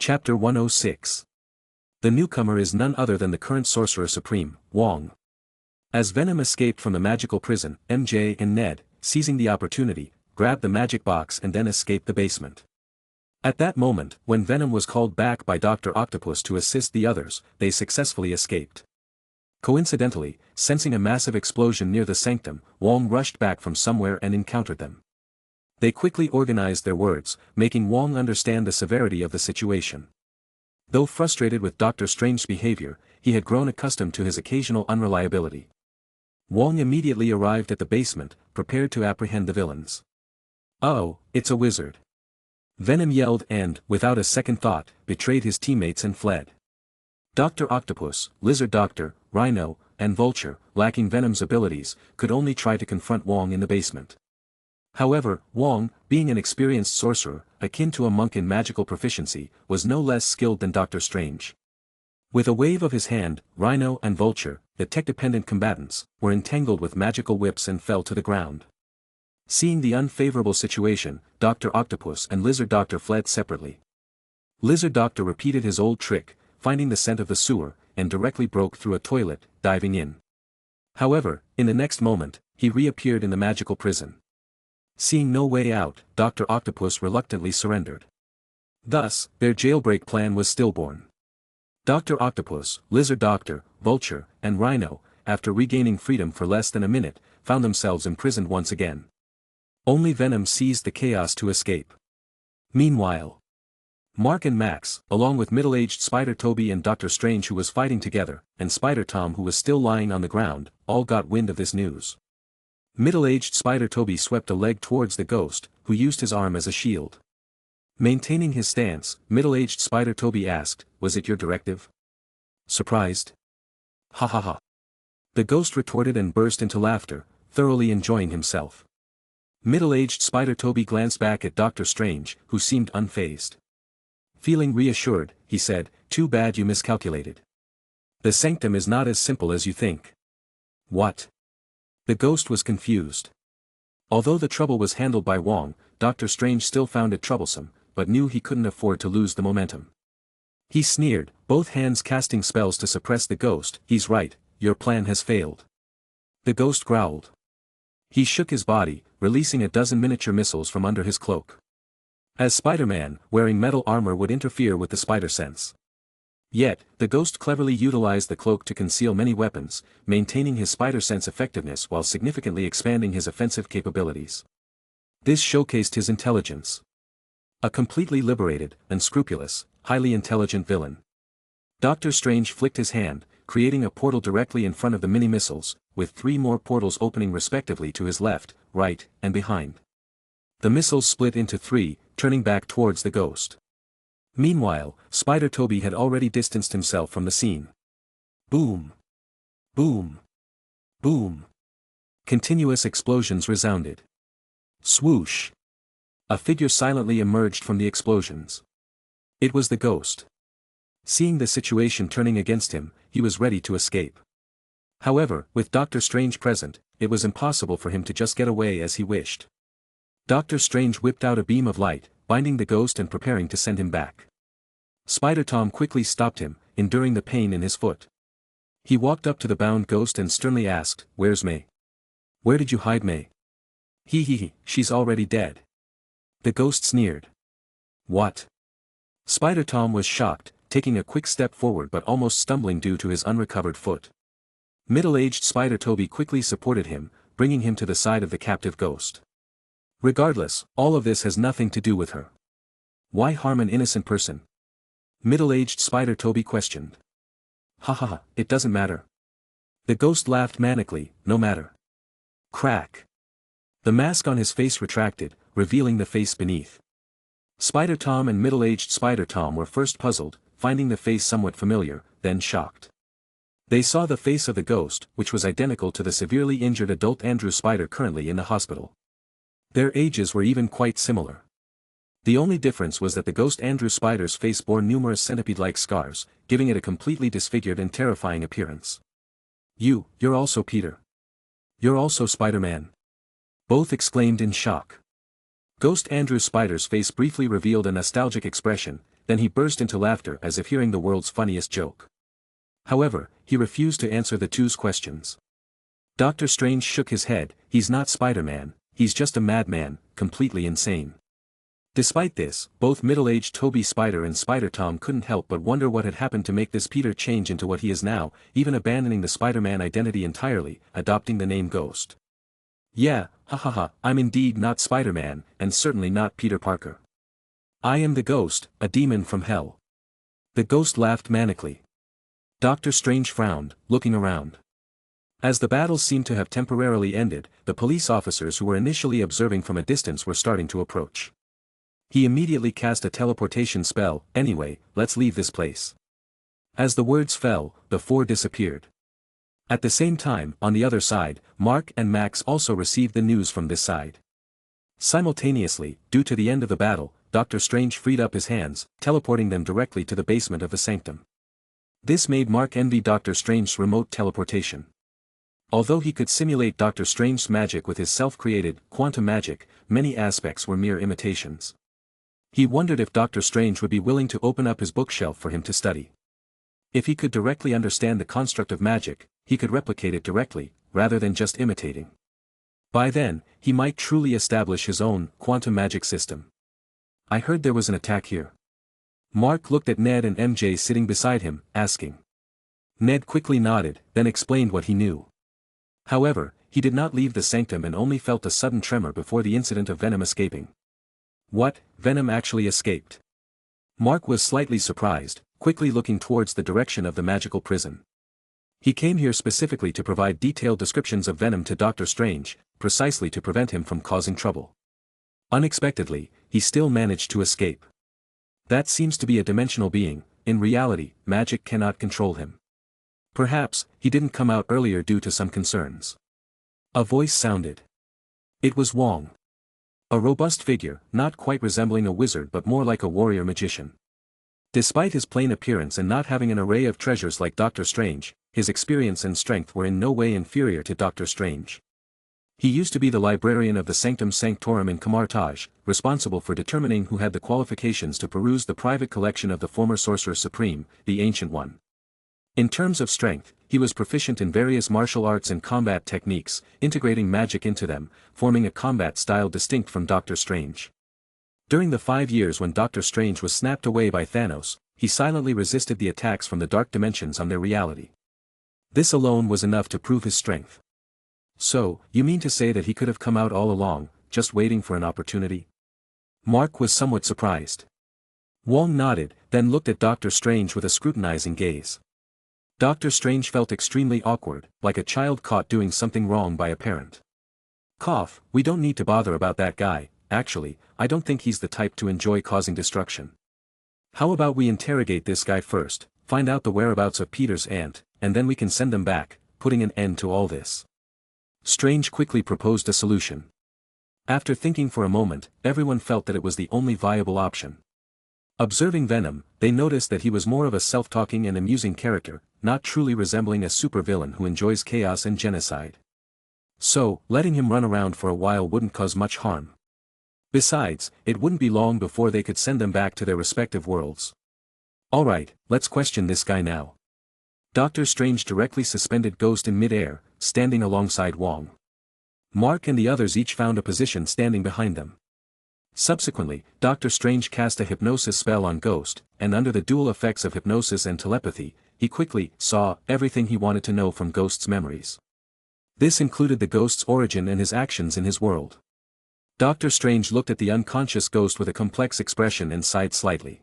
Chapter 106. The newcomer is none other than the current Sorcerer Supreme, Wong. As Venom escaped from the magical prison, MJ and Ned, seizing the opportunity, grabbed the magic box and then escaped the basement. At that moment, when Venom was called back by Dr. Octopus to assist the others, they successfully escaped. Coincidentally, sensing a massive explosion near the sanctum, Wong rushed back from somewhere and encountered them. They quickly organized their words, making Wong understand the severity of the situation. Though frustrated with Dr. Strange's behavior, he had grown accustomed to his occasional unreliability. Wong immediately arrived at the basement, prepared to apprehend the villains. "Oh, it's a wizard!" Venom yelled and, without a second thought, betrayed his teammates and fled. Dr. Octopus, Lizard Doctor, Rhino, and Vulture, lacking Venom's abilities, could only try to confront Wong in the basement. However, Wong, being an experienced sorcerer, akin to a monk in magical proficiency, was no less skilled than Dr. Strange. With a wave of his hand, Rhino and Vulture, the tech-dependent combatants, were entangled with magical whips and fell to the ground. Seeing the unfavorable situation, Dr. Octopus and Lizard Doctor fled separately. Lizard Doctor repeated his old trick, finding the scent of the sewer, and directly broke through a toilet, diving in. However, in the next moment, he reappeared in the magical prison. Seeing no way out, Dr. Octopus reluctantly surrendered. Thus, their jailbreak plan was stillborn. Dr. Octopus, Lizard Doctor, Vulture, and Rhino, after regaining freedom for less than a minute, found themselves imprisoned once again. Only Venom seized the chaos to escape. Meanwhile, Mark and Max, along with middle-aged Spider Toby and Dr. Strange who was fighting together, and Spider Tom who was still lying on the ground, all got wind of this news. Middle-aged Spider Toby swept a leg towards the ghost, who used his arm as a shield. Maintaining his stance, middle-aged Spider Toby asked, "Was it your directive?" Surprised? "Ha ha ha." The ghost retorted and burst into laughter, thoroughly enjoying himself. Middle-aged Spider Toby glanced back at Dr. Strange, who seemed unfazed. Feeling reassured, he said, "Too bad you miscalculated. The sanctum is not as simple as you think." "What?" The ghost was confused. Although the trouble was handled by Wong, Dr. Strange still found it troublesome, but knew he couldn't afford to lose the momentum. He sneered, both hands casting spells to suppress the ghost. "He's right, your plan has failed." The ghost growled. He shook his body, releasing a dozen miniature missiles from under his cloak. As Spider-Man, wearing metal armor would interfere with the spider sense. Yet, the ghost cleverly utilized the cloak to conceal many weapons, maintaining his spider sense effectiveness while significantly expanding his offensive capabilities. This showcased his intelligence. A completely liberated, unscrupulous, highly intelligent villain. Dr. Strange flicked his hand, creating a portal directly in front of the mini-missiles, with 3 more portals opening respectively to his left, right, and behind. The missiles split into 3, turning back towards the ghost. Meanwhile, Spider Toby had already distanced himself from the scene. Boom! Boom! Boom! Continuous explosions resounded. Swoosh! A figure silently emerged from the explosions. It was the ghost. Seeing the situation turning against him, he was ready to escape. However, with Dr. Strange present, it was impossible for him to just get away as he wished. Dr. Strange whipped out a beam of light, binding the ghost and preparing to send him back. Spider Tom quickly stopped him, enduring the pain in his foot. He walked up to the bound ghost and sternly asked, "Where's May? Where did you hide May?" He, she's already dead." The ghost sneered. "What?" Spider Tom was shocked, taking a quick step forward but almost stumbling due to his unrecovered foot. Middle-aged Spider Toby quickly supported him, bringing him to the side of the captive ghost. "Regardless, all of this has nothing to do with her. Why harm an innocent person?" Middle-aged Spider Toby questioned. "Ha ha ha, it doesn't matter." The ghost laughed manically, "No matter." Crack. The mask on his face retracted, revealing the face beneath. Spider Tom and middle-aged Spider Tom were first puzzled, finding the face somewhat familiar, then shocked. They saw the face of the ghost, which was identical to the severely injured adult Andrew Spider currently in the hospital. Their ages were even quite similar. The only difference was that the ghost Andrew Spider's face bore numerous centipede-like scars, giving it a completely disfigured and terrifying appearance. You're also Peter. You're also Spider-Man." Both exclaimed in shock. Ghost Andrew Spider's face briefly revealed a nostalgic expression, then he burst into laughter as if hearing the world's funniest joke. However, he refused to answer the two's questions. Doctor Strange shook his head. He's not Spider-Man, he's just a madman, completely insane. Despite this, both middle-aged Toby Spider and Spider-Tom couldn't help but wonder what had happened to make this Peter change into what he is now, even abandoning the Spider-Man identity entirely, adopting the name Ghost. Yeah, I'm indeed not Spider-Man, and certainly not Peter Parker. I am the Ghost, a demon from hell. The Ghost laughed manically. Doctor Strange frowned, looking around. As the battle seemed to have temporarily ended, the police officers who were initially observing from a distance were starting to approach. He immediately cast a teleportation spell. Anyway, let's leave this place. As the words fell, the four disappeared. At the same time, on the other side, Mark and Max also received the news from this side. Simultaneously, due to the end of the battle, Doctor Strange freed up his hands, teleporting them directly to the basement of the sanctum. This made Mark envy Doctor Strange's remote teleportation. Although he could simulate Doctor Strange's magic with his self-created, quantum magic, many aspects were mere imitations. He wondered if Doctor Strange would be willing to open up his bookshelf for him to study. If he could directly understand the construct of magic, he could replicate it directly, rather than just imitating. By then, he might truly establish his own, quantum magic system. I heard there was an attack here. Mark looked at Ned and MJ sitting beside him, asking. Ned quickly nodded, then explained what he knew. However, he did not leave the sanctum and only felt a sudden tremor before the incident of Venom escaping. What, Venom actually escaped? Mark was slightly surprised, quickly looking towards the direction of the magical prison. He came here specifically to provide detailed descriptions of Venom to Doctor Strange, precisely to prevent him from causing trouble. Unexpectedly, he still managed to escape. That seems to be a dimensional being. In reality, magic cannot control him. Perhaps, he didn't come out earlier due to some concerns. A voice sounded. It was Wong. A robust figure, not quite resembling a wizard but more like a warrior magician. Despite his plain appearance and not having an array of treasures like Doctor Strange, his experience and strength were in no way inferior to Doctor Strange. He used to be the librarian of the Sanctum Sanctorum in Camartage, responsible for determining who had the qualifications to peruse the private collection of the former Sorcerer Supreme, the Ancient One. In terms of strength, he was proficient in various martial arts and combat techniques, integrating magic into them, forming a combat style distinct from Doctor Strange. During the 5 years when Doctor Strange was snapped away by Thanos, he silently resisted the attacks from the dark dimensions on their reality. This alone was enough to prove his strength. So, you mean to say that he could have come out all along, just waiting for an opportunity? Mark was somewhat surprised. Wong nodded, then looked at Doctor Strange with a scrutinizing gaze. Doctor Strange felt extremely awkward, like a child caught doing something wrong by a parent. Cough, we don't need to bother about that guy. Actually, I don't think he's the type to enjoy causing destruction. How about we interrogate this guy first, find out the whereabouts of Peter's aunt, and then we can send them back, putting an end to all this. Strange quickly proposed a solution. After thinking for a moment, everyone felt that it was the only viable option. Observing Venom, they noticed that he was more of a self-talking and amusing character, not truly resembling a supervillain who enjoys chaos and genocide. So, letting him run around for a while wouldn't cause much harm. Besides, it wouldn't be long before they could send them back to their respective worlds. Alright, let's question this guy now. Doctor Strange directly suspended Ghost in mid-air, standing alongside Wong. Mark and the others each found a position standing behind them. Subsequently, Doctor Strange cast a hypnosis spell on Ghost, and under the dual effects of hypnosis and telepathy, he quickly saw everything he wanted to know from Ghost's memories. This included the Ghost's origin and his actions in his world. Doctor Strange looked at the unconscious Ghost with a complex expression and sighed slightly.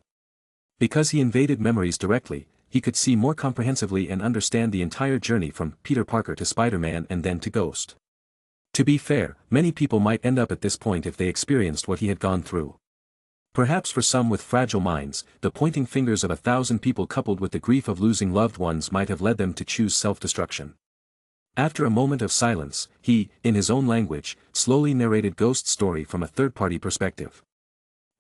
Because he invaded memories directly, he could see more comprehensively and understand the entire journey from Peter Parker to Spider-Man and then to Ghost. To be fair, many people might end up at this point if they experienced what he had gone through. Perhaps for some with fragile minds, the pointing fingers of 1,000 people coupled with the grief of losing loved ones might have led them to choose self-destruction. After a moment of silence, he, in his own language, slowly narrated Ghost's story from a third-party perspective.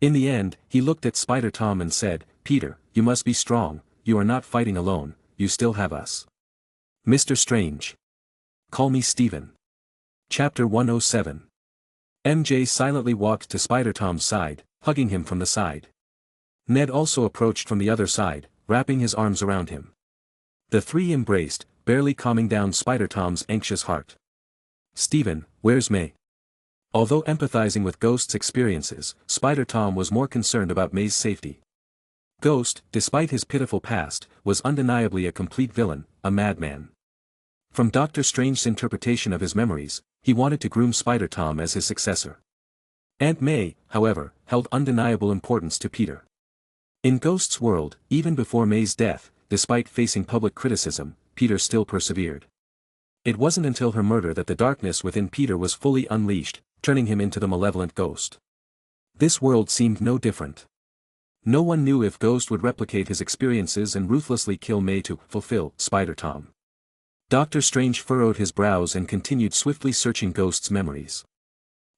In the end, he looked at Spider-Tom and said, "Peter, you must be strong, you are not fighting alone, you still have us. Mr. Strange. Call me Steven." Chapter 107. MJ silently walked to Spider-Tom's side, hugging him from the side. Ned also approached from the other side, wrapping his arms around him. The three embraced, barely calming down Spider Tom's anxious heart. "Steven, where's May?" Although empathizing with Ghost's experiences, Spider Tom was more concerned about May's safety. Ghost, despite his pitiful past, was undeniably a complete villain, a madman. From Doctor Strange's interpretation of his memories, he wanted to groom Spider Tom as his successor. Aunt May, however, held undeniable importance to Peter. In Ghost's world, even before May's death, despite facing public criticism, Peter still persevered. It wasn't until her murder that the darkness within Peter was fully unleashed, turning him into the malevolent Ghost. This world seemed no different. No one knew if Ghost would replicate his experiences and ruthlessly kill May to fulfill Spider Tom. Doctor Strange furrowed his brows and continued swiftly searching Ghost's memories.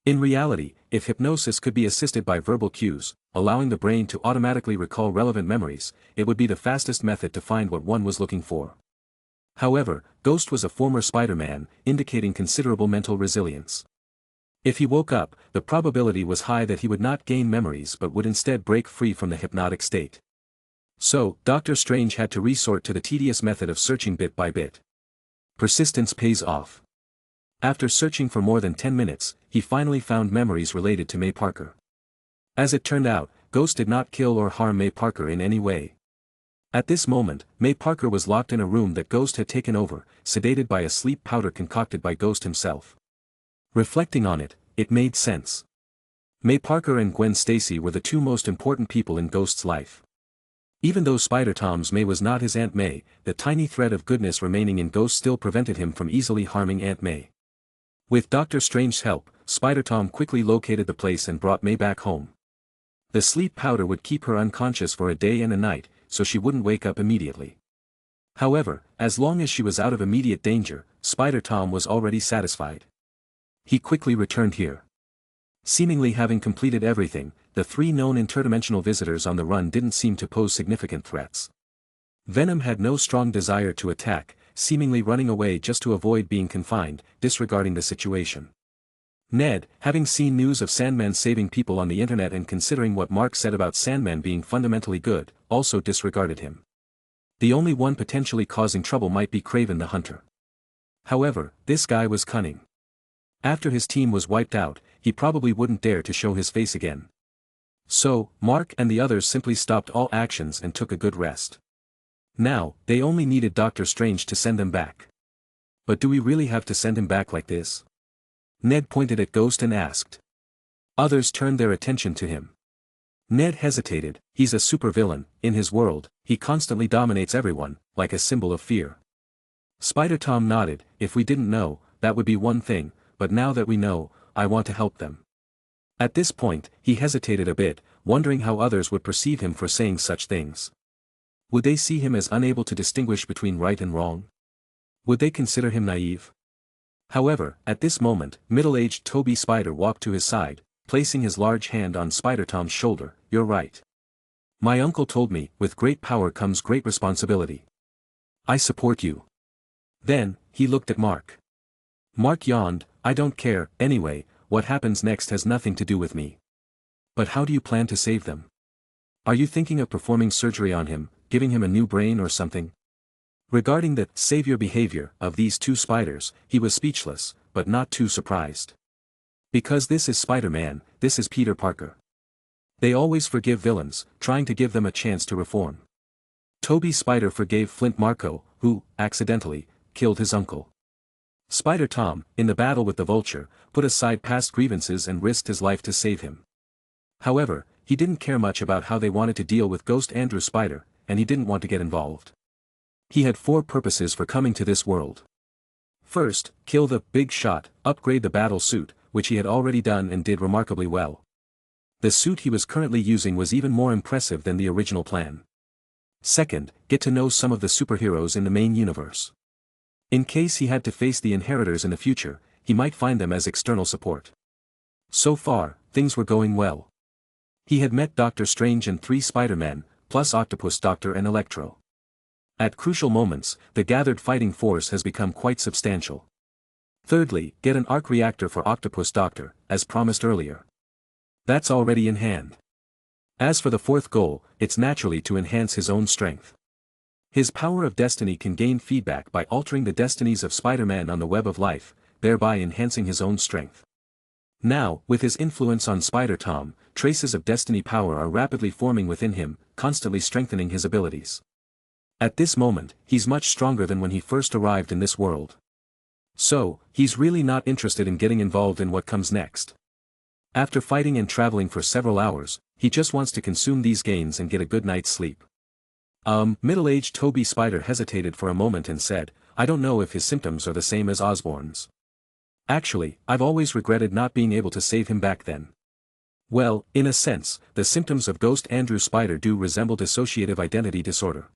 In reality, if hypnosis could be assisted by verbal cues, allowing the brain to automatically recall relevant memories, it would be the fastest method to find what one was looking for. However, Ghost was a former Spider-Man, indicating considerable mental resilience. If he woke up, the probability was high that he would not gain memories but would instead break free from the hypnotic state. So, Doctor Strange had to resort to the tedious method of searching bit by bit. Persistence pays off. After searching for more than 10 minutes, he finally found memories related to May Parker. As it turned out, Ghost did not kill or harm May Parker in any way. At this moment, May Parker was locked in a room that Ghost had taken over, sedated by a sleep powder concocted by Ghost himself. Reflecting on it, it made sense. May Parker and Gwen Stacy were the two most important people in Ghost's life. Even though Spider Tom's May was not his Aunt May, the tiny thread of goodness remaining in Ghost still prevented him from easily harming Aunt May. With Doctor Strange's help, Spider Tom quickly located the place and brought May back home. The sleep powder would keep her unconscious for a day and a night, so she wouldn't wake up immediately. However, as long as she was out of immediate danger, Spider Tom was already satisfied. He quickly returned here. Seemingly having completed everything, the three known interdimensional visitors on the run didn't seem to pose significant threats. Venom had no strong desire to attack, seemingly running away just to avoid being confined, disregarding the situation. Ned, having seen news of Sandman saving people on the internet and considering what Mark said about Sandman being fundamentally good, also disregarded him. The only one potentially causing trouble might be Kraven the Hunter. However, this guy was cunning. After his team was wiped out, he probably wouldn't dare to show his face again. So, Mark and the others simply stopped all actions and took a good rest. Now, they only needed Doctor Strange to send them back. But do we really have to send him back like this? Ned pointed at Ghost and asked. Others turned their attention to him. Ned hesitated. He's a supervillain. In his world, he constantly dominates everyone, like a symbol of fear. Spider Tom nodded. If we didn't know, that would be one thing, but now that we know, I want to help them. At this point, he hesitated a bit, wondering how others would perceive him for saying such things. Would they see him as unable to distinguish between right and wrong? Would they consider him naive? However, at this moment, middle-aged Toby Spider walked to his side, placing his large hand on Spider Tom's shoulder. You're right. My uncle told me, with great power comes great responsibility. I support you. Then, he looked at Mark. Mark yawned. I don't care, anyway, what happens next has nothing to do with me. But how do you plan to save them? Are you thinking of performing surgery on him, giving him a new brain or something? Regarding the savior behavior of these two spiders, he was speechless, but not too surprised. Because this is Spider-Man, this is Peter Parker. They always forgive villains, trying to give them a chance to reform. Toby Spider forgave Flint Marko, who, accidentally, killed his uncle. Spider Tom, in the battle with the Vulture, put aside past grievances and risked his life to save him. However, he didn't care much about how they wanted to deal with Ghost Andrew Spider, and he didn't want to get involved. He had 4 purposes for coming to this world. First, kill the big shot, upgrade the battle suit, which he had already done and did remarkably well. The suit he was currently using was even more impressive than the original plan. Second, get to know some of the superheroes in the main universe. In case he had to face the inheritors in the future, he might find them as external support. So far, things were going well. He had met Doctor Strange and 3 Spider-Men, plus Octopus Doctor and Electro. At crucial moments, the gathered fighting force has become quite substantial. Thirdly, get an arc reactor for Octopus Doctor, as promised earlier. That's already in hand. As for the fourth goal, it's naturally to enhance his own strength. His power of destiny can gain feedback by altering the destinies of Spider-Man on the web of life, thereby enhancing his own strength. Now, with his influence on Spider-Tom, traces of destiny power are rapidly forming within him, constantly strengthening his abilities. At this moment, he's much stronger than when he first arrived in this world. So, he's really not interested in getting involved in what comes next. After fighting and traveling for several hours, he just wants to consume these gains and get a good night's sleep. Middle-aged Toby Spider hesitated for a moment and said, I don't know if his symptoms are the same as Osborn's. Actually, I've always regretted not being able to save him back then. Well, in a sense, the symptoms of Ghost Andrew Spider do resemble dissociative identity disorder.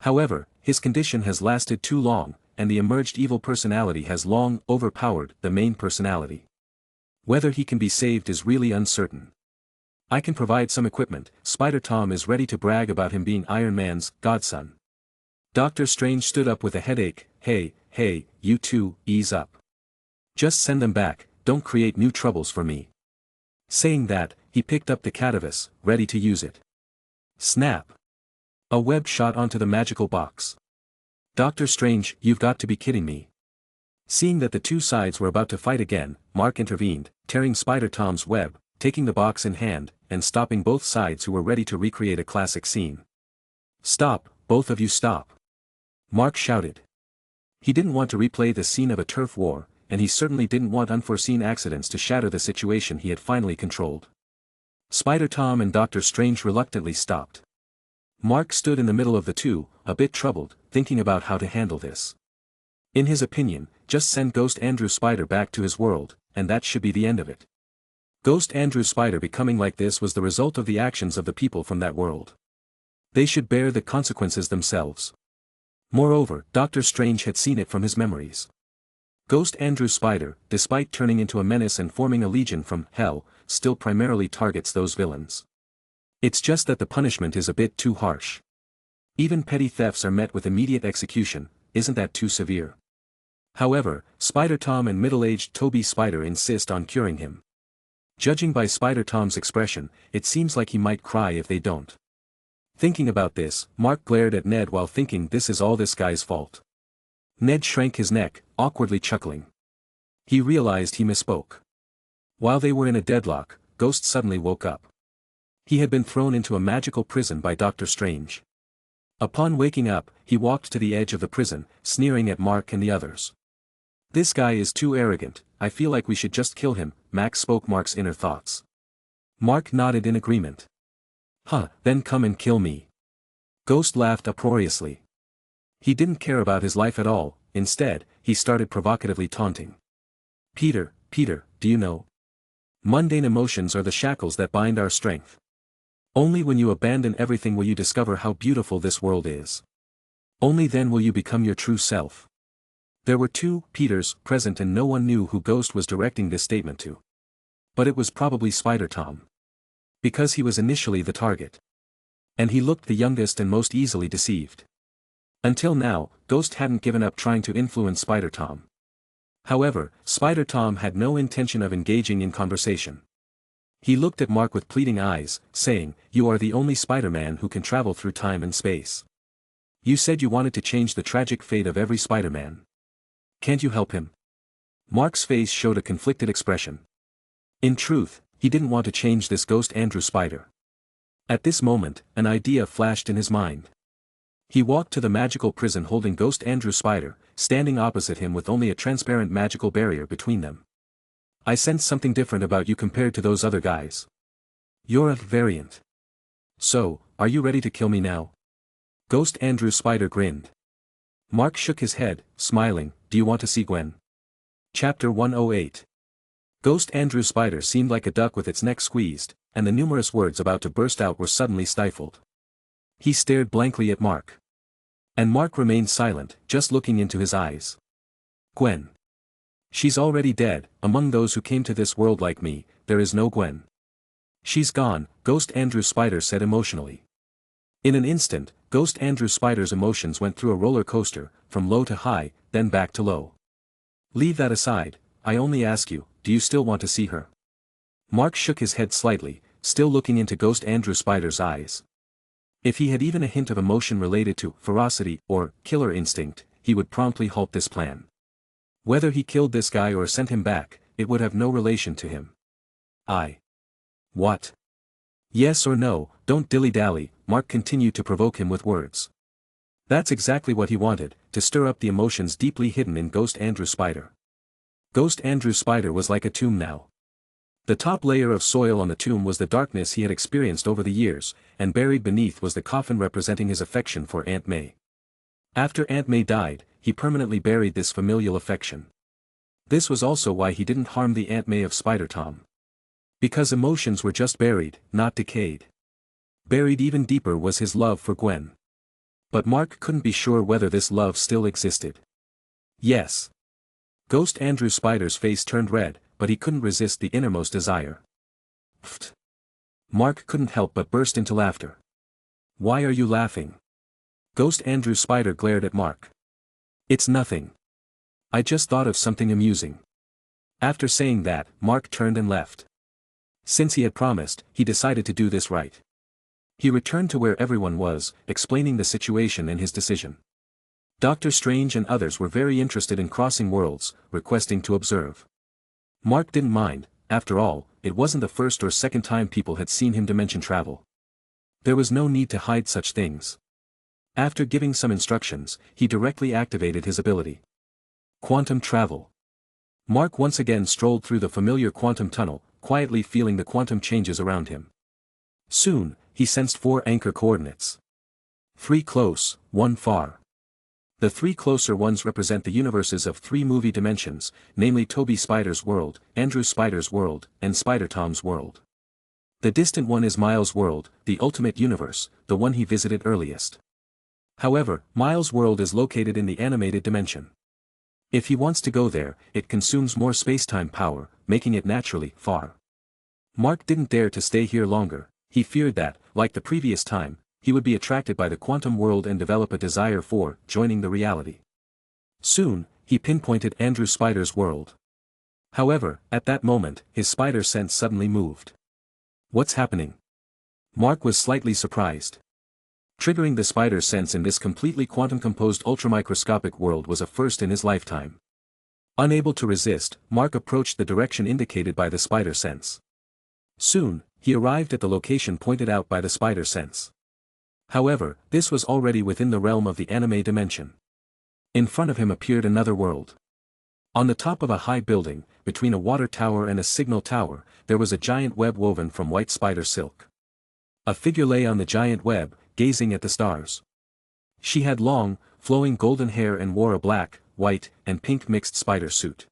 However, his condition has lasted too long, and the emerged evil personality has long overpowered the main personality. Whether he can be saved is really uncertain. I can provide some equipment. Spider-Tom is ready to brag about him being Iron Man's godson. Dr. Strange stood up with a headache. Hey, you two, ease up. Just send them back, don't create new troubles for me. Saying that, he picked up the Catavis, ready to use it. Snap! A web shot onto the magical box. Dr. Strange, you've got to be kidding me. Seeing that the two sides were about to fight again, Mark intervened, tearing Spider-Tom's web, taking the box in hand, and stopping both sides who were ready to recreate a classic scene. Stop, both of you stop! Mark shouted. He didn't want to replay the scene of a turf war, and he certainly didn't want unforeseen accidents to shatter the situation he had finally controlled. Spider-Tom and Dr. Strange reluctantly stopped. Mark stood in the middle of the two, a bit troubled, thinking about how to handle this. In his opinion, just send Ghost Andrew Spider back to his world, and that should be the end of it. Ghost Andrew Spider becoming like this was the result of the actions of the people from that world. They should bear the consequences themselves. Moreover, Dr. Strange had seen it from his memories. Ghost Andrew Spider, despite turning into a menace and forming a legion from hell, still primarily targets those villains. It's just that the punishment is a bit too harsh. Even petty thefts are met with immediate execution, isn't that too severe? However, Spider-Tom and middle-aged Toby Spider insist on curing him. Judging by Spider-Tom's expression, it seems like he might cry if they don't. Thinking about this, Mark glared at Ned while thinking this is all this guy's fault. Ned shrank his neck, awkwardly chuckling. He realized he misspoke. While they were in a deadlock, Ghost suddenly woke up. He had been thrown into a magical prison by Dr. Strange. Upon waking up, he walked to the edge of the prison, sneering at Mark and the others. This guy is too arrogant, I feel like we should just kill him, Max spoke Mark's inner thoughts. Mark nodded in agreement. Then come and kill me. Ghost laughed uproariously. He didn't care about his life at all, instead, he started provocatively taunting. Peter, do you know? Mundane emotions are the shackles that bind our strength. Only when you abandon everything will you discover how beautiful this world is. Only then will you become your true self. There were two Peters present and no one knew who Ghost was directing this statement to. But it was probably Spider-Tom. Because he was initially the target. And he looked the youngest and most easily deceived. Until now, Ghost hadn't given up trying to influence Spider-Tom. However, Spider-Tom had no intention of engaging in conversation. He looked at Mark with pleading eyes, saying, "You are the only Spider-Man who can travel through time and space. You said you wanted to change the tragic fate of every Spider-Man. Can't you help him?" Mark's face showed a conflicted expression. In truth, he didn't want to change this Ghost Andrew Spider. At this moment, an idea flashed in his mind. He walked to the magical prison holding Ghost Andrew Spider, standing opposite him with only a transparent magical barrier between them. "I sense something different about you compared to those other guys. You're a variant. So, are you ready to kill me now?" Ghost Andrew Spider grinned. Mark shook his head, smiling. "Do you want to see Gwen?" Chapter 108. Ghost Andrew Spider seemed like a duck with its neck squeezed, and the numerous words about to burst out were suddenly stifled. He stared blankly at Mark. And Mark remained silent, just looking into his eyes. "Gwen. She's already dead. Among those who came to this world like me, there is no Gwen. She's gone," Ghost Andrew Spider said emotionally. In an instant, Ghost Andrew Spider's emotions went through a roller coaster, from low to high, then back to low. "Leave that aside, I only ask you, do you still want to see her?" Mark shook his head slightly, still looking into Ghost Andrew Spider's eyes. If he had even a hint of emotion related to ferocity or killer instinct, he would promptly halt this plan. Whether he killed this guy or sent him back, it would have no relation to him. What? Yes or no, don't dilly-dally, Mark continued to provoke him with words. That's exactly what he wanted, to stir up the emotions deeply hidden in Ghost Andrew Spider. Ghost Andrew Spider was like a tomb now. The top layer of soil on the tomb was the darkness he had experienced over the years, and buried beneath was the coffin representing his affection for Aunt May. After Aunt May died, he permanently buried this familial affection. This was also why he didn't harm the Aunt May of Spider-Tom. Because emotions were just buried, not decayed. Buried even deeper was his love for Gwen. But Mark couldn't be sure whether this love still existed. Yes. Ghost Andrew Spider's face turned red, but he couldn't resist the innermost desire. Pfft. Mark couldn't help but burst into laughter. Why are you laughing? Ghost Andrew Spider glared at Mark. It's nothing. I just thought of something amusing. After saying that, Mark turned and left. Since he had promised, he decided to do this right. He returned to where everyone was, explaining the situation and his decision. Doctor Strange and others were very interested in crossing worlds, requesting to observe. Mark didn't mind, after all, it wasn't the first or second time people had seen him dimension travel. There was no need to hide such things. After giving some instructions, he directly activated his ability. Quantum travel. Mark once again strolled through the familiar quantum tunnel, quietly feeling the quantum changes around him. Soon, he sensed 4 anchor coordinates. 3 close, 1 far. The 3 closer ones represent the universes of 3 movie dimensions, namely Toby Spider's world, Andrew Spider's world, and Spider-Tom's world. The distant one is Miles' world, the ultimate universe, the one he visited earliest. However, Miles' world is located in the animated dimension. If he wants to go there, it consumes more spacetime power, making it naturally far. Mark didn't dare to stay here longer. He feared that, like the previous time, he would be attracted by the quantum world and develop a desire for joining the reality. Soon, he pinpointed Andrew Spider's world. However, at that moment, his spider sense suddenly moved. What's happening? Mark was slightly surprised. Triggering the spider sense in this completely quantum-composed ultramicroscopic world was a first in his lifetime. Unable to resist, Mark approached the direction indicated by the spider sense. Soon, he arrived at the location pointed out by the spider sense. However, this was already within the realm of the anime dimension. In front of him appeared another world. On the top of a high building, between a water tower and a signal tower, there was a giant web woven from white spider silk. A figure lay on the giant web, gazing at the stars. She had long, flowing golden hair and wore a black, white, and pink mixed spider suit.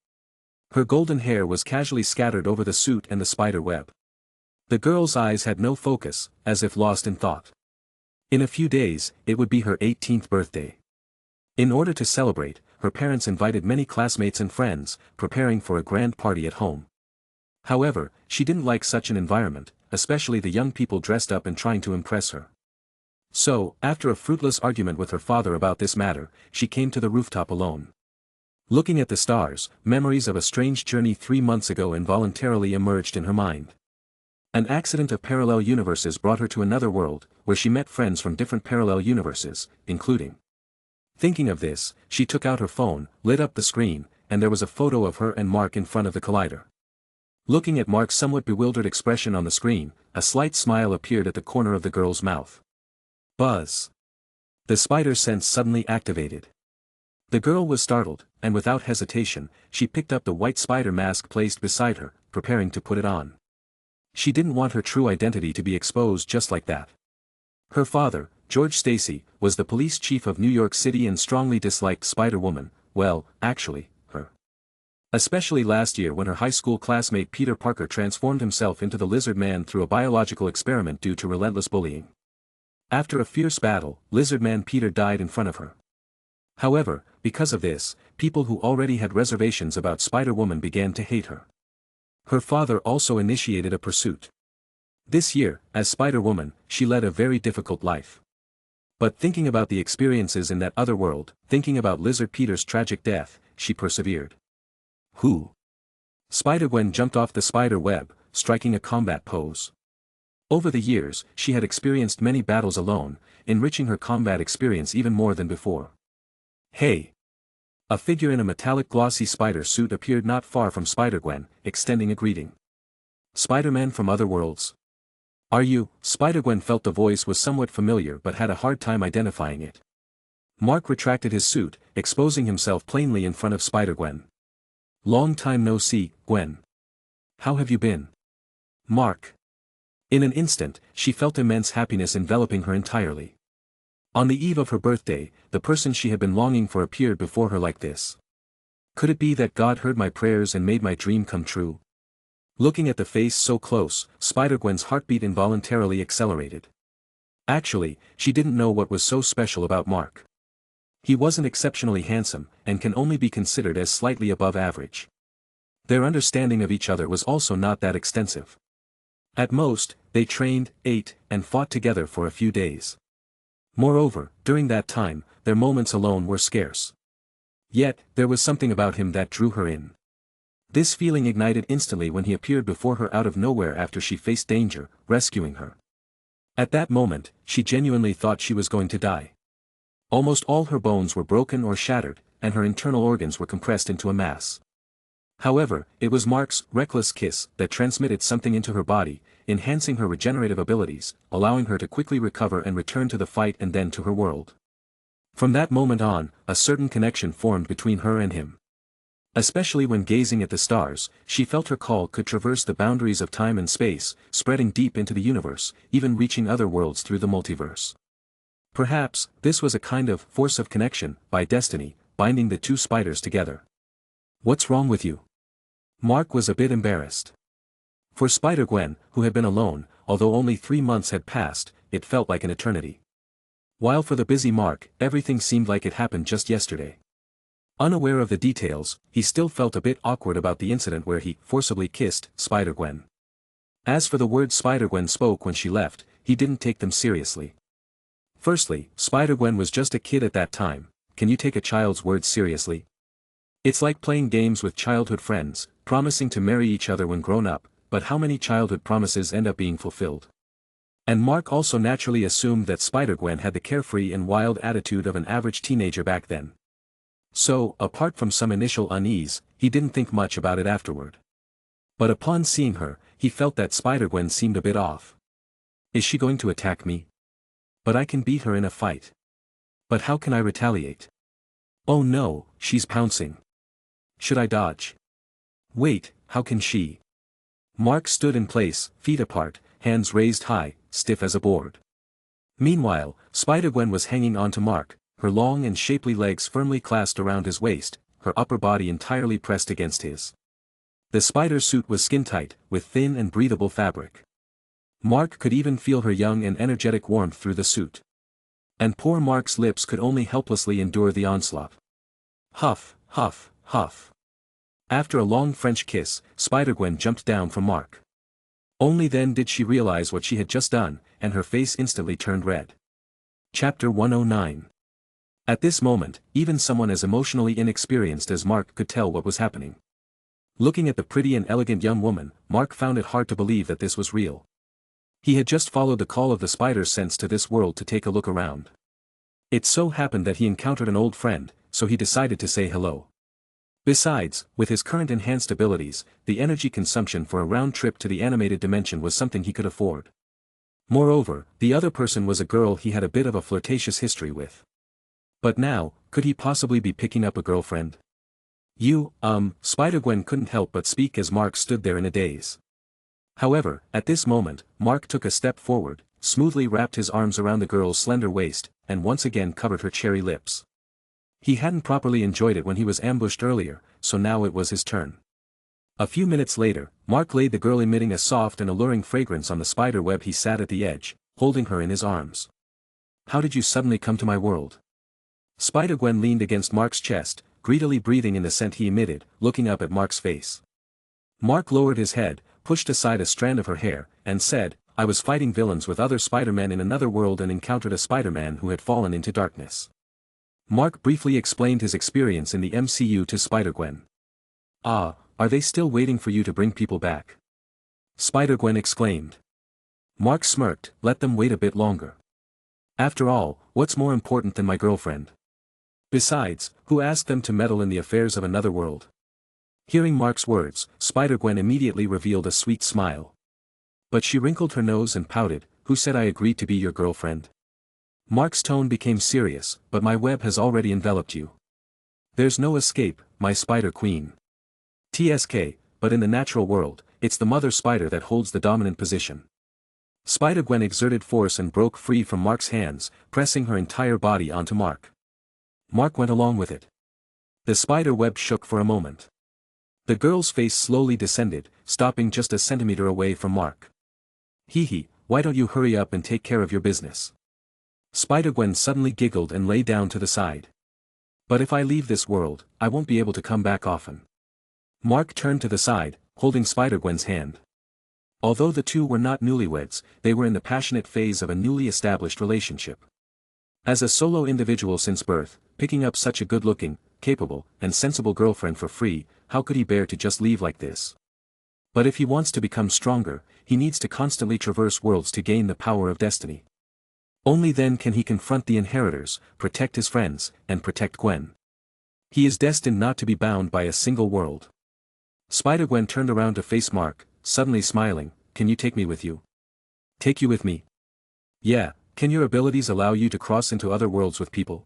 Her golden hair was casually scattered over the suit and the spider web. The girl's eyes had no focus, as if lost in thought. In a few days, it would be her 18th birthday. In order to celebrate, her parents invited many classmates and friends, preparing for a grand party at home. However, she didn't like such an environment, especially the young people dressed up and trying to impress her. So, after a fruitless argument with her father about this matter, she came to the rooftop alone. Looking at the stars, memories of a strange journey 3 months ago involuntarily emerged in her mind. An accident of parallel universes brought her to another world, where she met friends from different parallel universes, including. Thinking of this, she took out her phone, lit up the screen, and there was a photo of her and Mark in front of the collider. Looking at Mark's somewhat bewildered expression on the screen, a slight smile appeared at the corner of the girl's mouth. Buzz. The spider sense suddenly activated. The girl was startled, and without hesitation, she picked up the white spider mask placed beside her, preparing to put it on. She didn't want her true identity to be exposed just like that. Her father, George Stacy, was the police chief of New York City and strongly disliked Spider-Woman, well, actually, her. Especially last year when her high school classmate Peter Parker transformed himself into the Lizard Man through a biological experiment due to relentless bullying. After a fierce battle, Lizard Man Peter died in front of her. However, because of this, people who already had reservations about Spider-Woman began to hate her. Her father also initiated a pursuit. This year, as Spider-Woman, she led a very difficult life. But thinking about the experiences in that other world, thinking about Lizard Peter's tragic death, she persevered. Who? Spider-Gwen jumped off the spider web, striking a combat pose. Over the years, she had experienced many battles alone, enriching her combat experience even more than before. Hey! A figure in a metallic glossy spider suit appeared not far from Spider-Gwen, extending a greeting. Spider-Man from other worlds. Are you? Spider-Gwen felt the voice was somewhat familiar but had a hard time identifying it. Mark retracted his suit, exposing himself plainly in front of Spider-Gwen. Long time no see, Gwen. How have you been? Mark. In an instant, she felt immense happiness enveloping her entirely. On the eve of her birthday, the person she had been longing for appeared before her like this. Could it be that God heard my prayers and made my dream come true? Looking at the face so close, Spider-Gwen's heartbeat involuntarily accelerated. Actually, she didn't know what was so special about Mark. He wasn't exceptionally handsome, and can only be considered as slightly above average. Their understanding of each other was also not that extensive. At most, they trained, ate, and fought together for a few days. Moreover, during that time, their moments alone were scarce. Yet, there was something about him that drew her in. This feeling ignited instantly when he appeared before her out of nowhere after she faced danger, rescuing her. At that moment, she genuinely thought she was going to die. Almost all her bones were broken or shattered, and her internal organs were compressed into a mass. However, it was Mark's reckless kiss that transmitted something into her body, enhancing her regenerative abilities, allowing her to quickly recover and return to the fight and then to her world. From that moment on, a certain connection formed between her and him. Especially when gazing at the stars, she felt her call could traverse the boundaries of time and space, spreading deep into the universe, even reaching other worlds through the multiverse. Perhaps, this was a kind of force of connection, by destiny, binding the two spiders together. What's wrong with you? Mark was a bit embarrassed. For Spider-Gwen, who had been alone, although only 3 months had passed, it felt like an eternity. While for the busy Mark, everything seemed like it happened just yesterday. Unaware of the details, he still felt a bit awkward about the incident where he forcibly kissed Spider-Gwen. As for the words Spider-Gwen spoke when she left, he didn't take them seriously. Firstly, Spider-Gwen was just a kid at that time. Can you take a child's words seriously? It's like playing games with childhood friends, promising to marry each other when grown up, but how many childhood promises end up being fulfilled? And Mark also naturally assumed that Spider-Gwen had the carefree and wild attitude of an average teenager back then. So, apart from some initial unease, he didn't think much about it afterward. But upon seeing her, he felt that Spider-Gwen seemed a bit off. Is she going to attack me? But I can beat her in a fight. But how can I retaliate? Oh no, she's pouncing. Should I dodge? Wait, how can she? Mark stood in place, feet apart, hands raised high, stiff as a board. Meanwhile, Spider-Gwen was hanging onto Mark, her long and shapely legs firmly clasped around his waist, her upper body entirely pressed against his. The spider suit was skin-tight, with thin and breathable fabric. Mark could even feel her young and energetic warmth through the suit. And poor Mark's lips could only helplessly endure the onslaught. Huff, huff, huff. After a long French kiss, Spider-Gwen jumped down from Mark. Only then did she realize what she had just done, and her face instantly turned red. Chapter 109. At this moment, even someone as emotionally inexperienced as Mark could tell what was happening. Looking at the pretty and elegant young woman, Mark found it hard to believe that this was real. He had just followed the call of the spider's sense to this world to take a look around. It so happened that he encountered an old friend, so he decided to say hello. Besides, with his current enhanced abilities, the energy consumption for a round trip to the animated dimension was something he could afford. Moreover, the other person was a girl he had a bit of a flirtatious history with. But now, could he possibly be picking up a girlfriend? Spider-Gwen couldn't help but speak as Mark stood there in a daze. However, at this moment, Mark took a step forward, smoothly wrapped his arms around the girl's slender waist, and once again covered her cherry lips. He hadn't properly enjoyed it when he was ambushed earlier, so now it was his turn. A few minutes later, Mark laid the girl emitting a soft and alluring fragrance on the spider web. He sat at the edge, holding her in his arms. How did you suddenly come to my world? Spider-Gwen leaned against Mark's chest, greedily breathing in the scent he emitted, looking up at Mark's face. Mark lowered his head, pushed aside a strand of her hair, and said, I was fighting villains with other Spider-Men in another world and encountered a Spider-Man who had fallen into darkness. Mark briefly explained his experience in the MCU to Spider-Gwen. Ah, are they still waiting for you to bring people back? Spider-Gwen exclaimed. Mark smirked, let them wait a bit longer. After all, what's more important than my girlfriend? Besides, who asked them to meddle in the affairs of another world? Hearing Mark's words, Spider-Gwen immediately revealed a sweet smile. But she wrinkled her nose and pouted, who said I agreed to be your girlfriend? Mark's tone became serious, but my web has already enveloped you. There's no escape, my spider queen. TSK, but in the natural world, it's the mother spider that holds the dominant position. Spider-Gwen exerted force and broke free from Mark's hands, pressing her entire body onto Mark. Mark went along with it. The spider web shook for a moment. The girl's face slowly descended, stopping just a centimeter away from Mark. Hee, why don't you hurry up and take care of your business? Spider-Gwen suddenly giggled and lay down to the side. But if I leave this world, I won't be able to come back often. Mark turned to the side, holding Spider-Gwen's hand. Although the two were not newlyweds, they were in the passionate phase of a newly established relationship. As a solo individual since birth, picking up such a good-looking, capable, and sensible girlfriend for free, how could he bear to just leave like this? But if he wants to become stronger, he needs to constantly traverse worlds to gain the power of destiny. Only then can he confront the inheritors, protect his friends, and protect Gwen. He is destined not to be bound by a single world. Spider-Gwen turned around to face Mark, suddenly smiling, can you take me with you? Take you with me? Yeah, can your abilities allow you to cross into other worlds with people?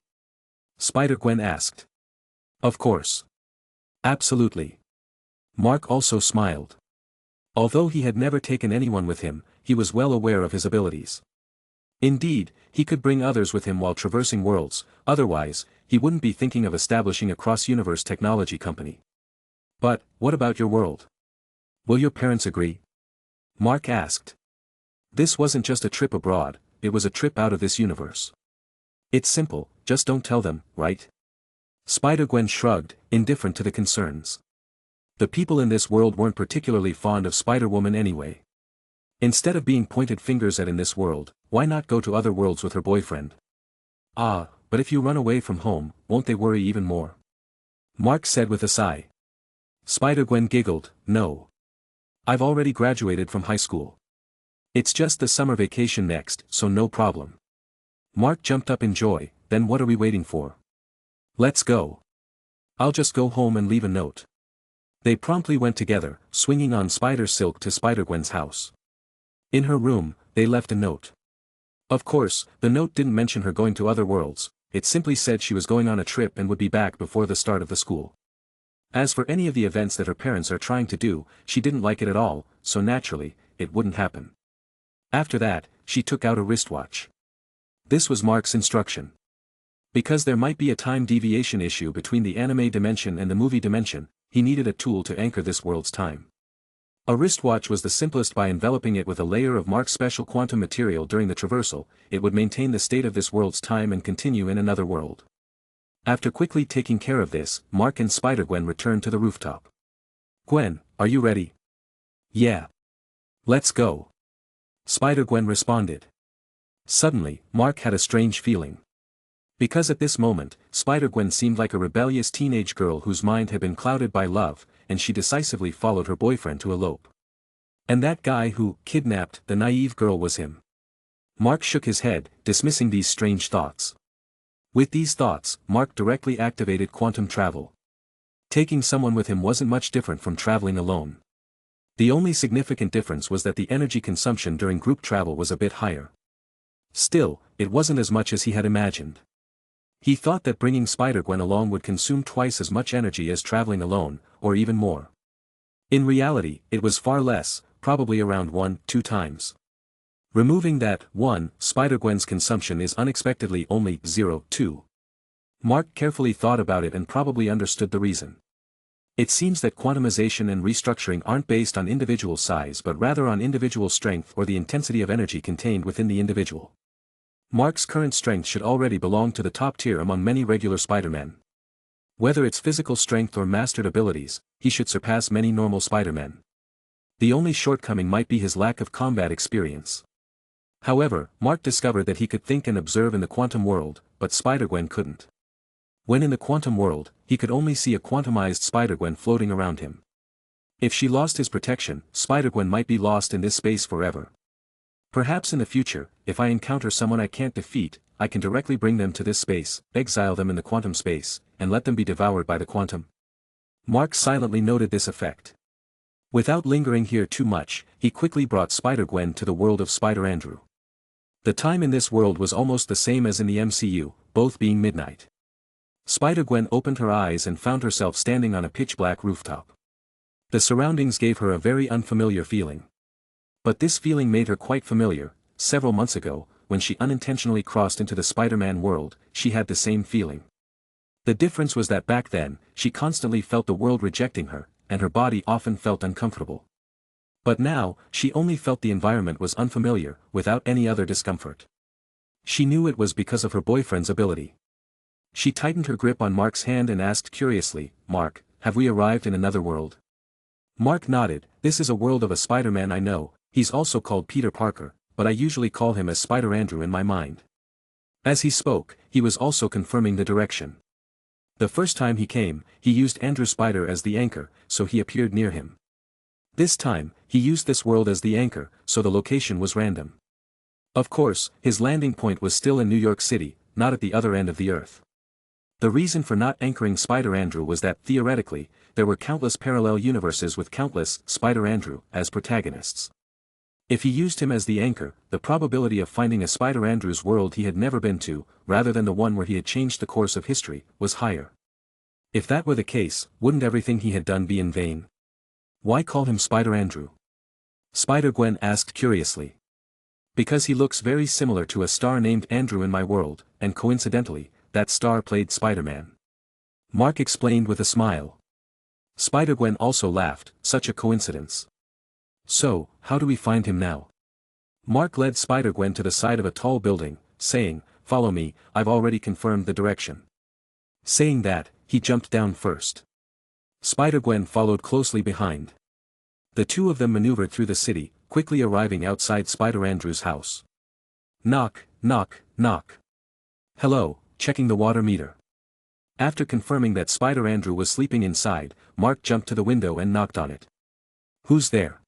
Spider-Gwen asked. Of course. Absolutely. Mark also smiled. Although he had never taken anyone with him, he was well aware of his abilities. Indeed, he could bring others with him while traversing worlds, otherwise, he wouldn't be thinking of establishing a cross-universe technology company. But, what about your world? Will your parents agree? Mark asked. This wasn't just a trip abroad, it was a trip out of this universe. It's simple, just don't tell them, right? Spider-Gwen shrugged, indifferent to the concerns. The people in this world weren't particularly fond of Spider-Woman anyway. Instead of being pointed fingers at in this world, why not go to other worlds with her boyfriend? Ah, but if you run away from home, won't they worry even more? Mark said with a sigh. Spider-Gwen giggled, no. I've already graduated from high school. It's just the summer vacation next, so no problem. Mark jumped up in joy, then what are we waiting for? Let's go. I'll just go home and leave a note. They promptly went together, swinging on spider silk to Spider-Gwen's house. In her room, they left a note. Of course, the note didn't mention her going to other worlds, it simply said she was going on a trip and would be back before the start of the school. As for any of the events that her parents are trying to do, she didn't like it at all, so naturally, it wouldn't happen. After that, she took out a wristwatch. This was Mark's instruction. Because there might be a time deviation issue between the anime dimension and the movie dimension, he needed a tool to anchor this world's time. A wristwatch was the simplest. By enveloping it with a layer of Mark's special quantum material during the traversal, it would maintain the state of this world's time and continue in another world. After quickly taking care of this, Mark and Spider-Gwen returned to the rooftop. Gwen, are you ready? Yeah. Let's go. Spider-Gwen responded. Suddenly, Mark had a strange feeling. Because at this moment, Spider-Gwen seemed like a rebellious teenage girl whose mind had been clouded by love, and she decisively followed her boyfriend to elope. And that guy who kidnapped the naive girl was him. Mark shook his head, dismissing these strange thoughts. With these thoughts, Mark directly activated quantum travel. Taking someone with him wasn't much different from traveling alone. The only significant difference was that the energy consumption during group travel was a bit higher. Still, it wasn't as much as he had imagined. He thought that bringing Spider-Gwen along would consume twice as much energy as traveling alone, or even more. In reality, it was far less, probably around 1-2 times. Removing that 1, Spider-Gwen's consumption is unexpectedly only 0.2. Mark carefully thought about it and probably understood the reason. It seems that quantumization and restructuring aren't based on individual size but rather on individual strength or the intensity of energy contained within the individual. Mark's current strength should already belong to the top tier among many regular Spider-Men. Whether it's physical strength or mastered abilities, he should surpass many normal Spider-Men. The only shortcoming might be his lack of combat experience. However, Mark discovered that he could think and observe in the quantum world, but Spider-Gwen couldn't. When in the quantum world, he could only see a quantumized Spider-Gwen floating around him. If she lost his protection, Spider-Gwen might be lost in this space forever. Perhaps in the future, if I encounter someone I can't defeat, I can directly bring them to this space, exile them in the quantum space, and let them be devoured by the quantum. Mark silently noted this effect. Without lingering here too much, he quickly brought Spider-Gwen to the world of Spider-Andrew. The time in this world was almost the same as in the MCU, both being midnight. Spider-Gwen opened her eyes and found herself standing on a pitch-black rooftop. The surroundings gave her a very unfamiliar feeling. But this feeling made her quite familiar. Several months ago, when she unintentionally crossed into the Spider-Man world, she had the same feeling. The difference was that back then, she constantly felt the world rejecting her, and her body often felt uncomfortable. But now, she only felt the environment was unfamiliar, without any other discomfort. She knew it was because of her boyfriend's ability. She tightened her grip on Mark's hand and asked curiously, "Mark, have we arrived in another world?" Mark nodded. "This is a world of a Spider-Man I know. He's also called Peter Parker, but I usually call him as Spider-Andrew in my mind." As he spoke, he was also confirming the direction. The first time he came, he used Andrew Spider as the anchor, so he appeared near him. This time, he used this world as the anchor, so the location was random. Of course, his landing point was still in New York City, not at the other end of the Earth. The reason for not anchoring Spider-Andrew was that, theoretically, there were countless parallel universes with countless Spider-Andrew as protagonists. If he used him as the anchor, the probability of finding a Spider-Andrew's world he had never been to, rather than the one where he had changed the course of history, was higher. If that were the case, wouldn't everything he had done be in vain? Why call him Spider-Andrew? Spider-Gwen asked curiously. Because he looks very similar to a star named Andrew in my world, and coincidentally, that star played Spider-Man. Mark explained with a smile. Spider-Gwen also laughed, such a coincidence. So, how do we find him now? Mark led Spider-Gwen to the side of a tall building, saying, "Follow me, I've already confirmed the direction." Saying that, he jumped down first. Spider-Gwen followed closely behind. The two of them maneuvered through the city, quickly arriving outside Spider-Andrew's house. Knock, knock, knock. "Hello," checking the water meter. After confirming that Spider-Andrew was sleeping inside, Mark jumped to the window and knocked on it. "Who's there?"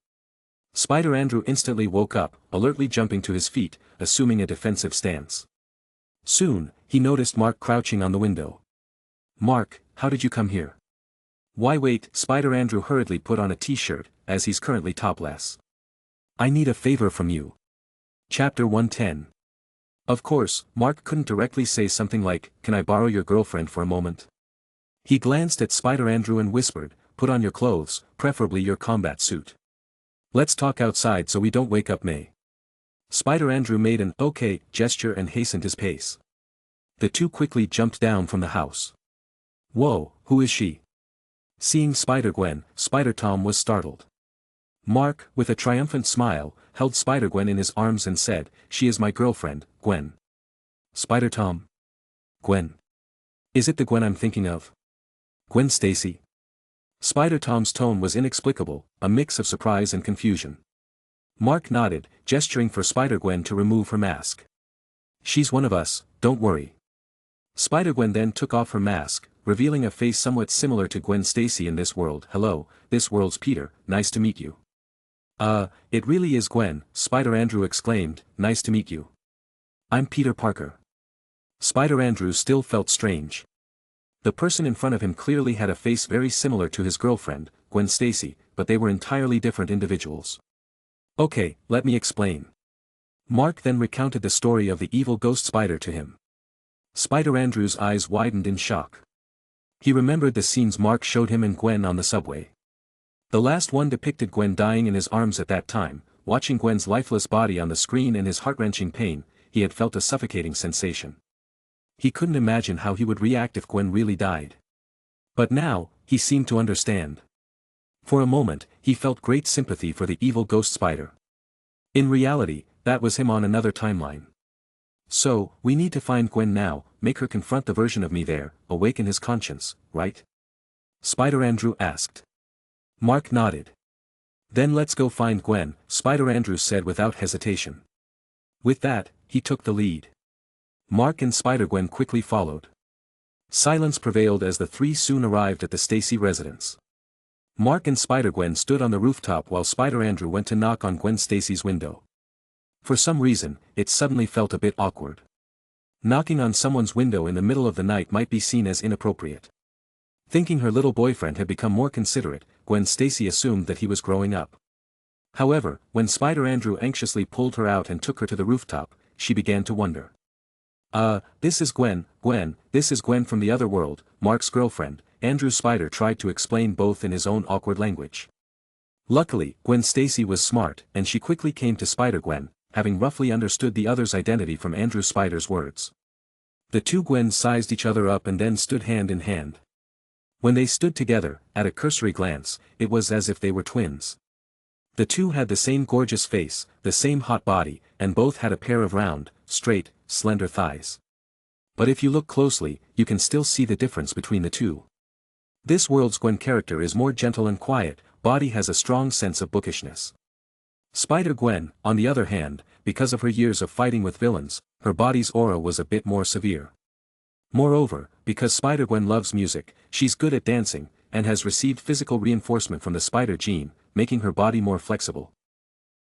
Spider-Andrew instantly woke up, alertly jumping to his feet, assuming a defensive stance. Soon, he noticed Mark crouching on the window. "Mark, how did you come here?" "Why wait?" Spider-Andrew hurriedly put on a t-shirt, as he's currently topless. "I need a favor from you." Chapter 110. Of course, Mark couldn't directly say something like, "Can I borrow your girlfriend for a moment?" He glanced at Spider-Andrew and whispered, "Put on your clothes, preferably your combat suit. Let's talk outside so we don't wake up May." Spider-Andrew made an "okay" gesture and hastened his pace. The two quickly jumped down from the house. "Whoa, who is she?" Seeing Spider-Gwen, Spider-Tom was startled. Mark, with a triumphant smile, held Spider-Gwen in his arms and said, "She is my girlfriend, Gwen." Spider-Tom. "Gwen. Is it the Gwen I'm thinking of? Gwen Stacy?" Spider-Tom's tone was inexplicable, a mix of surprise and confusion. Mark nodded, gesturing for Spider-Gwen to remove her mask. "She's one of us, don't worry." Spider-Gwen then took off her mask, revealing a face somewhat similar to Gwen Stacy in this world. "Hello, this world's Peter, nice to meet you." It really is Gwen," Spider-Andrew exclaimed, "nice to meet you." "I'm Peter Parker." Spider-Andrew still felt strange. The person in front of him clearly had a face very similar to his girlfriend, Gwen Stacy, but they were entirely different individuals. "Okay, let me explain." Mark then recounted the story of the evil ghost spider to him. Spider-Andrew's eyes widened in shock. He remembered the scenes Mark showed him and Gwen on the subway. The last one depicted Gwen dying in his arms at that time. Watching Gwen's lifeless body on the screen and his heart-wrenching pain, he had felt a suffocating sensation. He couldn't imagine how he would react if Gwen really died. But now, he seemed to understand. For a moment, he felt great sympathy for the evil ghost spider. In reality, that was him on another timeline. "So, we need to find Gwen now, make her confront the version of me there, awaken his conscience, right?" Spider-Andrew asked. Mark nodded. "Then let's go find Gwen," Spider-Andrew said without hesitation. With that, he took the lead. Mark and Spider-Gwen quickly followed. Silence prevailed as the three soon arrived at the Stacy residence. Mark and Spider-Gwen stood on the rooftop while Spider-Andrew went to knock on Gwen Stacy's window. For some reason, it suddenly felt a bit awkward. Knocking on someone's window in the middle of the night might be seen as inappropriate. Thinking her little boyfriend had become more considerate, Gwen Stacy assumed that he was growing up. However, when Spider Andrew anxiously pulled her out and took her to the rooftop, she began to wonder. This is Gwen, this is Gwen from the other world, Mark's girlfriend," Andrew Spider tried to explain both in his own awkward language. Luckily, Gwen Stacy was smart, and she quickly came to Spider-Gwen, having roughly understood the other's identity from Andrew Spider's words. The two Gwens sized each other up and then stood hand in hand. When they stood together, at a cursory glance, it was as if they were twins. The two had the same gorgeous face, the same hot body, and both had a pair of round, straight, slender thighs. But if you look closely, you can still see the difference between the two. This world's Gwen character is more gentle and quiet, body has a strong sense of bookishness. Spider-Gwen, on the other hand, because of her years of fighting with villains, her body's aura was a bit more severe. Moreover, because Spider-Gwen loves music, she's good at dancing, and has received physical reinforcement from the spider gene, making her body more flexible.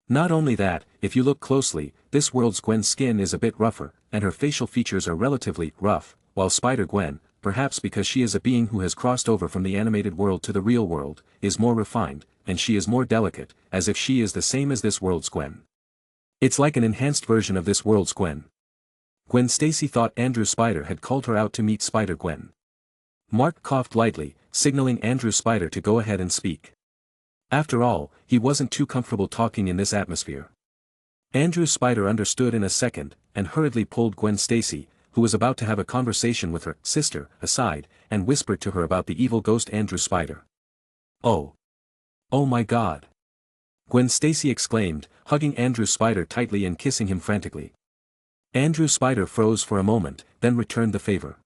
Not only that, if you look closely, this world's Gwen's skin is a bit rougher, and her facial features are relatively rough, while Spider-Gwen, perhaps because she is a being who has crossed over from the animated world to the real world, is more refined, and she is more delicate, as if she is the same as this world's Gwen. It's like an enhanced version of this world's Gwen. Gwen Stacy thought Andrew Spider had called her out to meet Spider-Gwen. Mark coughed lightly, signaling Andrew Spider to go ahead and speak. After all, he wasn't too comfortable talking in this atmosphere. Andrew Spider understood in a second, and hurriedly pulled Gwen Stacy, who was about to have a conversation with her sister, aside, and whispered to her about the evil ghost Andrew Spider. "Oh! Oh my God!" Gwen Stacy exclaimed, hugging Andrew Spider tightly and kissing him frantically. Andrew Spider froze for a moment, then returned the favor.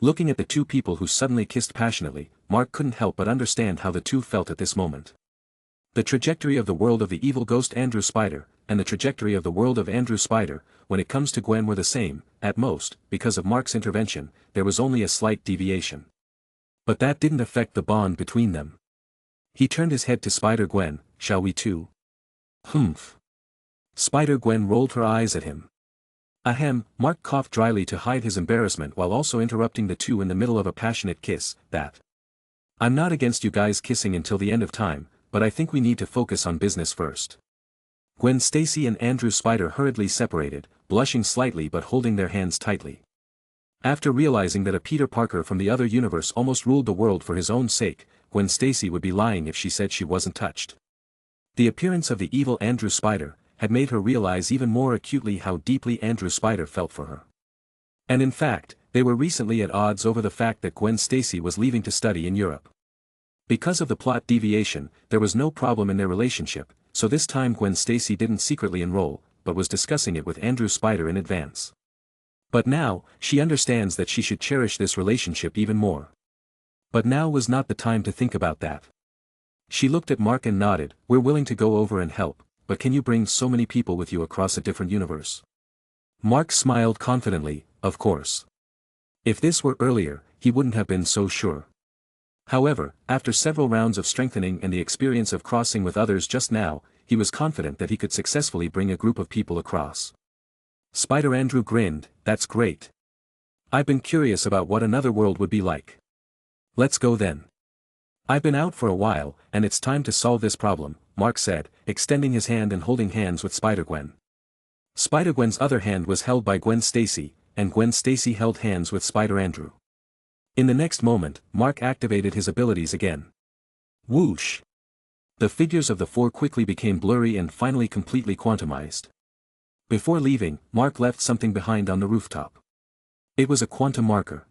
Looking at the two people who suddenly kissed passionately, Mark couldn't help but understand how the two felt at this moment. The trajectory of the world of the evil ghost Andrew Spider, and the trajectory of the world of Andrew Spider, when it comes to Gwen were the same, at most, because of Mark's intervention, there was only a slight deviation. But that didn't affect the bond between them. He turned his head to Spider-Gwen, "Shall we too?" "Humph." Spider-Gwen rolled her eyes at him. Ahem, Mark coughed dryly to hide his embarrassment while also interrupting the two in the middle of a passionate kiss, "I'm not against you guys kissing until the end of time, but I think we need to focus on business first." Gwen Stacy and Andrew Spider hurriedly separated, blushing slightly but holding their hands tightly. After realizing that a Peter Parker from the other universe almost ruled the world for his own sake, Gwen Stacy would be lying if she said she wasn't touched. The appearance of the evil Andrew Spider had made her realize even more acutely how deeply Andrew Spider felt for her. And in fact, they were recently at odds over the fact that Gwen Stacy was leaving to study in Europe. Because of the plot deviation, there was no problem in their relationship, so this time Gwen Stacy didn't secretly enroll, but was discussing it with Andrew Spider in advance. But now, she understands that she should cherish this relationship even more. But now was not the time to think about that. She looked at Mark and nodded, "We're willing to go over and help, but can you bring so many people with you across a different universe?" Mark smiled confidently, "Of course." If this were earlier, he wouldn't have been so sure. However, after several rounds of strengthening and the experience of crossing with others just now, he was confident that he could successfully bring a group of people across. Spider Andrew grinned, "That's great. I've been curious about what another world would be like. Let's go then. I've been out for a while, and it's time to solve this problem," Mark said, extending his hand and holding hands with Spider-Gwen. Spider-Gwen's other hand was held by Gwen Stacy, and Gwen Stacy held hands with Spider Andrew. In the next moment, Mark activated his abilities again. Whoosh! The figures of the four quickly became blurry and finally completely quantumized. Before leaving, Mark left something behind on the rooftop. It was a quantum marker.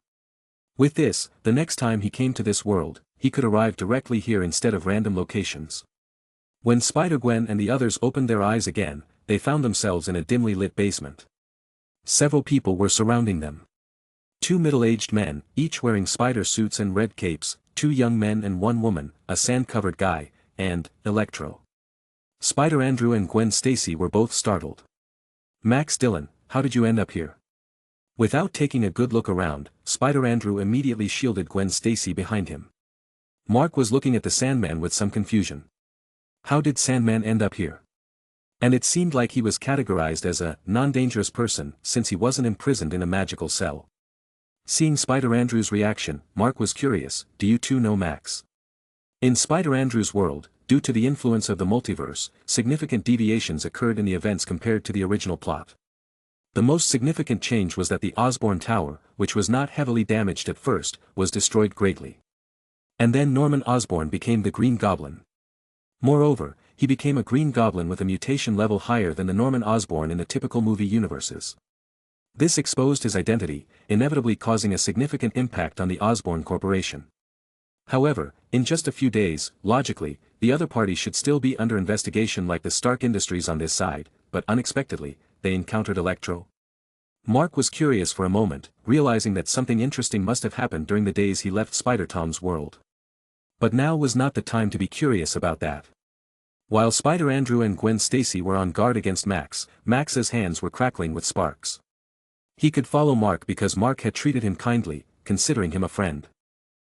With this, the next time he came to this world, he could arrive directly here instead of random locations. When Spider-Gwen and the others opened their eyes again, they found themselves in a dimly lit basement. Several people were surrounding them. Two middle-aged men, each wearing spider suits and red capes, two young men and one woman, a sand-covered guy, and Electro. Spider Andrew and Gwen Stacy were both startled. "Max Dillon, how did you end up here?" Without taking a good look around, Spider Andrew immediately shielded Gwen Stacy behind him. Mark was looking at the Sandman with some confusion. How did Sandman end up here? And it seemed like he was categorized as a non-dangerous person since he wasn't imprisoned in a magical cell. Seeing Spider Andrew's reaction, Mark was curious, do you two know Max? In Spider Andrew's world, due to the influence of the multiverse, significant deviations occurred in the events compared to the original plot. The most significant change was that the Osborn Tower, which was not heavily damaged at first, was destroyed greatly. And then Norman Osborn became the Green Goblin. Moreover, he became a Green Goblin with a mutation level higher than the Norman Osborn in the typical movie universes. This exposed his identity, inevitably causing a significant impact on the Osborn Corporation. However, in just a few days, logically, the other party should still be under investigation like the Stark Industries on this side, but unexpectedly, they encountered Electro. Mark was curious for a moment, realizing that something interesting must have happened during the days he left Spider-Tom's world. But now was not the time to be curious about that. While Spider Andrew and Gwen Stacy were on guard against Max, Max's hands were crackling with sparks. He could follow Mark because Mark had treated him kindly, considering him a friend.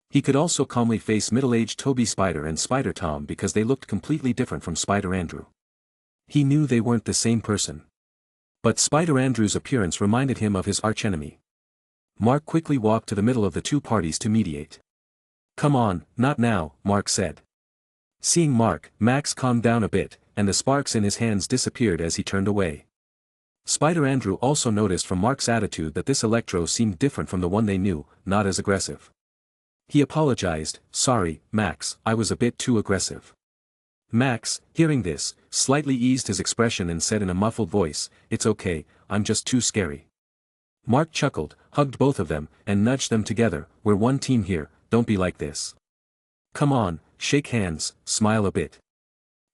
He could also calmly face middle-aged Toby Spider and Spider-Tom because they looked completely different from Spider Andrew. He knew they weren't the same person. But Spider Andrew's appearance reminded him of his archenemy. Mark quickly walked to the middle of the two parties to mediate. "Come on, not now," Mark said. Seeing Mark, Max calmed down a bit, and the sparks in his hands disappeared as he turned away. Spider Andrew also noticed from Mark's attitude that this Electro seemed different from the one they knew, not as aggressive. He apologized, "Sorry, Max, I was a bit too aggressive." Max, hearing this, slightly eased his expression and said in a muffled voice, "It's okay, I'm just too scary." Mark chuckled, hugged both of them, and nudged them together, "We're one team here, don't be like this. Come on, shake hands, smile a bit."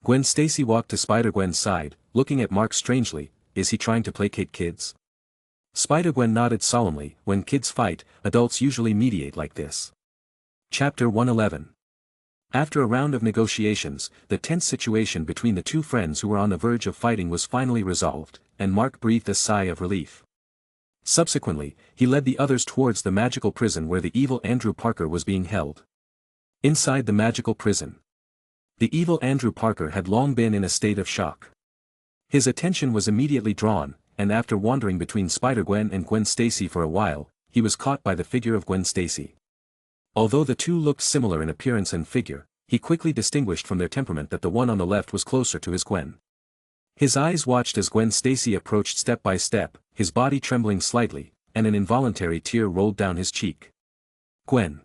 Gwen Stacy walked to Spider-Gwen's side, looking at Mark strangely, is he trying to placate kids? Spider-Gwen nodded solemnly, when kids fight, adults usually mediate like this. Chapter 111. After a round of negotiations, the tense situation between the two friends who were on the verge of fighting was finally resolved, and Mark breathed a sigh of relief. Subsequently, he led the others towards the magical prison where the evil Andrew Parker was being held. Inside the magical prison, the evil Andrew Parker had long been in a state of shock. His attention was immediately drawn, and after wandering between Spider-Gwen and Gwen Stacy for a while, he was caught by the figure of Gwen Stacy. Although the two looked similar in appearance and figure, he quickly distinguished from their temperament that the one on the left was closer to his Gwen. His eyes watched as Gwen Stacy approached step by step, his body trembling slightly, and an involuntary tear rolled down his cheek. "Gwen.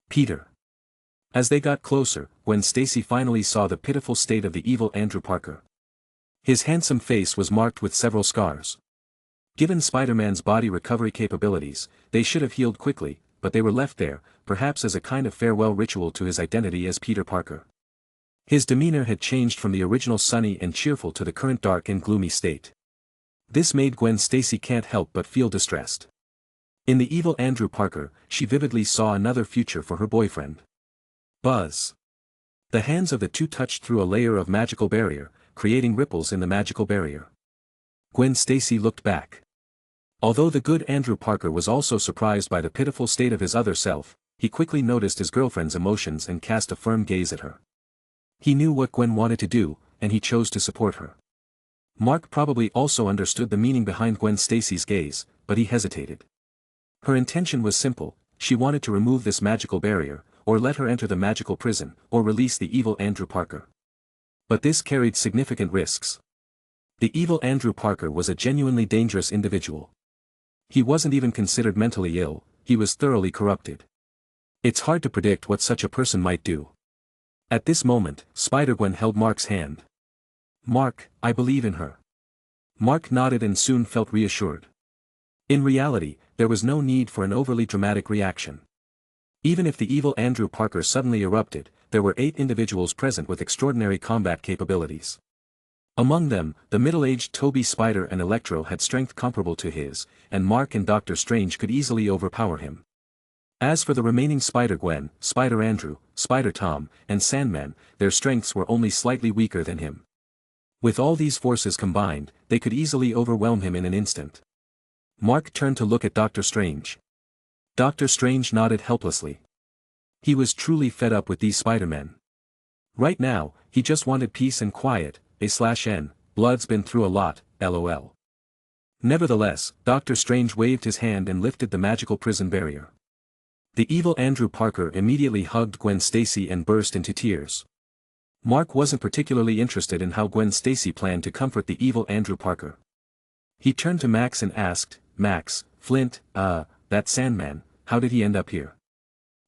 Peter." As they got closer, Gwen Stacy finally saw the pitiful state of the evil Andrew Parker. His handsome face was marked with several scars. Given Spider-Man's body recovery capabilities, they should have healed quickly, but they were left there, perhaps as a kind of farewell ritual to his identity as Peter Parker. His demeanor had changed from the original sunny and cheerful to the current dark and gloomy state. This made Gwen Stacy can't help but feel distressed. In the evil Andrew Parker, she vividly saw another future for her boyfriend. Buzz. The hands of the two touched through a layer of magical barrier, creating ripples in the magical barrier. Gwen Stacy looked back. Although the good Andrew Parker was also surprised by the pitiful state of his other self, he quickly noticed his girlfriend's emotions and cast a firm gaze at her. He knew what Gwen wanted to do, and he chose to support her. Mark probably also understood the meaning behind Gwen Stacy's gaze, but he hesitated. Her intention was simple, she wanted to remove this magical barrier, or let her enter the magical prison, or release the evil Andrew Parker. But this carried significant risks. The evil Andrew Parker was a genuinely dangerous individual. He wasn't even considered mentally ill, he was thoroughly corrupted. It's hard to predict what such a person might do. At this moment, Spider-Gwen held Mark's hand. "Mark, I believe in her." Mark nodded and soon felt reassured. In reality, there was no need for an overly dramatic reaction. Even if the evil Andrew Parker suddenly erupted, there were 8 individuals present with extraordinary combat capabilities. Among them, the middle-aged Toby Spider and Electro had strength comparable to his, and Mark and Doctor Strange could easily overpower him. As for the remaining Spider-Gwen, Spider Andrew, Spider-Tom, and Sandman, their strengths were only slightly weaker than him. With all these forces combined, they could easily overwhelm him in an instant. Mark turned to look at Doctor Strange. Doctor Strange nodded helplessly. He was truly fed up with these Spider-Men. Right now, he just wanted peace and quiet, /n, blood's been through a lot, lol. Nevertheless, Doctor Strange waved his hand and lifted the magical prison barrier. The evil Andrew Parker immediately hugged Gwen Stacy and burst into tears. Mark wasn't particularly interested in how Gwen Stacy planned to comfort the evil Andrew Parker. He turned to Max and asked, "Max, Flint, that Sandman, how did he end up here?"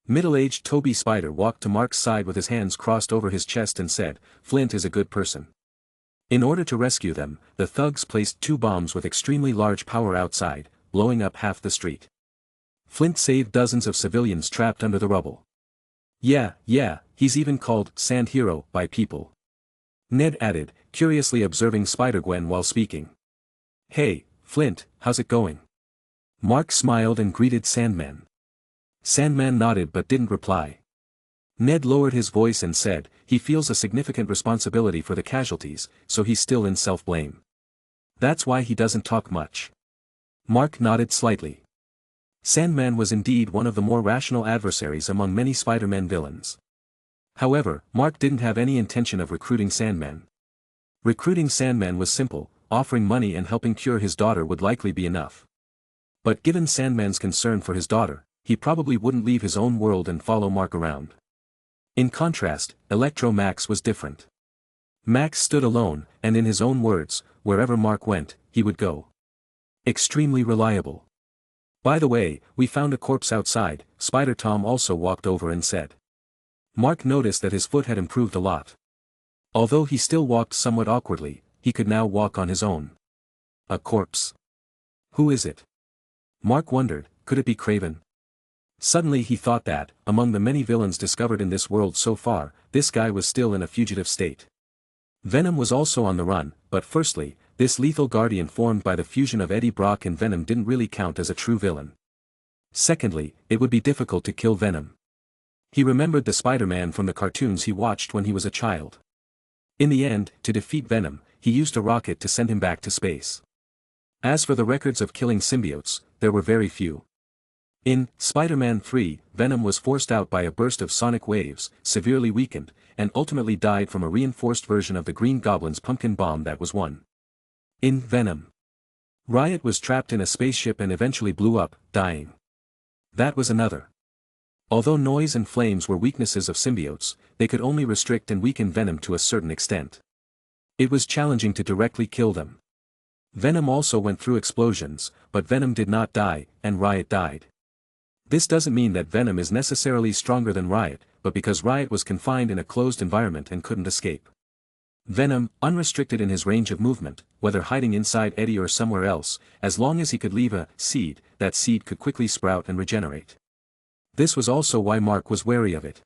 Middle-aged Toby Spider walked to Mark's side with his hands crossed over his chest and said, "Flint is a good person." In order to rescue them, the thugs placed 2 bombs with extremely large power outside, blowing up half the street. Flint saved dozens of civilians trapped under the rubble. Yeah, he's even called Sand Hero by people. Ned added, curiously observing Spider-Gwen while speaking. "Hey, Flint, how's it going?" Mark smiled and greeted Sandman. Sandman nodded but didn't reply. Ned lowered his voice and said, he feels a significant responsibility for the casualties, so he's still in self-blame. That's why he doesn't talk much. Mark nodded slightly. Sandman was indeed one of the more rational adversaries among many Spider-Man villains. However, Mark didn't have any intention of recruiting Sandman. Recruiting Sandman was simple, offering money and helping cure his daughter would likely be enough. But given Sandman's concern for his daughter, he probably wouldn't leave his own world and follow Mark around. In contrast, Electro Max was different. Max stood alone, and in his own words, wherever Mark went, he would go. Extremely reliable. "By the way, we found a corpse outside," Spider-Tom also walked over and said. Mark noticed that his foot had improved a lot. Although he still walked somewhat awkwardly, he could now walk on his own. A corpse. Who is it? Mark wondered, could it be Kraven? Suddenly he thought that, among the many villains discovered in this world so far, this guy was still in a fugitive state. Venom was also on the run, but firstly, this lethal guardian formed by the fusion of Eddie Brock and Venom didn't really count as a true villain. Secondly, it would be difficult to kill Venom. He remembered the Spider-Man from the cartoons he watched when he was a child. In the end, to defeat Venom, he used a rocket to send him back to space. As for the records of killing symbiotes, there were very few. In Spider-Man 3, Venom was forced out by a burst of sonic waves, severely weakened, and ultimately died from a reinforced version of the Green Goblin's pumpkin bomb that was one. In Venom, Riot was trapped in a spaceship and eventually blew up, dying. That was another. Although noise and flames were weaknesses of symbiotes, they could only restrict and weaken Venom to a certain extent. It was challenging to directly kill them. Venom also went through explosions, but Venom did not die, and Riot died. This doesn't mean that Venom is necessarily stronger than Riot, but because Riot was confined in a closed environment and couldn't escape. Venom, unrestricted in his range of movement, whether hiding inside Eddie or somewhere else, as long as he could leave a seed, that seed could quickly sprout and regenerate. This was also why Mark was wary of it.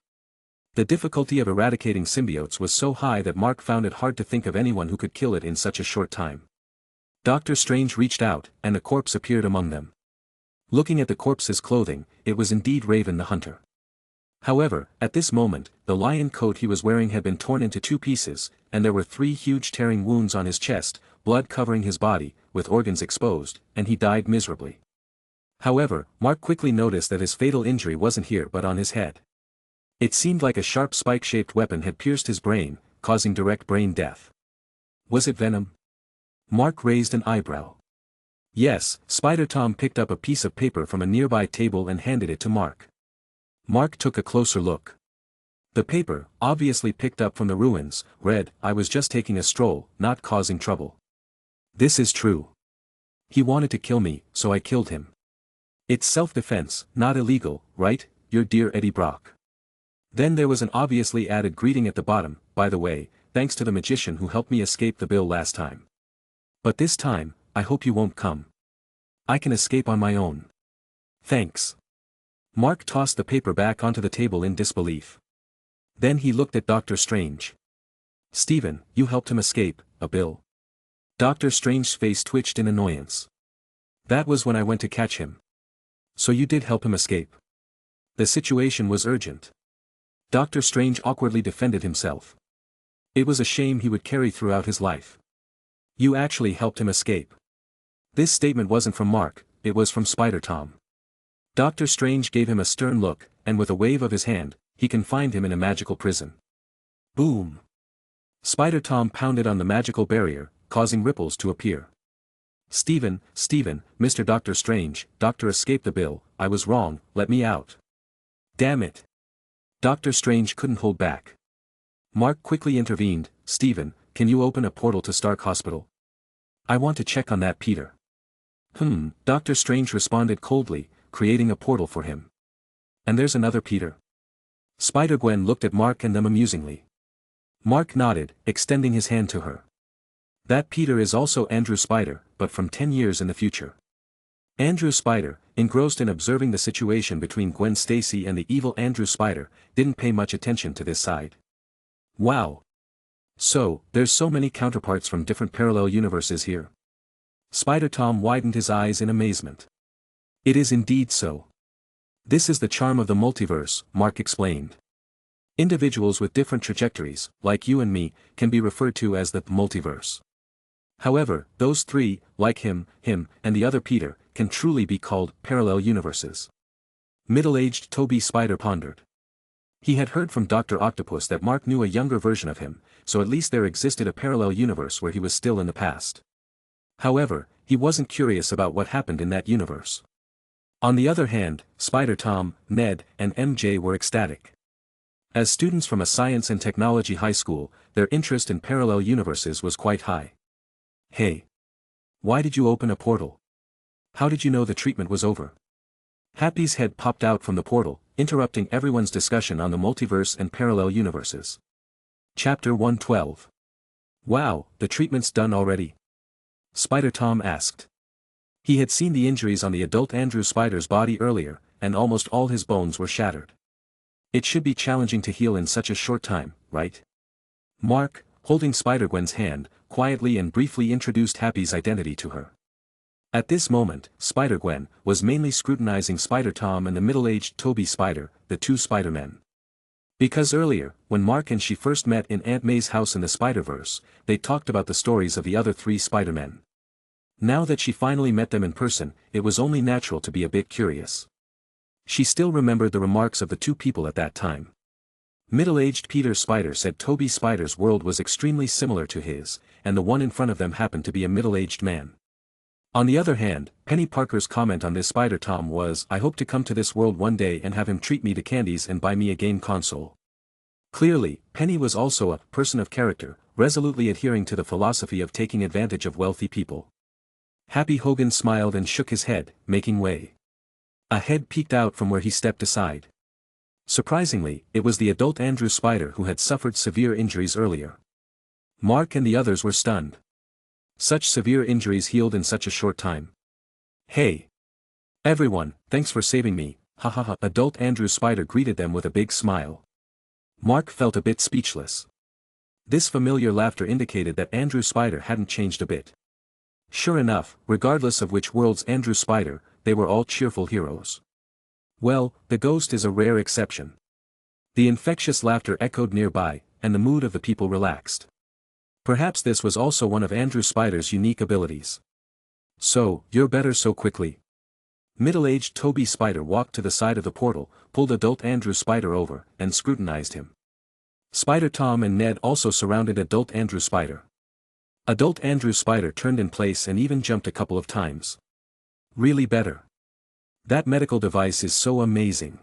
The difficulty of eradicating symbiotes was so high that Mark found it hard to think of anyone who could kill it in such a short time. Doctor Strange reached out, and a corpse appeared among them. Looking at the corpse's clothing, it was indeed Raven the Hunter. However, at this moment, the lion coat he was wearing had been torn into 2 pieces, and there were 3 huge tearing wounds on his chest, blood covering his body, with organs exposed, and he died miserably. However, Mark quickly noticed that his fatal injury wasn't here but on his head. It seemed like a sharp spike-shaped weapon had pierced his brain, causing direct brain death. Was it Venom? Mark raised an eyebrow. Yes, Spider-Tom picked up a piece of paper from a nearby table and handed it to Mark. Mark took a closer look. The paper, obviously picked up from the ruins, read, "I was just taking a stroll, not causing trouble. This is true. He wanted to kill me, so I killed him. It's self-defense, not illegal, right, your dear Eddie Brock?" Then there was an obviously added greeting at the bottom, "By the way, thanks to the magician who helped me escape the bill last time. But this time, I hope you won't come. I can escape on my own. Thanks." Mark tossed the paper back onto the table in disbelief. Then he looked at Doctor Strange. "Steven, you helped him escape, a bill?" Doctor Strange's face twitched in annoyance. "That was when I went to catch him. So you did help him escape." The situation was urgent. Doctor Strange awkwardly defended himself. It was a shame he would carry throughout his life. "You actually helped him escape." This statement wasn't from Mark, it was from Spider-Tom. Doctor Strange gave him a stern look, and with a wave of his hand, he confined him in a magical prison. Boom! Spider-Tom pounded on the magical barrier, causing ripples to appear. Stephen, Mr. Doctor Strange, Doctor escape the bill, I was wrong, let me out. Damn it. Doctor Strange couldn't hold back. Mark quickly intervened, Stephen, can you open a portal to Stark Hospital? I want to check on that Peter. Doctor Strange responded coldly, creating a portal for him. And there's another Peter. Spider-Gwen looked at Mark and them amusingly. Mark nodded, extending his hand to her. That Peter is also Andrew Spider, but from 10 years in the future. Andrew Spider, engrossed in observing the situation between Gwen Stacy and the evil Andrew Spider, didn't pay much attention to this side. Wow. So, there's so many counterparts from different parallel universes here. Spider-Tom widened his eyes in amazement. It is indeed so. This is the charm of the multiverse, Mark explained. Individuals with different trajectories, like you and me, can be referred to as the multiverse. However, those three, like him, and the other Peter, can truly be called parallel universes. Middle-aged Toby Spider pondered. He had heard from Dr. Octopus that Mark knew a younger version of him, so at least there existed a parallel universe where he was still in the past. However, he wasn't curious about what happened in that universe. On the other hand, Spider-Tom, Ned, and MJ were ecstatic. As students from a science and technology high school, their interest in parallel universes was quite high. Hey. Why did you open a portal? How did you know the treatment was over? Happy's head popped out from the portal, interrupting everyone's discussion on the multiverse and parallel universes. Chapter 112. Wow, the treatment's done already? Spider-Tom asked. He had seen the injuries on the adult Andrew Spider's body earlier, and almost all his bones were shattered. It should be challenging to heal in such a short time, right? Mark, holding Spider-Gwen's hand, quietly and briefly introduced Happy's identity to her. At this moment, Spider-Gwen was mainly scrutinizing Spider-Tom and the middle-aged Toby Spider, the two Spider-Men. Because earlier, when Mark and she first met in Aunt May's house in the Spider-Verse, they talked about the stories of the other three Spider-Men. Now that she finally met them in person, it was only natural to be a bit curious. She still remembered the remarks of the two people at that time. Middle-aged Peter Spider said Toby Spider's world was extremely similar to his, and the one in front of them happened to be a middle-aged man. On the other hand, Penny Parker's comment on this Spider-Tom was, I hope to come to this world one day and have him treat me to candies and buy me a game console. Clearly, Penny was also a person of character, resolutely adhering to the philosophy of taking advantage of wealthy people. Happy Hogan smiled and shook his head, making way. A head peeked out from where he stepped aside. Surprisingly, it was the adult Andrew Spider who had suffered severe injuries earlier. Mark and the others were stunned. Such severe injuries healed in such a short time. Hey! Everyone, thanks for saving me, ha ha ha. Adult Andrew Spider greeted them with a big smile. Mark felt a bit speechless. This familiar laughter indicated that Andrew Spider hadn't changed a bit. Sure enough, regardless of which world's Andrew Spider, they were all cheerful heroes. Well, the ghost is a rare exception. The infectious laughter echoed nearby, and the mood of the people relaxed. Perhaps this was also one of Andrew Spider's unique abilities. So, you're better so quickly? Middle-aged Toby Spider walked to the side of the portal, pulled adult Andrew Spider over, and scrutinized him. Spider-Tom and Ned also surrounded adult Andrew Spider. Adult Andrew Spider turned in place and even jumped a couple of times. Really better. That medical device is so amazing.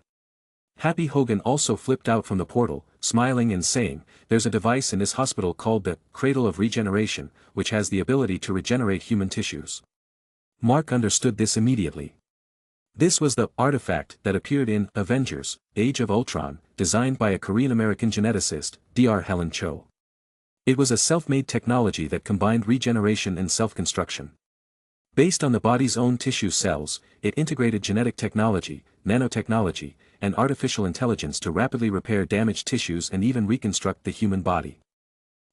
Happy Hogan also flipped out from the portal, smiling and saying, there's a device in this hospital called the Cradle of Regeneration, which has the ability to regenerate human tissues. Mark understood this immediately. This was the artifact that appeared in Avengers, Age of Ultron, designed by a Korean-American geneticist, Dr. Helen Cho. It was a self-made technology that combined regeneration and self-construction. Based on the body's own tissue cells, it integrated genetic technology, nanotechnology, and artificial intelligence to rapidly repair damaged tissues and even reconstruct the human body.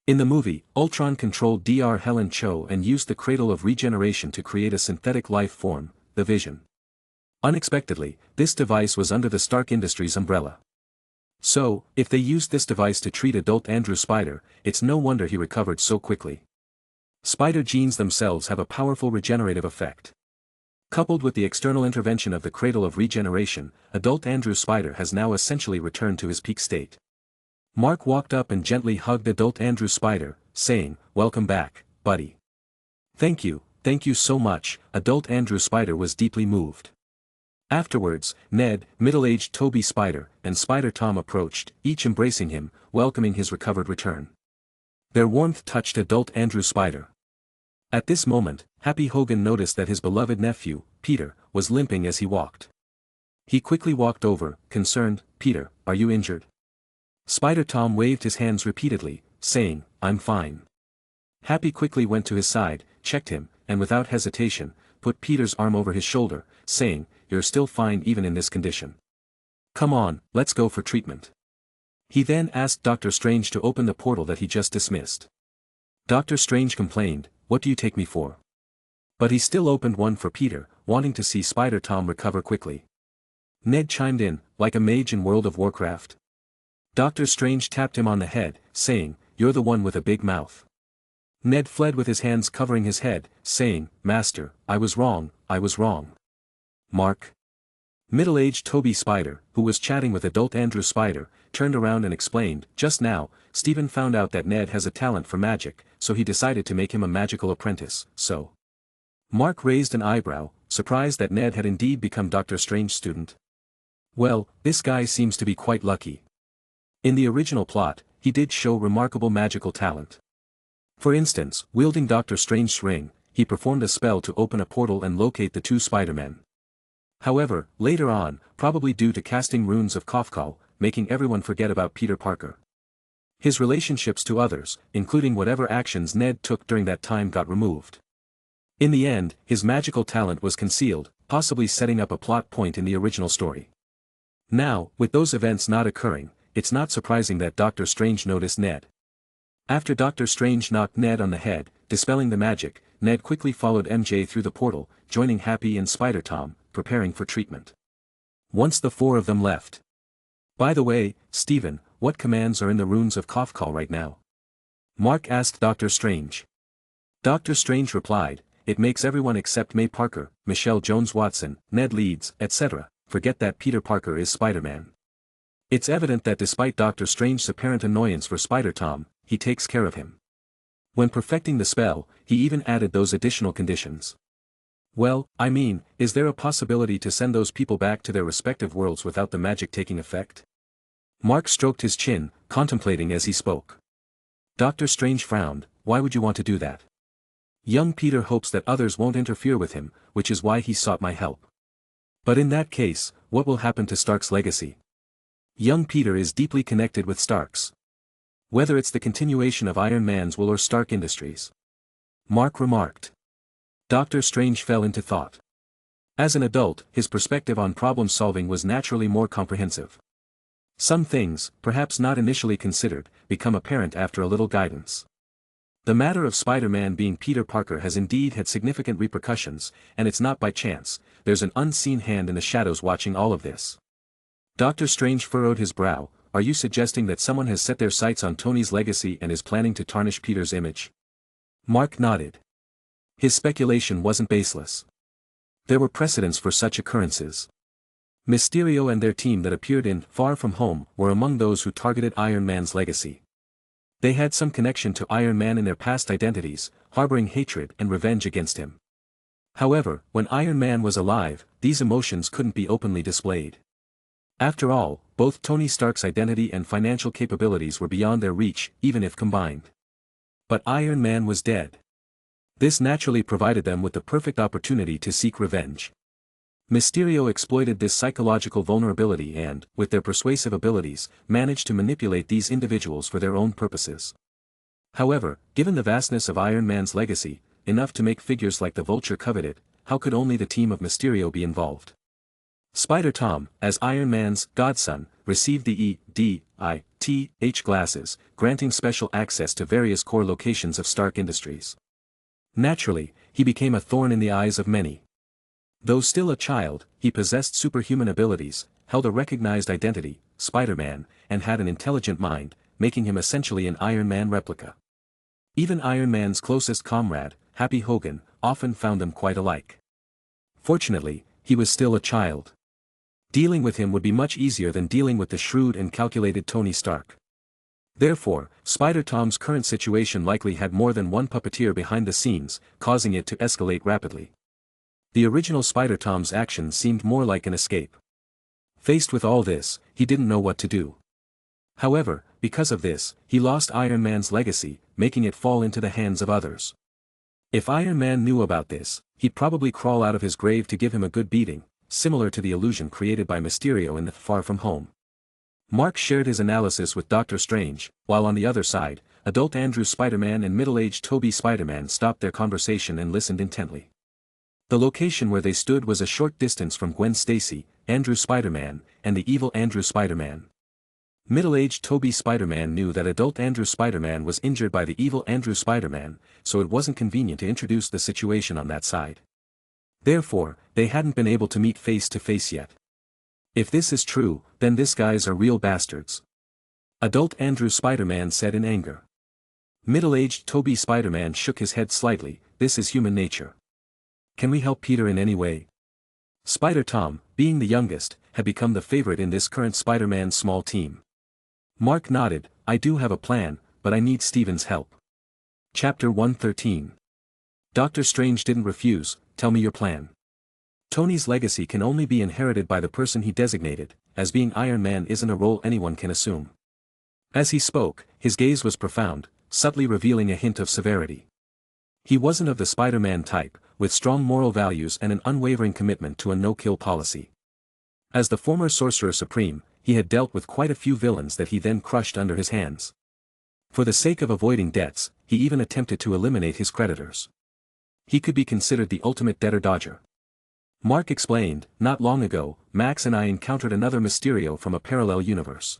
In the movie, Ultron controlled Dr. Helen Cho and used the Cradle of Regeneration to create a synthetic life form, the Vision. Unexpectedly, this device was under the Stark Industries umbrella. So, if they used this device to treat adult Andrew Spider, it's no wonder he recovered so quickly. Spider genes themselves have a powerful regenerative effect. Coupled with the external intervention of the Cradle of Regeneration, adult Andrew Spider has now essentially returned to his peak state. Mark walked up and gently hugged adult Andrew Spider, saying, "Welcome back, buddy. Thank you so much." Adult Andrew Spider was deeply moved. Afterwards, Ned, middle-aged Toby Spider, and Spider Tom approached, each embracing him, welcoming his recovered return. Their warmth touched adult Andrew Spider. At this moment, Happy Hogan noticed that his beloved nephew, Peter, was limping as he walked. He quickly walked over, concerned. "Peter, are you injured?" Spider Tom waved his hands repeatedly, saying, "I'm fine." Happy quickly went to his side, checked him, and without hesitation, put Peter's arm over his shoulder, saying, "You're still fine even in this condition. Come on, let's go for treatment." He then asked Dr. Strange to open the portal that he just dismissed. Dr. Strange complained, "What do you take me for?" But he still opened one for Peter, wanting to see Spider Tom recover quickly. Ned chimed in, like a mage in World of Warcraft. Dr. Strange tapped him on the head, saying, "You're the one with a big mouth." Ned fled with his hands covering his head, saying, "Master, I was wrong, I was wrong." Mark. Middle-aged Toby Spider, who was chatting with adult Andrew Spider, turned around and explained, "Just now, Stephen found out that Ned has a talent for magic, so he decided to make him a magical apprentice, so." Mark raised an eyebrow, surprised that Ned had indeed become Dr. Strange's student. Well, this guy seems to be quite lucky. In the original plot, he did show remarkable magical talent. For instance, wielding Dr. Strange's ring, he performed a spell to open a portal and locate the two Spider-Men. However, later on, probably due to casting runes of Kofkal, making everyone forget about Peter Parker. His relationships to others, including whatever actions Ned took during that time, got removed. In the end, his magical talent was concealed, possibly setting up a plot point in the original story. Now, with those events not occurring, it's not surprising that Dr. Strange noticed Ned. After Dr. Strange knocked Ned on the head, dispelling the magic, Ned quickly followed MJ through the portal, joining Happy and Spider Tom, preparing for treatment. Once the four of them left. "By the way, Stephen, what commands are in the runes of Kofkal right now?" Mark asked Dr. Strange. Dr. Strange replied, "It makes everyone except May Parker, Michelle Jones Watson, Ned Leeds, etc., forget that Peter Parker is Spider-Man." It's evident that despite Dr. Strange's apparent annoyance for Spider Tom, he takes care of him. When perfecting the spell, he even added those additional conditions. Well, I mean, is there a possibility to send those people back to their respective worlds without the magic taking effect? Mark stroked his chin, contemplating as he spoke. Dr. Strange frowned, "Why would you want to do that?" Young Peter hopes that others won't interfere with him, which is why he sought my help. But in that case, what will happen to Stark's legacy? Young Peter is deeply connected with Stark's. Whether it's the continuation of Iron Man's will or Stark Industries. Mark remarked. Dr. Strange fell into thought. As an adult, his perspective on problem-solving was naturally more comprehensive. Some things, perhaps not initially considered, become apparent after a little guidance. The matter of Spider-Man being Peter Parker has indeed had significant repercussions, and it's not by chance, there's an unseen hand in the shadows watching all of this. Dr. Strange furrowed his brow. "Are you suggesting that someone has set their sights on Tony's legacy and is planning to tarnish Peter's image?" Mark nodded. His speculation wasn't baseless. There were precedents for such occurrences. Mysterio and their team that appeared in Far From Home were among those who targeted Iron Man's legacy. They had some connection to Iron Man in their past identities, harboring hatred and revenge against him. However, when Iron Man was alive, these emotions couldn't be openly displayed. After all, both Tony Stark's identity and financial capabilities were beyond their reach, even if combined. But Iron Man was dead. This naturally provided them with the perfect opportunity to seek revenge. Mysterio exploited this psychological vulnerability and, with their persuasive abilities, managed to manipulate these individuals for their own purposes. However, given the vastness of Iron Man's legacy, enough to make figures like the Vulture coveted, how could only the team of Mysterio be involved? Spider Tom, as Iron Man's godson, received the EDITH glasses, granting special access to various core locations of Stark Industries. Naturally, he became a thorn in the eyes of many. Though still a child, he possessed superhuman abilities, held a recognized identity, Spider-Man, and had an intelligent mind, making him essentially an Iron Man replica. Even Iron Man's closest comrade, Happy Hogan, often found them quite alike. Fortunately, he was still a child. Dealing with him would be much easier than dealing with the shrewd and calculated Tony Stark. Therefore, Spider-Tom's current situation likely had more than one puppeteer behind the scenes, causing it to escalate rapidly. The original Spider-Tom's actions seemed more like an escape. Faced with all this, he didn't know what to do. However, because of this, he lost Iron Man's legacy, making it fall into the hands of others. If Iron Man knew about this, he'd probably crawl out of his grave to give him a good beating, similar to the illusion created by Mysterio in Far From Home. Mark shared his analysis with Doctor Strange, while on the other side, adult Andrew Spider-Man and middle-aged Tobey Spider-Man stopped their conversation and listened intently. The location where they stood was a short distance from Gwen Stacy, Andrew Spider-Man, and the evil Andrew Spider-Man. Middle-aged Tobey Spider-Man knew that adult Andrew Spider-Man was injured by the evil Andrew Spider-Man, so it wasn't convenient to introduce the situation on that side. Therefore, they hadn't been able to meet face to face yet. If this is true, then these guys are real bastards. Adult Andrew Spider-Man said in anger. Middle-aged Tobey Spider-Man shook his head slightly. This is human nature. Can we help Peter in any way? Spider-Tom, being the youngest, had become the favorite in this current Spider-Man small team. Mark nodded. I do have a plan, but I need Steven's help. Chapter 113. Doctor Strange didn't refuse. Tell me your plan. Tony's legacy can only be inherited by the person he designated, as being Iron Man isn't a role anyone can assume. As he spoke, his gaze was profound, subtly revealing a hint of severity. He wasn't of the Spider-Man type, with strong moral values and an unwavering commitment to a no-kill policy. As the former Sorcerer Supreme, he had dealt with quite a few villains that he then crushed under his hands. For the sake of avoiding debts, he even attempted to eliminate his creditors. He could be considered the ultimate debtor-dodger. Mark explained, not long ago, Max and I encountered another Mysterio from a parallel universe.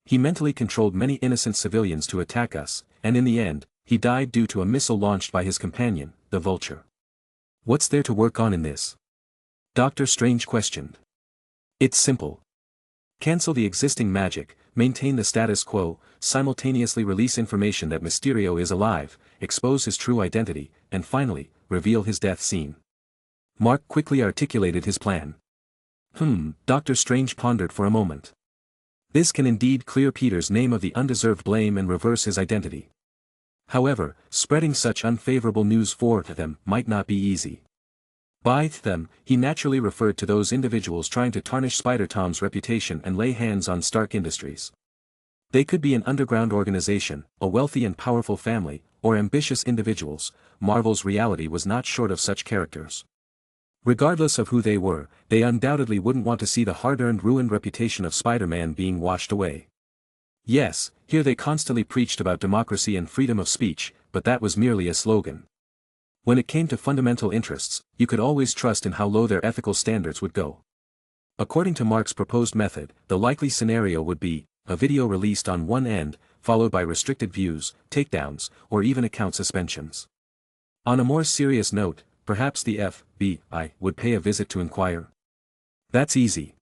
He mentally controlled many innocent civilians to attack us, and in the end, he died due to a missile launched by his companion, the Vulture. What's there to work on in this? Doctor Strange questioned. It's simple. Cancel the existing magic, maintain the status quo, simultaneously release information that Mysterio is alive, expose his true identity, and finally, reveal his death scene. Mark quickly articulated his plan. Doctor Strange pondered for a moment. This can indeed clear Peter's name of the undeserved blame and reverse his identity. However, spreading such unfavorable news for them might not be easy. By them, he naturally referred to those individuals trying to tarnish Spider-Tom's reputation and lay hands on Stark Industries. They could be an underground organization, a wealthy and powerful family, or ambitious individuals. Marvel's reality was not short of such characters. Regardless of who they were, they undoubtedly wouldn't want to see the hard-earned ruined reputation of Spider-Man being washed away. Yes, here they constantly preached about democracy and freedom of speech, but that was merely a slogan. When it came to fundamental interests, you could always trust in how low their ethical standards would go. According to Mark's proposed method, the likely scenario would be a video released on one end, followed by restricted views, takedowns, or even account suspensions. On a more serious note, perhaps the FBI would pay a visit to inquire. That's easy.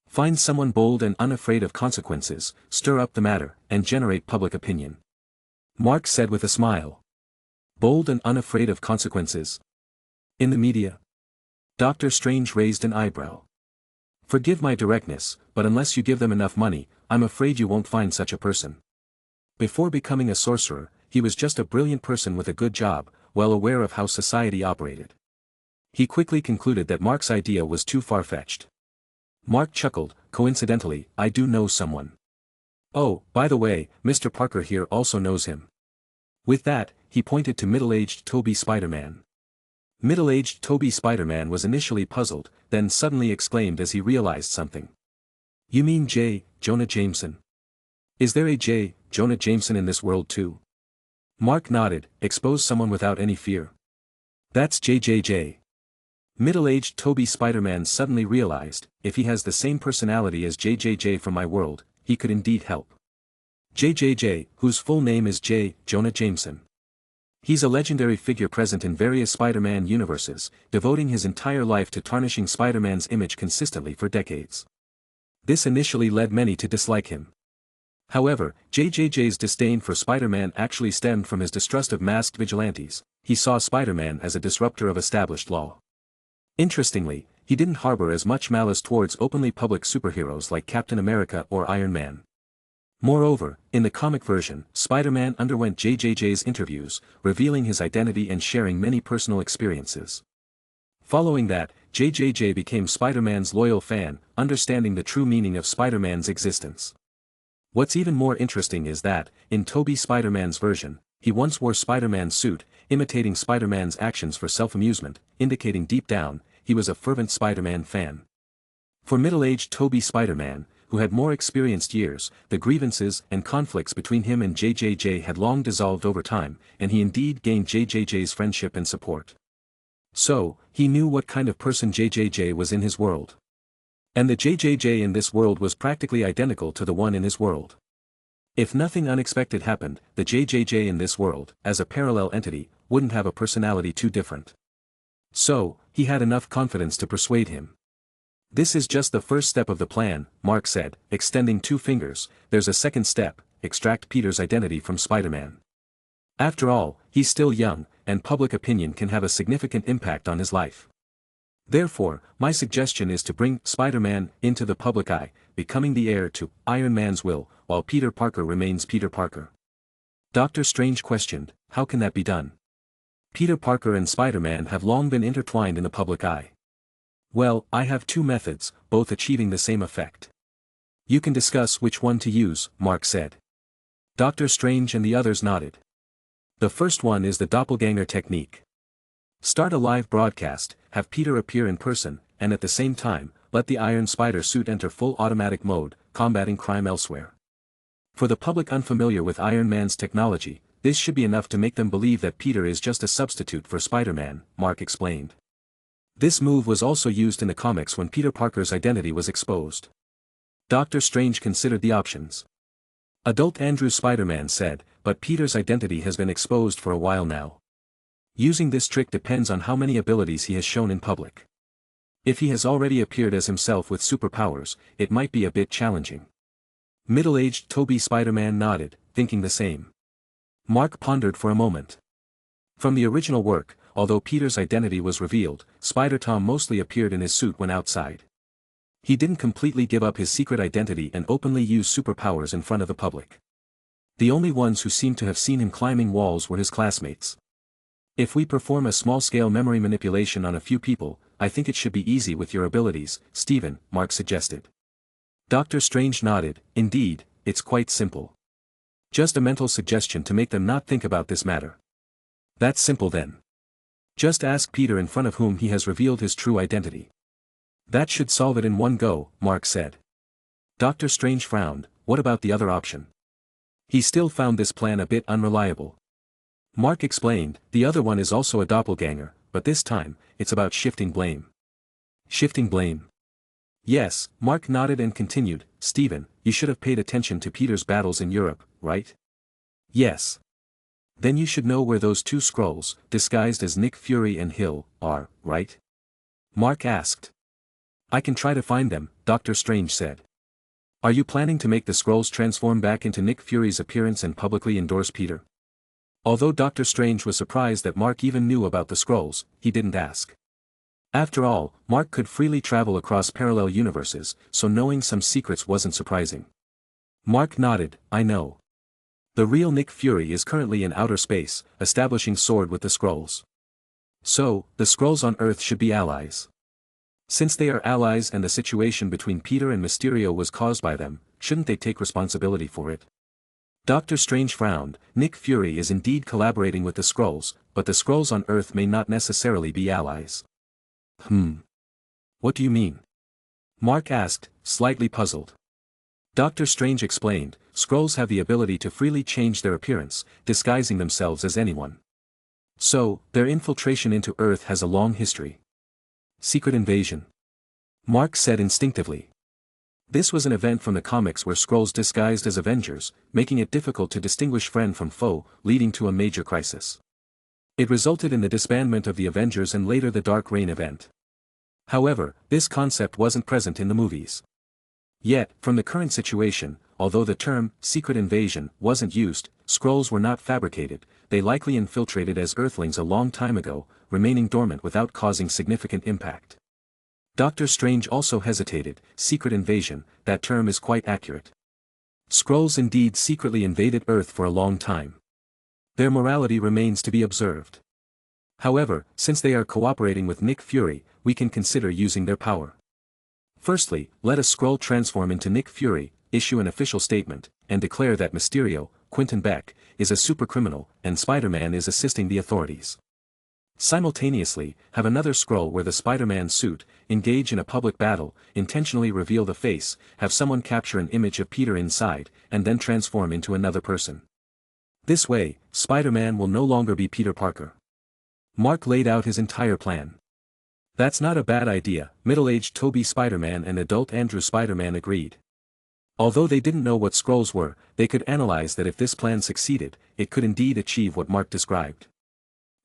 Find someone bold and unafraid of consequences, stir up the matter, and generate public opinion. Mark said with a smile. Bold and unafraid of consequences? In the media? Doctor Strange raised an eyebrow. Forgive my directness, but unless you give them enough money, I'm afraid you won't find such a person. Before becoming a sorcerer, he was just a brilliant person with a good job, well aware of how society operated. He quickly concluded that Mark's idea was too far-fetched. Mark chuckled. Coincidentally, I do know someone. Oh, by the way, Mr. Parker here also knows him. With that, he pointed to middle-aged Tobey Spider-Man. Middle-aged Tobey Spider-Man was initially puzzled, then suddenly exclaimed as he realized something. You mean J. Jonah Jameson? Is there a J. Jonah Jameson in this world too? Mark nodded. Expose someone without any fear. That's JJJ. Middle-aged Tobey Spider-Man suddenly realized, if he has the same personality as JJJ from my world, he could indeed help. JJJ, whose full name is J. Jonah Jameson. He's a legendary figure present in various Spider-Man universes, devoting his entire life to tarnishing Spider-Man's image consistently for decades. This initially led many to dislike him. However, JJJ's disdain for Spider-Man actually stemmed from his distrust of masked vigilantes. He saw Spider-Man as a disruptor of established law. Interestingly, he didn't harbor as much malice towards openly public superheroes like Captain America or Iron Man. Moreover, in the comic version, Spider-Man underwent JJJ's interviews, revealing his identity and sharing many personal experiences. Following that, JJJ became Spider-Man's loyal fan, understanding the true meaning of Spider-Man's existence. What's even more interesting is that, in Tobey Spider-Man's version, he once wore Spider-Man's suit, imitating Spider-Man's actions for self-amusement, indicating deep down, he was a fervent Spider-Man fan. For middle-aged Tobey Spider-Man, who had more experienced years, the grievances and conflicts between him and JJJ had long dissolved over time, and he indeed gained JJJ's friendship and support. So, he knew what kind of person JJJ was in his world. And the JJJ in this world was practically identical to the one in his world. If nothing unexpected happened, the JJJ in this world, as a parallel entity, wouldn't have a personality too different. So, he had enough confidence to persuade him. This is just the first step of the plan, Mark said, extending two fingers. There's a second step: extract Peter's identity from Spider-Man. After all, he's still young, and public opinion can have a significant impact on his life. Therefore, my suggestion is to bring Spider-Man into the public eye, becoming the heir to Iron Man's will, while Peter Parker remains Peter Parker. Doctor Strange questioned, how can that be done? Peter Parker and Spider-Man have long been intertwined in the public eye. Well, I have two methods, both achieving the same effect. You can discuss which one to use, Mark said. Doctor Strange and the others nodded. The first one is the doppelganger technique. Start a live broadcast, have Peter appear in person, and at the same time, let the Iron Spider suit enter full automatic mode, combating crime elsewhere. For the public unfamiliar with Iron Man's technology, this should be enough to make them believe that Peter is just a substitute for Spider-Man, Mark explained. This move was also used in the comics when Peter Parker's identity was exposed. Doctor Strange considered the options. Adult Andrew Spider-Man said, but Peter's identity has been exposed for a while now. Using this trick depends on how many abilities he has shown in public. If he has already appeared as himself with superpowers, it might be a bit challenging. Middle-aged Tobey Spider-Man nodded, thinking the same. Mark pondered for a moment. From the original work, although Peter's identity was revealed, Spider-Tom mostly appeared in his suit when outside. He didn't completely give up his secret identity and openly use superpowers in front of the public. The only ones who seemed to have seen him climbing walls were his classmates. If we perform a small-scale memory manipulation on a few people, I think it should be easy with your abilities, Stephen, Mark suggested. Doctor Strange nodded. Indeed, it's quite simple. Just a mental suggestion to make them not think about this matter. That's simple then. Just ask Peter in front of whom he has revealed his true identity. That should solve it in one go, Mark said. Doctor Strange frowned. What about the other option? He still found this plan a bit unreliable. Mark explained, the other one is also a doppelganger, but this time, it's about shifting blame. Shifting blame? Yes, Mark nodded and continued, Stephen, you should have paid attention to Peter's battles in Europe, right? Yes. Then you should know where those two Skrulls, disguised as Nick Fury and Hill, are, right? Mark asked. I can try to find them, Doctor Strange said. Are you planning to make the Skrulls transform back into Nick Fury's appearance and publicly endorse Peter? Although Doctor Strange was surprised that Mark even knew about the Skrulls, he didn't ask. After all, Mark could freely travel across parallel universes, so knowing some secrets wasn't surprising. Mark nodded, I know. The real Nick Fury is currently in outer space, establishing sword with the Skrulls. So, the Skrulls on Earth should be allies. Since they are allies and the situation between Peter and Mysterio was caused by them, shouldn't they take responsibility for it? Doctor Strange frowned. Nick Fury is indeed collaborating with the Skrulls, but the Skrulls on Earth may not necessarily be allies. What do you mean? Mark asked, slightly puzzled. Doctor Strange explained, Skrulls have the ability to freely change their appearance, disguising themselves as anyone. So, their infiltration into Earth has a long history. Secret invasion. Mark said instinctively. This was an event from the comics where Skrulls disguised as Avengers, making it difficult to distinguish friend from foe, leading to a major crisis. It resulted in the disbandment of the Avengers and later the Dark Reign event. However, this concept wasn't present in the movies. Yet, from the current situation, although the term secret invasion wasn't used, Skrulls were not fabricated, they likely infiltrated as Earthlings a long time ago, remaining dormant without causing significant impact. Doctor Strange also hesitated. Secret invasion, that term is quite accurate. Skrulls indeed secretly invaded Earth for a long time. Their morality remains to be observed. However, since they are cooperating with Nick Fury, we can consider using their power. Firstly, let a Skrull transform into Nick Fury, issue an official statement, and declare that Mysterio, Quentin Beck, is a supercriminal, and Spider-Man is assisting the authorities. Simultaneously, have another Skrull wear the Spider-Man suit, engage in a public battle, intentionally reveal the face, have someone capture an image of Peter inside, and then transform into another person. This way, Spider-Man will no longer be Peter Parker. Mark laid out his entire plan. That's not a bad idea, middle-aged Tobey Spider-Man and adult Andrew Spider-Man agreed. Although they didn't know what Skrulls were, they could analyze that if this plan succeeded, it could indeed achieve what Mark described.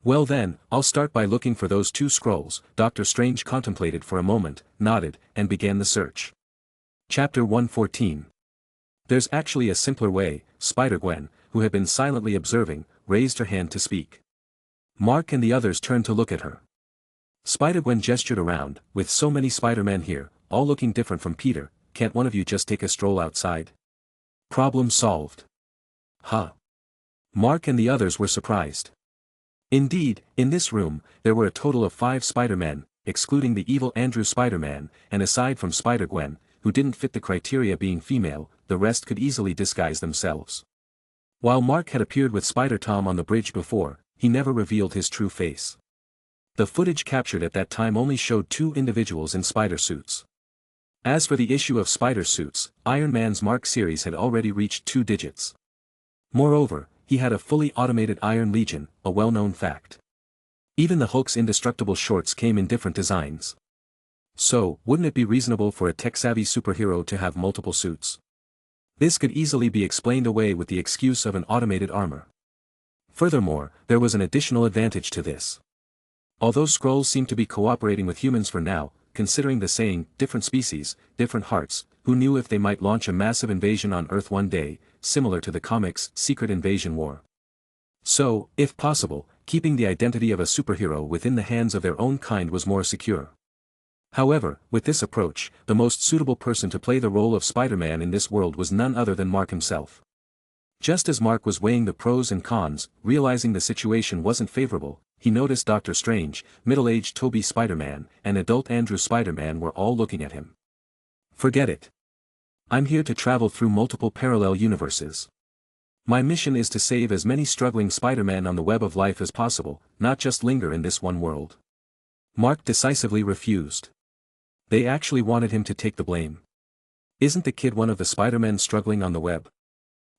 Well then, I'll start by looking for those two Skrulls. Doctor Strange contemplated for a moment, nodded, and began the search. Chapter 114. There's actually a simpler way. Spider-Gwen, who had been silently observing, raised her hand to speak. Mark and the others turned to look at her. Spider-Gwen gestured around, with so many Spider-Men here, all looking different from Peter, can't one of you just take a stroll outside? Problem solved. Huh. Mark and the others were surprised. Indeed, in this room, there were a total of 5 Spider-Men, excluding the evil Andrew Spider-Man, and aside from Spider-Gwen, who didn't fit the criteria being female, the rest could easily disguise themselves. While Mark had appeared with Spider-Tom on the bridge before, he never revealed his true face. The footage captured at that time only showed 2 individuals in spider suits. As for the issue of spider suits, Iron Man's Mark series had already reached 2 digits. Moreover, he had a fully automated Iron Legion, a well-known fact. Even the Hulk's indestructible shorts came in different designs. So, wouldn't it be reasonable for a tech-savvy superhero to have multiple suits? This could easily be explained away with the excuse of an automated armor. Furthermore, there was an additional advantage to this. Although Skrulls seem to be cooperating with humans for now, considering the saying, different species, different hearts, who knew if they might launch a massive invasion on Earth one day, similar to the comics' Secret Invasion War. So, if possible, keeping the identity of a superhero within the hands of their own kind was more secure. However, with this approach, the most suitable person to play the role of Spider-Man in this world was none other than Mark himself. Just as Mark was weighing the pros and cons, realizing the situation wasn't favorable, he noticed Doctor Strange, middle-aged Tobey Spider-Man, and adult Andrew Spider-Man were all looking at him. Forget it. I'm here to travel through multiple parallel universes. My mission is to save as many struggling Spider-Men on the web of life as possible, not just linger in this one world. Mark decisively refused. They actually wanted him to take the blame. Isn't the kid one of the Spider-Men struggling on the web?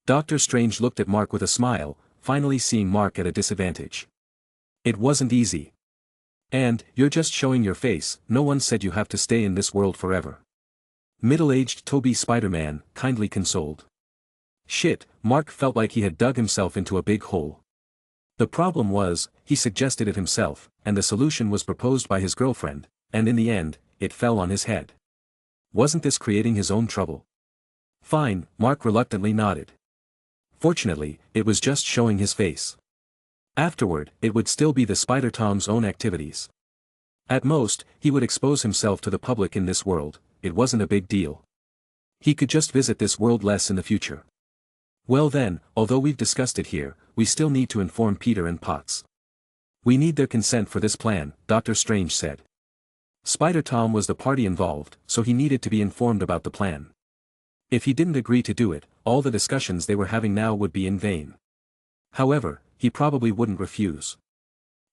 Doctor Strange looked at Mark with a smile, finally seeing Mark at a disadvantage. It wasn't easy. And, you're just showing your face, no one said you have to stay in this world forever. Middle-aged Tobey Spider-Man kindly consoled. Shit, Mark felt like he had dug himself into a big hole. The problem was, he suggested it himself, and the solution was proposed by his girlfriend, and in the end, it fell on his head. Wasn't this creating his own trouble? Fine, Mark reluctantly nodded. Fortunately, it was just showing his face. Afterward, it would still be the Spider-Tom's own activities. At most, he would expose himself to the public in this world, it wasn't a big deal. He could just visit this world less in the future. Well then, although we've discussed it here, we still need to inform Peter and Potts. We need their consent for this plan, Doctor Strange said. Spider-Tom was the party involved, so he needed to be informed about the plan. If he didn't agree to do it, all the discussions they were having now would be in vain. However, he probably wouldn't refuse.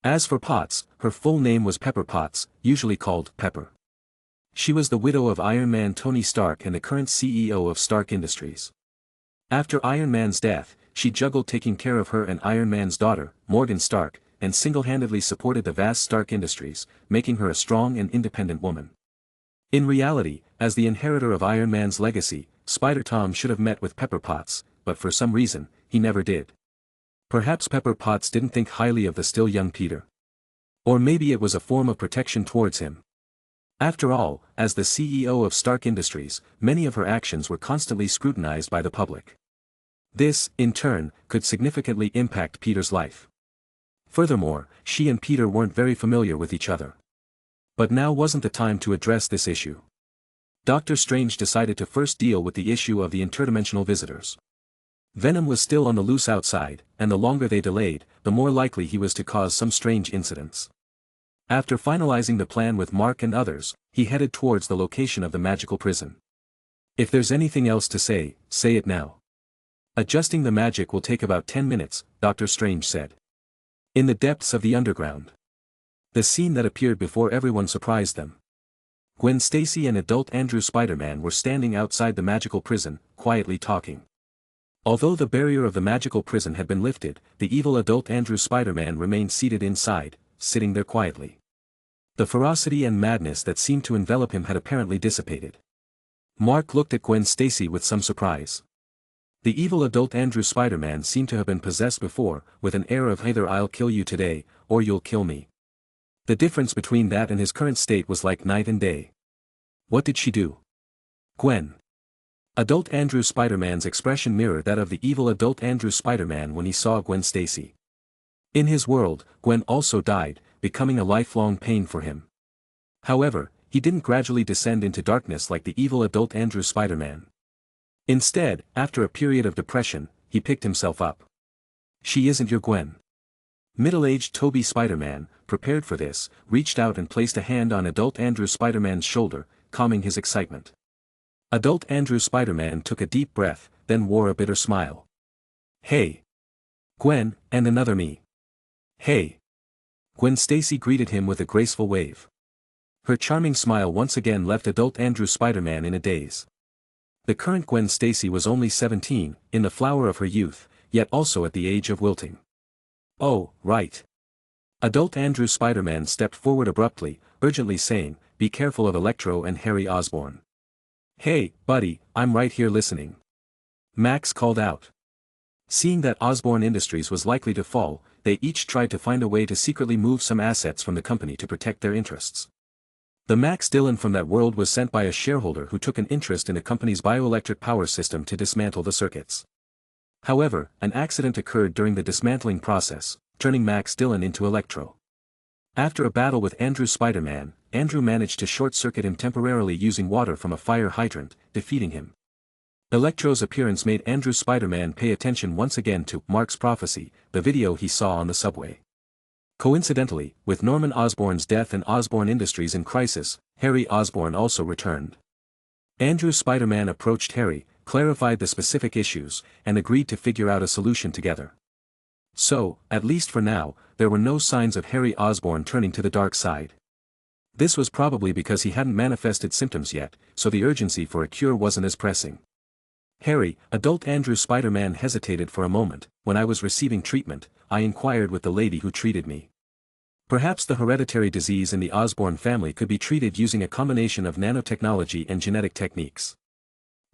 As for Potts, her full name was Pepper Potts, usually called Pepper. She was the widow of Iron Man Tony Stark and the current CEO of Stark Industries. After Iron Man's death, she juggled taking care of her and Iron Man's daughter, Morgan Stark, and single-handedly supported the vast Stark Industries, making her a strong and independent woman. In reality, as the inheritor of Iron Man's legacy, Spider-Tom should have met with Pepper Potts, but for some reason, he never did. Perhaps Pepper Potts didn't think highly of the still young Peter. Or maybe it was a form of protection towards him. After all, as the CEO of Stark Industries, many of her actions were constantly scrutinized by the public. This, in turn, could significantly impact Peter's life. Furthermore, she and Peter weren't very familiar with each other. But now wasn't the time to address this issue. Doctor Strange decided to first deal with the issue of the interdimensional visitors. Venom was still on the loose outside, and the longer they delayed, the more likely he was to cause some strange incidents. After finalizing the plan with Mark and others, he headed towards the location of the magical prison. If there's anything else to say it now. Adjusting the magic will take about 10 minutes, Doctor Strange said. In the depths of the underground. The scene that appeared before everyone surprised them. Gwen Stacy and adult Andrew SpiderMan were standing outside the magical prison, quietly talking. Although the barrier of the magical prison had been lifted, the evil adult Andrew SpiderMan remained seated inside, sitting there quietly. The ferocity and madness that seemed to envelop him had apparently dissipated. Mark looked at Gwen Stacy with some surprise. The evil adult Andrew SpiderMan seemed to have been possessed before, with an air of either I'll kill you today, or you'll kill me. The difference between that and his current state was like night and day. What did she do? Gwen. Adult Andrew SpiderMan's expression mirrored that of the evil adult Andrew SpiderMan when he saw Gwen Stacy. In his world, Gwen also died, becoming a lifelong pain for him. However, he didn't gradually descend into darkness like the evil adult Andrew SpiderMan. Instead, after a period of depression, he picked himself up. She isn't your Gwen. Middle-aged Toby Spider-Man, prepared for this, reached out and placed a hand on adult Andrew Spider-Man's shoulder, calming his excitement. Adult Andrew Spider-Man took a deep breath, then wore a bitter smile. Hey! Gwen, and another me. Hey! Gwen Stacy greeted him with a graceful wave. Her charming smile once again left adult Andrew Spider-Man in a daze. The current Gwen Stacy was only 17, in the flower of her youth, yet also at the age of wilting. Oh, right. Adult Andrew Spider-Man stepped forward abruptly, urgently saying, "Be careful of Electro and Harry Osborn." "Hey, buddy, I'm right here listening." Max called out. Seeing that Osborn Industries was likely to fall, they each tried to find a way to secretly move some assets from the company to protect their interests. The Max Dillon from that world was sent by a shareholder who took an interest in the company's bioelectric power system to dismantle the circuits. However, an accident occurred during the dismantling process, turning Max Dillon into Electro. After a battle with Andrew Spider-Man, Andrew managed to short-circuit him temporarily using water from a fire hydrant, defeating him. Electro's appearance made Andrew Spider-Man pay attention once again to Mark's prophecy, the video he saw on the subway. Coincidentally, with Norman Osborn's death and Osborn Industries in crisis, Harry Osborn also returned. Andrew Spider-Man approached Harry, clarified the specific issues, and agreed to figure out a solution together. So, at least for now, there were no signs of Harry Osborn turning to the dark side. This was probably because he hadn't manifested symptoms yet, so the urgency for a cure wasn't as pressing. Harry, adult Andrew Spider-Man hesitated for a moment. When I was receiving treatment, I inquired with the lady who treated me. Perhaps the hereditary disease in the Osborn family could be treated using a combination of nanotechnology and genetic techniques.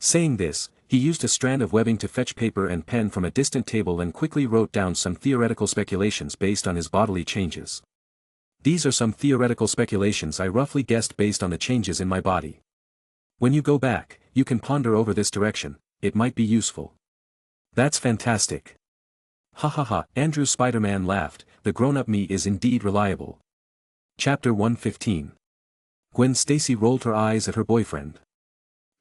Saying this, he used a strand of webbing to fetch paper and pen from a distant table and quickly wrote down some theoretical speculations based on his bodily changes. These are some theoretical speculations I roughly guessed based on the changes in my body. When you go back, you can ponder over this direction, it might be useful. That's fantastic. Ha ha ha, Andrew Spider-Man laughed, the grown-up me is indeed reliable. Chapter 115. Gwen Stacy rolled her eyes at her boyfriend.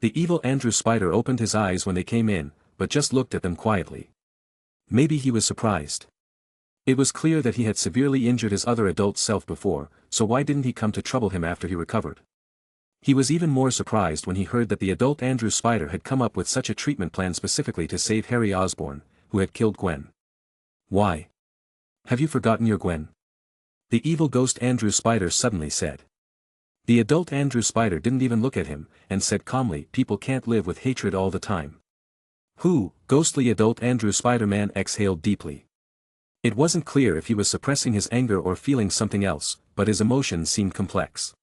The evil Andrew Spider opened his eyes when they came in, but just looked at them quietly. Maybe he was surprised. It was clear that he had severely injured his other adult self before, so why didn't he come to trouble him after he recovered? He was even more surprised when he heard that the adult Andrew Spider had come up with such a treatment plan specifically to save Harry Osborn, who had killed Gwen. Why? Have you forgotten your Gwen? The evil ghost Andrew Spider suddenly said. The adult Andrew Spider didn't even look at him, and said calmly, people can't live with hatred all the time. Who? Ghostly adult Andrew Spider-Man exhaled deeply. It wasn't clear if he was suppressing his anger or feeling something else, but his emotions seemed complex.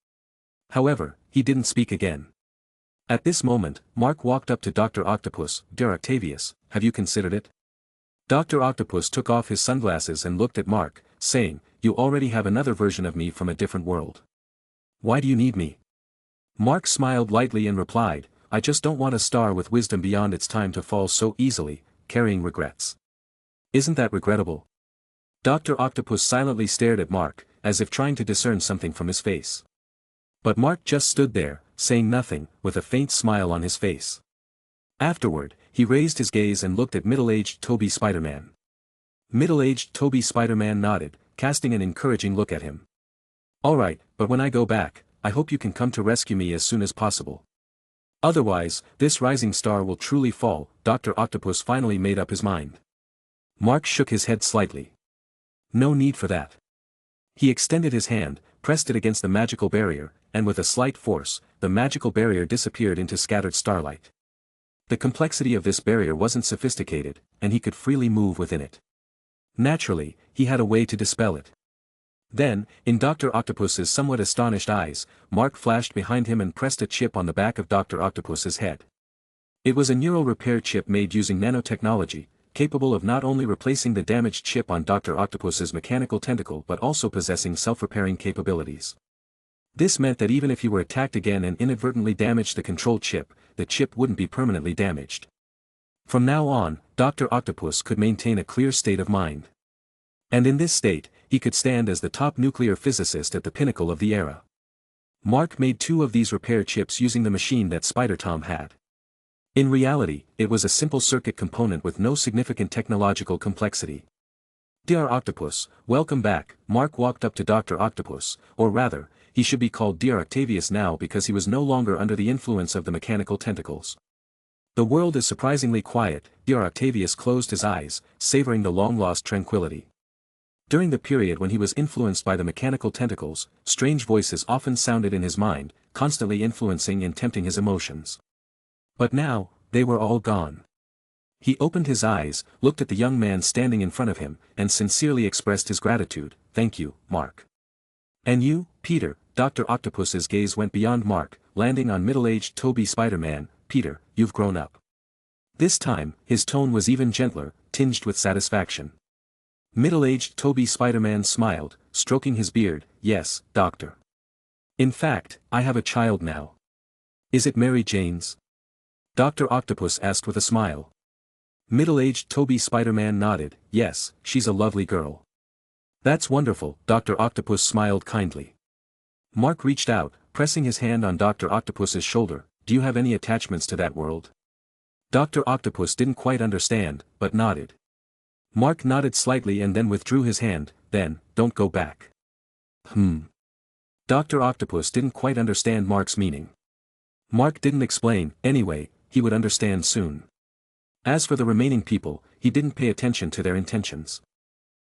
However, he didn't speak again. At this moment, Mark walked up to Dr. Octopus. Dear Octavius, have you considered it? Dr. Octopus took off his sunglasses and looked at Mark, saying, you already have another version of me from a different world. Why do you need me? Mark smiled lightly and replied, I just don't want a star with wisdom beyond its time to fall so easily, carrying regrets. Isn't that regrettable? Dr. Octopus silently stared at Mark, as if trying to discern something from his face. But Mark just stood there, saying nothing, with a faint smile on his face. Afterward, he raised his gaze and looked at middle-aged Toby SpiderMan. Middle-aged Toby SpiderMan nodded, casting an encouraging look at him. "Alright, but when I go back, I hope you can come to rescue me as soon as possible. Otherwise, this rising star will truly fall." Dr. Octopus finally made up his mind. Mark shook his head slightly. "No need for that." He extended his hand, pressed it against the magical barrier, and with a slight force, the magical barrier disappeared into scattered starlight. The complexity of this barrier wasn't sophisticated, and he could freely move within it. Naturally, he had a way to dispel it. Then, in Dr. Octopus's somewhat astonished eyes, Mark flashed behind him and pressed a chip on the back of Dr. Octopus's head. It was a neural repair chip made using nanotechnology, capable of not only replacing the damaged chip on Dr. Octopus's mechanical tentacle but also possessing self-repairing capabilities. This meant that even if he were attacked again and inadvertently damaged the control chip, the chip wouldn't be permanently damaged. From now on, Dr. Octopus could maintain a clear state of mind. And in this state, he could stand as the top nuclear physicist at the pinnacle of the era. Mark made 2 of these repair chips using the machine that Spider-Tom had. In reality, it was a simple circuit component with no significant technological complexity. "Dear Octopus, welcome back." Mark walked up to Dr. Octopus, or rather, he should be called Dear Octavius now because he was no longer under the influence of the mechanical tentacles. "The world is surprisingly quiet." Dear Octavius closed his eyes, savoring the long-lost tranquility. During the period when he was influenced by the mechanical tentacles, strange voices often sounded in his mind, constantly influencing and tempting his emotions. But now, they were all gone. He opened his eyes, looked at the young man standing in front of him, and sincerely expressed his gratitude. "Thank you, Mark." "And you, Peter?" Dr. Octopus's gaze went beyond Mark, landing on middle-aged Toby SpiderMan. "Peter, you've grown up." This time, his tone was even gentler, tinged with satisfaction. Middle-aged Toby SpiderMan smiled, stroking his beard. "Yes, Doctor. In fact, I have a child now." "Is it Mary Jane's?" Dr. Octopus asked with a smile. Middle-aged Toby SpiderMan nodded. "Yes, she's a lovely girl." "That's wonderful." Dr. Octopus smiled kindly. Mark reached out, pressing his hand on Dr. Octopus's shoulder. "Do you have any attachments to that world?" Dr. Octopus didn't quite understand, but nodded. Mark nodded slightly and then withdrew his hand. "Then, don't go back." Dr. Octopus didn't quite understand Mark's meaning. Mark didn't explain. Anyway, he would understand soon. As for the remaining people, he didn't pay attention to their intentions.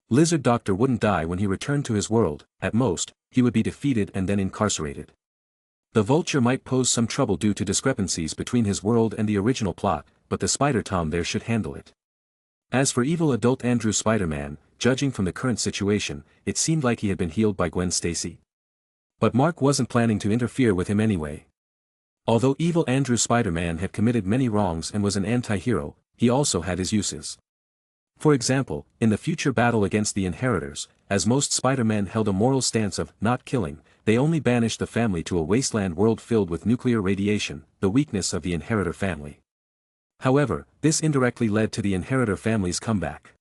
Lizard Doctor wouldn't die when he returned to his world. At most, he would be defeated and then incarcerated. The Vulture might pose some trouble due to discrepancies between his world and the original plot, but the Spider-Tom there should handle it. As for evil adult Andrew Spider-Man, judging from the current situation, it seemed like he had been healed by Gwen Stacy. But Mark wasn't planning to interfere with him anyway. Although evil Andrew Spider-Man had committed many wrongs and was an anti-hero, he also had his uses. For example, in the future battle against the Inheritors, as most Spider-Men held a moral stance of not killing, they only banished the family to a wasteland world filled with nuclear radiation, the weakness of the Inheritor family. However, this indirectly led to the Inheritor family's comeback.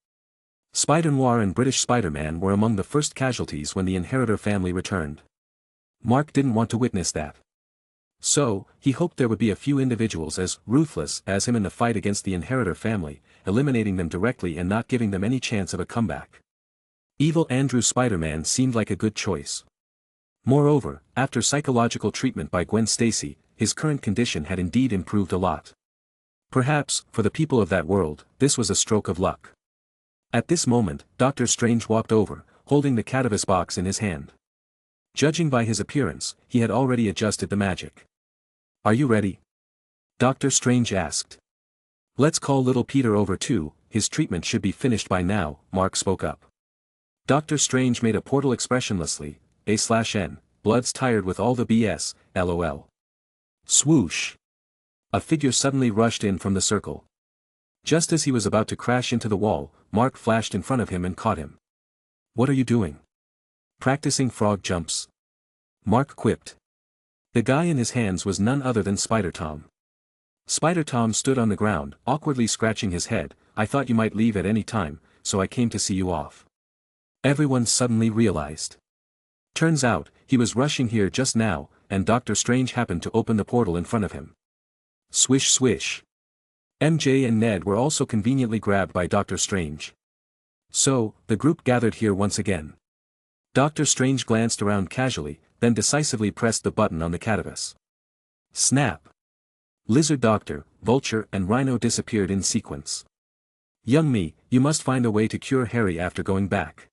Spider-Noir and British Spider-Man were among the first casualties when the Inheritor family returned. Mark didn't want to witness that. So, he hoped there would be a few individuals as ruthless as him in the fight against the Inheritor family, eliminating them directly and not giving them any chance of a comeback. Evil Andrew Spider-Man seemed like a good choice. Moreover, after psychological treatment by Gwen Stacy, his current condition had indeed improved a lot. Perhaps, for the people of that world, this was a stroke of luck. At this moment, Doctor Strange walked over, holding the Catavis box in his hand. Judging by his appearance, he had already adjusted the magic. "Are you ready?" Doctor Strange asked. "Let's call little Peter over too, his treatment should be finished by now," Mark spoke up. Doctor Strange made a portal expressionlessly, A/N, blood's tired with all the BS, LOL. Swoosh. A figure suddenly rushed in from the circle. Just as he was about to crash into the wall, Mark flashed in front of him and caught him. "What are you doing?" "Practicing frog jumps," Mark quipped. The guy in his hands was none other than Spider-Tom. Spider-Tom stood on the ground, awkwardly scratching his head. "I thought you might leave at any time, so I came to see you off." Everyone suddenly realized. Turns out, he was rushing here just now, and Doctor Strange happened to open the portal in front of him. Swish swish. MJ and Ned were also conveniently grabbed by Doctor Strange. So, the group gathered here once again. Doctor Strange glanced around casually, then decisively pressed the button on the Hiatus. Snap! Lizard Doctor, Vulture and Rhino disappeared in sequence. Young me, you must find a way to cure Harry after going back.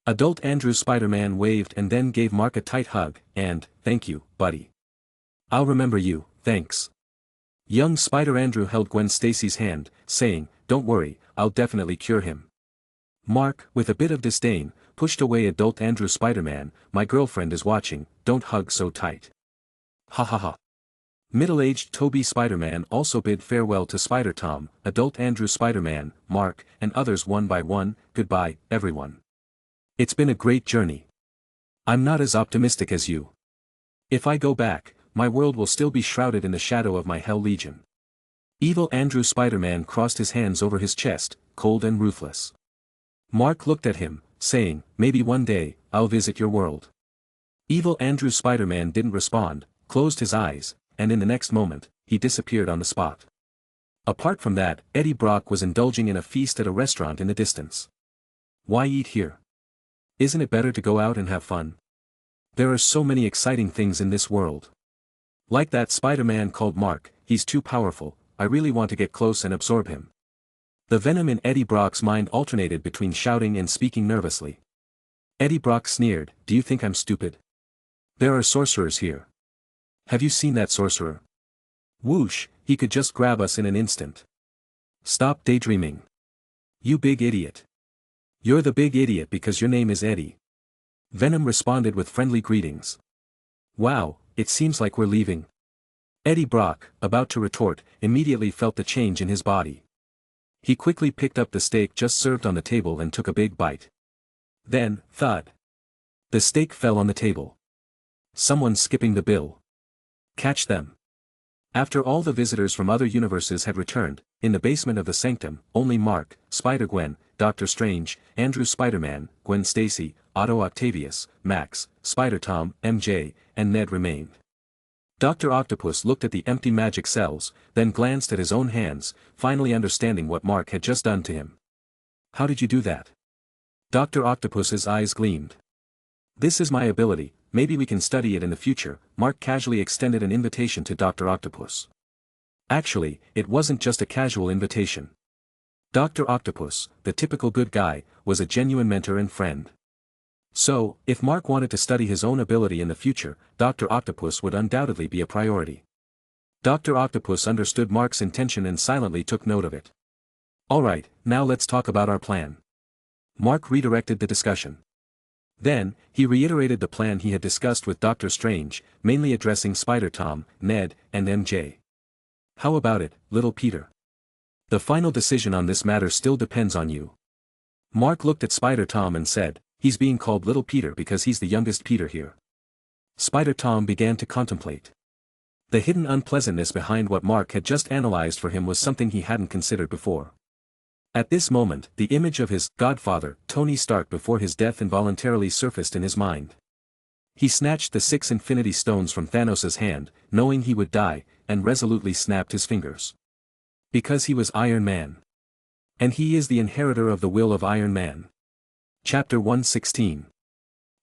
Adult Andrew SpiderMan waved and then gave Mark a tight hug, and, thank you, buddy. I'll remember you, thanks. Young Spider Andrew held Gwen Stacy's hand, saying, don't worry, I'll definitely cure him. Mark, with a bit of disdain, pushed away adult Andrew SpiderMan, my girlfriend is watching, don't hug so tight. Ha ha ha. Middle-aged Toby Spider-Man also bid farewell to Spider-Tom, adult Andrew Spider-Man, Mark, and others one by one, goodbye, everyone. It's been a great journey. I'm not as optimistic as you. If I go back, my world will still be shrouded in the shadow of my Hell Legion. Evil Andrew Spider-Man crossed his hands over his chest, cold and ruthless. Mark looked at him, saying, maybe one day, I'll visit your world. Evil Andrew Spider-Man didn't respond, closed his eyes, and in the next moment, he disappeared on the spot. Apart from that, Eddie Brock was indulging in a feast at a restaurant in the distance. Why eat here? Isn't it better to go out and have fun? There are so many exciting things in this world. Like that Spider-Man called Mark, he's too powerful, I really want to get close and absorb him. The venom in Eddie Brock's mind alternated between shouting and speaking nervously. Eddie Brock sneered, do you think I'm stupid? There are sorcerers here. Have you seen that sorcerer? Whoosh, he could just grab us in an instant. Stop daydreaming. You big idiot. You're the big idiot because your name is Eddie. Venom responded with friendly greetings. Wow, it seems like we're leaving. Eddie Brock, about to retort, immediately felt the change in his body. He quickly picked up the steak just served on the table and took a big bite. Then, thud. The steak fell on the table. Someone's skipping the bill. Catch them. After all the visitors from other universes had returned, in the basement of the sanctum, only Mark, Spider-Gwen, Doctor Strange, Andrew Spider-Man, Gwen Stacy, Otto Octavius, Max, Spider-Tom, MJ, and Ned remained. Dr. Octopus looked at the empty magic cells, then glanced at his own hands, finally understanding what Mark had just done to him. How did you do that? Dr. Octopus's eyes gleamed. This is my ability, maybe we can study it in the future, Mark casually extended an invitation to Dr. Octopus. Actually, it wasn't just a casual invitation. Dr. Octopus, the typical good guy, was a genuine mentor and friend. So, if Mark wanted to study his own ability in the future, Dr. Octopus would undoubtedly be a priority. Dr. Octopus understood Mark's intention and silently took note of it. Alright, now let's talk about our plan. Mark redirected the discussion. Then, he reiterated the plan he had discussed with Doctor Strange, mainly addressing Spider-Tom, Ned, and MJ. How about it, little Peter? The final decision on this matter still depends on you. Mark looked at Spider-Tom and said, he's being called Little Peter because he's the youngest Peter here. Spider-Tom began to contemplate. The hidden unpleasantness behind what Mark had just analyzed for him was something he hadn't considered before. At this moment, the image of his godfather, Tony Stark before his death involuntarily surfaced in his mind. He snatched the 6 Infinity Stones from Thanos' hand, knowing he would die, and resolutely snapped his fingers. Because he was Iron Man. And he is the inheritor of the will of Iron Man. Chapter 116.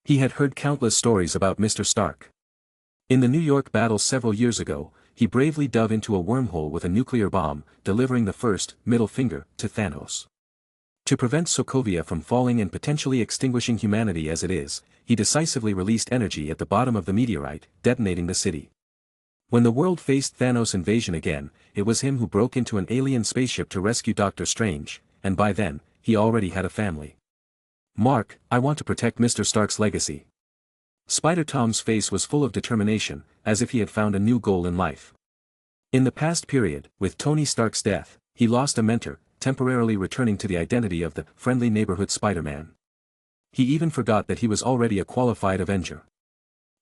He had heard countless stories about Mr. Stark. In the New York battle several years ago, he bravely dove into a wormhole with a nuclear bomb, delivering the first, middle finger, to Thanos. To prevent Sokovia from falling and potentially extinguishing humanity as it is, he decisively released energy at the bottom of the meteorite, detonating the city. When the world faced Thanos' invasion again, it was him who broke into an alien spaceship to rescue Doctor Strange, and by then, he already had a family. Mark, I want to protect Mr. Stark's legacy. Spider-Tom's face was full of determination, as if he had found a new goal in life. In the past period, with Tony Stark's death, he lost a mentor, temporarily returning to the identity of the friendly neighborhood Spider-Man. He even forgot that he was already a qualified Avenger.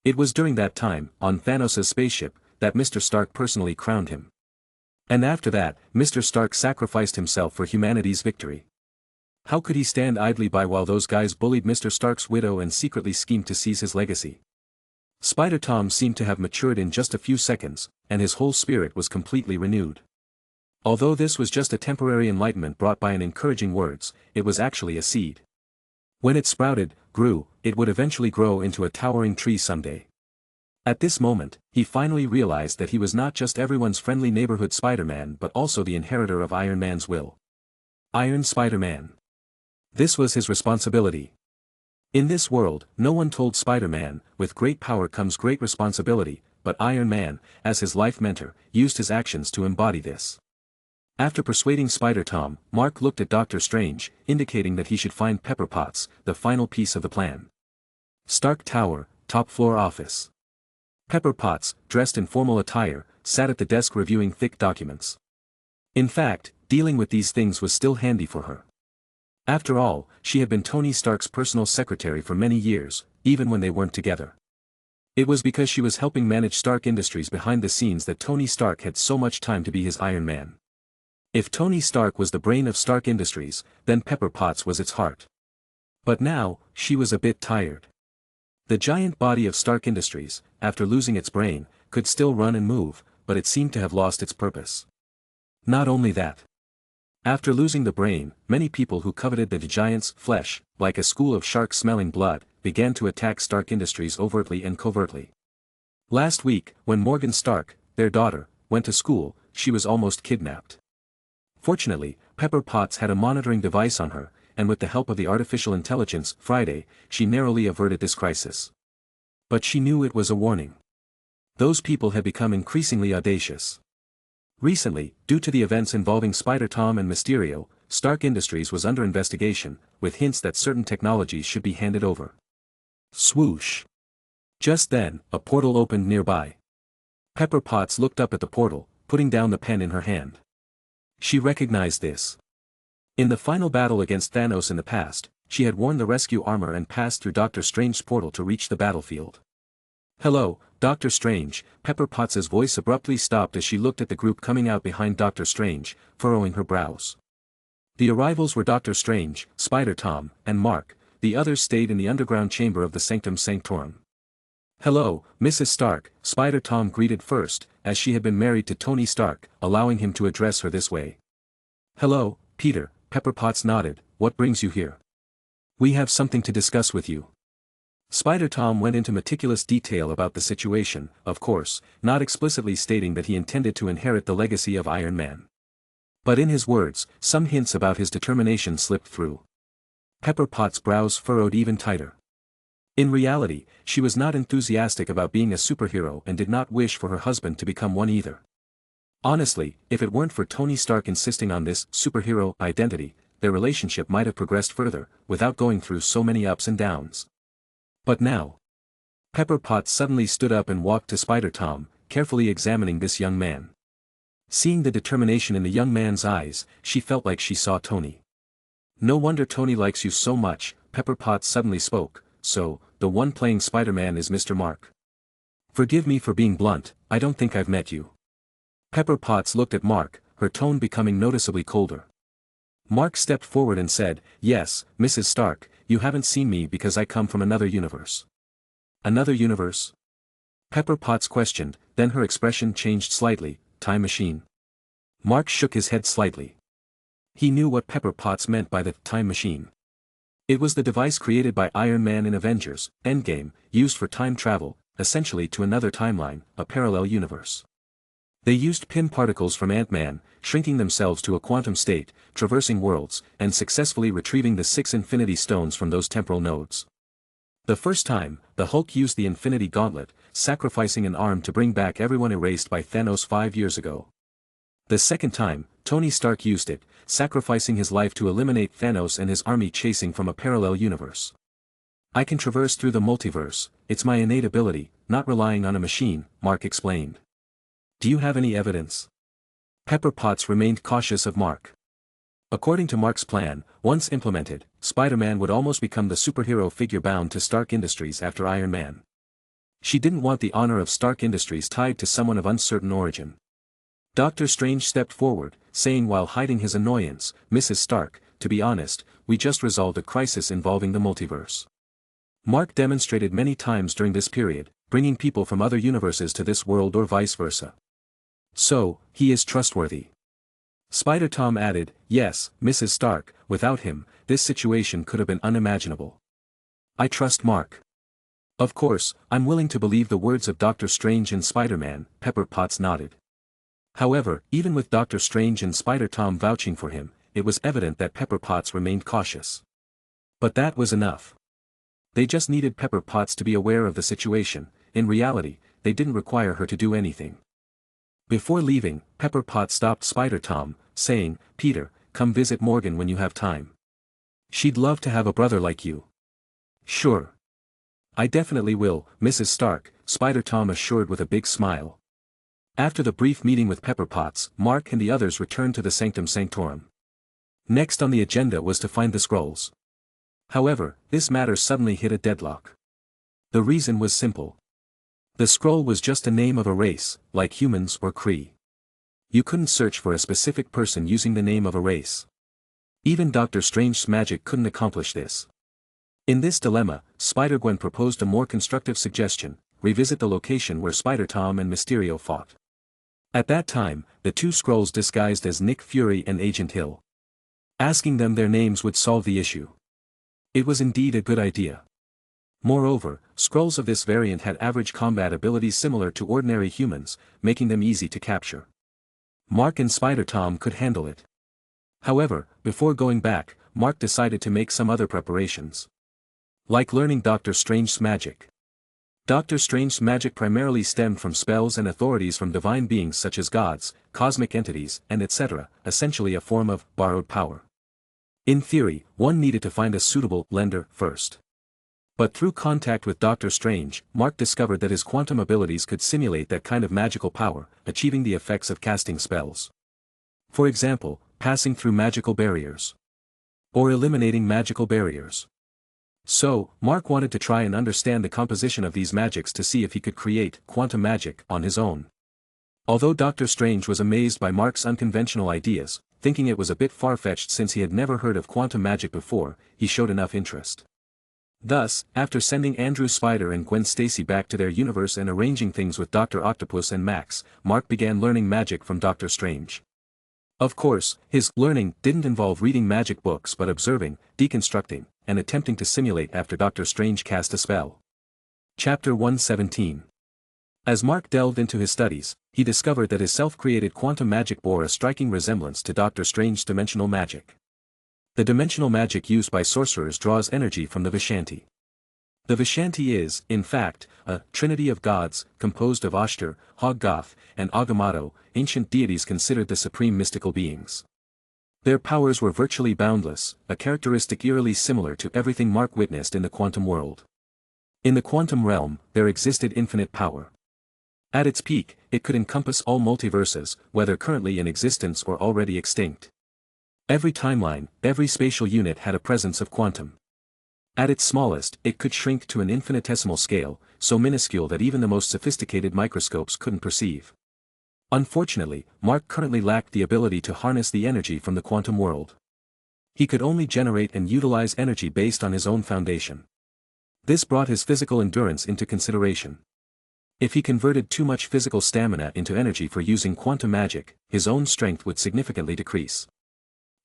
It was during that time, on Thanos' spaceship, that Mr. Stark personally crowned him. And after that, Mr. Stark sacrificed himself for humanity's victory. How could he stand idly by while those guys bullied Mr. Stark's widow and secretly schemed to seize his legacy? Spider-Tom seemed to have matured in just a few seconds, and his whole spirit was completely renewed. Although this was just a temporary enlightenment brought by an encouraging words, it was actually a seed. When it sprouted, grew, it would eventually grow into a towering tree someday. At this moment, he finally realized that he was not just everyone's friendly neighborhood Spider-Man but also the inheritor of Iron Man's will. Iron Spider-Man. This was his responsibility. In this world, no one told Spider-Man, with great power comes great responsibility, but Iron Man, as his life mentor, used his actions to embody this. After persuading Spider-Tom, Mark looked at Doctor Strange, indicating that he should find Pepper Potts, the final piece of the plan. Stark Tower, top floor office. Pepper Potts, dressed in formal attire, sat at the desk reviewing thick documents. In fact, dealing with these things was still handy for her. After all, she had been Tony Stark's personal secretary for many years, even when they weren't together. It was because she was helping manage Stark Industries behind the scenes that Tony Stark had so much time to be his Iron Man. If Tony Stark was the brain of Stark Industries, then Pepper Potts was its heart. But now, she was a bit tired. The giant body of Stark Industries, after losing its brain, could still run and move, but it seemed to have lost its purpose. Not only that. After losing the brain, many people who coveted the giant's flesh, like a school of sharks smelling blood, began to attack Stark Industries overtly and covertly. Last week, when Morgan Stark, their daughter, went to school, she was almost kidnapped. Fortunately, Pepper Potts had a monitoring device on her, and with the help of the artificial intelligence, Friday, she narrowly averted this crisis. But she knew it was a warning. Those people had become increasingly audacious. Recently, due to the events involving Spider-Tom and Mysterio, Stark Industries was under investigation, with hints that certain technologies should be handed over. Swoosh! Just then, a portal opened nearby. Pepper Potts looked up at the portal, putting down the pen in her hand. She recognized this. In the final battle against Thanos in the past, she had worn the rescue armor and passed through Doctor Strange's portal to reach the battlefield. "Hello, Doctor Strange," Pepper Potts' voice abruptly stopped as she looked at the group coming out behind Doctor Strange, furrowing her brows. The arrivals were Doctor Strange, Spider-Tom, and Mark. The others stayed in the underground chamber of the Sanctum Sanctorum. "Hello, Mrs. Stark," Spider-Tom greeted first, as she had been married to Tony Stark, allowing him to address her this way. "Hello, Peter," Pepper Potts nodded, "what brings you here?" "We have something to discuss with you." Spider-Tom went into meticulous detail about the situation, of course, not explicitly stating that he intended to inherit the legacy of Iron Man. But in his words, some hints about his determination slipped through. Pepper Potts' brows furrowed even tighter. In reality, she was not enthusiastic about being a superhero and did not wish for her husband to become one either. Honestly, if it weren't for Tony Stark insisting on this superhero identity, their relationship might have progressed further, without going through so many ups and downs. But now. Pepper Potts suddenly stood up and walked to Spider-Tom, carefully examining this young man. Seeing the determination in the young man's eyes, she felt like she saw Tony. "No wonder Tony likes you so much," Pepper Potts suddenly spoke, "so, the one playing Spider-Man is Mr. Mark. Forgive me for being blunt, I don't think I've met you." Pepper Potts looked at Mark, her tone becoming noticeably colder. Mark stepped forward and said, "Yes, Mrs. Stark, you haven't seen me because I come from another universe." "Another universe?" Pepper Potts questioned, then her expression changed slightly. "Time machine?" Mark shook his head slightly. He knew what Pepper Potts meant by the time machine. It was the device created by Iron Man in Avengers Endgame, used for time travel, essentially to another timeline, a parallel universe. They used Pym particles from Ant-Man, shrinking themselves to a quantum state, traversing worlds, and successfully retrieving the 6 Infinity Stones from those temporal nodes. The first time, the Hulk used the Infinity Gauntlet, sacrificing an arm to bring back everyone erased by Thanos 5 years ago. The second time, Tony Stark used it, sacrificing his life to eliminate Thanos and his army chasing from a parallel universe. "I can traverse through the multiverse, it's my innate ability, not relying on a machine," Mark explained. "Do you have any evidence?" Pepper Potts remained cautious of Mark. According to Mark's plan, once implemented, Spider-Man would almost become the superhero figure bound to Stark Industries after Iron Man. She didn't want the honor of Stark Industries tied to someone of uncertain origin. Doctor Strange stepped forward, saying while hiding his annoyance, "Mrs. Stark, to be honest, we just resolved a crisis involving the multiverse." Mark demonstrated many times during this period, bringing people from other universes to this world or vice versa. So, he is trustworthy. Spider Tom added, "Yes, Mrs. Stark, without him, this situation could have been unimaginable. I trust Mark. Of course, I'm willing to believe the words of Doctor Strange and Spider-Man." Pepper Potts nodded. However, even with Doctor Strange and Spider Tom vouching for him, it was evident that Pepper Potts remained cautious. But that was enough. They just needed Pepper Potts to be aware of the situation. In reality, they didn't require her to do anything. Before leaving, Pepper Potts stopped Spider Tom, saying, "Peter, come visit Morgan when you have time. She'd love to have a brother like you." "Sure. I definitely will, Mrs. Stark," Spider Tom assured with a big smile. After the brief meeting with Pepper Potts, Mark and the others returned to the Sanctum Sanctorum. Next on the agenda was to find the scrolls. However, this matter suddenly hit a deadlock. The reason was simple. The scroll was just a name of a race, like humans or Kree. You couldn't search for a specific person using the name of a race. Even Doctor Strange's magic couldn't accomplish this. In this dilemma, Spider-Gwen proposed a more constructive suggestion: revisit the location where Spider-Tom and Mysterio fought. At that time, the two scrolls disguised as Nick Fury and Agent Hill. Asking them their names would solve the issue. It was indeed a good idea. Moreover, scrolls of this variant had average combat abilities similar to ordinary humans, making them easy to capture. Mark and Spider-Tom could handle it. However, before going back, Mark decided to make some other preparations. Like learning Doctor Strange's magic. Doctor Strange's magic primarily stemmed from spells and authorities from divine beings such as gods, cosmic entities, and etc., essentially a form of borrowed power. In theory, one needed to find a suitable lender first. But through contact with Doctor Strange, Mark discovered that his quantum abilities could simulate that kind of magical power, achieving the effects of casting spells. For example, passing through magical barriers. Or eliminating magical barriers. So, Mark wanted to try and understand the composition of these magics to see if he could create quantum magic on his own. Although Doctor Strange was amazed by Mark's unconventional ideas, thinking it was a bit far-fetched since he had never heard of quantum magic before, he showed enough interest. Thus, after sending Andrew Spider and Gwen Stacy back to their universe and arranging things with Dr. Octopus and Max, Mark began learning magic from Doctor Strange. Of course, his learning didn't involve reading magic books but observing, deconstructing, and attempting to simulate after Doctor Strange cast a spell. Chapter 117. As Mark delved into his studies, he discovered that his self-created quantum magic bore a striking resemblance to Doctor Strange's dimensional magic. The dimensional magic used by sorcerers draws energy from the Vishanti. The Vishanti is, in fact, a trinity of gods, composed of Ashtar, Hoggoth, and Agamotto, ancient deities considered the supreme mystical beings. Their powers were virtually boundless, a characteristic eerily similar to everything Mark witnessed in the quantum world. In the quantum realm, there existed infinite power. At its peak, it could encompass all multiverses, whether currently in existence or already extinct. Every timeline, every spatial unit had a presence of quantum. At its smallest, it could shrink to an infinitesimal scale, so minuscule that even the most sophisticated microscopes couldn't perceive. Unfortunately, Mark currently lacked the ability to harness the energy from the quantum world. He could only generate and utilize energy based on his own foundation. This brought his physical endurance into consideration. If he converted too much physical stamina into energy for using quantum magic, his own strength would significantly decrease.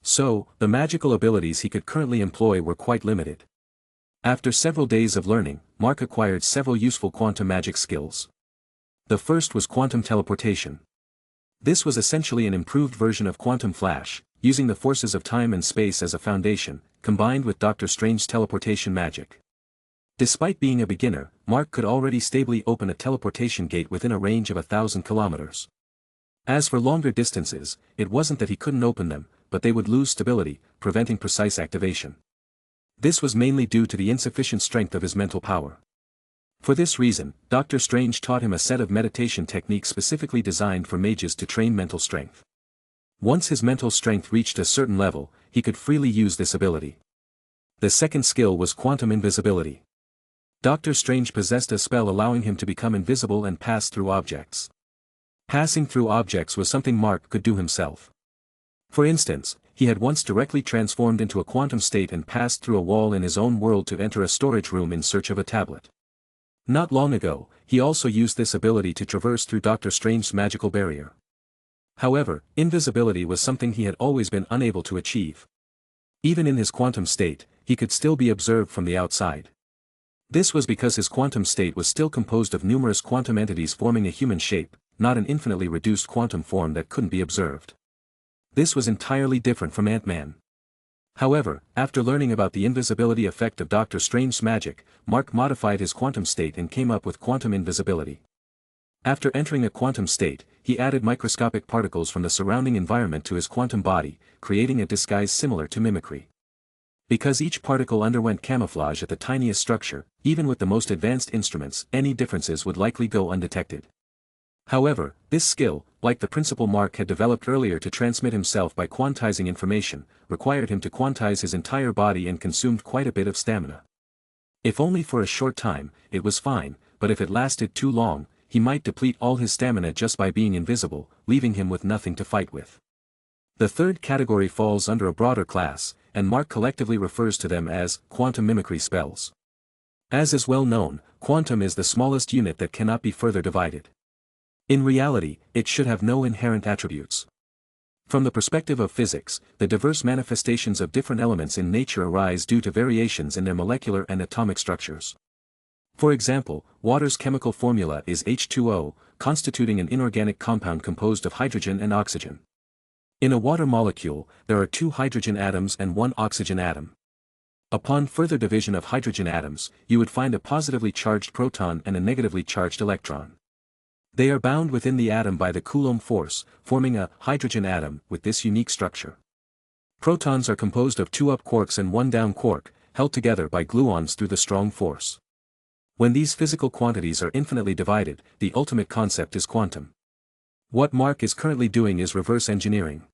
So, the magical abilities he could currently employ were quite limited. After several days of learning, Mark acquired several useful quantum magic skills. The first was quantum teleportation. This was essentially an improved version of quantum flash, using the forces of time and space as a foundation, combined with Doctor Strange's teleportation magic. Despite being a beginner, Mark could already stably open a teleportation gate within a range of 1,000 kilometers. As for longer distances, it wasn't that he couldn't open them, but they would lose stability, preventing precise activation. This was mainly due to the insufficient strength of his mental power. For this reason, Doctor Strange taught him a set of meditation techniques specifically designed for mages to train mental strength. Once his mental strength reached a certain level, he could freely use this ability. The second skill was quantum invisibility. Doctor Strange possessed a spell allowing him to become invisible and pass through objects. Passing through objects was something Mark could do himself. For instance, he had once directly transformed into a quantum state and passed through a wall in his own world to enter a storage room in search of a tablet. Not long ago, he also used this ability to traverse through Doctor Strange's magical barrier. However, invisibility was something he had always been unable to achieve. Even in his quantum state, he could still be observed from the outside. This was because his quantum state was still composed of numerous quantum entities forming a human shape, not an infinitely reduced quantum form that couldn't be observed. This was entirely different from Ant-Man. However, after learning about the invisibility effect of Doctor Strange's magic, Mark modified his quantum state and came up with quantum invisibility. After entering a quantum state, he added microscopic particles from the surrounding environment to his quantum body, creating a disguise similar to mimicry. Because each particle underwent camouflage at the tiniest structure, even with the most advanced instruments, any differences would likely go undetected. However, this skill, like the principle Mark had developed earlier to transmit himself by quantizing information, required him to quantize his entire body and consumed quite a bit of stamina. If only for a short time, it was fine, but if it lasted too long, he might deplete all his stamina just by being invisible, leaving him with nothing to fight with. The third category falls under a broader class, and Mark collectively refers to them as quantum mimicry spells. As is well known, quantum is the smallest unit that cannot be further divided. In reality, it should have no inherent attributes. From the perspective of physics, the diverse manifestations of different elements in nature arise due to variations in their molecular and atomic structures. For example, water's chemical formula is H2O, constituting an inorganic compound composed of hydrogen and oxygen. In a water molecule, there are 2 hydrogen atoms and 1 oxygen atom. Upon further division of hydrogen atoms, you would find a positively charged proton and a negatively charged electron. They are bound within the atom by the Coulomb force, forming a hydrogen atom with this unique structure. Protons are composed of 2 up quarks and 1 down quark, held together by gluons through the strong force. When these physical quantities are infinitely divided, the ultimate concept is quantum. What Mark is currently doing is reverse engineering.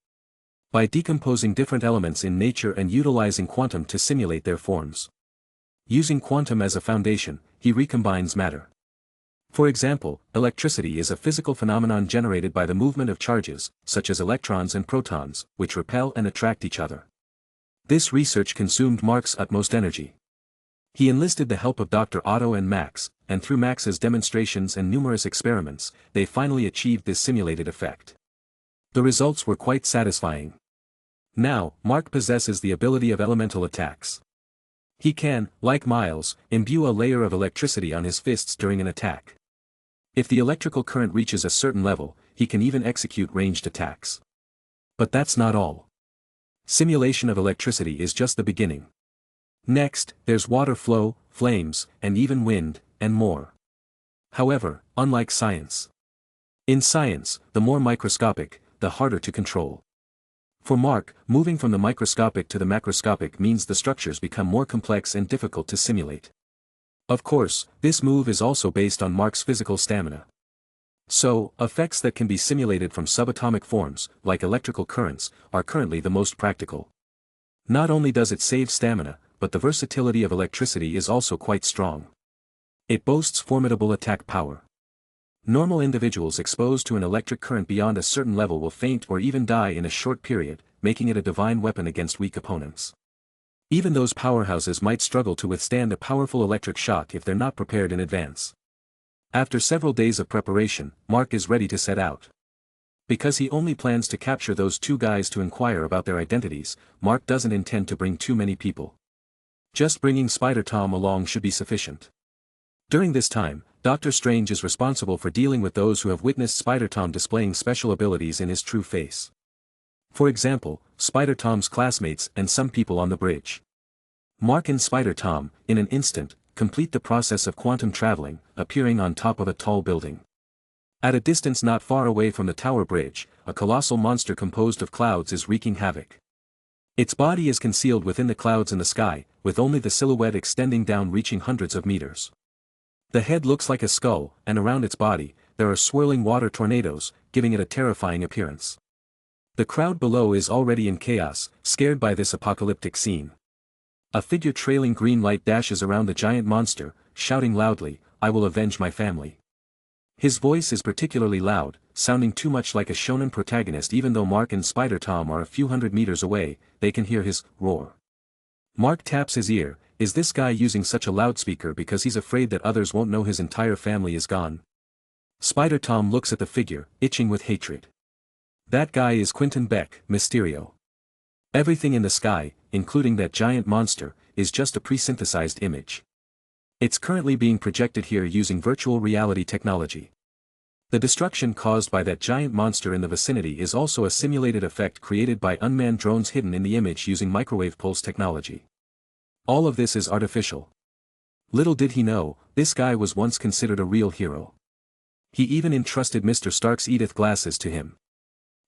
By decomposing different elements in nature and utilizing quantum to simulate their forms. Using quantum as a foundation, he recombines matter. For example, electricity is a physical phenomenon generated by the movement of charges, such as electrons and protons, which repel and attract each other. This research consumed Mark's utmost energy. He enlisted the help of Dr. Otto and Max, and through Max's demonstrations and numerous experiments, they finally achieved this simulated effect. The results were quite satisfying. Now, Mark possesses the ability of elemental attacks. He can, like Miles, imbue a layer of electricity on his fists during an attack. If the electrical current reaches a certain level, he can even execute ranged attacks. But that's not all. Simulation of electricity is just the beginning. Next, there's water flow, flames, and even wind, and more. However, unlike science. In science, the more microscopic, the harder to control. For Mark, moving from the microscopic to the macroscopic means the structures become more complex and difficult to simulate. Of course, this move is also based on Mark's physical stamina. So, effects that can be simulated from subatomic forms, like electrical currents, are currently the most practical. Not only does it save stamina, but the versatility of electricity is also quite strong. It boasts formidable attack power. Normal individuals exposed to an electric current beyond a certain level will faint or even die in a short period, making it a divine weapon against weak opponents. Even those powerhouses might struggle to withstand a powerful electric shock if they're not prepared in advance. After several days of preparation, Mark is ready to set out. Because he only plans to capture those 2 guys to inquire about their identities, Mark doesn't intend to bring too many people. Just bringing Spider-Tom along should be sufficient. During this time, Doctor Strange is responsible for dealing with those who have witnessed Spider-Tom displaying special abilities in his true face. For example, Spider-Tom's classmates and some people on the bridge. Mark and Spider-Tom, in an instant, complete the process of quantum traveling, appearing on top of a tall building. At a distance not far away from the tower bridge, a colossal monster composed of clouds is wreaking havoc. Its body is concealed within the clouds in the sky, with only the silhouette extending down reaching hundreds of meters. The head looks like a skull, and around its body, there are swirling water tornadoes, giving it a terrifying appearance. The crowd below is already in chaos, scared by this apocalyptic scene. A figure trailing green light dashes around the giant monster, shouting loudly, "I will avenge my family." His voice is particularly loud, sounding too much like a shonen protagonist. Even though Mark and Spider-Tom are a few hundred meters away, they can hear his roar. Mark taps his ear. Is this guy using such a loudspeaker because he's afraid that others won't know his entire family is gone? Spider-Tom looks at the figure, itching with hatred. That guy is Quentin Beck, Mysterio. Everything in the sky, including that giant monster, is just a pre-synthesized image. It's currently being projected here using virtual reality technology. The destruction caused by that giant monster in the vicinity is also a simulated effect created by unmanned drones hidden in the image using microwave pulse technology. All of this is artificial. Little did he know, this guy was once considered a real hero. He even entrusted Mr. Stark's Edith glasses to him.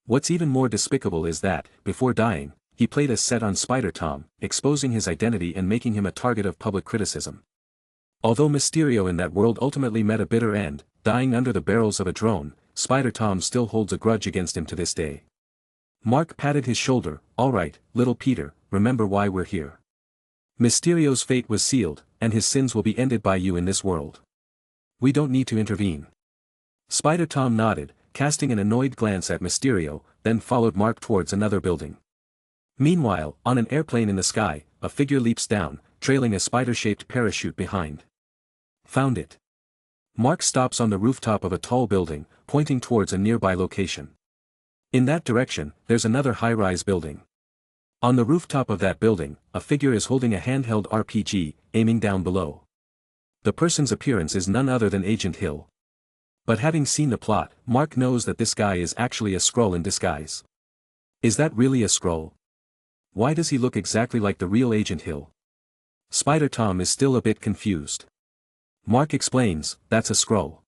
What's even more despicable is that, before dying, he played a set on Spider-Tom, exposing his identity and making him a target of public criticism. Although Mysterio in that world ultimately met a bitter end, dying under the barrels of a drone, Spider-Tom still holds a grudge against him to this day. Mark patted his shoulder. All right, little Peter, remember why we're here. Mysterio's fate was sealed, and his sins will be ended by you in this world. We don't need to intervene. Spider-Tom nodded, casting an annoyed glance at Mysterio, then followed Mark towards another building. Meanwhile, on an airplane in the sky, a figure leaps down, trailing a spider-shaped parachute behind. Found it. Mark stops on the rooftop of a tall building, pointing towards a nearby location. In that direction, there's another high-rise building. On the rooftop of that building, a figure is holding a handheld RPG, aiming down below. The person's appearance is none other than Agent Hill. But having seen the plot, Mark knows that this guy is actually a Skrull in disguise. Is that really a Skrull? Why does he look exactly like the real Agent Hill? Spider-Tom is still a bit confused. Mark explains, that's a Skrull.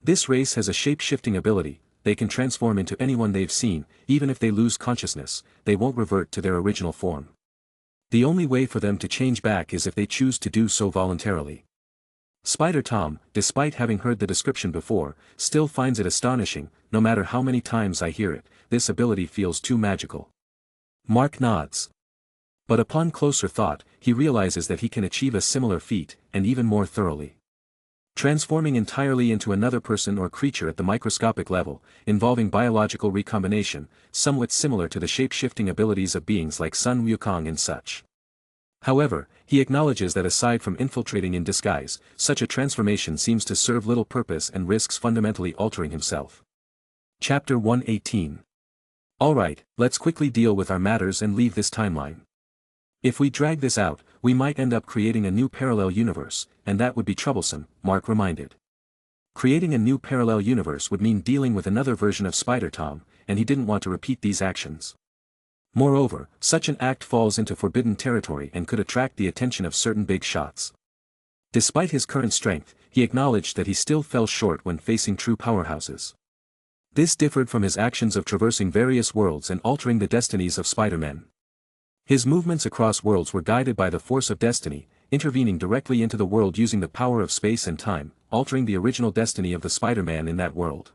This race has a shape-shifting ability. They can transform into anyone they've seen. Even if they lose consciousness, they won't revert to their original form. The only way for them to change back is if they choose to do so voluntarily. Spider-Tom, despite having heard the description before, still finds it astonishing. No matter how many times I hear it, this ability feels too magical. Mark nods. But upon closer thought, he realizes that he can achieve a similar feat, and even more thoroughly. Transforming entirely into another person or creature at the microscopic level, involving biological recombination, somewhat similar to the shape-shifting abilities of beings like Sun Wukong and such. However, he acknowledges that aside from infiltrating in disguise, such a transformation seems to serve little purpose and risks fundamentally altering himself. Chapter 118. Alright, let's quickly deal with our matters and leave this timeline. If we drag this out, we might end up creating a new parallel universe, and that would be troublesome, Mark reminded. Creating a new parallel universe would mean dealing with another version of Spider-Tom, and he didn't want to repeat these actions. Moreover, such an act falls into forbidden territory and could attract the attention of certain big shots. Despite his current strength, he acknowledged that he still fell short when facing true powerhouses. This differed from his actions of traversing various worlds and altering the destinies of Spider-Man. His movements across worlds were guided by the force of destiny, intervening directly into the world using the power of space and time, altering the original destiny of the Spider-Man in that world.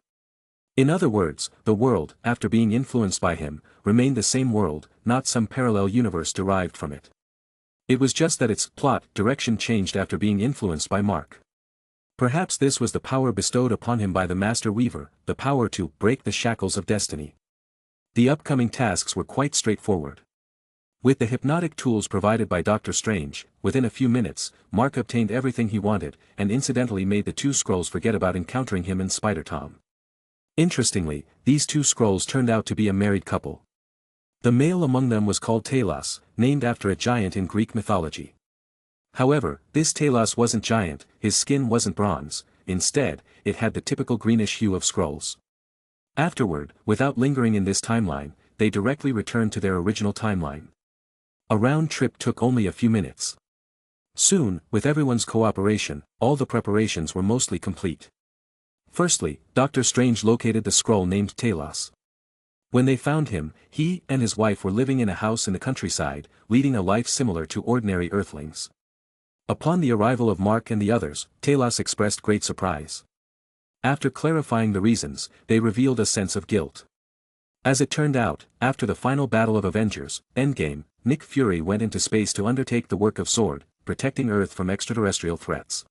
In other words, the world, after being influenced by him, remained the same world, not some parallel universe derived from it. It was just that its plot direction changed after being influenced by Mark. Perhaps this was the power bestowed upon him by the Master Weaver, the power to break the shackles of destiny. The upcoming tasks were quite straightforward. With the hypnotic tools provided by Dr. Strange, within a few minutes, Mark obtained everything he wanted, and incidentally made the two Skrulls forget about encountering him and Spider-Tom. Interestingly, these two Skrulls turned out to be a married couple. The male among them was called Talos, named after a giant in Greek mythology. However, this Talos wasn't giant, his skin wasn't bronze, instead, it had the typical greenish hue of Skrulls. Afterward, without lingering in this timeline, they directly returned to their original timeline. A round trip took only a few minutes. Soon, with everyone's cooperation, all the preparations were mostly complete. Firstly, Dr. Strange located the Skrull named Talos. When they found him, he and his wife were living in a house in the countryside, leading a life similar to ordinary Earthlings. Upon the arrival of Mark and the others, Talos expressed great surprise. After clarifying the reasons, they revealed a sense of guilt. As it turned out, after the final battle of Avengers, Endgame, Nick Fury went into space to undertake the work of S.W.O.R.D., protecting Earth from extraterrestrial threats.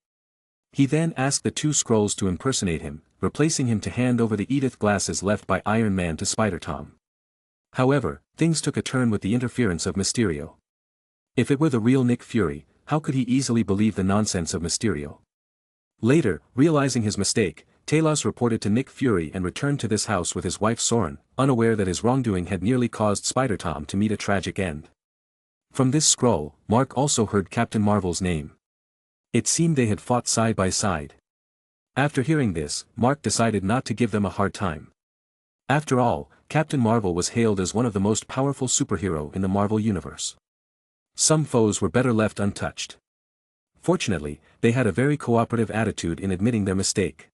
He then asked the two Skrulls to impersonate him, replacing him to hand over the Edith glasses left by Iron Man to Spider-Tom. However, things took a turn with the interference of Mysterio. If it were the real Nick Fury, how could he easily believe the nonsense of Mysterio? Later, realizing his mistake, Talos reported to Nick Fury and returned to this house with his wife Soren, unaware that his wrongdoing had nearly caused Spider-Tom to meet a tragic end. From this scroll, Mark also heard Captain Marvel's name. It seemed they had fought side by side. After hearing this, Mark decided not to give them a hard time. After all, Captain Marvel was hailed as one of the most powerful superheroes in the Marvel Universe. Some foes were better left untouched. Fortunately, they had a very cooperative attitude in admitting their mistake.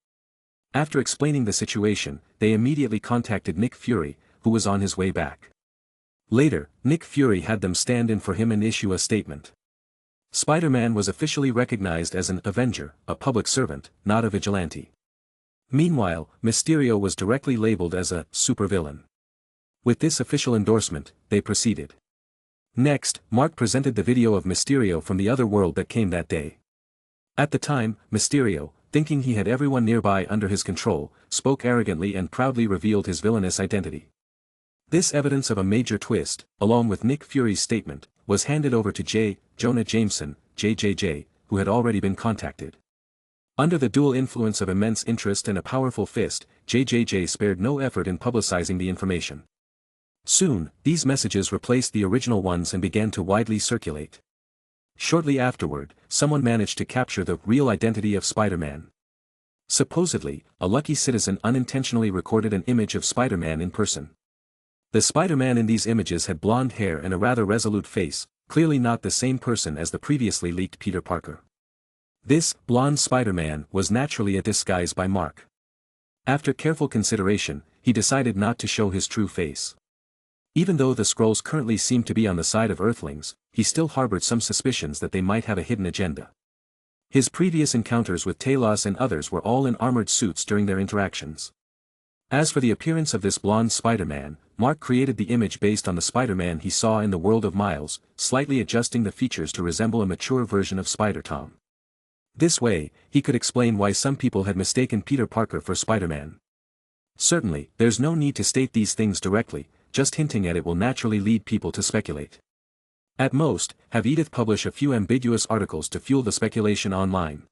After explaining the situation, they immediately contacted Nick Fury, who was on his way back. Later, Nick Fury had them stand in for him and issue a statement. Spider-Man was officially recognized as an Avenger, a public servant, not a vigilante. Meanwhile, Mysterio was directly labeled as a supervillain. With this official endorsement, they proceeded. Next, Mark presented the video of Mysterio from the other world that came that day. At the time, Mysterio, thinking he had everyone nearby under his control, spoke arrogantly and proudly revealed his villainous identity. This evidence of a major twist, along with Nick Fury's statement, was handed over to J. Jonah Jameson, JJJ, who had already been contacted. Under the dual influence of immense interest and a powerful fist, JJJ spared no effort in publicizing the information. Soon, these messages replaced the original ones and began to widely circulate. Shortly afterward, someone managed to capture the real identity of Spider-Man. Supposedly, a lucky citizen unintentionally recorded an image of Spider-Man in person. The Spider-Man in these images had blonde hair and a rather resolute face, clearly not the same person as the previously leaked Peter Parker. This blonde Spider-Man was naturally a disguise by Mark. After careful consideration, he decided not to show his true face. Even though the Skrulls currently seemed to be on the side of Earthlings, he still harbored some suspicions that they might have a hidden agenda. His previous encounters with Talos and others were all in armored suits during their interactions. As for the appearance of this blonde Spider-Man, Mark created the image based on the Spider-Man he saw in the world of Miles, slightly adjusting the features to resemble a mature version of Spider-Tom. This way, he could explain why some people had mistaken Peter Parker for Spider-Man. Certainly, there's no need to state these things directly, just hinting at it will naturally lead people to speculate. At most, have Edith publish a few ambiguous articles to fuel the speculation online.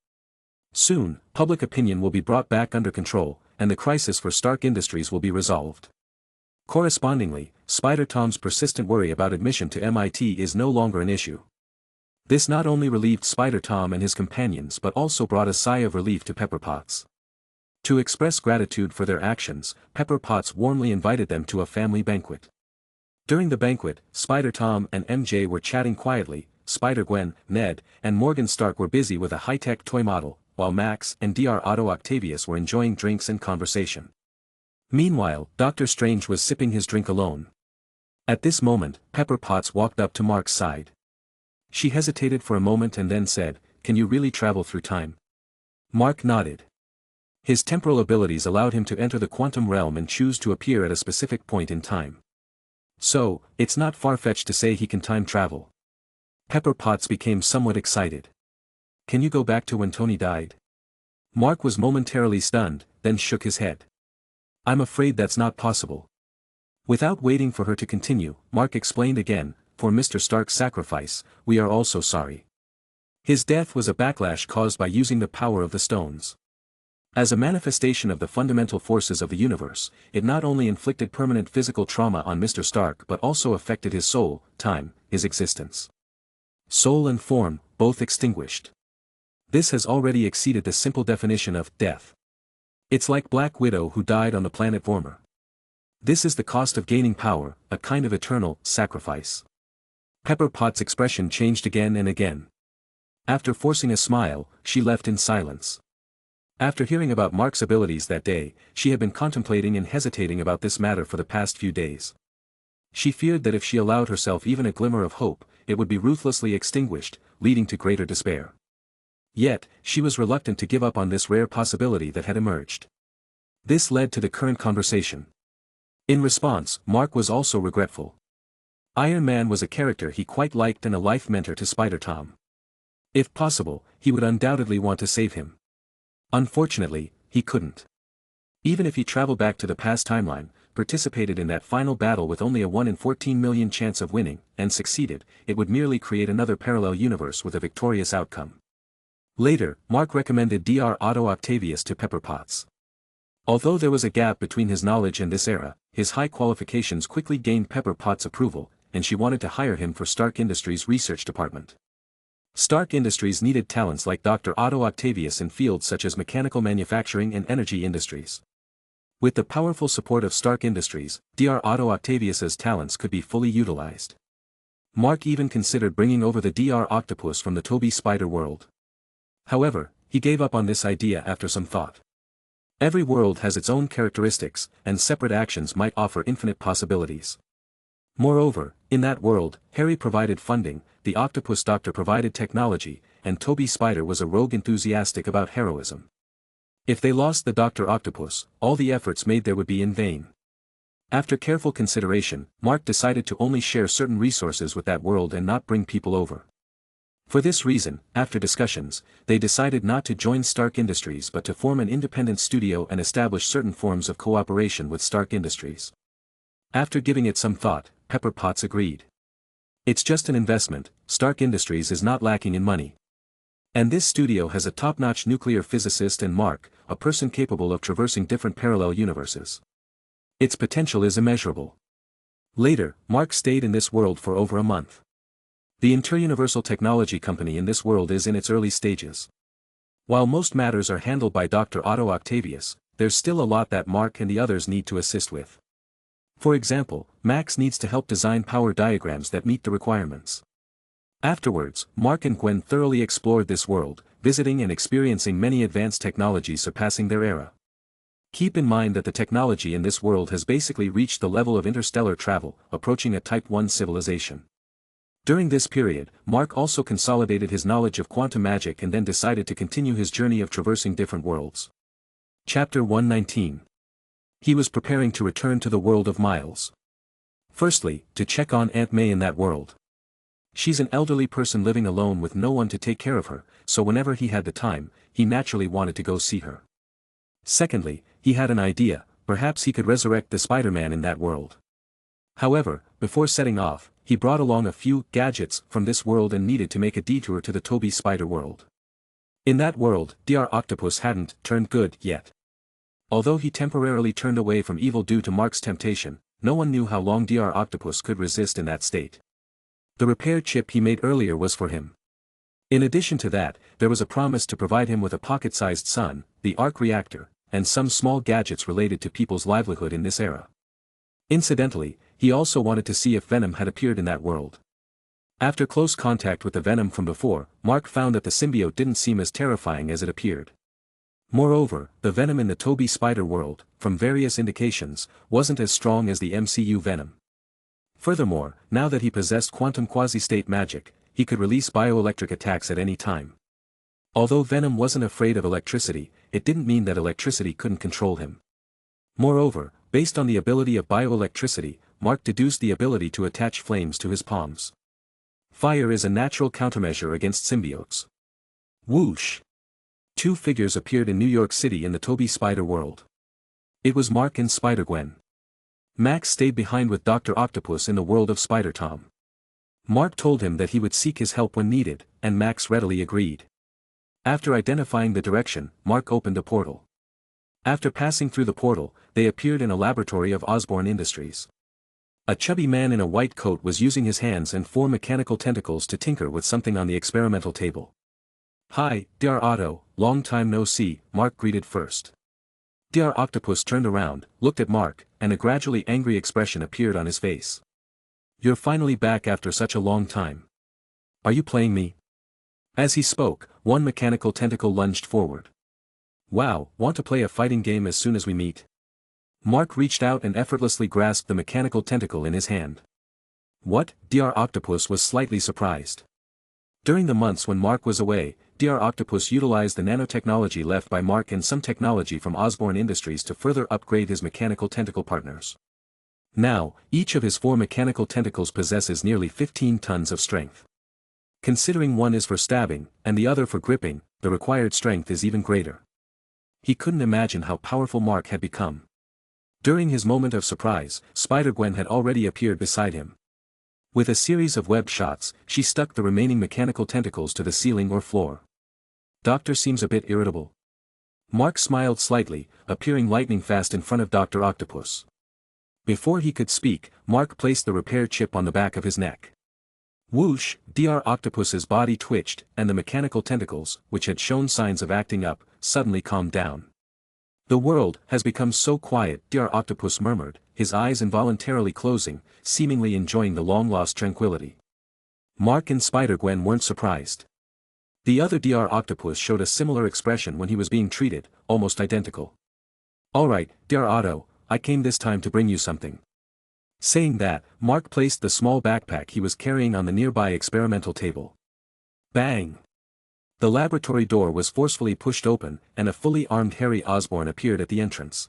Soon, public opinion will be brought back under control, and the crisis for Stark Industries will be resolved. Correspondingly, Spider-Tom's persistent worry about admission to MIT is no longer an issue. This not only relieved Spider-Tom and his companions but also brought a sigh of relief to Pepper Potts. To express gratitude for their actions, Pepper Potts warmly invited them to a family banquet. During the banquet, Spider-Tom and MJ were chatting quietly, Spider-Gwen, Ned, and Morgan Stark were busy with a high-tech toy model, while Max and Dr. Otto Octavius were enjoying drinks and conversation. Meanwhile, Doctor Strange was sipping his drink alone. At this moment, Pepper Potts walked up to Mark's side. She hesitated for a moment and then said, "Can you really travel through time?" Mark nodded. His temporal abilities allowed him to enter the quantum realm and choose to appear at a specific point in time. So, it's not far-fetched to say he can time travel. Pepper Potts became somewhat excited. "Can you go back to when Tony died?" Mark was momentarily stunned, then shook his head. "I'm afraid that's not possible." Without waiting for her to continue, Mark explained again, "For Mr. Stark's sacrifice, we are also sorry. His death was a backlash caused by using the power of the stones. As a manifestation of the fundamental forces of the universe, it not only inflicted permanent physical trauma on Mr. Stark but also affected his soul, time, his existence. Soul and form, both extinguished. This has already exceeded the simple definition of death. It's like Black Widow who died on the planet Vormir. This is the cost of gaining power, a kind of eternal sacrifice." Pepper Potts' expression changed again and again. After forcing a smile, she left in silence. After hearing about Mark's abilities that day, she had been contemplating and hesitating about this matter for the past few days. She feared that if she allowed herself even a glimmer of hope, it would be ruthlessly extinguished, leading to greater despair. Yet, she was reluctant to give up on this rare possibility that had emerged. This led to the current conversation. In response, Mark was also regretful. Iron Man was a character he quite liked and a life mentor to Spider-Tom. If possible, he would undoubtedly want to save him. Unfortunately, he couldn't. Even if he traveled back to the past timeline, participated in that final battle with only a 1 in 14 million chance of winning, and succeeded, it would merely create another parallel universe with a victorious outcome. Later, Mark recommended Dr. Otto Octavius to Pepper Potts. Although there was a gap between his knowledge and this era, his high qualifications quickly gained Pepper Potts' approval, and she wanted to hire him for Stark Industries' research department. Stark Industries needed talents like Dr. Otto Octavius in fields such as mechanical manufacturing and energy industries. With the powerful support of Stark Industries, Dr. Otto Octavius's talents could be fully utilized. Mark even considered bringing over the Dr. Octopus from the Toby Spider world. However, he gave up on this idea after some thought. Every world has its own characteristics, and separate actions might offer infinite possibilities. Moreover, in that world, Harry provided funding, the Octopus Doctor provided technology, and Toby Spider was a rogue enthusiastic about heroism. If they lost the Dr. Octopus, all the efforts made there would be in vain. After careful consideration, Mark decided to only share certain resources with that world and not bring people over. For this reason, after discussions, they decided not to join Stark Industries but to form an independent studio and establish certain forms of cooperation with Stark Industries. After giving it some thought, Pepper Potts agreed. It's just an investment, Stark Industries is not lacking in money. And this studio has a top-notch nuclear physicist and Mark, a person capable of traversing different parallel universes. Its potential is immeasurable. Later, Mark stayed in this world for over a month. The interuniversal technology company in this world is in its early stages. While most matters are handled by Dr. Otto Octavius, there's still a lot that Mark and the others need to assist with. For example, Max needs to help design power diagrams that meet the requirements. Afterwards, Mark and Gwen thoroughly explored this world, visiting and experiencing many advanced technologies surpassing their era. Keep in mind that the technology in this world has basically reached the level of interstellar travel, approaching a Type 1 civilization. During this period, Mark also consolidated his knowledge of quantum magic and then decided to continue his journey of traversing different worlds. Chapter 119. He was preparing to return to the world of Miles. Firstly, to check on Aunt May in that world. She's an elderly person living alone with no one to take care of her, so whenever he had the time, he naturally wanted to go see her. Secondly, he had an idea, perhaps he could resurrect the SpiderMan in that world. However, before setting off, he brought along a few gadgets from this world and needed to make a detour to the Toby Spider world. In that world, Dr. Octopus hadn't turned good yet. Although he temporarily turned away from evil due to Mark's temptation, no one knew how long Dr. Octopus could resist in that state. The repair chip he made earlier was for him. In addition to that, there was a promise to provide him with a pocket-sized sun, the arc reactor, and some small gadgets related to people's livelihood in this era. Incidentally, he also wanted to see if Venom had appeared in that world. After close contact with the Venom from before, Mark found that the symbiote didn't seem as terrifying as it appeared. Moreover, the Venom in the Toby Spider world, from various indications, wasn't as strong as the MCU Venom. Furthermore, now that he possessed quantum quasi-state magic, he could release bioelectric attacks at any time. Although Venom wasn't afraid of electricity, it didn't mean that electricity couldn't control him. Moreover, based on the ability of bioelectricity, Mark deduced the ability to attach flames to his palms. Fire is a natural countermeasure against symbiotes. Whoosh! Two figures appeared in New York City in the Toby Spider world. It was Mark and Spider-Gwen. Max stayed behind with Dr. Octopus in the world of Spider-Tom. Mark told him that he would seek his help when needed, and Max readily agreed. After identifying the direction, Mark opened a portal. After passing through the portal, they appeared in a laboratory of Osborn Industries. A chubby man in a white coat was using his hands and 4 mechanical tentacles to tinker with something on the experimental table. "Hi, Dr. Otto, long time no see," Mark greeted first. Dr. Octopus turned around, looked at Mark, and a gradually angry expression appeared on his face. "You're finally back after such a long time. Are you playing me?" As he spoke, one mechanical tentacle lunged forward. "Wow, want to play a fighting game as soon as we meet?" Mark reached out and effortlessly grasped the mechanical tentacle in his hand. "What?" Dr. Octopus was slightly surprised. During the months when Mark was away, Dr. Octopus utilized the nanotechnology left by Mark and some technology from Osborn Industries to further upgrade his mechanical tentacle partners. Now, each of his 4 mechanical tentacles possesses nearly 15 tons of strength. Considering one is for stabbing, and the other for gripping, the required strength is even greater. He couldn't imagine how powerful Mark had become. During his moment of surprise, Spider-Gwen had already appeared beside him. With a series of webbed shots, she stuck the remaining mechanical tentacles to the ceiling or floor. Doctor seems a bit irritable. Mark smiled slightly, appearing lightning fast in front of Dr. Octopus. Before he could speak, Mark placed the repair chip on the back of his neck. Whoosh, Dr. Octopus's body twitched, and the mechanical tentacles, which had shown signs of acting up, suddenly calmed down. The world has become so quiet, Dr. Octopus murmured, his eyes involuntarily closing, seemingly enjoying the long-lost tranquility. Mark and Spider-Gwen weren't surprised. The other Dr. Octopus showed a similar expression when he was being treated, almost identical. "Alright, Dr. Otto, I came this time to bring you something." Saying that, Mark placed the small backpack he was carrying on the nearby experimental table. Bang! The laboratory door was forcefully pushed open, and a fully armed Harry Osborn appeared at the entrance.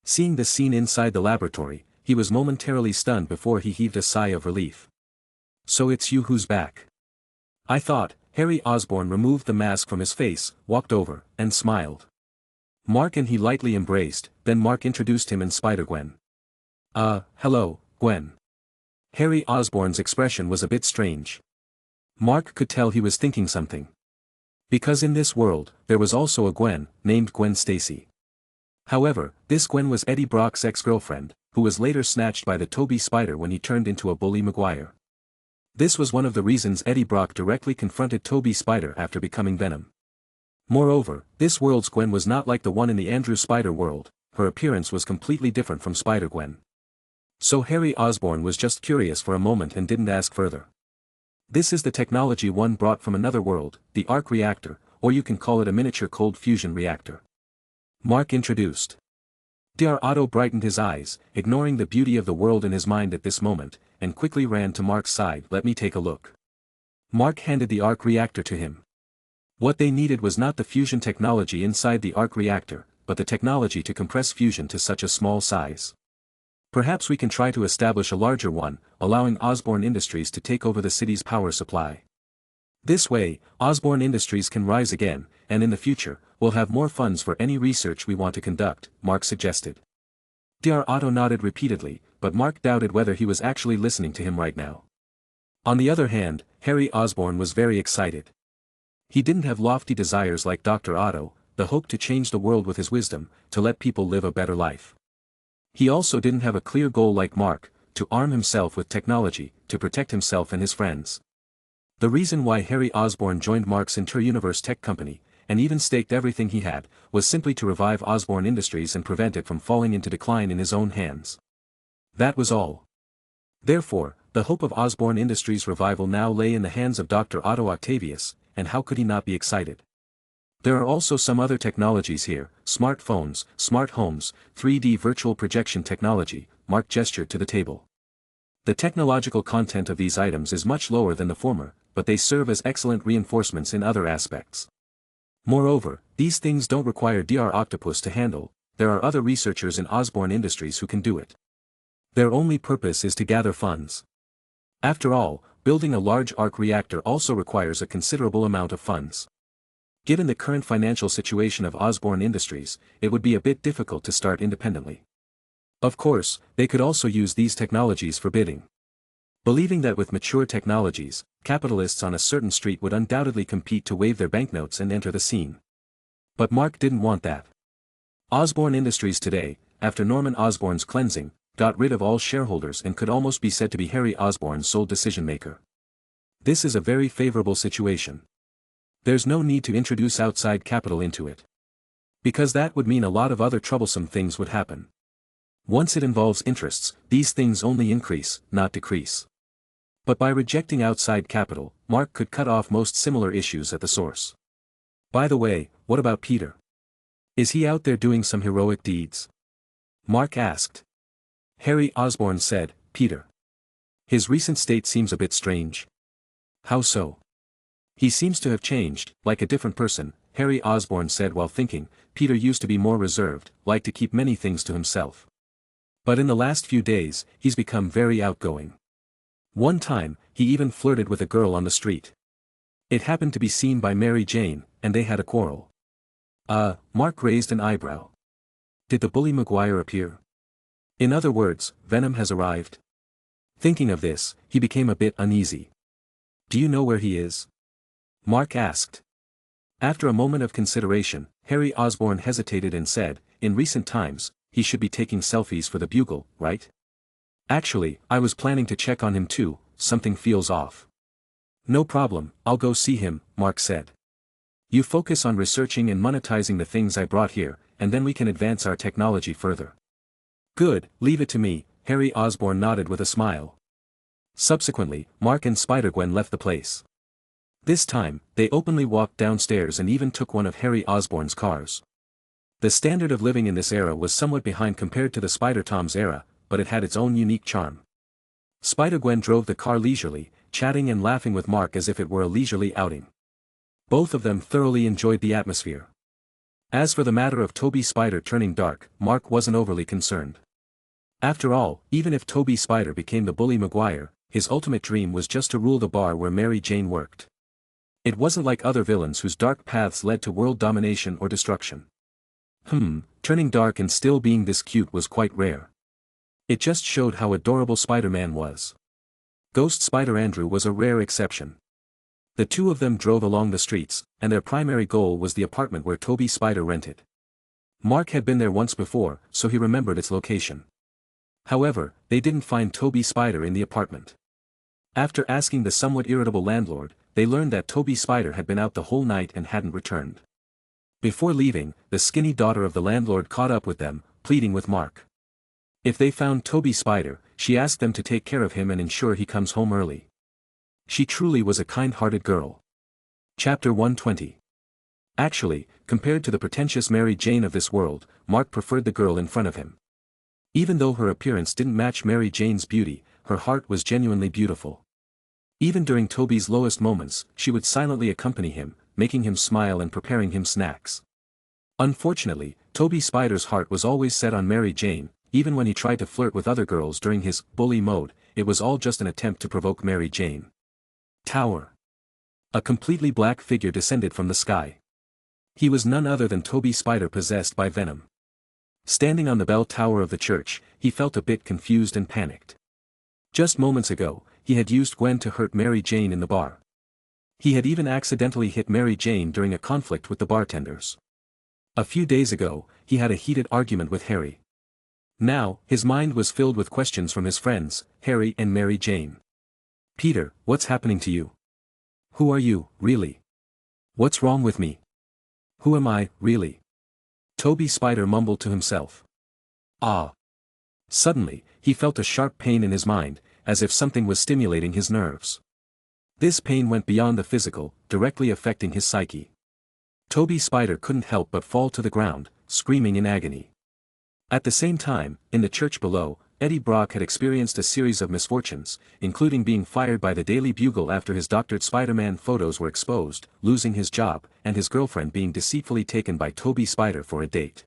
Seeing the scene inside the laboratory, he was momentarily stunned before he heaved a sigh of relief. "So it's you who's back?" "I thought." Harry Osborn removed the mask from his face, walked over, and smiled. Mark and he lightly embraced, then Mark introduced him and Spider-Gwen. Hello, Gwen." Harry Osborn's expression was a bit strange. Mark could tell he was thinking something. Because in this world, there was also a Gwen, named Gwen Stacy. However, this Gwen was Eddie Brock's ex-girlfriend, who was later snatched by the Toby Spider when he turned into a Bully Maguire. This was one of the reasons Eddie Brock directly confronted Toby Spider after becoming Venom. Moreover, this world's Gwen was not like the one in the Andrew Spider world, her appearance was completely different from Spider-Gwen. So Harry Osborn was just curious for a moment and didn't ask further. "This is the technology one brought from another world, the arc reactor, or you can call it a miniature cold fusion reactor," Mark introduced. Dr. Otto brightened his eyes, ignoring the beauty of the world in his mind at this moment, and quickly ran to Mark's side. "Let me take a look." Mark handed the arc reactor to him. What they needed was not the fusion technology inside the arc reactor, but the technology to compress fusion to such a small size. "Perhaps we can try to establish a larger one, allowing Osborn Industries to take over the city's power supply. This way, Osborn Industries can rise again, and in the future, we'll have more funds for any research we want to conduct," Mark suggested. Dr. Otto nodded repeatedly, but Mark doubted whether he was actually listening to him right now. On the other hand, Harry Osborn was very excited. He didn't have lofty desires like Dr. Otto, the hope to change the world with his wisdom, to let people live a better life. He also didn't have a clear goal like Mark, to arm himself with technology, to protect himself and his friends. The reason why Harry Osborn joined Mark's inter-universe tech company, and even staked everything he had, was simply to revive Osborn Industries and prevent it from falling into decline in his own hands. That was all. Therefore, the hope of Osborn Industries' revival now lay in the hands of Dr. Otto Octavius, and how could he not be excited? There are also some other technologies here: smartphones, smart homes, 3D virtual projection technology. Mark gestured to the table. The technological content of these items is much lower than the former, but they serve as excellent reinforcements in other aspects. Moreover, these things don't require Dr. Octopus to handle, there are other researchers in Osborn Industries who can do it. Their only purpose is to gather funds. After all, building a large arc reactor also requires a considerable amount of funds. Given the current financial situation of Osborn Industries, it would be a bit difficult to start independently. Of course, they could also use these technologies for bidding. Believing that with mature technologies, capitalists on a certain street would undoubtedly compete to wave their banknotes and enter the scene. But Mark didn't want that. Osborn Industries today, after Norman Osborn's cleansing, got rid of all shareholders and could almost be said to be Harry Osborn's sole decision-maker. This is a very favorable situation. There's no need to introduce outside capital into it. Because that would mean a lot of other troublesome things would happen. Once it involves interests, these things only increase, not decrease. But by rejecting outside capital, Mark could cut off most similar issues at the source. By the way, what about Peter? Is he out there doing some heroic deeds? Mark asked. Harry Osborn said, "Peter. His recent state seems a bit strange." "How so?" "He seems to have changed, like a different person," Harry Osborn said while thinking. "Peter used to be more reserved, liked to keep many things to himself. But in the last few days, he's become very outgoing. One time, he even flirted with a girl on the street. It happened to be seen by Mary Jane, and they had a quarrel. Mark raised an eyebrow. Did the bully Maguire appear? In other words, Venom has arrived? Thinking of this, he became a bit uneasy. Do you know where he is? Mark asked. After a moment of consideration, Harry Osborn hesitated and said, in recent times, he should be taking selfies for the Bugle, right? Actually, I was planning to check on him too, something feels off. No problem, I'll go see him, Mark said. You focus on researching and monetizing the things I brought here, and then we can advance our technology further. Good, leave it to me, Harry Osborn nodded with a smile. Subsequently, Mark and Spider-Gwen left the place. This time, they openly walked downstairs and even took one of Harry Osborn's cars. The standard of living in this era was somewhat behind compared to the Spider-Tom's era, but it had its own unique charm. Spider-Gwen drove the car leisurely, chatting and laughing with Mark as if it were a leisurely outing. Both of them thoroughly enjoyed the atmosphere. As for the matter of Toby Spider turning dark, Mark wasn't overly concerned. After all, even if Toby Spider became the bully Maguire, his ultimate dream was just to rule the bar where Mary Jane worked. It wasn't like other villains whose dark paths led to world domination or destruction. Turning dark and still being this cute was quite rare. It just showed how adorable Spider-Man was. Ghost Spider Andrew was a rare exception. The two of them drove along the streets, and their primary goal was the apartment where Toby Spider rented. Mark had been there once before, so he remembered its location. However, they didn't find Toby Spider in the apartment. After asking the somewhat irritable landlord, they learned that Toby Spider had been out the whole night and hadn't returned. Before leaving, the skinny daughter of the landlord caught up with them, pleading with Mark. If they found Toby Spider, she asked them to take care of him and ensure he comes home early. She truly was a kind-hearted girl. Chapter 120. Actually, compared to the pretentious Mary Jane of this world, Mark preferred the girl in front of him. Even though her appearance didn't match Mary Jane's beauty, her heart was genuinely beautiful. Even during Toby's lowest moments, she would silently accompany him, making him smile and preparing him snacks. Unfortunately, Toby Spider's heart was always set on Mary Jane. Even when he tried to flirt with other girls during his bully mode, it was all just an attempt to provoke Mary Jane. Tower. A completely black figure descended from the sky. He was none other than Toby Spider possessed by Venom. Standing on the bell tower of the church, he felt a bit confused and panicked. Just moments ago, he had used Gwen to hurt Mary Jane in the bar. He had even accidentally hit Mary Jane during a conflict with the bartenders. A few days ago, he had a heated argument with Harry. Now, his mind was filled with questions from his friends, Harry and Mary Jane. Peter, what's happening to you? Who are you, really? What's wrong with me? Who am I, really? Toby Spider mumbled to himself. Suddenly, he felt a sharp pain in his mind, as if something was stimulating his nerves. This pain went beyond the physical, directly affecting his psyche. Toby Spider couldn't help but fall to the ground, screaming in agony. At the same time, in the church below, Eddie Brock had experienced a series of misfortunes, including being fired by the Daily Bugle after his doctored Spider-Man photos were exposed, losing his job, and his girlfriend being deceitfully taken by Toby Spider for a date.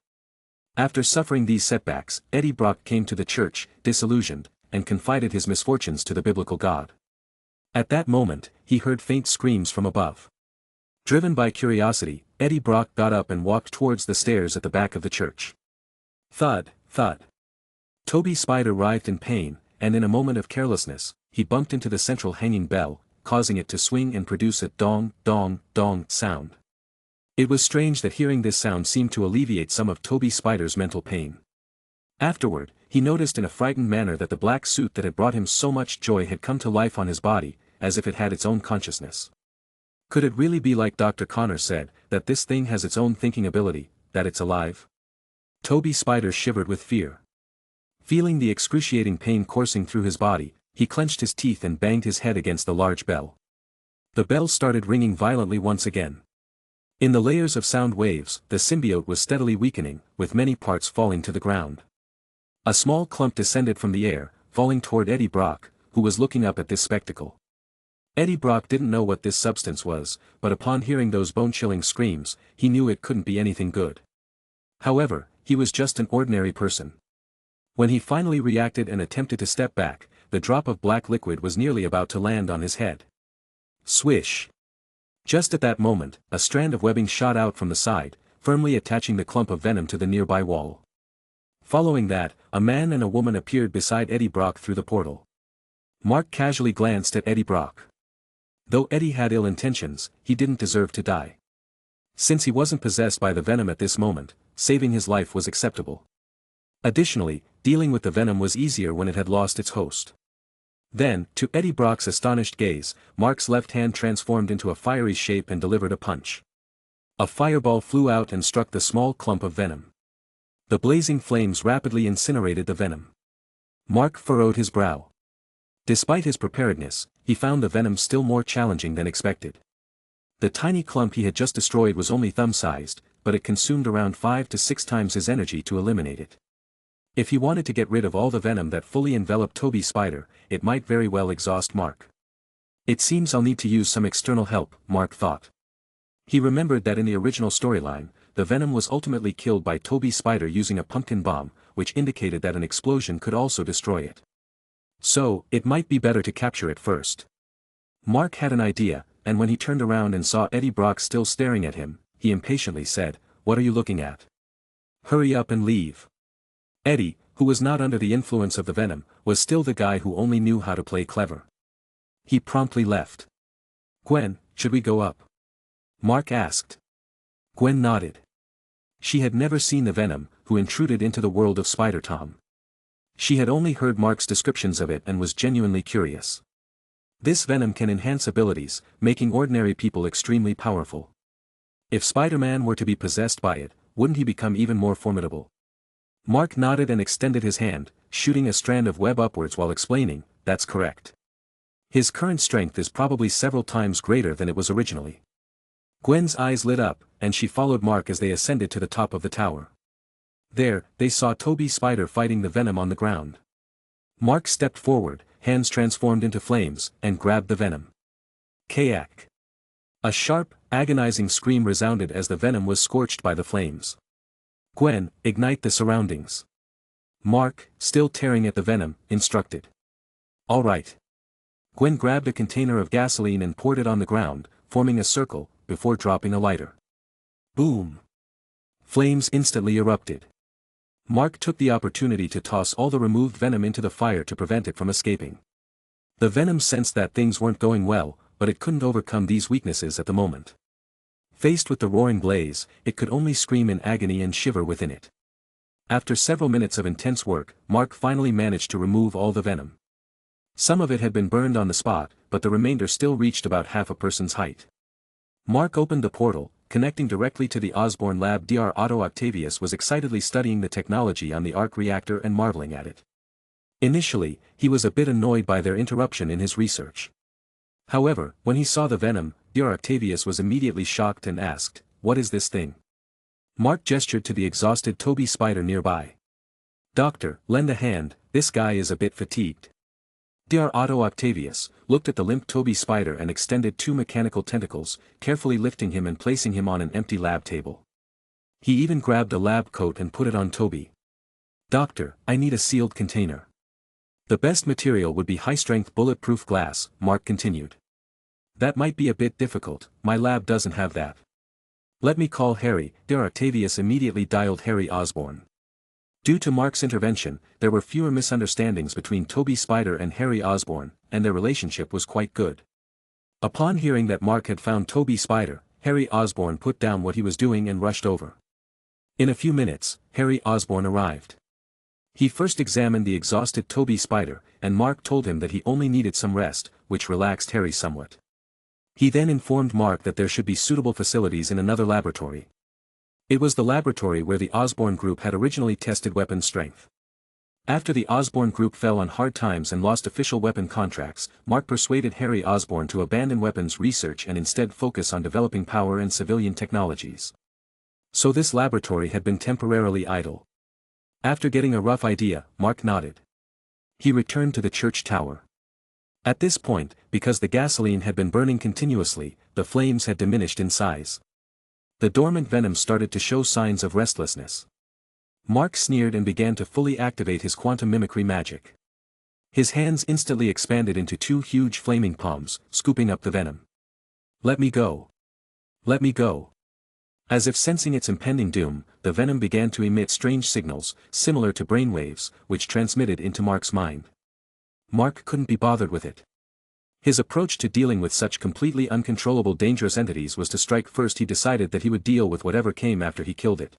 After suffering these setbacks, Eddie Brock came to the church, disillusioned, and confided his misfortunes to the biblical God. At that moment, he heard faint screams from above. Driven by curiosity, Eddie Brock got up and walked towards the stairs at the back of the church. Thud, thud. Toby Spider writhed in pain, and in a moment of carelessness, he bumped into the central hanging bell, causing it to swing and produce a dong, dong, dong sound. It was strange that hearing this sound seemed to alleviate some of Toby Spider's mental pain. Afterward, he noticed in a frightened manner that the black suit that had brought him so much joy had come to life on his body, as if it had its own consciousness. Could it really be like Dr. Connor said, that this thing has its own thinking ability, that it's alive? Toby Spider shivered with fear. Feeling the excruciating pain coursing through his body, he clenched his teeth and banged his head against the large bell. The bell started ringing violently once again. In the layers of sound waves, the symbiote was steadily weakening, with many parts falling to the ground. A small clump descended from the air, falling toward Eddie Brock, who was looking up at this spectacle. Eddie Brock didn't know what this substance was, but upon hearing those bone-chilling screams, he knew it couldn't be anything good. However, he was just an ordinary person. When he finally reacted and attempted to step back, the drop of black liquid was nearly about to land on his head. Swish! Just at that moment, a strand of webbing shot out from the side, firmly attaching the clump of venom to the nearby wall. Following that, a man and a woman appeared beside Eddie Brock through the portal. Mark casually glanced at Eddie Brock. Though Eddie had ill intentions, he didn't deserve to die. Since he wasn't possessed by the venom at this moment, saving his life was acceptable. Additionally, dealing with the venom was easier when it had lost its host. Then, to Eddie Brock's astonished gaze, Mark's left hand transformed into a fiery shape and delivered a punch. A fireball flew out and struck the small clump of venom. The blazing flames rapidly incinerated the venom. Mark furrowed his brow. Despite his preparedness, he found the venom still more challenging than expected. The tiny clump he had just destroyed was only thumb-sized, but it consumed around 5 to 6 times his energy to eliminate it. If he wanted to get rid of all the venom that fully enveloped Toby Spider, it might very well exhaust Mark. It seems I'll need to use some external help, Mark thought. He remembered that in the original storyline, the venom was ultimately killed by Toby Spider using a pumpkin bomb, which indicated that an explosion could also destroy it. So, it might be better to capture it first. Mark had an idea, and when he turned around and saw Eddie Brock still staring at him, he impatiently said, "What are you looking at? Hurry up and leave." Eddie, who was not under the influence of the venom, was still the guy who only knew how to play clever. He promptly left. "Gwen, should we go up?" Mark asked. Gwen nodded. She had never seen the venom, who intruded into the world of Spider-Tom. She had only heard Mark's descriptions of it and was genuinely curious. This venom can enhance abilities, making ordinary people extremely powerful. If Spider-Man were to be possessed by it, wouldn't he become even more formidable? Mark nodded and extended his hand, shooting a strand of web upwards while explaining, "That's correct. His current strength is probably several times greater than it was originally." Gwen's eyes lit up, and she followed Mark as they ascended to the top of the tower. There, they saw Toby Spider fighting the venom on the ground. Mark stepped forward, hands transformed into flames, and grabbed the venom. Kayak. A sharp, agonizing scream resounded as the venom was scorched by the flames. Gwen, ignite the surroundings. Mark, still tearing at the venom, instructed. All right. Gwen grabbed a container of gasoline and poured it on the ground, forming a circle, before dropping a lighter. Boom! Flames instantly erupted. Mark took the opportunity to toss all the removed venom into the fire to prevent it from escaping. The venom sensed that things weren't going well, but it couldn't overcome these weaknesses at the moment. Faced with the roaring blaze, it could only scream in agony and shiver within it. After several minutes of intense work, Mark finally managed to remove all the venom. Some of it had been burned on the spot, but the remainder still reached about half a person's height. Mark opened the portal, connecting directly to the Osborn lab. Dr. Otto Octavius was excitedly studying the technology on the arc reactor and marveling at it. Initially, he was a bit annoyed by their interruption in his research. However, when he saw the venom, Dr. Octavius was immediately shocked and asked, "What is this thing?" Mark gestured to the exhausted Toby Spider nearby. "Doctor, lend a hand, this guy is a bit fatigued." Dr. Otto Octavius looked at the limp Toby Spider and extended 2 mechanical tentacles, carefully lifting him and placing him on an empty lab table. He even grabbed a lab coat and put it on Toby. "Doctor, I need a sealed container." "The best material would be high-strength bulletproof glass," Mark continued. "That might be a bit difficult, my lab doesn't have that." "Let me call Harry." Dr. Octavius immediately dialed Harry Osborn. Due to Mark's intervention, there were fewer misunderstandings between Toby Spider and Harry Osborn, and their relationship was quite good. Upon hearing that Mark had found Toby Spider, Harry Osborn put down what he was doing and rushed over. In a few minutes, Harry Osborn arrived. He first examined the exhausted Toby Spider, and Mark told him that he only needed some rest, which relaxed Harry somewhat. He then informed Mark that there should be suitable facilities in another laboratory. It was the laboratory where the Osborn group had originally tested weapon strength. After the Osborn group fell on hard times and lost official weapon contracts, Mark persuaded Harry Osborn to abandon weapons research and instead focus on developing power and civilian technologies. So this laboratory had been temporarily idle. After getting a rough idea, Mark nodded. He returned to the church tower. At this point, because the gasoline had been burning continuously, the flames had diminished in size. The dormant venom started to show signs of restlessness. Mark sneered and began to fully activate his quantum mimicry magic. His hands instantly expanded into 2 huge flaming palms, scooping up the venom. "Let me go. Let me go." As if sensing its impending doom, the venom began to emit strange signals, similar to brainwaves, which transmitted into Mark's mind. Mark couldn't be bothered with it. His approach to dealing with such completely uncontrollable dangerous entities was to strike first. He decided that he would deal with whatever came after he killed it.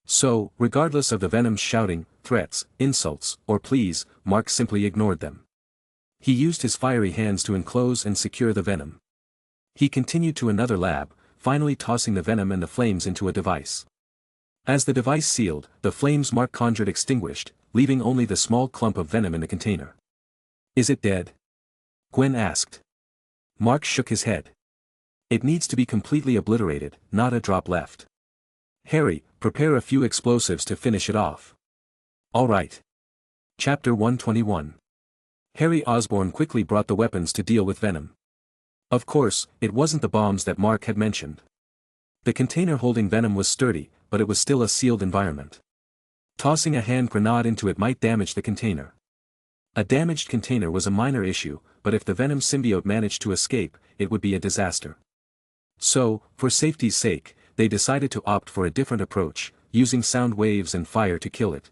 So, regardless of the venom's shouting, threats, insults, or pleas, Mark simply ignored them. He used his fiery hands to enclose and secure the venom. He continued to another lab, finally tossing the venom and the flames into a device. As the device sealed, the flames Mark conjured extinguished, leaving only the small clump of venom in the container. "Is it dead?" Gwen asked. Mark shook his head. "It needs to be completely obliterated, not a drop left. Harry, prepare a few explosives to finish it off." "All right." Chapter 121. Harry Osborn quickly brought the weapons to deal with venom. Of course, it wasn't the bombs that Mark had mentioned. The container holding venom was sturdy, but it was still a sealed environment. Tossing a hand grenade into it might damage the container. A damaged container was a minor issue, but if the venom symbiote managed to escape, it would be a disaster. So, for safety's sake, they decided to opt for a different approach, using sound waves and fire to kill it.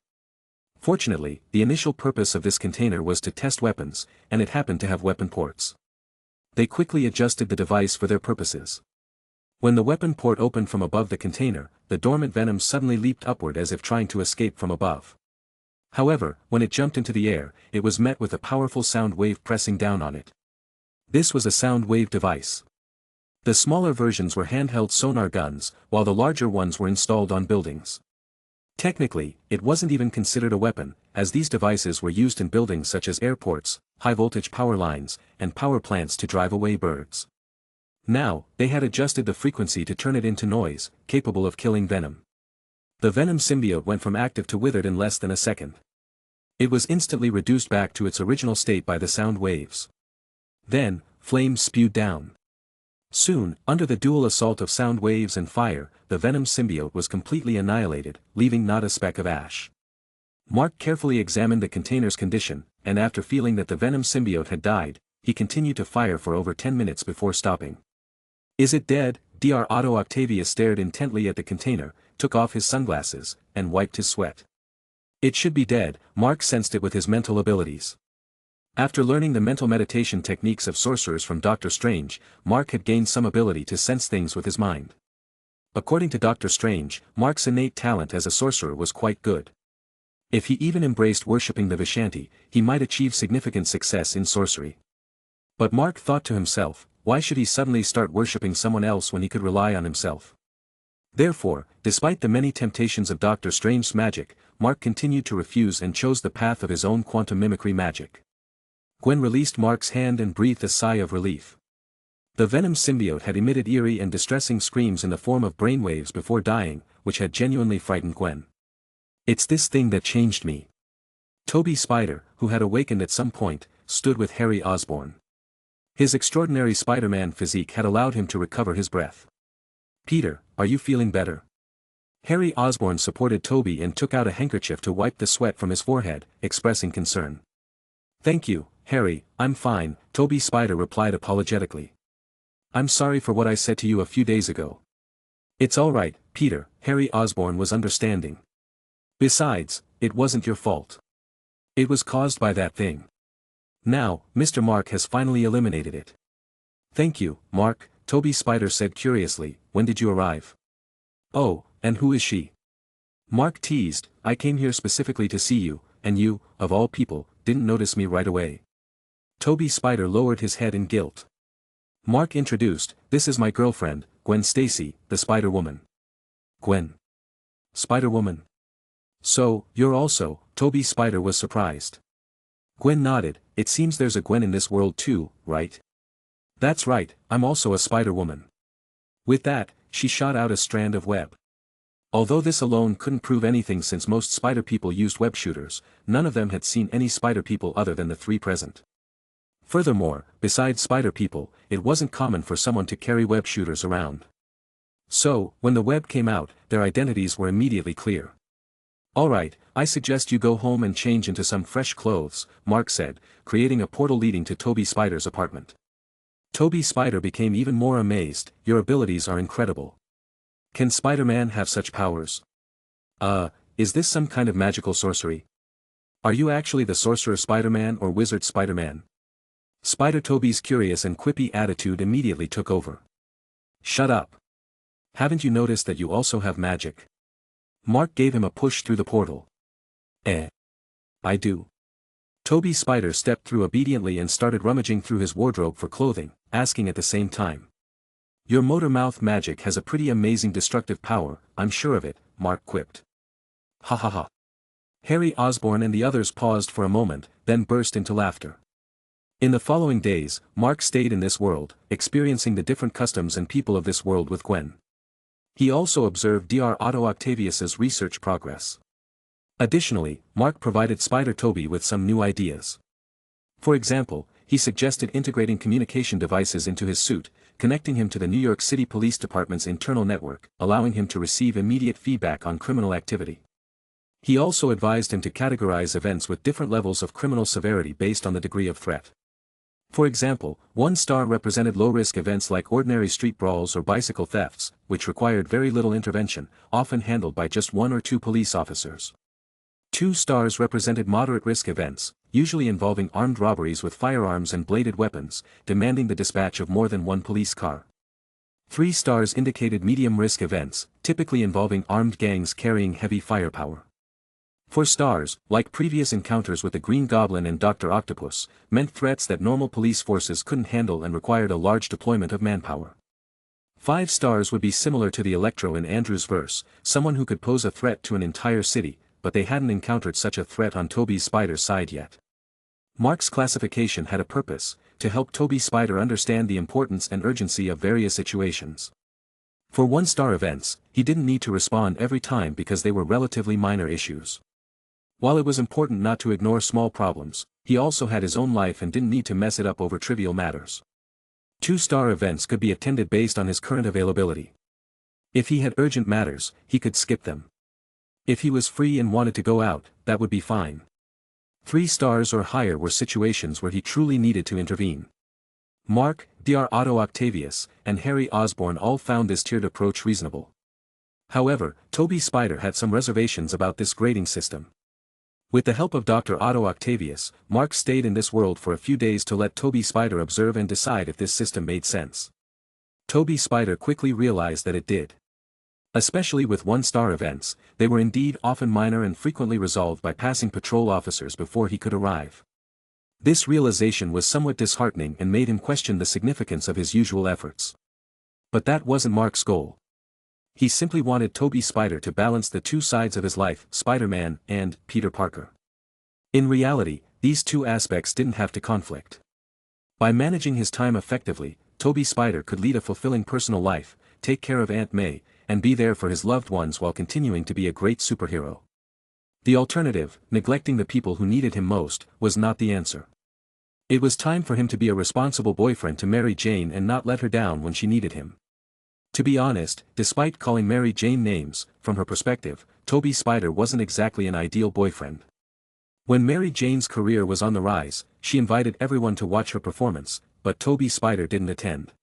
Fortunately, the initial purpose of this container was to test weapons, and it happened to have weapon ports. They quickly adjusted the device for their purposes. When the weapon port opened from above the container, the dormant venom suddenly leaped upward as if trying to escape from above. However, when it jumped into the air, it was met with a powerful sound wave pressing down on it. This was a sound wave device. The smaller versions were handheld sonar guns, while the larger ones were installed on buildings. Technically, it wasn't even considered a weapon, as these devices were used in buildings such as airports, high-voltage power lines, and power plants to drive away birds. Now, they had adjusted the frequency to turn it into noise, capable of killing venom. The venom symbiote went from active to withered in less than a second. It was instantly reduced back to its original state by the sound waves. Then, flames spewed down. Soon, under the dual assault of sound waves and fire, the venom symbiote was completely annihilated, leaving not a speck of ash. Mark carefully examined the container's condition, and after feeling that the venom symbiote had died, he continued to fire for over 10 minutes before stopping. "Is it dead?" Dr. Otto Octavius stared intently at the container, took off his sunglasses, and wiped his sweat. It should be dead. Mark sensed it with his mental abilities. After learning the mental meditation techniques of sorcerers from Dr. Strange, Mark had gained some ability to sense things with his mind. According to Dr. Strange, Mark's innate talent as a sorcerer was quite good. If he even embraced worshipping the Vishanti, he might achieve significant success in sorcery. But Mark thought to himself, why should he suddenly start worshipping someone else when he could rely on himself? Therefore, despite the many temptations of Dr. Strange's magic, Mark continued to refuse and chose the path of his own quantum mimicry magic. Gwen released Mark's hand and breathed a sigh of relief. The venom symbiote had emitted eerie and distressing screams in the form of brainwaves before dying, which had genuinely frightened Gwen. "It's this thing that changed me." Toby Spider, who had awakened at some point, stood with Harry Osborn. His extraordinary SpiderMan physique had allowed him to recover his breath. "Peter, are you feeling better?" Harry Osborn supported Toby and took out a handkerchief to wipe the sweat from his forehead, expressing concern. "Thank you, Harry, I'm fine," Toby Spider replied apologetically. "I'm sorry for what I said to you a few days ago." "It's all right, Peter," Harry Osborn was understanding. "Besides, it wasn't your fault. It was caused by that thing. Now, Mr. Mark has finally eliminated it." "Thank you, Mark," Toby Spider said curiously. "When did you arrive?" "Oh, and who is she?" Mark teased. "I came here specifically to see you, and you, of all people, didn't notice me right away." Toby Spider lowered his head in guilt. Mark introduced, "This is my girlfriend, Gwen Stacy, the Spider-Woman." "Gwen? Spider-Woman? So, you're also," Toby Spider was surprised. Gwen nodded. "It seems there's a Gwen in this world too, right?" "That's right, I'm also a Spider-Woman." With that, she shot out a strand of web. Although this alone couldn't prove anything since most spider people used web shooters, none of them had seen any spider people other than the three present. Furthermore, besides spider people, it wasn't common for someone to carry web shooters around. So, when the web came out, their identities were immediately clear. "All right, I suggest you go home and change into some fresh clothes," Mark said, creating a portal leading to Toby Spider's apartment. Toby Spider became even more amazed. "Your abilities are incredible. Can Spider-Man have such powers? Is this some kind of magical sorcery? Are you actually the sorcerer Spider-Man or wizard Spider-Man? Spider Toby's curious and quippy attitude immediately took over. Shut up. Haven't you noticed that you also have magic? Mark gave him a push through the portal. I do. Toby Spider stepped through obediently and started rummaging through his wardrobe for clothing, asking at the same time. Your motor mouth magic has a pretty amazing destructive power, I'm sure of it, Mark quipped. Ha ha ha. Harry Osborn and the others paused for a moment, then burst into laughter. In the following days, Mark stayed in this world, experiencing the different customs and people of this world with Gwen. He also observed Dr. Otto Octavius's research progress. Additionally, Mark provided Spider Toby with some new ideas. For example, he suggested integrating communication devices into his suit, connecting him to the New York City Police Department's internal network, allowing him to receive immediate feedback on criminal activity. He also advised him to categorize events with different levels of criminal severity based on the degree of threat. For example, 1 star represented low-risk events like ordinary street brawls or bicycle thefts, which required very little intervention, often handled by just 1 or 2 police officers. 2 stars represented moderate-risk events, usually involving armed robberies with firearms and bladed weapons, demanding the dispatch of more than 1 police car. 3 stars indicated medium-risk events, typically involving armed gangs carrying heavy firepower. 4 stars, like previous encounters with the Green Goblin and Dr. Octopus, meant threats that normal police forces couldn't handle and required a large deployment of manpower. 5 stars would be similar to the Electro in Andrew's verse, someone who could pose a threat to an entire city, but they hadn't encountered such a threat on Toby Spider's side yet. Mark's classification had a purpose, to help Toby Spider understand the importance and urgency of various situations. For 1-star events, he didn't need to respond every time because they were relatively minor issues. While it was important not to ignore small problems, he also had his own life and didn't need to mess it up over trivial matters. 2-star events could be attended based on his current availability. If he had urgent matters, he could skip them. If he was free and wanted to go out, that would be fine. 3 stars or higher were situations where he truly needed to intervene. Mark, Dr. Otto Octavius, and Harry Osborn all found this tiered approach reasonable. However, Toby Spider had some reservations about this grading system. With the help of Dr. Otto Octavius, Mark stayed in this world for a few days to let Toby Spider observe and decide if this system made sense. Toby Spider quickly realized that it did. Especially with 1-star events, they were indeed often minor and frequently resolved by passing patrol officers before he could arrive. This realization was somewhat disheartening and made him question the significance of his usual efforts. But that wasn't Mark's goal. He simply wanted Toby Spider to balance the 2 sides of his life, Spider-Man and Peter Parker. In reality, these 2 aspects didn't have to conflict. By managing his time effectively, Toby Spider could lead a fulfilling personal life, take care of Aunt May, and be there for his loved ones while continuing to be a great superhero. The alternative, neglecting the people who needed him most, was not the answer. It was time for him to be a responsible boyfriend to Mary Jane and not let her down when she needed him. To be honest, despite calling Mary Jane names, from her perspective, Toby Spider wasn't exactly an ideal boyfriend. When Mary Jane's career was on the rise, she invited everyone to watch her performance, but Toby Spider didn't attend.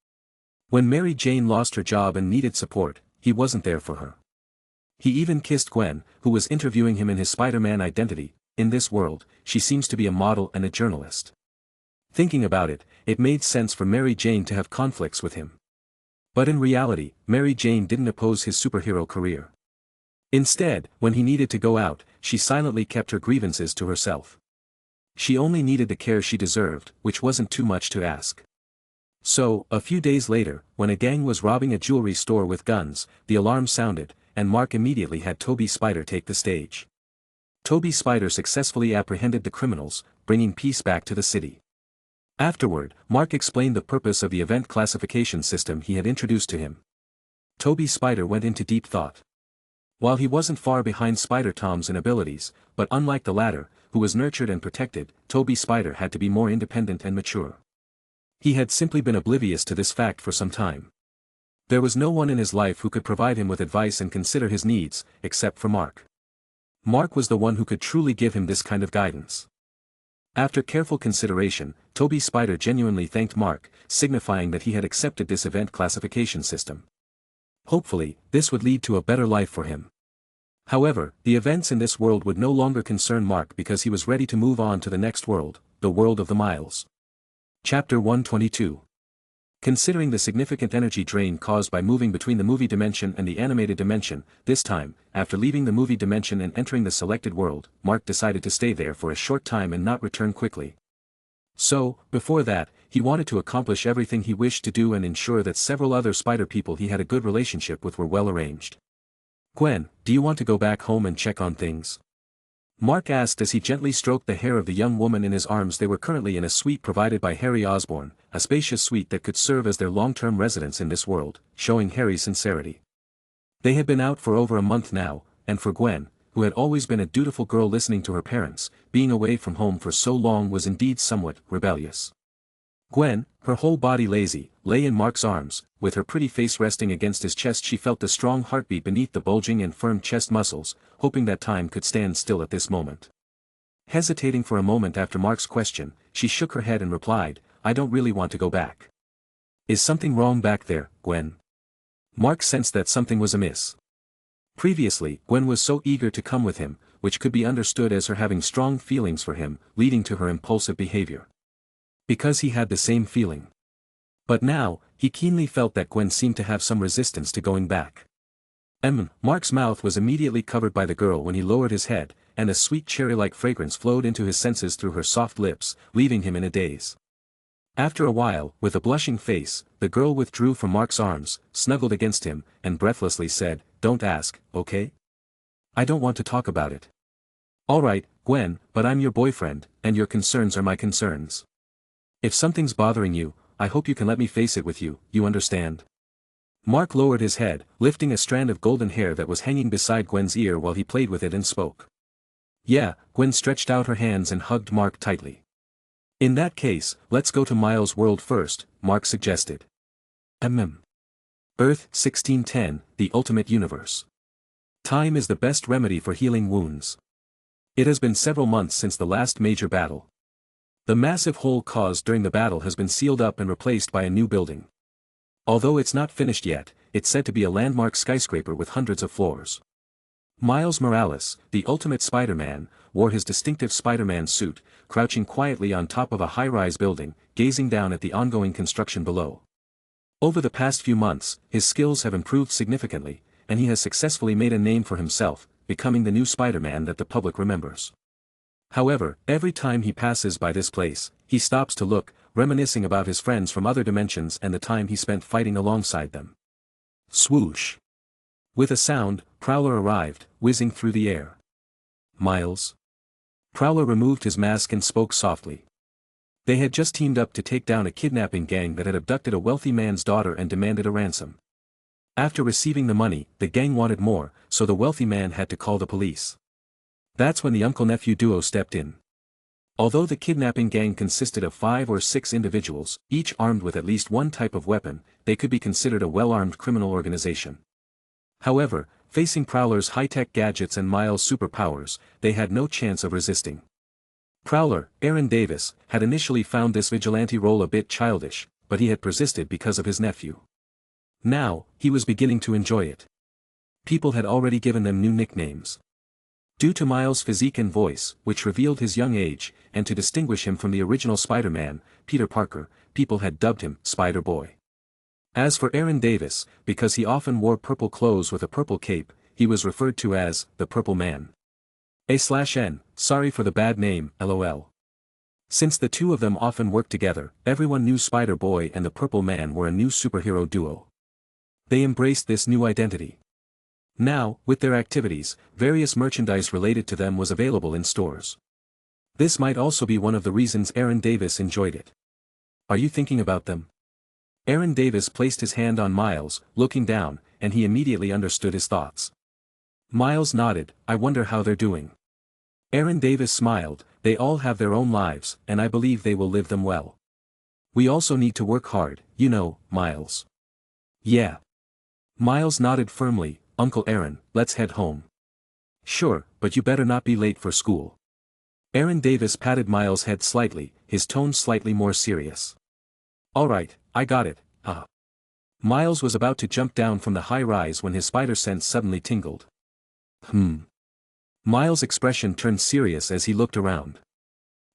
When Mary Jane lost her job and needed support, he wasn't there for her. He even kissed Gwen, who was interviewing him in his Spider-Man identity. In this world, she seems to be a model and a journalist. Thinking about it, it made sense for Mary Jane to have conflicts with him. But in reality, Mary Jane didn't oppose his superhero career. Instead, when he needed to go out, she silently kept her grievances to herself. She only needed the care she deserved, which wasn't too much to ask. So, a few days later, when a gang was robbing a jewelry store with guns, the alarm sounded, and Mark immediately had Toby Spider take the stage. Toby Spider successfully apprehended the criminals, bringing peace back to the city. Afterward, Mark explained the purpose of the event classification system he had introduced to him. Toby Spider went into deep thought. While he wasn't far behind Spider-Tom's in abilities, but unlike the latter, who was nurtured and protected, Toby Spider had to be more independent and mature. He had simply been oblivious to this fact for some time. There was no one in his life who could provide him with advice and consider his needs, except for Mark. Mark was the one who could truly give him this kind of guidance. After careful consideration, Toby Spider genuinely thanked Mark, signifying that he had accepted this event classification system. Hopefully, this would lead to a better life for him. However, the events in this world would no longer concern Mark because he was ready to move on to the next world, the world of the Miles. Chapter 122. Considering the significant energy drain caused by moving between the movie dimension and the animated dimension, this time, after leaving the movie dimension and entering the selected world, Mark decided to stay there for a short time and not return quickly. So, before that, he wanted to accomplish everything he wished to do and ensure that several other spider people he had a good relationship with were well arranged. "Gwen, do you want to go back home and check on things?" Mark asked as he gently stroked the hair of the young woman in his arms. They were currently in a suite provided by Harry Osborn, a spacious suite that could serve as their long-term residence in this world, showing Harry's sincerity. They had been out for over a month now, and for Gwen, who had always been a dutiful girl listening to her parents, being away from home for so long was indeed somewhat rebellious. Gwen, her whole body lazy, lay in Mark's arms, with her pretty face resting against his chest. She felt a strong heartbeat beneath the bulging and firm chest muscles, hoping that time could stand still at this moment. Hesitating for a moment after Mark's question, she shook her head and replied, "I don't really want to go back." "Is something wrong back there, Gwen?" Mark sensed that something was amiss. Previously, Gwen was so eager to come with him, which could be understood as her having strong feelings for him, leading to her impulsive behavior. Because he had the same feeling. But now, he keenly felt that Gwen seemed to have some resistance to going back. Mark's mouth was immediately covered by the girl when he lowered his head, and a sweet cherry-like fragrance flowed into his senses through her soft lips, leaving him in a daze. After a while, with a blushing face, the girl withdrew from Mark's arms, snuggled against him, and breathlessly said, "Don't ask, okay? I don't want to talk about it." "All right, Gwen, but I'm your boyfriend, and your concerns are my concerns. If something's bothering you, I hope you can let me face it with you, you understand?" Mark lowered his head, lifting a strand of golden hair that was hanging beside Gwen's ear while he played with it and spoke. "Yeah," Gwen stretched out her hands and hugged Mark tightly. "In that case, let's go to Miles' world first," Mark suggested. Earth 1610, the ultimate universe. Time is the best remedy for healing wounds. It has been several months since the last major battle. The massive hole caused during the battle has been sealed up and replaced by a new building. Although it's not finished yet, it's said to be a landmark skyscraper with hundreds of floors. Miles Morales, the ultimate Spider-Man, wore his distinctive Spider-Man suit, crouching quietly on top of a high-rise building, gazing down at the ongoing construction below. Over the past few months, his skills have improved significantly, and he has successfully made a name for himself, becoming the new Spider-Man that the public remembers. However, every time he passes by this place, he stops to look, reminiscing about his friends from other dimensions and the time he spent fighting alongside them. Swoosh! With a sound, Prowler arrived, whizzing through the air. "Miles?" Prowler removed his mask and spoke softly. They had just teamed up to take down a kidnapping gang that had abducted a wealthy man's daughter and demanded a ransom. After receiving the money, the gang wanted more, so the wealthy man had to call the police. That's when the uncle-nephew duo stepped in. Although the kidnapping gang consisted of 5 or 6 individuals, each armed with at least one type of weapon, they could be considered a well-armed criminal organization. However, facing Prowler's high-tech gadgets and Miles' superpowers, they had no chance of resisting. Prowler, Aaron Davis, had initially found this vigilante role a bit childish, but he had persisted because of his nephew. Now, he was beginning to enjoy it. People had already given them new nicknames. Due to Miles' physique and voice, which revealed his young age, and to distinguish him from the original Spider-Man, Peter Parker, people had dubbed him Spider-Boy. As for Aaron Davis, because he often wore purple clothes with a purple cape, he was referred to as the Purple Man. A/N, sorry for the bad name, lol. Since the two of them often worked together, everyone knew Spider-Boy and the Purple Man were a new superhero duo. They embraced this new identity. Now, with their activities, various merchandise related to them was available in stores. This might also be one of the reasons Aaron Davis enjoyed it. "Are you thinking about them?" Aaron Davis placed his hand on Miles, looking down, and he immediately understood his thoughts. Miles nodded, "I wonder how they're doing." Aaron Davis smiled, "They all have their own lives, and I believe they will live them well. We also need to work hard, you know, Miles." "Yeah." Miles nodded firmly, "Uncle Aaron, let's head home." "Sure, but you better not be late for school." Aaron Davis patted Miles' head slightly, his tone slightly more serious. "All right, I got it, Miles was about to jump down from the high rise when his spider sense suddenly tingled. Miles' expression turned serious as he looked around.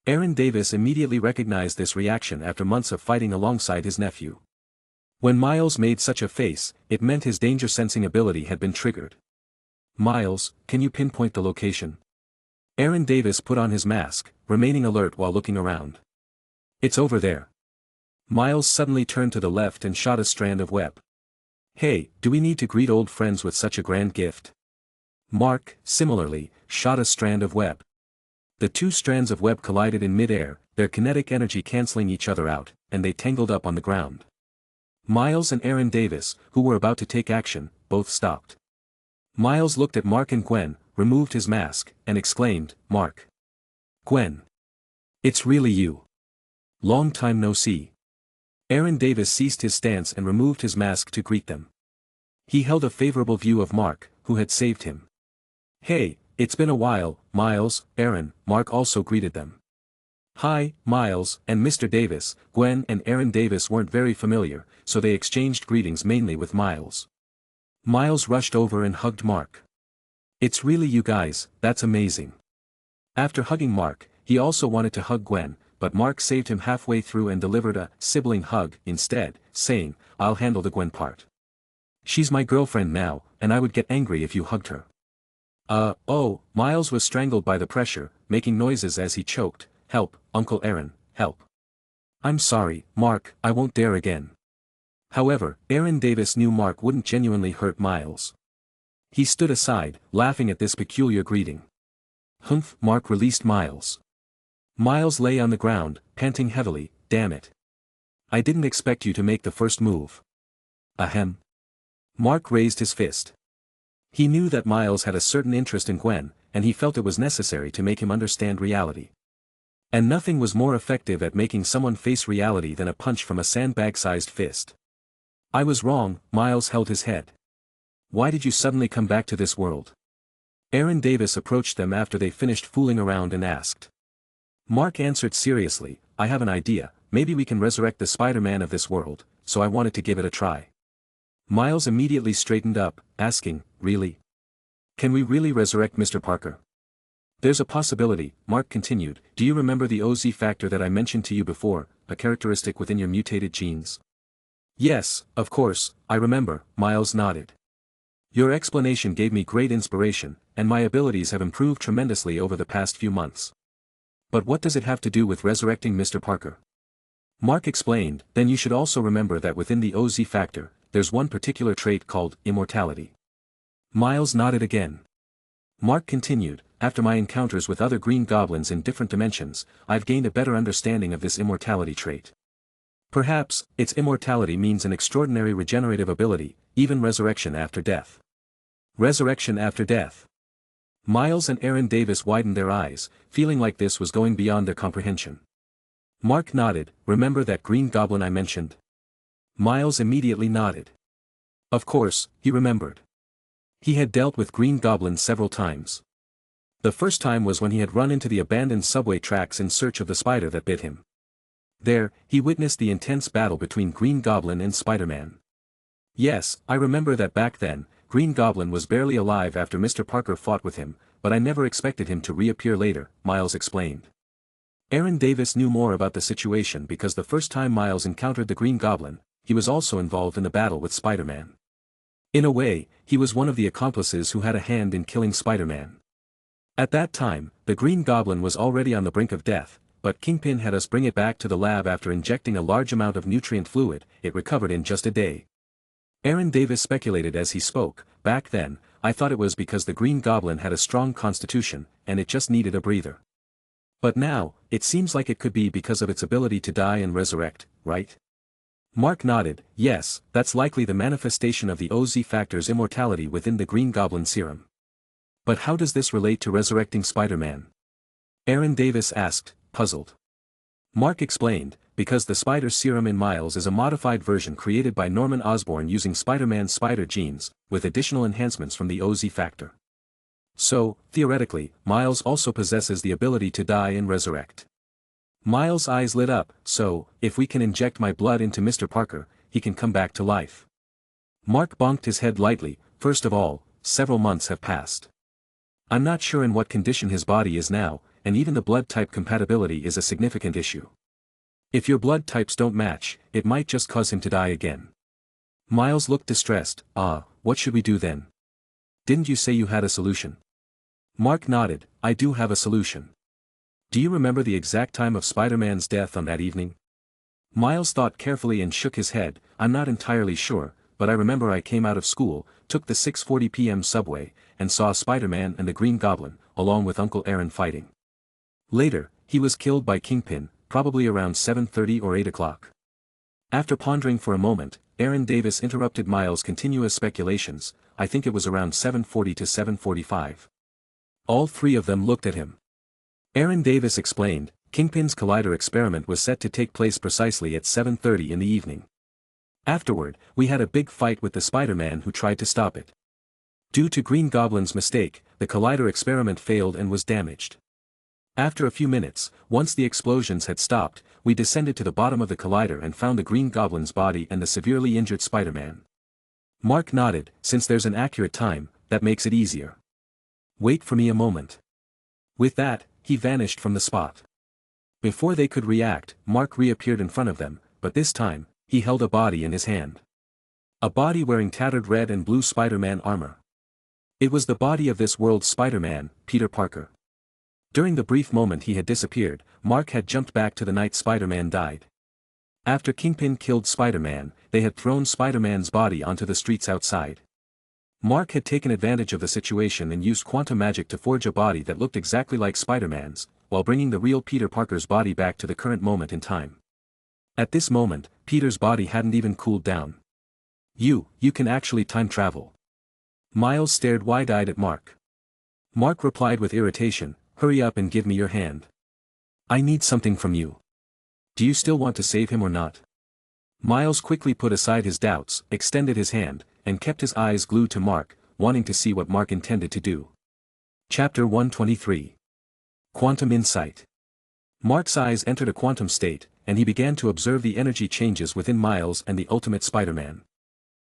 Aaron Davis immediately recognized this reaction after months of fighting alongside his nephew. When Miles made such a face, it meant his danger-sensing ability had been triggered. Miles, can you pinpoint the location? Aaron Davis put on his mask, remaining alert while looking around. It's over there. Miles suddenly turned to the left and shot a strand of web. Hey, do we need to greet old friends with such a grand gift? Mark, similarly, shot a strand of web. The two strands of web collided in mid-air, their kinetic energy canceling each other out, and they tangled up on the ground. Miles and Aaron Davis, who were about to take action, both stopped. Miles looked at Mark and Gwen, removed his mask, and exclaimed, Mark. Gwen. It's really you. Long time no see. Aaron Davis ceased his stance and removed his mask to greet them. He held a favorable view of Mark, who had saved him. Hey, it's been a while, Miles, Aaron, Mark also greeted them. Hi, Miles, and Mr. Davis. Gwen and Aaron Davis weren't very familiar, so they exchanged greetings mainly with Miles. Miles rushed over and hugged Mark. It's really you guys, that's amazing. After hugging Mark, he also wanted to hug Gwen, but Mark saved him halfway through and delivered a sibling hug instead, saying, I'll handle the Gwen part. She's my girlfriend now, and I would get angry if you hugged her. Oh, Miles was strangled by the pressure, making noises as he choked. Help, Uncle Aaron, help. I'm sorry, Mark, I won't dare again. However, Aaron Davis knew Mark wouldn't genuinely hurt Miles. He stood aside, laughing at this peculiar greeting. Humph, Mark released Miles. Miles lay on the ground, panting heavily. Damn it. I didn't expect you to make the first move. Ahem. Mark raised his fist. He knew that Miles had a certain interest in Gwen, and he felt it was necessary to make him understand reality. And nothing was more effective at making someone face reality than a punch from a sandbag-sized fist. I was wrong, Miles held his head. Why did you suddenly come back to this world? Aaron Davis approached them after they finished fooling around and asked. Mark answered seriously, I have an idea, maybe we can resurrect the Spider-Man of this world, so I wanted to give it a try. Miles immediately straightened up, asking, really? Can we really resurrect Mr. Parker? There's a possibility, Mark continued. Do you remember the OZ factor that I mentioned to you before, a characteristic within your mutated genes? Yes, of course, I remember, Miles nodded. Your explanation gave me great inspiration, and my abilities have improved tremendously over the past few months. But what does it have to do with resurrecting Mr. Parker? Mark explained, then you should also remember that within the OZ factor, there's one particular trait called immortality. Miles nodded again. Mark continued, after my encounters with other green goblins in different dimensions, I've gained a better understanding of this immortality trait. Perhaps, its immortality means an extraordinary regenerative ability, even resurrection after death. Resurrection after death. Miles and Aaron Davis widened their eyes, feeling like this was going beyond their comprehension. Mark nodded, remember that green goblin I mentioned? Miles immediately nodded. Of course, he remembered. He had dealt with green goblins several times. The first time was when he had run into the abandoned subway tracks in search of the spider that bit him. There, he witnessed the intense battle between Green Goblin and Spider-Man. Yes, I remember that back then, Green Goblin was barely alive after Mr. Parker fought with him, but I never expected him to reappear later, Miles explained. Aaron Davis knew more about the situation because the first time Miles encountered the Green Goblin, he was also involved in the battle with Spider-Man. In a way, he was one of the accomplices who had a hand in killing Spider-Man. At that time, the Green Goblin was already on the brink of death, but Kingpin had us bring it back to the lab after injecting a large amount of nutrient fluid. It recovered in just a day. Aaron Davis speculated as he spoke, back then, I thought it was because the Green Goblin had a strong constitution, and it just needed a breather. But now, it seems like it could be because of its ability to die and resurrect, right? Mark nodded, yes, that's likely the manifestation of the OZ factor's immortality within the Green Goblin serum. But how does this relate to resurrecting Spider-Man? Aaron Davis asked, puzzled. Mark explained, because the spider serum in Miles is a modified version created by Norman Osborn using Spider-Man's spider genes, with additional enhancements from the OZ factor. So, theoretically, Miles also possesses the ability to die and resurrect. Miles' eyes lit up, so, if we can inject my blood into Mr. Parker, he can come back to life. Mark bonked his head lightly. First of all, several months have passed. I'm not sure in what condition his body is now, and even the blood type compatibility is a significant issue. If your blood types don't match, it might just cause him to die again. Miles looked distressed. What should we do then? Didn't you say you had a solution? Mark nodded. I do have a solution. Do you remember the exact time of Spider-Man's death on that evening? Miles thought carefully and shook his head. I'm not entirely sure, but I remember I came out of school, took the 6:40 p.m. subway, and saw Spider-Man and the Green Goblin, along with Uncle Aaron fighting. Later, he was killed by Kingpin, probably around 7:30 or 8 o'clock. After pondering for a moment, Aaron Davis interrupted Miles' continuous speculations. I think it was around 7:40 to 7:45. All three of them looked at him. Aaron Davis explained, Kingpin's collider experiment was set to take place precisely at 7:30 in the evening. Afterward, we had a big fight with the Spider-Man who tried to stop it. Due to Green Goblin's mistake, the collider experiment failed and was damaged. After a few minutes, once the explosions had stopped, we descended to the bottom of the collider and found the Green Goblin's body and the severely injured Spider-Man. Mark nodded. Since there's an accurate time, that makes it easier. Wait for me a moment. With that, he vanished from the spot. Before they could react, Mark reappeared in front of them, but this time, he held a body in his hand. A body wearing tattered red and blue Spider-Man armor. It was the body of this world's Spider-Man, Peter Parker. During the brief moment he had disappeared, Mark had jumped back to the night Spider-Man died. After Kingpin killed Spider-Man, they had thrown Spider-Man's body onto the streets outside. Mark had taken advantage of the situation and used quantum magic to forge a body that looked exactly like Spider-Man's, while bringing the real Peter Parker's body back to the current moment in time. At this moment, Peter's body hadn't even cooled down. You can actually time travel. Miles stared wide-eyed at Mark. Mark replied with irritation, hurry up and give me your hand. I need something from you. Do you still want to save him or not? Miles quickly put aside his doubts, extended his hand, and kept his eyes glued to Mark, wanting to see what Mark intended to do. Chapter 123. Quantum Insight. Mark's eyes entered a quantum state, and he began to observe the energy changes within Miles and the Ultimate Spider-Man.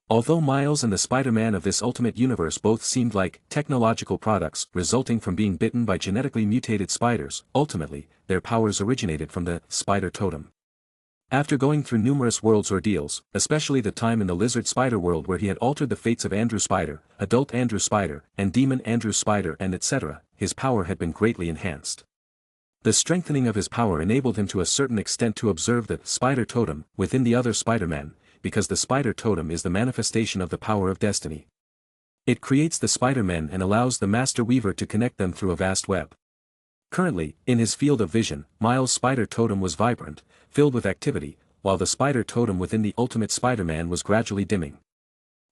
Although Miles and the Spider-Man of this Ultimate Universe both seemed like technological products resulting from being bitten by genetically mutated spiders, ultimately, their powers originated from the Spider Totem. After going through numerous worlds ordeals, especially the time in the Lizard Spider world where he had altered the fates of Andrew Spider, Adult Andrew Spider, and Demon Andrew Spider and etc., his power had been greatly enhanced. The strengthening of his power enabled him to a certain extent to observe the Spider Totem within the other Spider-Man, because the Spider Totem is the manifestation of the power of destiny. It creates the Spider-Men and allows the Master Weaver to connect them through a vast web. Currently, in his field of vision, Miles' Spider Totem was vibrant, filled with activity, while the Spider Totem within the Ultimate Spider-Man was gradually dimming.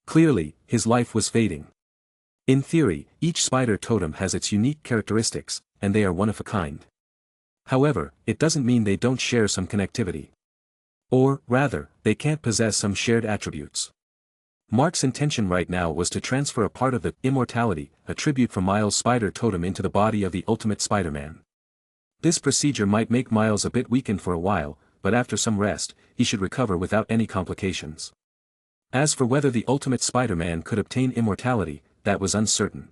Clearly, his life was fading. In theory, each Spider Totem has its unique characteristics, and they are one of a kind. However, it doesn't mean they don't share some connectivity. Or, rather, they can't possess some shared attributes. Mark's intention right now was to transfer a part of the immortality attribute from Miles' Spider Totem into the body of the Ultimate Spider-Man. This procedure might make Miles a bit weakened for a while, but after some rest, he should recover without any complications. As for whether the Ultimate Spider-Man could obtain immortality, that was uncertain.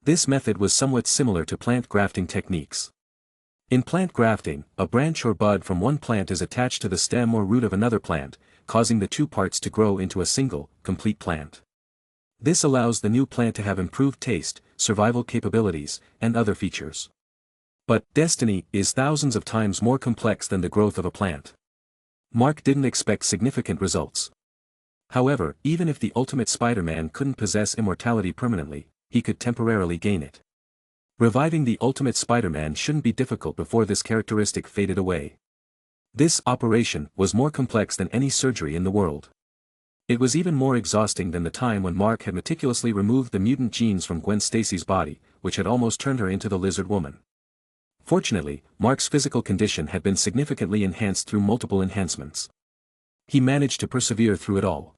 This method was somewhat similar to plant grafting techniques. In plant grafting, a branch or bud from one plant is attached to the stem or root of another plant, causing the two parts to grow into a single, complete plant. This allows the new plant to have improved taste, survival capabilities, and other features. But destiny is thousands of times more complex than the growth of a plant. Mark didn't expect significant results. However, even if the Ultimate Spider-Man couldn't possess immortality permanently, he could temporarily gain it. Reviving the Ultimate Spider-Man shouldn't be difficult before this characteristic faded away. This operation was more complex than any surgery in the world. It was even more exhausting than the time when Mark had meticulously removed the mutant genes from Gwen Stacy's body, which had almost turned her into the Lizard Woman. Fortunately, Mark's physical condition had been significantly enhanced through multiple enhancements. He managed to persevere through it all.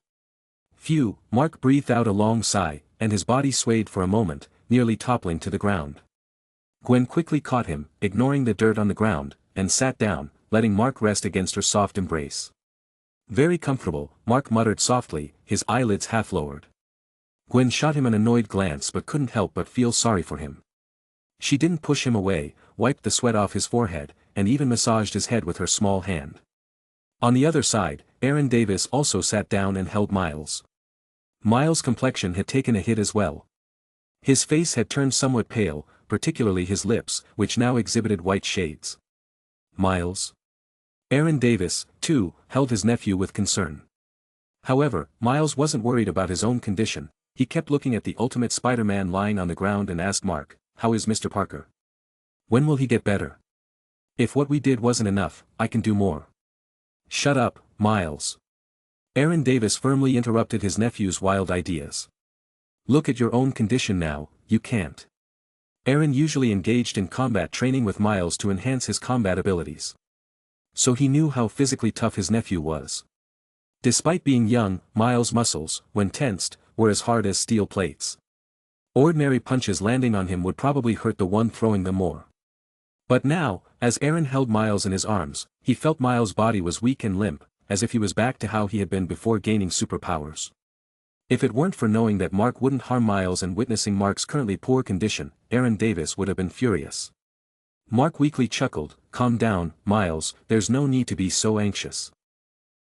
Phew, Mark breathed out a long sigh, and his body swayed for a moment, nearly toppling to the ground. Gwen quickly caught him, ignoring the dirt on the ground, and sat down, letting Mark rest against her soft embrace. Very comfortable, Mark muttered softly, his eyelids half lowered. Gwen shot him an annoyed glance but couldn't help but feel sorry for him. She didn't push him away, wiped the sweat off his forehead, and even massaged his head with her small hand. On the other side, Aaron Davis also sat down and held Miles. Miles' complexion had taken a hit as well. His face had turned somewhat pale, particularly his lips, which now exhibited white shades. Miles? Aaron Davis, too, held his nephew with concern. However, Miles wasn't worried about his own condition. He kept looking at the ultimate Spider-Man lying on the ground and asked Mark, "How is Mr. Parker? When will he get better? If what we did wasn't enough, I can do more." "Shut up, Miles." Aaron Davis firmly interrupted his nephew's wild ideas. "Look at your own condition now, you can't." Aaron usually engaged in combat training with Miles to enhance his combat abilities. So he knew how physically tough his nephew was. Despite being young, Miles' muscles, when tensed, were as hard as steel plates. Ordinary punches landing on him would probably hurt the one throwing them more. But now, as Aaron held Miles in his arms, he felt Miles' body was weak and limp, as if he was back to how he had been before gaining superpowers. If it weren't for knowing that Mark wouldn't harm Miles and witnessing Mark's currently poor condition, Aaron Davis would have been furious. Mark weakly chuckled, "Calm down, Miles, there's no need to be so anxious.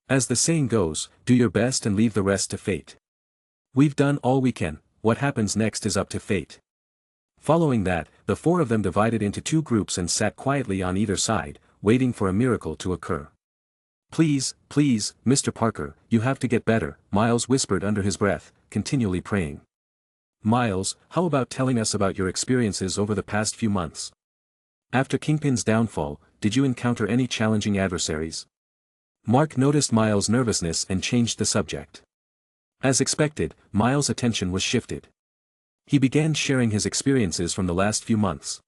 As the saying goes, do your best and leave the rest to fate. We've done all we can, what happens next is up to fate." Following that, the four of them divided into two groups and sat quietly on either side, waiting for a miracle to occur. "Please, please, Mr. Parker, you have to get better," Miles whispered under his breath, continually praying. "Miles, how about telling us about your experiences over the past few months? After Kingpin's downfall, did you encounter any challenging adversaries?" Mark noticed Miles' nervousness and changed the subject. As expected, Miles' attention was shifted. He began sharing his experiences from the last few months.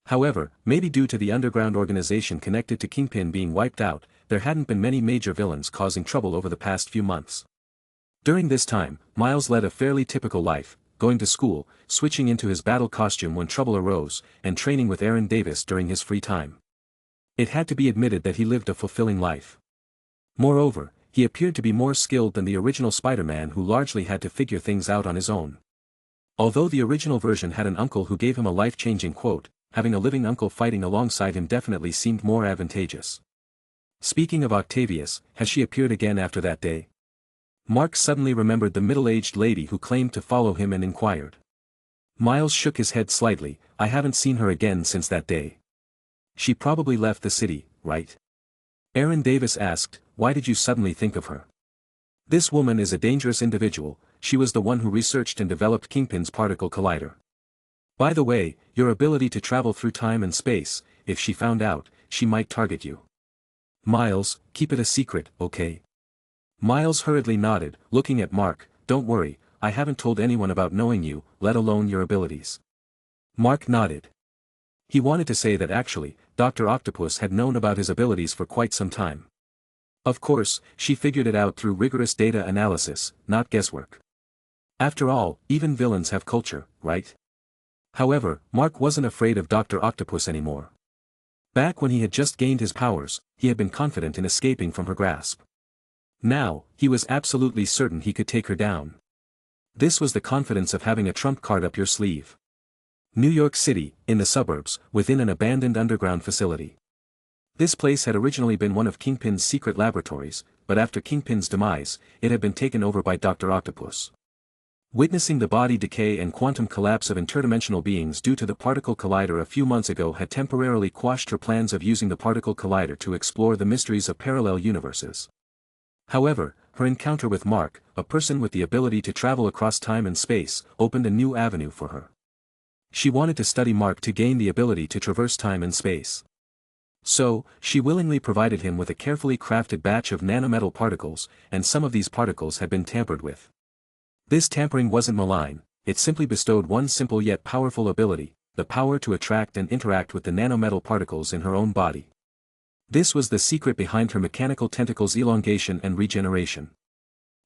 However, maybe due to the underground organization connected to Kingpin being wiped out, there hadn't been many major villains causing trouble over the past few months. During this time, Miles led a fairly typical life, going to school, switching into his battle costume when trouble arose, and training with Aaron Davis during his free time. It had to be admitted that he lived a fulfilling life. Moreover, he appeared to be more skilled than the original Spider-Man, who largely had to figure things out on his own. Although the original version had an uncle who gave him a life-changing quote, having a living uncle fighting alongside him definitely seemed more advantageous. Speaking of Octavius, has she appeared again after that day? Mark suddenly remembered the middle-aged lady who claimed to follow him and inquired. Miles shook his head slightly. "I haven't seen her again since that day." "She probably left the city, right?" Aaron Davis asked, "Why did you suddenly think of her?" "This woman is a dangerous individual. She was the one who researched and developed Kingpin's particle collider. By the way, your ability to travel through time and space, if she found out, she might target you." "Miles, keep it a secret, okay?" Miles hurriedly nodded, looking at Mark. "Don't worry, I haven't told anyone about knowing you, let alone your abilities." Mark nodded. He wanted to say that actually, Dr. Octopus had known about his abilities for quite some time. Of course, she figured it out through rigorous data analysis, not guesswork. After all, even villains have culture, right? However, Mark wasn't afraid of Dr. Octopus anymore. Back when he had just gained his powers, he had been confident in escaping from her grasp. Now, he was absolutely certain he could take her down. This was the confidence of having a trump card up your sleeve. New York City, in the suburbs, within an abandoned underground facility. This place had originally been one of Kingpin's secret laboratories, but after Kingpin's demise, it had been taken over by Dr. Octopus. Witnessing the body decay and quantum collapse of interdimensional beings due to the particle collider a few months ago had temporarily quashed her plans of using the particle collider to explore the mysteries of parallel universes. However, her encounter with Mark, a person with the ability to travel across time and space, opened a new avenue for her. She wanted to study Mark to gain the ability to traverse time and space. So, she willingly provided him with a carefully crafted batch of nanometal particles, and some of these particles had been tampered with. This tampering wasn't malign, it simply bestowed one simple yet powerful ability, the power to attract and interact with the nanometal particles in her own body. This was the secret behind her mechanical tentacles' elongation and regeneration.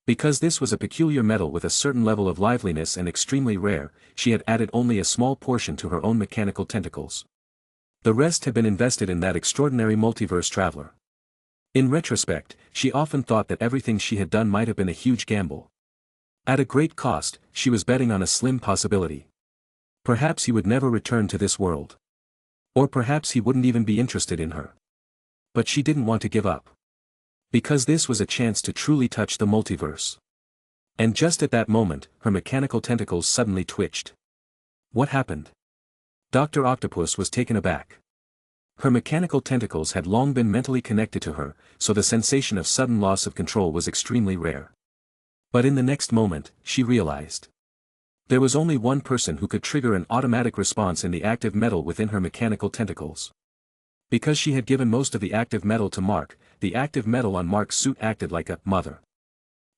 Because this was a peculiar metal with a certain level of liveliness and extremely rare, she had added only a small portion to her own mechanical tentacles. The rest had been invested in that extraordinary multiverse traveler. In retrospect, she often thought that everything she had done might have been a huge gamble. At a great cost, she was betting on a slim possibility. Perhaps he would never return to this world. Or perhaps he wouldn't even be interested in her. But she didn't want to give up. Because this was a chance to truly touch the multiverse. And just at that moment, her mechanical tentacles suddenly twitched. What happened? Dr. Octopus was taken aback. Her mechanical tentacles had long been mentally connected to her, so the sensation of sudden loss of control was extremely rare. But in the next moment, she realized. There was only one person who could trigger an automatic response in the active metal within her mechanical tentacles. Because she had given most of the active metal to Mark, the active metal on Mark's suit acted like a mother.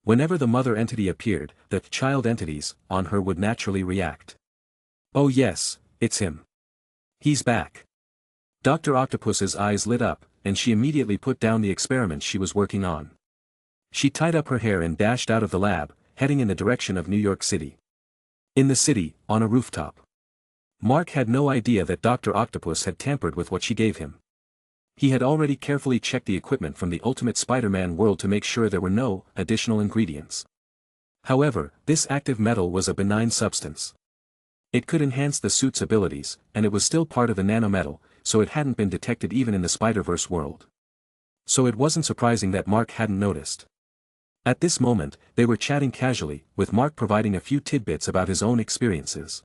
Whenever the mother entity appeared, the child entities on her would naturally react. Oh yes, it's him. He's back. Dr. Octopus's eyes lit up, and she immediately put down the experiment she was working on. She tied up her hair and dashed out of the lab, heading in the direction of New York City. In the city, on a rooftop. Mark had no idea that Dr. Octopus had tampered with what she gave him. He had already carefully checked the equipment from the Ultimate Spider-Man world to make sure there were no additional ingredients. However, this active metal was a benign substance. It could enhance the suit's abilities, and it was still part of the nanometal, so it hadn't been detected even in the Spider-Verse world. So it wasn't surprising that Mark hadn't noticed. At this moment, they were chatting casually, with Mark providing a few tidbits about his own experiences.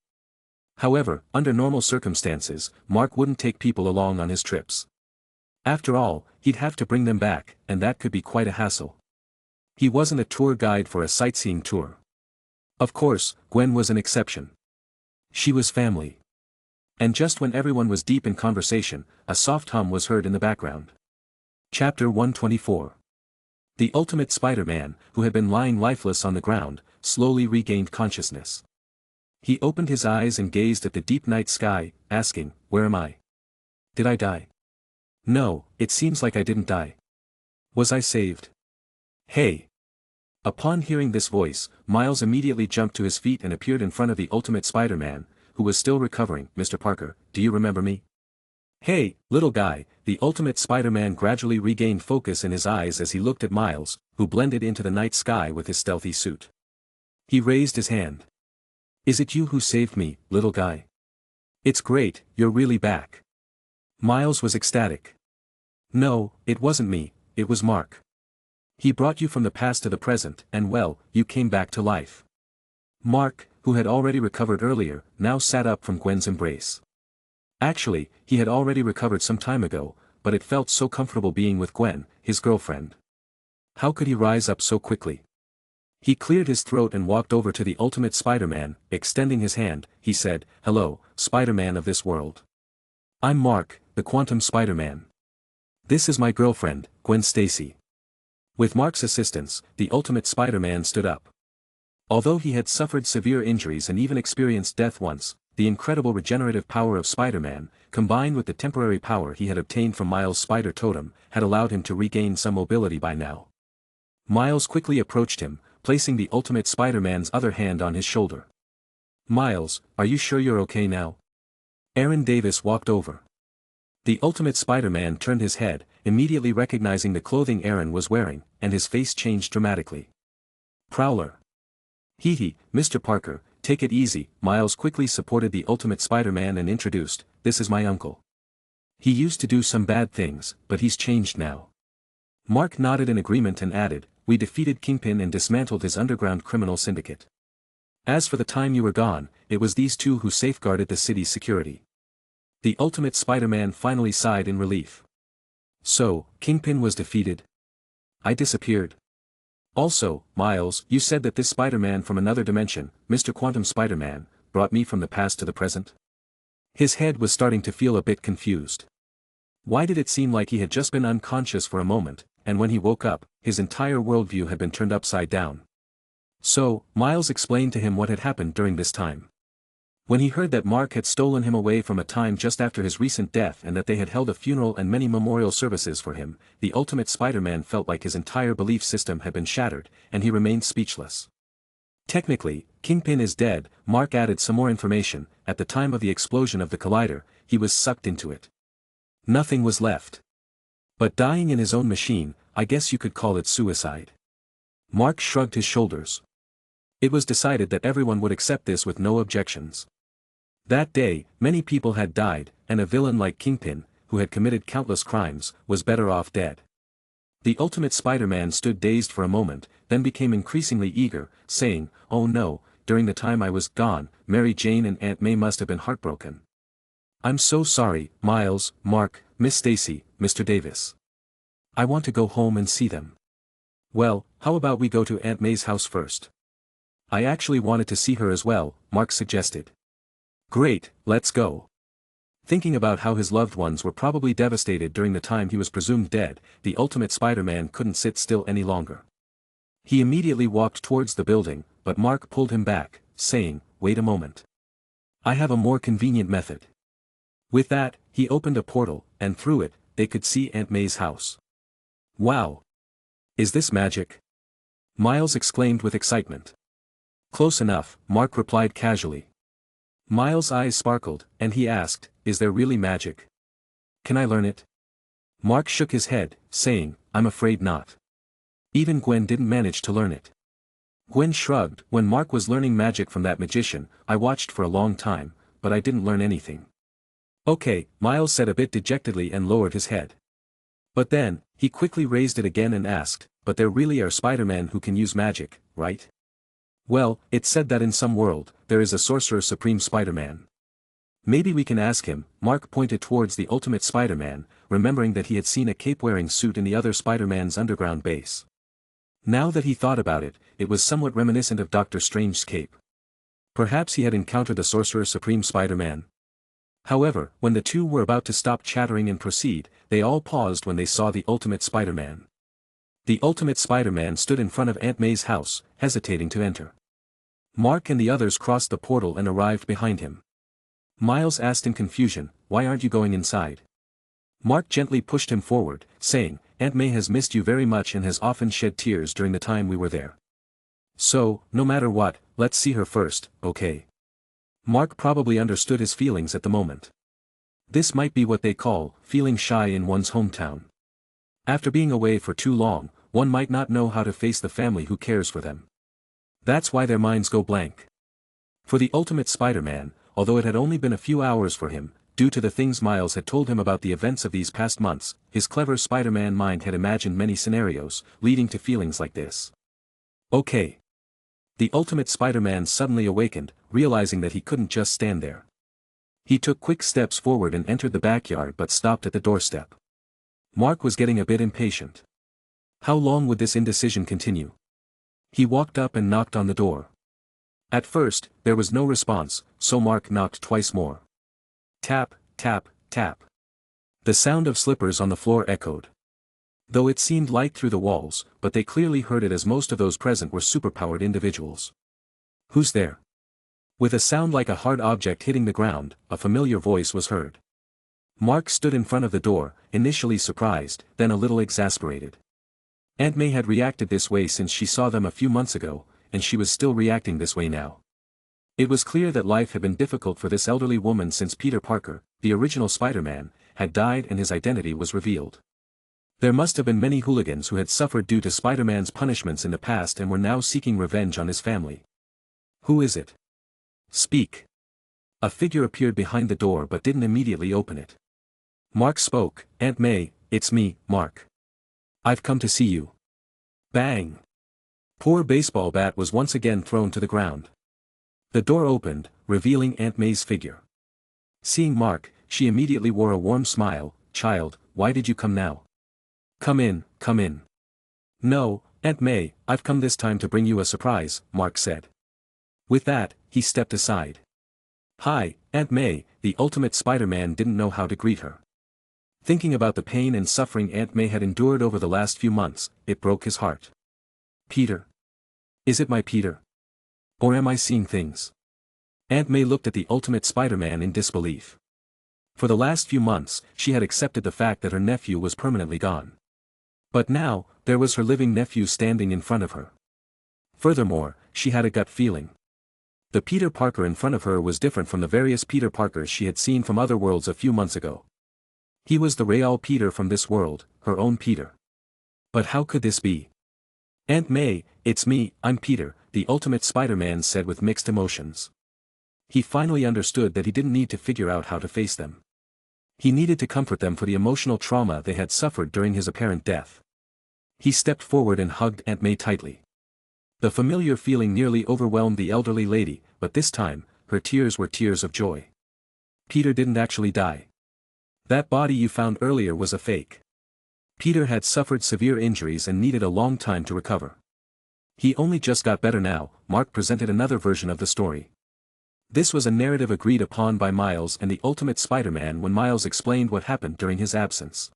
However, under normal circumstances, Mark wouldn't take people along on his trips. After all, he'd have to bring them back, and that could be quite a hassle. He wasn't a tour guide for a sightseeing tour. Of course, Gwen was an exception. She was family. And just when everyone was deep in conversation, a soft hum was heard in the background. Chapter 124. The Ultimate Spider-Man, who had been lying lifeless on the ground, slowly regained consciousness. He opened his eyes and gazed at the deep night sky, asking, "Where am I? Did I die? No, it seems like I didn't die. Was I saved? Hey!" Upon hearing this voice, Miles immediately jumped to his feet and appeared in front of the Ultimate Spider-Man, who was still recovering. "Mr. Parker, do you remember me?" "Hey, little guy," the Ultimate Spider-Man gradually regained focus in his eyes as he looked at Miles, who blended into the night sky with his stealthy suit. He raised his hand. "Is it you who saved me, little guy? It's great, you're really back." Miles was ecstatic. "No, it wasn't me, it was Mark. He brought you from the past to the present, and well, you came back to life." Mark, who had already recovered earlier, now sat up from Gwen's embrace. Actually, he had already recovered some time ago, but it felt so comfortable being with Gwen, his girlfriend. How could he rise up so quickly? He cleared his throat and walked over to the Ultimate Spider-Man, extending his hand. He said, "Hello, Spider-Man of this world. I'm Mark, the Quantum Spider-Man. This is my girlfriend, Gwen Stacy." With Mark's assistance, the Ultimate Spider-Man stood up. Although he had suffered severe injuries and even experienced death once, the incredible regenerative power of Spider-Man, combined with the temporary power he had obtained from Miles' spider totem, had allowed him to regain some mobility by now. Miles quickly approached him, placing the Ultimate Spider-Man's other hand on his shoulder. "Miles, are you sure you're okay now?" Aaron Davis walked over. The Ultimate Spider-Man turned his head, immediately recognizing the clothing Aaron was wearing, and his face changed dramatically. "Prowler." "Hee, Mr. Parker, take it easy." Miles quickly supported the Ultimate Spider-Man and introduced, "This is my uncle. He used to do some bad things, but he's changed now." Mark nodded in agreement and added, "We defeated Kingpin and dismantled his underground criminal syndicate. As for the time you were gone, it was these two who safeguarded the city's security." The Ultimate Spider-Man finally sighed in relief. "So, Kingpin was defeated? I disappeared. Also, Miles, you said that this Spider-Man from another dimension, Mr. Quantum Spider-Man, brought me from the past to the present?" His head was starting to feel a bit confused. Why did it seem like he had just been unconscious for a moment, and when he woke up, his entire worldview had been turned upside down? So, Miles explained to him what had happened during this time. When he heard that Mark had stolen him away from a time just after his recent death and that they had held a funeral and many memorial services for him, the Ultimate Spider-Man felt like his entire belief system had been shattered, and he remained speechless. Technically, Kingpin is dead. Mark added some more information. At the time of the explosion of the collider, he was sucked into it. Nothing was left. But dying in his own machine, I guess you could call it suicide. Mark shrugged his shoulders. It was decided that everyone would accept this with no objections. That day, many people had died, and a villain like Kingpin, who had committed countless crimes, was better off dead. The ultimate Spider-Man stood dazed for a moment, then became increasingly eager, saying, "Oh no, during the time I was gone, Mary Jane and Aunt May must have been heartbroken. I'm so sorry, Miles, Mark, Miss Stacy, Mr. Davis. I want to go home and see them." "Well, how about we go to Aunt May's house first?" "I actually wanted to see her as well," Mark suggested. "Great, let's go." Thinking about how his loved ones were probably devastated during the time he was presumed dead, the ultimate Spider-Man couldn't sit still any longer. He immediately walked towards the building, but Mark pulled him back, saying, "Wait a moment. I have a more convenient method." With that, he opened a portal, and through it, they could see Aunt May's house. "Wow! Is this magic?" Miles exclaimed with excitement. "Close enough," Mark replied casually. Miles' eyes sparkled, and he asked, "Is there really magic? Can I learn it?" Mark shook his head, saying, "I'm afraid not. Even Gwen didn't manage to learn it." Gwen shrugged. "When Mark was learning magic from that magician, I watched for a long time, but I didn't learn anything." "Okay," Miles said a bit dejectedly and lowered his head. But then, he quickly raised it again and asked, "But there really are Spider-Men who can use magic, right?" "Well, it's said that in some world, there is a Sorcerer Supreme Spider-Man. Maybe we can ask him." Mark pointed towards the ultimate Spider-Man, remembering that he had seen a cape-wearing suit in the other Spider-Man's underground base. Now that he thought about it, it was somewhat reminiscent of Doctor Strange's cape. Perhaps he had encountered the Sorcerer Supreme Spider-Man. However, when the two were about to stop chattering and proceed, they all paused when they saw the ultimate Spider-Man. The ultimate Spider-Man stood in front of Aunt May's house, hesitating to enter. Mark and the others crossed the portal and arrived behind him. Miles asked in confusion, "Why aren't you going inside?" Mark gently pushed him forward, saying, "Aunt May has missed you very much and has often shed tears during the time we were there. So, no matter what, let's see her first, okay?" Mark probably understood his feelings at the moment. This might be what they call, feeling shy in one's hometown. After being away for too long, one might not know how to face the family who cares for them. That's why their minds go blank. For the ultimate Spider-Man, although it had only been a few hours for him, due to the things Miles had told him about the events of these past months, his clever Spider-Man mind had imagined many scenarios, leading to feelings like this. "Okay." The ultimate Spider-Man suddenly awakened, realizing that he couldn't just stand there. He took quick steps forward and entered the backyard but stopped at the doorstep. Mark was getting a bit impatient. How long would this indecision continue? He walked up and knocked on the door. At first, there was no response, so Mark knocked twice more. Tap, tap, tap. The sound of slippers on the floor echoed. Though it seemed light through the walls, but they clearly heard it as most of those present were superpowered individuals. "Who's there?" With a sound like a hard object hitting the ground, a familiar voice was heard. Mark stood in front of the door, initially surprised, then a little exasperated. Aunt May had reacted this way since she saw them a few months ago, and she was still reacting this way now. It was clear that life had been difficult for this elderly woman since Peter Parker, the original Spider-Man, had died and his identity was revealed. There must have been many hooligans who had suffered due to Spider-Man's punishments in the past and were now seeking revenge on his family. "Who is it? Speak." A figure appeared behind the door but didn't immediately open it. Mark spoke, "Aunt May, it's me, Mark. I've come to see you." Bang! Poor baseball bat was once again thrown to the ground. The door opened, revealing Aunt May's figure. Seeing Mark, she immediately wore a warm smile. "Child, why did you come now?" Come in, come in." "No, Aunt May, I've come this time to bring you a surprise," Mark said. With that, he stepped aside. "Hi, Aunt May," the ultimate Spider-Man didn't know how to greet her. Thinking about the pain and suffering Aunt May had endured over the last few months, it broke his heart. "Peter? Is it my Peter? Or am I seeing things?" Aunt May looked at the ultimate Spider-Man in disbelief. For the last few months, she had accepted the fact that her nephew was permanently gone. But now, there was her living nephew standing in front of her. Furthermore, she had a gut feeling. The Peter Parker in front of her was different from the various Peter Parkers she had seen from other worlds a few months ago. He was the real Peter from this world, her own Peter. But how could this be? "Aunt May, it's me, I'm Peter," the ultimate Spider-Man said with mixed emotions. He finally understood that he didn't need to figure out how to face them. He needed to comfort them for the emotional trauma they had suffered during his apparent death. He stepped forward and hugged Aunt May tightly. The familiar feeling nearly overwhelmed the elderly lady, but this time, her tears were tears of joy. "Peter didn't actually die. That body you found earlier was a fake. Peter had suffered severe injuries and needed a long time to recover. He only just got better now." Mark presented another version of the story. This was a narrative agreed upon by Miles and the Ultimate Spider-Man when Miles explained what happened during his absence.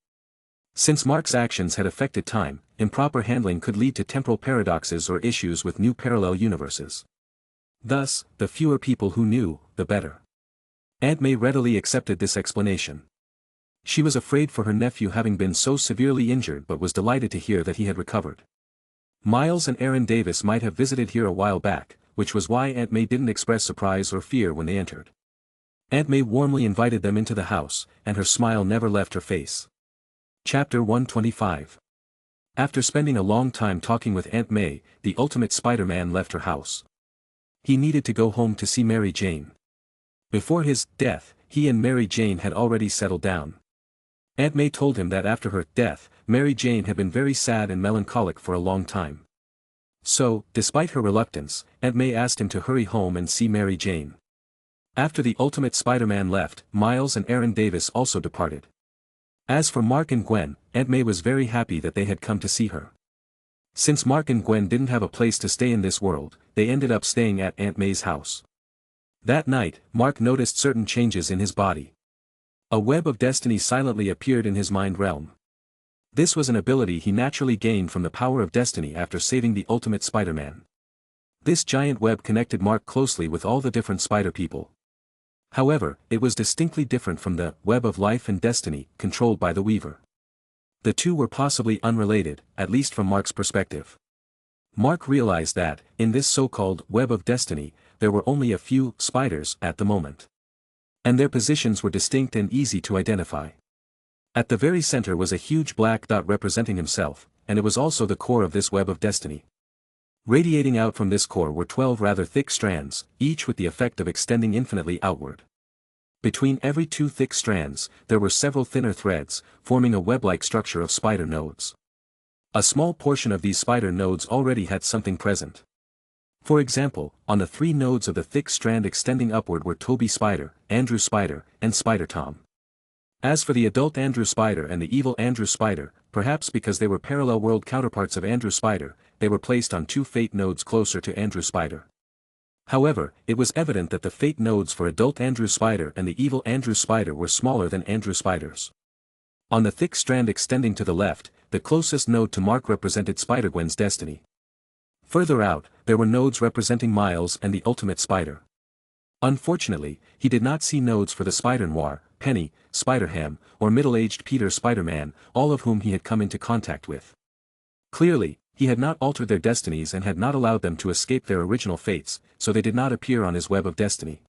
Since Mark's actions had affected time, improper handling could lead to temporal paradoxes or issues with new parallel universes. Thus, the fewer people who knew, the better. Aunt May readily accepted this explanation. She was afraid for her nephew having been so severely injured but was delighted to hear that he had recovered. Miles and Aaron Davis might have visited here a while back, which was why Aunt May didn't express surprise or fear when they entered. Aunt May warmly invited them into the house, and her smile never left her face. Chapter 125. After spending a long time talking with Aunt May, the Ultimate Spider-Man left her house. He needed to go home to see Mary Jane. Before his death, he and Mary Jane had already settled down. Aunt May told him that after her death, Mary Jane had been very sad and melancholic for a long time. So, despite her reluctance, Aunt May asked him to hurry home and see Mary Jane. After the Ultimate Spider-Man left, Miles and Aaron Davis also departed. As for Mark and Gwen, Aunt May was very happy that they had come to see her. Since Mark and Gwen didn't have a place to stay in this world, they ended up staying at Aunt May's house. That night, Mark noticed certain changes in his body. A web of destiny silently appeared in his mind realm. This was an ability he naturally gained from the power of destiny after saving the Ultimate Spider-Man. This giant web connected Mark closely with all the different spider people. However, it was distinctly different from the web of life and destiny, controlled by the Weaver. The two were possibly unrelated, at least from Mark's perspective. Mark realized that, in this so-called web of destiny, there were only a few spiders at the moment. And their positions were distinct and easy to identify. At the very center was a huge black dot representing himself, and it was also the core of this web of destiny. Radiating out from this core were 12 rather thick strands, each with the effect of extending infinitely outward. Between every two thick strands, there were several thinner threads, forming a web-like structure of spider nodes. A small portion of these spider nodes already had something present. For example, on the 3 nodes of the thick strand extending upward were Toby Spider, Andrew Spider, and Spider Tom. As for the adult Andrew Spider and the evil Andrew Spider, perhaps because they were parallel world counterparts of Andrew Spider, they were placed on 2 fate nodes closer to Andrew Spider. However, it was evident that the fate nodes for adult Andrew Spider and the evil Andrew Spider were smaller than Andrew Spiders. On the thick strand extending to the left, the closest node to Mark represented Spider-Gwen's destiny. Further out, there were nodes representing Miles and the Ultimate Spider. Unfortunately, he did not see nodes for the Spider-Noir, Penny, Spider-Ham, or middle-aged Peter Spider-Man, all of whom he had come into contact with. Clearly, he had not altered their destinies and had not allowed them to escape their original fates, so they did not appear on his web of destiny.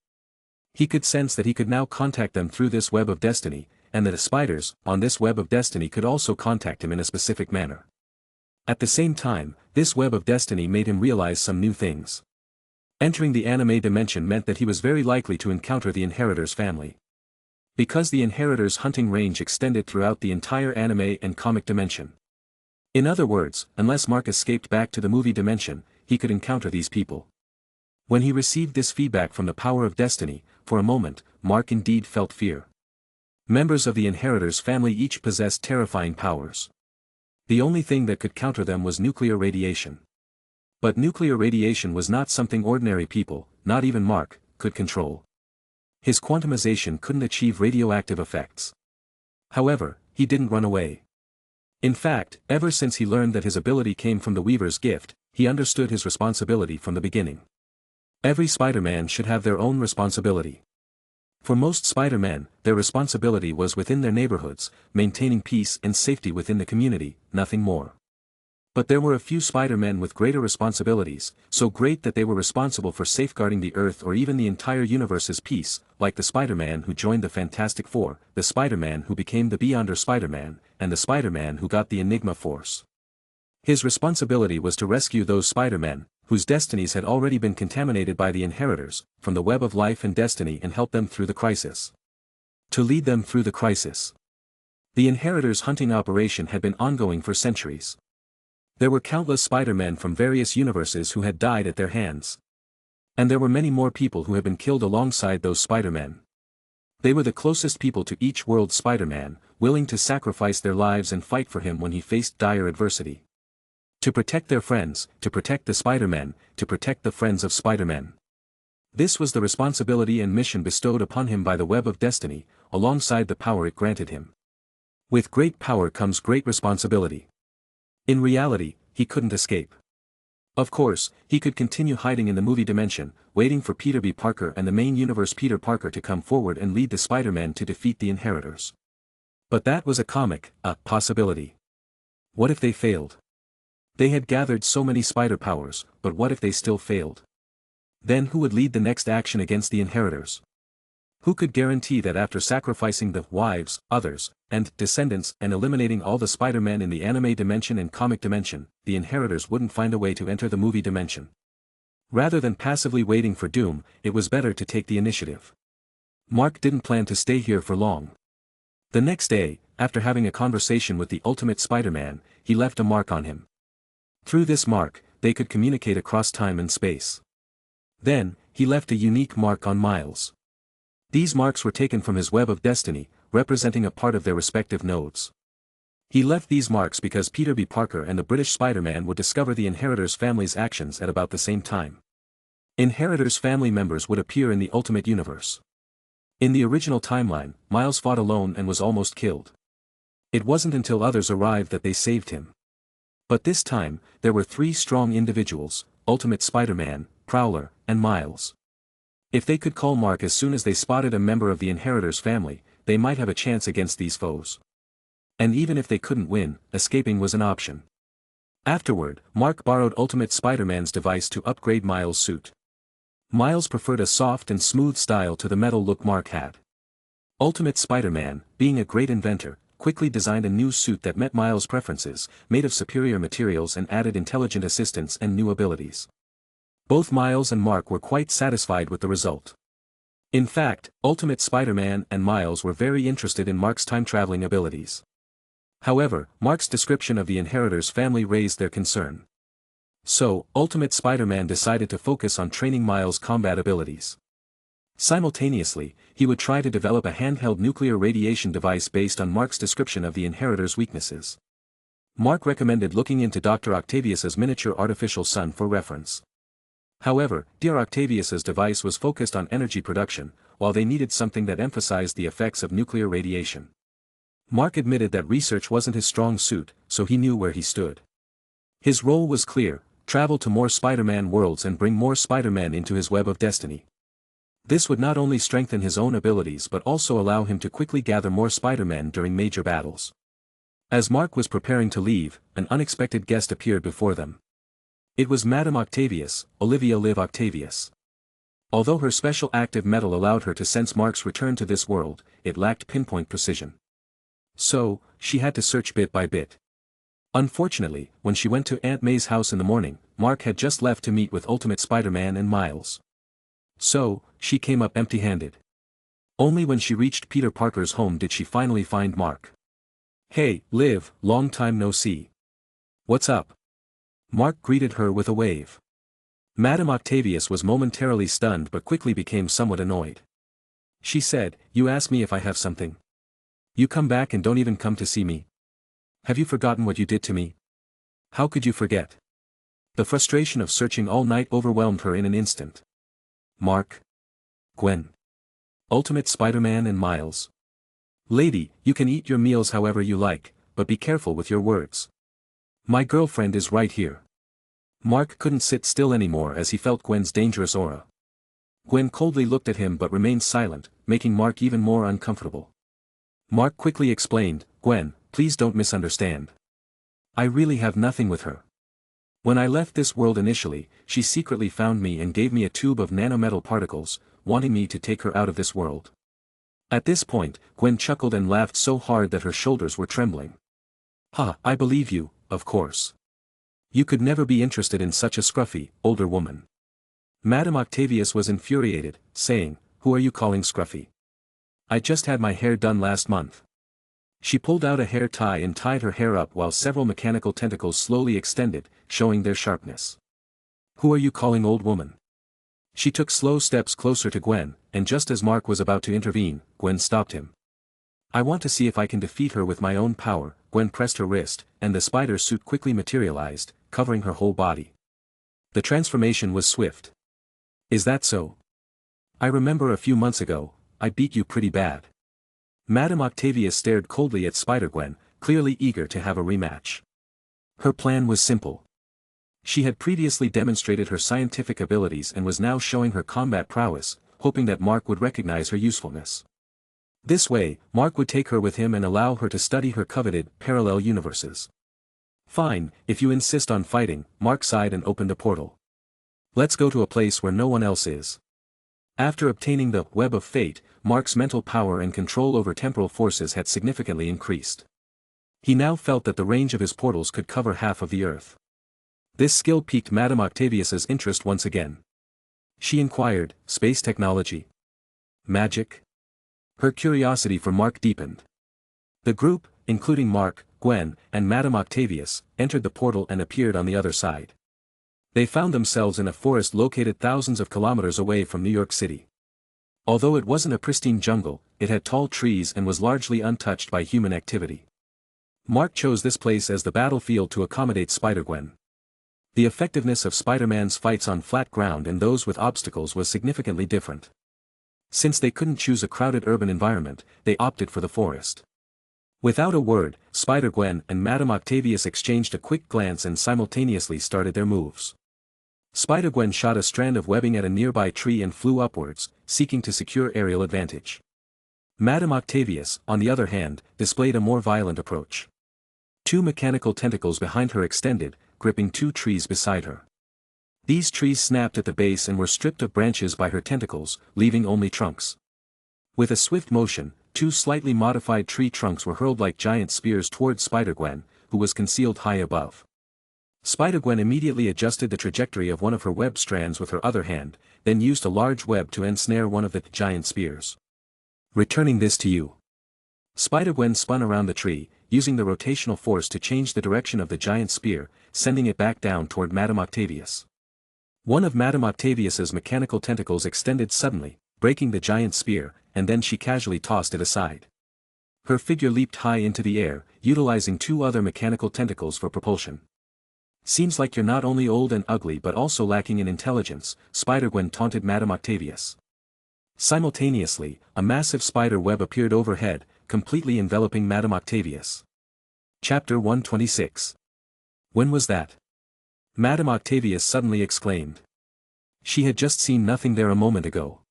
He could sense that he could now contact them through this web of destiny, and that the spiders, on this web of destiny could also contact him in a specific manner. At the same time, this web of destiny made him realize some new things. Entering the anime dimension meant that he was very likely to encounter the Inheritors family. Because the Inheritors' hunting range extended throughout the entire anime and comic dimension. In other words, unless Mark escaped back to the movie dimension, he could encounter these people. When he received this feedback from the power of destiny, for a moment, Mark indeed felt fear. Members of the Inheritors family each possessed terrifying powers. The only thing that could counter them was nuclear radiation. But nuclear radiation was not something ordinary people, not even Mark, could control. His quantumization couldn't achieve radioactive effects. However, he didn't run away. In fact, ever since he learned that his ability came from the Weaver's gift, he understood his responsibility from the beginning. Every Spider-Man should have their own responsibility. For most Spider-Men, their responsibility was within their neighborhoods, maintaining peace and safety within the community, nothing more. But there were a few Spider-Men with greater responsibilities, so great that they were responsible for safeguarding the Earth or even the entire universe's peace, like the Spider-Man who joined the Fantastic Four, the Spider-Man who became the Beyonder Spider-Man, and the Spider-Man who got the Enigma Force. His responsibility was to rescue those Spider-Men, whose destinies had already been contaminated by the Inheritors, from the web of life and destiny and help them through the crisis. To lead them through the crisis. The Inheritors' hunting operation had been ongoing for centuries. There were countless Spider-Men from various universes who had died at their hands. And there were many more people who had been killed alongside those Spider-Men. They were the closest people to each world Spider-Man, willing to sacrifice their lives and fight for him when he faced dire adversity. To protect their friends, to protect the Spider-Men, to protect the friends of Spider-Men. This was the responsibility and mission bestowed upon him by the web of destiny, alongside the power it granted him. With great power comes great responsibility. In reality, he couldn't escape. Of course, he could continue hiding in the movie dimension, waiting for Peter B. Parker and the main universe Peter Parker to come forward and lead the Spider-Man to defeat the Inheritors. But that was a possibility. What if they failed? They had gathered so many spider powers, but what if they still failed? Then who would lead the next action against the Inheritors? Who could guarantee that after sacrificing the wives, others, and descendants and eliminating all the Spider-Men in the anime dimension and comic dimension, the Inheritors wouldn't find a way to enter the movie dimension? Rather than passively waiting for doom, it was better to take the initiative. Mark didn't plan to stay here for long. The next day, after having a conversation with the Ultimate Spider-Man, he left a mark on him. Through this mark, they could communicate across time and space. Then, he left a unique mark on Miles. These marks were taken from his web of destiny, representing a part of their respective nodes. He left these marks because Peter B. Parker and the British Spider-Man would discover the Inheritors' family's actions at about the same time. Inheritors' family members would appear in the Ultimate Universe. In the original timeline, Miles fought alone and was almost killed. It wasn't until others arrived that they saved him. But this time, there were three strong individuals, Ultimate Spider-Man, Prowler, and Miles. If they could call Mark as soon as they spotted a member of the Inheritors' family, they might have a chance against these foes. And even if they couldn't win, escaping was an option. Afterward, Mark borrowed Ultimate Spider-Man's device to upgrade Miles' suit. Miles preferred a soft and smooth style to the metal look Mark had. Ultimate Spider-Man, being a great inventor, quickly designed a new suit that met Miles' preferences, made of superior materials and added intelligent assistance and new abilities. Both Miles and Mark were quite satisfied with the result. In fact, Ultimate Spider-Man and Miles were very interested in Mark's time-traveling abilities. However, Mark's description of the Inheritors' family raised their concern. So, Ultimate Spider-Man decided to focus on training Miles' combat abilities. Simultaneously, he would try to develop a handheld nuclear radiation device based on Mark's description of the Inheritors' weaknesses. Mark recommended looking into Dr. Octavius's miniature artificial sun for reference. However, Dr. Octavius's device was focused on energy production, while they needed something that emphasized the effects of nuclear radiation. Mark admitted that research wasn't his strong suit, so he knew where he stood. His role was clear: travel to more Spider-Man worlds and bring more Spider-Men into his web of destiny. This would not only strengthen his own abilities but also allow him to quickly gather more Spider-Men during major battles. As Mark was preparing to leave, an unexpected guest appeared before them. It was Madame Octavius, Olivia Liv Octavius. Although her special active metal allowed her to sense Mark's return to this world, it lacked pinpoint precision. So, she had to search bit by bit. Unfortunately, when she went to Aunt May's house in the morning, Mark had just left to meet with Ultimate Spider-Man and Miles. So, she came up empty-handed. Only when she reached Peter Parker's home did she finally find Mark. "Hey, Liv, long time no see. What's up?" Mark greeted her with a wave. Madame Octavius was momentarily stunned but quickly became somewhat annoyed. She said, "You ask me if I have something. You come back and don't even come to see me. Have you forgotten what you did to me?" How could you forget? The frustration of searching all night overwhelmed her in an instant. Mark. Gwen. Ultimate Spider-Man and Miles. "Lady, you can eat your meals however you like, but be careful with your words. My girlfriend is right here." Mark couldn't sit still anymore as he felt Gwen's dangerous aura. Gwen coldly looked at him but remained silent, making Mark even more uncomfortable. Mark quickly explained, "Gwen, please don't misunderstand. I really have nothing with her. When I left this world initially, she secretly found me and gave me a tube of nanometal particles, wanting me to take her out of this world. At this point, Gwen chuckled and laughed so hard that her shoulders were trembling. Ha, I believe you, of course. You could never be interested in such a scruffy, older woman. Madame Octavius was infuriated, saying, "Who are you calling scruffy? I just had my hair done last month." She pulled out a hair tie and tied her hair up while several mechanical tentacles slowly extended, showing their sharpness. "Who are you calling old woman?" She took slow steps closer to Gwen, and just as Mark was about to intervene, Gwen stopped him. "I want to see if I can defeat her with my own power." Gwen pressed her wrist, and the spider suit quickly materialized, covering her whole body. The transformation was swift. "Is that so? I remember a few months ago, I beat you pretty bad." Madame Octavius stared coldly at Spider-Gwen, clearly eager to have a rematch. Her plan was simple. She had previously demonstrated her scientific abilities and was now showing her combat prowess, hoping that Mark would recognize her usefulness. This way, Mark would take her with him and allow her to study her coveted parallel universes. "Fine, if you insist on fighting," Mark sighed and opened a portal. "Let's go to a place where no one else is." After obtaining the Web of Fate, Mark's mental power and control over temporal forces had significantly increased. He now felt that the range of his portals could cover half of the Earth. This skill piqued Madame Octavius's interest once again. She inquired, "Space technology? Magic?" Her curiosity for Mark deepened. The group, including Mark, Gwen, and Madame Octavius, entered the portal and appeared on the other side. They found themselves in a forest located thousands of kilometers away from New York City. Although it wasn't a pristine jungle, it had tall trees and was largely untouched by human activity. Mark chose this place as the battlefield to accommodate Spider-Gwen. The effectiveness of Spider-Man's fights on flat ground and those with obstacles was significantly different. Since they couldn't choose a crowded urban environment, they opted for the forest. Without a word, Spider-Gwen and Madame Octavius exchanged a quick glance and simultaneously started their moves. Spider-Gwen shot a strand of webbing at a nearby tree and flew upwards, seeking to secure aerial advantage. Madame Octavius, on the other hand, displayed a more violent approach. Two mechanical tentacles behind her extended, gripping two trees beside her. These trees snapped at the base and were stripped of branches by her tentacles, leaving only trunks. With a swift motion, two slightly modified tree trunks were hurled like giant spears towards Spider-Gwen, who was concealed high above. Spider-Gwen immediately adjusted the trajectory of one of her web strands with her other hand, then used a large web to ensnare one of the giant spears. "Returning this to you." Spider-Gwen spun around the tree, using the rotational force to change the direction of the giant spear, sending it back down toward Madame Octavius. One of Madame Octavius's mechanical tentacles extended suddenly, breaking the giant spear, and then she casually tossed it aside. Her figure leaped high into the air, utilizing two other mechanical tentacles for propulsion. "Seems like you're not only old and ugly but also lacking in intelligence," Spider-Gwen taunted Madame Octavius. Simultaneously, a massive spider web appeared overhead, completely enveloping Madame Octavius. Chapter 126. When was that? Madame Octavius suddenly exclaimed. She had just seen nothing there a moment ago.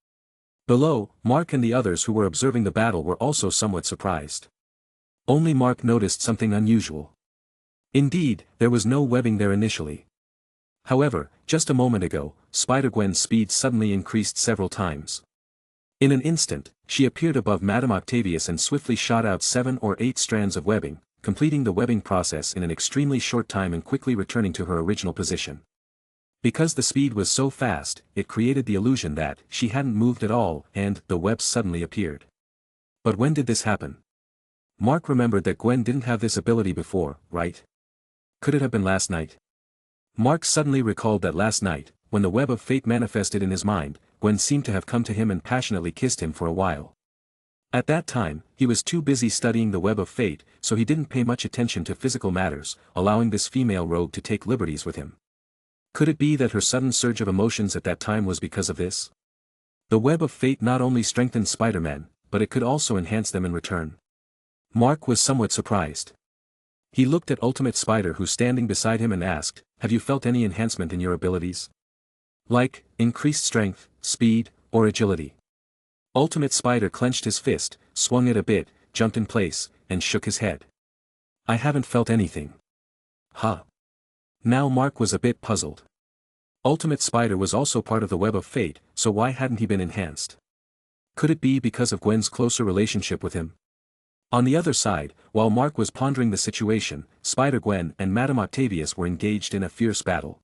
Below, Mark and the others who were observing the battle were also somewhat surprised. Only Mark noticed something unusual. Indeed, there was no webbing there initially. However, just a moment ago, Spider-Gwen's speed suddenly increased several times. In an instant, she appeared above Madame Octavius and swiftly shot out 7 or 8 strands of webbing, completing the webbing process in an extremely short time and quickly returning to her original position. Because the speed was so fast, it created the illusion that she hadn't moved at all, and the webs suddenly appeared. But when did this happen? Mark remembered that Gwen didn't have this ability before, right? Could it have been last night? Mark suddenly recalled that last night, when the web of fate manifested in his mind, Gwen seemed to have come to him and passionately kissed him for a while. At that time, he was too busy studying the web of fate, so he didn't pay much attention to physical matters, allowing this female rogue to take liberties with him. Could it be that her sudden surge of emotions at that time was because of this? The web of fate not only strengthened Spider-Man, but it could also enhance them in return. Mark was somewhat surprised. He looked at Ultimate Spider who standing beside him and asked, "Have you felt any enhancement in your abilities? Like, increased strength, speed, or agility?" Ultimate Spider clenched his fist, swung it a bit, jumped in place, and shook his head. "I haven't felt anything. Huh. Now Mark was a bit puzzled. Ultimate Spider was also part of the Web of Fate, so why hadn't he been enhanced? Could it be because of Gwen's closer relationship with him? On the other side, while Mark was pondering the situation, Spider-Gwen and Madame Octavius were engaged in a fierce battle.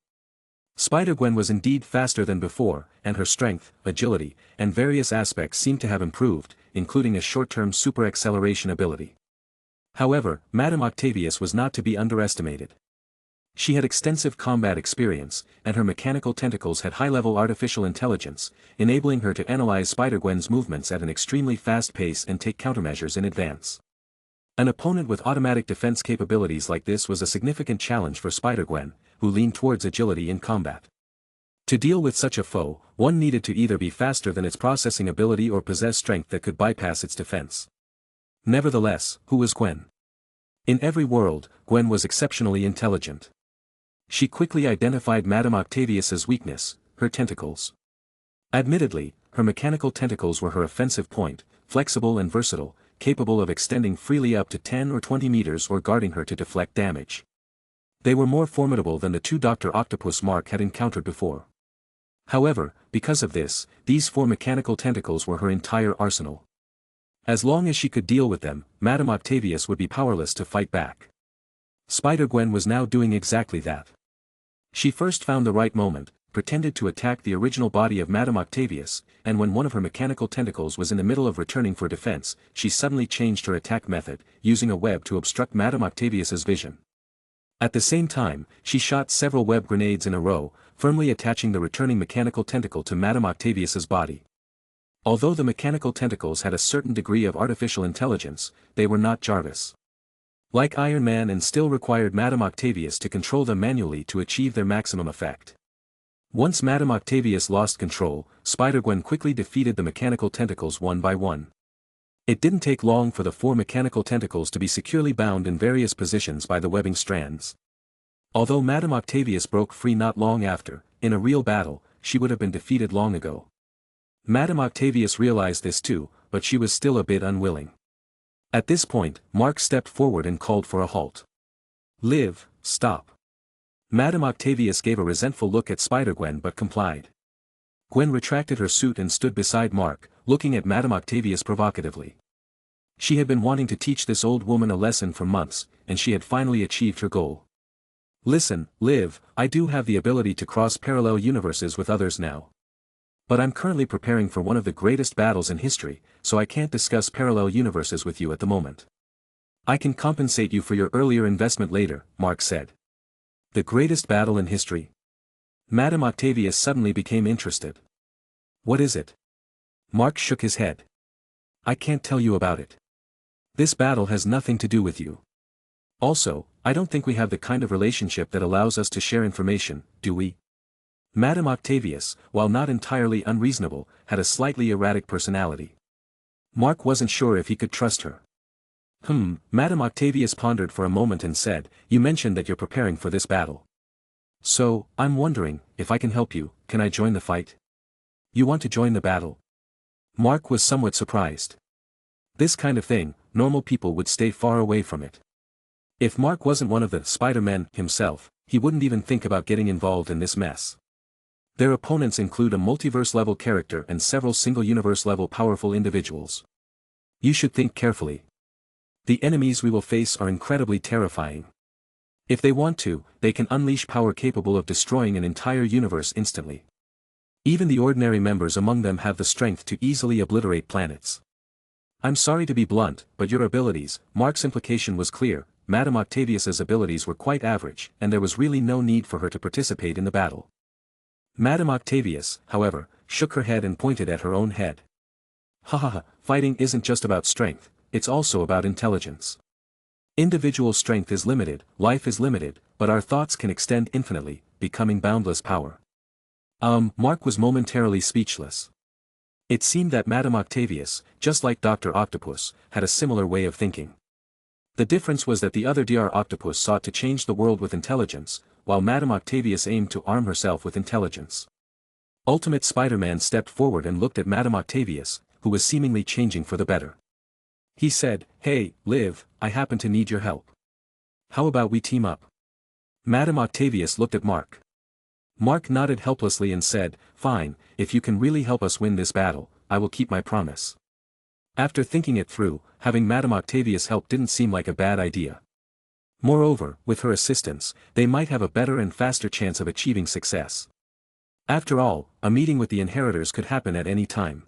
Spider-Gwen was indeed faster than before, and her strength, agility, and various aspects seemed to have improved, including a short-term super-acceleration ability. However, Madame Octavius was not to be underestimated. She had extensive combat experience, and her mechanical tentacles had high-level artificial intelligence, enabling her to analyze Spider-Gwen's movements at an extremely fast pace and take countermeasures in advance. An opponent with automatic defense capabilities like this was a significant challenge for Spider-Gwen, who leaned towards agility in combat. To deal with such a foe, one needed to either be faster than its processing ability or possess strength that could bypass its defense. Nevertheless, who was Gwen? In every world, Gwen was exceptionally intelligent. She quickly identified Madame Octavius's weakness, her tentacles. Admittedly, her mechanical tentacles were her offensive point, flexible and versatile, capable of extending freely up to 10 or 20 meters or guarding her to deflect damage. They were more formidable than the two Dr. Octopus Mark had encountered before. However, because of this, these 4 mechanical tentacles were her entire arsenal. As long as she could deal with them, Madame Octavius would be powerless to fight back. Spider-Gwen was now doing exactly that. She first found the right moment, pretended to attack the original body of Madame Octavius, and when one of her mechanical tentacles was in the middle of returning for defense, she suddenly changed her attack method, using a web to obstruct Madame Octavius's vision. At the same time, she shot several web grenades in a row, firmly attaching the returning mechanical tentacle to Madame Octavius's body. Although the mechanical tentacles had a certain degree of artificial intelligence, they were not Jarvis. Like Iron Man and still required Madame Octavius to control them manually to achieve their maximum effect. Once Madame Octavius lost control, Spider-Gwen quickly defeated the mechanical tentacles one by one. It didn't take long for the 4 mechanical tentacles to be securely bound in various positions by the webbing strands. Although Madame Octavius broke free not long after, in a real battle, she would have been defeated long ago. Madame Octavius realized this too, but she was still a bit unwilling. At this point, Mark stepped forward and called for a halt. Liv, stop. Madame Octavius gave a resentful look at Spider-Gwen but complied. Gwen retracted her suit and stood beside Mark, looking at Madame Octavius provocatively. She had been wanting to teach this old woman a lesson for months, and she had finally achieved her goal. Listen, Liv, I do have the ability to cross parallel universes with others now. But I'm currently preparing for one of the greatest battles in history, so I can't discuss parallel universes with you at the moment. I can compensate you for your earlier investment later, Mark said. The greatest battle in history? Madame Octavius suddenly became interested. What is it? Mark shook his head. I can't tell you about it. This battle has nothing to do with you. Also, I don't think we have the kind of relationship that allows us to share information, do we? Madame Octavius, while not entirely unreasonable, had a slightly erratic personality. Mark wasn't sure if he could trust her. Madame Octavius pondered for a moment and said, you mentioned that you're preparing for this battle. So, I'm wondering, if I can help you, can I join the fight? You want to join the battle? Mark was somewhat surprised. This kind of thing, normal people would stay far away from it. If Mark wasn't one of the Spider-Men himself, he wouldn't even think about getting involved in this mess. Their opponents include a multiverse-level character and several single-universe-level powerful individuals. You should think carefully. The enemies we will face are incredibly terrifying. If they want to, they can unleash power capable of destroying an entire universe instantly. Even the ordinary members among them have the strength to easily obliterate planets. I'm sorry to be blunt, but your abilities, Mark's implication was clear, Madame Octavius's abilities were quite average, and there was really no need for her to participate in the battle. Madame Octavius, however, shook her head and pointed at her own head. Fighting isn't just about strength, it's also about intelligence. Individual strength is limited, life is limited, but our thoughts can extend infinitely, becoming boundless power. Mark was momentarily speechless. It seemed that Madame Octavius, just like Dr. Octopus, had a similar way of thinking. The difference was that the other Dr. Octopus sought to change the world with intelligence, while Madame Octavius aimed to arm herself with intelligence. Ultimate Spider-Man stepped forward and looked at Madame Octavius, who was seemingly changing for the better. He said, Hey, Liv, I happen to need your help. How about we team up? Madame Octavius looked at Mark. Mark nodded helplessly and said, "Fine, if you can really help us win this battle, I will keep my promise." After thinking it through, having Madame Octavius help didn't seem like a bad idea. Moreover, with her assistance, they might have a better and faster chance of achieving success. After all, a meeting with the inheritors could happen at any time.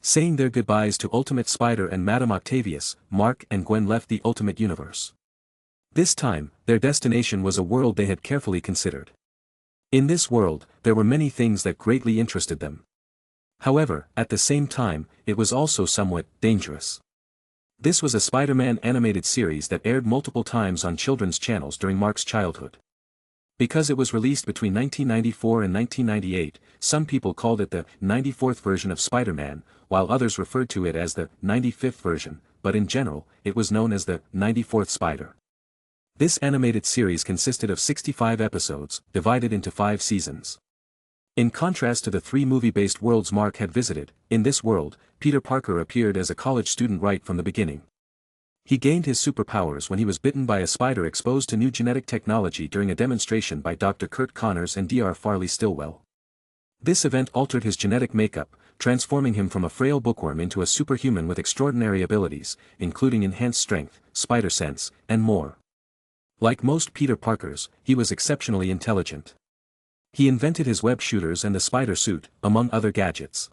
Saying their goodbyes to Ultimate Spider and Madame Octavius, Mark and Gwen left the Ultimate Universe. This time, their destination was a world they had carefully considered. In this world, there were many things that greatly interested them. However, at the same time, it was also somewhat dangerous. This was a Spider-Man animated series that aired multiple times on children's channels during Mark's childhood. Because it was released between 1994 and 1998, some people called it the 94th version of Spider-Man, while others referred to it as the 95th version, but in general, it was known as the 94th Spider. This animated series consisted of 65 episodes, divided into 5 seasons. In contrast to the 3 movie-based worlds Mark had visited, in this world, Peter Parker appeared as a college student right from the beginning. He gained his superpowers when he was bitten by a spider exposed to new genetic technology during a demonstration by Dr. Kurt Connors and Dr. Farley Stillwell. This event altered his genetic makeup, transforming him from a frail bookworm into a superhuman with extraordinary abilities, including enhanced strength, spider sense, and more. Like most Peter Parkers, he was exceptionally intelligent. He invented his web shooters and the spider suit, among other gadgets.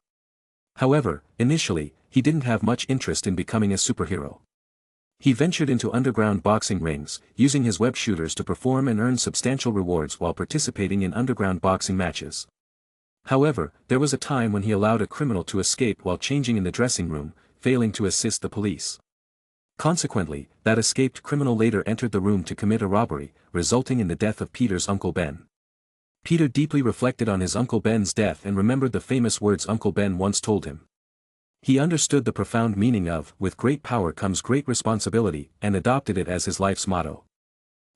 However, initially, he didn't have much interest in becoming a superhero. He ventured into underground boxing rings, using his web shooters to perform and earn substantial rewards while participating in underground boxing matches. However, there was a time when he allowed a criminal to escape while changing in the dressing room, failing to assist the police. Consequently, that escaped criminal later entered the room to commit a robbery, resulting in the death of Peter's Uncle Ben. Peter deeply reflected on his Uncle Ben's death and remembered the famous words Uncle Ben once told him. He understood the profound meaning of, "With great power comes great responsibility," and adopted it as his life's motto.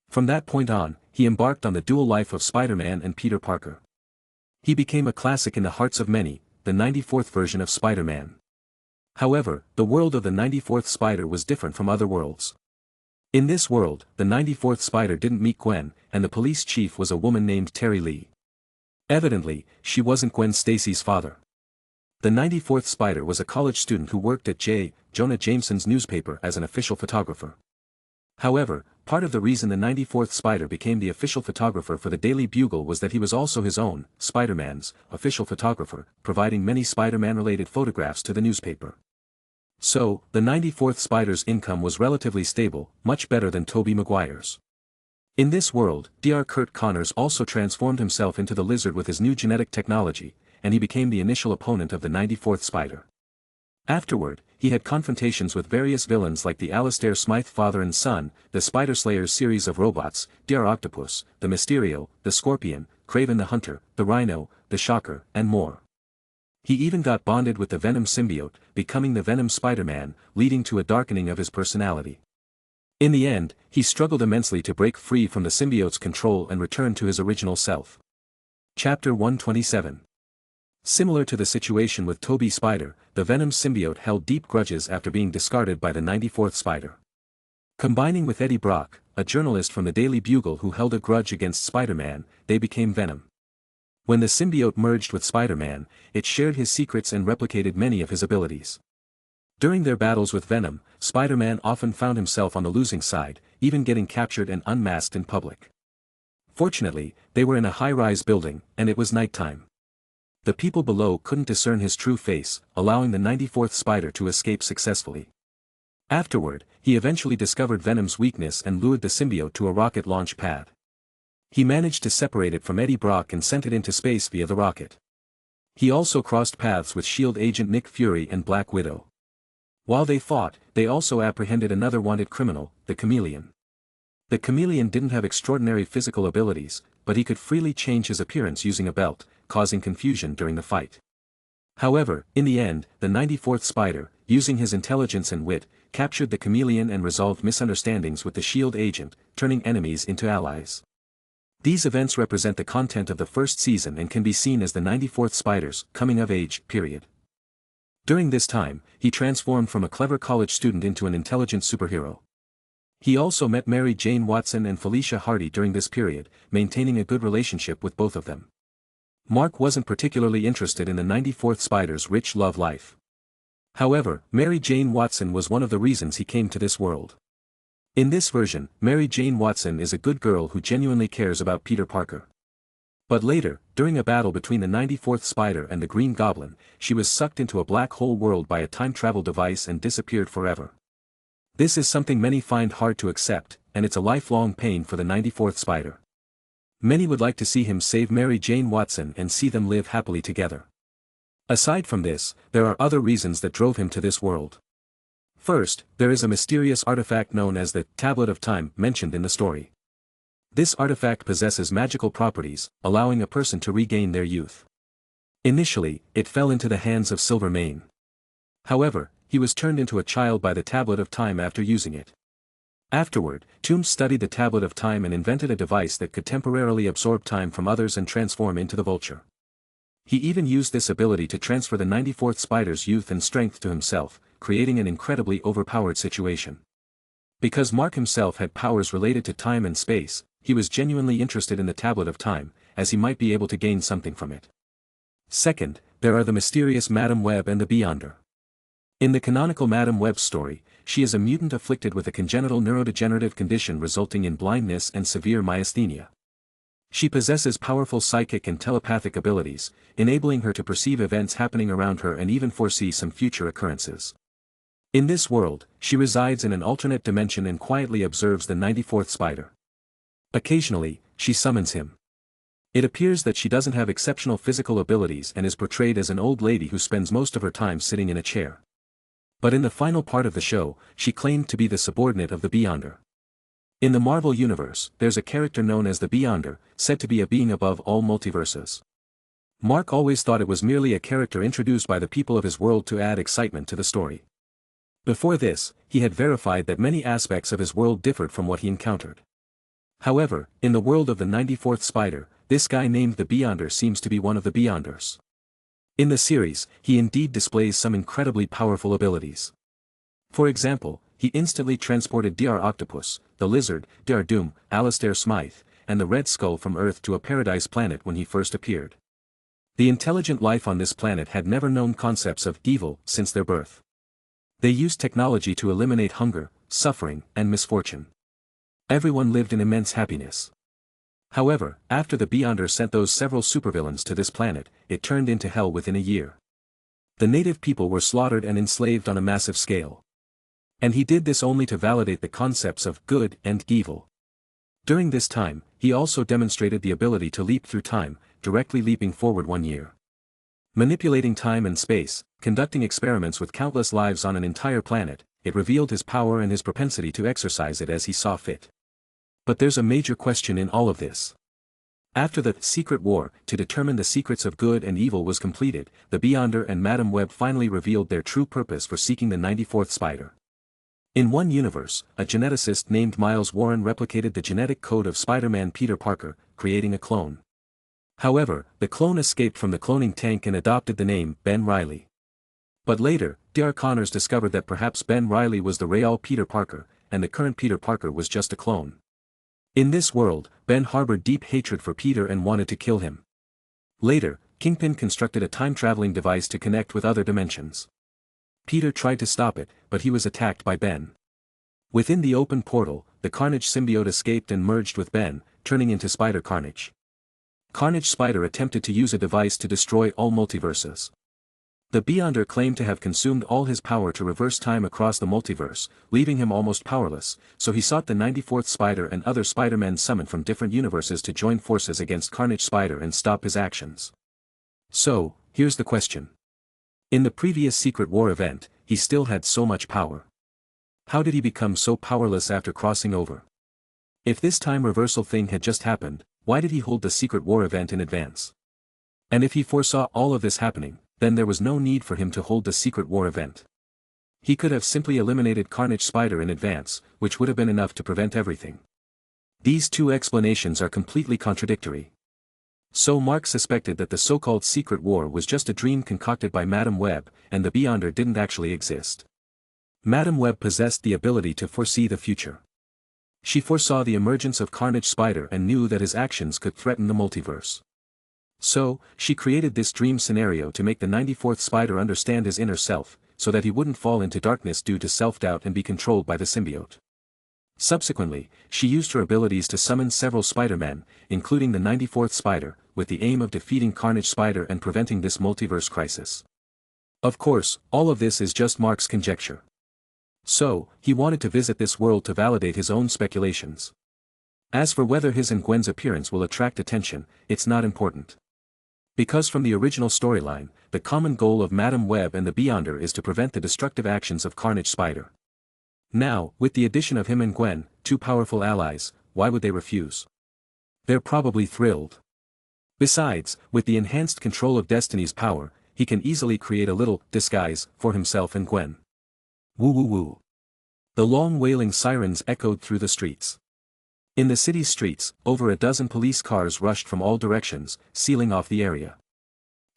From that point on, he embarked on the dual life of Spider-Man and Peter Parker. He became a classic in the hearts of many, the 94th version of Spider-Man. However, the world of the 94th Spider was different from other worlds. In this world, the 94th Spider didn't meet Gwen, and the police chief was a woman named Terry Lee. Evidently, she wasn't Gwen Stacy's father. The 94th Spider was a college student who worked at J. Jonah Jameson's newspaper as an official photographer. However, part of the reason the 94th Spider became the official photographer for the Daily Bugle was that he was also his own, Spider-Man's, official photographer, providing many Spider-Man-related photographs to the newspaper. So, the 94th Spider's income was relatively stable, much better than Tobey Maguire's. In this world, Dr. Kurt Connors also transformed himself into the lizard with his new genetic technology, and he became the initial opponent of the 94th Spider. Afterward, he had confrontations with various villains like the Alastair Smythe father and son, the Spider Slayers series of robots, Dr. Octopus, the Mysterio, the Scorpion, Kraven the Hunter, the Rhino, the Shocker, and more. He even got bonded with the Venom symbiote, becoming the Venom Spider-Man, leading to a darkening of his personality. In the end, he struggled immensely to break free from the symbiote's control and return to his original self. Chapter 127. Similar to the situation with Tobey Spider, the Venom symbiote held deep grudges after being discarded by the 94th Spider. Combining with Eddie Brock, a journalist from the Daily Bugle who held a grudge against Spider-Man, they became Venom. When the symbiote merged with Spider-Man, it shared his secrets and replicated many of his abilities. During their battles with Venom, Spider-Man often found himself on the losing side, even getting captured and unmasked in public. Fortunately, they were in a high-rise building, and it was nighttime. The people below couldn't discern his true face, allowing the 94th Spider to escape successfully. Afterward, he eventually discovered Venom's weakness and lured the symbiote to a rocket launch pad. He managed to separate it from Eddie Brock and sent it into space via the rocket. He also crossed paths with S.H.I.E.L.D. agent Nick Fury and Black Widow. While they fought, they also apprehended another wanted criminal, the Chameleon. The Chameleon didn't have extraordinary physical abilities, but he could freely change his appearance using a belt, causing confusion during the fight. However, in the end, the 94th Spider, using his intelligence and wit, captured the Chameleon and resolved misunderstandings with the S.H.I.E.L.D. agent, turning enemies into allies. These events represent the content of the first season and can be seen as the 94th Spider's coming-of-age period. During this time, he transformed from a clever college student into an intelligent superhero. He also met Mary Jane Watson and Felicia Hardy during this period, maintaining a good relationship with both of them. Mark wasn't particularly interested in the 94th Spider's rich love life. However, Mary Jane Watson was one of the reasons he came to this world. In this version, Mary Jane Watson is a good girl who genuinely cares about Peter Parker. But later, during a battle between the 94th Spider and the Green Goblin, she was sucked into a black hole world by a time travel device and disappeared forever. This is something many find hard to accept, and it's a lifelong pain for the 94th Spider. Many would like to see him save Mary Jane Watson and see them live happily together. Aside from this, there are other reasons that drove him to this world. First, there is a mysterious artifact known as the Tablet of Time mentioned in the story. This artifact possesses magical properties, allowing a person to regain their youth. Initially, it fell into the hands of Silvermane. However, he was turned into a child by the Tablet of Time after using it. Afterward, Toomes studied the Tablet of Time and invented a device that could temporarily absorb time from others and transform into the Vulture. He even used this ability to transfer the 94th Spider's youth and strength to himself, creating an incredibly overpowered situation. Because Mark himself had powers related to time and space, he was genuinely interested in the Tablet of Time, as he might be able to gain something from it. Second, there are the mysterious Madam Web and the Beyonder. In the canonical Madam Web story, she is a mutant afflicted with a congenital neurodegenerative condition resulting in blindness and severe myasthenia. She possesses powerful psychic and telepathic abilities, enabling her to perceive events happening around her and even foresee some future occurrences. In this world, she resides in an alternate dimension and quietly observes the 94th Spider. Occasionally, she summons him. It appears that she doesn't have exceptional physical abilities and is portrayed as an old lady who spends most of her time sitting in a chair. But in the final part of the show, she claimed to be the subordinate of the Beyonder. In the Marvel Universe, there's a character known as the Beyonder, said to be a being above all multiverses. Mark always thought it was merely a character introduced by the people of his world to add excitement to the story. Before this, he had verified that many aspects of his world differed from what he encountered. However, in the world of the 94th Spider, this guy named the Beyonder seems to be one of the Beyonders. In the series, he indeed displays some incredibly powerful abilities. For example, he instantly transported Dr. Octopus, the Lizard, Dr. Doom, Alistair Smythe, and the Red Skull from Earth to a paradise planet when he first appeared. The intelligent life on this planet had never known concepts of evil since their birth. They used technology to eliminate hunger, suffering, and misfortune. Everyone lived in immense happiness. However, after the Beyonder sent those several supervillains to this planet, it turned into hell within a year. The native people were slaughtered and enslaved on a massive scale. And he did this only to validate the concepts of good and evil. During this time, he also demonstrated the ability to leap through time, directly leaping forward 1 year. Manipulating time and space, conducting experiments with countless lives on an entire planet, it revealed his power and his propensity to exercise it as he saw fit. But there's a major question in all of this. After the Secret War, to determine the secrets of good and evil was completed, the Beyonder and Madam Web finally revealed their true purpose for seeking the 94th Spider. In one universe, a geneticist named Miles Warren replicated the genetic code of SpiderMan Peter Parker, creating a clone. However, the clone escaped from the cloning tank and adopted the name Ben Reilly. But later, Dr. Connors discovered that perhaps Ben Reilly was the real Peter Parker, and the current Peter Parker was just a clone. In this world, Ben harbored deep hatred for Peter and wanted to kill him. Later, Kingpin constructed a time-traveling device to connect with other dimensions. Peter tried to stop it, but he was attacked by Ben. Within the open portal, the Carnage symbiote escaped and merged with Ben, turning into Spider Carnage. Carnage Spider attempted to use a device to destroy all multiverses. The Beyonder claimed to have consumed all his power to reverse time across the multiverse, leaving him almost powerless, so he sought the 94th Spider and other Spider-Men summoned from different universes to join forces against Carnage Spider and stop his actions. So, here's the question. In the previous Secret War event, he still had so much power. How did he become so powerless after crossing over? If this time reversal thing had just happened, why did he hold the Secret War event in advance? And if he foresaw all of this happening, then there was no need for him to hold the Secret War event. He could have simply eliminated Carnage Spider in advance, which would have been enough to prevent everything. These two explanations are completely contradictory. So Mark suspected that the so-called Secret War was just a dream concocted by Madam Web, and the Beyonder didn't actually exist. Madam Web possessed the ability to foresee the future. She foresaw the emergence of Carnage Spider and knew that his actions could threaten the multiverse. So, she created this dream scenario to make the 94th Spider understand his inner self, so that he wouldn't fall into darkness due to self-doubt and be controlled by the symbiote. Subsequently, she used her abilities to summon several Spider-Men, including the 94th Spider, with the aim of defeating Carnage Spider and preventing this multiverse crisis. Of course, all of this is just Mark's conjecture. So, he wanted to visit this world to validate his own speculations. As for whether his and Gwen's appearance will attract attention, it's not important. Because from the original storyline, the common goal of Madam Web and the Beyonder is to prevent the destructive actions of Carnage Spider. Now, with the addition of him and Gwen, two powerful allies, why would they refuse? They're probably thrilled. Besides, with the enhanced control of Destiny's power, he can easily create a little disguise for himself and Gwen. Woo woo woo. The long wailing sirens echoed through the streets. In the city's streets, over a dozen police cars rushed from all directions, sealing off the area.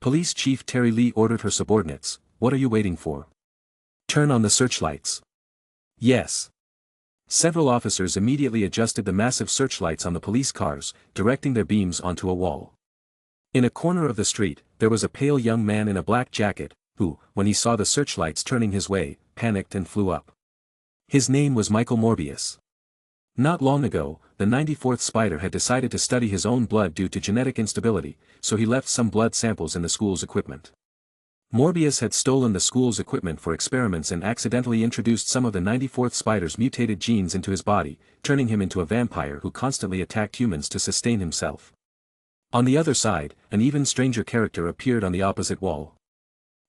Police Chief Terry Lee ordered her subordinates, "What are you waiting for? Turn on the searchlights." Yes. Several officers immediately adjusted the massive searchlights on the police cars, directing their beams onto a wall. In a corner of the street, there was a pale young man in a black jacket, who, when he saw the searchlights turning his way, panicked and flew up. His name was Michael Morbius. Not long ago, the 94th Spider had decided to study his own blood due to genetic instability, so he left some blood samples in the school's equipment. Morbius had stolen the school's equipment for experiments and accidentally introduced some of the 94th Spider's mutated genes into his body, turning him into a vampire who constantly attacked humans to sustain himself. On the other side, an even stranger character appeared on the opposite wall.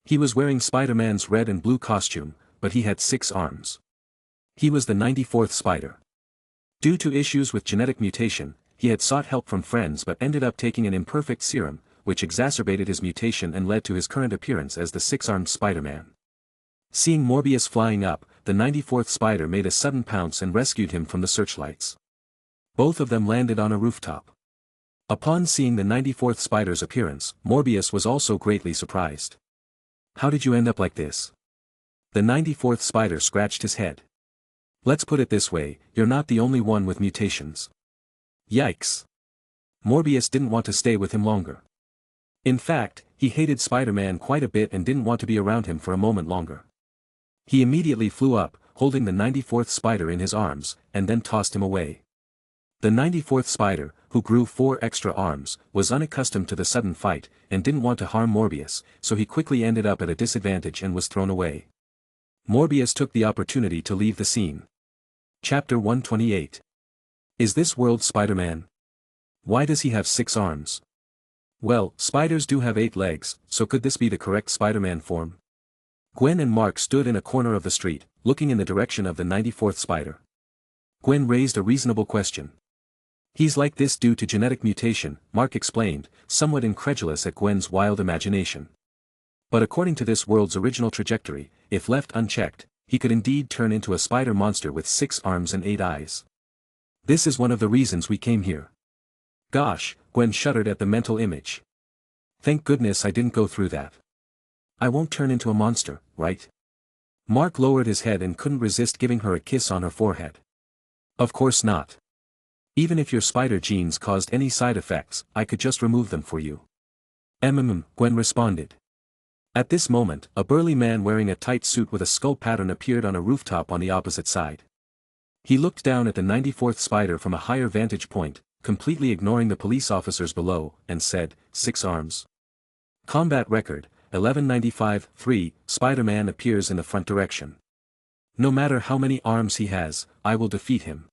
He was wearing Spider-Man's red and blue costume, but he had 6 arms. He was the 94th Spider. Due to issues with genetic mutation, he had sought help from friends but ended up taking an imperfect serum, which exacerbated his mutation and led to his current appearance as the 6-armed Spider-Man. Seeing Morbius flying up, the 94th Spider made a sudden pounce and rescued him from the searchlights. Both of them landed on a rooftop. Upon seeing the 94th Spider's appearance, Morbius was also greatly surprised. "How did you end up like this?" The 94th Spider scratched his head. "Let's put it this way, you're not the only one with mutations." Yikes. Morbius didn't want to stay with him longer. In fact, he hated Spider-Man quite a bit and didn't want to be around him for a moment longer. He immediately flew up, holding the 94th Spider in his arms, and then tossed him away. The 94th Spider, who grew 4 extra arms, was unaccustomed to the sudden fight, and didn't want to harm Morbius, so he quickly ended up at a disadvantage and was thrown away. Morbius took the opportunity to leave the scene. Chapter 128. Is this world Spider-Man? Why does he have 6 arms? Well, spiders do have 8 legs, so could this be the correct Spider-Man form? Gwen and Mark stood in a corner of the street, looking in the direction of the 94th Spider. Gwen raised a reasonable question. "He's like this due to genetic mutation," Mark explained, somewhat incredulous at Gwen's wild imagination. But according to this world's original trajectory, if left unchecked, he could indeed turn into a spider monster with 6 arms and 8 eyes. This is one of the reasons we came here. Gosh, Gwen shuddered at the mental image. Thank goodness I didn't go through that. I won't turn into a monster, right? Mark lowered his head and couldn't resist giving her a kiss on her forehead. Of course not. Even if your spider genes caused any side effects, I could just remove them for you. Gwen responded. At this moment, a burly man wearing a tight suit with a skull pattern appeared on a rooftop on the opposite side. He looked down at the 94th Spider from a higher vantage point, completely ignoring the police officers below, and said, 6 arms. Combat record, 1195-3, Spider-Man appears in the front direction. No matter how many arms he has, I will defeat him.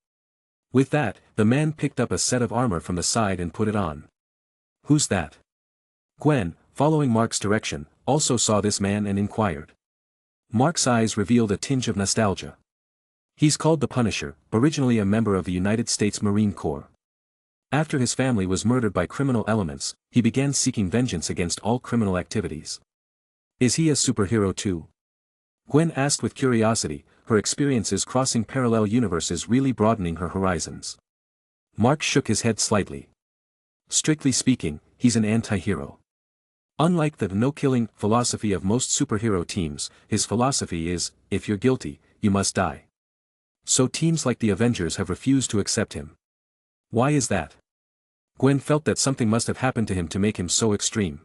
With that, the man picked up a set of armor from the side and put it on. Who's that? Gwen, following Mark's direction, also saw this man and inquired. Mark's eyes revealed a tinge of nostalgia. He's called the Punisher, originally a member of the United States Marine Corps. After his family was murdered by criminal elements, he began seeking vengeance against all criminal activities. Is he a superhero too? Gwen asked with curiosity, her experiences crossing parallel universes really broadening her horizons. Mark shook his head slightly. Strictly speaking, he's an anti-hero. Unlike the no-killing philosophy of most superhero teams, his philosophy is, if you're guilty, you must die. So teams like the Avengers have refused to accept him. Why is that? Gwen felt that something must have happened to him to make him so extreme.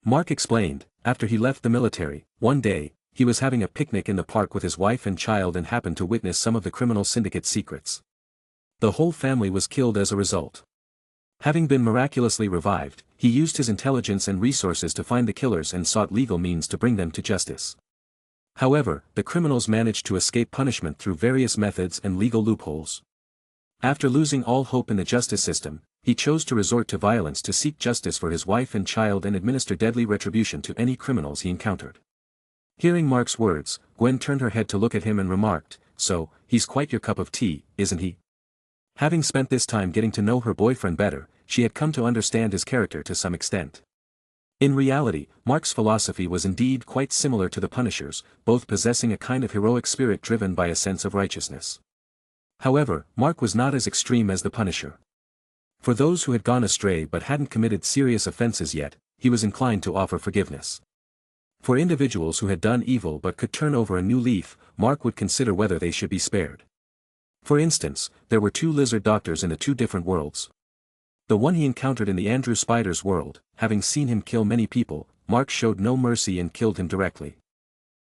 Mark explained, after he left the military, one day, he was having a picnic in the park with his wife and child and happened to witness some of the criminal syndicate's secrets. The whole family was killed as a result. Having been miraculously revived, he used his intelligence and resources to find the killers and sought legal means to bring them to justice. However, the criminals managed to escape punishment through various methods and legal loopholes. After losing all hope in the justice system, he chose to resort to violence to seek justice for his wife and child and administer deadly retribution to any criminals he encountered. Hearing Mark's words, Gwen turned her head to look at him and remarked, "So, he's quite your cup of tea, isn't he?" Having spent this time getting to know her boyfriend better, she had come to understand his character to some extent. In reality, Mark's philosophy was indeed quite similar to the Punisher's, both possessing a kind of heroic spirit driven by a sense of righteousness. However, Mark was not as extreme as the Punisher. For those who had gone astray but hadn't committed serious offenses yet, he was inclined to offer forgiveness. For individuals who had done evil but could turn over a new leaf, Mark would consider whether they should be spared. For instance, there were two lizard doctors in the two different worlds. The one he encountered in the Andrew Spider's world, having seen him kill many people, Mark showed no mercy and killed him directly.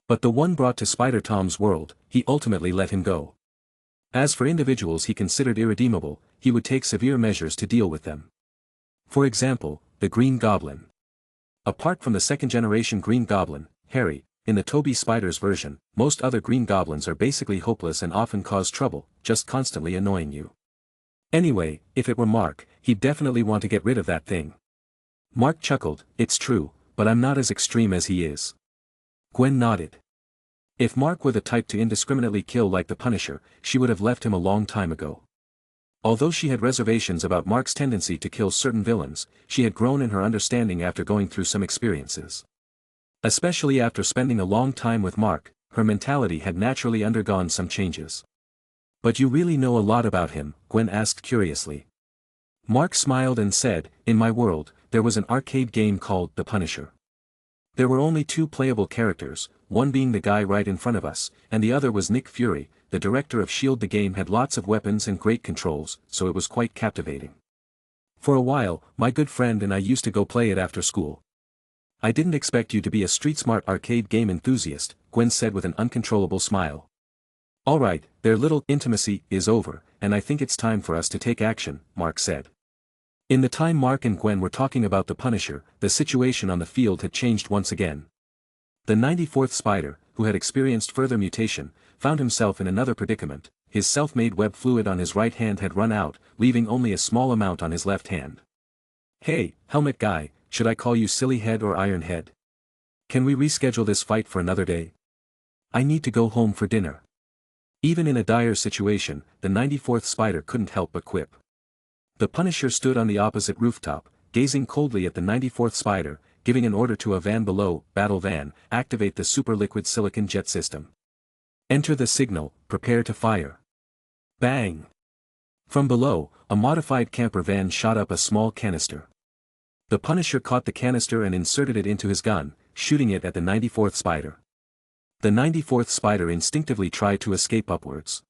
But the one brought to Spider Tom's world, he ultimately let him go. As for individuals he considered irredeemable, he would take severe measures to deal with them. For example, the Green Goblin. Apart from the second-generation Green Goblin, Harry, in the Tobey Spider's version, most other Green Goblins are basically hopeless and often cause trouble, just constantly annoying you. Anyway, if it were Mark, he'd definitely want to get rid of that thing. Mark chuckled, "It's true, but I'm not as extreme as he is." Gwen nodded. If Mark were the type to indiscriminately kill like the Punisher, she would have left him a long time ago. Although she had reservations about Mark's tendency to kill certain villains, she had grown in her understanding after going through some experiences. Especially after spending a long time with Mark, her mentality had naturally undergone some changes. "But you really know a lot about him?" Gwen asked curiously. Mark smiled and said, "In my world, there was an arcade game called The Punisher. There were only two playable characters, one being the guy right in front of us, and the other was Nick Fury, the director of S.H.I.E.L.D. The game had lots of weapons and great controls, so it was quite captivating. For a while, my good friend and I used to go play it after school." "I didn't expect you to be a street-smart arcade game enthusiast," Gwen said with an uncontrollable smile. "Alright, their little intimacy is over, and I think it's time for us to take action," Mark said. In the time Mark and Gwen were talking about the Punisher, the situation on the field had changed once again. The 94th Spider, who had experienced further mutation, found himself in another predicament. His self-made web fluid on his right hand had run out, leaving only a small amount on his left hand. "Hey, helmet guy, should I call you Silly Head or Iron Head? Can we reschedule this fight for another day? I need to go home for dinner." Even in a dire situation, the 94th Spider couldn't help but quip. The Punisher stood on the opposite rooftop, gazing coldly at the 94th Spider, giving an order to a van below. "Battle van, activate the super liquid silicon jet system. Enter the signal, prepare to fire." Bang! From below, a modified camper van shot up a small canister. The Punisher caught the canister and inserted it into his gun, shooting it at the 94th Spider. The 94th Spider instinctively tried to escape upwards.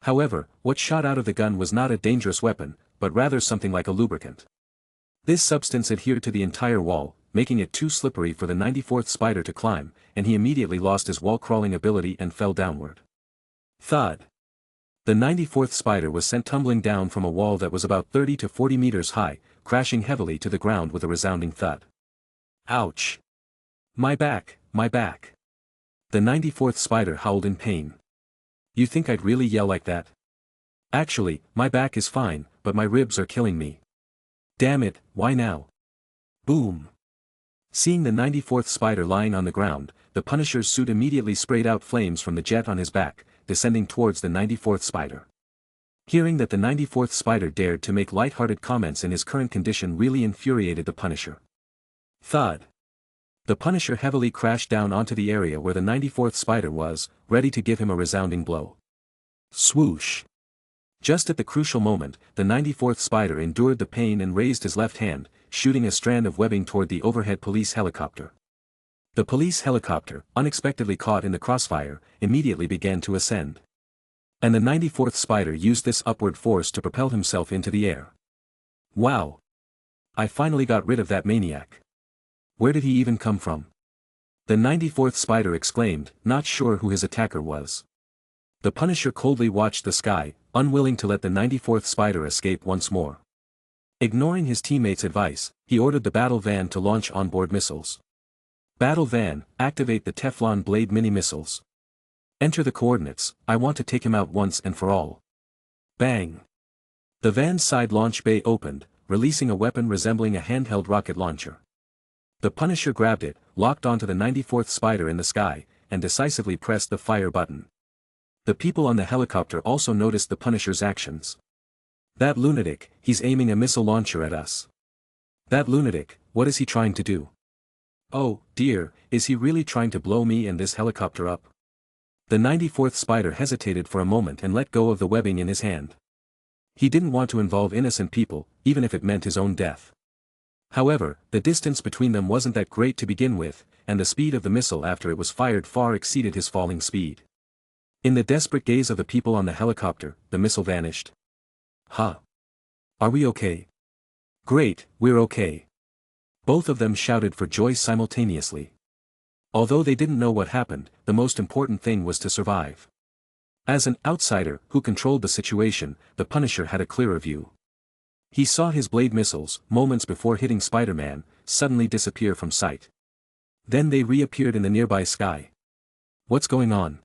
However, what shot out of the gun was not a dangerous weapon, but rather something like a lubricant. This substance adhered to the entire wall, making it too slippery for the 94th Spider to climb, and he immediately lost his wall-crawling ability and fell downward. Thud! The 94th Spider was sent tumbling down from a wall that was about 30 to 40 meters high, crashing heavily to the ground with a resounding thud. "Ouch! My back, my back!" The 94th Spider howled in pain. "You think I'd really yell like that? Actually, my back is fine, but my ribs are killing me. Damn it, why now?" Boom! Seeing the 94th Spider lying on the ground, the Punisher's suit immediately sprayed out flames from the jet on his back, descending towards the 94th Spider. Hearing that the 94th Spider dared to make light-hearted comments in his current condition really infuriated the Punisher. Thud! The Punisher heavily crashed down onto the area where the 94th Spider was, ready to give him a resounding blow. Swoosh! Just at the crucial moment, the 94th Spider endured the pain and raised his left hand, shooting a strand of webbing toward the overhead police helicopter. The police helicopter, unexpectedly caught in the crossfire, immediately began to ascend. And the 94th spider used this upward force to propel himself into the air. Wow! I finally got rid of that maniac. Where did he even come from? The 94th spider exclaimed, not sure who his attacker was. The Punisher coldly watched the sky, unwilling to let the 94th spider escape once more. Ignoring his teammates' advice, he ordered the battle van to launch onboard missiles. Battle van, activate the Teflon Blade mini-missiles. Enter the coordinates, I want to take him out once and for all. Bang! The van's side launch bay opened, releasing a weapon resembling a handheld rocket launcher. The Punisher grabbed it, locked onto the 94th spider in the sky, and decisively pressed the fire button. The people on the helicopter also noticed the Punisher's actions. That lunatic, he's aiming a missile launcher at us. That lunatic, what is he trying to do? Oh, dear, is he really trying to blow me and this helicopter up? The 94th spider hesitated for a moment and let go of the webbing in his hand. He didn't want to involve innocent people, even if it meant his own death. However, the distance between them wasn't that great to begin with, and the speed of the missile after it was fired far exceeded his falling speed. In the desperate gaze of the people on the helicopter, the missile vanished. Huh? Are we okay? Great, we're okay. Both of them shouted for joy simultaneously. Although they didn't know what happened, the most important thing was to survive. As an outsider who controlled the situation, the Punisher had a clearer view. He saw his blade missiles, moments before hitting SpiderMan, suddenly disappear from sight. Then they reappeared in the nearby sky. What's going on?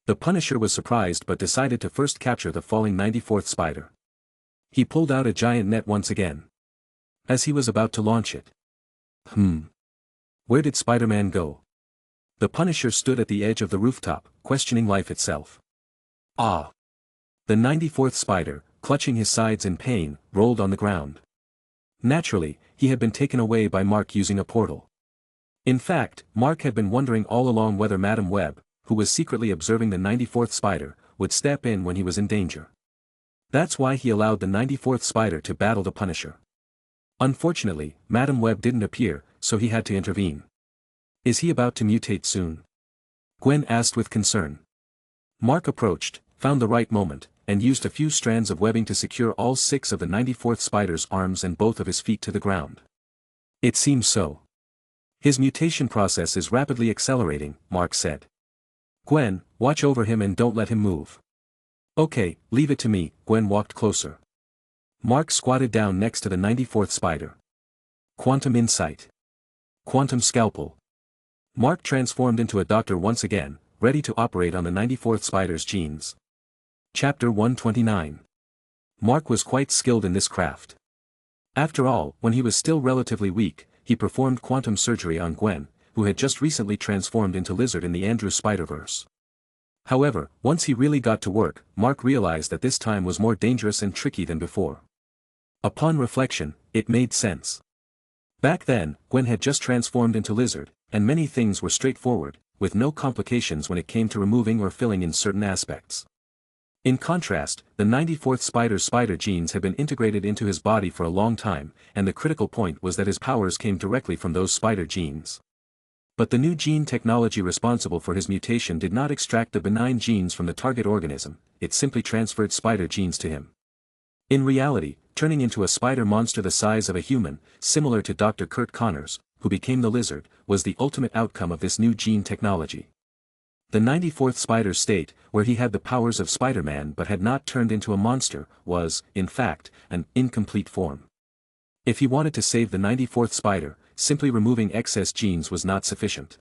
The Punisher was surprised but decided to first capture the falling 94th spider. He pulled out a giant net once again. As he was about to launch it. Where did SpiderMan go? The Punisher stood at the edge of the rooftop, questioning life itself. Ah! The 94th spider, clutching his sides in pain, rolled on the ground. Naturally, he had been taken away by Mark using a portal. In fact, Mark had been wondering all along whether Madam Web, who was secretly observing the 94th spider, would step in when he was in danger. That's why he allowed the 94th spider to battle the Punisher. Unfortunately, Madam Web didn't appear, so he had to intervene. Is he about to mutate soon? Gwen asked with concern. Mark approached, found the right moment, and used a few strands of webbing to secure all 6 of the 94th spider's arms and both of his feet to the ground. It seems so. His mutation process is rapidly accelerating, Mark said. Gwen, watch over him and don't let him move. Okay, leave it to me. Gwen walked closer. Mark squatted down next to the 94th spider. Quantum insight. Quantum scalpel. Mark transformed into a doctor once again, ready to operate on the 94th spider's genes. Chapter 129. Mark was quite skilled in this craft. After all, when he was still relatively weak, he performed quantum surgery on Gwen, who had just recently transformed into Lizard in the Andrew Spider-Verse. However, once he really got to work, Mark realized that this time was more dangerous and tricky than before. Upon reflection, it made sense. Back then, Gwen had just transformed into Lizard, and many things were straightforward, with no complications when it came to removing or filling in certain aspects. In contrast, the 94th spider's spider genes had been integrated into his body for a long time, and the critical point was that his powers came directly from those spider genes. But the new gene technology responsible for his mutation did not extract the benign genes from the target organism, it simply transferred spider genes to him. In reality, turning into a spider monster the size of a human, similar to Dr. Kurt Connors, who became the Lizard, was the ultimate outcome of this new gene technology. The 94th spider's state, where he had the powers of SpiderMan but had not turned into a monster, was, in fact, an incomplete form. If he wanted to save the 94th spider, simply removing excess genes was not sufficient.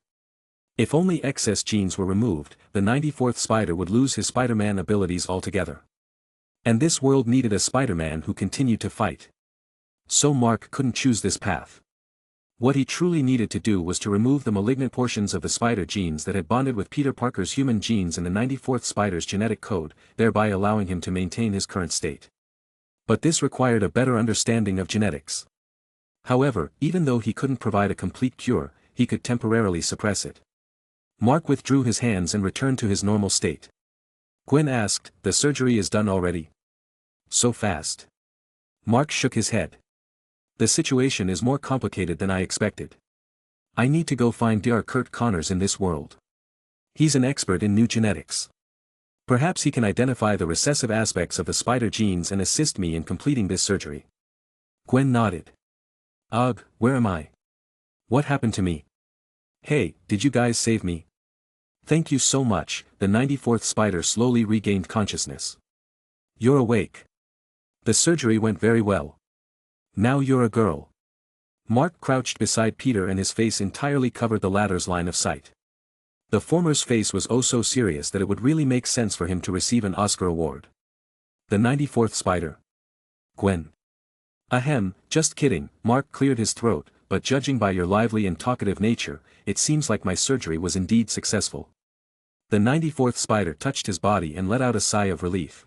If only excess genes were removed, the 94th spider would lose his SpiderMan abilities altogether. And this world needed a SpiderMan who continued to fight. So Mark couldn't choose this path. What he truly needed to do was to remove the malignant portions of the spider genes that had bonded with Peter Parker's human genes in the 94th spider's genetic code, thereby allowing him to maintain his current state. But this required a better understanding of genetics. However, even though he couldn't provide a complete cure, he could temporarily suppress it. Mark withdrew his hands and returned to his normal state. Gwen asked, "The surgery is done already? So fast?" Mark shook his head. "The situation is more complicated than I expected. I need to go find Dr. Kurt Connors in this world. He's an expert in new genetics. Perhaps he can identify the recessive aspects of the spider genes and assist me in completing this surgery. Gwen nodded. Ugh, where am I? What happened to me? Hey, did you guys save me? Thank you so much. The 94th spider slowly regained consciousness. You're awake. The surgery went very well. Now you're a girl. Mark crouched beside Peter and his face entirely covered the latter's line of sight. The former's face was oh so serious that it would really make sense for him to receive an Oscar award. The 94th spider. Gwen. Ahem, just kidding. Mark cleared his throat, but judging by your lively and talkative nature, it seems like my surgery was indeed successful. The 94th spider touched his body and let out a sigh of relief.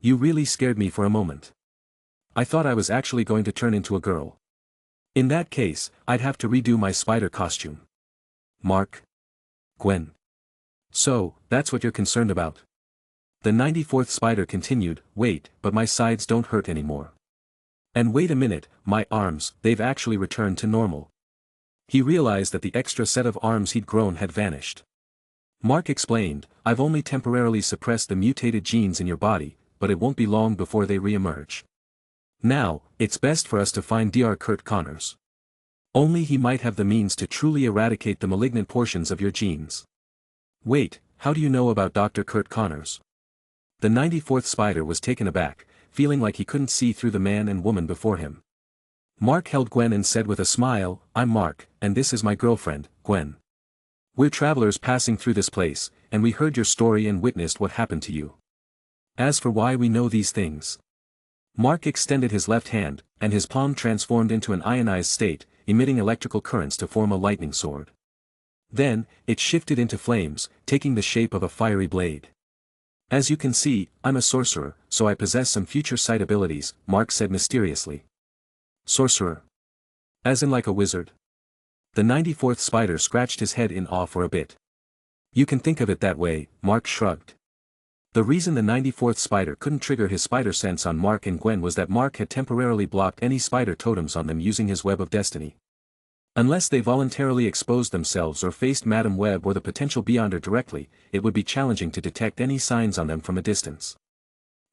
You really scared me for a moment. I thought I was actually going to turn into a girl. In that case, I'd have to redo my spider costume. Mark. Gwen. So, that's what you're concerned about. The 94th spider continued, wait, but my sides don't hurt anymore. And wait a minute, my arms, they've actually returned to normal. He realized that the extra set of arms he'd grown had vanished. Mark explained, I've only temporarily suppressed the mutated genes in your body, but it won't be long before they re-emerge. Now, it's best for us to find Dr. Kurt Connors. Only he might have the means to truly eradicate the malignant portions of your genes. Wait, how do you know about Dr. Kurt Connors? The 94th spider was taken aback, feeling like he couldn't see through the man and woman before him. Mark held Gwen and said with a smile, I'm Mark, and this is my girlfriend, Gwen. We're travelers passing through this place, and we heard your story and witnessed what happened to you. As for why we know these things. Mark extended his left hand, and his palm transformed into an ionized state, emitting electrical currents to form a lightning sword. Then, it shifted into flames, taking the shape of a fiery blade. As you can see, I'm a sorcerer, so I possess some future sight abilities, Mark said mysteriously. Sorcerer? As in like a wizard? The 94th spider scratched his head in awe for a bit. You can think of it that way, Mark shrugged. The reason the 94th spider couldn't trigger his spider sense on Mark and Gwen was that Mark had temporarily blocked any spider totems on them using his web of destiny. Unless they voluntarily exposed themselves or faced Madame Web or the potential Beyonder directly, it would be challenging to detect any signs on them from a distance.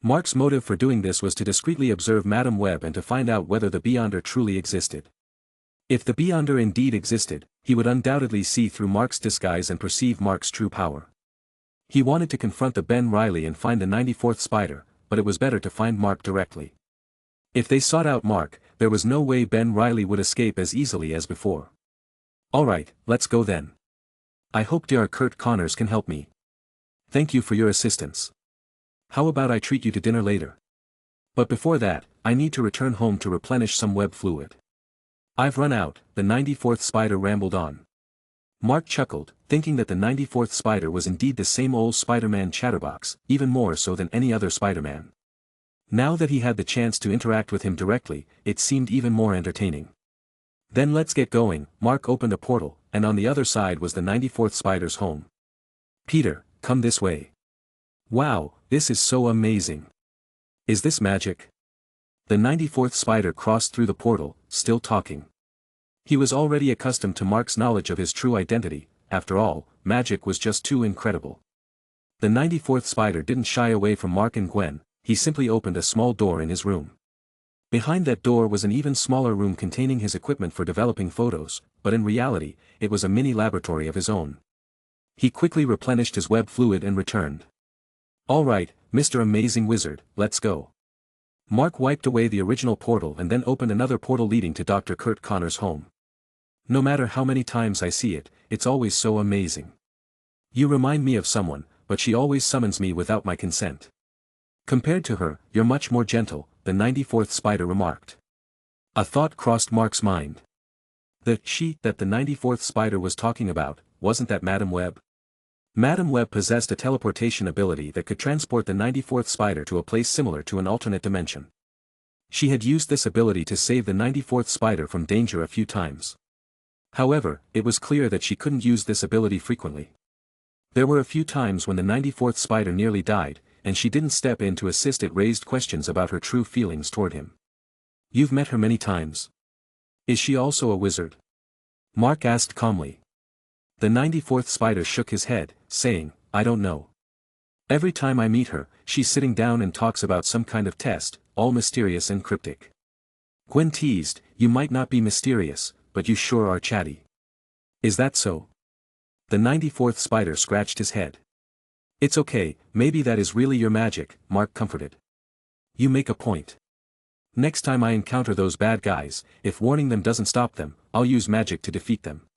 Mark's motive for doing this was to discreetly observe Madame Web and to find out whether the Beyonder truly existed. If the Beyonder indeed existed, he would undoubtedly see through Mark's disguise and perceive Mark's true power. He wanted to confront the Ben Reilly and find the 94th spider, but it was better to find Mark directly. If they sought out Mark, there was no way Ben Reilly would escape as easily as before. Alright, let's go then. I hope Dr. Kurt Connors can help me. Thank you for your assistance. How about I treat you to dinner later? But before that, I need to return home to replenish some web fluid. I've run out, the 94th spider rambled on. Mark chuckled, thinking that the 94th spider was indeed the same old SpiderMan chatterbox, even more so than any other SpiderMan. Now that he had the chance to interact with him directly, it seemed even more entertaining. Then let's get going. Mark opened a portal, and on the other side was the 94th spider's home. Peter, come this way. Wow, this is so amazing. Is this magic? The 94th spider crossed through the portal, still talking. He was already accustomed to Mark's knowledge of his true identity. After all, magic was just too incredible. The 94th spider didn't shy away from Mark and Gwen, he simply opened a small door in his room. Behind that door was an even smaller room containing his equipment for developing photos, but in reality, it was a mini laboratory of his own. He quickly replenished his web fluid and returned. Alright, Mr. Amazing Wizard, let's go. Mark wiped away the original portal and then opened another portal leading to Dr. Kurt Connors' home. No matter how many times I see it, it's always so amazing. You remind me of someone, but she always summons me without my consent. Compared to her, you're much more gentle, the 94th spider remarked. A thought crossed Mark's mind. The she that the 94th spider was talking about, wasn't that Madame Web? Madame Web possessed a teleportation ability that could transport the 94th spider to a place similar to an alternate dimension. She had used this ability to save the 94th spider from danger a few times. However, it was clear that she couldn't use this ability frequently. There were a few times when the 94th spider nearly died, and she didn't step in to assist. It raised questions about her true feelings toward him. You've met her many times. Is she also a wizard? Mark asked calmly. The 94th spider shook his head, saying, I don't know. Every time I meet her, she's sitting down and talks about some kind of test, all mysterious and cryptic. Gwen teased, "You might not be mysterious, but you sure are chatty." Is that so? The 94th spider scratched his head. It's okay, maybe that is really your magic, Mark comforted. You make a point. Next time I encounter those bad guys, if warning them doesn't stop them, I'll use magic to defeat them.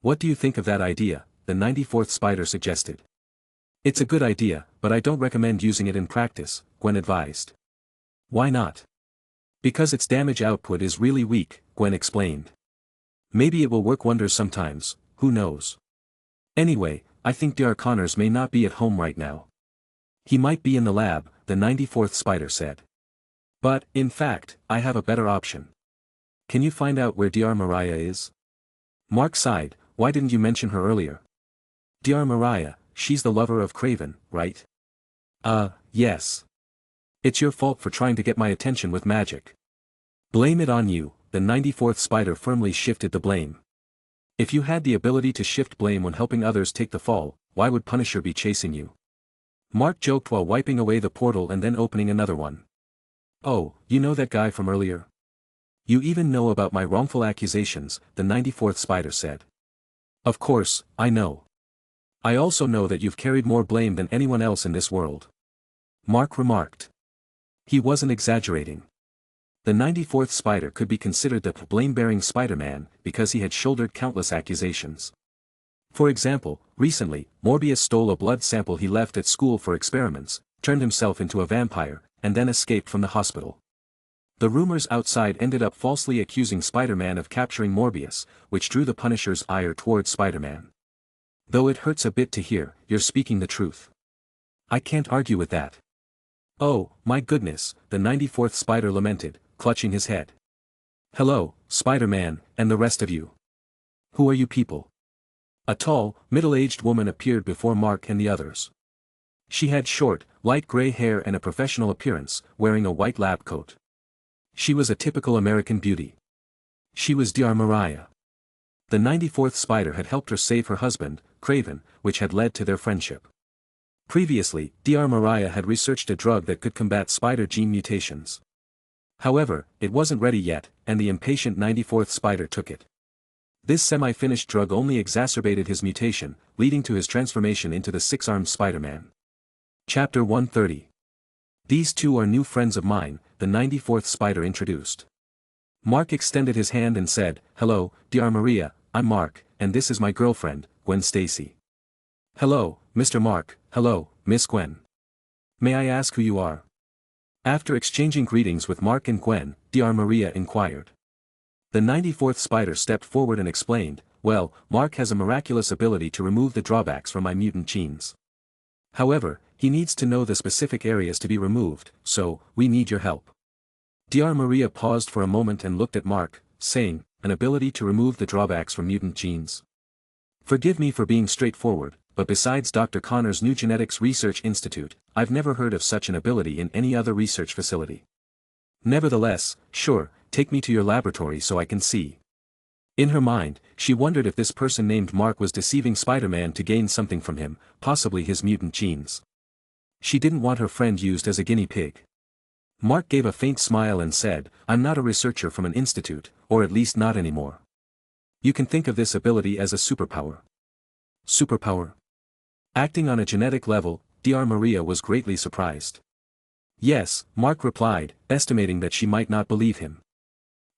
What do you think of that idea? The 94th spider suggested. It's a good idea, but I don't recommend using it in practice, Gwen advised. Why not? Because its damage output is really weak, Gwen explained. Maybe it will work wonders sometimes, who knows? Anyway, I think Dr. Connors may not be at home right now. He might be in the lab, the 94th spider said. But, in fact, I have a better option. Can you find out where Dr. Mariah is? Mark sighed, why didn't you mention her earlier? Dr. Mariah, she's the lover of Craven, right? Yes. It's your fault for trying to get my attention with magic. Blame it on you, the 94th spider firmly shifted the blame. If you had the ability to shift blame when helping others take the fall, why would Punisher be chasing you? Mark joked while wiping away the portal and then opening another one. Oh, you know that guy from earlier? You even know about my wrongful accusations, the 94th spider said. Of course, I know. I also know that you've carried more blame than anyone else in this world. Mark remarked. He wasn't exaggerating. The 94th spider could be considered the blame-bearing SpiderMan because he had shouldered countless accusations. For example, recently, Morbius stole a blood sample he left at school for experiments, turned himself into a vampire, and then escaped from the hospital. The rumors outside ended up falsely accusing Spider-Man of capturing Morbius, which drew the Punisher's ire towards Spider-Man. Though it hurts a bit to hear, you're speaking the truth. I can't argue with that. Oh, my goodness, the 94th spider lamented, clutching his head. Hello, Spider-Man, and the rest of you. Who are you people? A tall, middle-aged woman appeared before Mark and the others. She had short, light gray hair and a professional appearance, wearing a white lab coat. She was a typical American beauty. She was Dr. Mariah. The 94th spider had helped her save her husband, Craven, which had led to their friendship. Previously, Dr. Mariah had researched a drug that could combat spider gene mutations. However, it wasn't ready yet, and the impatient 94th spider took it. This semi-finished drug only exacerbated his mutation, leading to his transformation into the six-armed Spider-Man. Chapter 130. These two are new friends of mine, the 94th spider introduced. Mark extended his hand and said, Hello, Dr. Maria, I'm Mark, and this is my girlfriend, Gwen Stacy. Hello, Mr. Mark, hello, Miss Gwen. May I ask who you are? After exchanging greetings with Mark and Gwen, Dr. Maria inquired. The 94th spider stepped forward and explained, Well, Mark has a miraculous ability to remove the drawbacks from my mutant genes. However, he needs to know the specific areas to be removed, so, we need your help. Dr. Maria paused for a moment and looked at Mark, saying, An ability to remove the drawbacks from mutant genes. Forgive me for being straightforward, but besides Dr. Connor's new Genetics Research Institute, I've never heard of such an ability in any other research facility. Nevertheless, sure, take me to your laboratory so I can see. In her mind, she wondered if this person named Mark was deceiving Spider-Man to gain something from him, possibly his mutant genes. She didn't want her friend used as a guinea pig. Mark gave a faint smile and said, I'm not a researcher from an institute, or at least not anymore. You can think of this ability as a superpower. Superpower? Acting on a genetic level, Dr. Maria was greatly surprised. Yes, Mark replied, estimating that she might not believe him.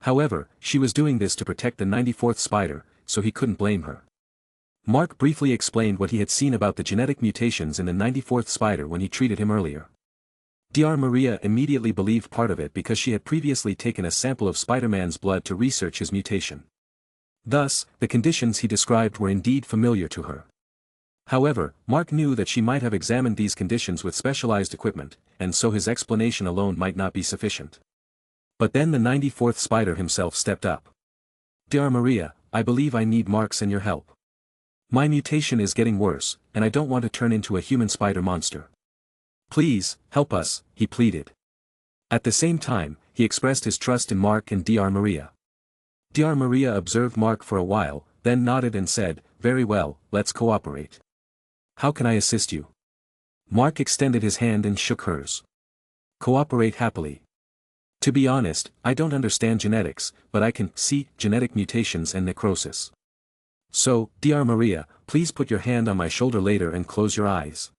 However, she was doing this to protect the 94th spider, so he couldn't blame her. Mark briefly explained what he had seen about the genetic mutations in the 94th spider when he treated him earlier. Dr. Maria immediately believed part of it because she had previously taken a sample of Spider-Man's blood to research his mutation. Thus, the conditions he described were indeed familiar to her. However, Mark knew that she might have examined these conditions with specialized equipment, and so his explanation alone might not be sufficient. But then the 94th spider himself stepped up. Dr. Maria, I believe I need Mark's and your help. My mutation is getting worse, and I don't want to turn into a human spider monster. Please, help us, he pleaded. At the same time, he expressed his trust in Mark and Dr. Maria. Dr. Maria observed Mark for a while, then nodded and said, Very well, let's cooperate. How can I assist you? Mark extended his hand and shook hers. Cooperate happily. To be honest, I don't understand genetics, but I can see genetic mutations and necrosis. So, Dr. Maria, please put your hand on my shoulder later and close your eyes.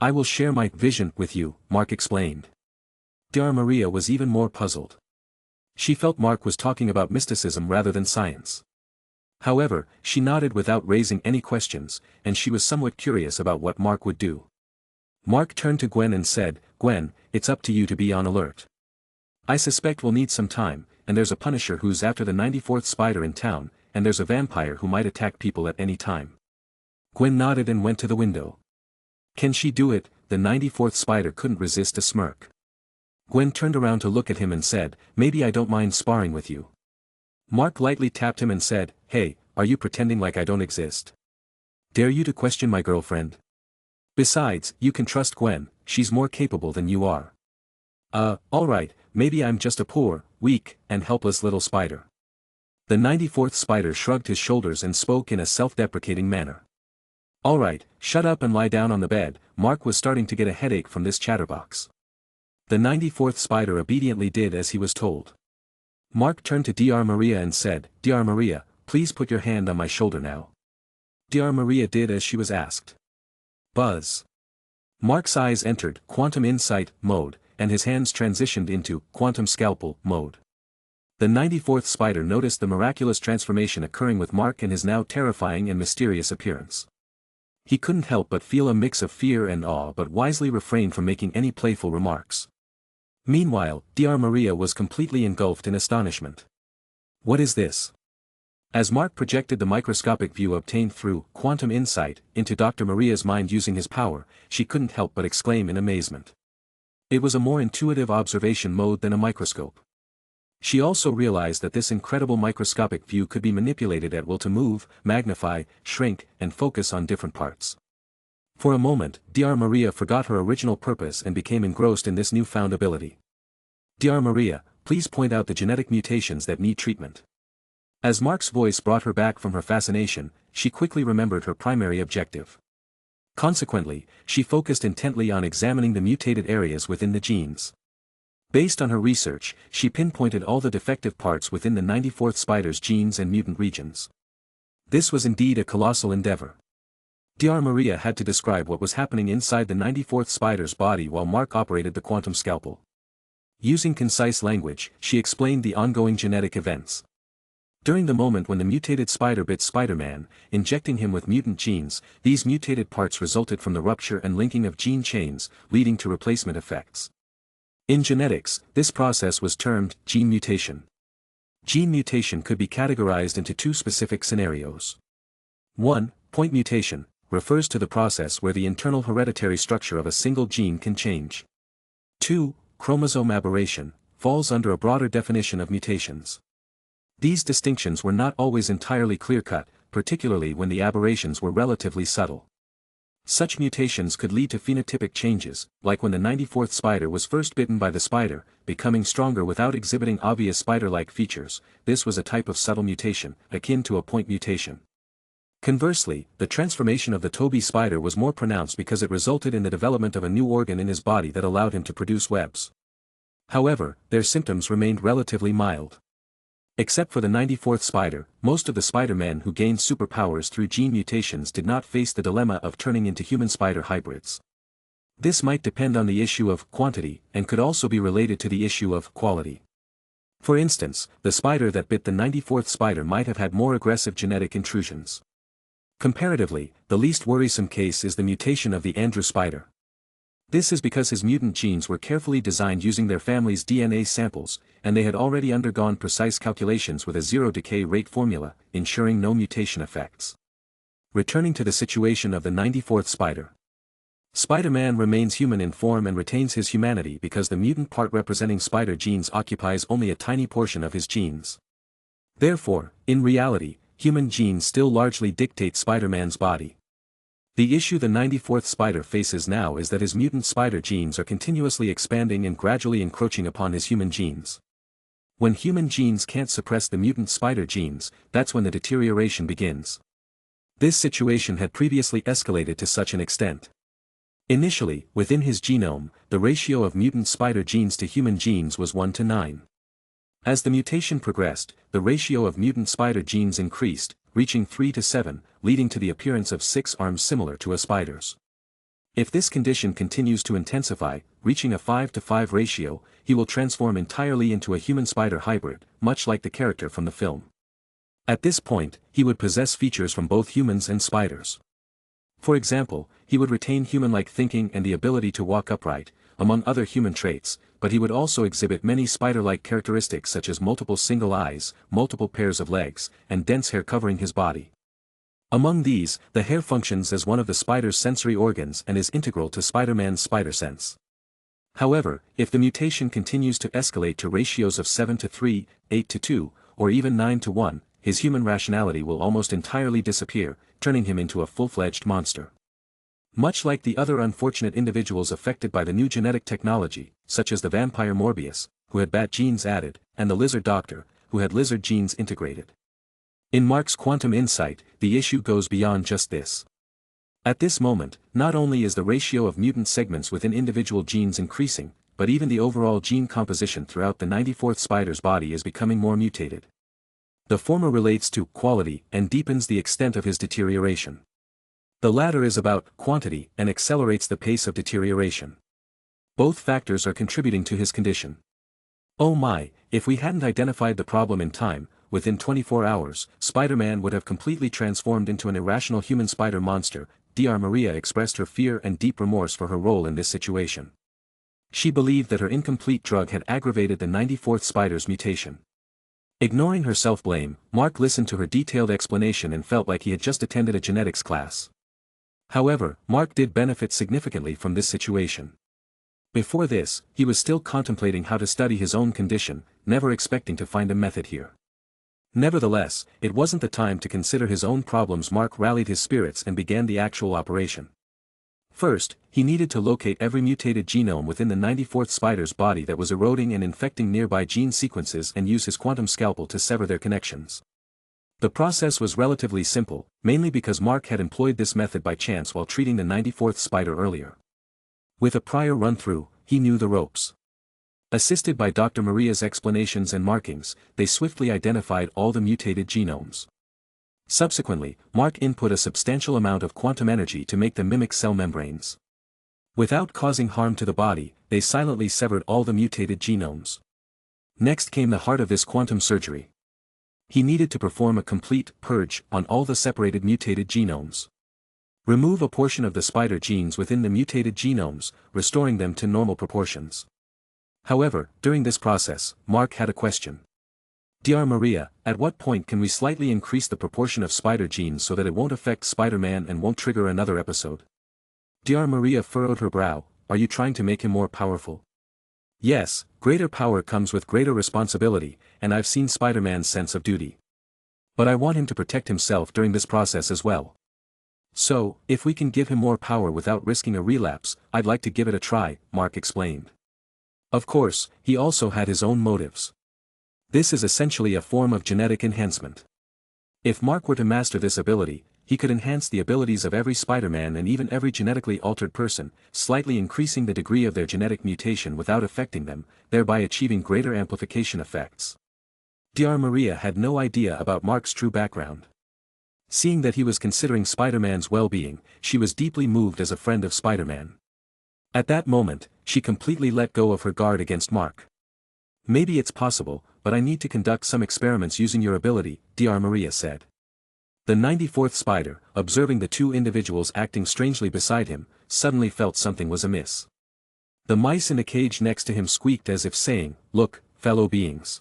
I will share my vision with you, Mark explained. Dr. Maria was even more puzzled. She felt Mark was talking about mysticism rather than science. However, she nodded without raising any questions, and she was somewhat curious about what Mark would do. Mark turned to Gwen and said, Gwen, it's up to you to be on alert. I suspect we'll need some time, and there's a Punisher who's after the 94th spider in town, and there's a vampire who might attack people at any time. Gwen nodded and went to the window. Can she do it? The 94th spider couldn't resist a smirk. Gwen turned around to look at him and said, maybe I don't mind sparring with you. Mark lightly tapped him and said, hey, are you pretending like I don't exist? Dare you to question my girlfriend? Besides, you can trust Gwen, she's more capable than you are. Alright, maybe I'm just a poor, weak, and helpless little spider. The 94th spider shrugged his shoulders and spoke in a self-deprecating manner. Alright, shut up and lie down on the bed. Mark was starting to get a headache from this chatterbox. The 94th spider obediently did as he was told. Mark turned to Dr. Maria and said, Dr. Maria, please put your hand on my shoulder now. Dr. Maria did as she was asked. Buzz. Mark's eyes entered quantum insight mode, and his hands transitioned into quantum scalpel mode. The 94th spider noticed the miraculous transformation occurring with Mark and his now terrifying and mysterious appearance. He couldn't help but feel a mix of fear and awe but wisely refrained from making any playful remarks. Meanwhile, Dr. Maria was completely engulfed in astonishment. What is this? As Mark projected the microscopic view obtained through quantum insight into Dr. Maria's mind using his power, she couldn't help but exclaim in amazement. It was a more intuitive observation mode than a microscope. She also realized that this incredible microscopic view could be manipulated at will to move, magnify, shrink, and focus on different parts. For a moment, Dr. Maria forgot her original purpose and became engrossed in this newfound ability. Dr. Maria, please point out the genetic mutations that need treatment. As Mark's voice brought her back from her fascination, she quickly remembered her primary objective. Consequently, she focused intently on examining the mutated areas within the genes. Based on her research, she pinpointed all the defective parts within the 94th spider's genes and mutant regions. This was indeed a colossal endeavor. Dr. Maria had to describe what was happening inside the 94th spider's body while Mark operated the quantum scalpel. Using concise language, she explained the ongoing genetic events. During the moment when the mutated spider bit SpiderMan, injecting him with mutant genes, these mutated parts resulted from the rupture and linking of gene chains, leading to replacement effects. In genetics, this process was termed gene mutation. Gene mutation could be categorized into two specific scenarios. 1. Point mutation, refers to the process where the internal hereditary structure of a single gene can change. 2. Chromosome aberration, falls under a broader definition of mutations. These distinctions were not always entirely clear-cut, particularly when the aberrations were relatively subtle. Such mutations could lead to phenotypic changes, like when the 94th spider was first bitten by the spider, becoming stronger without exhibiting obvious spider-like features. This was a type of subtle mutation, akin to a point mutation. Conversely, the transformation of the Toby spider was more pronounced because it resulted in the development of a new organ in his body that allowed him to produce webs. However, their symptoms remained relatively mild. Except for the 94th spider, most of the Spider-Men who gained superpowers through gene mutations did not face the dilemma of turning into human spider hybrids. This might depend on the issue of quantity, and could also be related to the issue of quality. For instance, the spider that bit the 94th spider might have had more aggressive genetic intrusions. Comparatively, the least worrisome case is the mutation of the Andrew spider. This is because his mutant genes were carefully designed using their family's DNA samples, and they had already undergone precise calculations with a zero decay rate formula, ensuring no mutation effects. Returning to the situation of the 94th spider. Spider-Man remains human in form and retains his humanity because the mutant part representing spider genes occupies only a tiny portion of his genes. Therefore, in reality, human genes still largely dictate Spider-Man's body. The issue the 94th spider faces now is that his mutant spider genes are continuously expanding and gradually encroaching upon his human genes. When human genes can't suppress the mutant spider genes, that's when the deterioration begins. This situation had previously escalated to such an extent. Initially, within his genome, the ratio of mutant spider genes to human genes was 1 to 9. As the mutation progressed, the ratio of mutant spider genes increased, reaching 3 to 7, leading to the appearance of 6 arms similar to a spider's. If this condition continues to intensify, reaching a 5 to 5 ratio, he will transform entirely into a human-spider hybrid, much like the character from the film. At this point, he would possess features from both humans and spiders. For example, he would retain human-like thinking and the ability to walk upright, among other human traits, but he would also exhibit many spider-like characteristics such as multiple single eyes, multiple pairs of legs, and dense hair covering his body. Among these, the hair functions as one of the spider's sensory organs and is integral to SpiderMan's spider sense. However, if the mutation continues to escalate to ratios of 7 to 3, 8 to 2, or even 9 to 1, his human rationality will almost entirely disappear, turning him into a full-fledged monster. Much like the other unfortunate individuals affected by the new genetic technology, such as the vampire Morbius, who had bat genes added, and the lizard doctor, who had lizard genes integrated. In Mark's quantum insight, the issue goes beyond just this. At this moment, not only is the ratio of mutant segments within individual genes increasing, but even the overall gene composition throughout the 94th spider's body is becoming more mutated. The former relates to quality and deepens the extent of his deterioration. The latter is about quantity and accelerates the pace of deterioration. Both factors are contributing to his condition. Oh my, if we hadn't identified the problem in time, within 24 hours, SpiderMan would have completely transformed into an irrational human spider monster. Dr. Maria expressed her fear and deep remorse for her role in this situation. She believed that her incomplete drug had aggravated the 94th spider's mutation. Ignoring her self-blame, Mark listened to her detailed explanation and felt like he had just attended a genetics class. However, Mark did benefit significantly from this situation. Before this, he was still contemplating how to study his own condition, never expecting to find a method here. Nevertheless, it wasn't the time to consider his own problems. Mark rallied his spirits and began the actual operation. First, he needed to locate every mutated genome within the 94th spider's body that was eroding and infecting nearby gene sequences and use his quantum scalpel to sever their connections. The process was relatively simple, mainly because Mark had employed this method by chance while treating the 94th spider earlier. With a prior run-through, he knew the ropes. Assisted by Dr. Maria's explanations and markings, they swiftly identified all the mutated genomes. Subsequently, Mark input a substantial amount of quantum energy to make them mimic cell membranes. Without causing harm to the body, they silently severed all the mutated genomes. Next came the heart of this quantum surgery. He needed to perform a complete purge on all the separated mutated genomes. Remove a portion of the spider genes within the mutated genomes, restoring them to normal proportions. However, during this process, Mark had a question. Dr. Maria, at what point can we slightly increase the proportion of spider genes so that it won't affect SpiderMan and won't trigger another episode? Dr. Maria furrowed her brow. Are you trying to make him more powerful? Yes, greater power comes with greater responsibility, and I've seen SpiderMan's sense of duty. But I want him to protect himself during this process as well. So, if we can give him more power without risking a relapse, I'd like to give it a try, Mark explained. Of course, he also had his own motives. This is essentially a form of genetic enhancement. If Mark were to master this ability, he could enhance the abilities of every SpiderMan and even every genetically altered person, slightly increasing the degree of their genetic mutation without affecting them, thereby achieving greater amplification effects. Dr. Maria had no idea about Mark's true background. Seeing that he was considering SpiderMan's well-being, she was deeply moved as a friend of SpiderMan. At that moment, she completely let go of her guard against Mark. Maybe it's possible, but I need to conduct some experiments using your ability, Dr. Maria said. The 94th spider, observing the two individuals acting strangely beside him, suddenly felt something was amiss. The mice in the cage next to him squeaked as if saying, "Look, fellow beings."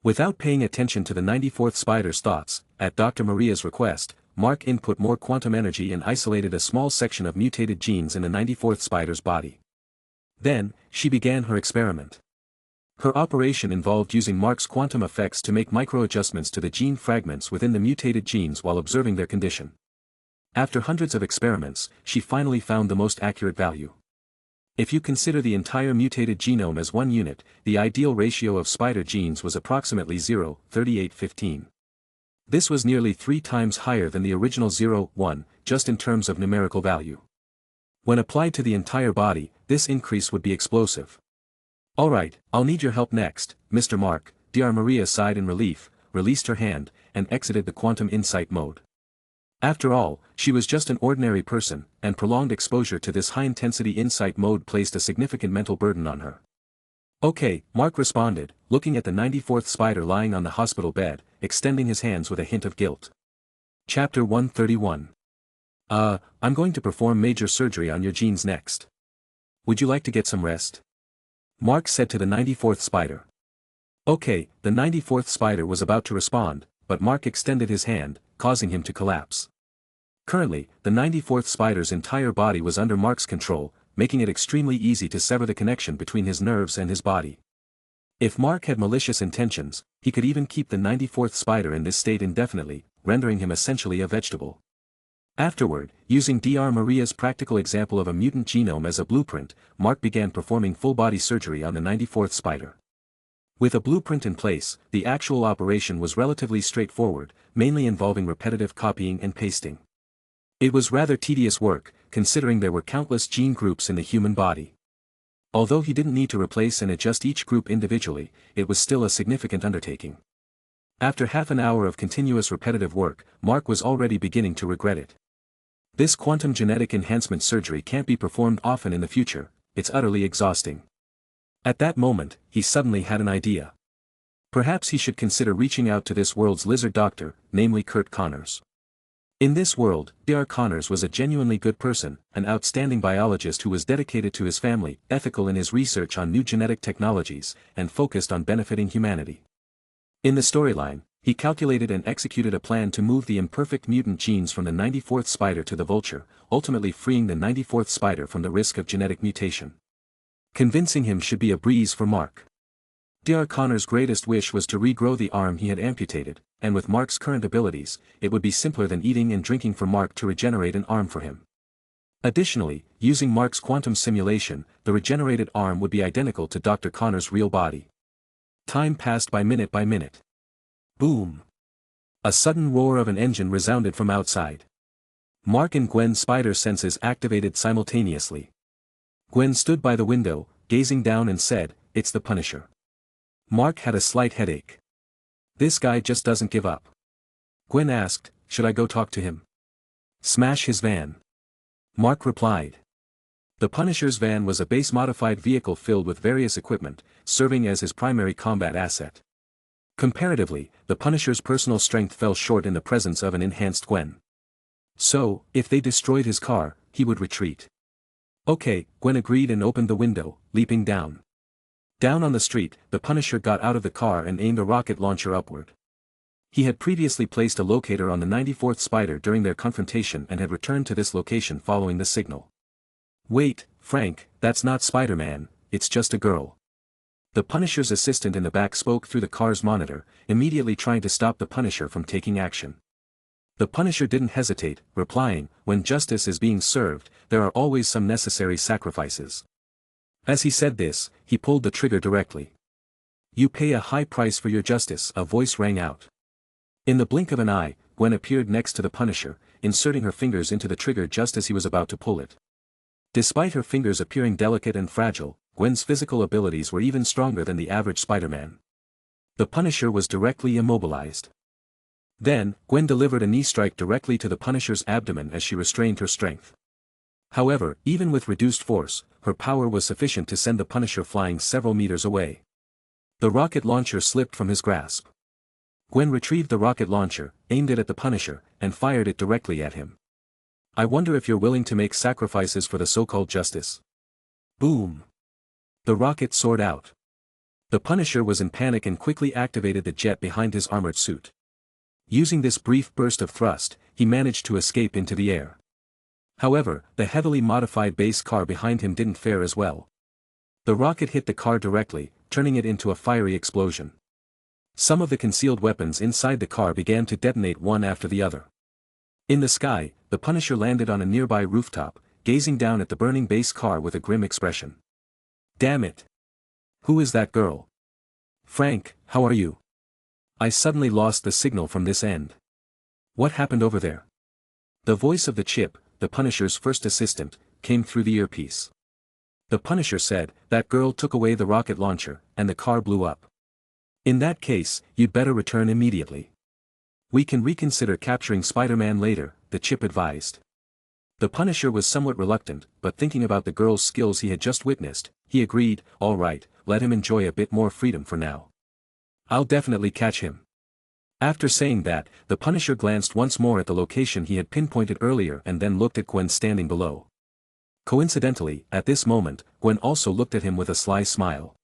Without paying attention to the 94th spider's thoughts, at Dr. Maria's request, Mark input more quantum energy and isolated a small section of mutated genes in the 94th spider's body. Then, she began her experiment. Her operation involved using Mark's quantum effects to make micro-adjustments to the gene fragments within the mutated genes while observing their condition. After hundreds of experiments, she finally found the most accurate value. If you consider the entire mutated genome as one unit, the ideal ratio of spider genes was approximately 0.3815. This was nearly 3 times higher than the original 0.1, just in terms of numerical value. When applied to the entire body, this increase would be explosive. Alright, I'll need your help next, Mr. Mark. Dr. Maria sighed in relief, released her hand, and exited the quantum insight mode. After all, she was just an ordinary person, and prolonged exposure to this high-intensity insight mode placed a significant mental burden on her. Okay, Mark responded, looking at the 94th spider lying on the hospital bed, extending his hands with a hint of guilt. Chapter 131. I'm going to perform major surgery on your genes next. Would you like to get some rest? Mark said to the 94th spider. Okay, the 94th spider was about to respond, but Mark extended his hand, causing him to collapse. Currently, the 94th spider's entire body was under Mark's control, making it extremely easy to sever the connection between his nerves and his body. If Mark had malicious intentions, he could even keep the 94th spider in this state indefinitely, rendering him essentially a vegetable. Afterward, using Dr. Maria's practical example of a mutant genome as a blueprint, Mark began performing full-body surgery on the 94th spider. With a blueprint in place, the actual operation was relatively straightforward, mainly involving repetitive copying and pasting. It was rather tedious work, considering there were countless gene groups in the human body. Although he didn't need to replace and adjust each group individually, it was still a significant undertaking. After half an hour of continuous repetitive work, Mark was already beginning to regret it. This quantum genetic enhancement surgery can't be performed often in the future, it's utterly exhausting. At that moment, he suddenly had an idea. Perhaps he should consider reaching out to this world's lizard doctor, namely Curt Connors. In this world, Dr. Connors was a genuinely good person, an outstanding biologist who was dedicated to his family, ethical in his research on new genetic technologies, and focused on benefiting humanity. In the storyline, he calculated and executed a plan to move the imperfect mutant genes from the 94th spider to the vulture, ultimately freeing the 94th spider from the risk of genetic mutation. Convincing him should be a breeze for Mark. Dr. Connors' greatest wish was to regrow the arm he had amputated, and with Mark's current abilities, it would be simpler than eating and drinking for Mark to regenerate an arm for him. Additionally, using Mark's quantum simulation, the regenerated arm would be identical to Dr. Connors' real body. Time passed by minute by minute. Boom! A sudden roar of an engine resounded from outside. Mark and Gwen's spider senses activated simultaneously. Gwen stood by the window, gazing down and said, "It's the Punisher." Mark had a slight headache. This guy just doesn't give up. Gwen asked, "Should I go talk to him?" "Smash his van." Mark replied. The Punisher's van was a base-modified vehicle filled with various equipment, serving as his primary combat asset. Comparatively, the Punisher's personal strength fell short in the presence of an enhanced Gwen. So, if they destroyed his car, he would retreat. Okay, Gwen agreed and opened the window, leaping down. Down on the street, the Punisher got out of the car and aimed a rocket launcher upward. He had previously placed a locator on the 94th spider during their confrontation and had returned to this location following the signal. "Wait, Frank, that's not SpiderMan, it's just a girl." The Punisher's assistant in the back spoke through the car's monitor, immediately trying to stop the Punisher from taking action. The Punisher didn't hesitate, replying, "When justice is being served, there are always some necessary sacrifices." As he said this, he pulled the trigger directly. "You pay a high price for your justice," a voice rang out. In the blink of an eye, Gwen appeared next to the Punisher, inserting her fingers into the trigger just as he was about to pull it. Despite her fingers appearing delicate and fragile, Gwen's physical abilities were even stronger than the average Spider-Man. The Punisher was directly immobilized. Then, Gwen delivered a knee strike directly to the Punisher's abdomen as she restrained her strength. However, even with reduced force, her power was sufficient to send the Punisher flying several meters away. The rocket launcher slipped from his grasp. Gwen retrieved the rocket launcher, aimed it at the Punisher, and fired it directly at him. "I wonder if you're willing to make sacrifices for the so-called justice." Boom! The rocket soared out. The Punisher was in panic and quickly activated the jet behind his armored suit. Using this brief burst of thrust, he managed to escape into the air. However, the heavily modified base car behind him didn't fare as well. The rocket hit the car directly, turning it into a fiery explosion. Some of the concealed weapons inside the car began to detonate one after the other. In the sky, the Punisher landed on a nearby rooftop, gazing down at the burning base car with a grim expression. "Damn it! Who is that girl? Frank, how are you? I suddenly lost the signal from this end. What happened over there?" The voice of the Chip, the Punisher's first assistant, came through the earpiece. The Punisher said, "That girl took away the rocket launcher, and the car blew up. In that case, you'd better return immediately. We can reconsider capturing Spider-Man later," the chip advised. The Punisher was somewhat reluctant, but thinking about the girl's skills he had just witnessed, he agreed, "All right, let him enjoy a bit more freedom for now. I'll definitely catch him." After saying that, the Punisher glanced once more at the location he had pinpointed earlier and then looked at Gwen standing below. Coincidentally, at this moment, Gwen also looked at him with a sly smile.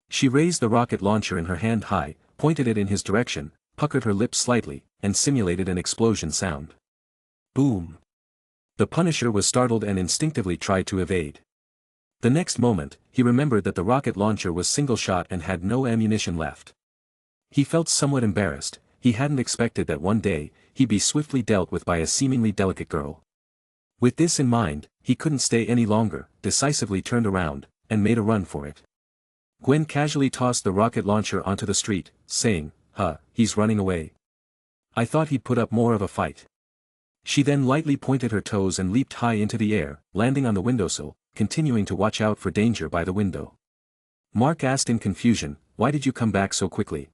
She raised the rocket launcher in her hand high, pointed it in his direction, puckered her lips slightly, and simulated an explosion sound. Boom! The Punisher was startled and instinctively tried to evade. The next moment, he remembered that the rocket launcher was single-shot and had no ammunition left. He felt somewhat embarrassed. He hadn't expected that one day, he'd be swiftly dealt with by a seemingly delicate girl. With this in mind, he couldn't stay any longer, decisively turned around, and made a run for it. Gwen casually tossed the rocket launcher onto the street, saying, "He's running away. I thought he'd put up more of a fight." She then lightly pointed her toes and leaped high into the air, landing on the windowsill, continuing to watch out for danger by the window. Mark asked in confusion, "Why did you come back so quickly?"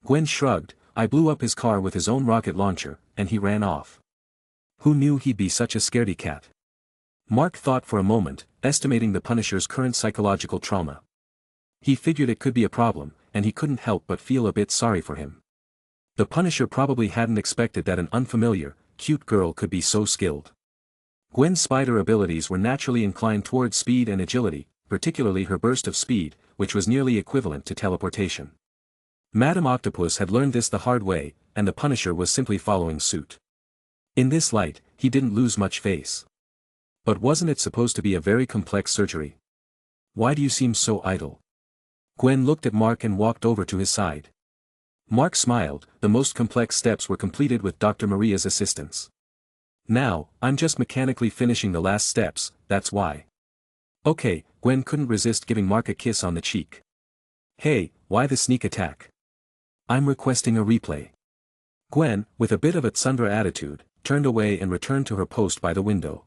Gwen shrugged, "I blew up his car with his own rocket launcher, and he ran off." Who knew he'd be such a scaredy cat? Mark thought for a moment, estimating the Punisher's current psychological trauma. He figured it could be a problem, and he couldn't help but feel a bit sorry for him. The Punisher probably hadn't expected that an unfamiliar, cute girl could be so skilled. Gwen's spider abilities were naturally inclined towards speed and agility, particularly her burst of speed, which was nearly equivalent to teleportation. Madame Octopus had learned this the hard way, and the Punisher was simply following suit. In this light, he didn't lose much face. But wasn't it supposed to be a very complex surgery? "Why do you seem so idle?" Gwen looked at Mark and walked over to his side. Mark smiled. The most complex steps were completed with Dr. Maria's assistance. "Now, I'm just mechanically finishing the last steps, that's why." "Okay." Gwen couldn't resist giving Mark a kiss on the cheek. "Hey, why the sneak attack? I'm requesting a replay." Gwen, with a bit of a tsundere attitude, turned away and returned to her post by the window.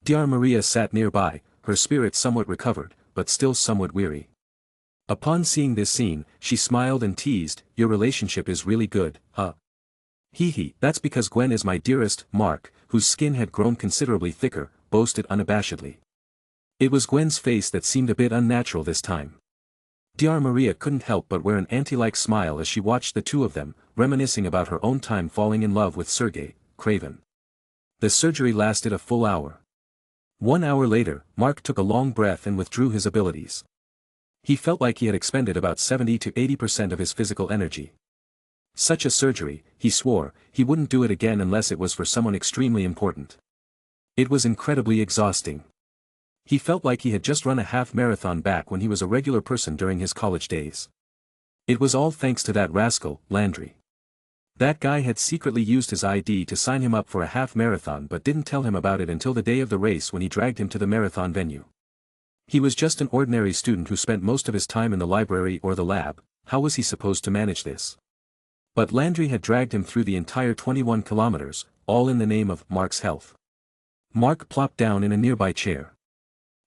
Dr. Maria sat nearby, her spirits somewhat recovered, but still somewhat weary. Upon seeing this scene, she smiled and teased, "Your relationship is really good, huh?" "Hee, that's because Gwen is my dearest." Mark, whose skin had grown considerably thicker, boasted unabashedly. It was Gwen's face that seemed a bit unnatural this time. Dr. Maria couldn't help but wear an auntie-like smile as she watched the two of them, reminiscing about her own time falling in love with Sergei, Craven. The surgery lasted a full hour. 1 hour later, Mark took a long breath and withdrew his abilities. He felt like he had expended about 70 to 80% of his physical energy. Such a surgery, he swore, he wouldn't do it again unless it was for someone extremely important. It was incredibly exhausting. He felt like he had just run a half marathon back when he was a regular person during his college days. It was all thanks to that rascal, Landry. That guy had secretly used his ID to sign him up for a half marathon but didn't tell him about it until the day of the race when he dragged him to the marathon venue. He was just an ordinary student who spent most of his time in the library or the lab. How was he supposed to manage this? But Landry had dragged him through the entire 21 kilometers, all in the name of Mark's health. Mark plopped down in a nearby chair.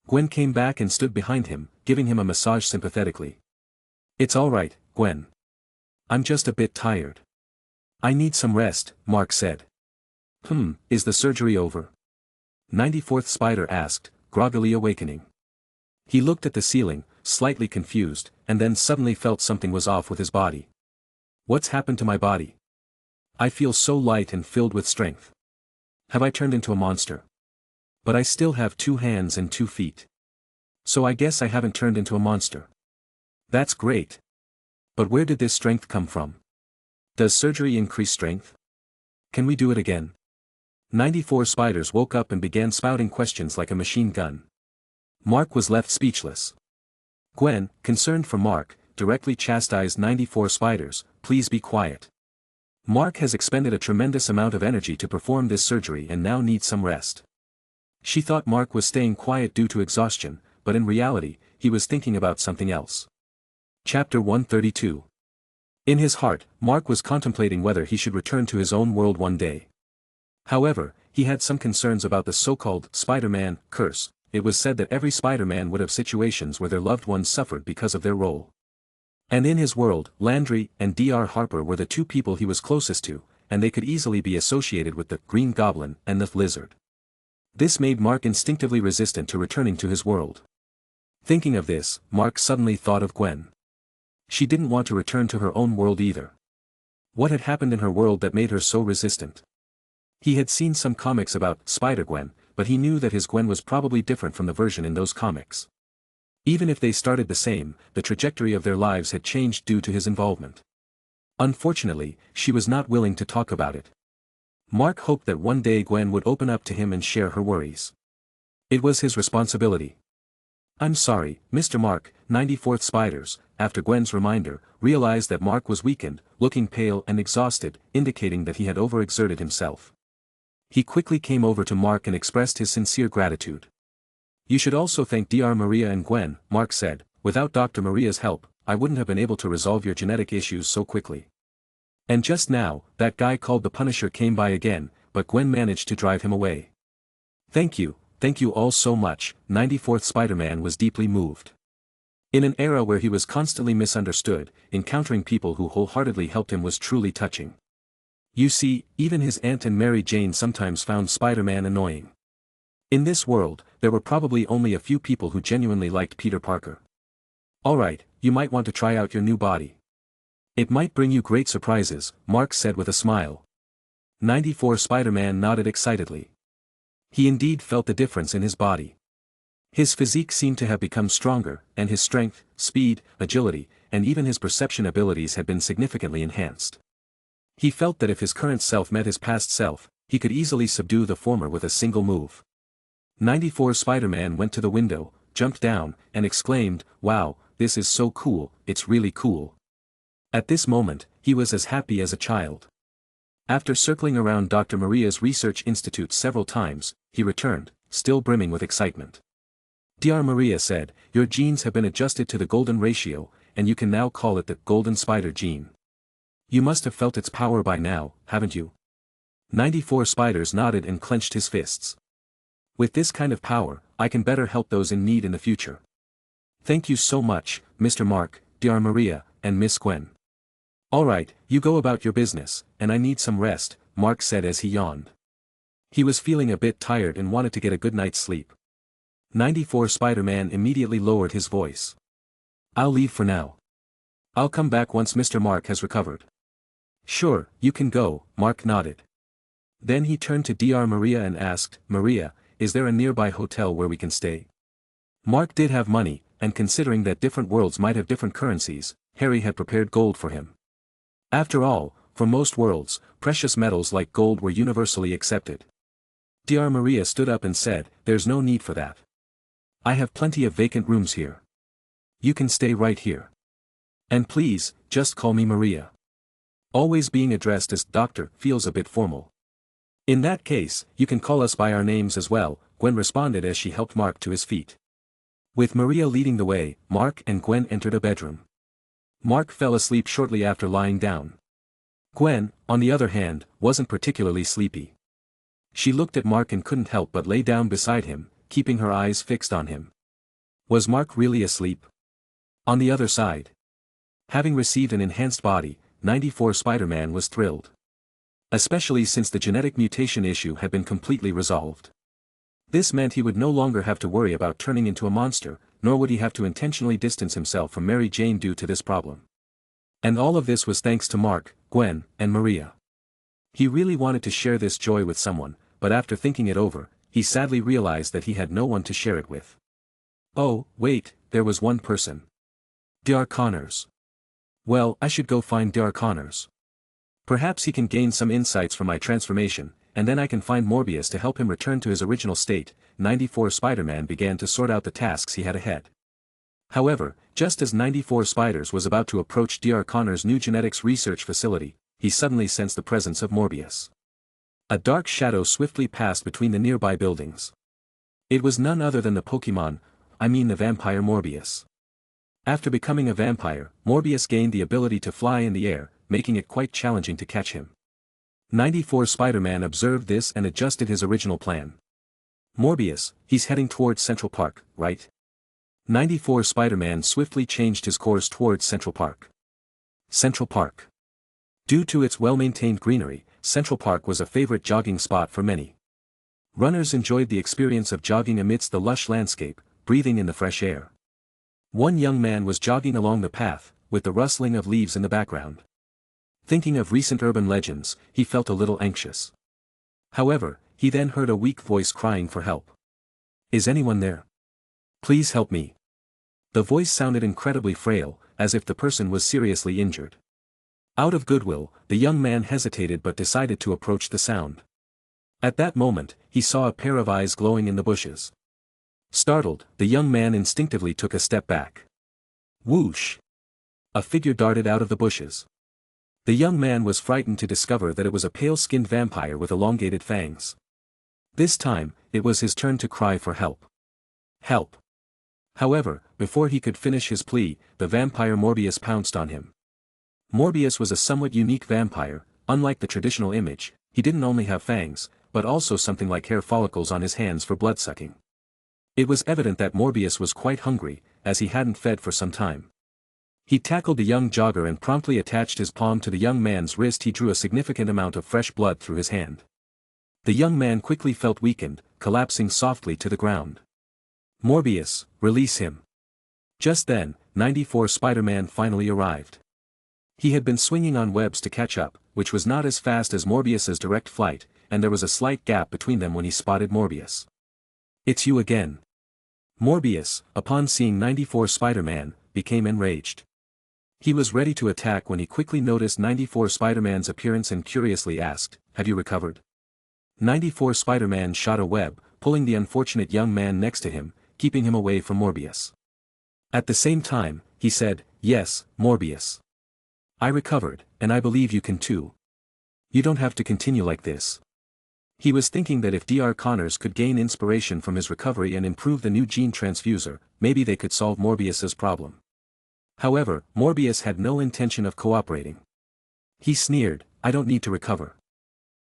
Gwen came back and stood behind him, giving him a massage sympathetically. "It's all right, Gwen. I'm just a bit tired. I need some rest," Mark said. Is the surgery over?" 94th Spider asked, groggily awakening. He looked at the ceiling, slightly confused, and then suddenly felt something was off with his body. "What's happened to my body? I feel so light and filled with strength. Have I turned into a monster? But I still have 2 hands and 2 feet. So I guess I haven't turned into a monster. That's great. But where did this strength come from? Does surgery increase strength? Can we do it again?" 94 Spiders woke up and began spouting questions like a machine gun. Mark was left speechless. Gwen, concerned for Mark, directly chastised 94 Spiders, "Please be quiet. Mark has expended a tremendous amount of energy to perform this surgery and now needs some rest." She thought Mark was staying quiet due to exhaustion, but in reality, he was thinking about something else. Chapter 132. In his heart, Mark was contemplating whether he should return to his own world one day. However, he had some concerns about the so-called SpiderMan curse. It was said that every Spider-Man would have situations where their loved ones suffered because of their role. And in his world, Landry and Dr. Harper were the two people he was closest to, and they could easily be associated with the Green Goblin and the Lizard. This made Mark instinctively resistant to returning to his world. Thinking of this, Mark suddenly thought of Gwen. She didn't want to return to her own world either. What had happened in her world that made her so resistant? He had seen some comics about Spider-Gwen, but he knew that his Gwen was probably different from the version in those comics. Even if they started the same, the trajectory of their lives had changed due to his involvement. Unfortunately, she was not willing to talk about it. Mark hoped that one day Gwen would open up to him and share her worries. It was his responsibility. "I'm sorry, Mr. Mark," 94th Spiders, after Gwen's reminder, realized that Mark was weakened, looking pale and exhausted, indicating that he had overexerted himself. He quickly came over to Mark and expressed his sincere gratitude. "You should also thank Dr. Maria and Gwen," Mark said. "Without Dr. Maria's help, I wouldn't have been able to resolve your genetic issues so quickly. And just now, that guy called the Punisher came by again, but Gwen managed to drive him away. Thank you all so much." 94th Spider-Man was deeply moved. In an era where he was constantly misunderstood, encountering people who wholeheartedly helped him was truly touching. You see, even his Aunt and Mary Jane sometimes found Spider-Man annoying. In this world, there were probably only a few people who genuinely liked Peter Parker. "Alright, you might want to try out your new body. It might bring you great surprises," Mark said with a smile. 94 Spider-Man nodded excitedly. He indeed felt the difference in his body. His physique seemed to have become stronger, and his strength, speed, agility, and even his perception abilities had been significantly enhanced. He felt that if his current self met his past self, he could easily subdue the former with a single move. 94 Spider-Man went to the window, jumped down, and exclaimed, "Wow, this is so cool, it's really cool." At this moment, he was as happy as a child. After circling around Dr. Maria's research institute several times, he returned, still brimming with excitement. Dr. Maria said, "Your genes have been adjusted to the golden ratio, and you can now call it the golden spider gene. You must have felt its power by now, haven't you?" 94 Spiders nodded and clenched his fists. "With this kind of power, I can better help those in need in the future. Thank you so much, Mr. Mark, Dr. Maria, and Miss Gwen." "Alright, you go about your business, and I need some rest," Mark said as he yawned. He was feeling a bit tired and wanted to get a good night's sleep. 94 Spider-Man immediately lowered his voice. "I'll leave for now. I'll come back once Mr. Mark has recovered." "Sure, you can go," Mark nodded. Then he turned to Dr. Maria and asked, "Maria, is there a nearby hotel where we can stay?" Mark did have money, and considering that different worlds might have different currencies, Harry had prepared gold for him. After all, for most worlds, precious metals like gold were universally accepted. Dr. Maria stood up and said, "There's no need for that. I have plenty of vacant rooms here. You can stay right here. And please, just call me Maria. Always being addressed as Doctor feels a bit formal." "In that case, you can call us by our names as well," Gwen responded as she helped Mark to his feet. With Maria leading the way, Mark and Gwen entered a bedroom. Mark fell asleep shortly after lying down. Gwen, on the other hand, wasn't particularly sleepy. She looked at Mark and couldn't help but lay down beside him, keeping her eyes fixed on him. Was Mark really asleep? On the other side, having received an enhanced body, 94 Spider-Man was thrilled. Especially since the genetic mutation issue had been completely resolved. This meant he would no longer have to worry about turning into a monster, nor would he have to intentionally distance himself from Mary Jane due to this problem. And all of this was thanks to Mark, Gwen, and Maria. He really wanted to share this joy with someone, but after thinking it over, he sadly realized that he had no one to share it with. Oh, wait, there was one person. Dr. Connors. Well, I should go find Dr. Connors. Perhaps he can gain some insights from my transformation, and then I can find Morbius to help him return to his original state. 94 Spider-Man began to sort out the tasks he had ahead. However, just as 94 Spiders was about to approach Dr. Connors' new genetics research facility, he suddenly sensed the presence of Morbius. A dark shadow swiftly passed between the nearby buildings. It was none other than the the vampire Morbius. After becoming a vampire, Morbius gained the ability to fly in the air, making it quite challenging to catch him. 94 SpiderMan observed this and adjusted his original plan. Morbius, he's heading towards Central Park, right? 94 SpiderMan swiftly changed his course towards Central Park. Central Park. Due to its well-maintained greenery, Central Park was a favorite jogging spot for many. Runners enjoyed the experience of jogging amidst the lush landscape, breathing in the fresh air. One young man was jogging along the path, with the rustling of leaves in the background. Thinking of recent urban legends, he felt a little anxious. However, he then heard a weak voice crying for help. "Is anyone there? Please help me." The voice sounded incredibly frail, as if the person was seriously injured. Out of goodwill, the young man hesitated but decided to approach the sound. At that moment, he saw a pair of eyes glowing in the bushes. Startled, the young man instinctively took a step back. Whoosh! A figure darted out of the bushes. The young man was frightened to discover that it was a pale-skinned vampire with elongated fangs. This time, it was his turn to cry for help. Help! However, before he could finish his plea, the vampire Morbius pounced on him. Morbius was a somewhat unique vampire. Unlike the traditional image, he didn't only have fangs, but also something like hair follicles on his hands for blood-sucking. It was evident that Morbius was quite hungry, as he hadn't fed for some time. He tackled the young jogger and promptly attached his palm to the young man's wrist. He drew a significant amount of fresh blood through his hand. The young man quickly felt weakened, collapsing softly to the ground. "Morbius, release him." Just then, 94 SpiderMan finally arrived. He had been swinging on webs to catch up, which was not as fast as Morbius's direct flight, and there was a slight gap between them when he spotted Morbius. "It's you again." Morbius, upon seeing 94 SpiderMan, became enraged. He was ready to attack when he quickly noticed 94 SpiderMan's appearance and curiously asked, "Have you recovered?" 94 SpiderMan shot a web, pulling the unfortunate young man next to him, keeping him away from Morbius. At the same time, he said, "Yes, Morbius. I recovered, and I believe you can too. You don't have to continue like this." He was thinking that if Dr. Connors could gain inspiration from his recovery and improve the new gene transfuser, maybe they could solve Morbius's problem. However, Morbius had no intention of cooperating. He sneered, "I don't need to recover.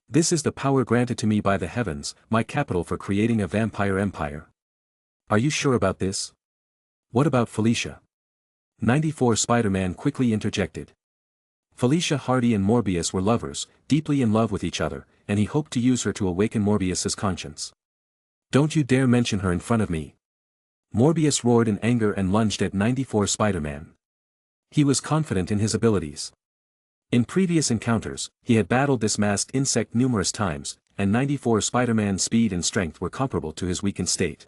This is the power granted to me by the heavens, my capital for creating a vampire empire." "Are you sure about this? What about Felicia?" 94 SpiderMan quickly interjected. Felicia Hardy and Morbius were lovers, deeply in love with each other, and he hoped to use her to awaken Morbius's conscience. "Don't you dare mention her in front of me." Morbius roared in anger and lunged at 94 SpiderMan. He was confident in his abilities. In previous encounters, he had battled this masked insect numerous times, and 94 SpiderMan's speed and strength were comparable to his weakened state.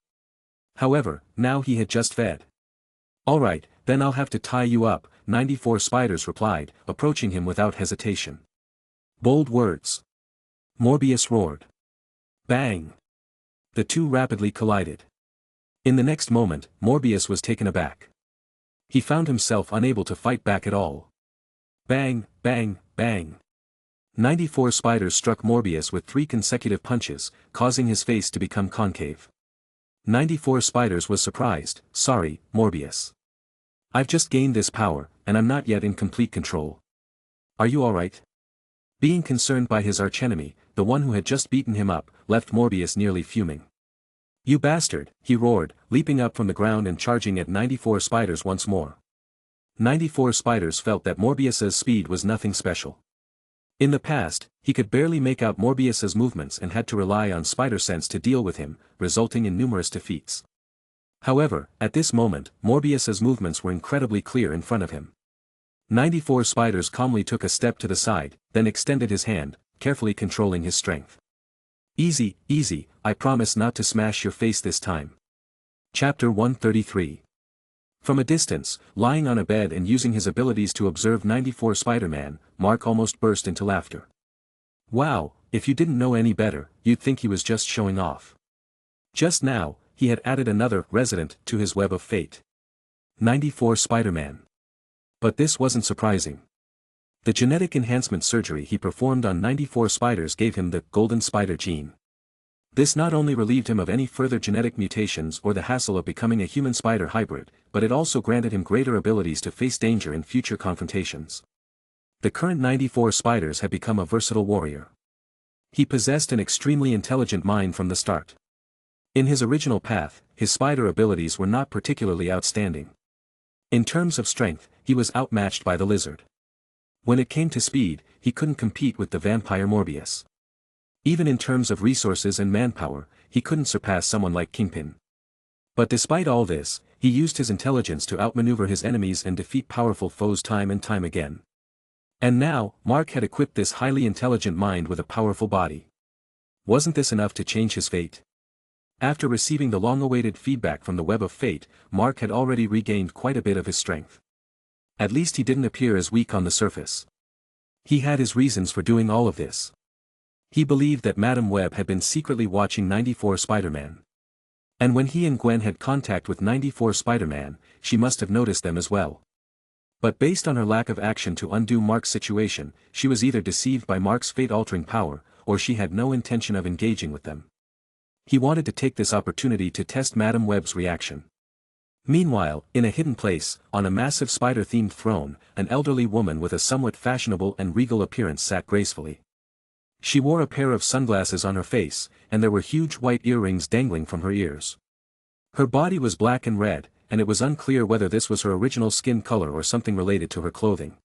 However, now he had just fed. "Alright, then I'll have to tie you up," 94 Spiders replied, approaching him without hesitation. Bold words. Morbius roared. Bang! The two rapidly collided. In the next moment, Morbius was taken aback. He found himself unable to fight back at all. Bang, bang, bang. 94 Spiders struck Morbius with 3 consecutive punches, causing his face to become concave. 94 Spiders was surprised. "Sorry, Morbius. I've just gained this power, and I'm not yet in complete control. Are you alright?" Being concerned by his archenemy, the one who had just beaten him up, left Morbius nearly fuming. "You bastard," he roared, leaping up from the ground and charging at 94 Spiders once more. 94 Spiders felt that Morbius's speed was nothing special. In the past, he could barely make out Morbius's movements and had to rely on spider sense to deal with him, resulting in numerous defeats. However, at this moment, Morbius's movements were incredibly clear in front of him. 94 Spiders calmly took a step to the side, then extended his hand, carefully controlling his strength. "Easy, easy, I promise not to smash your face this time." Chapter 133. From a distance, lying on a bed and using his abilities to observe 94 SpiderMan, Mark almost burst into laughter. Wow, if you didn't know any better, you'd think he was just showing off. Just now, he had added another resident to his web of fate. 94 SpiderMan. But this wasn't surprising. The genetic enhancement surgery he performed on 94 spiders gave him the golden spider gene. This not only relieved him of any further genetic mutations or the hassle of becoming a human-spider hybrid, but it also granted him greater abilities to face danger in future confrontations. The current 94 spiders had become a versatile warrior. He possessed an extremely intelligent mind from the start. In his original path, his spider abilities were not particularly outstanding. In terms of strength, he was outmatched by the lizard. When it came to speed, he couldn't compete with the vampire Morbius. Even in terms of resources and manpower, he couldn't surpass someone like Kingpin. But despite all this, he used his intelligence to outmaneuver his enemies and defeat powerful foes time and time again. And now, Mark had equipped this highly intelligent mind with a powerful body. Wasn't this enough to change his fate? After receiving the long-awaited feedback from the Web of Fate, Mark had already regained quite a bit of his strength. At least he didn't appear as weak on the surface. He had his reasons for doing all of this. He believed that Madame Web had been secretly watching 94 SpiderMan. And when he and Gwen had contact with 94 SpiderMan, she must have noticed them as well. But based on her lack of action to undo Mark's situation, she was either deceived by Mark's fate-altering power, or she had no intention of engaging with them. He wanted to take this opportunity to test Madame Web's reaction. Meanwhile, in a hidden place, on a massive spider-themed throne, an elderly woman with a somewhat fashionable and regal appearance sat gracefully. She wore a pair of sunglasses on her face, and there were huge white earrings dangling from her ears. Her body was black and red, and it was unclear whether this was her original skin color or something related to her clothing.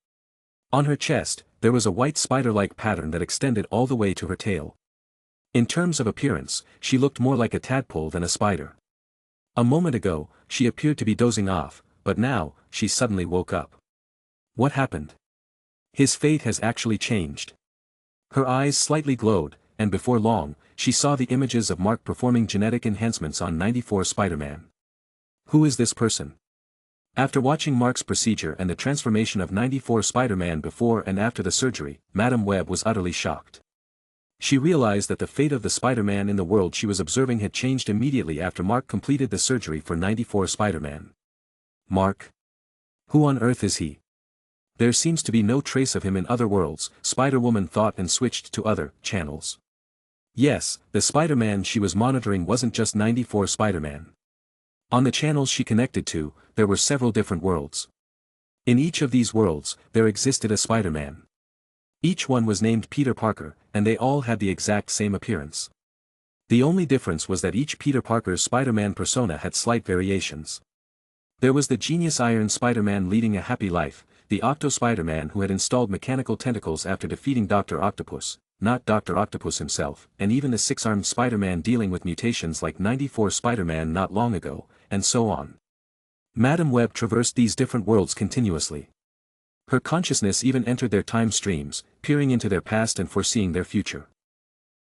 On her chest, there was a white spider-like pattern that extended all the way to her tail. In terms of appearance, she looked more like a tadpole than a spider. A moment ago, she appeared to be dozing off, but now, she suddenly woke up. What happened? His fate has actually changed. Her eyes slightly glowed, and before long, she saw the images of Mark performing genetic enhancements on 94 SpiderMan. Who is this person? After watching Mark's procedure and the transformation of 94 SpiderMan before and after the surgery, Madame Web was utterly shocked. She realized that the fate of the Spider-Man in the world she was observing had changed immediately after Mark completed the surgery for 94 SpiderMan. Mark? Who on earth is he? There seems to be no trace of him in other worlds, Spider-Woman thought and switched to other channels. Yes, the Spider-Man she was monitoring wasn't just 94 SpiderMan. On the channels she connected to, there were several different worlds. In each of these worlds, there existed a Spider-Man. Each one was named Peter Parker, and they all had the exact same appearance. The only difference was that each Peter Parker's Spider-Man persona had slight variations. There was the genius Iron Spider-Man leading a happy life, the Octo Spider-Man who had installed mechanical tentacles after defeating Dr. Octopus, not Dr. Octopus himself, and even the six-armed Spider-Man dealing with mutations like 94 SpiderMan not long ago, and so on. Madame Web traversed these different worlds continuously. Her consciousness even entered their time streams, peering into their past and foreseeing their future.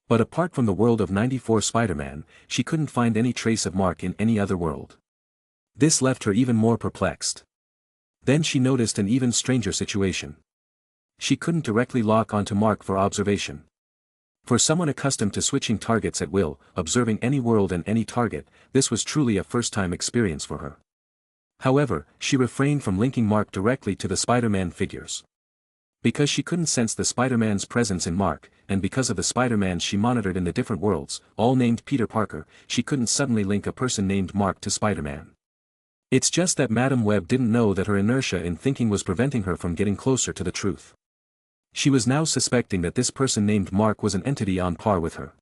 But apart from the world of 94 SpiderMan, she couldn't find any trace of Mark in any other world. This left her even more perplexed. Then she noticed an even stranger situation. She couldn't directly lock onto Mark for observation. For someone accustomed to switching targets at will, observing any world and any target, this was truly a first-time experience for her. However, she refrained from linking Mark directly to the Spider-Man figures. Because she couldn't sense the Spider-Man's presence in Mark, and because of the Spider-Man she monitored in the different worlds, all named Peter Parker, she couldn't suddenly link a person named Mark to Spider-Man. It's just that Madame Web didn't know that her inertia in thinking was preventing her from getting closer to the truth. She was now suspecting that this person named Mark was an entity on par with her.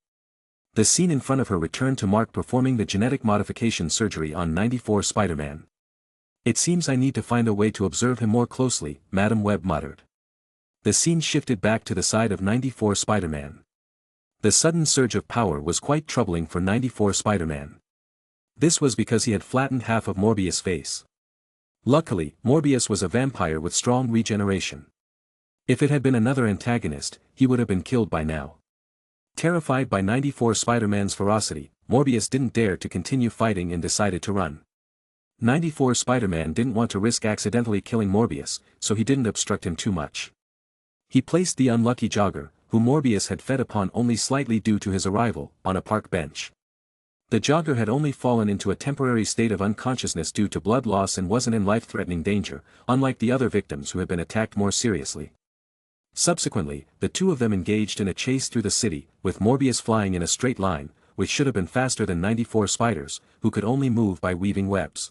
The scene in front of her returned to Mark performing the genetic modification surgery on 94 SpiderMan. It seems I need to find a way to observe him more closely, Madame Web muttered. The scene shifted back to the side of 94 SpiderMan. The sudden surge of power was quite troubling for 94 SpiderMan. This was because he had flattened half of Morbius' face. Luckily, Morbius was a vampire with strong regeneration. If it had been another antagonist, he would have been killed by now. Terrified by 94 SpiderMan's ferocity, Morbius didn't dare to continue fighting and decided to run. 94 SpiderMan didn't want to risk accidentally killing Morbius, so he didn't obstruct him too much. He placed the unlucky jogger, who Morbius had fed upon only slightly due to his arrival, on a park bench. The jogger had only fallen into a temporary state of unconsciousness due to blood loss and wasn't in life-threatening danger, unlike the other victims who had been attacked more seriously. Subsequently, the two of them engaged in a chase through the city, with Morbius flying in a straight line, which should have been faster than 94 spiders, who could only move by weaving webs.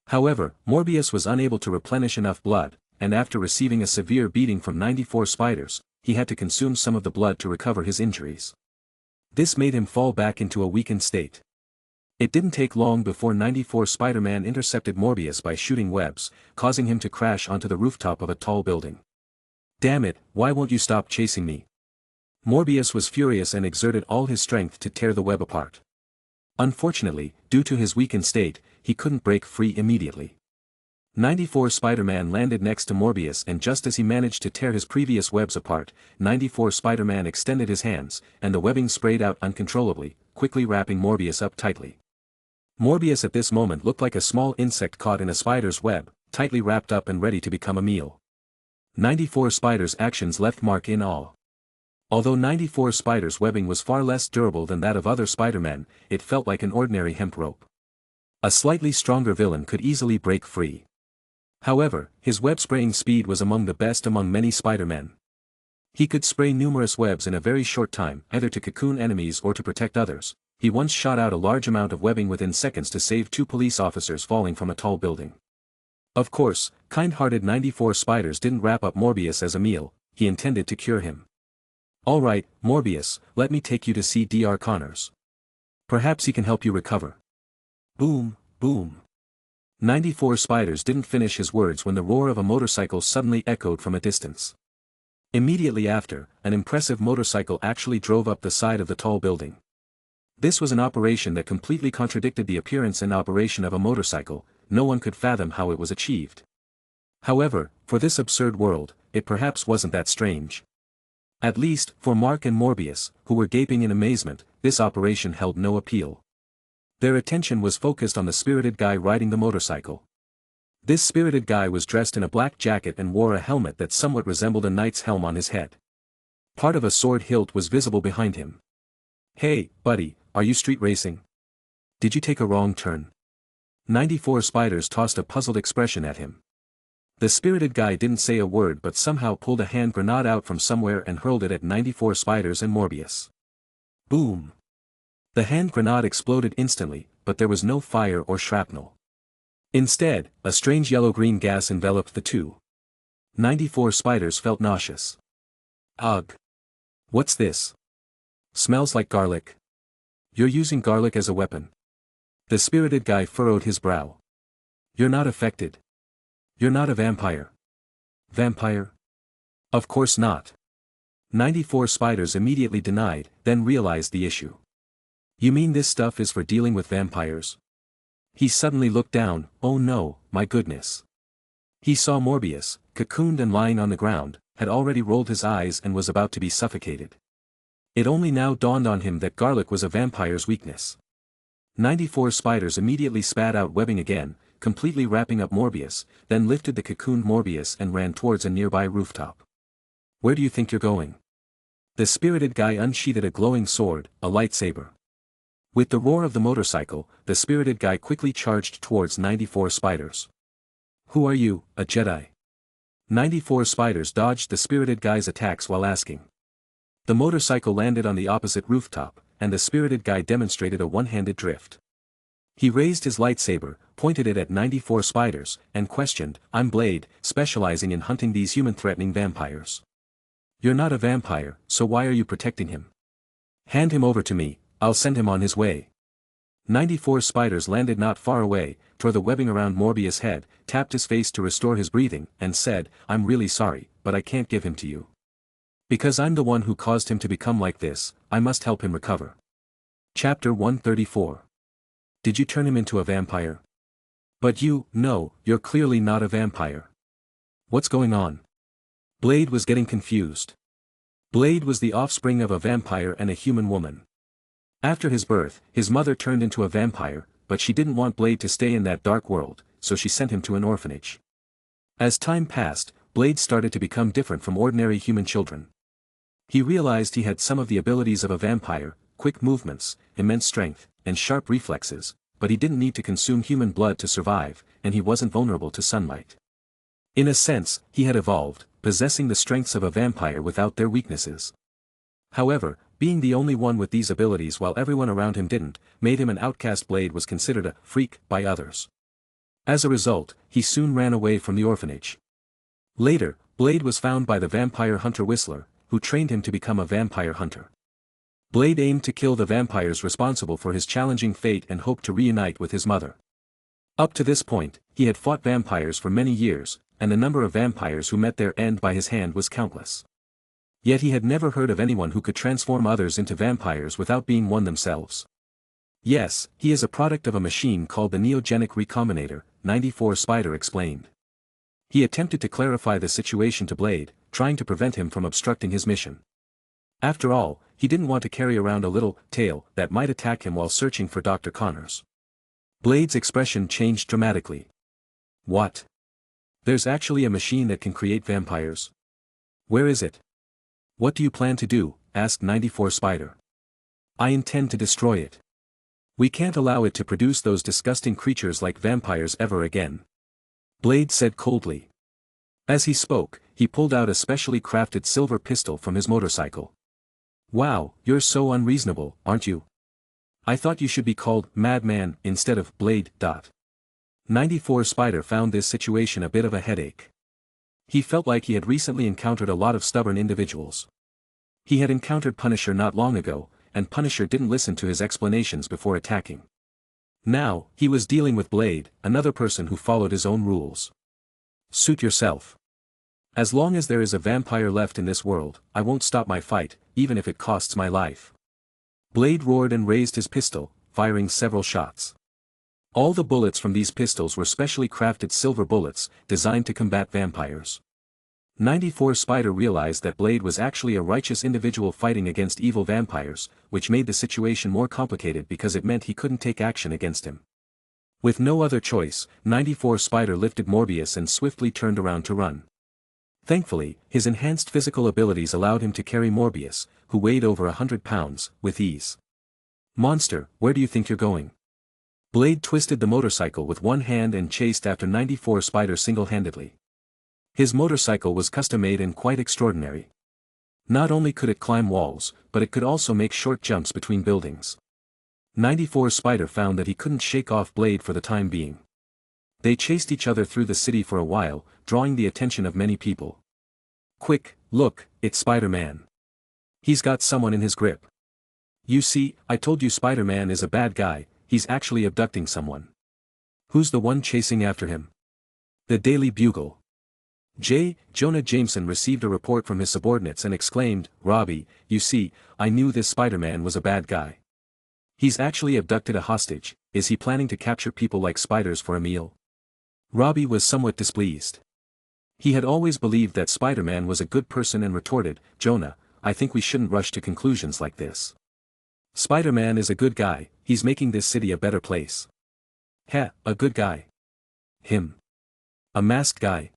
However, Morbius was unable to replenish enough blood, and after receiving a severe beating from 94 spiders, he had to consume some of the blood to recover his injuries. This made him fall back into a weakened state. It didn't take long before 94 SpiderMan intercepted Morbius by shooting webs, causing him to crash onto the rooftop of a tall building. "Damn it, why won't you stop chasing me?" Morbius was furious and exerted all his strength to tear the web apart. Unfortunately, due to his weakened state, he couldn't break free immediately. 94 SpiderMan landed next to Morbius, and just as he managed to tear his previous webs apart, 94 SpiderMan extended his hands, and the webbing sprayed out uncontrollably, quickly wrapping Morbius up tightly. Morbius at this moment looked like a small insect caught in a spider's web, tightly wrapped up and ready to become a meal. 94 Spider's actions left Mark in awe. Although 94 Spider's webbing was far less durable than that of other Spider-Men, it felt like an ordinary hemp rope. A slightly stronger villain could easily break free. However, his web-spraying speed was among the best among many Spider-Men. He could spray numerous webs in a very short time, either to cocoon enemies or to protect others. He once shot out a large amount of webbing within seconds to save 2 police officers falling from a tall building. Of course, kind-hearted 94 Spiders didn't wrap up Morbius as a meal, he intended to cure him. "Alright, Morbius, let me take you to see Dr. Connors. Perhaps he can help you recover." Boom, boom. 94 Spiders didn't finish his words when the roar of a motorcycle suddenly echoed from a distance. Immediately after, an impressive motorcycle actually drove up the side of the tall building. This was an operation that completely contradicted the appearance and operation of a motorcycle. No one could fathom how it was achieved. However, for this absurd world, it perhaps wasn't that strange. At least, for Mark and Morbius, who were gaping in amazement, this operation held no appeal. Their attention was focused on the spirited guy riding the motorcycle. This spirited guy was dressed in a black jacket and wore a helmet that somewhat resembled a knight's helm on his head. Part of a sword hilt was visible behind him. "Hey, buddy, are you street racing? Did you take a wrong turn?" 94 Spiders tossed a puzzled expression at him. The spirited guy didn't say a word but somehow pulled a hand grenade out from somewhere and hurled it at 94 Spiders and Morbius. Boom! The hand grenade exploded instantly, but there was no fire or shrapnel. Instead, a strange yellow-green gas enveloped the two. 94 Spiders felt nauseous. "Ugh! What's this? Smells like garlic. You're using garlic as a weapon." The spirited guy furrowed his brow. "You're not affected. You're not a vampire." "Vampire? Of course not." 94 Spiders immediately denied, then realized the issue. "You mean this stuff is for dealing with vampires?" He suddenly looked down. Oh no, my goodness. He saw Morbius, cocooned and lying on the ground, had already rolled his eyes and was about to be suffocated. It only now dawned on him that garlic was a vampire's weakness. 94 Spiders immediately spat out webbing again, completely wrapping up Morbius, then lifted the cocooned Morbius and ran towards a nearby rooftop. "Where do you think you're going?" The spirited guy unsheathed a glowing sword, a lightsaber. With the roar of the motorcycle, the spirited guy quickly charged towards 94 Spiders. "Who are you, a Jedi?" 94 Spiders dodged the spirited guy's attacks while asking. The motorcycle landed on the opposite rooftop, and the spirited guy demonstrated a one-handed drift. He raised his lightsaber, pointed it at 94 Spiders, and questioned, "I'm Blade, specializing in hunting these human-threatening vampires." "You're not a vampire, so why are you protecting him?" "Hand him over to me, I'll send him on his way." 94 Spiders landed not far away, tore the webbing around Morbius' head, tapped his face to restore his breathing, and said, "I'm really sorry, but I can't give him to you. Because I'm the one who caused him to become like this, I must help him recover." Chapter 134. Did you turn him into a vampire? "But no, you're clearly not a vampire. What's going on?" Blade was getting confused. Blade was the offspring of a vampire and a human woman. After his birth, his mother turned into a vampire, but she didn't want Blade to stay in that dark world, so she sent him to an orphanage. As time passed, Blade started to become different from ordinary human children. He realized he had some of the abilities of a vampire, quick movements, immense strength, and sharp reflexes, but he didn't need to consume human blood to survive, and he wasn't vulnerable to sunlight. In a sense, he had evolved, possessing the strengths of a vampire without their weaknesses. However, being the only one with these abilities while everyone around him didn't, made him an outcast. Blade was considered a freak by others. As a result, he soon ran away from the orphanage. Later, Blade was found by the vampire hunter Whistler, who trained him to become a vampire hunter. Blade aimed to kill the vampires responsible for his challenging fate and hoped to reunite with his mother. Up to this point, he had fought vampires for many years, and the number of vampires who met their end by his hand was countless. Yet he had never heard of anyone who could transform others into vampires without being one themselves. Yes, he is a product of a machine called the Neogenic Recombinator, 94 Spider explained. He attempted to clarify the situation to Blade, trying to prevent him from obstructing his mission. After all, he didn't want to carry around a little tail that might attack him while searching for Dr. Connors. Blade's expression changed dramatically. What? There's actually a machine that can create vampires? Where is it? What do you plan to do? Asked 94 Spider. I intend to destroy it. We can't allow it to produce those disgusting creatures like vampires ever again. Blade said coldly. As he spoke, he pulled out a specially crafted silver pistol from his motorcycle. Wow, you're so unreasonable, aren't you? I thought you should be called Madman instead of Blade. 94 Spider found this situation a bit of a headache. He felt like he had recently encountered a lot of stubborn individuals. He had encountered Punisher not long ago, and Punisher didn't listen to his explanations before attacking. Now, he was dealing with Blade, another person who followed his own rules. Suit yourself. As long as there is a vampire left in this world, I won't stop my fight, even if it costs my life. Blade roared and raised his pistol, firing several shots. All the bullets from these pistols were specially crafted silver bullets, designed to combat vampires. 94 Spider realized that Blade was actually a righteous individual fighting against evil vampires, which made the situation more complicated because it meant he couldn't take action against him. With no other choice, 94 Spider lifted Morbius and swiftly turned around to run. Thankfully, his enhanced physical abilities allowed him to carry Morbius, who weighed over 100 pounds, with ease. Monster, where do you think you're going? Blade twisted the motorcycle with one hand and chased after 94 Spider single-handedly. His motorcycle was custom-made and quite extraordinary. Not only could it climb walls, but it could also make short jumps between buildings. 94 Spider found that he couldn't shake off Blade for the time being. They chased each other through the city for a while, drawing the attention of many people. Quick, look, it's Spider-Man. He's got someone in his grip. You see, I told you Spider-Man is a bad guy, he's actually abducting someone. Who's the one chasing after him? The Daily Bugle. Jonah Jameson received a report from his subordinates and exclaimed, Robbie, you see, I knew this Spider-Man was a bad guy. He's actually abducted a hostage. Is he planning to capture people like spiders for a meal? Robbie was somewhat displeased. He had always believed that Spider-Man was a good person and retorted, Jonah, I think we shouldn't rush to conclusions like this. Spider-Man is a good guy, he's making this city a better place. Heh, a good guy. Him. A masked guy.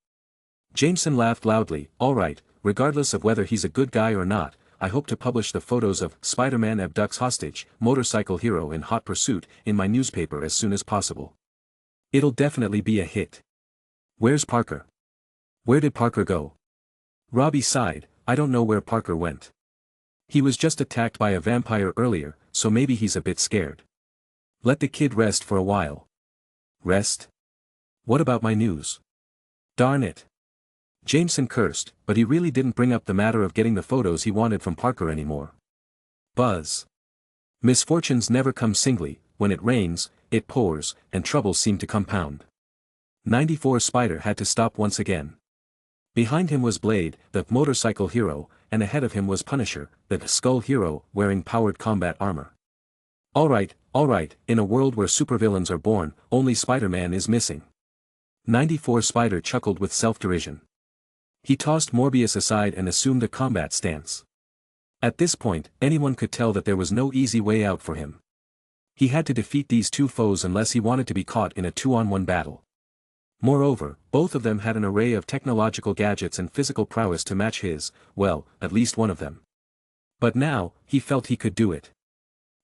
Jameson laughed loudly, alright, regardless of whether he's a good guy or not, I hope to publish the photos of Spider-Man abducts hostage, motorcycle hero in hot pursuit, in my newspaper as soon as possible. It'll definitely be a hit. Where's Parker? Where did Parker go? Robbie sighed, I don't know where Parker went. He was just attacked by a vampire earlier, so maybe he's a bit scared. Let the kid rest for a while. Rest? What about my news? Darn it. Jameson cursed, but he really didn't bring up the matter of getting the photos he wanted from Parker anymore. Buzz. Misfortunes never come singly, when it rains, it pours, and troubles seem to compound. 94 Spider had to stop once again. Behind him was Blade, the motorcycle hero, and ahead of him was Punisher, the skull hero, wearing powered combat armor. Alright, in a world where supervillains are born, only Spider-Man is missing. 94 Spider chuckled with self-derision. He tossed Morbius aside and assumed a combat stance. At this point, anyone could tell that there was no easy way out for him. He had to defeat these two foes unless he wanted to be caught in a 2-on-1 battle. Moreover, both of them had an array of technological gadgets and physical prowess to match his, well, at least one of them. But now, he felt he could do it.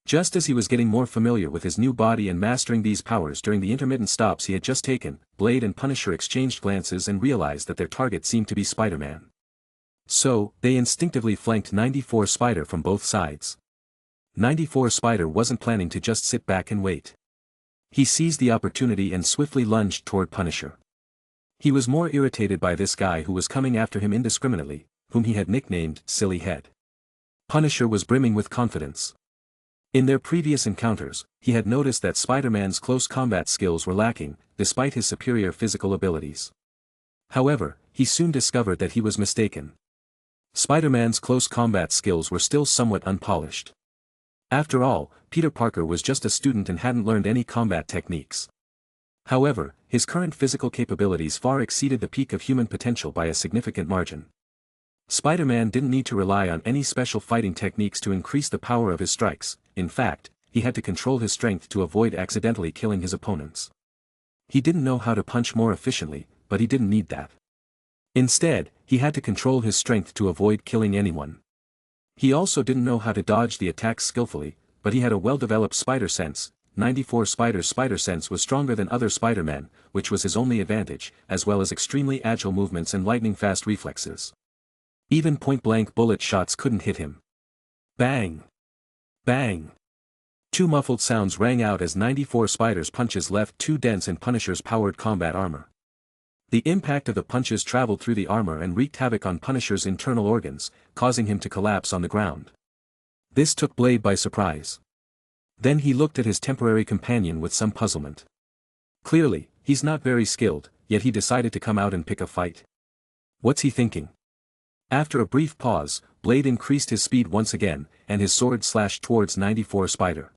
Just as he was getting more familiar with his new body and mastering these powers during the intermittent stops he had just taken, Blade and Punisher exchanged glances and realized that their target seemed to be Spider-Man. So, they instinctively flanked 94 Spider from both sides. 94 Spider wasn't planning to just sit back and wait. He seized the opportunity and swiftly lunged toward Punisher. He was more irritated by this guy who was coming after him indiscriminately, whom he had nicknamed Silly Head. Punisher was brimming with confidence. In their previous encounters, he had noticed that Spider-Man's close combat skills were lacking, despite his superior physical abilities. However, he soon discovered that he was mistaken. Spider-Man's close combat skills were still somewhat unpolished. After all, Peter Parker was just a student and hadn't learned any combat techniques. However, his current physical capabilities far exceeded the peak of human potential by a significant margin. Spider-Man didn't need to rely on any special fighting techniques to increase the power of his strikes. In fact, he had to control his strength to avoid accidentally killing his opponents. He didn't know how to punch more efficiently, but he didn't need that. Instead, he had to control his strength to avoid killing anyone. He also didn't know how to dodge the attacks skillfully, but he had a well-developed spider sense. 94 Spider's spider sense was stronger than other Spider-Man, which was his only advantage, as well as extremely agile movements and lightning-fast reflexes. Even point-blank bullet shots couldn't hit him. Bang! Bang! Two muffled sounds rang out as 94 Spider's punches left two dents in Punisher's powered combat armor. The impact of the punches traveled through the armor and wreaked havoc on Punisher's internal organs, causing him to collapse on the ground. This took Blade by surprise. Then he looked at his temporary companion with some puzzlement. Clearly, he's not very skilled, yet he decided to come out and pick a fight. What's he thinking? After a brief pause, Blade increased his speed once again, and his sword slashed towards 94 Spider.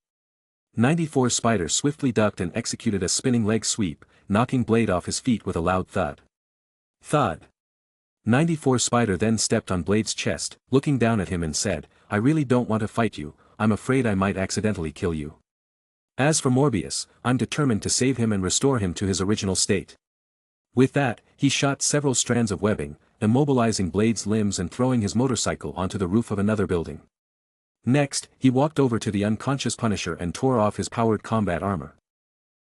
94 Spider swiftly ducked and executed a spinning leg sweep, knocking Blade off his feet with a loud thud. Thud! 94 Spider then stepped on Blade's chest, looking down at him and said, "I really don't want to fight you, I'm afraid I might accidentally kill you. As for Morbius, I'm determined to save him and restore him to his original state." With that, he shot several strands of webbing, immobilizing Blade's limbs and throwing his motorcycle onto the roof of another building. Next, he walked over to the unconscious Punisher and tore off his powered combat armor.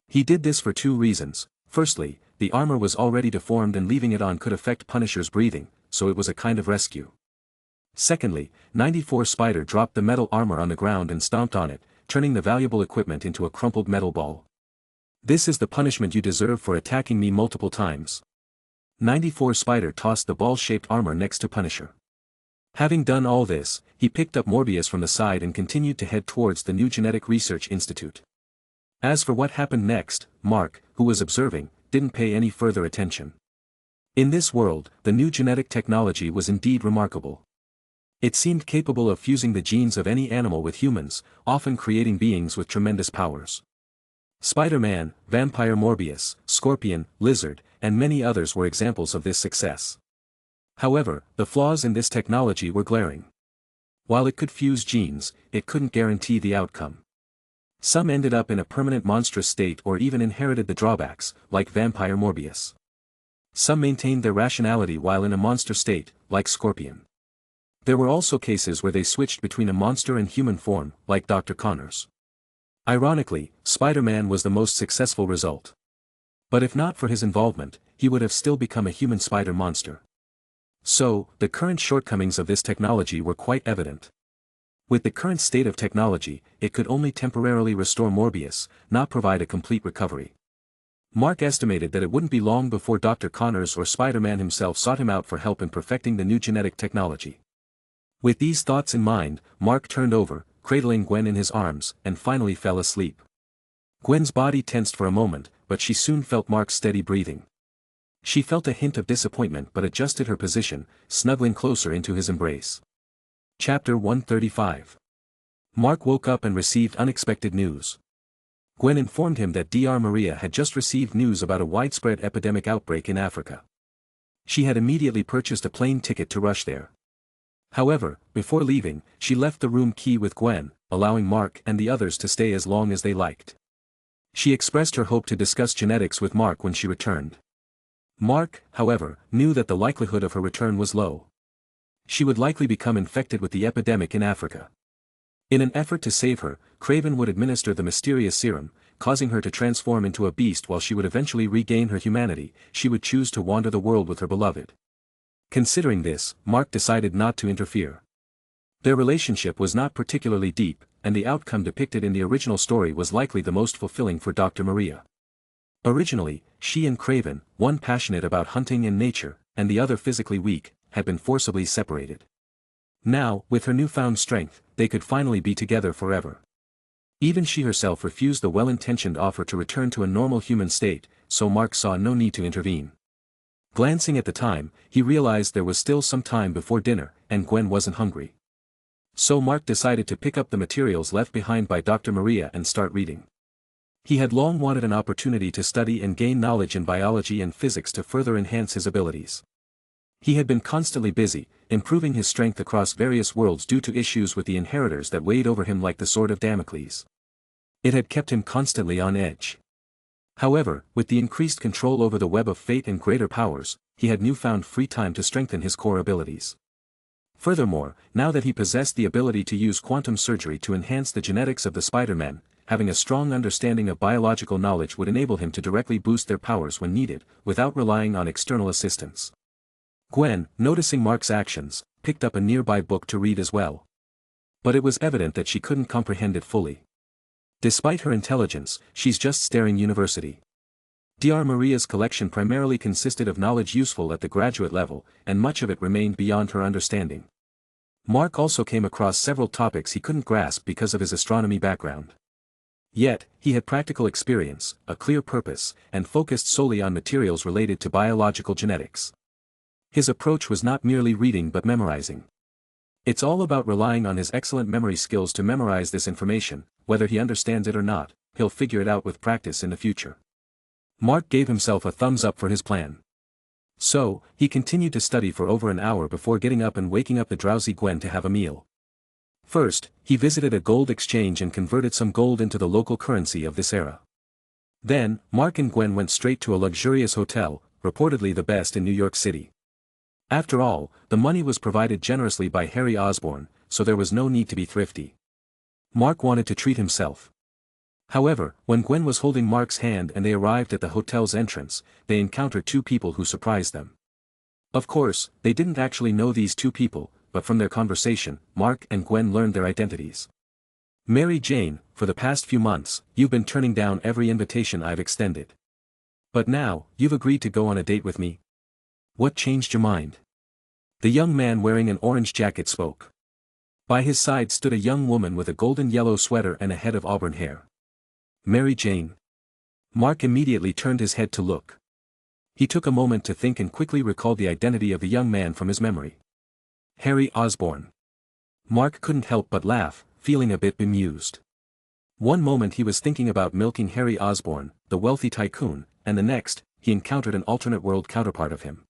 He did this for two reasons. Firstly, the armor was already deformed and leaving it on could affect Punisher's breathing, so it was a kind of rescue. Secondly, 94 Spider dropped the metal armor on the ground and stomped on it, turning the valuable equipment into a crumpled metal ball. "This is the punishment you deserve for attacking me multiple times." 94 Spider tossed the ball-shaped armor next to Punisher. Having done all this, he picked up Morbius from the side and continued to head towards the new Genetic Research Institute. As for what happened next, Mark, who was observing, didn't pay any further attention. In this world, the new genetic technology was indeed remarkable. It seemed capable of fusing the genes of any animal with humans, often creating beings with tremendous powers. Spider-Man, Vampire Morbius, Scorpion, Lizard, and many others were examples of this success. However, the flaws in this technology were glaring. While it could fuse genes, it couldn't guarantee the outcome. Some ended up in a permanent monstrous state or even inherited the drawbacks, like Vampire Morbius. Some maintained their rationality while in a monster state, like Scorpion. There were also cases where they switched between a monster and human form, like Dr. Connors. Ironically, Spider-Man was the most successful result. But if not for his involvement, he would have still become a human spider monster. So, the current shortcomings of this technology were quite evident. With the current state of technology, it could only temporarily restore Morbius, not provide a complete recovery. Mark estimated that it wouldn't be long before Dr. Connors or Spider-Man himself sought him out for help in perfecting the new genetic technology. With these thoughts in mind, Mark turned over, cradling Gwen in his arms, and finally fell asleep. Gwen's body tensed for a moment, but she soon felt Mark's steady breathing. She felt a hint of disappointment but adjusted her position, snuggling closer into his embrace. Chapter 135. Mark woke up and received unexpected news. Gwen informed him that Dr. Maria had just received news about a widespread epidemic outbreak in Africa. She had immediately purchased a plane ticket to rush there. However, before leaving, she left the room key with Gwen, allowing Mark and the others to stay as long as they liked. She expressed her hope to discuss genetics with Mark when she returned. Mark, however, knew that the likelihood of her return was low. She would likely become infected with the epidemic in Africa. In an effort to save her, Kraven would administer the mysterious serum, causing her to transform into a beast. While she would eventually regain her humanity, she would choose to wander the world with her beloved. Considering this, Mark decided not to interfere. Their relationship was not particularly deep, and the outcome depicted in the original story was likely the most fulfilling for Dr. Maria. Originally, she and Kraven, one passionate about hunting and nature, and the other physically weak, had been forcibly separated. Now, with her newfound strength, they could finally be together forever. Even she herself refused the well-intentioned offer to return to a normal human state, so Mark saw no need to intervene. Glancing at the time, he realized there was still some time before dinner, and Gwen wasn't hungry. So Mark decided to pick up the materials left behind by Dr. Maria and start reading. He had long wanted an opportunity to study and gain knowledge in biology and physics to further enhance his abilities. He had been constantly busy, improving his strength across various worlds due to issues with the inheritors that weighed over him like the sword of Damocles. It had kept him constantly on edge. However, with the increased control over the web of fate and greater powers, he had newfound free time to strengthen his core abilities. Furthermore, now that he possessed the ability to use quantum surgery to enhance the genetics of the SpiderMan, having a strong understanding of biological knowledge would enable him to directly boost their powers when needed, without relying on external assistance. Gwen, noticing Mark's actions, picked up a nearby book to read as well. But it was evident that she couldn't comprehend it fully. Despite her intelligence, she's just staring university. Dr. Maria's collection primarily consisted of knowledge useful at the graduate level, and much of it remained beyond her understanding. Mark also came across several topics he couldn't grasp because of his astronomy background. Yet, he had practical experience, a clear purpose, and focused solely on materials related to biological genetics. His approach was not merely reading but memorizing. It's all about relying on his excellent memory skills to memorize this information, whether he understands it or not, he'll figure it out with practice in the future. Mark gave himself a thumbs up for his plan. So, he continued to study for over an hour before getting up and waking up the drowsy Gwen to have a meal. First, he visited a gold exchange and converted some gold into the local currency of this era. Then, Mark and Gwen went straight to a luxurious hotel, reportedly the best in New York City. After all, the money was provided generously by Harry Osborn, so there was no need to be thrifty. Mark wanted to treat himself. However, when Gwen was holding Mark's hand and they arrived at the hotel's entrance, they encountered two people who surprised them. Of course, they didn't actually know these two people, but from their conversation, Mark and Gwen learned their identities. "Mary Jane, for the past few months, you've been turning down every invitation I've extended. But now, you've agreed to go on a date with me. What changed your mind?" The young man wearing an orange jacket spoke. By his side stood a young woman with a golden yellow sweater and a head of auburn hair. "Mary Jane." Mark immediately turned his head to look. He took a moment to think and quickly recalled the identity of the young man from his memory. Harry Osborn. Mark couldn't help but laugh, feeling a bit bemused. One moment he was thinking about milking Harry Osborn, the wealthy tycoon, and the next, he encountered an alternate world counterpart of him.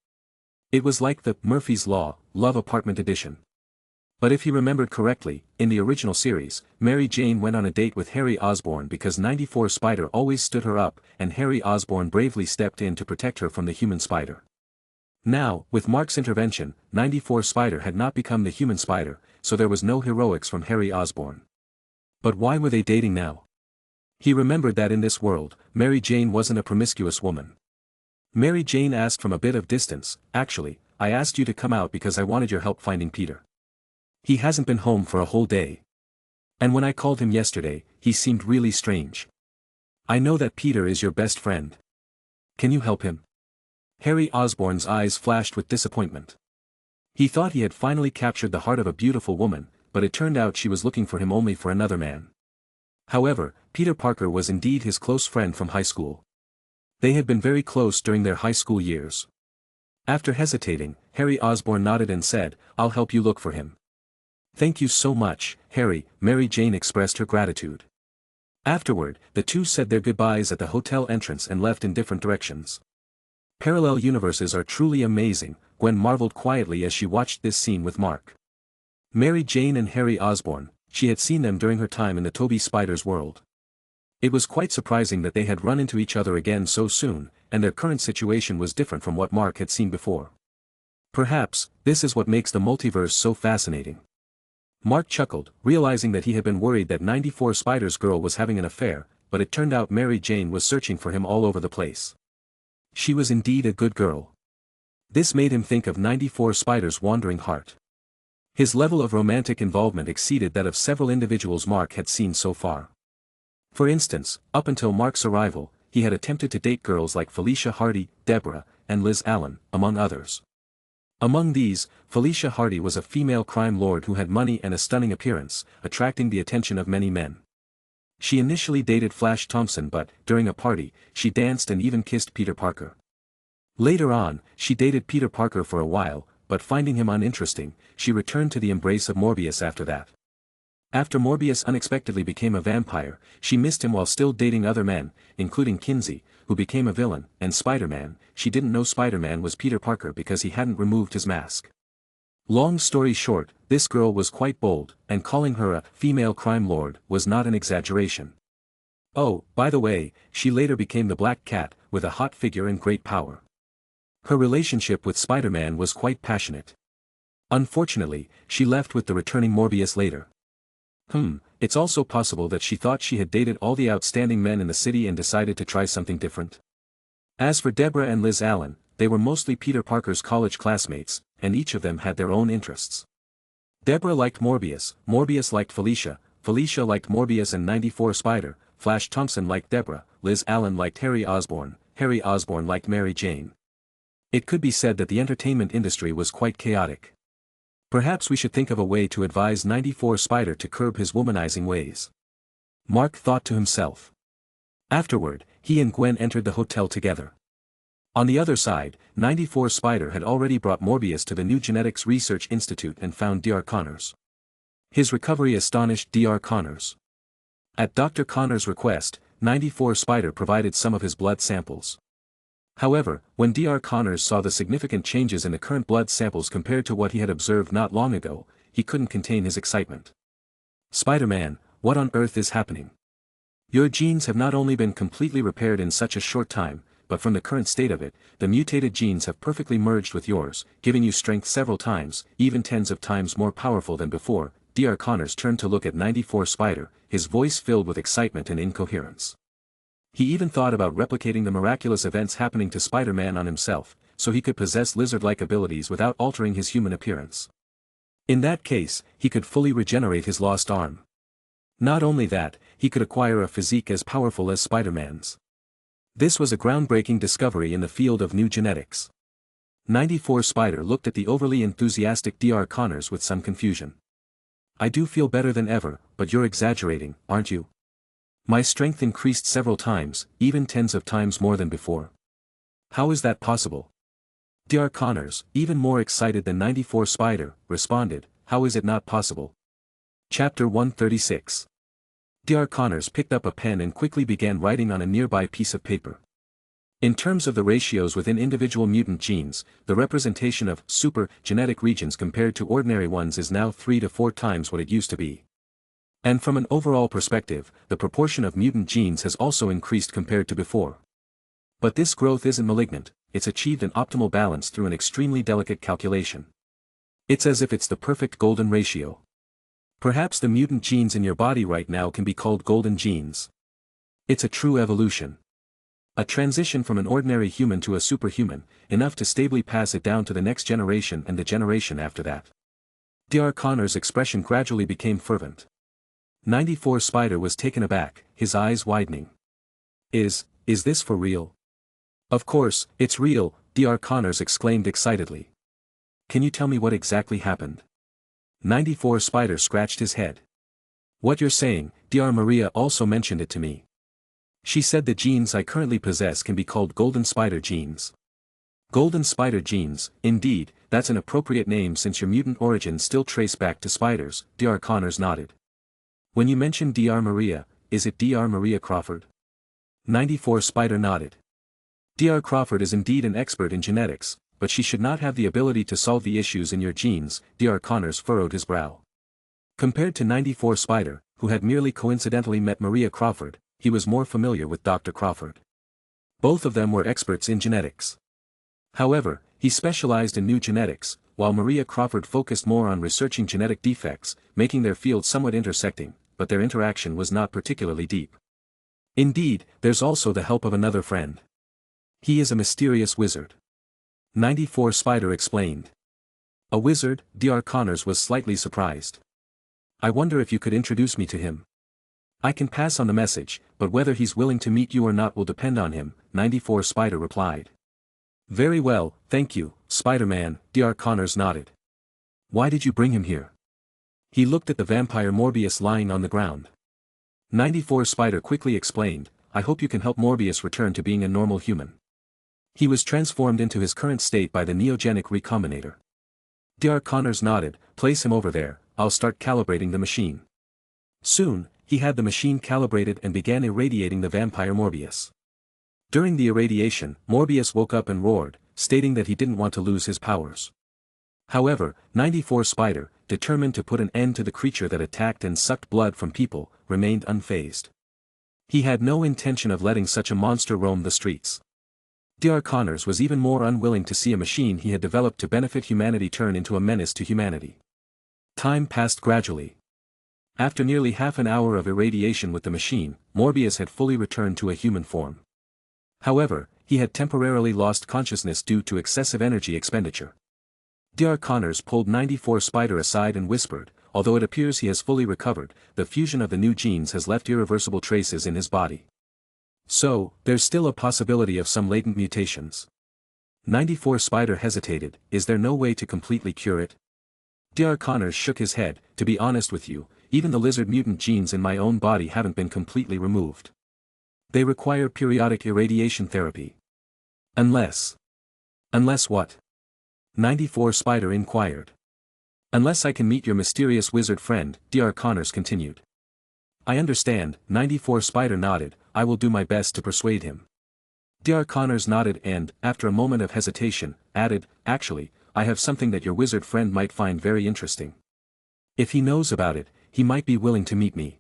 It was like the Murphy's Law, Love Apartment Edition. But if he remembered correctly, in the original series, Mary Jane went on a date with Harry Osborn because 94 Spider always stood her up, and Harry Osborn bravely stepped in to protect her from the human spider. Now, with Mark's intervention, 94 Spider had not become the human spider, so there was no heroics from Harry Osborn. But why were they dating now? He remembered that in this world, Mary Jane wasn't a promiscuous woman. Mary Jane asked from a bit of distance, "Actually, I asked you to come out because I wanted your help finding Peter. He hasn't been home for a whole day. And when I called him yesterday, he seemed really strange. I know that Peter is your best friend. Can you help him?" Harry Osborn's eyes flashed with disappointment. He thought he had finally captured the heart of a beautiful woman, but it turned out she was looking for him only for another man. However, Peter Parker was indeed his close friend from high school. They had been very close during their high school years. After hesitating, Harry Osborn nodded and said, "I'll help you look for him." "Thank you so much, Harry," Mary Jane expressed her gratitude. Afterward, the two said their goodbyes at the hotel entrance and left in different directions. Parallel universes are truly amazing, Gwen marveled quietly as she watched this scene with Mark. Mary Jane and Harry Osborn, she had seen them during her time in the Toby Spider's world. It was quite surprising that they had run into each other again so soon, and their current situation was different from what Mark had seen before. Perhaps, this is what makes the multiverse so fascinating. Mark chuckled, realizing that he had been worried that 94 Spider's girl was having an affair, but it turned out Mary Jane was searching for him all over the place. She was indeed a good girl. This made him think of 94 Spider's wandering heart. His level of romantic involvement exceeded that of several individuals Mark had seen so far. For instance, up until Mark's arrival, he had attempted to date girls like Felicia Hardy, Deborah, and Liz Allen, among others. Among these, Felicia Hardy was a female crime lord who had money and a stunning appearance, attracting the attention of many men. She initially dated Flash Thompson, but, during a party, she danced and even kissed Peter Parker. Later on, she dated Peter Parker for a while, but finding him uninteresting, she returned to the embrace of Morbius after that. After Morbius unexpectedly became a vampire, she missed him while still dating other men, including Kinsey, who became a villain, and Spider-Man. She didn't know Spider-Man was Peter Parker because he hadn't removed his mask. Long story short, this girl was quite bold, and calling her a female crime lord was not an exaggeration. Oh, by the way, she later became the Black Cat, with a hot figure and great power. Her relationship with Spider-Man was quite passionate. Unfortunately, she left with the returning Morbius later. It's also possible that she thought she had dated all the outstanding men in the city and decided to try something different. As for Deborah and Liz Allen, they were mostly Peter Parker's college classmates, and each of them had their own interests. Deborah liked Morbius, Morbius liked Felicia, Felicia liked Morbius and 94 Spider, Flash Thompson liked Deborah, Liz Allen liked Harry Osborn liked Mary Jane. It could be said that the entertainment industry was quite chaotic. Perhaps we should think of a way to advise 94 Spider to curb his womanizing ways. Mark thought to himself. Afterward, he and Gwen entered the hotel together. On the other side, 94 Spider had already brought Morbius to the New Genetics Research Institute and found Dr. Connors. His recovery astonished Dr. Connors. At Dr. Connors' request, 94 Spider provided some of his blood samples. However, when Dr. Connors saw the significant changes in the current blood samples compared to what he had observed not long ago, he couldn't contain his excitement. Spider-Man, what on earth is happening? Your genes have not only been completely repaired in such a short time, but from the current state of it, the mutated genes have perfectly merged with yours, giving you strength several times, even tens of times more powerful than before. Dr. Connors turned to look at 94 Spider, his voice filled with excitement and incoherence. He even thought about replicating the miraculous events happening to Spider-Man on himself, so he could possess lizard-like abilities without altering his human appearance. In that case, he could fully regenerate his lost arm. Not only that, he could acquire a physique as powerful as Spider-Man's. This was a groundbreaking discovery in the field of new genetics. 94 Spider looked at the overly enthusiastic Dr. Connors with some confusion. I do feel better than ever, but you're exaggerating, aren't you? My strength increased several times, even tens of times more than before. How is that possible? Dr. Connors, even more excited than 94 Spider, responded, how is it not possible? Chapter 136. Dr. Connors picked up a pen and quickly began writing on a nearby piece of paper. In terms of the ratios within individual mutant genes, the representation of super genetic regions compared to ordinary ones is now 3 to 4 times what it used to be. And from an overall perspective, the proportion of mutant genes has also increased compared to before. But this growth isn't malignant, it's achieved an optimal balance through an extremely delicate calculation. It's as if it's the perfect golden ratio. Perhaps the mutant genes in your body right now can be called golden genes. It's a true evolution. A transition from an ordinary human to a superhuman, enough to stably pass it down to the next generation and the generation after that. Dr. Connors' expression gradually became fervent. 94 Spider was taken aback, his eyes widening. Is this for real? Of course, it's real, Dr. Connors exclaimed excitedly. Can you tell me what exactly happened? 94 Spider scratched his head. What you're saying, Dr. Maria also mentioned it to me. She said the genes I currently possess can be called Golden Spider genes. Golden Spider genes, indeed, that's an appropriate name since your mutant origins still trace back to spiders, Dr. Connors nodded. When you mention Dr. Maria, is it Dr. Maria Crawford? 94 Spider nodded. Dr. Crawford is indeed an expert in genetics, but she should not have the ability to solve the issues in your genes, Dr. Connors furrowed his brow. Compared to 94 Spider, who had merely coincidentally met Maria Crawford, he was more familiar with Dr. Crawford. Both of them were experts in genetics. However, he specialized in new genetics, while Maria Crawford focused more on researching genetic defects, making their fields somewhat intersecting, but their interaction was not particularly deep. Indeed, there's also the help of another friend. He is a mysterious wizard. 94 Spider explained. A wizard? Dr. Connors was slightly surprised. I wonder if you could introduce me to him. I can pass on the message, but whether he's willing to meet you or not will depend on him, 94 Spider replied. Very well, thank you, SpiderMan, Dr. Connors nodded. Why did you bring him here? He looked at the vampire Morbius lying on the ground. 94 Spider quickly explained, I hope you can help Morbius return to being a normal human. He was transformed into his current state by the neogenic recombinator. Dr. Connors nodded, place him over there, I'll start calibrating the machine. Soon, he had the machine calibrated and began irradiating the vampire Morbius. During the irradiation, Morbius woke up and roared, stating that he didn't want to lose his powers. However, 94 Spider, determined to put an end to the creature that attacked and sucked blood from people, remained unfazed. He had no intention of letting such a monster roam the streets. Dr. Connors was even more unwilling to see a machine he had developed to benefit humanity turn into a menace to humanity. Time passed gradually. After nearly half an hour of irradiation with the machine, Morbius had fully returned to a human form. However, he had temporarily lost consciousness due to excessive energy expenditure. Dr. Connors pulled 94 Spider aside and whispered, although it appears he has fully recovered, the fusion of the new genes has left irreversible traces in his body. So, there's still a possibility of some latent mutations. 94 Spider hesitated, is there no way to completely cure it? Dr. Connors shook his head, to be honest with you, even the lizard mutant genes in my own body haven't been completely removed. They require periodic irradiation therapy. Unless what? 94 Spider inquired. Unless I can meet your mysterious wizard friend, Dr. Connors continued. I understand, 94 Spider nodded, I will do my best to persuade him. Dr. Connors nodded and, after a moment of hesitation, added, actually, I have something that your wizard friend might find very interesting. If he knows about it, he might be willing to meet me.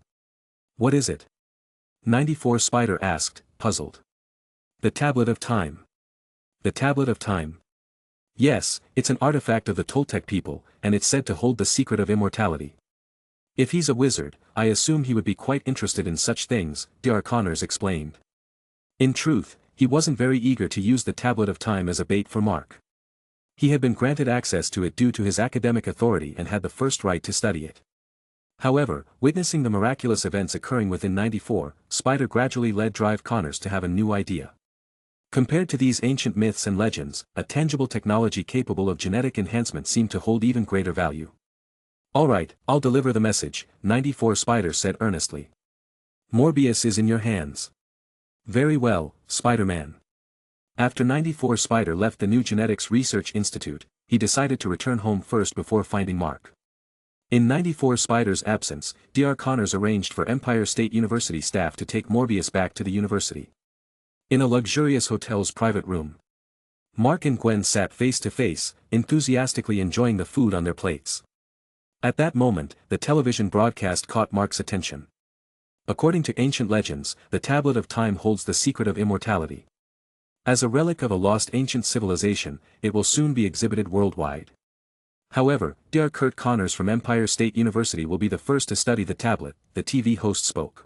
What is it? 94 Spider asked, puzzled. The Tablet of Time. The Tablet of Time. Yes, it's an artifact of the Toltec people, and it's said to hold the secret of immortality. If he's a wizard, I assume he would be quite interested in such things, Dr. Connors explained. In truth, he wasn't very eager to use the Tablet of Time as a bait for Mark. He had been granted access to it due to his academic authority and had the first right to study it. However, witnessing the miraculous events occurring within 94, Spider gradually led Dr. Connors to have a new idea. Compared to these ancient myths and legends, a tangible technology capable of genetic enhancement seemed to hold even greater value. Alright, I'll deliver the message, 94 Spider said earnestly. Morbius is in your hands. Very well, Spider-Man. After 94 Spider left the New Genetics Research Institute, he decided to return home first before finding Mark. In 94 Spider's absence, Dr. Connors arranged for Empire State University staff to take Morbius back to the university. In a luxurious hotel's private room, Mark and Gwen sat face to face, enthusiastically enjoying the food on their plates. At that moment, the television broadcast caught Mark's attention. According to ancient legends, the Tablet of Time holds the secret of immortality. As a relic of a lost ancient civilization, it will soon be exhibited worldwide. However, Dr. Kurt Connors from Empire State University will be the first to study the tablet, the TV host spoke.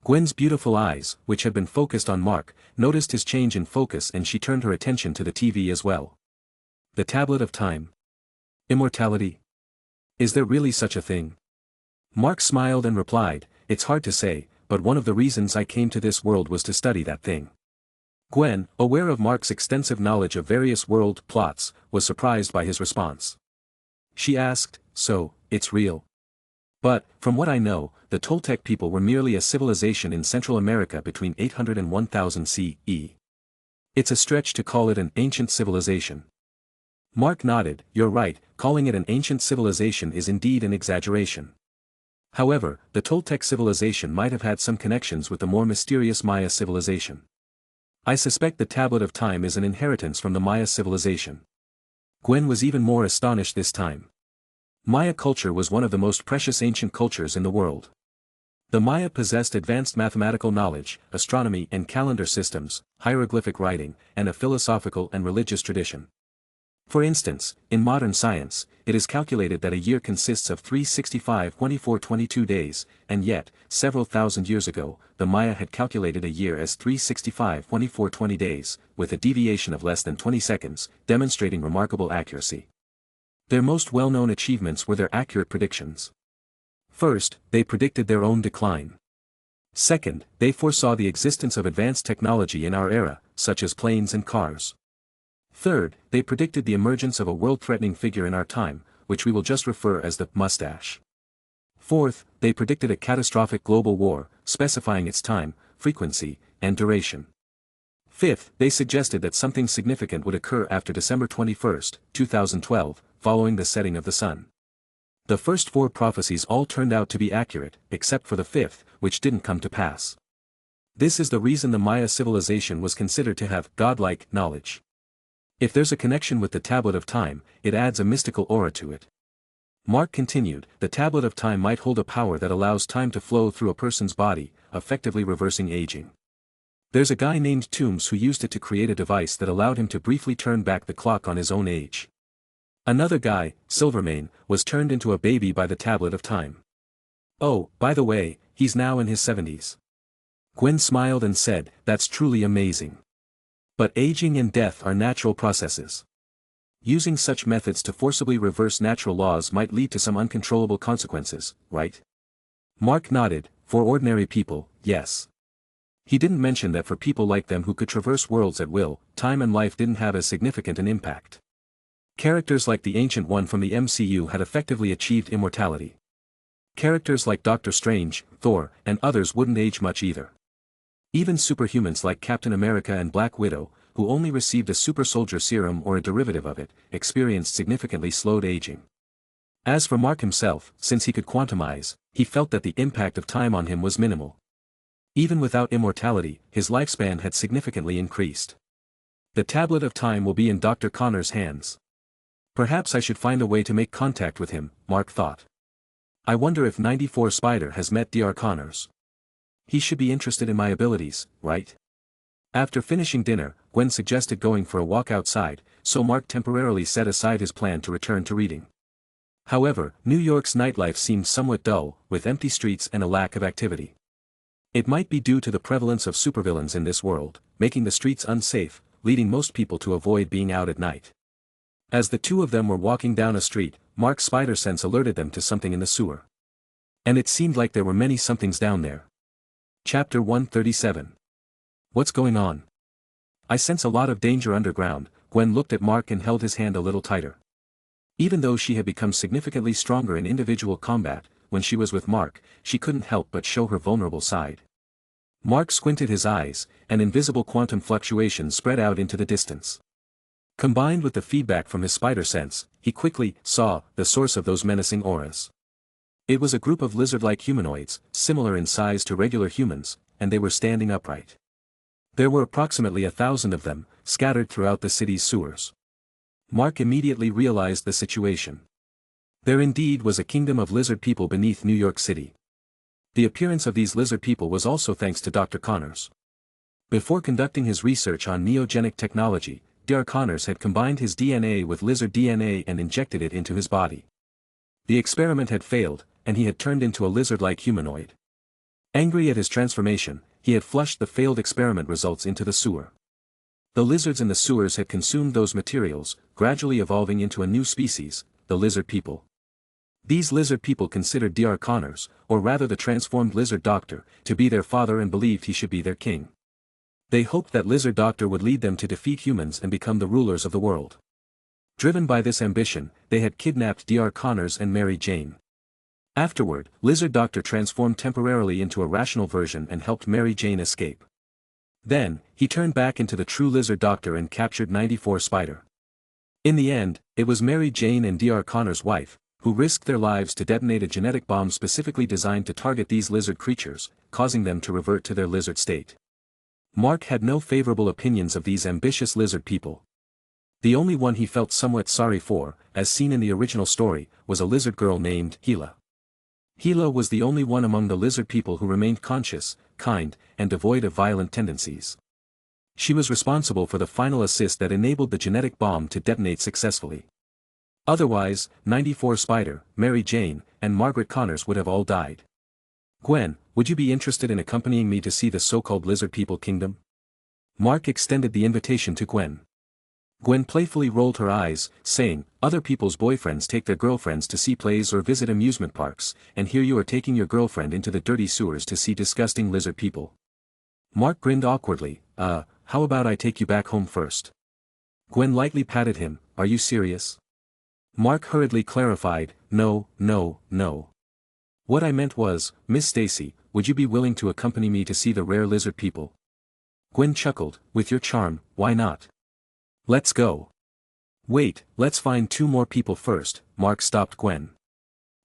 Gwen's beautiful eyes, which had been focused on Mark, noticed his change in focus and she turned her attention to the TV as well. The Tablet of Time. Immortality? Is there really such a thing? Mark smiled and replied, it's hard to say, but one of the reasons I came to this world was to study that thing. Gwen, aware of Mark's extensive knowledge of various world plots, was surprised by his response. She asked, so, it's real? But, from what I know, the Toltec people were merely a civilization in Central America between 800 and 1000 CE. It's a stretch to call it an ancient civilization. Mark nodded, you're right, calling it an ancient civilization is indeed an exaggeration. However, the Toltec civilization might have had some connections with the more mysterious Maya civilization. I suspect the Tablet of Time is an inheritance from the Maya civilization. Gwen was even more astonished this time. Maya culture was one of the most precious ancient cultures in the world. The Maya possessed advanced mathematical knowledge, astronomy and calendar systems, hieroglyphic writing, and a philosophical and religious tradition. For instance, in modern science, it is calculated that a year consists of 365 24-22 days, and yet, several thousand years ago, the Maya had calculated a year as 365 24-20 days, with a deviation of less than 20 seconds, demonstrating remarkable accuracy. Their most well-known achievements were their accurate predictions. First, they predicted their own decline. Second, they foresaw the existence of advanced technology in our era, such as planes and cars. Third, they predicted the emergence of a world-threatening figure in our time, which we will just refer as the mustache. Fourth, they predicted a catastrophic global war, specifying its time, frequency, and duration. Fifth, they suggested that something significant would occur after December 21, 2012, following the setting of the sun. The first four prophecies all turned out to be accurate, except for the fifth, which didn't come to pass. This is the reason the Maya civilization was considered to have godlike knowledge. If there's a connection with the Tablet of Time, it adds a mystical aura to it. Mark continued, the Tablet of Time might hold a power that allows time to flow through a person's body, effectively reversing aging. There's a guy named Toombs who used it to create a device that allowed him to briefly turn back the clock on his own age. Another guy, SpiderMan, was turned into a baby by the Tablet of Time. Oh, by the way, he's now in his 70s. Gwen smiled and said, that's truly amazing. But aging and death are natural processes. Using such methods to forcibly reverse natural laws might lead to some uncontrollable consequences, right? Mark nodded, for ordinary people, yes. He didn't mention that for people like them who could traverse worlds at will, time and life didn't have as significant an impact. Characters like the Ancient One from the MCU had effectively achieved immortality. Characters like Doctor Strange, Thor, and others wouldn't age much either. Even superhumans like Captain America and Black Widow, who only received a super soldier serum or a derivative of it, experienced significantly slowed aging. As for Mark himself, since he could quantumize, he felt that the impact of time on him was minimal. Even without immortality, his lifespan had significantly increased. The Tablet of Time will be in Dr. Connor's hands. Perhaps I should find a way to make contact with him, Mark thought. I wonder if 94 Spider has met Dr. Connors. He should be interested in my abilities, right? After finishing dinner, Gwen suggested going for a walk outside, so Mark temporarily set aside his plan to return to reading. However, New York's nightlife seemed somewhat dull, with empty streets and a lack of activity. It might be due to the prevalence of supervillains in this world, making the streets unsafe, leading most people to avoid being out at night. As the two of them were walking down a street, Mark's spider sense alerted them to something in the sewer. And it seemed like there were many somethings down there. Chapter 137. What's going on? I sense a lot of danger underground. Gwen looked at Mark and held his hand a little tighter. Even though she had become significantly stronger in individual combat, when she was with Mark, she couldn't help but show her vulnerable side. Mark squinted his eyes, and invisible quantum fluctuations spread out into the distance. Combined with the feedback from his spider sense, he quickly saw the source of those menacing auras. It was a group of lizard-like humanoids, similar in size to regular humans, and they were standing upright. There were approximately 1,000 of them, scattered throughout the city's sewers. Mark immediately realized the situation. There indeed was a kingdom of lizard people beneath New York City. The appearance of these lizard people was also thanks to Dr. Connors. Before conducting his research on neogenic technology, Dr. Connors had combined his DNA with lizard DNA and injected it into his body. The experiment had failed, and he had turned into a lizard-like humanoid. Angry at his transformation, he had flushed the failed experiment results into the sewer. The lizards in the sewers had consumed those materials, gradually evolving into a new species, the lizard people. These lizard people considered Dr. Connors, or rather the transformed lizard doctor, to be their father and believed he should be their king. They hoped that lizard doctor would lead them to defeat humans and become the rulers of the world. Driven by this ambition, they had kidnapped Dr. Connors and Mary Jane. Afterward, Lizard Doctor transformed temporarily into a rational version and helped Mary Jane escape. Then, he turned back into the true Lizard Doctor and captured 94 Spider. In the end, it was Mary Jane and Dr. Connor's wife, who risked their lives to detonate a genetic bomb specifically designed to target these lizard creatures, causing them to revert to their lizard state. Mark had no favorable opinions of these ambitious lizard people. The only one he felt somewhat sorry for, as seen in the original story, was a lizard girl named Gila. Gila was the only one among the lizard people who remained conscious, kind, and devoid of violent tendencies. She was responsible for the final assist that enabled the genetic bomb to detonate successfully. Otherwise, 94 Spider, Mary Jane, and Margaret Connors would have all died. Gwen, would you be interested in accompanying me to see the so-called lizard people kingdom? Mark extended the invitation to Gwen. Gwen playfully rolled her eyes, saying, other people's boyfriends take their girlfriends to see plays or visit amusement parks, and here you are taking your girlfriend into the dirty sewers to see disgusting lizard people. Mark grinned awkwardly, how about I take you back home first? Gwen lightly patted him, "Are you serious?" Mark hurriedly clarified, "No, no, no. What I meant was, Miss Stacy, would you be willing to accompany me to see the rare lizard people?" Gwen chuckled, "With your charm, why not? Let's go." "Wait, let's find 2 more people first," Mark stopped Gwen.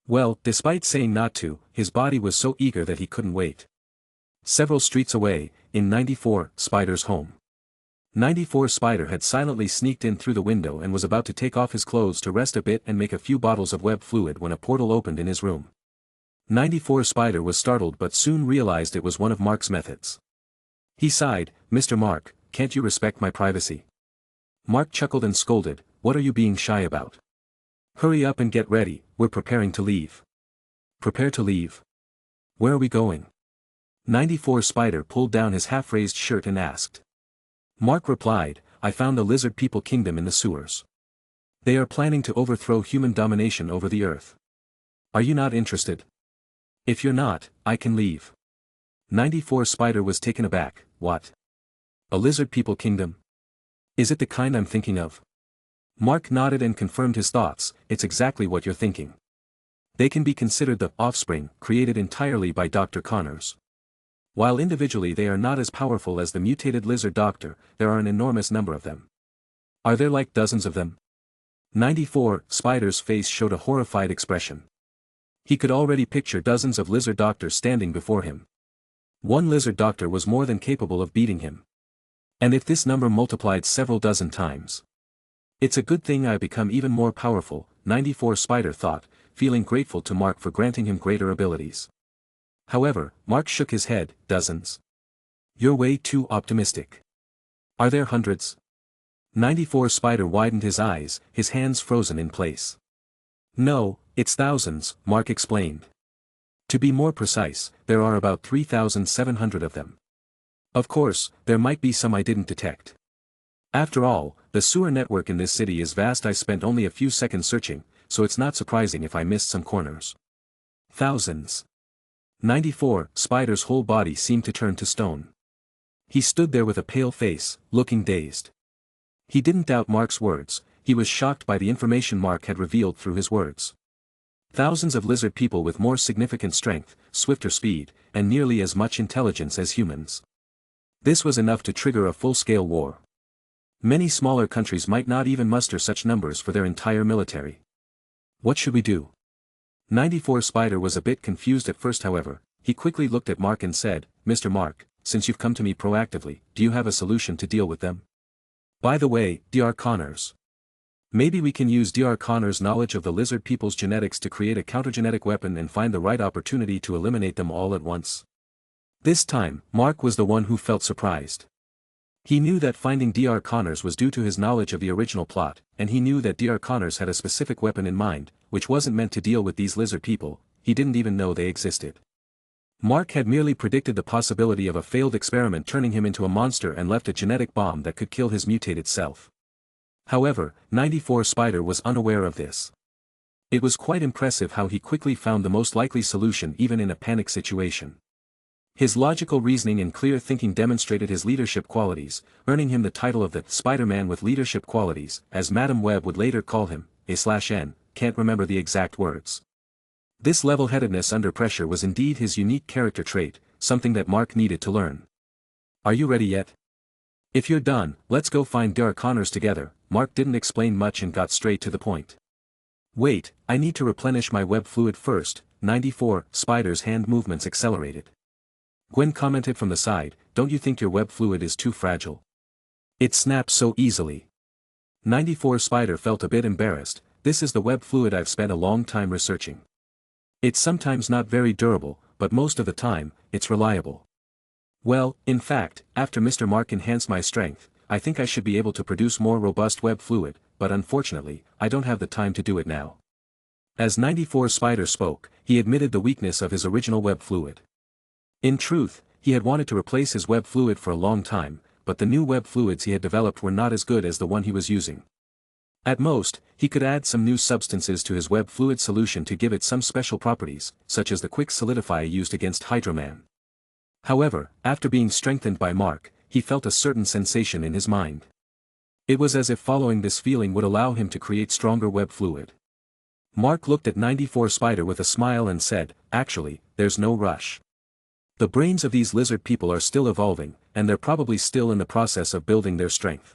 Well, despite saying not to, his body was so eager that he couldn't wait. Several streets away, in 94, Spider's home. 94 Spider had silently sneaked in through the window and was about to take off his clothes to rest a bit and make a few bottles of web fluid when a portal opened in his room. 94 Spider was startled but soon realized it was one of Mark's methods. He sighed, "Mr. Mark, can't you respect my privacy?" Mark chuckled and scolded, "What are you being shy about? Hurry up and get ready, we're preparing to leave." "Prepare to leave? Where are we going?" 94 Spider pulled down his half-raised shirt and asked. Mark replied, "I found the lizard people kingdom in the sewers. They are planning to overthrow human domination over the earth. Are you not interested? If you're not, I can leave." 94 Spider was taken aback, "What? A lizard people kingdom? Is it the kind I'm thinking of?" Mark nodded and confirmed his thoughts, "It's exactly what you're thinking. They can be considered the offspring created entirely by Dr. Connors. While individually they are not as powerful as the mutated lizard doctor, there are an enormous number of them. Are there like dozens of them?" 94 Spider's face showed a horrified expression. He could already picture dozens of lizard doctors standing before him. One lizard doctor was more than capable of beating him. And if this number multiplied several dozen times. "It's a good thing I've become even more powerful," 94 Spider thought, feeling grateful to Mark for granting him greater abilities. However, Mark shook his head, "Dozens? You're way too optimistic. Are there hundreds?" 94 Spider widened his eyes, his hands frozen in place. "No, it's thousands," Mark explained. "To be more precise, there are about 3,700 of them. Of course, there might be some I didn't detect. After all, the sewer network in this city is vast. I spent only a few seconds searching, so it's not surprising if I missed some corners." Thousands. 94 Spider's whole body seemed to turn to stone. He stood there with a pale face, looking dazed. He didn't doubt Mark's words, he was shocked by the information Mark had revealed through his words. Thousands of lizard people with more significant strength, swifter speed, and nearly as much intelligence as humans. This was enough to trigger a full-scale war. Many smaller countries might not even muster such numbers for their entire military. "What should we do?" 94 Spider was a bit confused at first. However, he quickly looked at Mark and said, "Mr. Mark, since you've come to me proactively, do you have a solution to deal with them? By the way, Dr. Connors. Maybe we can use Dr. Connors' knowledge of the lizard people's genetics to create a countergenetic weapon and find the right opportunity to eliminate them all at once." This time, Mark was the one who felt surprised. He knew that finding Dr. Connors was due to his knowledge of the original plot, and he knew that Dr. Connors had a specific weapon in mind, which wasn't meant to deal with these lizard people. He didn't even know they existed. Mark had merely predicted the possibility of a failed experiment turning him into a monster and left a genetic bomb that could kill his mutated self. However, 94 Spider was unaware of this. It was quite impressive how he quickly found the most likely solution even in a panic situation. His logical reasoning and clear thinking demonstrated his leadership qualities, earning him the title of the SpiderMan with leadership qualities, as Madam Web would later call him, A/N, can't remember the exact words. This level-headedness under pressure was indeed his unique character trait, something that Mark needed to learn. "Are you ready yet? If you're done, let's go find Dr. Connors together." Mark didn't explain much and got straight to the point. "Wait, I need to replenish my web fluid first." 94 Spider's hand movements accelerated. Gwen commented from the side, "Don't you think your web fluid is too fragile? It snaps so easily." 94 Spider felt a bit embarrassed. "This is the web fluid I've spent a long time researching. It's sometimes not very durable, but most of the time, it's reliable. Well, in fact, after Mr. Mark enhanced my strength, I think I should be able to produce more robust web fluid, but unfortunately, I don't have the time to do it now." As 94 Spider spoke, he admitted the weakness of his original web fluid. In truth, he had wanted to replace his web fluid for a long time, but the new web fluids he had developed were not as good as the one he was using. At most, he could add some new substances to his web fluid solution to give it some special properties, such as the quick solidifier used against Hydro-Man. However, after being strengthened by Mark, he felt a certain sensation in his mind. It was as if following this feeling would allow him to create stronger web fluid. Mark looked at 94 Spider with a smile and said, "Actually, there's no rush. The brains of these lizard people are still evolving, and they're probably still in the process of building their strength.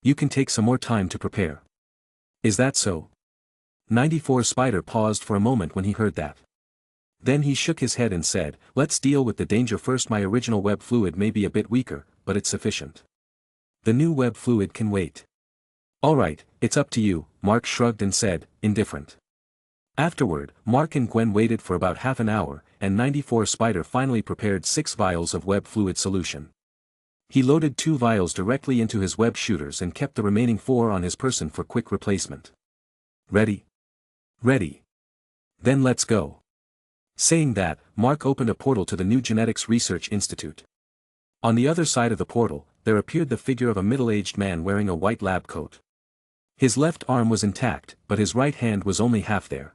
You can take some more time to prepare." "Is that so?" 94 Spider paused for a moment when he heard that. Then he shook his head and said, "Let's deal with the danger first. My original web fluid may be a bit weaker, but it's sufficient. The new web fluid can wait." "Alright, it's up to you," Mark shrugged and said, indifferent. Afterward, Mark and Gwen waited for about half an hour, and 94 Spider finally prepared 6 vials of web fluid solution. He loaded 2 vials directly into his web shooters and kept the remaining 4 on his person for quick replacement. "Ready?" "Ready." "Then let's go." Saying that, Mark opened a portal to the new Genetics Research Institute. On the other side of the portal, there appeared the figure of a middle-aged man wearing a white lab coat. His left arm was intact, but his right hand was only half there.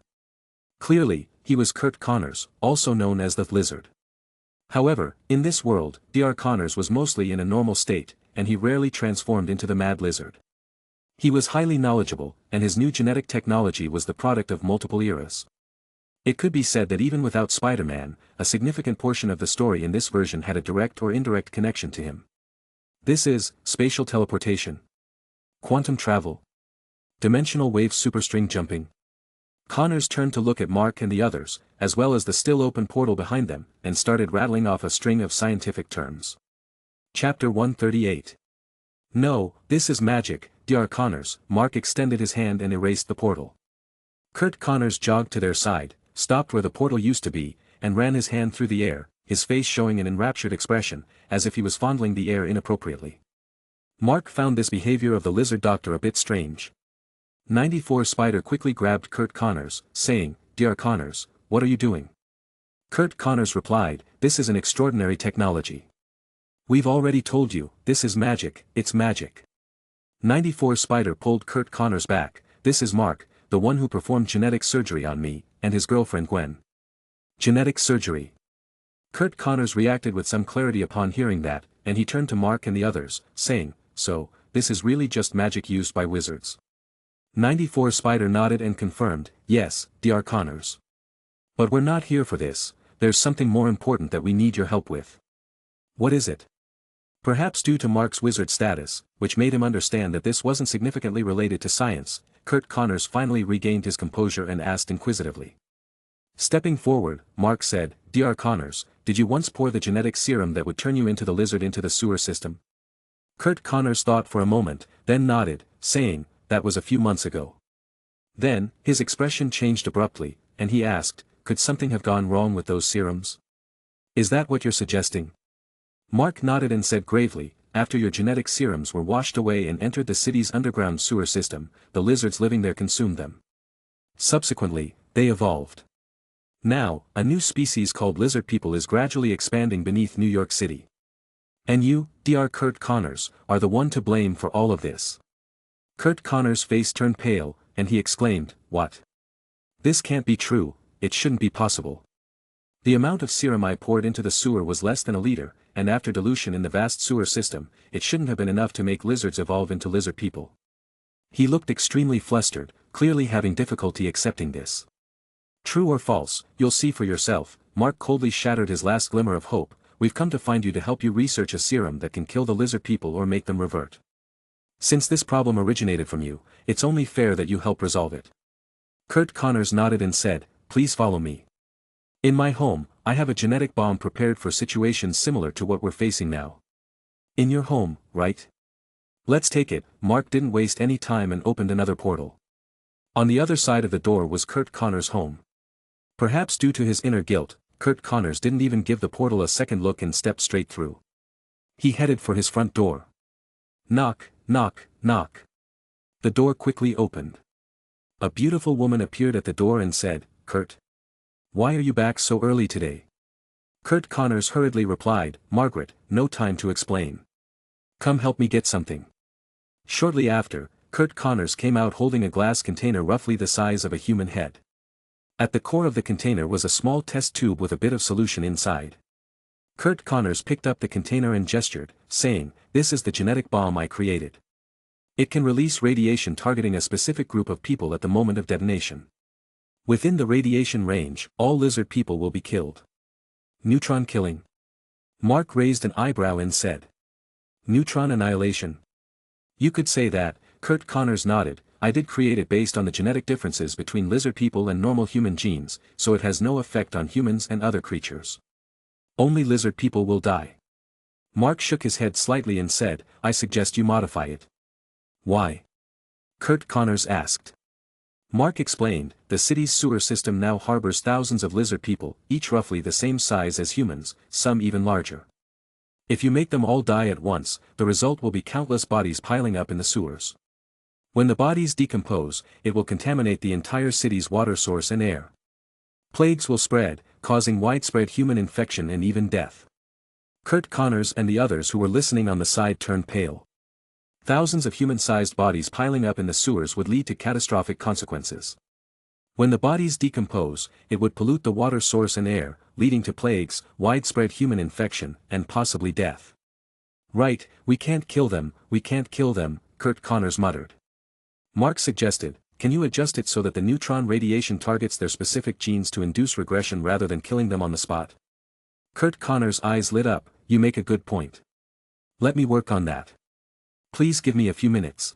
Clearly, he was Kurt Connors, also known as the Lizard. However, in this world, Dr. Connors was mostly in a normal state, and he rarely transformed into the Mad Lizard. He was highly knowledgeable, and his new genetic technology was the product of multiple eras. It could be said that even without SpiderMan, a significant portion of the story in this version had a direct or indirect connection to him. This is spatial teleportation, quantum travel, dimensional wave superstring jumping. Connors turned to look at Mark and the others, as well as the still open portal behind them, and started rattling off a string of scientific terms. Chapter 138. "No, this is magic, Dr. Connors." Mark extended his hand and erased the portal. Kurt Connors jogged to their side, stopped where the portal used to be, and ran his hand through the air, his face showing an enraptured expression, as if he was fondling the air inappropriately. Mark found this behavior of the lizard doctor a bit strange. 94 Spider quickly grabbed Kurt Connors, saying, "Dr. Connors, what are you doing?" Kurt Connors replied, "This is an extraordinary technology. We've already told you, this is magic, it's magic." 94 Spider pulled Kurt Connors back. "This is Mark, the one who performed genetic surgery on me, and his girlfriend Gwen." "Genetic surgery?" Kurt Connors reacted with some clarity upon hearing that, and he turned to Mark and the others, saying, "So, this is really just magic used by wizards?" 94 Spider nodded and confirmed, "Yes, Dr. Connors. But we're not here for this, there's something more important that we need your help with." "What is it?" Perhaps due to Mark's wizard status, which made him understand that this wasn't significantly related to science, Kurt Connors finally regained his composure and asked inquisitively. Stepping forward, Mark said, "Dr. Connors, did you once pour the genetic serum that would turn you into the lizard into the sewer system?" Kurt Connors thought for a moment, then nodded, saying, "That was a few months ago." Then, his expression changed abruptly, and he asked, "Could something have gone wrong with those serums? Is that what you're suggesting?" Mark nodded and said gravely, "After your genetic serums were washed away and entered the city's underground sewer system, the lizards living there consumed them. Subsequently, they evolved. Now, a new species called lizard people is gradually expanding beneath New York City. And you, Dr. Kurt Connors, are the one to blame for all of this." Kurt Connors' face turned pale, and he exclaimed, "What? This can't be true, it shouldn't be possible. The amount of serum I poured into the sewer was less than a liter, and after dilution in the vast sewer system, it shouldn't have been enough to make lizards evolve into lizard people." He looked extremely flustered, clearly having difficulty accepting this. "True or false, you'll see for yourself." Mark coldly shattered his last glimmer of hope. "We've come to find you to help you research a serum that can kill the lizard people or make them revert. Since this problem originated from you, it's only fair that you help resolve it." Kurt Connors nodded and said, "Please follow me. In my home, I have a genetic bomb prepared for situations similar to what we're facing now." "In your home, right? Let's take it." Mark didn't waste any time and opened another portal. On the other side of the door was Kurt Connors' home. Perhaps due to his inner guilt, Kurt Connors didn't even give the portal a second look and stepped straight through. He headed for his front door. Knock, knock, knock. The door quickly opened. A beautiful woman appeared at the door and said, "Kurt? Why are you back so early today?" Kurt Connors hurriedly replied, "Margaret, no time to explain. Come help me get something." Shortly after, Kurt Connors came out holding a glass container roughly the size of a human head. At the core of the container was a small test tube with a bit of solution inside. Kurt Connors picked up the container and gestured, saying, "This is the genetic bomb I created. It can release radiation targeting a specific group of people at the moment of detonation. Within the radiation range, all lizard people will be killed. Neutron killing? Mark raised an eyebrow and said. Neutron annihilation? You could say that. Kurt Connors nodded. I did create it based on the genetic differences between lizard people and normal human genes, so it has no effect on humans and other creatures. Only lizard people will die. Mark shook his head slightly and said, I suggest you modify it. Why? Kurt Connors asked. Mark explained, the city's sewer system now harbors thousands of lizard people, each roughly the same size as humans, some even larger. If you make them all die at once, the result will be countless bodies piling up in the sewers. When the bodies decompose, it will contaminate the entire city's water source and air. Plagues will spread, causing widespread human infection and even death. Kurt Connors and the others who were listening on the side turned pale. Thousands of human-sized bodies piling up in the sewers would lead to catastrophic consequences. When the bodies decompose, it would pollute the water source and air, leading to plagues, widespread human infection, and possibly death. Right, we can't kill them, Kurt Connors muttered. Mark suggested, can you adjust it so that the neutron radiation targets their specific genes to induce regression rather than killing them on the spot? Kurt Connors' eyes lit up, you make a good point. Let me work on that. Please give me a few minutes.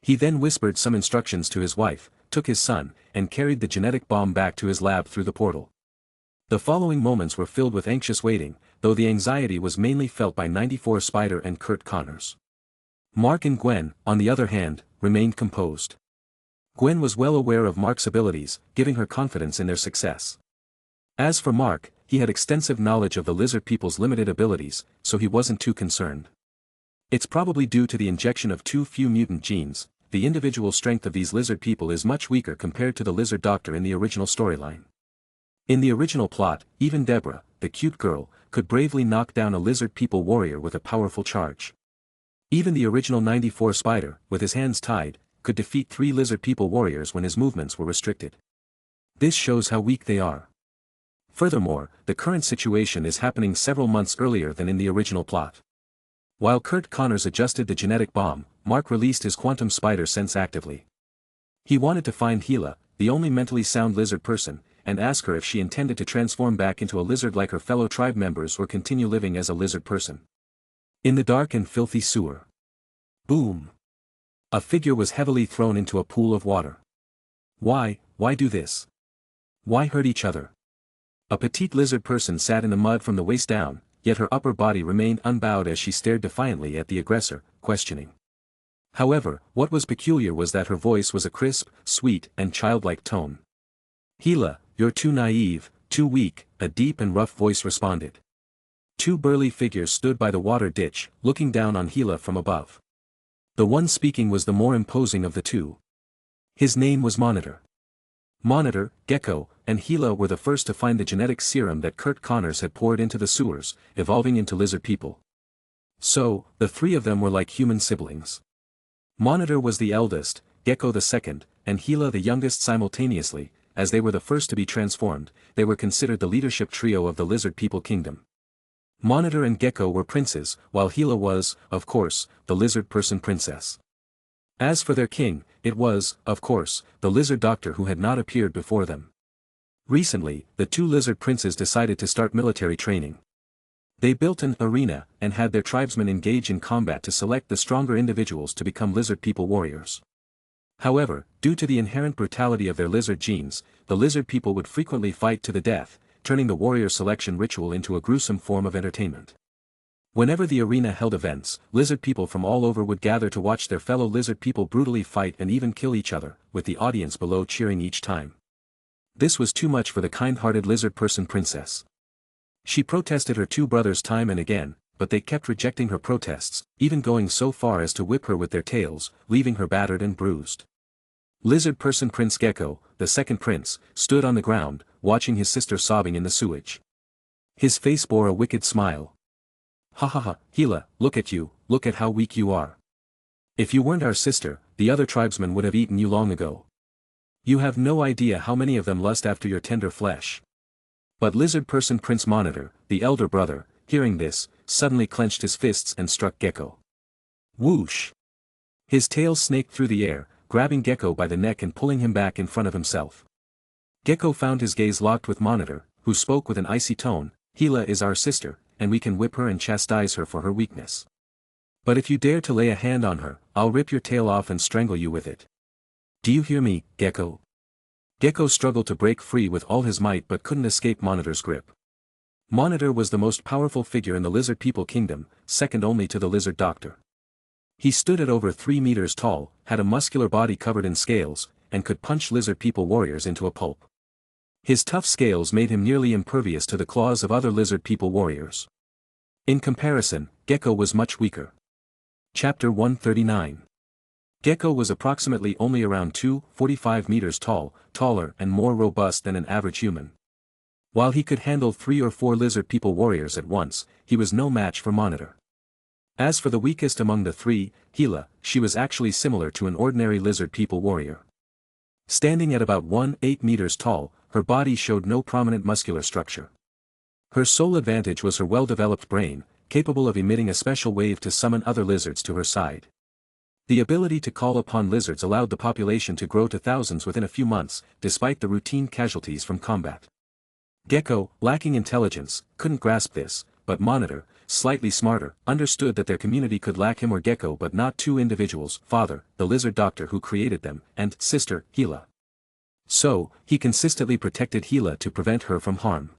He then whispered some instructions to his wife, took his son, and carried the genetic bomb back to his lab through the portal. The following moments were filled with anxious waiting, though the anxiety was mainly felt by 94 Spider and Kurt Connors. Mark and Gwen, on the other hand, remained composed. Gwen was well aware of Mark's abilities, giving her confidence in their success. As for Mark, he had extensive knowledge of the lizard people's limited abilities, so he wasn't too concerned. It's probably due to the injection of too few mutant genes. The individual strength of these lizard people is much weaker compared to the lizard doctor in the original storyline. In the original plot, even Deborah, the cute girl, could bravely knock down a lizard people warrior with a powerful charge. Even the original 94 Spider, with his hands tied, could defeat 3 lizard people warriors when his movements were restricted. This shows how weak they are. Furthermore, the current situation is happening several months earlier than in the original plot. While Kurt Connors adjusted the genetic bomb, Mark released his quantum spider sense actively. He wanted to find Gila, the only mentally sound lizard person, and ask her if she intended to transform back into a lizard like her fellow tribe members or continue living as a lizard person. In the dark and filthy sewer. Boom! A figure was heavily thrown into a pool of water. Why do this? Why hurt each other? A petite lizard person sat in the mud from the waist down, yet her upper body remained unbowed as she stared defiantly at the aggressor, questioning. However, what was peculiar was that her voice was a crisp, sweet, and childlike tone. Gila, you're too naive, too weak, a deep and rough voice responded. 2 burly figures stood by the water ditch, looking down on Gila from above. The one speaking was the more imposing of the two. His name was Monitor. Monitor, Gecko, and Gila were the first to find the genetic serum that Kurt Connors had poured into the sewers, evolving into lizard people. So, the 3 of them were like human siblings. Monitor was the eldest, Gecko the second, and Gila the youngest simultaneously. As they were the first to be transformed, they were considered the leadership trio of the lizard people kingdom. Monitor and Gecko were princes, while Gila was, of course, the lizard person princess. As for their king, it was, of course, the lizard doctor who had not appeared before them. Recently, the 2 lizard princes decided to start military training. They built an arena and had their tribesmen engage in combat to select the stronger individuals to become lizard people warriors. However, due to the inherent brutality of their lizard genes, the lizard people would frequently fight to the death, turning the warrior selection ritual into a gruesome form of entertainment. Whenever the arena held events, lizard people from all over would gather to watch their fellow lizard people brutally fight and even kill each other, with the audience below cheering each time. This was too much for the kind-hearted lizard person princess. She protested her 2 brothers time and again, but they kept rejecting her protests, even going so far as to whip her with their tails, leaving her battered and bruised. Lizard person Prince Gecko, the second prince, stood on the ground, watching his sister sobbing in the sewage. His face bore a wicked smile. Ha ha ha, Gila, look at you, look at how weak you are. If you weren't our sister, the other tribesmen would have eaten you long ago. You have no idea how many of them lust after your tender flesh. But lizard person Prince Monitor, the elder brother, hearing this, suddenly clenched his fists and struck Gecko. Whoosh! His tail snaked through the air, grabbing Gecko by the neck and pulling him back in front of himself. Gecko found his gaze locked with Monitor, who spoke with an icy tone, "Hila is our sister, and we can whip her and chastise her for her weakness. But if you dare to lay a hand on her, I'll rip your tail off and strangle you with it. Do you hear me, Gecko?" Gecko struggled to break free with all his might but couldn't escape Monitor's grip. Monitor was the most powerful figure in the lizard people kingdom, second only to the lizard doctor. He stood at over 3 meters tall, had a muscular body covered in scales, and could punch lizard people warriors into a pulp. His tough scales made him nearly impervious to the claws of other lizard people warriors. In comparison, Gecko was much weaker. Chapter 139. Gecko was approximately only around 2.45 meters tall, taller and more robust than an average human. While he could handle 3 or 4 lizard people warriors at once, he was no match for Monitor. As for the weakest among the three, Hila, she was actually similar to an ordinary lizard people warrior. Standing at about 1.8 meters tall, her body showed no prominent muscular structure. Her sole advantage was her well-developed brain, capable of emitting a special wave to summon other lizards to her side. The ability to call upon lizards allowed the population to grow to thousands within a few months, despite the routine casualties from combat. Gecko, lacking intelligence, couldn't grasp this, but Monitor, slightly smarter, understood that their community could lack him or Gecko but not two individuals, father, the lizard doctor who created them, and sister, Hila. So, he consistently protected Hila to prevent her from harm.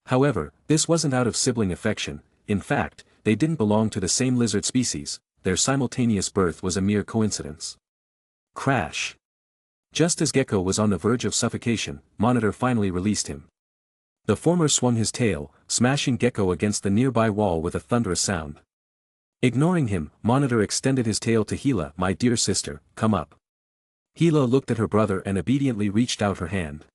However, this wasn't out of sibling affection. In fact, they didn't belong to the same lizard species, their simultaneous birth was a mere coincidence. Crash! Just as Gecko was on the verge of suffocation, Monitor finally released him. The former swung his tail, smashing Gecko against the nearby wall with a thunderous sound. Ignoring him, Monitor extended his tail to Hila. "My dear sister, come up." Hila looked at her brother and obediently reached out her hand.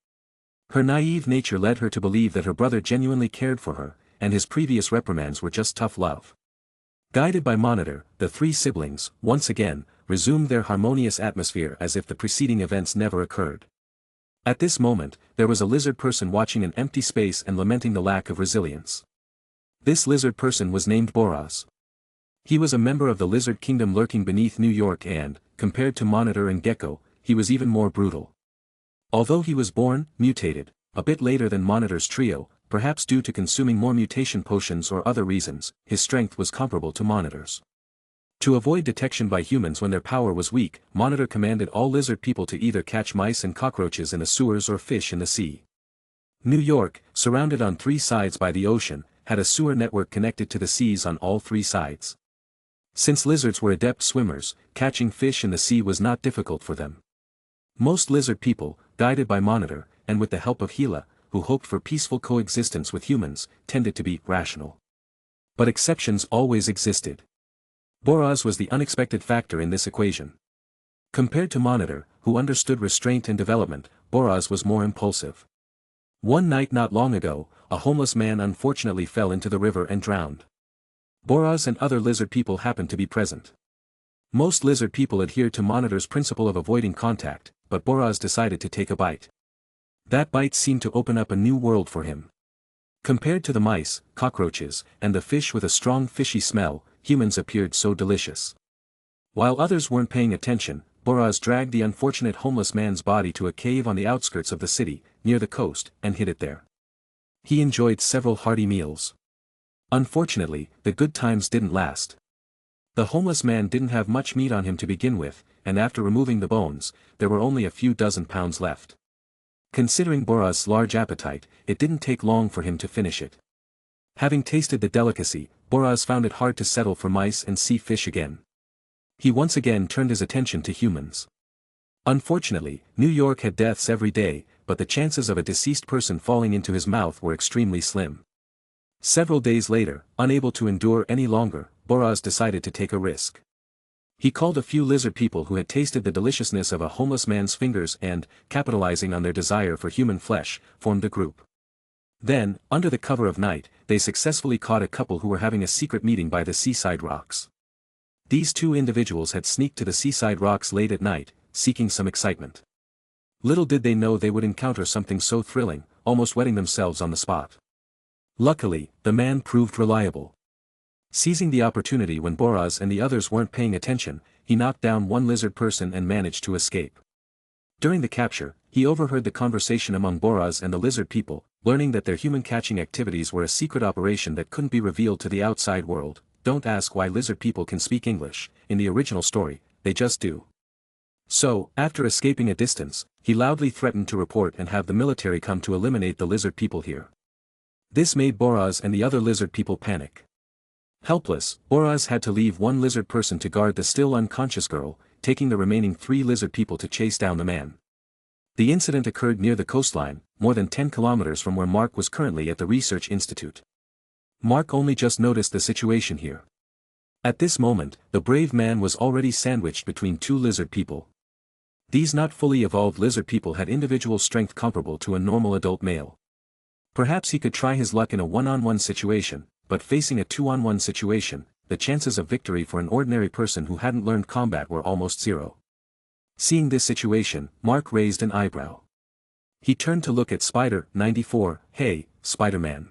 Her naive nature led her to believe that her brother genuinely cared for her, and his previous reprimands were just tough love. Guided by Monitor, the three siblings, once again, resumed their harmonious atmosphere as if the preceding events never occurred. At this moment, there was a lizard person watching an empty space and lamenting the lack of resilience. This lizard person was named Boraz. He was a member of the lizard kingdom lurking beneath New York and, compared to Monitor and Gecko, he was even more brutal. Although he was born, mutated, a bit later than Monitor's trio, perhaps due to consuming more mutation potions or other reasons, his strength was comparable to Monitor's. To avoid detection by humans when their power was weak, Monitor commanded all lizard people to either catch mice and cockroaches in the sewers or fish in the sea. New York, surrounded on 3 sides by the ocean, had a sewer network connected to the seas on all 3 sides. Since lizards were adept swimmers, catching fish in the sea was not difficult for them. Most lizard people, guided by Monitor, and with the help of Hila, who hoped for peaceful coexistence with humans, tended to be rational. But exceptions always existed. Boraz was the unexpected factor in this equation. Compared to Monitor, who understood restraint and development, Boraz was more impulsive. One night not long ago, a homeless man unfortunately fell into the river and drowned. Boraz and other lizard people happened to be present. Most lizard people adhered to Monitor's principle of avoiding contact, but Boraz decided to take a bite. That bite seemed to open up a new world for him. Compared to the mice, cockroaches, and the fish with a strong fishy smell, humans appeared so delicious. While others weren't paying attention, Boraz dragged the unfortunate homeless man's body to a cave on the outskirts of the city, near the coast, and hid it there. He enjoyed several hearty meals. Unfortunately, the good times didn't last. The homeless man didn't have much meat on him to begin with, and after removing the bones, there were only a few dozen pounds left. Considering Boraz's large appetite, it didn't take long for him to finish it. Having tasted the delicacy, Boraz found it hard to settle for mice and sea fish again. He once again turned his attention to humans. Unfortunately, New York had deaths every day, but the chances of a deceased person falling into his mouth were extremely slim. Several days later, unable to endure any longer, Boraz decided to take a risk. He called a few lizard people who had tasted the deliciousness of a homeless man's fingers and, capitalizing on their desire for human flesh, formed a group. Then, under the cover of night, they successfully caught a couple who were having a secret meeting by the seaside rocks. These two individuals had sneaked to the seaside rocks late at night, seeking some excitement. Little did they know they would encounter something so thrilling, almost wetting themselves on the spot. Luckily, the man proved reliable. Seizing the opportunity when Boraz and the others weren't paying attention, he knocked down one lizard person and managed to escape. During the capture, he overheard the conversation among Boraz and the lizard people, learning that their human catching activities were a secret operation that couldn't be revealed to the outside world. Don't ask why lizard people can speak English, in the original story, they just do. So, after escaping a distance, he loudly threatened to report and have the military come to eliminate the lizard people here. This made Boraz and the other lizard people panic. Helpless, Boraz had to leave one lizard person to guard the still unconscious girl, taking the remaining 3 lizard people to chase down the man. The incident occurred near the coastline, more than 10 kilometers from where Mark was currently at the research institute. Mark only just noticed the situation here. At this moment, the brave man was already sandwiched between 2 lizard people. These not fully evolved lizard people had individual strength comparable to a normal adult male. Perhaps he could try his luck in a one-on-one situation, but facing a 2-on-1 situation, the chances of victory for an ordinary person who hadn't learned combat were almost zero. Seeing this situation, Mark raised an eyebrow. He turned to look at Spider-94, "Hey, Spider-Man."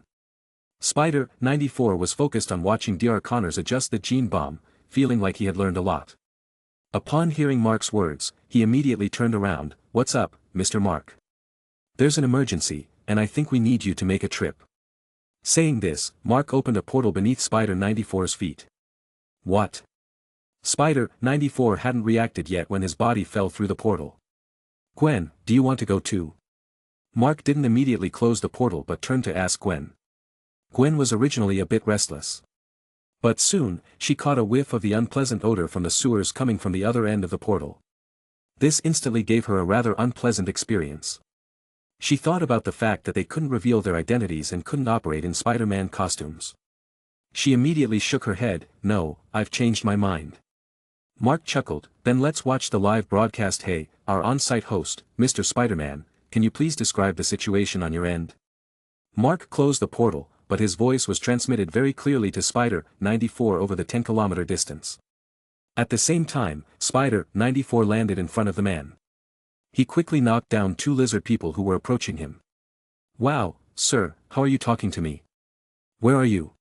Spider-94 was focused on watching Dr. Connors adjust the gene bomb, feeling like he had learned a lot. Upon hearing Mark's words, he immediately turned around. "What's up, Mr. Mark? There's an emergency, and I think we need you to make a trip." Saying this, Mark opened a portal beneath Spider-94's feet. What? Spider-94 hadn't reacted yet when his body fell through the portal. "Gwen, do you want to go too?" Mark didn't immediately close the portal but turned to ask Gwen. Gwen was originally a bit restless. But soon, she caught a whiff of the unpleasant odor from the sewers coming from the other end of the portal. This instantly gave her a rather unpleasant experience. She thought about the fact that they couldn't reveal their identities and couldn't operate in Spider-Man costumes. She immediately shook her head. "No, I've changed my mind." Mark chuckled. "Then let's watch the live broadcast. Hey, our on-site host, Mr. Spider-Man, can you please describe the situation on your end?" Mark closed the portal, but his voice was transmitted very clearly to Spider-94 over the 10-kilometer distance. At the same time, Spider-94 landed in front of the man. He quickly knocked down 2 lizard people who were approaching him. "Wow, sir, how are you talking to me? Where are you?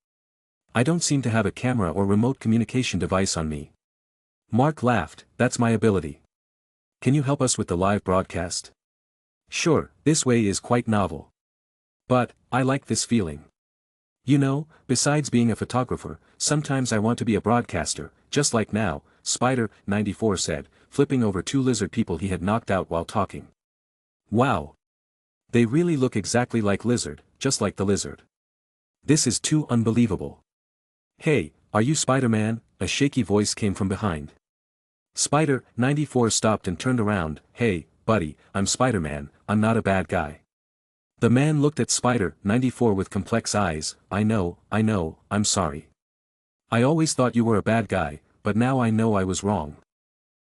I don't seem to have a camera or remote communication device on me." Mark laughed. "That's my ability. Can you help us with the live broadcast?" "Sure, this way is quite novel. But, I like this feeling. You know, besides being a photographer, sometimes I want to be a broadcaster, just like now," Spider-94 said, flipping over 2 lizard people he had knocked out while talking. "Wow. They really look exactly like lizard, just like the lizard. This is too unbelievable. Hey, are you Spider-Man?" A shaky voice came from behind. Spider-94 stopped and turned around. "Hey, buddy, I'm Spider-Man, I'm not a bad guy." The man looked at Spider-94 with complex eyes. I know, I'm sorry. I always thought you were a bad guy, but now I know I was wrong.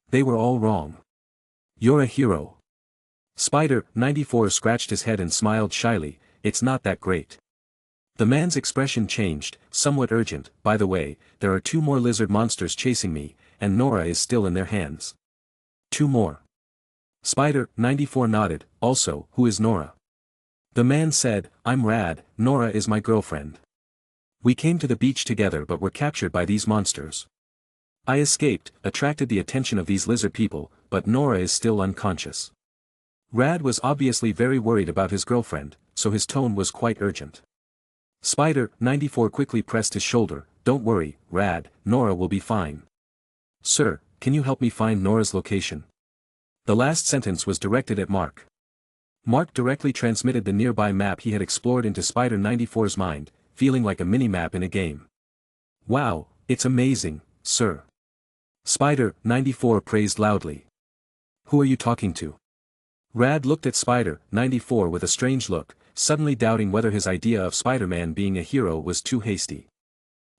They were all wrong. You're a hero." Spider-94 scratched his head and smiled shyly. "It's not that great." The man's expression changed, somewhat urgent. "By the way, there are 2 more lizard monsters chasing me, and Nora is still in their hands." "2 more?" Spider-94 nodded. "Also, who is Nora?" The man said, "I'm Rad, Nora is my girlfriend. We came to the beach together but were captured by these monsters. I escaped, attracted the attention of these lizard people, but Nora is still unconscious." Rad was obviously very worried about his girlfriend, so his tone was quite urgent. Spider-94 quickly pressed his shoulder. "Don't worry, Rad, Nora will be fine." "Sir, can you help me find Nora's location?" The last sentence was directed at Mark. Mark directly transmitted the nearby map he had explored into Spider-94's mind, feeling like a mini-map in a game. "Wow, it's amazing, sir." Spider-94 praised loudly. "Who are you talking to?" Rad looked at Spider-94 with a strange look, suddenly doubting whether his idea of Spider-Man being a hero was too hasty.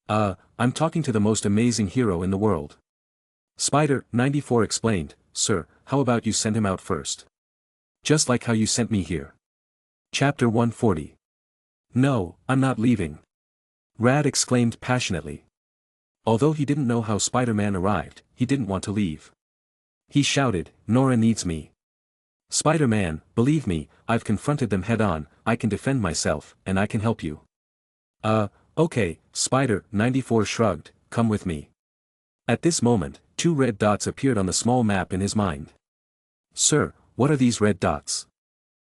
I'm talking to the most amazing hero in the world." Spider-94 explained. "Sir, how about you send him out first? Just like how you sent me here." Chapter 140. "No, I'm not leaving," Rad exclaimed passionately. Although he didn't know how Spider-Man arrived, he didn't want to leave. He shouted, "Nora needs me. Spider-Man, believe me, I've confronted them head-on, I can defend myself, and I can help you." Okay, Spider-94 shrugged, "Come with me." At this moment, two red dots appeared on the small map in his mind. "Sir, what are these red dots?"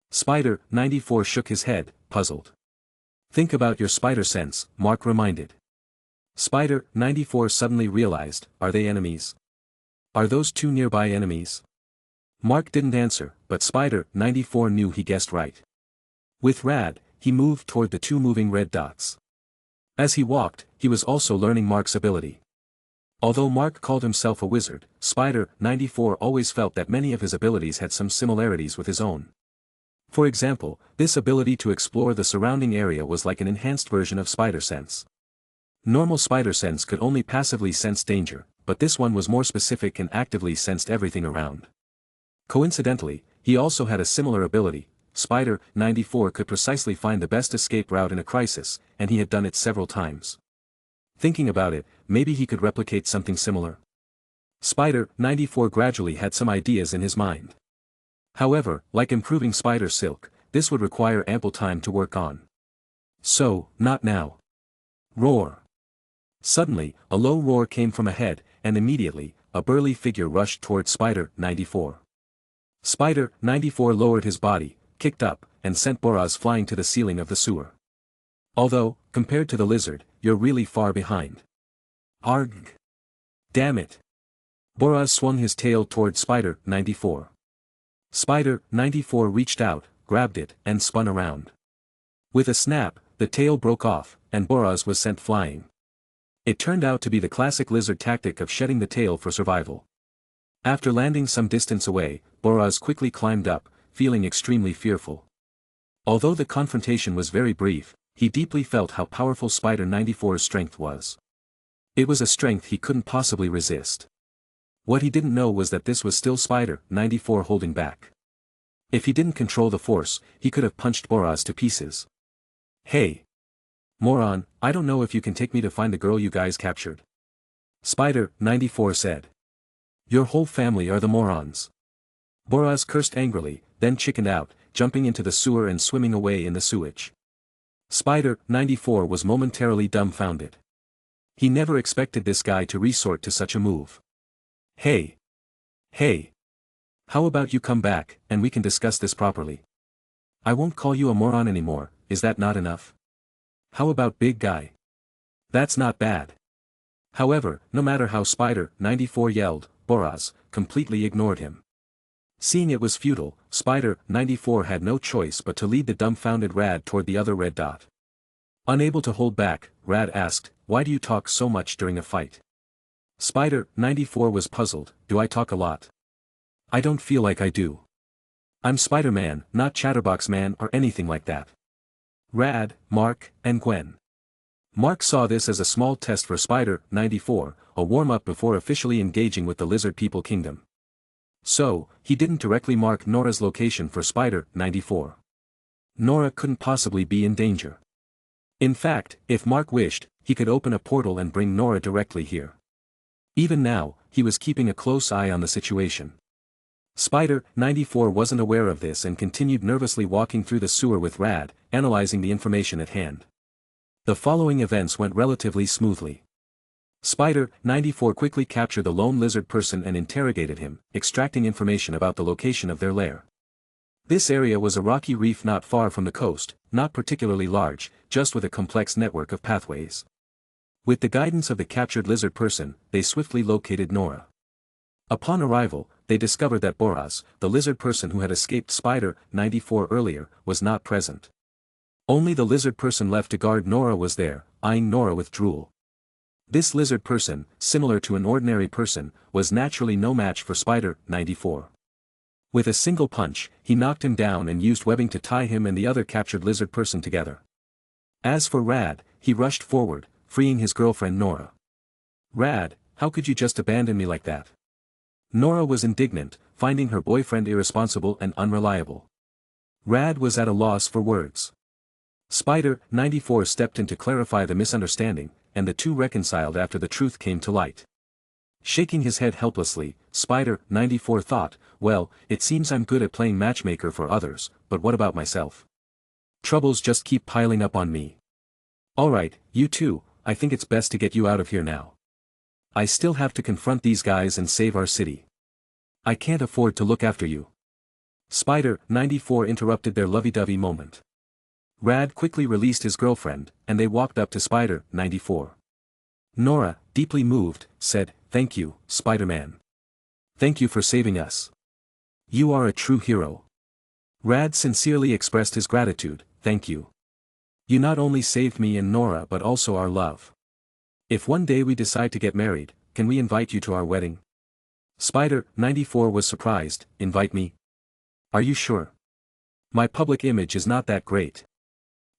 Spider-94 shook his head, puzzled. "Think about your spider sense," Mark reminded. Spider-94 suddenly realized, are they enemies? Are those two nearby enemies? Mark didn't answer, but Spider-94 knew he guessed right. With Rad, he moved toward the two moving red dots. As he walked, he was also learning Mark's ability. Although Mark called himself a wizard, Spider-94 always felt that many of his abilities had some similarities with his own. For example, this ability to explore the surrounding area was like an enhanced version of spider sense. Normal spider sense could only passively sense danger, but this one was more specific and actively sensed everything around. Coincidentally, he also had a similar ability. Spider-94 could precisely find the best escape route in a crisis, and he had done it several times. Thinking about it, maybe he could replicate something similar. Spider-94 gradually had some ideas in his mind. However, like improving spider silk, this would require ample time to work on. So, not now. Roar. Suddenly, a low roar came from ahead, and immediately, a burly figure rushed toward Spider-94. Spider-94 lowered his body, kicked up, and sent Boraz flying to the ceiling of the sewer. Although, compared to the lizard, you're really far behind. Argh. Damn it. Boraz swung his tail toward Spider-94. Spider-94 reached out, grabbed it, and spun around. With a snap, the tail broke off, and Boraz was sent flying. It turned out to be the classic lizard tactic of shedding the tail for survival. After landing some distance away, Boraz quickly climbed up, feeling extremely fearful. Although the confrontation was very brief, he deeply felt how powerful Spider-94's strength was. It was a strength he couldn't possibly resist. What he didn't know was that this was still Spider-94 holding back. If he didn't control the force, he could have punched Boraz to pieces. "Hey! Moron, I don't know if you can take me to find the girl you guys captured," Spider-94 said. "Your whole family are the morons." Boraz cursed angrily, then chickened out, jumping into the sewer and swimming away in the sewage. Spider-94 was momentarily dumbfounded. He never expected this guy to resort to such a move. Hey! Hey! How about you come back, and we can discuss this properly? I won't call you a moron anymore, is that not enough? How about big guy? That's not bad. However, no matter how Spider-94 yelled, Boraz completely ignored him. Seeing it was futile, Spider-94 had no choice but to lead the dumbfounded Rad toward the other red dot. Unable to hold back, Rad asked, "Why do you talk so much during a fight?" Spider-94 was puzzled, "Do I talk a lot? I don't feel like I do. I'm Spider-Man, not Chatterbox Man or anything like that." Rad, Mark, and Gwen. Mark saw this as a small test for Spider-94, a warm-up before officially engaging with the Lizard People Kingdom. So, he didn't directly mark Nora's location for Spider-94. Nora couldn't possibly be in danger. In fact, if Mark wished, he could open a portal and bring Nora directly here. Even now, he was keeping a close eye on the situation. Spider-94 wasn't aware of this and continued nervously walking through the sewer with Rad, analyzing the information at hand. The following events went relatively smoothly. Spider-94 quickly captured the lone lizard person and interrogated him, extracting information about the location of their lair. This area was a rocky reef not far from the coast, not particularly large, just with a complex network of pathways. With the guidance of the captured lizard person, they swiftly located Nora. Upon arrival, they discovered that Boraz, the lizard person who had escaped Spider-94 earlier, was not present. Only the lizard person left to guard Nora was there, eyeing Nora with drool. This lizard person, similar to an ordinary person, was naturally no match for Spider-94. With a single punch, he knocked him down and used webbing to tie him and the other captured lizard person together. As for Rad, he rushed forward, freeing his girlfriend Nora. "Rad, how could you just abandon me like that?" Nora was indignant, finding her boyfriend irresponsible and unreliable. Rad was at a loss for words. Spider-94 stepped in to clarify the misunderstanding, and the two reconciled after the truth came to light. Shaking his head helplessly, Spider-94 thought, "Well, it seems I'm good at playing matchmaker for others, but what about myself? Troubles just keep piling up on me. Alright, you two, I think it's best to get you out of here now." I still have to confront these guys and save our city. I can't afford to look after you. Spider 94 interrupted their lovey-dovey moment. Rad quickly released his girlfriend, and they walked up to Spider 94. Nora, deeply moved, said, "Thank you, Spider-Man. Thank you for saving us. You are a true hero." Rad sincerely expressed his gratitude, "Thank you. You not only saved me and Nora but also our love. If one day we decide to get married, can we invite you to our wedding?" Spider 94 was surprised, "Invite me? Are you sure? My public image is not that great.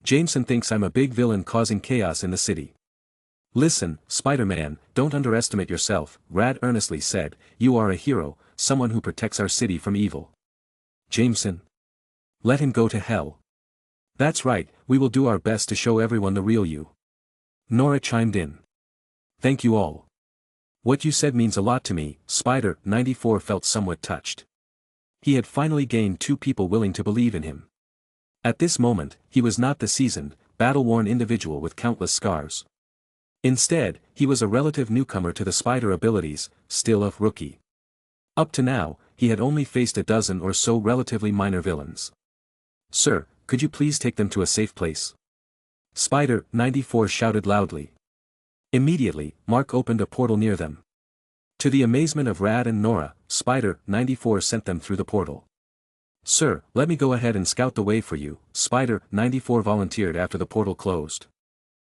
Jameson thinks I'm a big villain causing chaos in the city." "Listen, Spider-Man, don't underestimate yourself," Rad earnestly said, "you are a hero, someone who protects our city from evil." "Jameson? Let him go to hell." "That's right, we will do our best to show everyone the real you." Nora chimed in. "Thank you all. What you said means a lot to me." Spider 94 felt somewhat touched. He had finally gained two people willing to believe in him. At this moment, he was not the seasoned, battle-worn individual with countless scars. Instead, he was a relative newcomer to the spider abilities, still a rookie. Up to now, he had only faced a dozen or so relatively minor villains. "Sir, could you please take them to a safe place?" Spider 94 shouted loudly. Immediately, Mark opened a portal near them. To the amazement of Rad and Nora, Spider 94 sent them through the portal. "Sir, let me go ahead and scout the way for you," Spider 94 volunteered after the portal closed.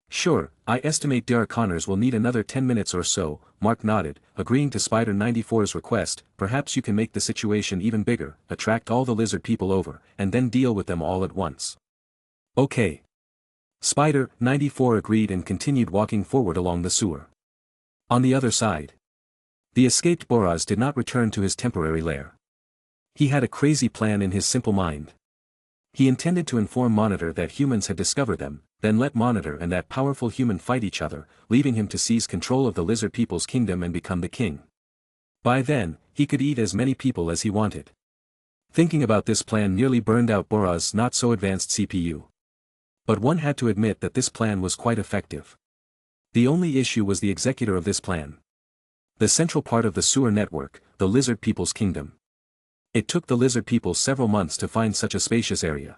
"Sure, I estimate Derek Connors will need another 10 minutes or so," Mark nodded, agreeing to Spider 94's request. "Perhaps you can make the situation even bigger, attract all the lizard people over, and then deal with them all at once." "Okay." Spider 94 agreed and continued walking forward along the sewer. On the other side, the escaped Boraz did not return to his temporary lair. He had a crazy plan in his simple mind. He intended to inform Monitor that humans had discovered them, then let Monitor and that powerful human fight each other, leaving him to seize control of the lizard people's kingdom and become the king. By then, he could eat as many people as he wanted. Thinking about this plan nearly burned out Boraz's not-so-advanced CPU. But one had to admit that this plan was quite effective. The only issue was the executor of this plan. The central part of the sewer network, the lizard people's kingdom. It took the lizard people several months to find such a spacious area.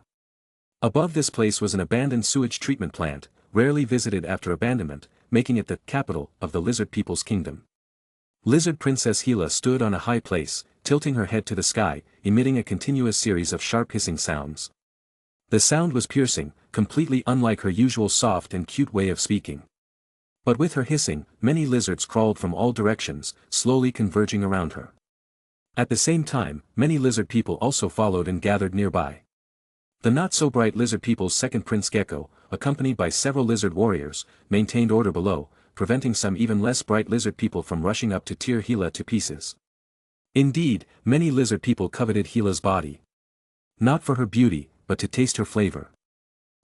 Above this place was an abandoned sewage treatment plant, rarely visited after abandonment, making it the capital of the lizard people's kingdom. Lizard Princess Gila stood on a high place, tilting her head to the sky, emitting a continuous series of sharp hissing sounds. The sound was piercing, completely unlike her usual soft and cute way of speaking. But with her hissing, many lizards crawled from all directions, slowly converging around her. At the same time, many lizard people also followed and gathered nearby. The not-so-bright lizard people's second Prince Gecko, accompanied by several lizard warriors, maintained order below, preventing some even less bright lizard people from rushing up to tear Gila to pieces. Indeed, many lizard people coveted Gila's body. Not for her beauty, but to taste her flavor.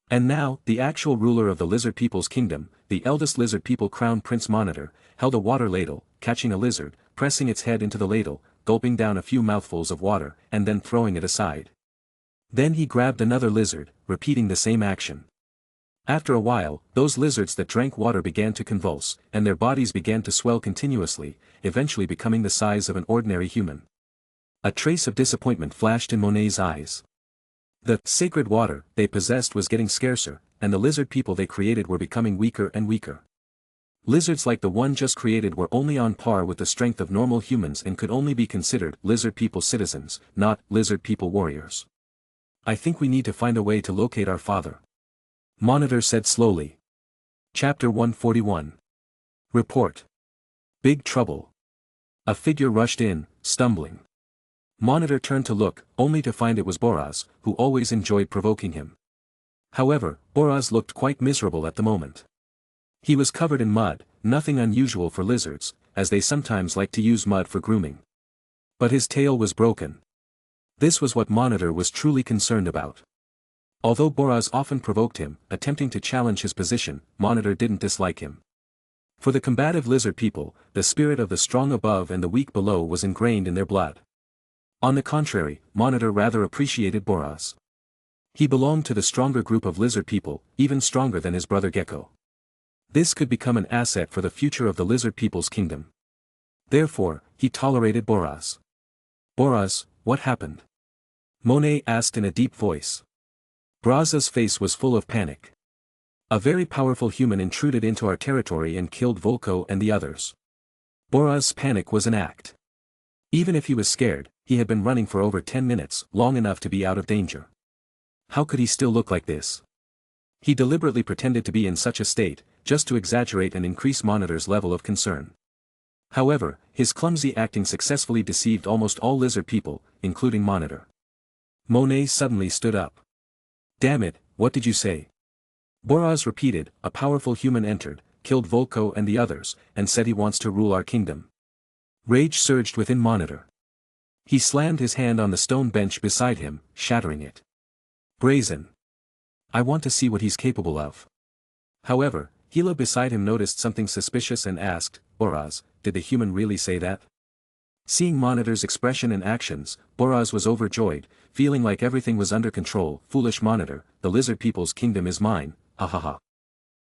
And now, the actual ruler of the lizard people's kingdom, the eldest lizard people Crown Prince Monitor, held a water ladle, catching a lizard, pressing its head into the ladle, gulping down a few mouthfuls of water, and then throwing it aside. Then he grabbed another lizard, repeating the same action. After a while, those lizards that drank water began to convulse, and their bodies began to swell continuously, eventually becoming the size of an ordinary human. A trace of disappointment flashed in Monet's eyes. The sacred water they possessed was getting scarcer, and the lizard people they created were becoming weaker and weaker. Lizards like the one just created were only on par with the strength of normal humans and could only be considered lizard people citizens, not lizard people warriors. "I think we need to find a way to locate our father," Monitor said slowly. Chapter 141. Report. Big trouble. A figure rushed in, stumbling. Monitor turned to look, only to find it was Boraz, who always enjoyed provoking him. However, Boraz looked quite miserable at the moment. He was covered in mud, nothing unusual for lizards, as they sometimes like to use mud for grooming. But his tail was broken. This was what Monitor was truly concerned about. Although Boraz often provoked him, attempting to challenge his position, Monitor didn't dislike him. For the combative lizard people, the spirit of the strong above and the weak below was ingrained in their blood. On the contrary, Monitor rather appreciated Boraz. He belonged to the stronger group of lizard people, even stronger than his brother Gecko. This could become an asset for the future of the lizard people's kingdom. Therefore, he tolerated Boraz. Boraz, what happened? Monet asked in a deep voice. Braz's face was full of panic. A very powerful human intruded into our territory and killed Volko and the others. Boraz's panic was an act. Even if he was scared, he had been running for over 10 minutes, long enough to be out of danger. How could he still look like this? He deliberately pretended to be in such a state, just to exaggerate and increase Monitor's level of concern. However, his clumsy acting successfully deceived almost all lizard people, including Monitor. Monet suddenly stood up. Damn it, what did you say? Boraz repeated. A powerful human entered, killed Volko and the others, and said he wants to rule our kingdom. Rage surged within Monitor. He slammed his hand on the stone bench beside him, shattering it. Brazen. I want to see what he's capable of. However, Hila beside him noticed something suspicious and asked, Boraz, did the human really say that? Seeing Monitor's expression and actions, Boraz was overjoyed, feeling like everything was under control. Foolish Monitor, the lizard people's kingdom is mine, ha ha ha.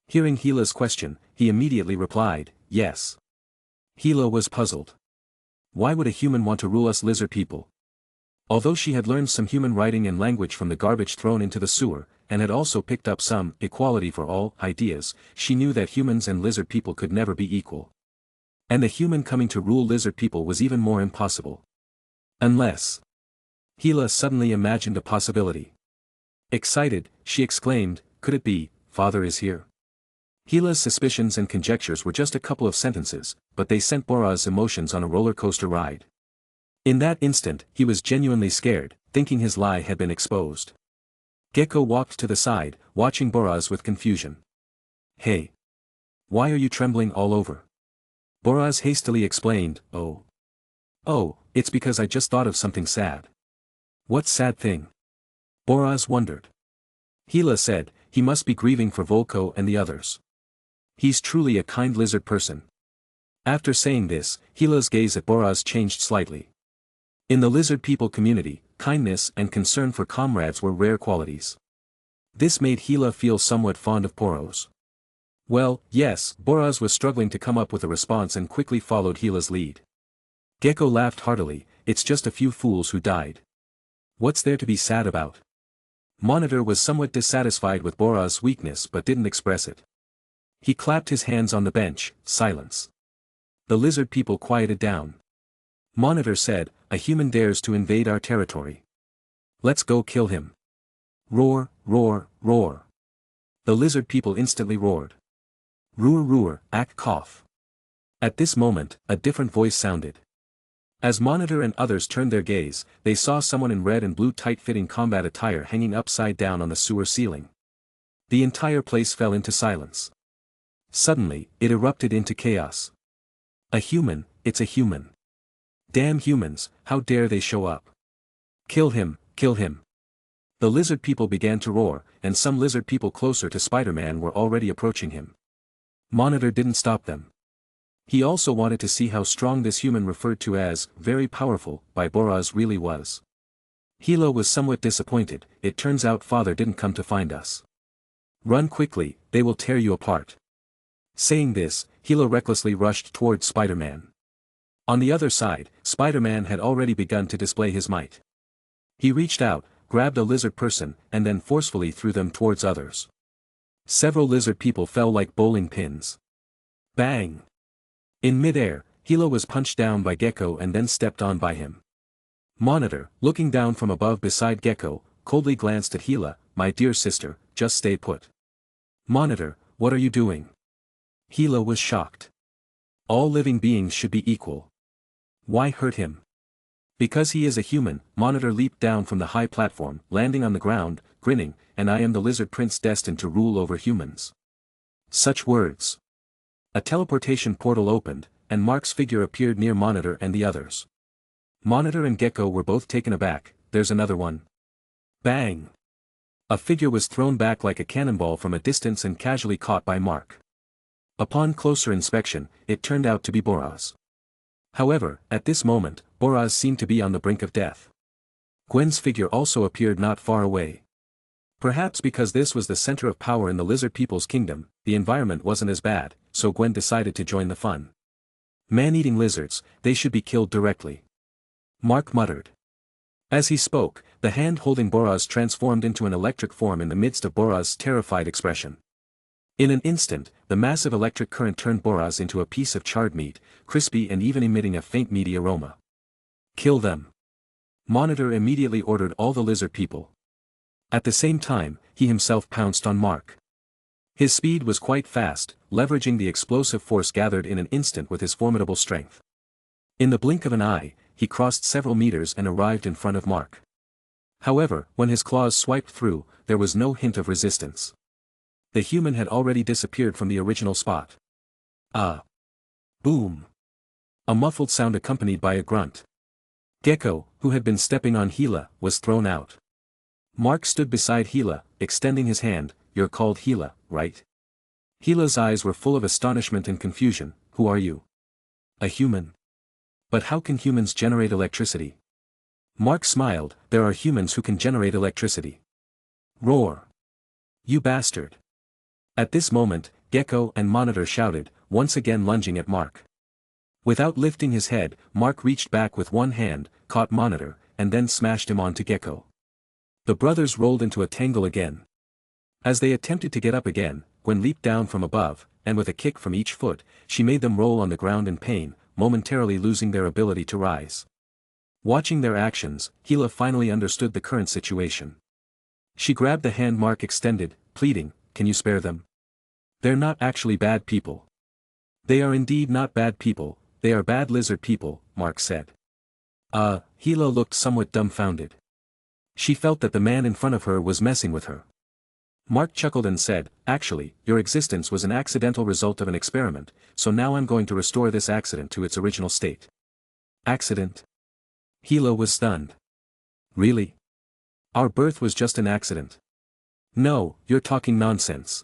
Hearing Hila's question, he immediately replied, yes. Hila was puzzled. Why would a human want to rule us lizard people? Although she had learned some human writing and language from the garbage thrown into the sewer, and had also picked up some equality for all ideas, she knew that humans and lizard people could never be equal. And a human coming to rule lizard people was even more impossible. Unless. Hila suddenly imagined a possibility. Excited, she exclaimed, could it be, Father is here? Hila's suspicions and conjectures were just a couple of sentences, but they sent Boraz's emotions on a roller coaster ride. In that instant, he was genuinely scared, thinking his lie had been exposed. Gecko walked to the side, watching Boraz with confusion. Hey! Why are you trembling all over? Boraz hastily explained, Oh, it's because I just thought of something sad. What sad thing? Boraz wondered. Hila said, he must be grieving for Volko and the others. He's truly a kind lizard person. After saying this, Hila's gaze at Boraz changed slightly. In the lizard people community, kindness and concern for comrades were rare qualities. This made Hila feel somewhat fond of Boraz. Well, yes, Boraz was struggling to come up with a response and quickly followed Hila's lead. Gecko laughed heartily, it's just a few fools who died. What's there to be sad about? Monitor was somewhat dissatisfied with Boraz's weakness but didn't express it. He clapped his hands on the bench, silence. The lizard people quieted down. Monitor said, a human dares to invade our territory. Let's go kill him. Roar, roar, roar. The lizard people instantly roared. Roar roar, ack cough. At this moment, a different voice sounded. As Monitor and others turned their gaze, they saw someone in red and blue tight-fitting combat attire hanging upside down on the sewer ceiling. The entire place fell into silence. Suddenly, it erupted into chaos. A human, it's a human. Damn humans, how dare they show up? Kill him, kill him. The lizard people began to roar, and some lizard people closer to SpiderMan were already approaching him. Monitor didn't stop them. He also wanted to see how strong this human referred to as, very powerful, by Boraz really was. Hila was somewhat disappointed, it turns out Father didn't come to find us. Run quickly, they will tear you apart. Saying this, Hila recklessly rushed towards SpiderMan. On the other side, SpiderMan had already begun to display his might. He reached out, grabbed a lizard person, and then forcefully threw them towards others. Several lizard people fell like bowling pins. Bang! In midair, Hila was punched down by Gecko and then stepped on by him. Monitor, looking down from above beside Gecko, coldly glanced at Hila, my dear sister, just stay put. Monitor, what are you doing? Hila was shocked. All living beings should be equal. Why hurt him? Because he is a human, Monitor leaped down from the high platform, landing on the ground, grinning, and I am the lizard prince destined to rule over humans. Such words. A teleportation portal opened, and Mark's figure appeared near Monitor and the others. Monitor and Gecko were both taken aback, there's another one. Bang! A figure was thrown back like a cannonball from a distance and casually caught by Mark. Upon closer inspection, it turned out to be Boraz. However, at this moment, Boraz seemed to be on the brink of death. Gwen's figure also appeared not far away. Perhaps because this was the center of power in the lizard people's kingdom, the environment wasn't as bad, so Gwen decided to join the fun. Man-eating lizards, they should be killed directly. Mark muttered. As he spoke, the hand holding Boraz transformed into an electric form in the midst of Boraz's terrified expression. In an instant, the massive electric current turned Boraz into a piece of charred meat, crispy and even emitting a faint meaty aroma. Kill them. Monitor immediately ordered all the lizard people. At the same time, he himself pounced on Mark. His speed was quite fast, leveraging the explosive force gathered in an instant with his formidable strength. In the blink of an eye, he crossed several meters and arrived in front of Mark. However, when his claws swiped through, there was no hint of resistance. The human had already disappeared from the original spot. Boom! A muffled sound accompanied by a grunt. Gecko, who had been stepping on Gila, was thrown out. Mark stood beside Gila, extending his hand. You're called Gila, right? Gila's eyes were full of astonishment and confusion. Who are you? A human. But how can humans generate electricity? Mark smiled. There are humans who can generate electricity. Roar! You bastard! At this moment, Gecko and Monitor shouted, once again lunging at Mark. Without lifting his head, Mark reached back with one hand, caught Monitor, and then smashed him onto Gecko. The brothers rolled into a tangle again. As they attempted to get up again, Gwen leaped down from above, and with a kick from each foot, she made them roll on the ground in pain, momentarily losing their ability to rise. Watching their actions, Gila finally understood the current situation. She grabbed the hand Mark extended, pleading, can you spare them? They're not actually bad people. They are indeed not bad people, they are bad lizard people, Mark said. Gila looked somewhat dumbfounded. She felt that the man in front of her was messing with her. Mark chuckled and said, actually, your existence was an accidental result of an experiment, so now I'm going to restore this accident to its original state. Accident? Gila was stunned. Really? Our birth was just an accident. No, you're talking nonsense.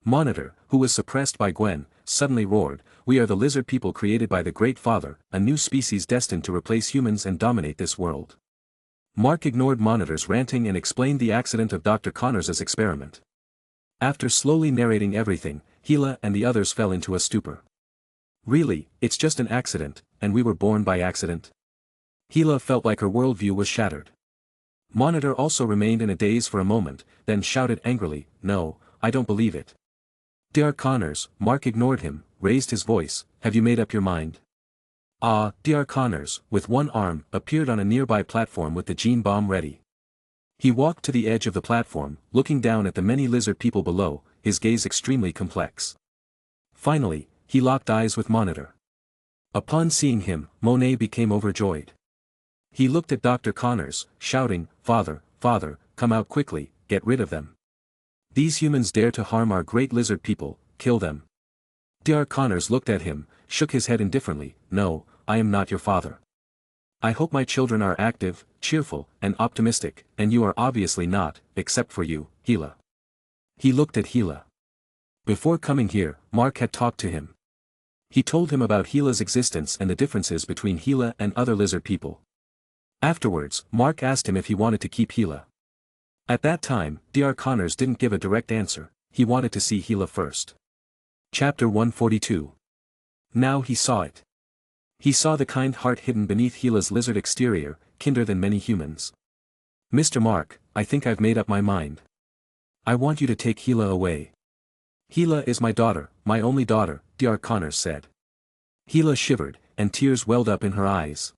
Monitor, who was suppressed by Gwen, suddenly roared, we are the lizard people created by the Great Father, a new species destined to replace humans and dominate this world. Mark ignored Monitor's ranting and explained the accident of Dr. Connors's experiment. After slowly narrating everything, Gila and the others fell into a stupor. Really, it's just an accident, and we were born by accident? Gila felt like her worldview was shattered. Monitor also remained in a daze for a moment, then shouted angrily, no, I don't believe it. Dr. Connors, Mark ignored him, raised his voice, have you made up your mind? Dr. Connors, with one arm, appeared on a nearby platform with the gene bomb ready. He walked to the edge of the platform, looking down at the many lizard people below, his gaze extremely complex. Finally, he locked eyes with Monitor. Upon seeing him, Monet became overjoyed. He looked at Dr. Connors, shouting, Father, Father, come out quickly, get rid of them. These humans dare to harm our great lizard people, kill them. Dr. Connors looked at him, shook his head indifferently, no, I am not your father. I hope my children are active, cheerful, and optimistic, and you are obviously not, except for you, Gila. He looked at Gila. Before coming here, Mark had talked to him. He told him about Gila's existence and the differences between Gila and other lizard people. Afterwards, Mark asked him if he wanted to keep Gila. At that time, Dr. Connors didn't give a direct answer, he wanted to see Gila first. Chapter 142. Now he saw it. He saw the kind heart hidden beneath Gila's lizard exterior, kinder than many humans. Mr. Mark, I think I've made up my mind. I want you to take Gila away. Gila is my daughter, my only daughter, Dr. Connors said. Gila shivered, and tears welled up in her eyes.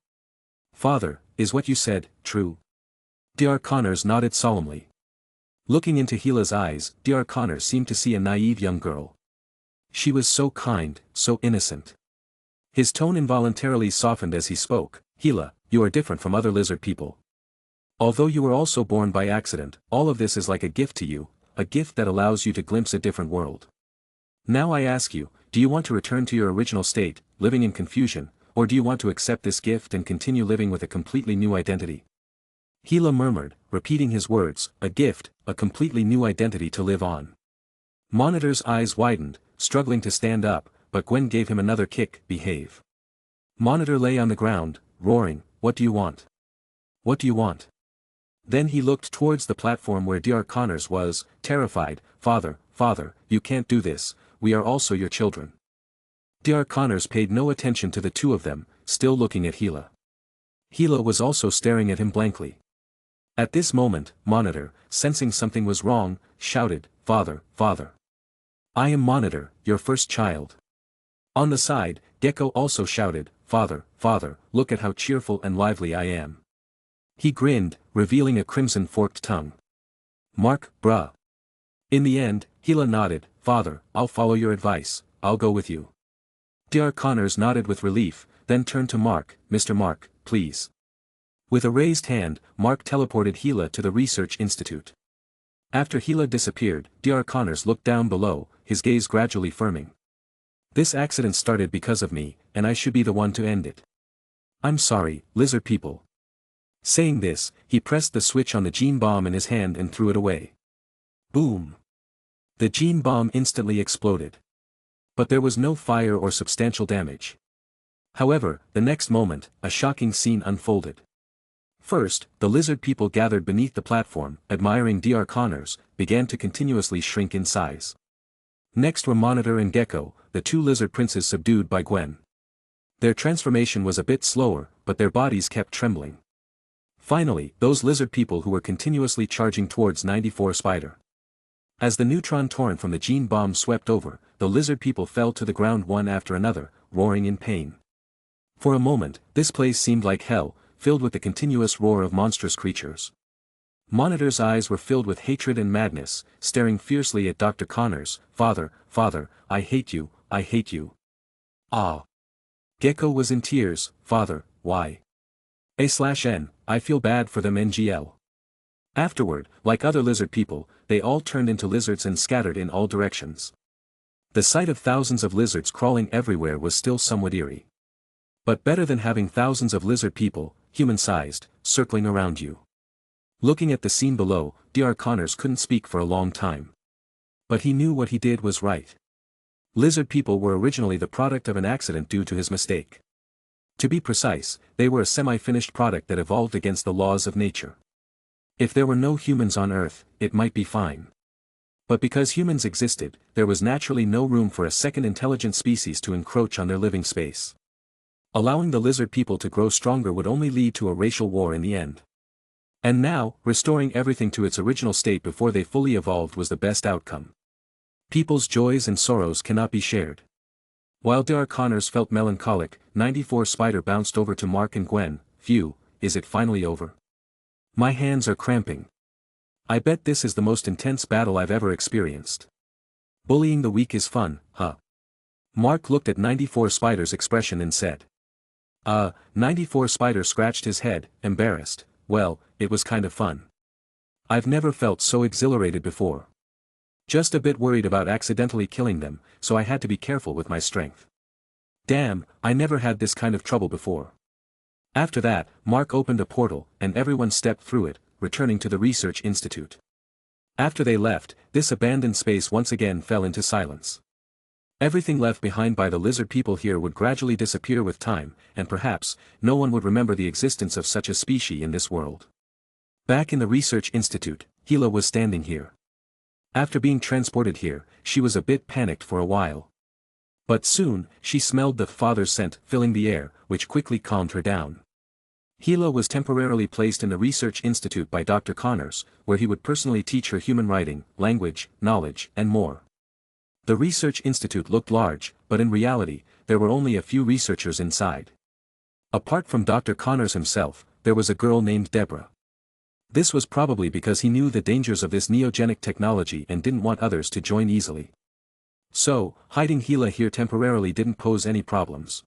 Father, is what you said true? Dr. Connors nodded solemnly. Looking into Gila's eyes, Dr. Connors seemed to see a naive young girl. She was so kind, so innocent. His tone involuntarily softened as he spoke, Gila, you are different from other lizard people. Although you were also born by accident, all of this is like a gift to you, a gift that allows you to glimpse a different world. Now I ask you, do you want to return to your original state, living in confusion, or do you want to accept this gift and continue living with a completely new identity? Gila murmured, repeating his words, a gift, a completely new identity to live on. Monitor's eyes widened, struggling to stand up, but Gwen gave him another kick, behave. Monitor lay on the ground, roaring, what do you want? What do you want? Then he looked towards the platform where Dr. Connors was, terrified. "Father, father, you can't do this, we are also your children." Dr. Connors paid no attention to the two of them, still looking at Hila. Hila was also staring at him blankly. At this moment, Monitor, sensing something was wrong, shouted, "Father, father. I am Monitor, your first child." On the side, Gecko also shouted, "Father, father, look at how cheerful and lively I am." He grinned, revealing a crimson forked tongue. "Mark, bruh." In the end, Hila nodded, "Father, I'll follow your advice, I'll go with you." Dr. Connors nodded with relief, then turned to Mark, "Mr. Mark, please." With a raised hand, Mark teleported Hila to the research institute. After Hila disappeared, Dr. Connors looked down below, his gaze gradually firming. "This accident started because of me, and I should be the one to end it. I'm sorry, lizard people." Saying this, he pressed the switch on the gene bomb in his hand and threw it away. Boom! The gene bomb instantly exploded. But there was no fire or substantial damage. However, the next moment, a shocking scene unfolded. First, the lizard people gathered beneath the platform, admiring Dr. Connors, began to continuously shrink in size. Next were Monitor and Gecko, the two lizard princes subdued by Gwen. Their transformation was a bit slower, but their bodies kept trembling. Finally, those lizard people who were continuously charging towards 94 Spider. As the neutron torrent from the gene bomb swept over, the lizard people fell to the ground one after another, roaring in pain. For a moment, this place seemed like hell, filled with the continuous roar of monstrous creatures. Monitor's eyes were filled with hatred and madness, staring fiercely at Dr. Connors. "Father, father, I hate you, I hate you." Ah! Gecko was in tears. "Father, why? A/N, I feel bad for them NGL." Afterward, like other lizard people, they all turned into lizards and scattered in all directions. The sight of thousands of lizards crawling everywhere was still somewhat eerie. But better than having thousands of lizard people, human-sized, circling around you. Looking at the scene below, Dr. Connors couldn't speak for a long time. But he knew what he did was right. Lizard people were originally the product of an accident due to his mistake. To be precise, they were a semi-finished product that evolved against the laws of nature. If there were no humans on Earth, it might be fine. But because humans existed, there was naturally no room for a second intelligent species to encroach on their living space. Allowing the lizard people to grow stronger would only lead to a racial war in the end. And now, restoring everything to its original state before they fully evolved was the best outcome. People's joys and sorrows cannot be shared. While Dr. Connors felt melancholic, 94 Spider bounced over to Mark and Gwen. "Phew, is it finally over? My hands are cramping. I bet this is the most intense battle I've ever experienced. Bullying the weak is fun, huh?" Mark looked at 94 Spider's expression and said. 94 Spider scratched his head, embarrassed. "Well, it was kind of fun. I've never felt so exhilarated before. Just a bit worried about accidentally killing them, so I had to be careful with my strength. Damn, I never had this kind of trouble before." After that, Mark opened a portal, and everyone stepped through it, returning to the research institute. After they left, this abandoned space once again fell into silence. Everything left behind by the lizard people here would gradually disappear with time, and perhaps, no one would remember the existence of such a species in this world. Back in the research institute, Hila was standing here. After being transported here, she was a bit panicked for a while. But soon, she smelled the father's scent filling the air, which quickly calmed her down. Hila was temporarily placed in the research institute by Dr. Connors, where he would personally teach her human writing, language, knowledge, and more. The research institute looked large, but in reality, there were only a few researchers inside. Apart from Dr. Connors himself, there was a girl named Deborah. This was probably because he knew the dangers of this neogenic technology and didn't want others to join easily. So, hiding Hila here temporarily didn't pose any problems.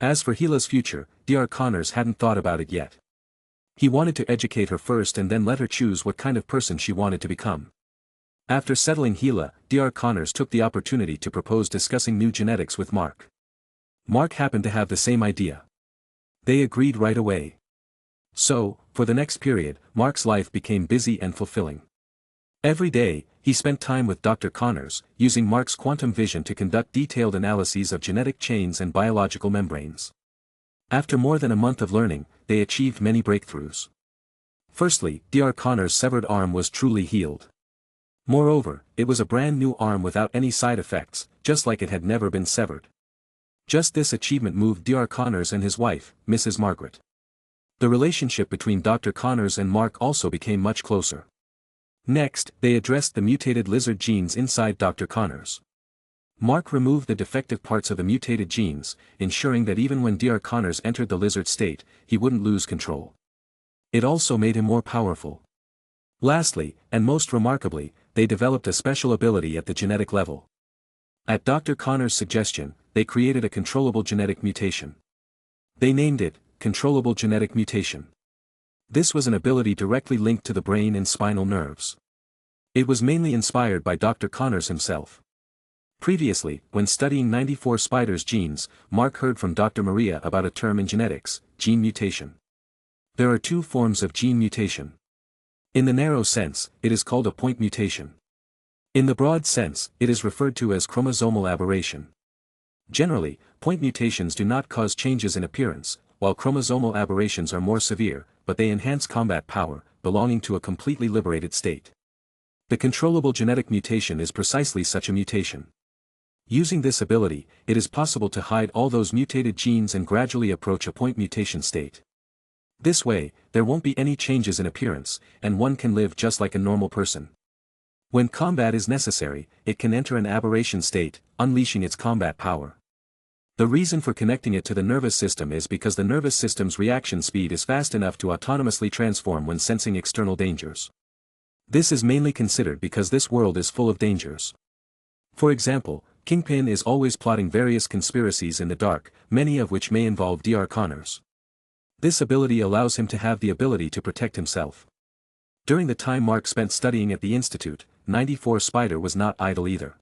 As for Hila's future, Dr. Connors hadn't thought about it yet. He wanted to educate her first and then let her choose what kind of person she wanted to become. After settling Hila, Dr. Connors took the opportunity to propose discussing new genetics with Mark. Mark happened to have the same idea. They agreed right away. So, for the next period, Mark's life became busy and fulfilling. Every day, he spent time with Dr. Connors, using Mark's quantum vision to conduct detailed analyses of genetic chains and biological membranes. After more than a month of learning, they achieved many breakthroughs. Firstly, Dr. Connor's severed arm was truly healed. Moreover, it was a brand new arm without any side effects, just like it had never been severed. Just this achievement moved Dr. Connors and his wife, Mrs. Margaret. The relationship between Dr. Connors and Mark also became much closer. Next, they addressed the mutated lizard genes inside Dr. Connors. Mark removed the defective parts of the mutated genes, ensuring that even when Dr. Connors entered the lizard state, he wouldn't lose control. It also made him more powerful. Lastly, and most remarkably, they developed a special ability at the genetic level. At Dr. Connors' suggestion, they created a controllable genetic mutation. They named it, controllable genetic mutation. This was an ability directly linked to the brain and spinal nerves. It was mainly inspired by Dr. Connors himself. Previously, when studying 94 spiders' genes, Mark heard from Dr. Maria about a term in genetics, gene mutation. There are two forms of gene mutation. In the narrow sense, it is called a point mutation. In the broad sense, it is referred to as chromosomal aberration. Generally, point mutations do not cause changes in appearance, while chromosomal aberrations are more severe, but they enhance combat power, belonging to a completely liberated state. The controllable genetic mutation is precisely such a mutation. Using this ability, it is possible to hide all those mutated genes and gradually approach a point mutation state. This way, there won't be any changes in appearance, and one can live just like a normal person. When combat is necessary, it can enter an aberration state, unleashing its combat power. The reason for connecting it to the nervous system is because the nervous system's reaction speed is fast enough to autonomously transform when sensing external dangers. This is mainly considered because this world is full of dangers. For example, Kingpin is always plotting various conspiracies in the dark, many of which may involve Dr. Connors. This ability allows him to have the ability to protect himself. During the time Mark spent studying at the Institute, 94 Spider was not idle either.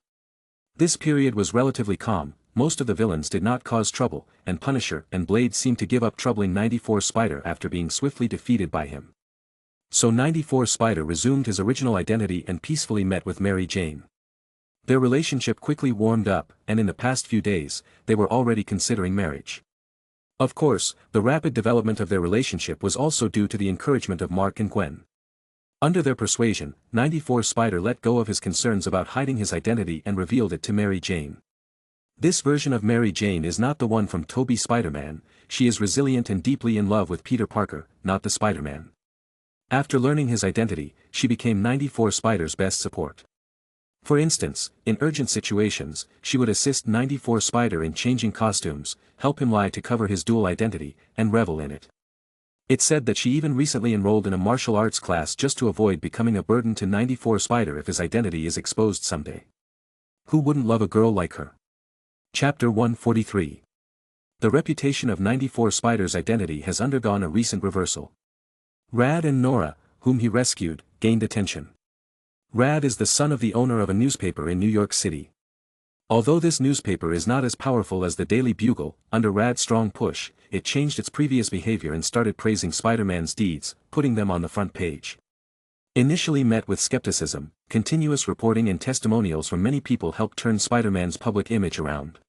This period was relatively calm, most of the villains did not cause trouble, and Punisher and Blade seemed to give up troubling 94 Spider after being swiftly defeated by him. So 94 Spider resumed his original identity and peacefully met with Mary Jane. Their relationship quickly warmed up, and in the past few days, they were already considering marriage. Of course, the rapid development of their relationship was also due to the encouragement of Mark and Gwen. Under their persuasion, 94 Spider let go of his concerns about hiding his identity and revealed it to Mary Jane. This version of Mary Jane is not the one from Tobey Spider-Man, she is resilient and deeply in love with Peter Parker, not the Spider-Man. After learning his identity, she became 94 Spider's best support. For instance, in urgent situations, she would assist 94 Spider in changing costumes, help him lie to cover his dual identity, and revel in it. It's said that she even recently enrolled in a martial arts class just to avoid becoming a burden to 94 Spider if his identity is exposed someday. Who wouldn't love a girl like her? Chapter 143. The reputation of 94 Spider's identity has undergone a recent reversal. Rad and Nora, whom he rescued, gained attention. Rad is the son of the owner of a newspaper in New York City. Although this newspaper is not as powerful as the Daily Bugle, under Rad's strong push, it changed its previous behavior and started praising Spider-Man's deeds, putting them on the front page. Initially met with skepticism, continuous reporting and testimonials from many people helped turn Spider-Man's public image around.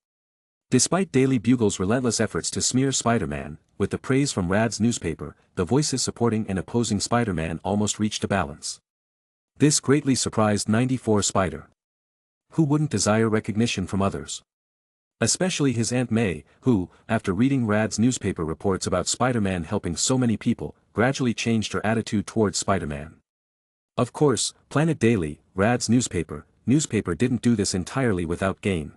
Despite Daily Bugle's relentless efforts to smear Spider-Man, with the praise from Rad's newspaper, the voices supporting and opposing Spider-Man almost reached a balance. This greatly surprised 94 Spider. Who wouldn't desire recognition from others? Especially his Aunt May, who, after reading Rad's newspaper reports about Spider-Man helping so many people, gradually changed her attitude towards Spider-Man. Of course, Planet Daily, Rad's newspaper didn't do this entirely without gain.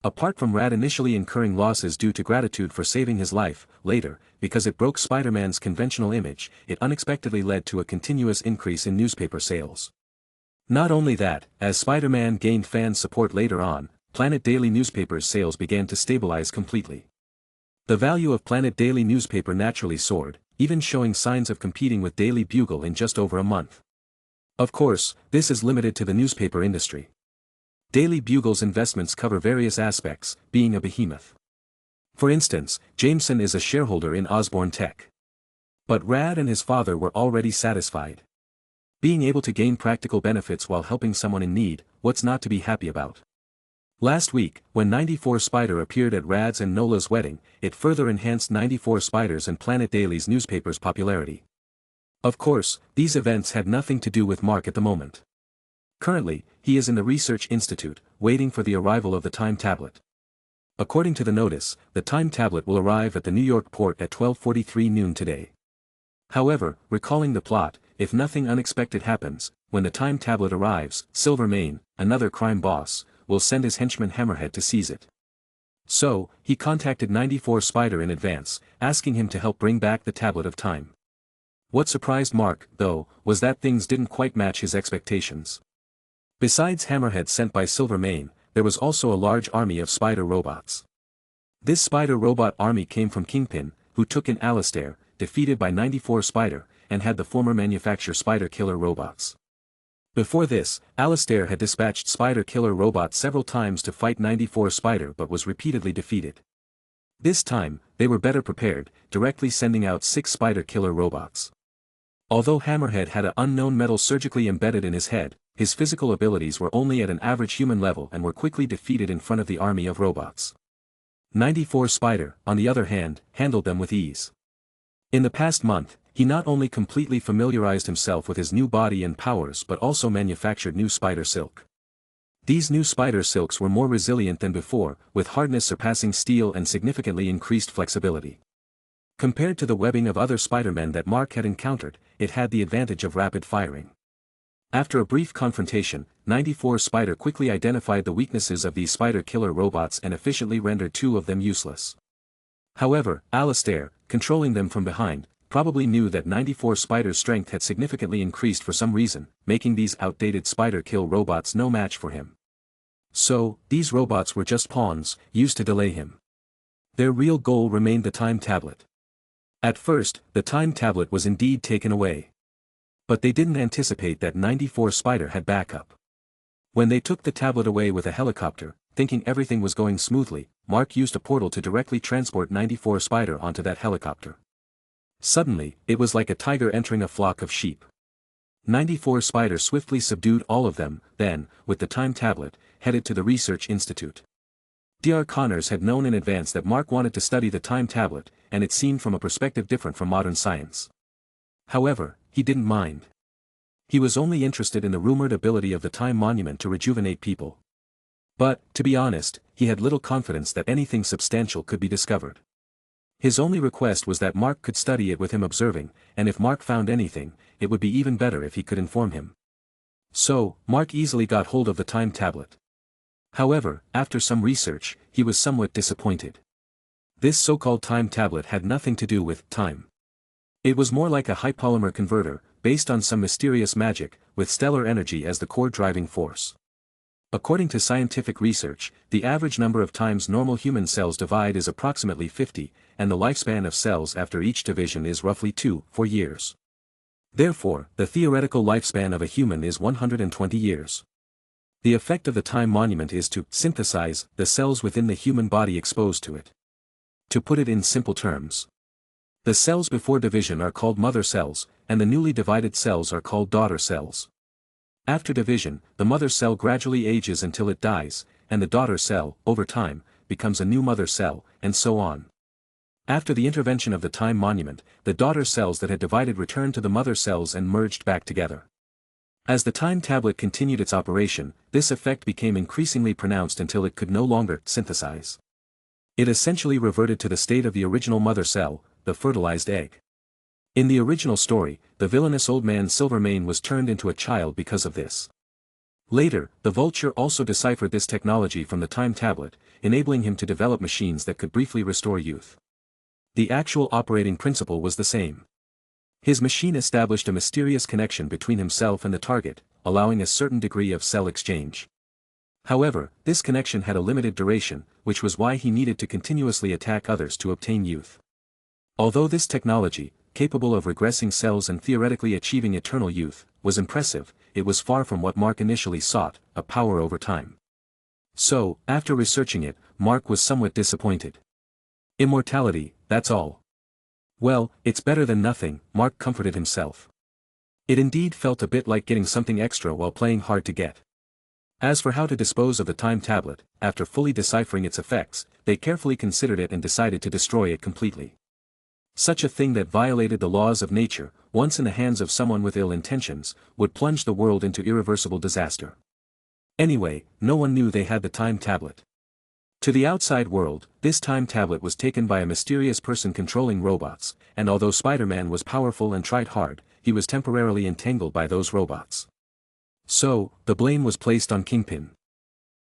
Apart from Rad initially incurring losses due to gratitude for saving his life, later, because it broke Spider-Man's conventional image, it unexpectedly led to a continuous increase in newspaper sales. Not only that, as Spider-Man gained fan support later on, Planet Daily newspaper's sales began to stabilize completely. The value of Planet Daily newspaper naturally soared, even showing signs of competing with Daily Bugle in just over a month. Of course, this is limited to the newspaper industry. Daily Bugle's investments cover various aspects, being a behemoth. For instance, Jameson is a shareholder in Osborne Tech. But Rad and his father were already satisfied. Being able to gain practical benefits while helping someone in need, what's not to be happy about? Last week, when 94 Spider appeared at Rad's and Nola's wedding, it further enhanced 94 Spider's and Planet Daily's newspaper's popularity. Of course, these events had nothing to do with Mark at the moment. Currently, he is in the research institute, waiting for the arrival of the time tablet. According to the notice, the time tablet will arrive at the New York port at 12:43 noon today. However, recalling the plot, if nothing unexpected happens, when the time tablet arrives, SpiderMan, another crime boss, will send his henchman Hammerhead to seize it. So, he contacted 94 Spider in advance, asking him to help bring back the tablet of time. What surprised Mark, though, was that things didn't quite match his expectations. Besides Hammerhead sent by SpiderMan, there was also a large army of spider robots. This spider robot army came from Kingpin, who took in Alistair, defeated by 94 Spider, and had the former manufacture spider killer robots. Before this, Alistair had dispatched spider killer robots several times to fight 94 Spider but was repeatedly defeated. This time, they were better prepared, directly sending out 6 spider killer robots. Although Hammerhead had an unknown metal surgically embedded in his head, his physical abilities were only at an average human level and were quickly defeated in front of the army of robots. 94 Spider, on the other hand, handled them with ease. In the past month, he not only completely familiarized himself with his new body and powers but also manufactured new spider silk. These new spider silks were more resilient than before, with hardness surpassing steel and significantly increased flexibility. Compared to the webbing of other Spider-Men that Mark had encountered, it had the advantage of rapid firing. After a brief confrontation, 94 Spider quickly identified the weaknesses of these spider killer robots and efficiently rendered 2 of them useless. However, Alistair, controlling them from behind, probably knew that 94 Spider's strength had significantly increased for some reason, making these outdated spider kill robots no match for him. So, these robots were just pawns, used to delay him. Their real goal remained the time tablet. At first, the time tablet was indeed taken away. But they didn't anticipate that 94 Spider had backup. When they took the tablet away with a helicopter, thinking everything was going smoothly, Mark used a portal to directly transport 94 Spider onto that helicopter. Suddenly, it was like a tiger entering a flock of sheep. 94 Spider swiftly subdued all of them, then, with the time tablet, headed to the research institute. Dr. Connors had known in advance that Mark wanted to study the time tablet, and it seemed from a perspective different from modern science. However, he didn't mind. He was only interested in the rumored ability of the time monument to rejuvenate people. But, to be honest, he had little confidence that anything substantial could be discovered. His only request was that Mark could study it with him observing, and if Mark found anything, it would be even better if he could inform him. So, Mark easily got hold of the time tablet. However, after some research, he was somewhat disappointed. This so-called time tablet had nothing to do with time. It was more like a high-polymer converter, based on some mysterious magic, with stellar energy as the core driving force. According to scientific research, the average number of times normal human cells divide is approximately 50, and the lifespan of cells after each division is roughly 2-4 years. Therefore, the theoretical lifespan of a human is 120 years. The effect of the time monument is to synthesize the cells within the human body exposed to it. To put it in simple terms, the cells before division are called mother cells, and the newly divided cells are called daughter cells. After division, the mother cell gradually ages until it dies, and the daughter cell, over time, becomes a new mother cell, and so on. After the intervention of the time monument, the daughter cells that had divided returned to the mother cells and merged back together. As the time tablet continued its operation, this effect became increasingly pronounced until it could no longer synthesize. It essentially reverted to the state of the original mother cell, the fertilized egg. In the original story, the villainous old man SpiderMan was turned into a child because of this. Later, the Vulture also deciphered this technology from the time tablet, enabling him to develop machines that could briefly restore youth. The actual operating principle was the same. His machine established a mysterious connection between himself and the target, allowing a certain degree of cell exchange. However, this connection had a limited duration, which was why he needed to continuously attack others to obtain youth. Although this technology, capable of regressing cells and theoretically achieving eternal youth, was impressive, it was far from what Mark initially sought, a power over time. So, after researching it, Mark was somewhat disappointed. Immortality, that's all. Well, it's better than nothing, Mark comforted himself. It indeed felt a bit like getting something extra while playing hard to get. As for how to dispose of the time tablet, after fully deciphering its effects, they carefully considered it and decided to destroy it completely. Such a thing that violated the laws of nature, once in the hands of someone with ill intentions, would plunge the world into irreversible disaster. Anyway, no one knew they had the time tablet. To the outside world, this time tablet was taken by a mysterious person controlling robots, and although Spider-Man was powerful and tried hard, he was temporarily entangled by those robots. So, the blame was placed on Kingpin.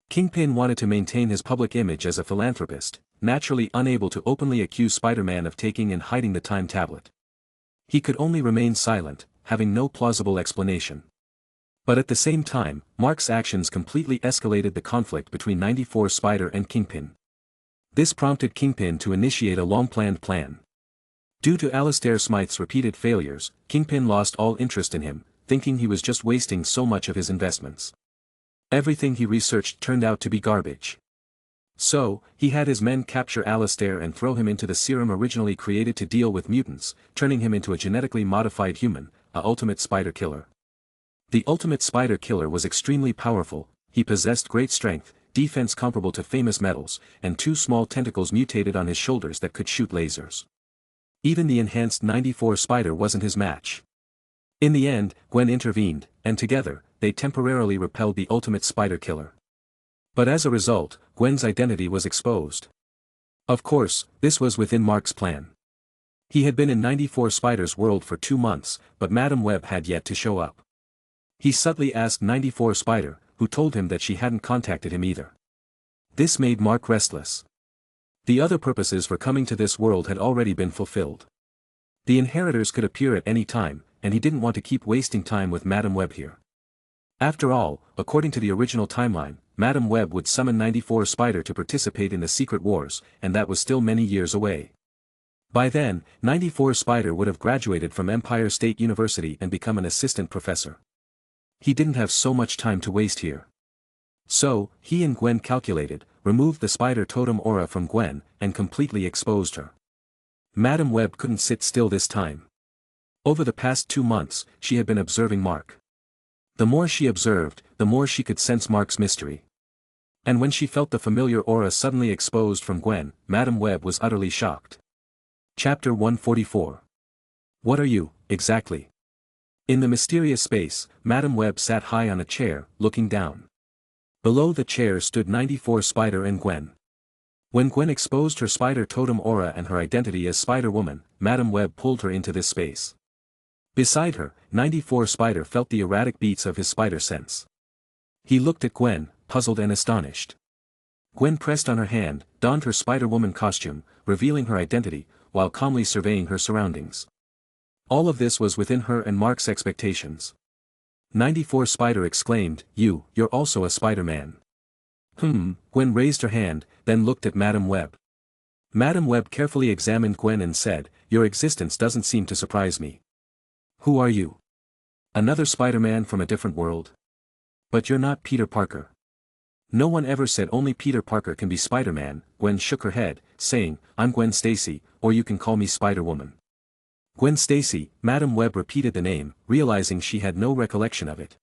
Kingpin wanted to maintain his public image as a philanthropist, naturally unable to openly accuse Spider-Man of taking and hiding the time tablet. He could only remain silent, having no plausible explanation. But at the same time, Mark's actions completely escalated the conflict between 94 Spider and Kingpin. This prompted Kingpin to initiate a long-planned plan. Due to Alistair Smythe's repeated failures, Kingpin lost all interest in him, thinking he was just wasting so much of his investments. Everything he researched turned out to be garbage. So, he had his men capture Alistair and throw him into the serum originally created to deal with mutants, turning him into a genetically modified human, a ultimate spider killer. The ultimate spider killer was extremely powerful, he possessed great strength, defense comparable to famous metals, and 2 small tentacles mutated on his shoulders that could shoot lasers. Even the enhanced 94 Spider wasn't his match. In the end, Gwen intervened, and together, they temporarily repelled the ultimate spider killer. But as a result, Gwen's identity was exposed. Of course, this was within Mark's plan. He had been in 94 Spider's world for 2 months, but Madam Web had yet to show up. He subtly asked 94 Spider, who told him that she hadn't contacted him either. This made Mark restless. The other purposes for coming to this world had already been fulfilled. The inheritors could appear at any time, and he didn't want to keep wasting time with Madam Web here. After all, according to the original timeline, Madam Web would summon 94 Spider to participate in the Secret Wars, and that was still many years away. By then, 94 Spider would have graduated from Empire State University and become an assistant professor. He didn't have so much time to waste here. So, he and Gwen calculated, removed the spider totem aura from Gwen, and completely exposed her. Madam Web couldn't sit still this time. Over the past 2 months, she had been observing Mark. The more she observed, the more she could sense Mark's mystery. And when she felt the familiar aura suddenly exposed from Gwen, Madam Web was utterly shocked. Chapter 144. What are you, exactly? In the mysterious space, Madam Web sat high on a chair, looking down. Below the chair stood 94 Spider and Gwen. When Gwen exposed her spider totem aura and her identity as Spider-Woman, Madam Web pulled her into this space. Beside her, 94 Spider felt the erratic beats of his spider sense. He looked at Gwen, puzzled and astonished. Gwen pressed on her hand, donned her Spider-Woman costume, revealing her identity, while calmly surveying her surroundings. All of this was within her and Mark's expectations. 94 Spider exclaimed, You're also a Spider-Man. Gwen raised her hand, then looked at Madam Web. Madam Web carefully examined Gwen and said, Your existence doesn't seem to surprise me. Who are you? Another Spider-Man from a different world? But you're not Peter Parker. No one ever said only Peter Parker can be Spider-Man. Gwen shook her head, saying, I'm Gwen Stacy, or you can call me Spider-Woman. Gwen Stacy, Madam Web repeated the name, realizing she had no recollection of it.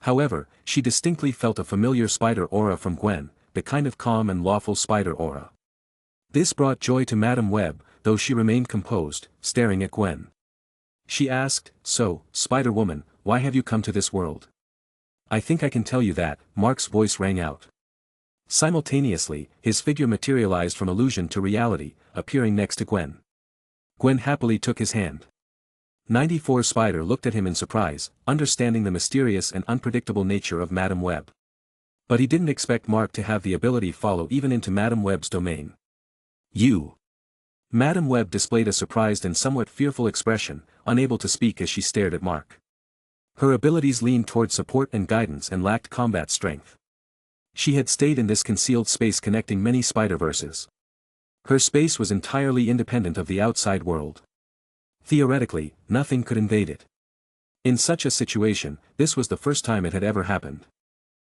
However, she distinctly felt a familiar spider aura from Gwen, the kind of calm and lawful spider aura. This brought joy to Madam Web, though she remained composed, staring at Gwen. She asked, So, Spider-Woman, why have you come to this world? I think I can tell you that, Mark's voice rang out. Simultaneously, his figure materialized from illusion to reality, appearing next to Gwen. Gwen happily took his hand. 94 Spider looked at him in surprise, understanding the mysterious and unpredictable nature of Madam Web. But he didn't expect Mark to have the ability follow even into Madam Web's domain. You. Madam Web displayed a surprised and somewhat fearful expression, unable to speak as she stared at Mark. Her abilities leaned toward support and guidance and lacked combat strength. She had stayed in this concealed space connecting many Spider-Verses. Her space was entirely independent of the outside world. Theoretically, nothing could invade it. In such a situation, this was the first time it had ever happened.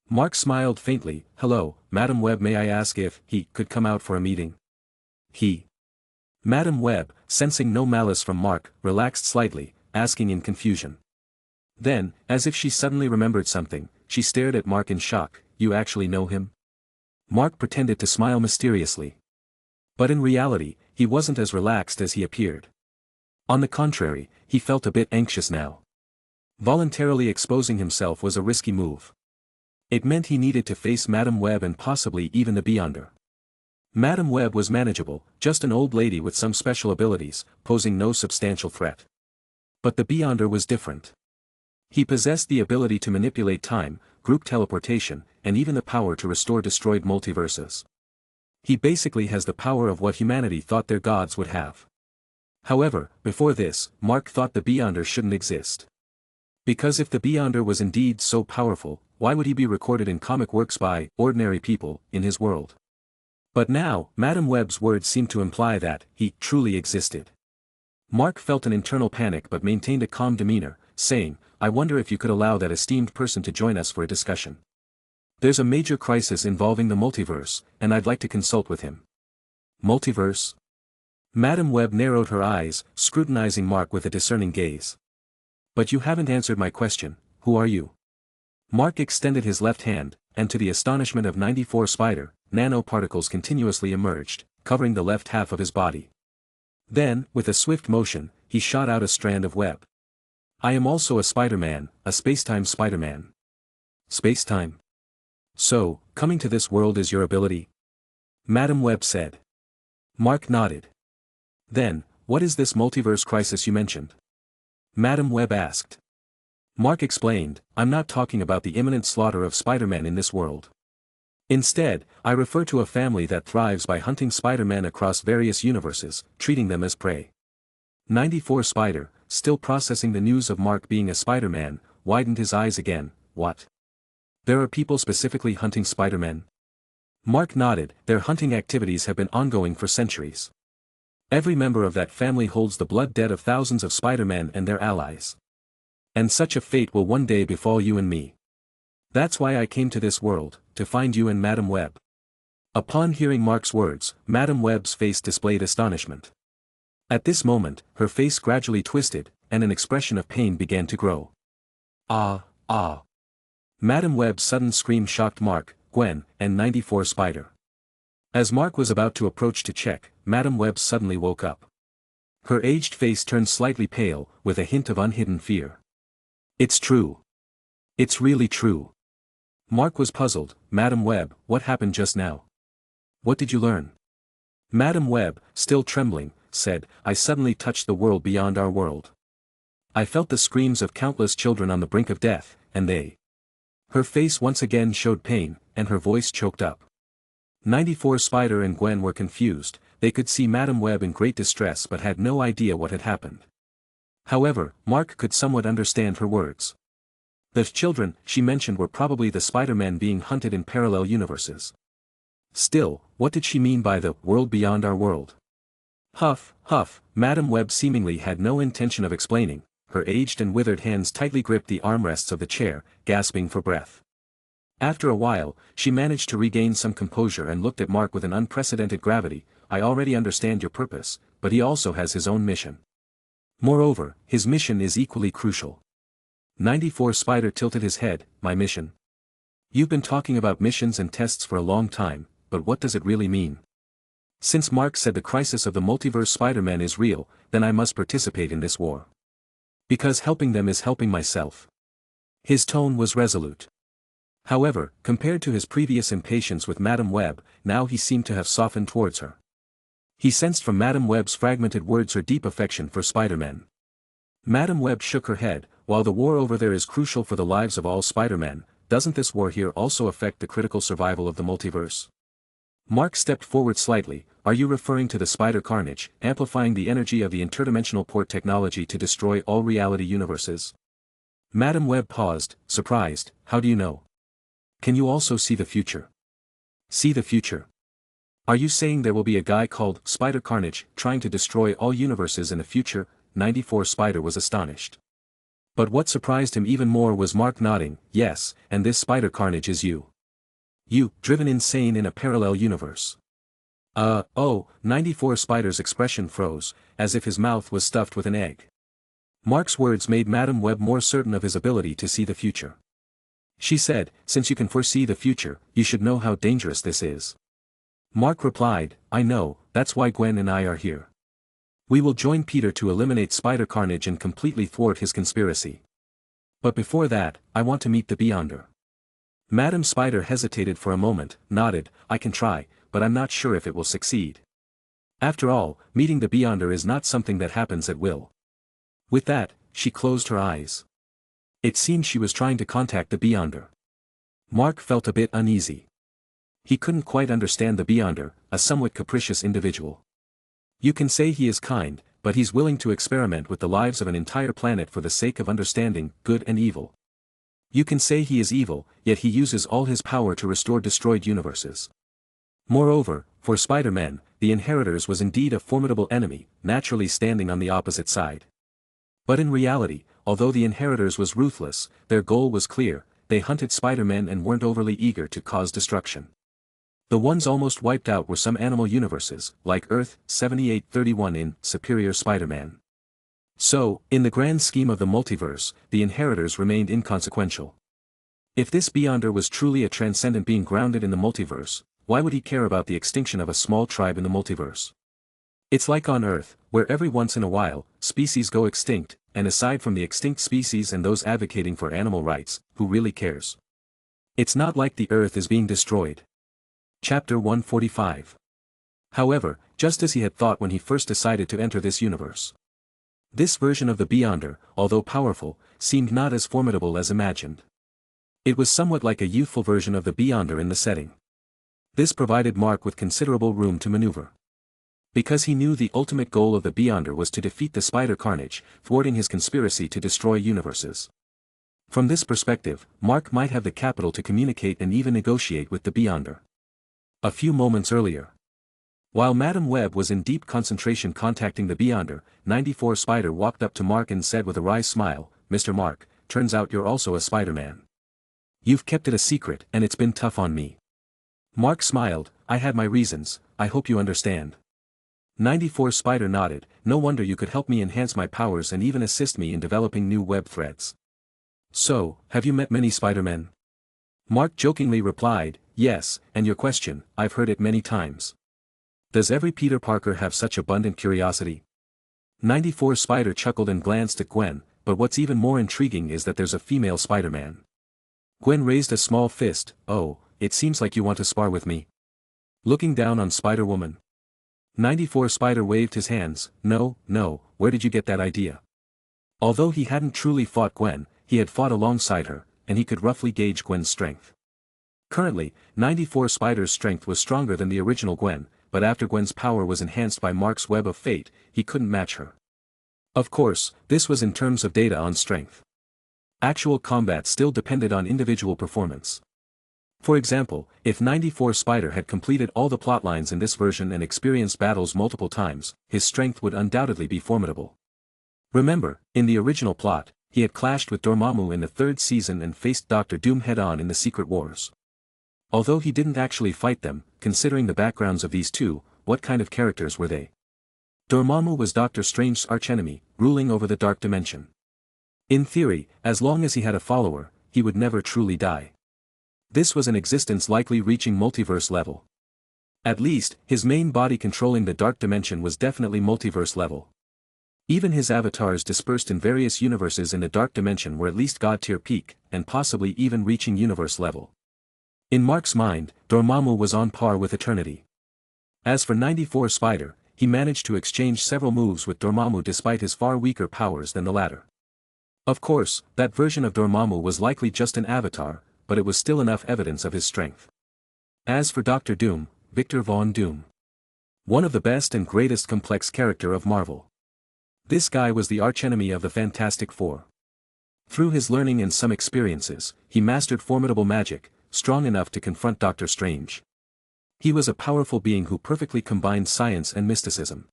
Mark smiled faintly, Hello, Madam Web, may I ask if he could come out for a meeting? He. Madam Web, sensing no malice from Mark, relaxed slightly, asking in confusion. Then, as if she suddenly remembered something, she stared at Mark in shock, You actually know him? Mark pretended to smile mysteriously. But in reality, he wasn't as relaxed as he appeared. On the contrary, he felt a bit anxious now. Voluntarily exposing himself was a risky move. It meant he needed to face Madame Web and possibly even the Beyonder. Madame Web was manageable, just an old lady with some special abilities, posing no substantial threat. But the Beyonder was different. He possessed the ability to manipulate time, group teleportation, and even the power to restore destroyed multiverses. He basically has the power of what humanity thought their gods would have. However, before this, Mark thought the Beyonder shouldn't exist. Because if the Beyonder was indeed so powerful, why would he be recorded in comic works by ordinary people in his world? But now, Madame Web's words seemed to imply that he truly existed. Mark felt an internal panic but maintained a calm demeanor, saying, "I wonder if you could allow that esteemed person to join us for a discussion. There's a major crisis involving the multiverse, and I'd like to consult with him." Multiverse? Madame Web narrowed her eyes, scrutinizing Mark with a discerning gaze. "But you haven't answered my question, who are you?" Mark extended his left hand, and to the astonishment of 94 Spider, nanoparticles continuously emerged, covering the left half of his body. Then, with a swift motion, he shot out a strand of web. "I am also a Spider-Man, a spacetime Spider-Man." Spacetime? "So, coming to this world is your ability?" Madame Web said. Mark nodded. "Then, what is this multiverse crisis you mentioned?" Madame Web asked. Mark explained, "I'm not talking about the imminent slaughter of Spider-Man in this world. Instead, I refer to a family that thrives by hunting Spider-Man across various universes, treating them as prey." 94 Spider, still processing the news of Mark being a Spider-Man, widened his eyes again. "What? There are people specifically hunting Spider-Man?" Mark nodded. "Their hunting activities have been ongoing for centuries. Every member of that family holds the blood debt of thousands of Spider-Men and their allies. And such a fate will one day befall you and me. That's why I came to this world, to find you and Madame Web." Upon hearing Mark's words, Madame Web's face displayed astonishment. At this moment, her face gradually twisted, and an expression of pain began to grow. "Ah, ah." Madame Web's sudden scream shocked Mark, Gwen, and 94 Spider. As Mark was about to approach to check, Madame Web suddenly woke up. Her aged face turned slightly pale, with a hint of unhidden fear. "It's true. It's really true." Mark was puzzled. "Madame Web, what happened just now? What did you learn?" Madame Web, still trembling, said, "I suddenly touched the world beyond our world. I felt the screams of countless children on the brink of death, and they..." Her face once again showed pain, and her voice choked up. 94 Spider and Gwen were confused. They could see Madame Web in great distress but had no idea what had happened. However, Mark could somewhat understand her words. The children she mentioned were probably the Spider-Man being hunted in parallel universes. Still, what did she mean by the world beyond our world? Huff, huff, Madame Web seemingly had no intention of explaining. Her aged and withered hands tightly gripped the armrests of the chair, gasping for breath. After a while, she managed to regain some composure and looked at Mark with an unprecedented gravity. "I already understand your purpose, but he also has his own mission. Moreover, his mission is equally crucial." 94 Spider tilted his head. "My mission? You've been talking about missions and tests for a long time, but what does it really mean?" "Since Mark said the crisis of the multiverse Spider-Man is real, then I must participate in this war. Because helping them is helping myself." His tone was resolute. However, compared to his previous impatience with Madame Web, now he seemed to have softened towards her. He sensed from Madame Web's fragmented words her deep affection for Spider-Man. Madame Web shook her head. "While the war over there is crucial for the lives of all Spider-Men, doesn't this war here also affect the critical survival of the multiverse?" Mark stepped forward slightly. "Are you referring to the Spider Carnage, amplifying the energy of the interdimensional port technology to destroy all reality universes?" Madame Web paused, surprised. "How do you know? Can you also see the future?" "See the future? Are you saying there will be a guy called Spider Carnage trying to destroy all universes in the future?" 94 Spider was astonished. But what surprised him even more was Mark nodding. "Yes, and this Spider Carnage is you. You, driven insane in a parallel universe." Oh, 94 Spider's expression froze, as if his mouth was stuffed with an egg. Mark's words made Madame Web more certain of his ability to see the future. She said, "Since you can foresee the future, you should know how dangerous this is." Mark replied, "I know, that's why Gwen and I are here. We will join Peter to eliminate Spider Carnage and completely thwart his conspiracy. But before that, I want to meet the Beyonder. Madam Spider hesitated for a moment, nodded, I can try, but I'm not sure if it will succeed. After all, meeting the Beyonder is not something that happens at will. With that, she closed her eyes. It seemed she was trying to contact the Beyonder. Mark felt a bit uneasy. He couldn't quite understand the Beyonder, a somewhat capricious individual. You can say he is kind, but he's willing to experiment with the lives of an entire planet for the sake of understanding good and evil. You can say he is evil, yet he uses all his power to restore destroyed universes. Moreover, for SpiderMan, the Inheritors was indeed a formidable enemy, naturally standing on the opposite side. But in reality, although the Inheritors was ruthless, their goal was clear, they hunted Spider-Man and weren't overly eager to cause destruction. The ones almost wiped out were some animal universes, like Earth 7831 in Superior Spider-Man. So, in the grand scheme of the multiverse, the Inheritors remained inconsequential. If this Beyonder was truly a transcendent being grounded in the multiverse, why would he care about the extinction of a small tribe in the multiverse? It's like on Earth, where every once in a while, species go extinct, and aside from the extinct species and those advocating for animal rights, who really cares? It's not like the Earth is being destroyed. Chapter 145. However, just as he had thought when he first decided to enter this universe. This version of the Beyonder, although powerful, seemed not as formidable as imagined. It was somewhat like a youthful version of the Beyonder in the setting. This provided Mark with considerable room to maneuver. Because he knew the ultimate goal of the Beyonder was to defeat the Spider Carnage, thwarting his conspiracy to destroy universes. From this perspective, Mark might have the capital to communicate and even negotiate with the Beyonder. A few moments earlier. While Madam Web was in deep concentration contacting the Beyonder, 94 Spider walked up to Mark and said with a wry smile, Mr. Mark, turns out you're also a Spider-Man. You've kept it a secret and it's been tough on me. Mark smiled, I had my reasons, I hope you understand. 94 Spider nodded, no wonder you could help me enhance my powers and even assist me in developing new web threads. So, have you met many Spider-Men? Mark jokingly replied, yes, and your question, I've heard it many times. Does every Peter Parker have such abundant curiosity? 94 Spider chuckled and glanced at Gwen, but what's even more intriguing is that there's a female Spider-Man. Gwen raised a small fist, oh, it seems like you want to spar with me. Looking down on Spider-Woman. 94 Spider waved his hands, no, where did you get that idea? Although he hadn't truly fought Gwen, he had fought alongside her, and he could roughly gauge Gwen's strength. Currently, 94 Spider's strength was stronger than the original Gwen, but after Gwen's power was enhanced by Mark's web of fate, he couldn't match her. Of course, this was in terms of data on strength. Actual combat still depended on individual performance. For example, if 94 Spider had completed all the plotlines in this version and experienced battles multiple times, his strength would undoubtedly be formidable. Remember, in the original plot, he had clashed with Dormammu in the 3rd season and faced Dr. Doom head-on in the Secret Wars. Although he didn't actually fight them, considering the backgrounds of these two, what kind of characters were they? Dormammu was Doctor Strange's archenemy, ruling over the Dark Dimension. In theory, as long as he had a follower, he would never truly die. This was an existence likely reaching multiverse level. At least, his main body controlling the Dark Dimension was definitely multiverse level. Even his avatars dispersed in various universes in the Dark Dimension were at least God-tier peak, and possibly even reaching universe level. In Mark's mind, Dormammu was on par with Eternity. As for 94 Spider, he managed to exchange several moves with Dormammu despite his far weaker powers than the latter. Of course, that version of Dormammu was likely just an avatar, but it was still enough evidence of his strength. As for Dr. Doom, Victor Von Doom. One of the best and greatest complex character of Marvel. This guy was the archenemy of the Fantastic Four. Through his learning and some experiences, he mastered formidable magic, strong enough to confront Doctor Strange. He was a powerful being who perfectly combined science and mysticism.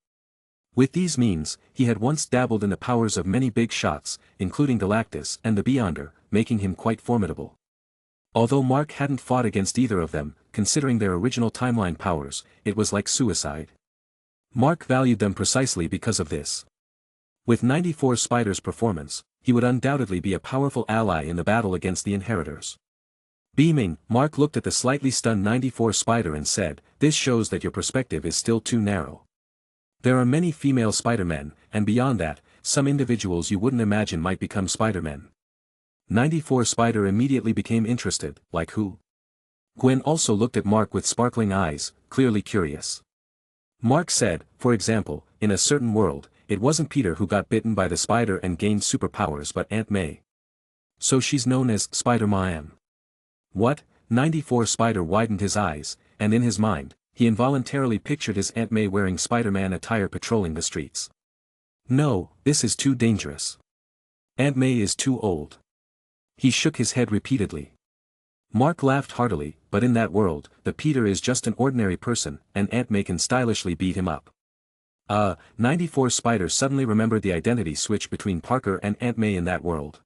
With these means, he had once dabbled in the powers of many big shots, including Galactus and the Beyonder, making him quite formidable. Although Mark hadn't fought against either of them, considering their original timeline powers, it was like suicide. Mark valued them precisely because of this. With 94 Spider's performance, he would undoubtedly be a powerful ally in the battle against the Inheritors. Beaming, Mark looked at the slightly stunned 94 spider and said, "This shows that your perspective is still too narrow. There are many female Spider-Men, and beyond that, some individuals you wouldn't imagine might become Spider-Men." 94 Spider immediately became interested. Like who? Gwen also looked at Mark with sparkling eyes, clearly curious. Mark said, "For example, in a certain world, it wasn't Peter who got bitten by the spider and gained superpowers but Aunt May. So she's known as Spider-Man." What? 94 Spider widened his eyes, and in his mind, he involuntarily pictured his Aunt May wearing Spider-Man attire patrolling the streets. "No, this is too dangerous. Aunt May is too old." He shook his head repeatedly. Mark laughed heartily, but in that world, the Peter is just an ordinary person, and Aunt May can stylishly beat him up. 94 Spider suddenly remembered the identity switch between Parker and Aunt May in that world.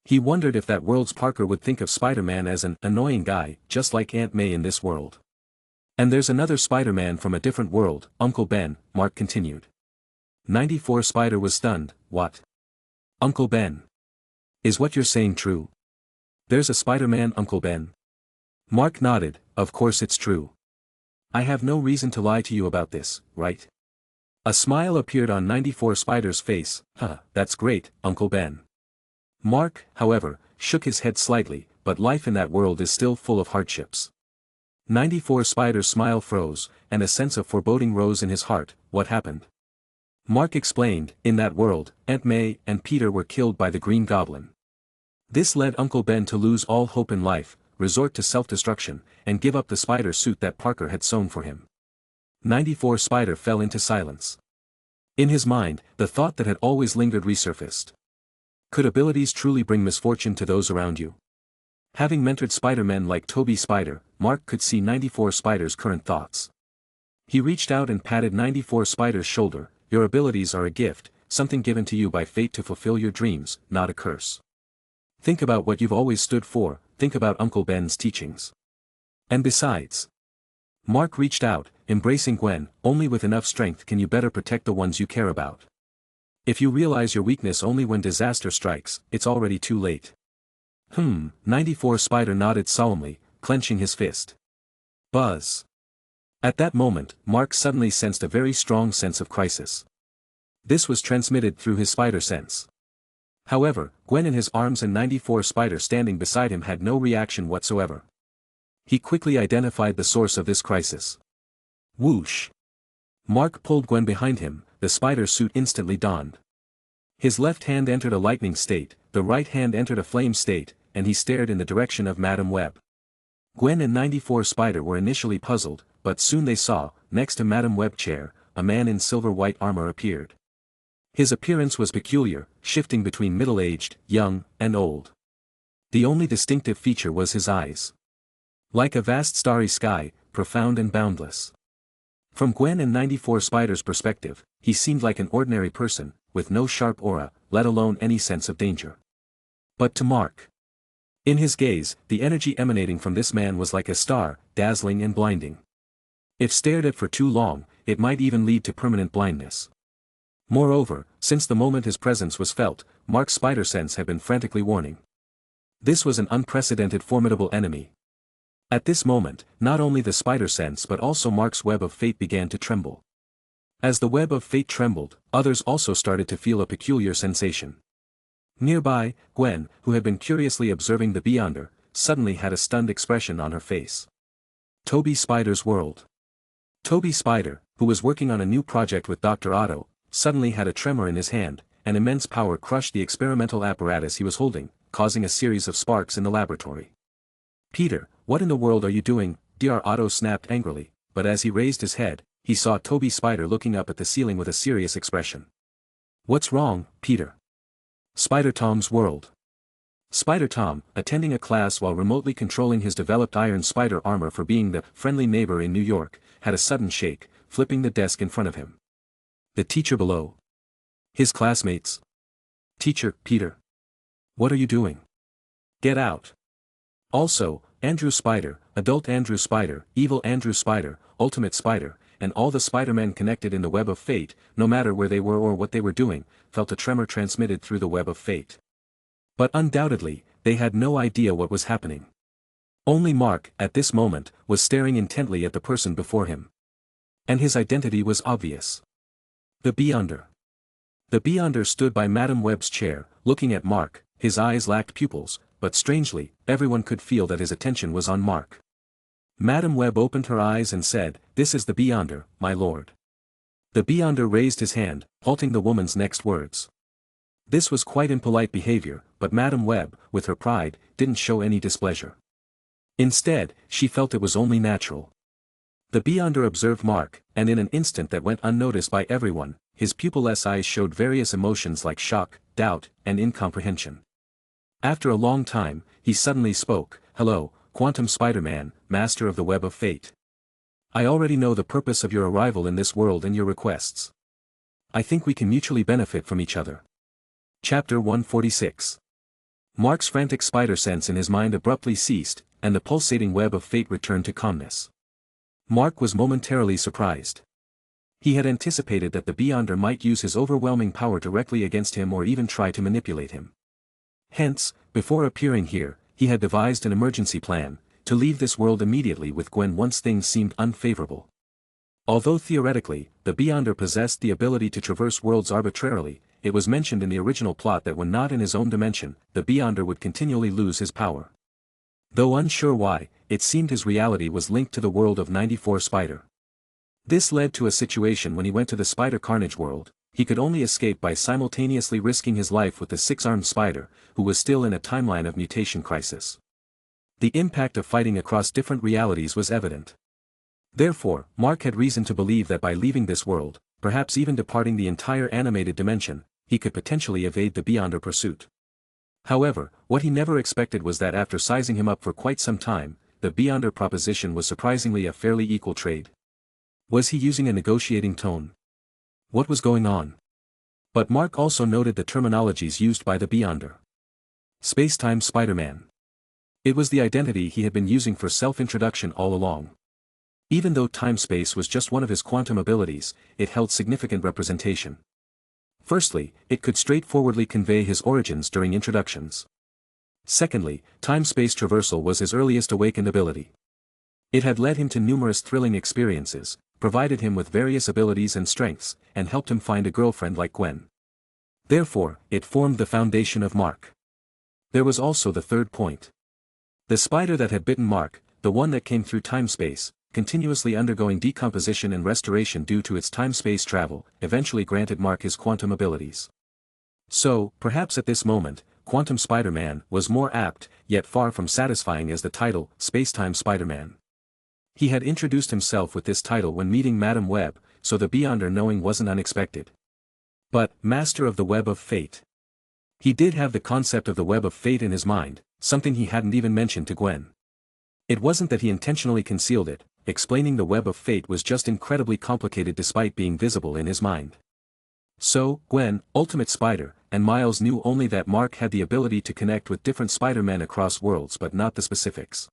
He wondered if that world's Parker would think of Spider-Man as an annoying guy, just like Aunt May in this world. "And there's another Spider-Man from a different world, Uncle Ben," Mark continued. 94 Spider was stunned. "What? Uncle Ben? Is what you're saying true? There's a Spider-Man Uncle Ben?" Mark nodded. "Of course it's true. I have no reason to lie to you about this, right?" A smile appeared on 94 Spider's face. That's great, Uncle Ben." Mark, however, shook his head slightly, but life in that world is still full of hardships. 94 Spider's smile froze, and a sense of foreboding rose in his heart. What happened? Mark explained, "In that world, Aunt May and Peter were killed by the Green Goblin. This led Uncle Ben to lose all hope in life, resort to self-destruction, and give up the spider suit that Parker had sewn for him." 94 Spider fell into silence. In his mind, the thought that had always lingered resurfaced. Could abilities truly bring misfortune to those around you? Having mentored Spider-Men like Toby Spider, Mark could see 94 Spider's current thoughts. He reached out and patted 94 Spider's shoulder. "Your abilities are a gift, something given to you by fate to fulfill your dreams, not a curse. Think about what you've always stood for, think about Uncle Ben's teachings. And besides..." Mark reached out, embracing Gwen. "Only with enough strength can you better protect the ones you care about. If you realize your weakness only when disaster strikes, it's already too late." 94 Spider nodded solemnly, clenching his fist. Buzz. At that moment, Mark suddenly sensed a very strong sense of crisis. This was transmitted through his spider sense. However, Gwen in his arms and 94 Spider standing beside him had no reaction whatsoever. He quickly identified the source of this crisis. Whoosh! Mark pulled Gwen behind him. The spider suit instantly donned. His left hand entered a lightning state, the right hand entered a flame state, and he stared in the direction of Madam Web. Gwen and 94 Spider were initially puzzled, but soon they saw, next to Madam Web chair, a man in silver-white armor appeared. His appearance was peculiar, shifting between middle-aged, young, and old. The only distinctive feature was his eyes. Like a vast starry sky, profound and boundless. From Gwen and 94 Spider's perspective, he seemed like an ordinary person, with no sharp aura, let alone any sense of danger. But to Mark, in his gaze, the energy emanating from this man was like a star, dazzling and blinding. If stared at for too long, it might even lead to permanent blindness. Moreover, since the moment his presence was felt, Mark's spider sense had been frantically warning. This was an unprecedented formidable enemy. At this moment, not only the spider sense but also Mark's web of fate began to tremble. As the web of fate trembled, others also started to feel a peculiar sensation. Nearby, Gwen, who had been curiously observing the Beyonder, suddenly had a stunned expression on her face. Toby Spider's world. Toby Spider, who was working on a new project with Dr. Otto, suddenly had a tremor in his hand. An immense power crushed the experimental apparatus he was holding, causing a series of sparks in the laboratory. "Peter, what in the world are you doing?" Dr. Otto snapped angrily, but as he raised his head, he saw Toby Spider looking up at the ceiling with a serious expression. "What's wrong, Peter?" Spider Tom's world. Spider Tom, attending a class while remotely controlling his developed iron spider armor for being the friendly neighbor in New York, had a sudden shake, flipping the desk in front of him. The teacher below. His classmates. "Teacher, Peter. What are you doing? Get out." Also, Andrew Spider, Adult Andrew Spider, Evil Andrew Spider, Ultimate Spider, and all the Spider-Men connected in the web of fate, no matter where they were or what they were doing, felt a tremor transmitted through the web of fate. But undoubtedly, they had no idea what was happening. Only Mark, at this moment, was staring intently at the person before him. And his identity was obvious. The Beyonder. The Beyonder stood by Madame Web's chair, looking at Mark. His eyes lacked pupils, but strangely, everyone could feel that his attention was on Mark. Madame Web opened her eyes and said, "This is the Beyonder, my lord." The Beyonder raised his hand, halting the woman's next words. This was quite impolite behavior, but Madame Web, with her pride, didn't show any displeasure. Instead, she felt it was only natural. The Beyonder observed Mark, and in an instant that went unnoticed by everyone, his pupilless eyes showed various emotions like shock, doubt, and incomprehension. After a long time, he suddenly spoke, "Hello, Quantum Spider-Man, Master of the Web of Fate. I already know the purpose of your arrival in this world and your requests. I think we can mutually benefit from each other." Chapter 146. Mark's frantic spider sense in his mind abruptly ceased, and the pulsating web of fate returned to calmness. Mark was momentarily surprised. He had anticipated that the Beyonder might use his overwhelming power directly against him or even try to manipulate him. Hence, before appearing here, he had devised an emergency plan, to leave this world immediately with Gwen once things seemed unfavorable. Although theoretically, the Beyonder possessed the ability to traverse worlds arbitrarily, it was mentioned in the original plot that when not in his own dimension, the Beyonder would continually lose his power. Though unsure why, it seemed his reality was linked to the world of 94 Spider. This led to a situation when he went to the Spider Carnage world, he could only escape by simultaneously risking his life with the six-armed spider, who was still in a timeline of mutation crisis. The impact of fighting across different realities was evident. Therefore, Mark had reason to believe that by leaving this world, perhaps even departing the entire animated dimension, he could potentially evade the Beyonder pursuit. However, what he never expected was that after sizing him up for quite some time, the Beyonder proposition was surprisingly a fairly equal trade. Was he using a negotiating tone? What was going on? But Mark also noted the terminologies used by the Beyonder. Space-time Spider-Man. It was the identity he had been using for self-introduction all along. Even though time-space was just one of his quantum abilities, it held significant representation. Firstly, it could straightforwardly convey his origins during introductions. Secondly, time-space traversal was his earliest awakened ability. It had led him to numerous thrilling experiences, provided him with various abilities and strengths, and helped him find a girlfriend like Gwen. Therefore, it formed the foundation of Mark. There was also the third point. The spider that had bitten Mark, the one that came through time-space, continuously undergoing decomposition and restoration due to its time-space travel, eventually granted Mark his quantum abilities. So, perhaps at this moment, Quantum Spider-Man was more apt, yet far from satisfying as the title, Space-Time Spider-Man. He had introduced himself with this title when meeting Madame Web, so the Beyonder knowing wasn't unexpected. But, Master of the Web of Fate. He did have the concept of the Web of Fate in his mind, something he hadn't even mentioned to Gwen. It wasn't that he intentionally concealed it, explaining the Web of Fate was just incredibly complicated despite being visible in his mind. So, Gwen, Ultimate Spider, and Miles knew only that Mark had the ability to connect with different Spider-Men across worlds but not the specifics.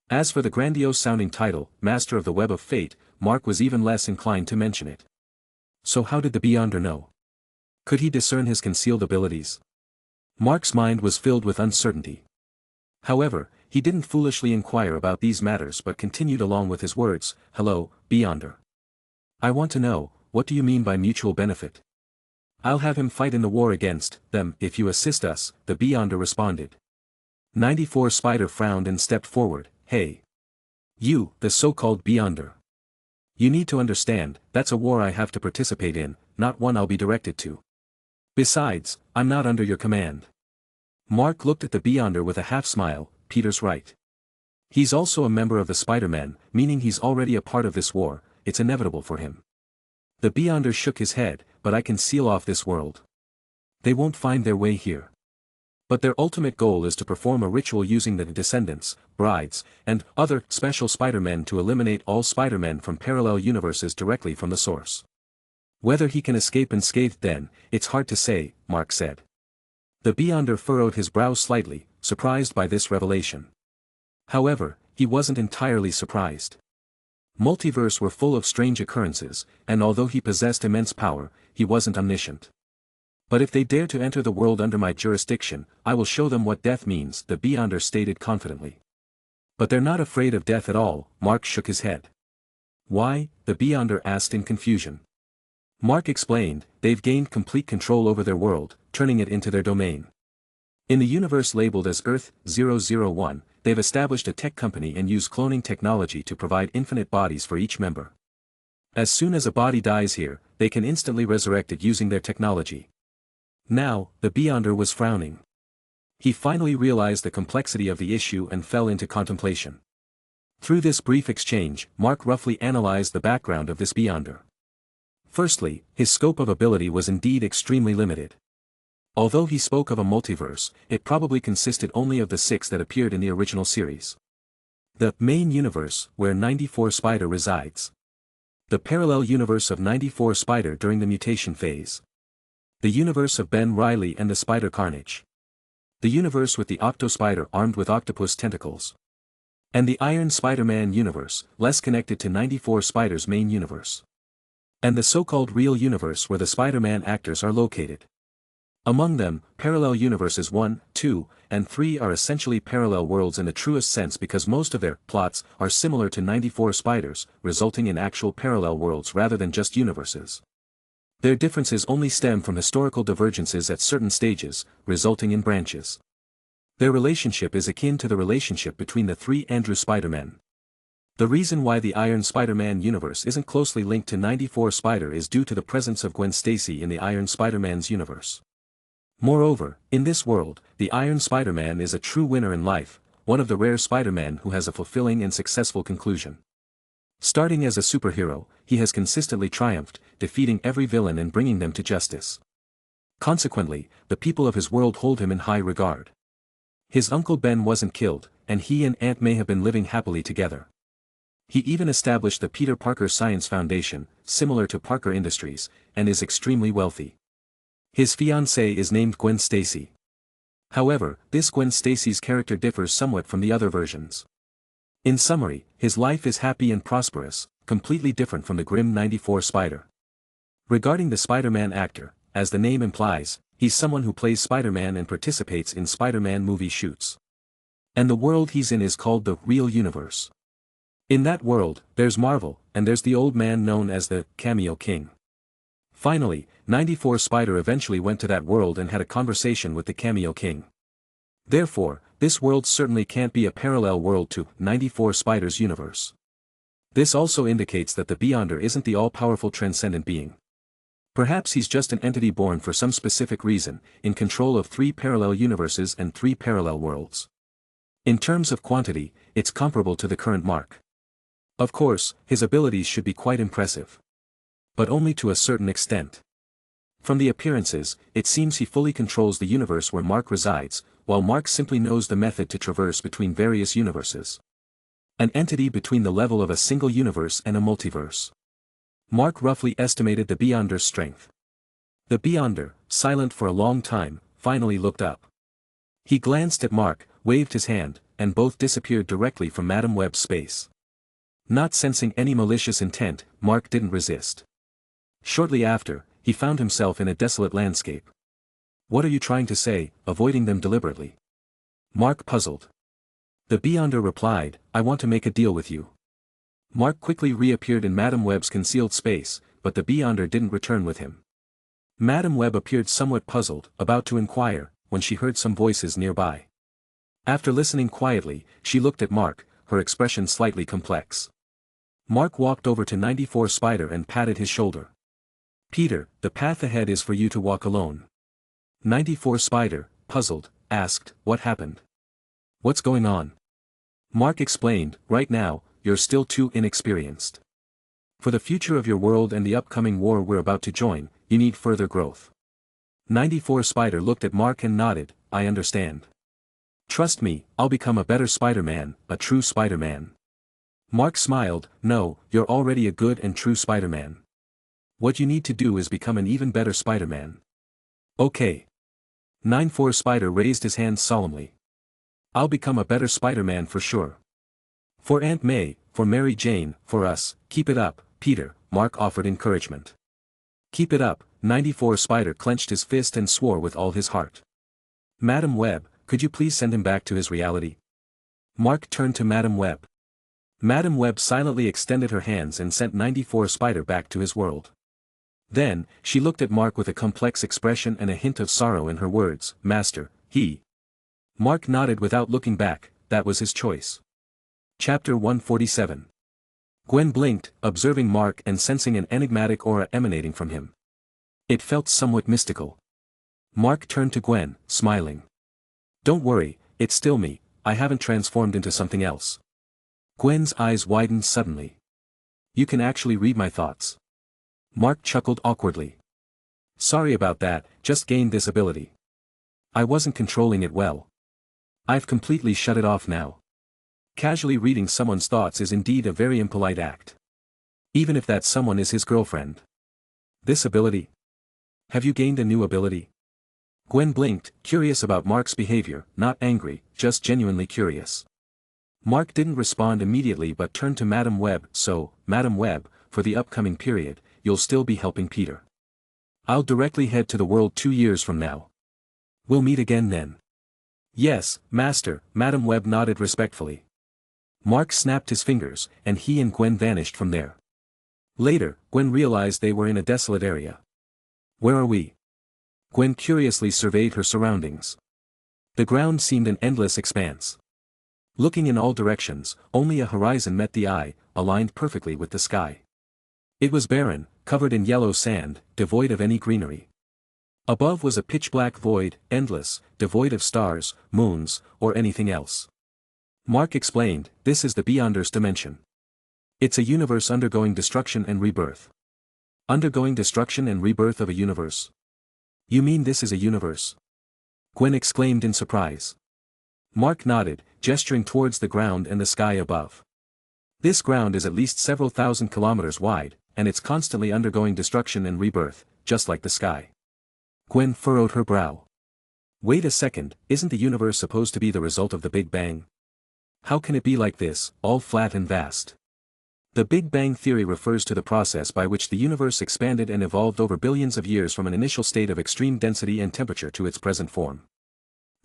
As for the grandiose-sounding title, Master of the Web of Fate, Mark was even less inclined to mention it. So how did the Beyonder know? Could he discern his concealed abilities? Mark's mind was filled with uncertainty. However, he didn't foolishly inquire about these matters but continued along with his words, "Hello, Beyonder. I want to know, what do you mean by mutual benefit? I'll have him fight in the war against them if you assist us," the Beyonder responded. 94 Spider frowned and stepped forward. "Hey. You, the so-called Beyonder. You need to understand, that's a war I have to participate in, not one I'll be directed to. Besides, I'm not under your command." Mark looked at the Beyonder with a half-smile. "Peter's right. He's also a member of the Spider-Men, meaning he's already a part of this war, it's inevitable for him." The Beyonder shook his head, "But I can seal off this world. They won't find their way here. But their ultimate goal is to perform a ritual using the descendants, brides, and other special Spider-Men to eliminate all Spider-Men from parallel universes directly from the source. Whether he can escape unscathed then, it's hard to say," Mark said. The Beyonder furrowed his brow slightly, surprised by this revelation. However, he wasn't entirely surprised. Multiverse were full of strange occurrences, and although he possessed immense power, he wasn't omniscient. "But if they dare to enter the world under my jurisdiction, I will show them what death means," the Beyonder stated confidently. But they're not afraid of death at all, Mark shook his head. Why? The Beyonder asked in confusion. Mark explained, they've gained complete control over their world, turning it into their domain. In the universe labeled as Earth-001, they've established a tech company and use cloning technology to provide infinite bodies for each member. As soon as a body dies here, they can instantly resurrect it using their technology. Now, the Beyonder was frowning. He finally realized the complexity of the issue and fell into contemplation. Through this brief exchange, Mark roughly analyzed the background of this Beyonder. Firstly, his scope of ability was indeed extremely limited. Although he spoke of a multiverse, it probably consisted only of the 6 that appeared in the original series. The main universe, where 94 Spider resides. The parallel universe of 94 Spider during the mutation phase. The universe of Ben Reilly and the Spider Carnage. The universe with the Octo-Spider armed with octopus tentacles. And the Iron Spider-Man universe, less connected to 94 Spider's main universe. And the so-called real universe where the Spider-Man actors are located. Among them, parallel universes 1, 2, and 3 are essentially parallel worlds in the truest sense because most of their plots are similar to 94 Spiders, resulting in actual parallel worlds rather than just universes. Their differences only stem from historical divergences at certain stages, resulting in branches. Their relationship is akin to the relationship between the 3 Andrew Spider-Men. The reason why the Iron Spider-Man universe isn't closely linked to 94 Spider is due to the presence of Gwen Stacy in the Iron Spider-Man's universe. Moreover, in this world, the Iron Spider-Man is a true winner in life, one of the rare Spider-Men who has a fulfilling and successful conclusion. Starting as a superhero, he has consistently triumphed, defeating every villain and bringing them to justice. Consequently, the people of his world hold him in high regard. His uncle Ben wasn't killed, and he and Aunt May have been living happily together. He even established the Peter Parker Science Foundation, similar to Parker Industries, and is extremely wealthy. His fiancée is named Gwen Stacy. However, this Gwen Stacy's character differs somewhat from the other versions. In summary, his life is happy and prosperous, completely different from the grim 94 Spider. Regarding the Spider-Man actor, as the name implies, he's someone who plays Spider-Man and participates in Spider-Man movie shoots. And the world he's in is called the real universe. In that world, there's Marvel, and there's the old man known as the Cameo King. Finally, 94 Spider eventually went to that world and had a conversation with the Cameo King. Therefore, this world certainly can't be a parallel world to 94 Spider's universe. This also indicates that the Beyonder isn't the all-powerful transcendent being. Perhaps he's just an entity born for some specific reason, in control of 3 parallel universes and 3 parallel worlds. In terms of quantity, it's comparable to the current Mark. Of course, his abilities should be quite impressive. But only to a certain extent. From the appearances, it seems he fully controls the universe where Mark resides, while Mark simply knows the method to traverse between various universes. An entity between the level of a single universe and a multiverse. Mark roughly estimated the Beyonder's strength. The Beyonder, silent for a long time, finally looked up. He glanced at Mark, waved his hand, and both disappeared directly from Madame Web's space. Not sensing any malicious intent, Mark didn't resist. Shortly after, he found himself in a desolate landscape. What are you trying to say, avoiding them deliberately? Mark puzzled. The Beyonder replied, I want to make a deal with you. Mark quickly reappeared in Madame Web's concealed space, but the Beyonder didn't return with him. Madame Web appeared somewhat puzzled, about to inquire, when she heard some voices nearby. After listening quietly, she looked at Mark, her expression slightly complex. Mark walked over to 94 Spider and patted his shoulder. Peter, the path ahead is for you to walk alone. 94 Spider, puzzled, asked, what happened? What's going on? Mark explained, right now, you're still too inexperienced. For the future of your world and the upcoming war we're about to join, you need further growth. 94 Spider looked at Mark and nodded, I understand. Trust me, I'll become a better Spider-Man, a true Spider-Man. Mark smiled, no, you're already a good and true Spider-Man. What you need to do is become an even better Spider-Man. Okay. 94 Spider raised his hands solemnly. I'll become a better Spider-Man for sure. For Aunt May, for Mary Jane, for us, keep it up, Peter, Mark offered encouragement. Keep it up, 94 Spider clenched his fist and swore with all his heart. Madame Web, could you please send him back to his reality? Mark turned to Madam Web. Madam Web silently extended her hands and sent 94 Spider back to his world. Then, she looked at Mark with a complex expression and a hint of sorrow in her words, "Master, he." Mark nodded without looking back, that was his choice. Chapter 147. Gwen blinked, observing Mark and sensing an enigmatic aura emanating from him. It felt somewhat mystical. Mark turned to Gwen, smiling. "Don't worry, it's still me, I haven't transformed into something else." Gwen's eyes widened suddenly. "You can actually read my thoughts." Mark chuckled awkwardly. "Sorry about that, just gained this ability. I wasn't controlling it well. I've completely shut it off now." Casually reading someone's thoughts is indeed a very impolite act. Even if that someone is his girlfriend. "This ability? Have you gained a new ability?" Gwen blinked, curious about Mark's behavior, not angry, just genuinely curious. Mark didn't respond immediately but turned to Madam Web. "So, Madam Web, for the upcoming period, you'll still be helping Peter. I'll directly head to the world 2 years from now. We'll meet again then." "Yes, Master," Madam Web nodded respectfully. Mark snapped his fingers, and he and Gwen vanished from there. Later, Gwen realized they were in a desolate area. "Where are we?" Gwen curiously surveyed her surroundings. The ground seemed an endless expanse. Looking in all directions, only a horizon met the eye, aligned perfectly with the sky. It was barren, covered in yellow sand, devoid of any greenery. Above was a pitch-black void, endless, devoid of stars, moons, or anything else. Mark explained, "This is the Beyonders dimension. It's a universe undergoing destruction and rebirth." Undergoing destruction and rebirth of a universe? You mean this is a universe? Gwen exclaimed in surprise. Mark nodded, gesturing towards the ground and the sky above. This ground is at least several thousand kilometers wide, and it's constantly undergoing destruction and rebirth, just like the sky. Gwen furrowed her brow. Wait a second, isn't the universe supposed to be the result of the Big Bang? How can it be like this, all flat and vast? The Big Bang theory refers to the process by which the universe expanded and evolved over billions of years from an initial state of extreme density and temperature to its present form.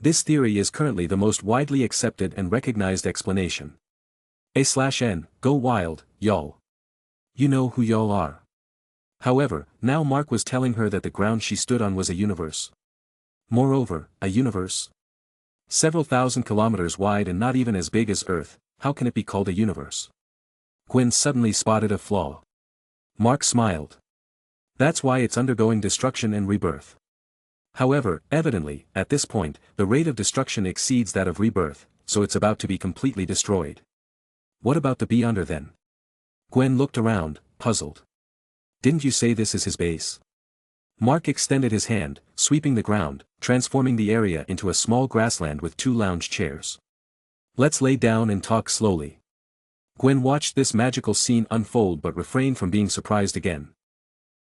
This theory is currently the most widely accepted and recognized explanation. A/N, go wild, y'all. You know who y'all are. However, now Mark was telling her that the ground she stood on was a universe. Moreover, a universe? Several thousand kilometers wide and not even as big as Earth, how can it be called a universe? Gwen suddenly spotted a flaw. Mark smiled. That's why it's undergoing destruction and rebirth. However, evidently, at this point, the rate of destruction exceeds that of rebirth, so it's about to be completely destroyed. What about the Beyonder then? Gwen looked around, puzzled. Didn't you say this is his base? Mark extended his hand, sweeping the ground, transforming the area into a small grassland with 2 lounge chairs. Let's lay down and talk slowly. Gwen watched this magical scene unfold but refrained from being surprised again.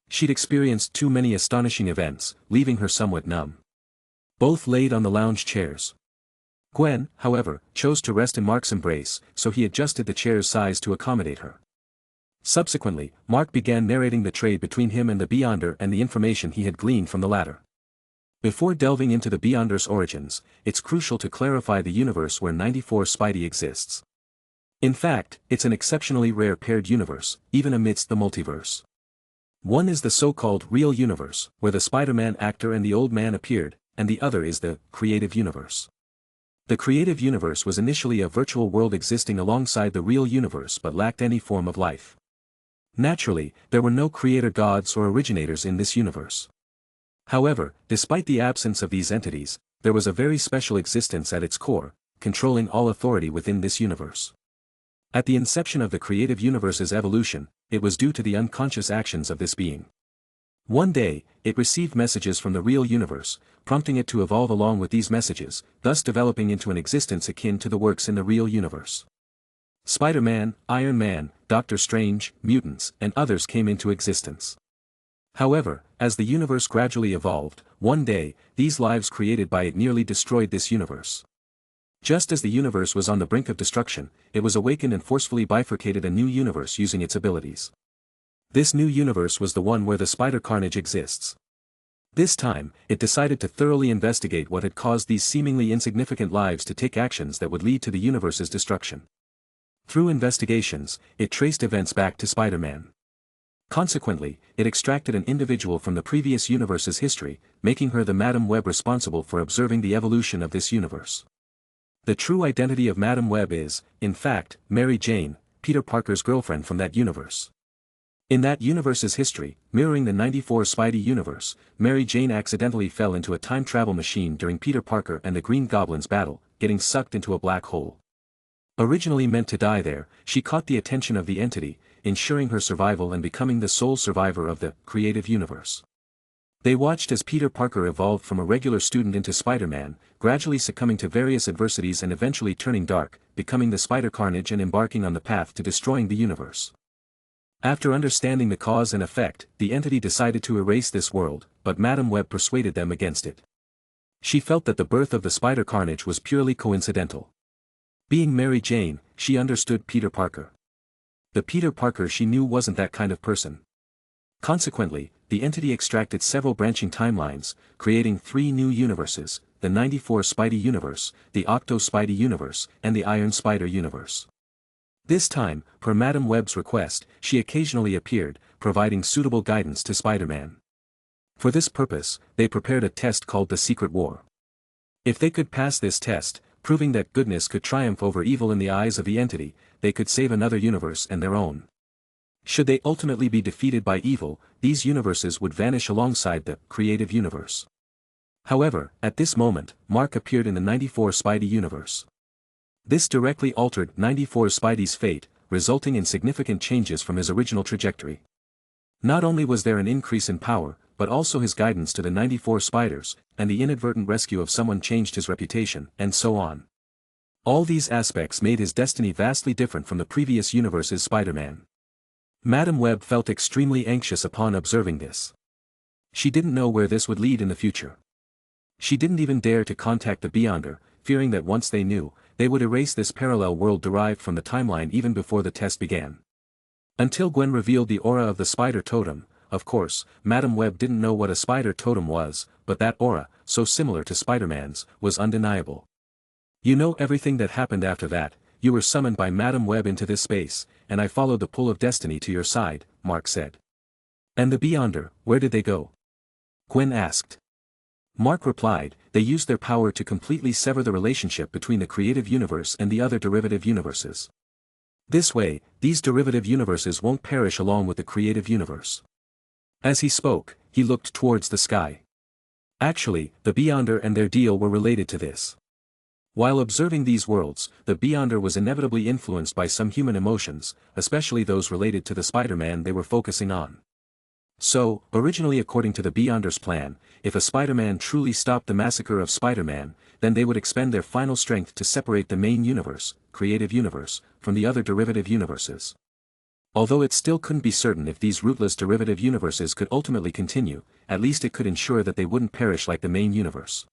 She'd experienced too many astonishing events, leaving her somewhat numb. Both laid on the lounge chairs. Gwen, however, chose to rest in Mark's embrace, so he adjusted the chair's size to accommodate her. Subsequently, Mark began narrating the trade between him and the Beyonder and the information he had gleaned from the latter. Before delving into the Beyonder's origins, it's crucial to clarify the universe where 94 Spidey exists. In fact, it's an exceptionally rare paired universe, even amidst the multiverse. One is the so-called real universe, where the SpiderMan actor and the Old Man appeared, and the other is the creative universe. The creative universe was initially a virtual world existing alongside the real universe but lacked any form of life. Naturally, there were no creator gods or originators in this universe. However, despite the absence of these entities, there was a very special existence at its core, controlling all authority within this universe. At the inception of the creative universe's evolution, it was due to the unconscious actions of this being. One day, it received messages from the real universe, prompting it to evolve along with these messages, thus developing into an existence akin to the works in the real universe. Spider-Man, Iron Man, Doctor Strange, mutants, and others came into existence. However, as the universe gradually evolved, one day, these lives created by it nearly destroyed this universe. Just as the universe was on the brink of destruction, it was awakened and forcefully bifurcated a new universe using its abilities. This new universe was the one where the spider carnage exists. This time, it decided to thoroughly investigate what had caused these seemingly insignificant lives to take actions that would lead to the universe's destruction. Through investigations, it traced events back to Spider-Man. Consequently, it extracted an individual from the previous universe's history, making her the Madam Web responsible for observing the evolution of this universe. The true identity of Madam Web is, in fact, Mary Jane, Peter Parker's girlfriend from that universe. In that universe's history, mirroring the '94 Spidey universe, Mary Jane accidentally fell into a time travel machine during Peter Parker and the Green Goblin's battle, getting sucked into a black hole. Originally meant to die there, she caught the attention of the entity, ensuring her survival and becoming the sole survivor of the creative universe. They watched as Peter Parker evolved from a regular student into Spider-Man, gradually succumbing to various adversities and eventually turning dark, becoming the Spider Carnage and embarking on the path to destroying the universe. After understanding the cause and effect, the entity decided to erase this world, but Madam Web persuaded them against it. She felt that the birth of the Spider Carnage was purely coincidental. Being Mary Jane, she understood Peter Parker. The Peter Parker she knew wasn't that kind of person. Consequently, the entity extracted several branching timelines, creating 3 new universes, the '94 Spidey universe, the Octo-Spidey universe, and the Iron Spider universe. This time, per Madam Web's request, she occasionally appeared, providing suitable guidance to Spider-Man. For this purpose, they prepared a test called the Secret War. If they could pass this test, proving that goodness could triumph over evil in the eyes of the entity, they could save another universe and their own. Should they ultimately be defeated by evil, these universes would vanish alongside the creative universe. However, at this moment, Mark appeared in the '94 Spidey universe. This directly altered '94 Spidey's fate, resulting in significant changes from his original trajectory. Not only was there an increase in power, but also his guidance to the '94 Spiders, and the inadvertent rescue of someone changed his reputation, and so on. All these aspects made his destiny vastly different from the previous universe's Spider-Man. Madam Web felt extremely anxious upon observing this. She didn't know where this would lead in the future. She didn't even dare to contact the Beyonder, fearing that once they knew, they would erase this parallel world derived from the timeline even before the test began. Until Gwen revealed the aura of the Spider Totem. Of course, Madam Web didn't know what a Spider Totem was, but that aura, so similar to Spider-Man's, was undeniable. "You know everything that happened after that. You were summoned by Madam Web into this space, and I followed the pull of destiny to your side," Mark said. "And the Beyonder, where did they go?" Gwen asked. Mark replied, "They used their power to completely sever the relationship between the creative universe and the other derivative universes. This way, these derivative universes won't perish along with the creative universe." As he spoke, he looked towards the sky. Actually, the Beyonder and their deal were related to this. While observing these worlds, the Beyonder was inevitably influenced by some human emotions, especially those related to the Spider-Man they were focusing on. So, originally according to the Beyonder's plan, if a Spider-Man truly stopped the massacre of Spider-Man, then they would expend their final strength to separate the main universe, creative universe, from the other derivative universes. Although it still couldn't be certain if these rootless derivative universes could ultimately continue, at least it could ensure that they wouldn't perish like the main universe.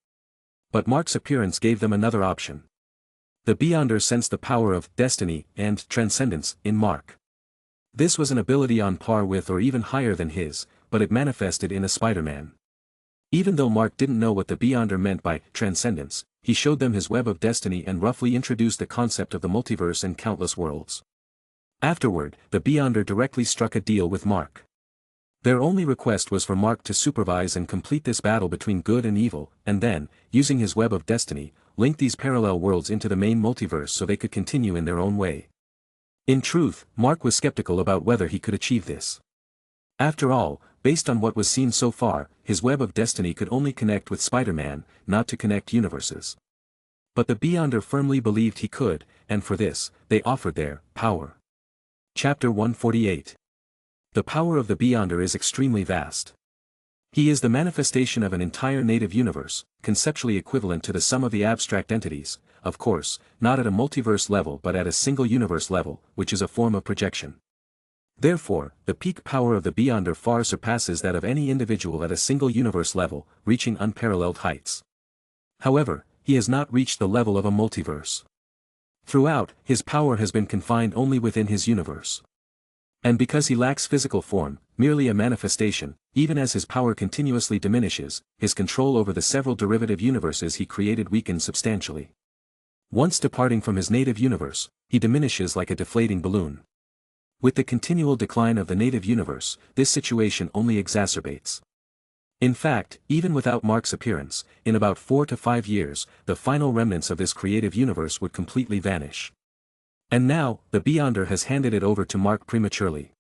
But Mark's appearance gave them another option. The Beyonder sensed the power of destiny and transcendence in Mark. This was an ability on par with or even higher than his, but it manifested in a Spider-Man. Even though Mark didn't know what the Beyonder meant by transcendence, he showed them his web of destiny and roughly introduced the concept of the multiverse and countless worlds. Afterward, the Beyonder directly struck a deal with Mark. Their only request was for Mark to supervise and complete this battle between good and evil, and then, using his web of destiny, link these parallel worlds into the main multiverse so they could continue in their own way. In truth, Mark was skeptical about whether he could achieve this. After all, based on what was seen so far, his web of destiny could only connect with Spider-Man, not to connect universes. But the Beyonder firmly believed he could, and for this, they offered their power. Chapter 148. The power of the Beyonder is extremely vast. He is the manifestation of an entire native universe, conceptually equivalent to the sum of the abstract entities, of course, not at a multiverse level but at a single universe level, which is a form of projection. Therefore, the peak power of the Beyonder far surpasses that of any individual at a single universe level, reaching unparalleled heights. However, he has not reached the level of a multiverse. Throughout, his power has been confined only within his universe. And because he lacks physical form, merely a manifestation, even as his power continuously diminishes, his control over the several derivative universes he created weakens substantially. Once departing from his native universe, he diminishes like a deflating balloon. With the continual decline of the native universe, this situation only exacerbates. In fact, even without Mark's appearance, in about 4 to 5 years, the final remnants of this creative universe would completely vanish. And now, the Beyonder has handed it over to Mark prematurely.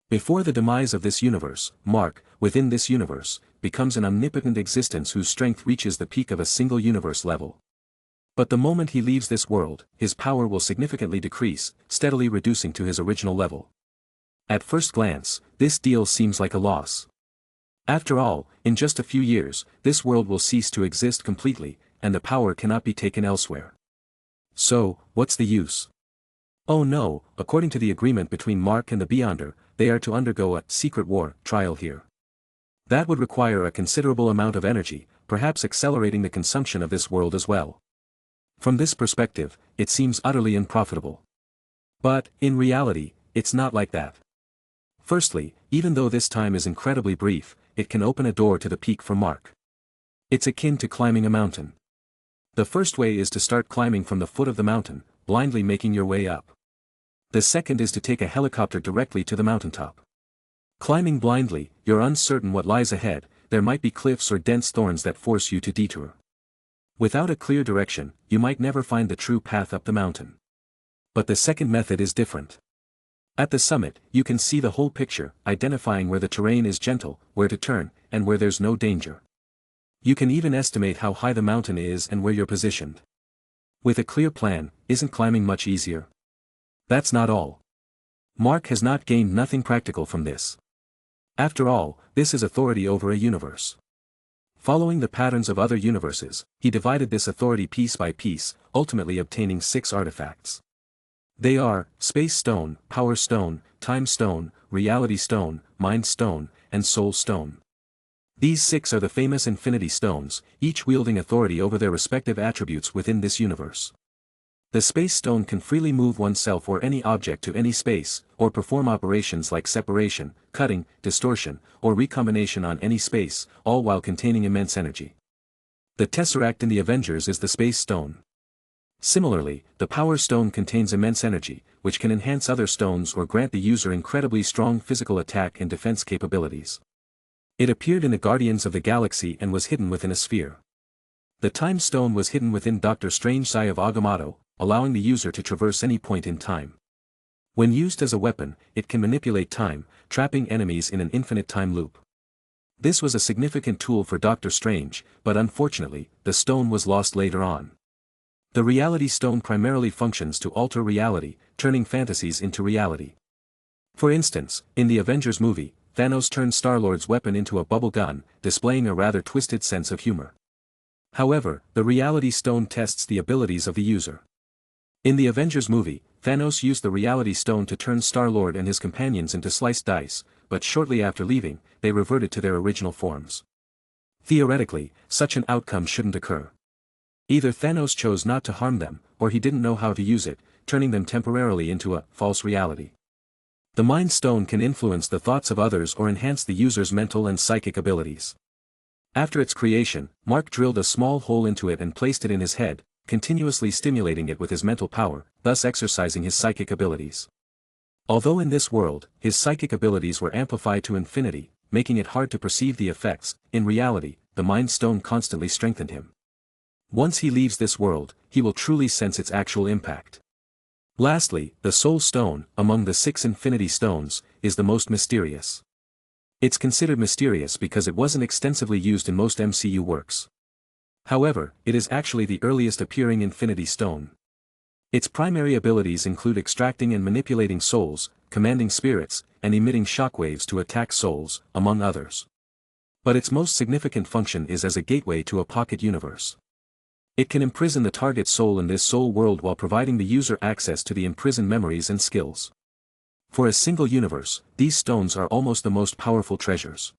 Before the demise of this universe, Mark, within this universe, becomes an omnipotent existence whose strength reaches the peak of a single universe level. But the moment he leaves this world, his power will significantly decrease, steadily reducing to his original level. At first glance, this deal seems like a loss. After all, in just a few years, this world will cease to exist completely, and the power cannot be taken elsewhere. So, what's the use? Oh no, according to the agreement between Mark and the Beyonder, they are to undergo a secret war trial here. That would require a considerable amount of energy, perhaps accelerating the consumption of this world as well. From this perspective, it seems utterly unprofitable. But, in reality, it's not like that. Firstly, even though this time is incredibly brief, it can open a door to the peak for Mark. It's akin to climbing a mountain. The first way is to start climbing from the foot of the mountain, blindly making your way up. The second is to take a helicopter directly to the mountaintop. Climbing blindly, you're uncertain what lies ahead, there might be cliffs or dense thorns that force you to detour. Without a clear direction, you might never find the true path up the mountain. But the second method is different. At the summit, you can see the whole picture, identifying where the terrain is gentle, where to turn, and where there's no danger. You can even estimate how high the mountain is and where you're positioned. With a clear plan, isn't climbing much easier? That's not all. Mark has not gained nothing practical from this. After all, this is authority over a universe. Following the patterns of other universes, he divided this authority piece by piece, ultimately obtaining 6 artifacts. They are, Space Stone, Power Stone, Time Stone, Reality Stone, Mind Stone, and Soul Stone. These 6 are the famous Infinity Stones, each wielding authority over their respective attributes within this universe. The Space Stone can freely move oneself or any object to any space, or perform operations like separation, cutting, distortion, or recombination on any space, all while containing immense energy. The Tesseract in the Avengers is the Space Stone. Similarly, the Power Stone contains immense energy, which can enhance other stones or grant the user incredibly strong physical attack and defense capabilities. It appeared in the Guardians of the Galaxy and was hidden within a sphere. The Time Stone was hidden within Doctor Strange's Eye of Agamotto, allowing the user to traverse any point in time. When used as a weapon, it can manipulate time, trapping enemies in an infinite time loop. This was a significant tool for Doctor Strange, but unfortunately, the stone was lost later on. The Reality Stone primarily functions to alter reality, turning fantasies into reality. For instance, in the Avengers movie, Thanos turned Star-Lord's weapon into a bubble gun, displaying a rather twisted sense of humor. However, the Reality Stone tests the abilities of the user. In the Avengers movie, Thanos used the Reality Stone to turn Star-Lord and his companions into sliced dice, but shortly after leaving, they reverted to their original forms. Theoretically, such an outcome shouldn't occur. Either Thanos chose not to harm them, or he didn't know how to use it, turning them temporarily into a false reality. The Mind Stone can influence the thoughts of others or enhance the user's mental and psychic abilities. After its creation, Mark drilled a small hole into it and placed it in his head, continuously stimulating it with his mental power, thus exercising his psychic abilities. Although in this world, his psychic abilities were amplified to infinity, making it hard to perceive the effects, in reality, the Mind Stone constantly strengthened him. Once he leaves this world, he will truly sense its actual impact. Lastly, the Soul Stone, among the 6 Infinity Stones, is the most mysterious. It's considered mysterious because it wasn't extensively used in most MCU works. However, it is actually the earliest appearing Infinity Stone. Its primary abilities include extracting and manipulating souls, commanding spirits, and emitting shockwaves to attack souls, among others. But its most significant function is as a gateway to a pocket universe. It can imprison the target soul in this soul world while providing the user access to the imprisoned memories and skills. For a single universe, these stones are almost the most powerful treasures.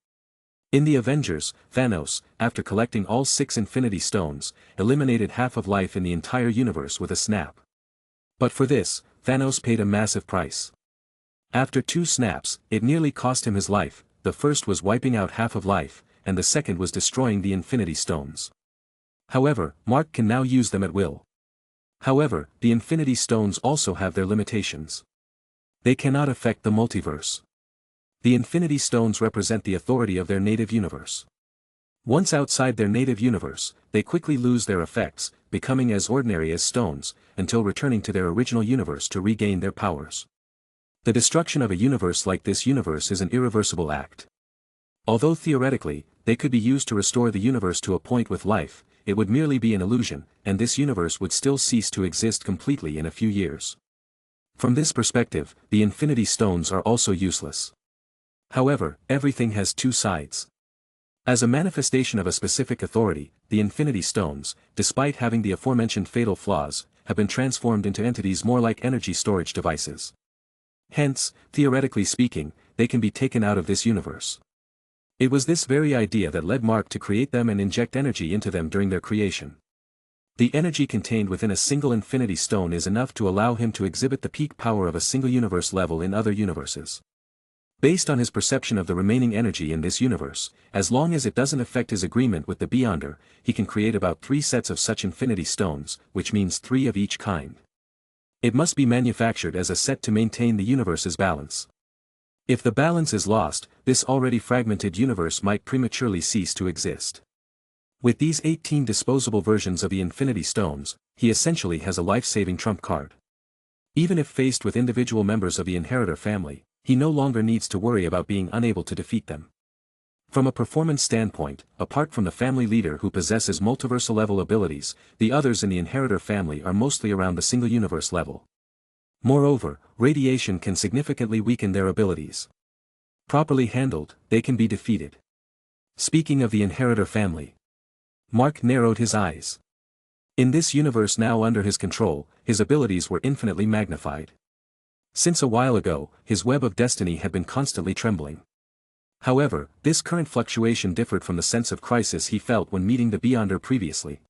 In the Avengers, Thanos, after collecting all 6 Infinity Stones, eliminated half of life in the entire universe with a snap. But for this, Thanos paid a massive price. After 2 snaps, it nearly cost him his life. The first was wiping out half of life, and the second was destroying the Infinity Stones. However, Mark can now use them at will. However, the Infinity Stones also have their limitations. They cannot affect the multiverse. The Infinity Stones represent the authority of their native universe. Once outside their native universe, they quickly lose their effects, becoming as ordinary as stones, until returning to their original universe to regain their powers. The destruction of a universe like this universe is an irreversible act. Although theoretically, they could be used to restore the universe to a point with life, it would merely be an illusion, and this universe would still cease to exist completely in a few years. From this perspective, the Infinity Stones are also useless. However, everything has 2 sides. As a manifestation of a specific authority, the Infinity Stones, despite having the aforementioned fatal flaws, have been transformed into entities more like energy storage devices. Hence, theoretically speaking, they can be taken out of this universe. It was this very idea that led Mark to create them and inject energy into them during their creation. The energy contained within a single Infinity Stone is enough to allow him to exhibit the peak power of a single universe level in other universes. Based on his perception of the remaining energy in this universe, as long as it doesn't affect his agreement with the Beyonder, he can create about 3 sets of such Infinity Stones, which means 3 of each kind. It must be manufactured as a set to maintain the universe's balance. If the balance is lost, this already fragmented universe might prematurely cease to exist. With these 18 disposable versions of the Infinity Stones, he essentially has a life-saving trump card. Even if faced with individual members of the inheritor family, he no longer needs to worry about being unable to defeat them. From a performance standpoint, apart from the family leader who possesses multiversal-level abilities, the others in the inheritor family are mostly around the single-universe level. Moreover, radiation can significantly weaken their abilities. Properly handled, they can be defeated. Speaking of the inheritor family, Mark narrowed his eyes. In this universe now under his control, his abilities were infinitely magnified. Since a while ago, his web of destiny had been constantly trembling. However, this current fluctuation differed from the sense of crisis he felt when meeting the Beyonder previously.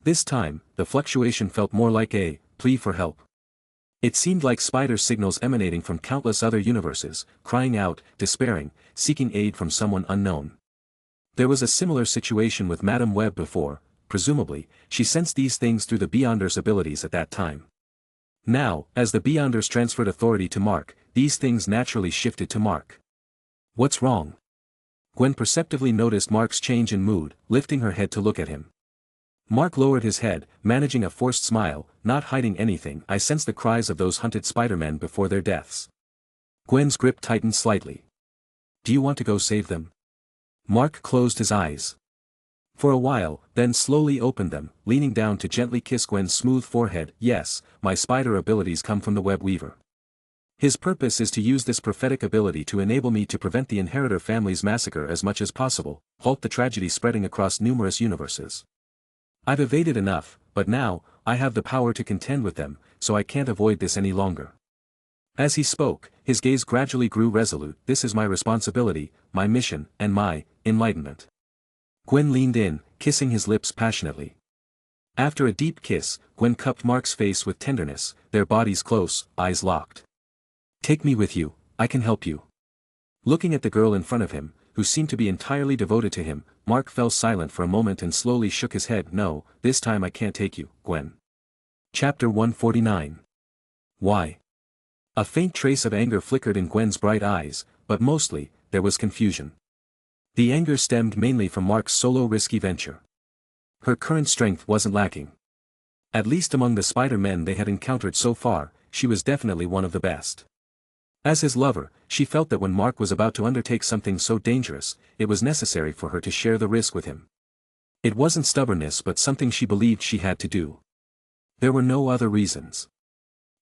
This time, the fluctuation felt more like a plea for help. It seemed like spider signals emanating from countless other universes, crying out, despairing, seeking aid from someone unknown. There was a similar situation with Madame Web before. Presumably, she sensed these things through the Beyonder's abilities at that time. Now, as the Beyonders transferred authority to Mark, these things naturally shifted to Mark. What's wrong? Gwen perceptively noticed Mark's change in mood, lifting her head to look at him. Mark lowered his head, managing a forced smile, not hiding anything. I sense the cries of those hunted Spider-Men before their deaths. Gwen's grip tightened slightly. Do you want to go save them? Mark closed his eyes. For a while, then slowly opened them, leaning down to gently kiss Gwen's smooth forehead. Yes, my spider abilities come from the Web Weaver. His purpose is to use this prophetic ability to enable me to prevent the inheritor family's massacre as much as possible, halt the tragedy spreading across numerous universes. I've evaded enough, but now, I have the power to contend with them, so I can't avoid this any longer. As he spoke, his gaze gradually grew resolute. This is my responsibility, my mission, and my enlightenment. Gwen leaned in, kissing his lips passionately. After a deep kiss, Gwen cupped Mark's face with tenderness, their bodies close, eyes locked. Take me with you, I can help you. Looking at the girl in front of him, who seemed to be entirely devoted to him, Mark fell silent for a moment and slowly shook his head. No, this time I can't take you, Gwen. Chapter 149. Why? A faint trace of anger flickered in Gwen's bright eyes, but mostly, there was confusion. The anger stemmed mainly from Mark's solo risky venture. Her current strength wasn't lacking. At least among the Spider-Men they had encountered so far, she was definitely one of the best. As his lover, she felt that when Mark was about to undertake something so dangerous, it was necessary for her to share the risk with him. It wasn't stubbornness but something she believed she had to do. There were no other reasons.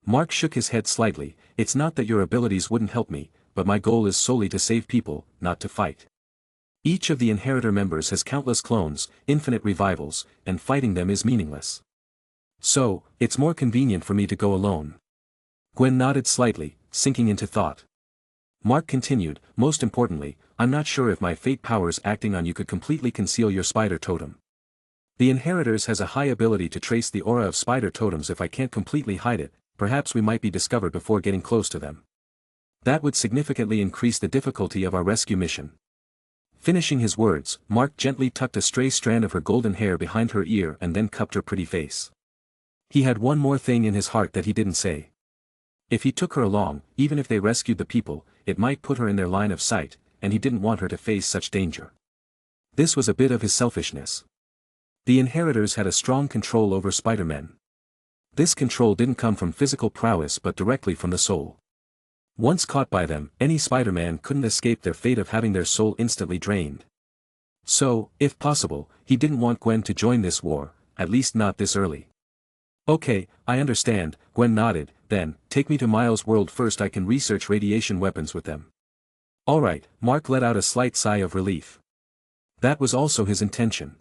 Mark shook his head slightly. It's not that your abilities wouldn't help me, but my goal is solely to save people, not to fight. Each of the inheritor members has countless clones, infinite revivals, and fighting them is meaningless. So, it's more convenient for me to go alone. Gwen nodded slightly, sinking into thought. Mark continued, most importantly, I'm not sure if my fate powers acting on you could completely conceal your spider totem. The inheritors has a high ability to trace the aura of spider totems. If I can't completely hide it, perhaps we might be discovered before getting close to them. That would significantly increase the difficulty of our rescue mission. Finishing his words, Mark gently tucked a stray strand of her golden hair behind her ear and then cupped her pretty face. He had one more thing in his heart that he didn't say. If he took her along, even if they rescued the people, it might put her in their line of sight, and he didn't want her to face such danger. This was a bit of his selfishness. The inheritors had a strong control over Spider-Man. This control didn't come from physical prowess but directly from the soul. Once caught by them, any Spider-Man couldn't escape their fate of having their soul instantly drained. So, if possible, he didn't want Gwen to join this war, at least not this early. Okay, I understand, Gwen nodded. Then, take me to Miles' world first. I can research radiation weapons with them. Alright, Mark let out a slight sigh of relief. That was also his intention.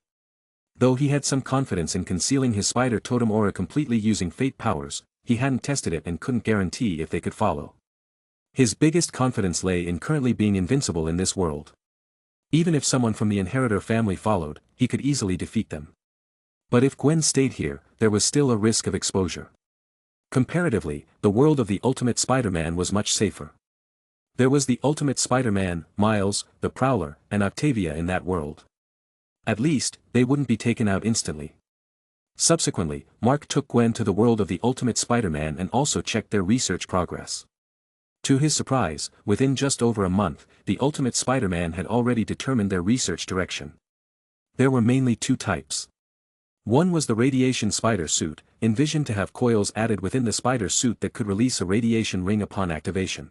Though he had some confidence in concealing his spider totem aura completely using fate powers, he hadn't tested it and couldn't guarantee if they could follow. His biggest confidence lay in currently being invincible in this world. Even if someone from the inheritor family followed, he could easily defeat them. But if Gwen stayed here, there was still a risk of exposure. Comparatively, the world of the Ultimate Spider-Man was much safer. There was the Ultimate Spider-Man, Miles, the Prowler, and Octavia in that world. At least, they wouldn't be taken out instantly. Subsequently, Mark took Gwen to the world of the Ultimate Spider-Man and also checked their research progress. To his surprise, within just over a month, the Ultimate Spider-Man had already determined their research direction. There were mainly two types. One was the radiation spider suit, envisioned to have coils added within the spider suit that could release a radiation ring upon activation.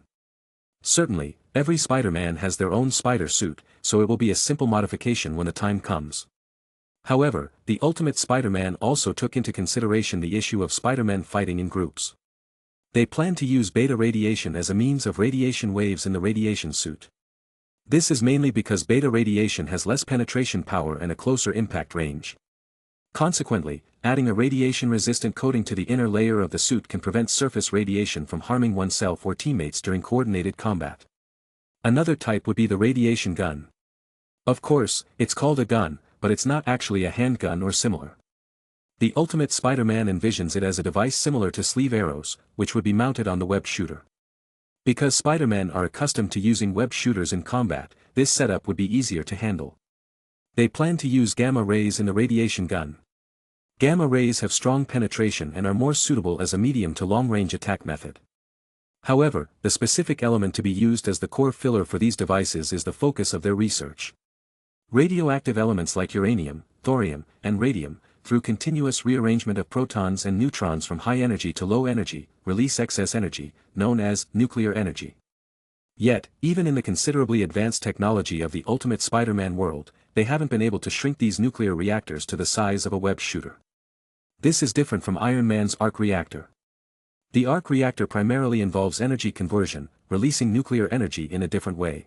Certainly, every Spider-Man has their own spider suit, so it will be a simple modification when the time comes. However, the Ultimate Spider-Man also took into consideration the issue of Spider-Man fighting in groups. They planned to use beta radiation as a means of radiation waves in the radiation suit. This is mainly because beta radiation has less penetration power and a closer impact range. Consequently, adding a radiation-resistant coating to the inner layer of the suit can prevent surface radiation from harming oneself or teammates during coordinated combat. Another type would be the radiation gun. Of course, it's called a gun, but it's not actually a handgun or similar. The Ultimate Spider-Man envisions it as a device similar to sleeve arrows, which would be mounted on the web shooter. Because Spider-Men are accustomed to using web shooters in combat, this setup would be easier to handle. They plan to use gamma rays in the radiation gun. Gamma rays have strong penetration and are more suitable as a medium to long-range attack method. However, the specific element to be used as the core filler for these devices is the focus of their research. Radioactive elements like uranium, thorium, and radium, through continuous rearrangement of protons and neutrons from high energy to low energy, release excess energy, known as nuclear energy. Yet, even in the considerably advanced technology of the Ultimate Spider-Man world, they haven't been able to shrink these nuclear reactors to the size of a web shooter. This is different from Iron Man's arc reactor. The arc reactor primarily involves energy conversion, releasing nuclear energy in a different way.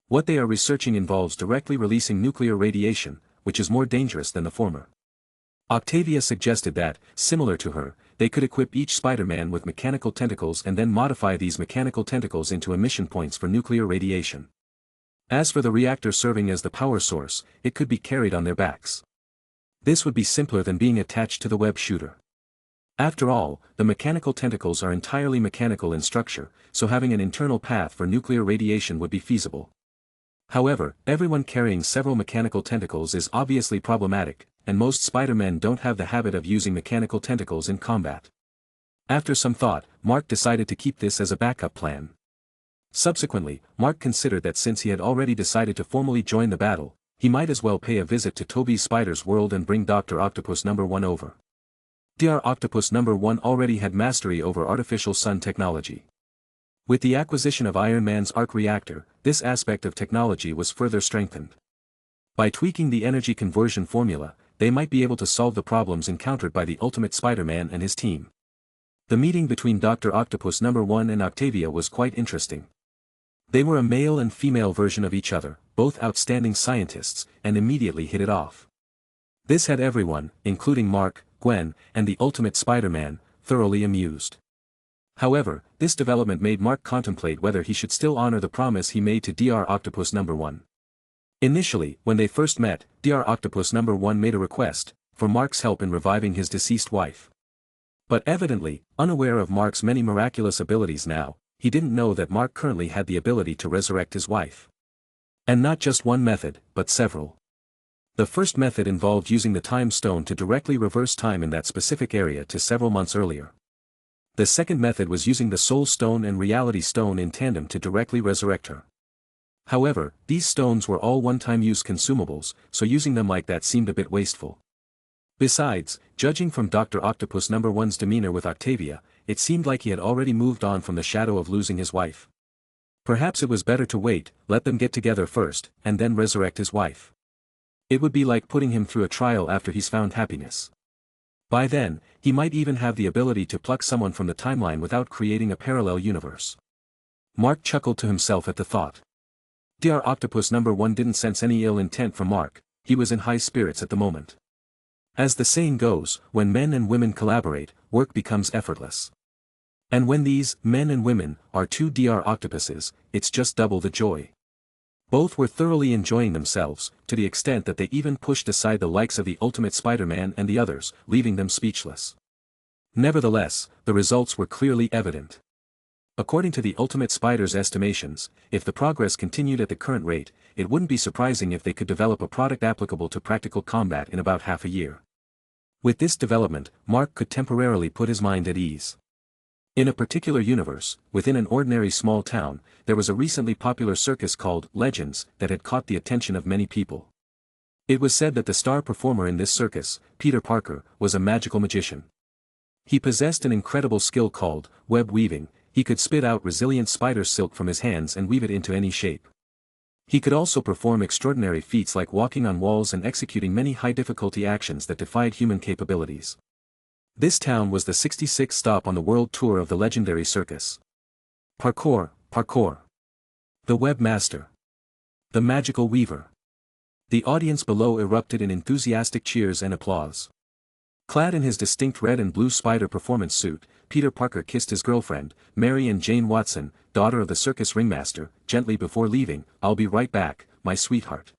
What they are researching involves directly releasing nuclear radiation, which is more dangerous than the former. Octavia suggested that, similar to her, they could equip each Spider-Man with mechanical tentacles and then modify these mechanical tentacles into emission points for nuclear radiation. As for the reactor serving as the power source, it could be carried on their backs. This would be simpler than being attached to the web shooter. After all, the mechanical tentacles are entirely mechanical in structure, so having an internal path for nuclear radiation would be feasible. However, everyone carrying several mechanical tentacles is obviously problematic, and most Spider-Men don't have the habit of using mechanical tentacles in combat. After some thought, Mark decided to keep this as a backup plan. Subsequently, Mark considered that since he had already decided to formally join the battle, he might as well pay a visit to Tobey Spider's world and bring Dr. Octopus No. 1 over. Dr. Octopus No. 1 already had mastery over artificial sun technology. With the acquisition of Iron Man's arc reactor, this aspect of technology was further strengthened. By tweaking the energy conversion formula, they might be able to solve the problems encountered by the Ultimate Spider-Man and his team. The meeting between Dr. Octopus No. 1 and Octavia was quite interesting. They were a male and female version of each other, both outstanding scientists, and immediately hit it off. This had everyone, including Mark, Gwen, and the Ultimate Spider-Man, thoroughly amused. However, this development made Mark contemplate whether he should still honor the promise he made to Dr. Octopus No. 1. Initially, when they first met, Dr. Octopus No. 1 made a request for Mark's help in reviving his deceased wife. But evidently, unaware of Mark's many miraculous abilities now, he didn't know that Mark currently had the ability to resurrect his wife. And not just one method, but several. The first method involved using the time stone to directly reverse time in that specific area to several months earlier. The second method was using the soul stone and reality stone in tandem to directly resurrect her. However, these stones were all one-time use consumables, so using them like that seemed a bit wasteful. Besides, judging from Dr. Octopus No. 1's demeanor with Octavia, it seemed like he had already moved on from the shadow of losing his wife. Perhaps it was better to wait, let them get together first, and then resurrect his wife. It would be like putting him through a trial after he's found happiness. By then, he might even have the ability to pluck someone from the timeline without creating a parallel universe. Mark chuckled to himself at the thought. Dr. Octopus No. 1 didn't sense any ill intent from Mark, he was in high spirits at the moment. As the saying goes, when men and women collaborate, work becomes effortless. And when these men and women are two Dr. Octopuses, it's just double the joy. Both were thoroughly enjoying themselves, to the extent that they even pushed aside the likes of the Ultimate Spider-Man and the others, leaving them speechless. Nevertheless, the results were clearly evident. According to the Ultimate Spider's estimations, if the progress continued at the current rate, it wouldn't be surprising if they could develop a product applicable to practical combat in about half a year. With this development, Mark could temporarily put his mind at ease. In a particular universe, within an ordinary small town, there was a recently popular circus called Legends that had caught the attention of many people. It was said that the star performer in this circus, Peter Parker, was a magical magician. He possessed an incredible skill called web weaving. He could spit out resilient spider silk from his hands and weave it into any shape. He could also perform extraordinary feats like walking on walls and executing many high-difficulty actions that defied human capabilities. This town was the 66th stop on the world tour of the legendary circus. Parkour, parkour. The webmaster. The magical weaver. The audience below erupted in enthusiastic cheers and applause. Clad in his distinct red and blue spider performance suit, Peter Parker kissed his girlfriend, Mary Ann Jane Watson, daughter of the circus ringmaster, gently before leaving. "I'll be right back, my sweetheart.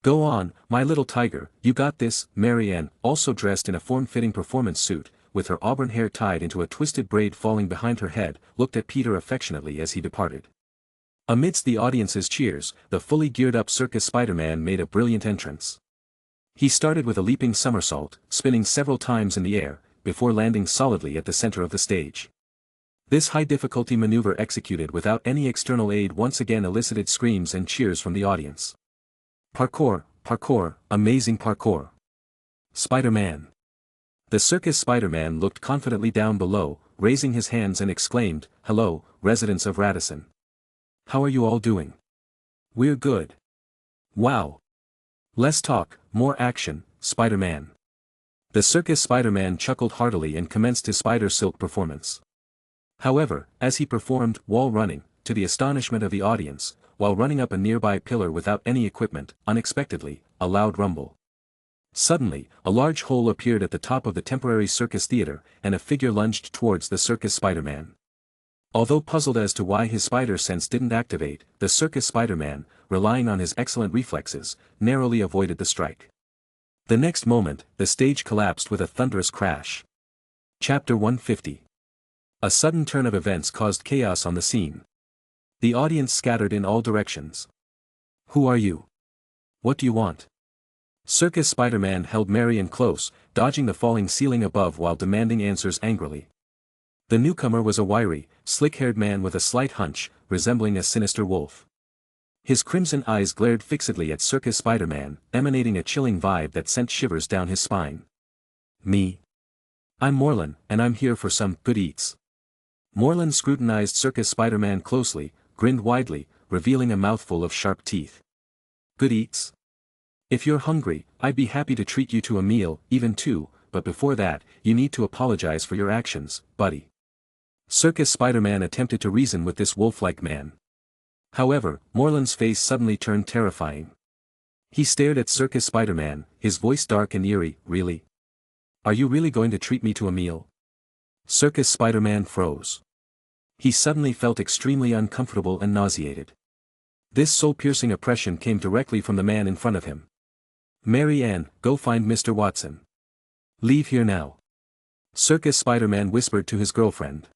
Go on, my little tiger, you got this." Mary Ann, also dressed in a form-fitting performance suit, with her auburn hair tied into a twisted braid falling behind her head, looked at Peter affectionately as he departed. Amidst the audience's cheers, the fully geared-up circus Spider-Man made a brilliant entrance. He started with a leaping somersault, spinning several times in the air, before landing solidly at the center of the stage. This high-difficulty maneuver executed without any external aid once again elicited screams and cheers from the audience. Parkour, parkour, amazing parkour. Spider-Man. The circus Spider-Man looked confidently down below, raising his hands and exclaimed, "Hello, residents of Radisson. How are you all doing? We're good. Wow. Less talk, more action, Spider-Man." The circus Spider-Man chuckled heartily and commenced his spider silk performance. However, as he performed wall running, to the astonishment of the audience, while running up a nearby pillar without any equipment, unexpectedly, a loud rumble. Suddenly, a large hole appeared at the top of the temporary circus theater, and a figure lunged towards the circus Spider-Man. Although puzzled as to why his spider sense didn't activate, the circus Spider-Man, relying on his excellent reflexes, narrowly avoided the strike. The next moment, the stage collapsed with a thunderous crash. Chapter 150. A sudden turn of events caused chaos on the scene. The audience scattered in all directions. "Who are you? What do you want?" Circus Spider-Man held Marion close, dodging the falling ceiling above while demanding answers angrily. The newcomer was a wiry, slick-haired man with a slight hunch, resembling a sinister wolf. His crimson eyes glared fixedly at Circus Spider-Man, emanating a chilling vibe that sent shivers down his spine. "Me? I'm Morlan, and I'm here for some good eats." Morlan scrutinized Circus Spider-Man closely, grinned widely, revealing a mouthful of sharp teeth. "Good eats? If you're hungry, I'd be happy to treat you to a meal, even two, but before that, you need to apologize for your actions, buddy." Circus Spider-Man attempted to reason with this wolf-like man. However, Morlan's face suddenly turned terrifying. He stared at Circus Spider-Man, his voice dark and eerie. "Really? Are you really going to treat me to a meal?" Circus Spider-Man froze. He suddenly felt extremely uncomfortable and nauseated. This soul-piercing oppression came directly from the man in front of him. "Mary Ann, go find Mr. Watson. Leave here now," Circus Spider-Man whispered to his girlfriend.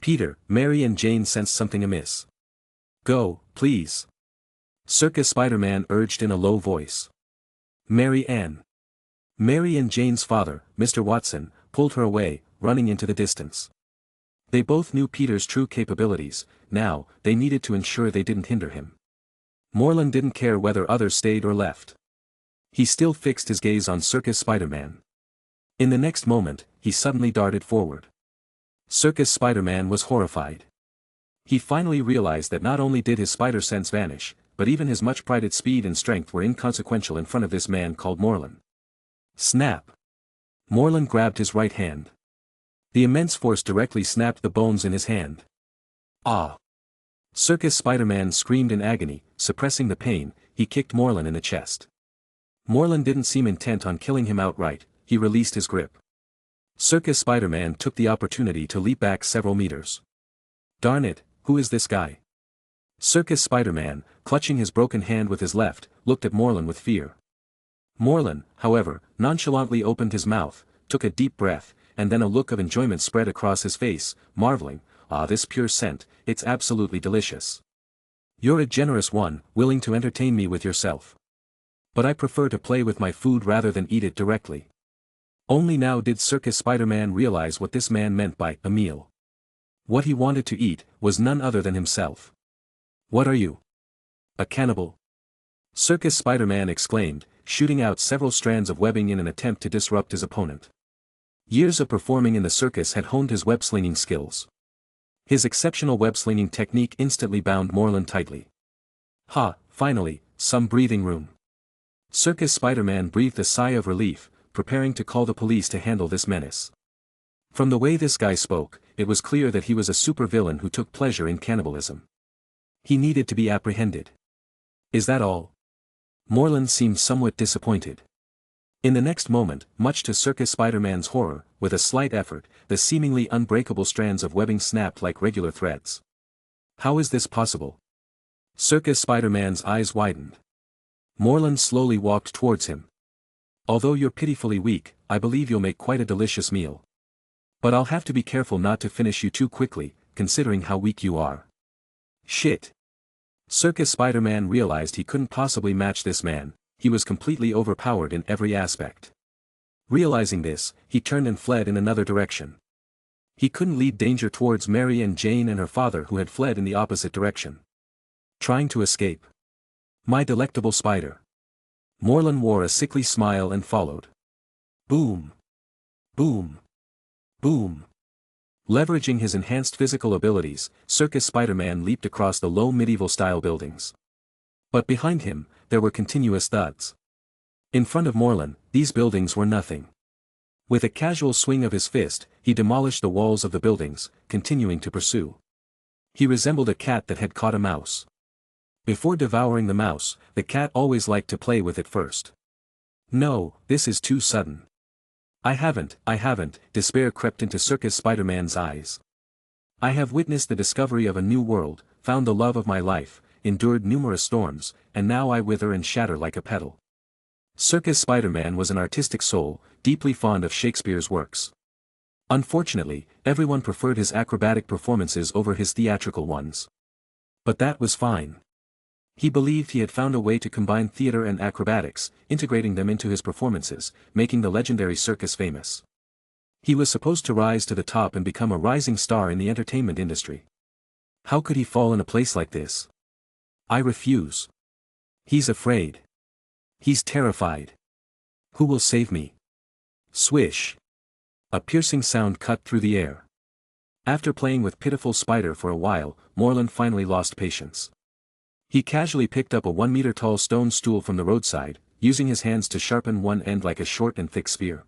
Peter, Mary and Jane sensed something amiss. Go, please. Circus Spider-Man urged in a low voice. Mary and Jane's father, Mr. Watson, pulled her away, running into the distance. They both knew Peter's true capabilities. Now, they needed to ensure they didn't hinder him. Moreland didn't care whether others stayed or left. He still fixed his gaze on Circus Spider-Man. In the next moment, he suddenly darted forward. Circus Spider-Man was horrified. He finally realized that not only did his spider sense vanish, but even his much-prided speed and strength were inconsequential in front of this man called Moreland. Snap! Moreland grabbed his right hand. The immense force directly snapped the bones in his hand. Ah! Circus Spider-Man screamed in agony, suppressing the pain. He kicked Moreland in the chest. Moreland didn't seem intent on killing him outright. He released his grip. Circus Spider-Man took the opportunity to leap back several meters. Darn it, who is this guy? Circus Spider-Man, clutching his broken hand with his left, looked at Moreland with fear. Moreland, however, nonchalantly opened his mouth, took a deep breath, and then a look of enjoyment spread across his face, marveling, "Ah, this pure scent, it's absolutely delicious. You're a generous one, willing to entertain me with yourself. But I prefer to play with my food rather than eat it directly." Only now did Circus Spider-Man realize what this man meant by a meal. What he wanted to eat was none other than himself. "What are you? A cannibal?" Circus Spider-Man exclaimed, shooting out several strands of webbing in an attempt to disrupt his opponent. Years of performing in the circus had honed his web-slinging skills. His exceptional web-slinging technique instantly bound Moreland tightly. Ha, finally, some breathing room. Circus Spider-Man breathed a sigh of relief, preparing to call the police to handle this menace. From the way this guy spoke, it was clear that he was a supervillain who took pleasure in cannibalism. He needed to be apprehended. Is that all? Moreland seemed somewhat disappointed. In the next moment, much to Circus Spider-Man's horror, with a slight effort, the seemingly unbreakable strands of webbing snapped like regular threads. How is this possible? Circus Spider-Man's eyes widened. Moreland slowly walked towards him. Although you're pitifully weak, I believe you'll make quite a delicious meal. But I'll have to be careful not to finish you too quickly, considering how weak you are. Shit. Circus Spider-Man realized he couldn't possibly match this man. He was completely overpowered in every aspect. Realizing this, he turned and fled in another direction. He couldn't lead danger towards Mary and Jane and her father who had fled in the opposite direction. Trying to escape. My delectable spider. Moreland wore a sickly smile and followed. Boom. Boom. Boom. Leveraging his enhanced physical abilities, Circus Spider-Man leaped across the low medieval-style buildings. But behind him, there were continuous thuds. In front of Moreland, these buildings were nothing. With a casual swing of his fist, he demolished the walls of the buildings, continuing to pursue. He resembled a cat that had caught a mouse. Before devouring the mouse, the cat always liked to play with it first. No, this is too sudden. I haven't, despair crept into Circus Spider-Man's eyes. I have witnessed the discovery of a new world, found the love of my life, endured numerous storms, and now I wither and shatter like a petal. Circus Spider-Man was an artistic soul, deeply fond of Shakespeare's works. Unfortunately, everyone preferred his acrobatic performances over his theatrical ones. But that was fine. He believed he had found a way to combine theater and acrobatics, integrating them into his performances, making the legendary circus famous. He was supposed to rise to the top and become a rising star in the entertainment industry. How could he fall in a place like this? I refuse. He's afraid. He's terrified. Who will save me? Swish. A piercing sound cut through the air. After playing with pitiful Spider for a while, Moreland finally lost patience. He casually picked up a 1-meter-tall stone stool from the roadside, using his hands to sharpen one end like a short and thick spear.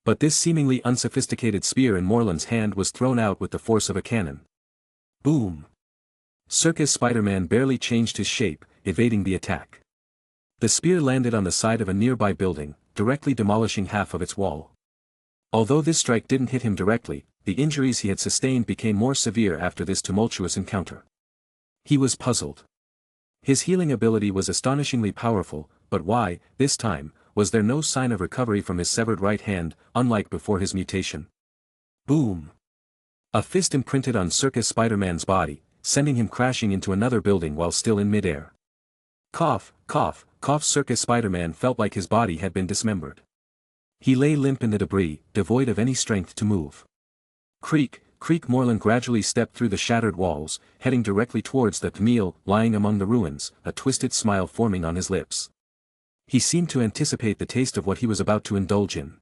But this seemingly unsophisticated spear in Moreland's hand was thrown out with the force of a cannon. Boom! Circus Spider-Man barely changed his shape, evading the attack. The spear landed on the side of a nearby building, directly demolishing half of its wall. Although this strike didn't hit him directly, the injuries he had sustained became more severe after this tumultuous encounter. He was puzzled. His healing ability was astonishingly powerful, but why, this time, was there no sign of recovery from his severed right hand, unlike before his mutation? Boom! A fist imprinted on Circus Spider-Man's body, sending him crashing into another building while still in midair. Cough, cough, cough. Circus Spider-Man felt like his body had been dismembered. He lay limp in the debris, devoid of any strength to move. Creak, creak. Moreland gradually stepped through the shattered walls, heading directly towards the Camille lying among the ruins, a twisted smile forming on his lips. He seemed to anticipate the taste of what he was about to indulge in.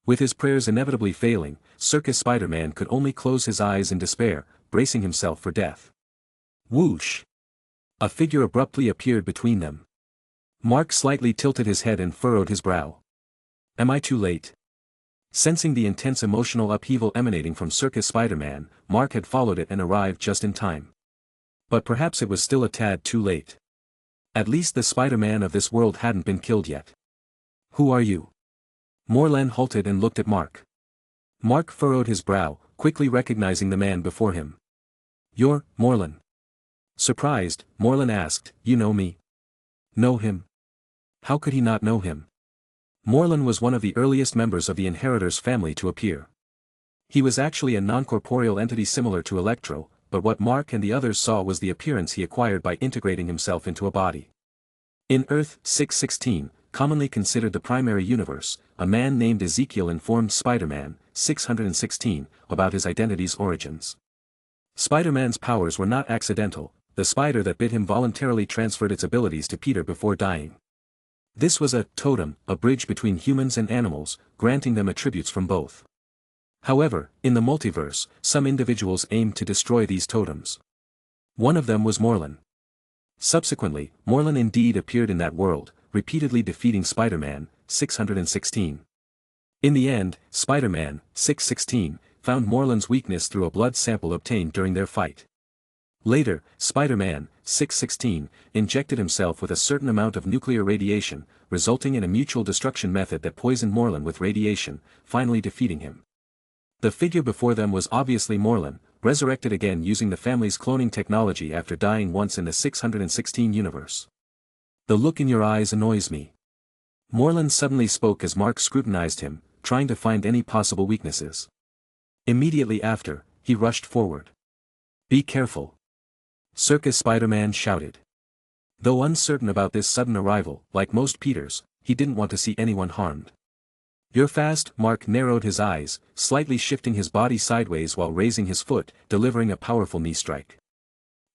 With his prayers inevitably failing, Circus Spider-Man could only close his eyes in despair, bracing himself for death. Whoosh! A figure abruptly appeared between them. Mark slightly tilted his head and furrowed his brow. Am I too late? Sensing the intense emotional upheaval emanating from Circus Spider-Man, Mark had followed it and arrived just in time. But perhaps it was still a tad too late. At least the Spider-Man of this world hadn't been killed yet. Who are you? Moreland halted and looked at Mark. Mark furrowed his brow, quickly recognizing the man before him. You're Moreland. Surprised, Moreland asked, You know me? Know him? How could he not know him? Moreland was one of the earliest members of the Inheritors family to appear. He was actually a non-corporeal entity similar to Electro, but what Mark and the others saw was the appearance he acquired by integrating himself into a body. In Earth 616, commonly considered the primary universe, a man named Ezekiel informed Spider-Man 616 about his identity's origins. Spider-Man's powers were not accidental. The spider that bit him voluntarily transferred its abilities to Peter before dying. This was a totem, a bridge between humans and animals, granting them attributes from both. However, in the multiverse, some individuals aimed to destroy these totems. One of them was Moreland. Subsequently, Moreland indeed appeared in that world, repeatedly defeating Spider-Man 616. In the end, Spider-Man 616 found Moreland's weakness through a blood sample obtained during their fight. Later, Spider-Man 616 injected himself with a certain amount of nuclear radiation, resulting in a mutual destruction method that poisoned Moreland with radiation, finally defeating him. The figure before them was obviously Moreland, resurrected again using the family's cloning technology after dying once in the 616 universe. The look in your eyes annoys me. Moreland suddenly spoke as Mark scrutinized him, trying to find any possible weaknesses. Immediately after, he rushed forward. Be careful. Circus Spider-Man shouted. Though uncertain about this sudden arrival, like most Peters, he didn't want to see anyone harmed. You're fast. Mark narrowed his eyes, slightly shifting his body sideways while raising his foot, delivering a powerful knee strike.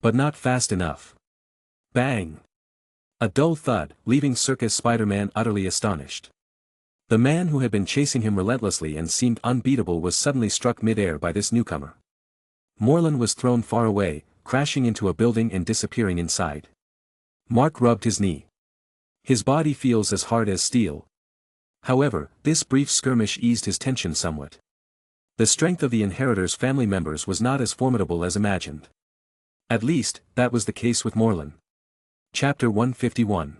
But not fast enough. Bang! A dull thud, leaving Circus Spider-Man utterly astonished. The man who had been chasing him relentlessly and seemed unbeatable was suddenly struck mid-air by this newcomer. Moreland was thrown far away, crashing into a building and disappearing inside. Mark rubbed his knee. His body feels as hard as steel. However, this brief skirmish eased his tension somewhat. The strength of the Inheritors' family members was not as formidable as imagined. At least, that was the case with Moreland. Chapter 151.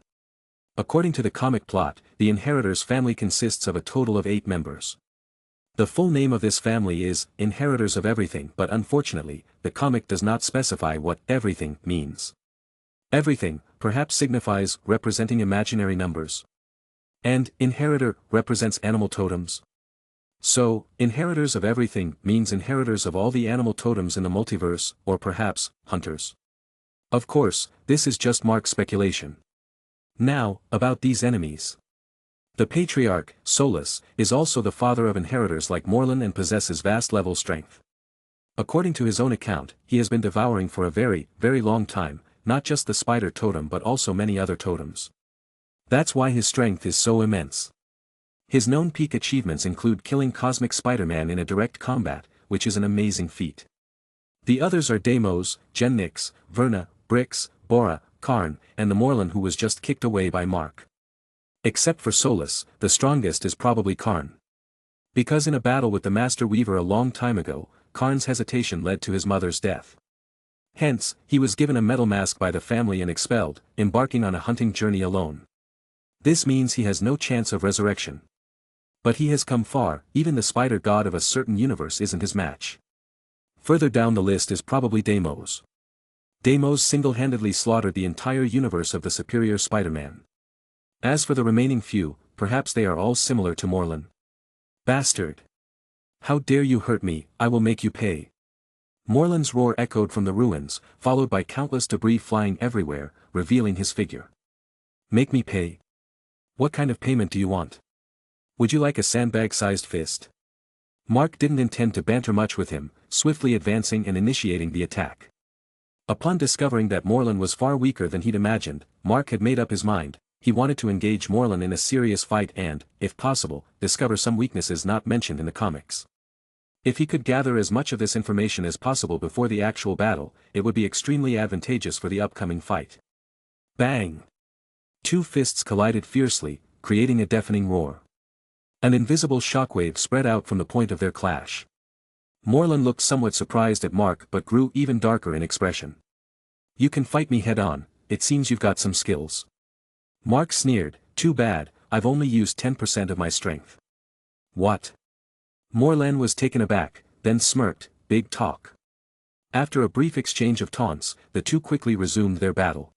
According to the comic plot, the Inheritors family consists of a total of 8 members. The full name of this family is Inheritors of Everything, but unfortunately, the comic does not specify what everything means. Everything, perhaps signifies representing imaginary numbers. And inheritor represents animal totems. So, Inheritors of Everything means inheritors of all the animal totems in the multiverse, or perhaps, hunters. Of course, this is just Mark's speculation. Now, about these enemies. The Patriarch, Solus, is also the father of inheritors like Moreland and possesses vast level strength. According to his own account, he has been devouring for a very, very long time, not just the spider totem but also many other totems. That's why his strength is so immense. His known peak achievements include killing Cosmic Spider-Man in a direct combat, which is an amazing feat. The others are Deimos, Gen Nix, Verna, Brix, Bora, Karn, and the Moreland who was just kicked away by Mark. Except for Solus, the strongest is probably Karn. Because in a battle with the Master Weaver a long time ago, Karn's hesitation led to his mother's death. Hence, he was given a metal mask by the family and expelled, embarking on a hunting journey alone. This means he has no chance of resurrection. But he has come far. Even the spider god of a certain universe isn't his match. Further down the list is probably Deimos. Deimos single-handedly slaughtered the entire universe of the superior Spider-Man. As for the remaining few, perhaps they are all similar to Moreland. Bastard! How dare you hurt me, I will make you pay. Moreland's roar echoed from the ruins, followed by countless debris flying everywhere, revealing his figure. Make me pay. What kind of payment do you want? Would you like a sandbag-sized fist? Mark didn't intend to banter much with him, swiftly advancing and initiating the attack. Upon discovering that Moreland was far weaker than he'd imagined, Mark had made up his mind. He wanted to engage Moreland in a serious fight and, if possible, discover some weaknesses not mentioned in the comics. If he could gather as much of this information as possible before the actual battle, it would be extremely advantageous for the upcoming fight. Bang! Two fists collided fiercely, creating a deafening roar. An invisible shockwave spread out from the point of their clash. Moreland looked somewhat surprised at Mark but grew even darker in expression. You can fight me head-on, it seems you've got some skills. Mark sneered, too bad, I've only used 10% of my strength. What? Moreland was taken aback, then smirked, big talk. After a brief exchange of taunts, the two quickly resumed their battle.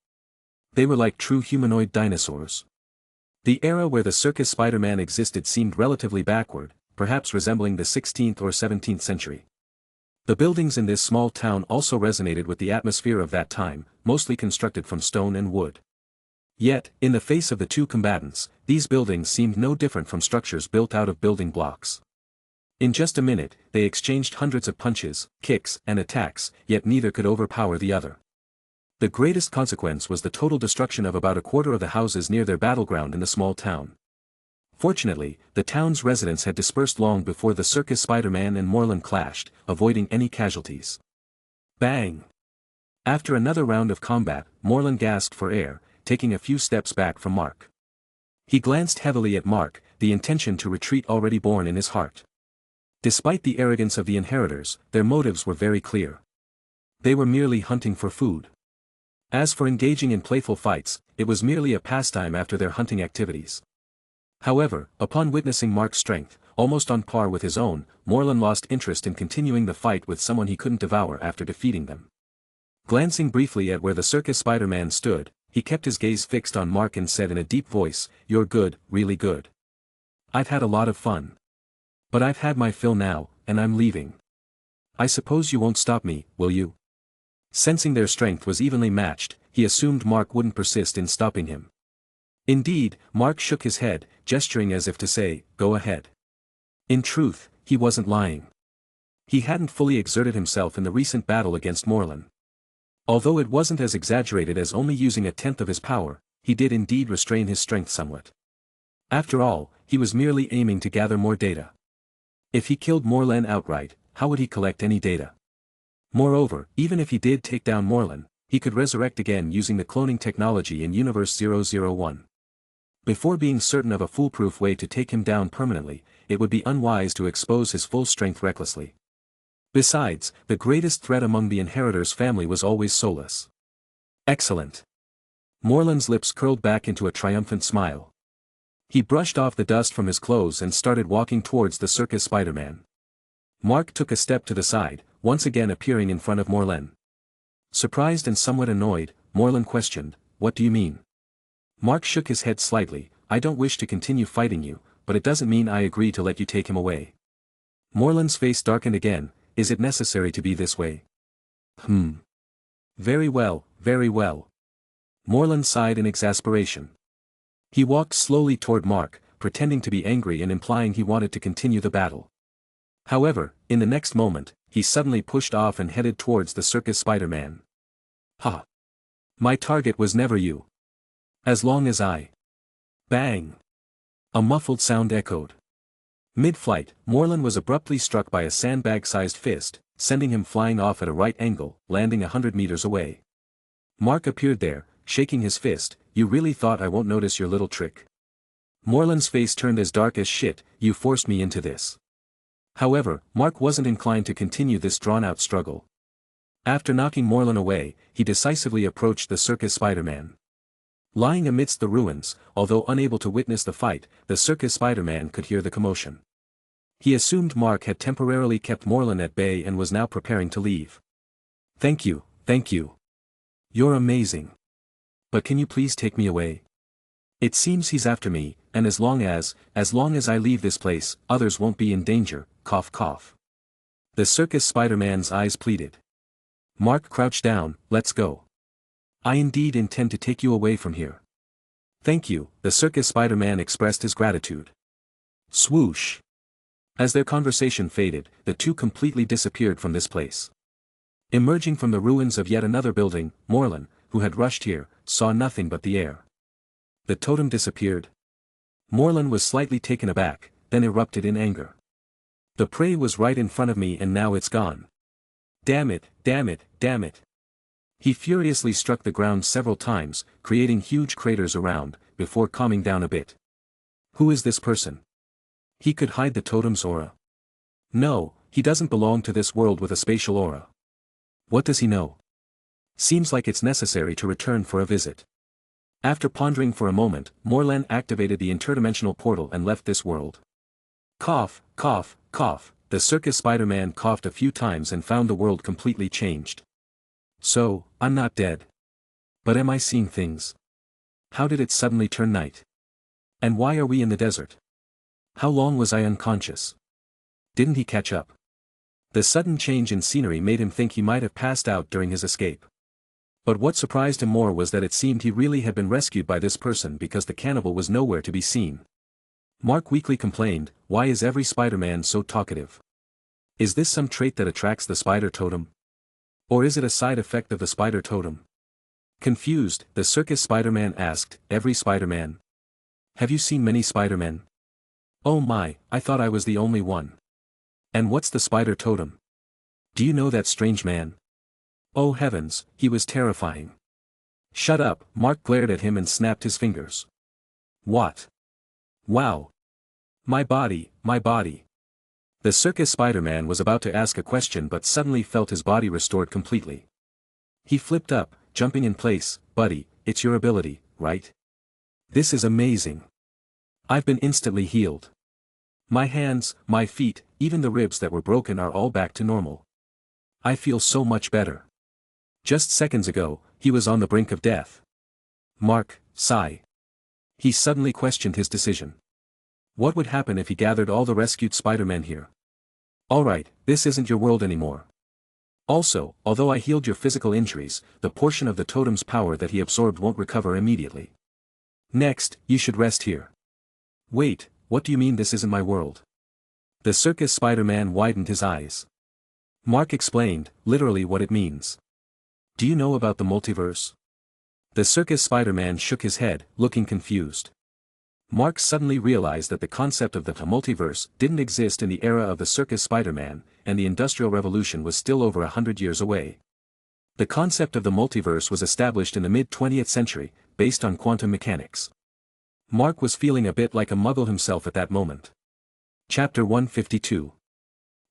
They were like true humanoid dinosaurs. The era where the circus SpiderMan existed seemed relatively backward, perhaps resembling the 16th or 17th century. The buildings in this small town also resonated with the atmosphere of that time, mostly constructed from stone and wood. Yet, in the face of the two combatants, these buildings seemed no different from structures built out of building blocks. In just a minute, they exchanged hundreds of punches, kicks, and attacks, yet neither could overpower the other. The greatest consequence was the total destruction of about a quarter of the houses near their battleground in the small town. Fortunately, the town's residents had dispersed long before the circus SpiderMan and Moreland clashed, avoiding any casualties. Bang! After another round of combat, Moreland gasped for air, taking a few steps back from Mark. He glanced heavily at Mark, the intention to retreat already born in his heart. Despite the arrogance of the inheritors, their motives were very clear. They were merely hunting for food. As for engaging in playful fights, it was merely a pastime after their hunting activities. However, upon witnessing Mark's strength, almost on par with his own, Moreland lost interest in continuing the fight with someone he couldn't devour after defeating them. Glancing briefly at where the circus SpiderMan stood, he kept his gaze fixed on Mark and said in a deep voice, "You're good, really good. I've had a lot of fun. But I've had my fill now, and I'm leaving. I suppose you won't stop me, will you?" Sensing their strength was evenly matched, he assumed Mark wouldn't persist in stopping him. Indeed, Mark shook his head, gesturing as if to say, "Go ahead." In truth, he wasn't lying. He hadn't fully exerted himself in the recent battle against Moreland. Although it wasn't as exaggerated as only using a tenth of his power, he did indeed restrain his strength somewhat. After all, he was merely aiming to gather more data. If he killed Moreland outright, how would he collect any data? Moreover, even if he did take down Moreland, he could resurrect again using the cloning technology in Universe 001. Before being certain of a foolproof way to take him down permanently, it would be unwise to expose his full strength recklessly. Besides, the greatest threat among the inheritors' family was always Solus. Excellent. Moreland's lips curled back into a triumphant smile. He brushed off the dust from his clothes and started walking towards the circus SpiderMan. Mark took a step to the side, once again appearing in front of Moreland. Surprised and somewhat annoyed, Moreland questioned, "What do you mean?" Mark shook his head slightly, "I don't wish to continue fighting you, but it doesn't mean I agree to let you take him away." Moreland's face darkened again, "Is it necessary to be this way?" Very well, very well." Moreland sighed in exasperation. He walked slowly toward Mark, pretending to be angry and implying he wanted to continue the battle. However, in the next moment, he suddenly pushed off and headed towards the circus SpiderMan. "Ha! My target was never you. As long as I..." Bang! A muffled sound echoed. Mid-flight, Moreland was abruptly struck by a sandbag-sized fist, sending him flying off at a right angle, landing 100 meters away. Mark appeared there, shaking his fist. "You really thought I won't notice your little trick?" Moreland's face turned as dark as shit. "You forced me into this." However, Mark wasn't inclined to continue this drawn-out struggle. After knocking Moreland away, he decisively approached the circus SpiderMan. Lying amidst the ruins, although unable to witness the fight, the circus SpiderMan could hear the commotion. He assumed Mark had temporarily kept Moreland at bay and was now preparing to leave. Thank you. You're amazing. But can you please take me away? It seems he's after me, and as long as I leave this place, others won't be in danger, cough cough." The circus SpiderMan's eyes pleaded. Mark crouched down. Let's go. I indeed intend to take you away from here. Thank you, the circus Spider-Man expressed his gratitude. Swoosh. As their conversation faded, the two completely disappeared from this place. Emerging from the ruins of yet another building, Morlan, who had rushed here, saw nothing but the air. The totem disappeared. Morlan was slightly taken aback, then erupted in anger. The prey was right in front of me and now it's gone. Damn it, damn it, damn it. He furiously struck the ground several times, creating huge craters around, before calming down a bit. Who is this person? He could hide the totem's aura. No, he doesn't belong to this world with a spatial aura. What does he know? Seems like it's necessary to return for a visit. After pondering for a moment, Morlan activated the interdimensional portal and left this world. Cough, cough, cough, the circus Spider-Man coughed a few times and found the world completely changed. So, I'm not dead. But am I seeing things? How did it suddenly turn night? And why are we in the desert? How long was I unconscious? Didn't he catch up? The sudden change in scenery made him think he might have passed out during his escape. But what surprised him more was that it seemed he really had been rescued by this person because the cannibal was nowhere to be seen. Mark weakly complained, why is every Spider-Man so talkative? Is this some trait that attracts the spider totem? Or is it a side effect of the spider totem? Confused, the circus Spider-Man asked, every Spider-Man? Have you seen many Spider-Men? Oh my, I thought I was the only one. And what's the spider totem? Do you know that strange man? Oh heavens, he was terrifying. Shut up, Mark glared at him and snapped his fingers. What? Wow. My body, my body. The circus Spider-Man was about to ask a question but suddenly felt his body restored completely. He flipped up, jumping in place, buddy, it's your ability, right? This is amazing. I've been instantly healed. My hands, my feet, even the ribs that were broken are all back to normal. I feel so much better. Just seconds ago, he was on the brink of death. Mark, sigh. He suddenly questioned his decision. What would happen if he gathered all the rescued Spider-Men here? Alright, this isn't your world anymore. Also, although I healed your physical injuries, the portion of the totem's power that he absorbed won't recover immediately. Next, you should rest here. Wait, what do you mean this isn't my world? The circus Spider-Man widened his eyes. Mark explained, literally what it means. Do you know about the multiverse? The circus Spider-Man shook his head, looking confused. Mark suddenly realized that the concept of the multiverse didn't exist in the era of the circus Spider-Man, and the Industrial Revolution was still over 100 years away. The concept of the multiverse was established in the mid-20th century, based on quantum mechanics. Mark was feeling a bit like a muggle himself at that moment. Chapter 152.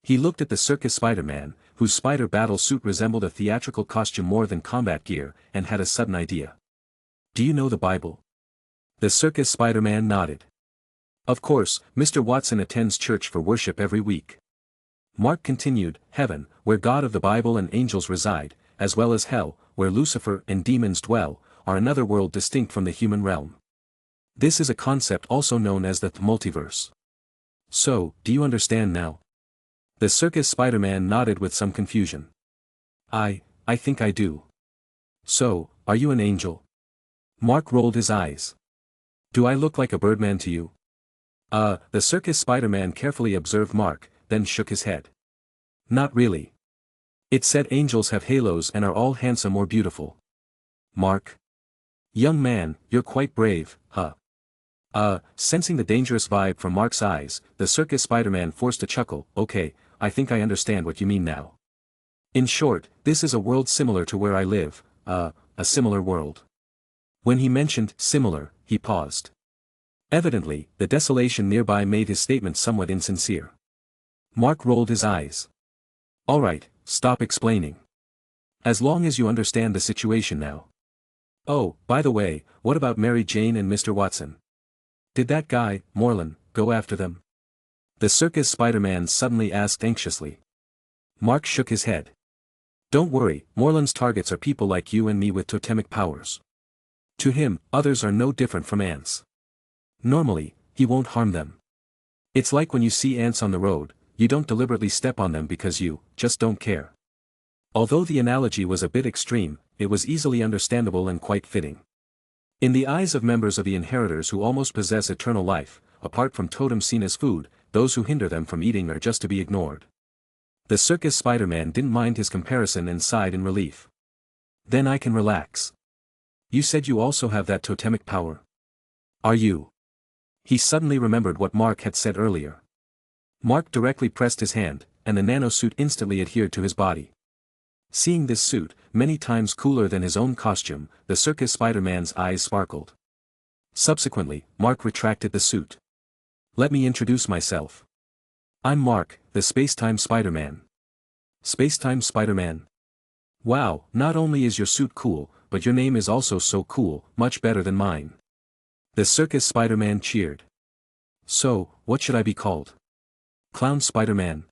He looked at the circus Spider-Man, whose spider battle suit resembled a theatrical costume more than combat gear, and had a sudden idea. Do you know the Bible? The circus Spider-Man nodded. Of course, Mr. Watson attends church for worship every week. Mark continued, heaven, where God of the Bible and angels reside, as well as hell, where Lucifer and demons dwell, are another world distinct from the human realm. This is a concept also known as the multiverse. So, do you understand now? The circus Spider-Man nodded with some confusion. I think I do. So, are you an angel? Mark rolled his eyes. Do I look like a birdman to you? The circus Spider-Man carefully observed Mark, then shook his head. Not really. It said angels have halos and are all handsome or beautiful. Mark? Young man, you're quite brave, huh? Sensing the dangerous vibe from Mark's eyes, the circus Spider-Man forced a chuckle. Okay, I think I understand what you mean now. In short, this is a world similar to where I live, a similar world. When he mentioned similar, he paused. Evidently, the desolation nearby made his statement somewhat insincere. Mark rolled his eyes. Alright, stop explaining. As long as you understand the situation now. Oh, by the way, what about Mary Jane and Mr. Watson? Did that guy, Morlan, go after them? The circus Spider-Man suddenly asked anxiously. Mark shook his head. Don't worry, Morlan's targets are people like you and me with totemic powers. To him, others are no different from ants. Normally, he won't harm them. It's like when you see ants on the road, you don't deliberately step on them because you just don't care. Although the analogy was a bit extreme, it was easily understandable and quite fitting. In the eyes of members of the inheritors who almost possess eternal life, apart from totems seen as food, those who hinder them from eating are just to be ignored. The circus Spider-Man didn't mind his comparison and sighed in relief. Then I can relax. You said you also have that totemic power. Are you? He suddenly remembered what Mark had said earlier. Mark directly pressed his hand, and the nanosuit instantly adhered to his body. Seeing this suit, many times cooler than his own costume, the circus Spider-Man's eyes sparkled. Subsequently, Mark retracted the suit. Let me introduce myself. I'm Mark, the Space-Time Spider-Man. Space-Time Spider-Man? Wow, not only is your suit cool, but your name is also so cool, much better than mine. The circus Spider-Man cheered. So, what should I be called? Clown Spider-Man.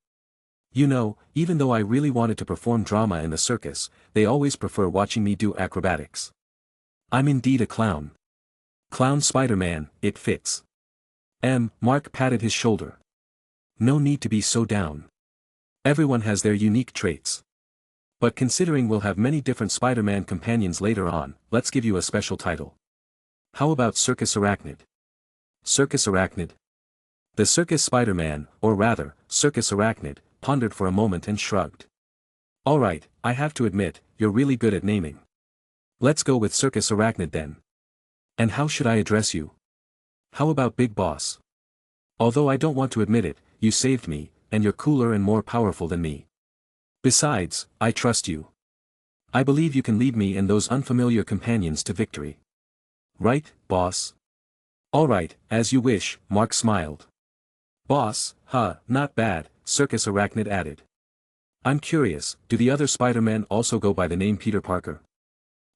You know, even though I really wanted to perform drama in the circus, they always prefer watching me do acrobatics. I'm indeed a clown. Clown Spider-Man, it fits. Mark patted his shoulder. No need to be so down. Everyone has their unique traits. But considering we'll have many different Spider-Man companions later on, let's give you a special title. How about Circus Arachnid? Circus Arachnid? The circus Spider-Man, or rather, Circus Arachnid, pondered for a moment and shrugged. Alright, I have to admit, you're really good at naming. Let's go with Circus Arachnid then. And how should I address you? How about Big Boss? Although I don't want to admit it, you saved me, and you're cooler and more powerful than me. Besides, I trust you. I believe you can lead me and those unfamiliar companions to victory. Right, boss? Alright, as you wish, Mark smiled. Boss, not bad, Circus Arachnid added. I'm curious, do the other Spider-Men also go by the name Peter Parker?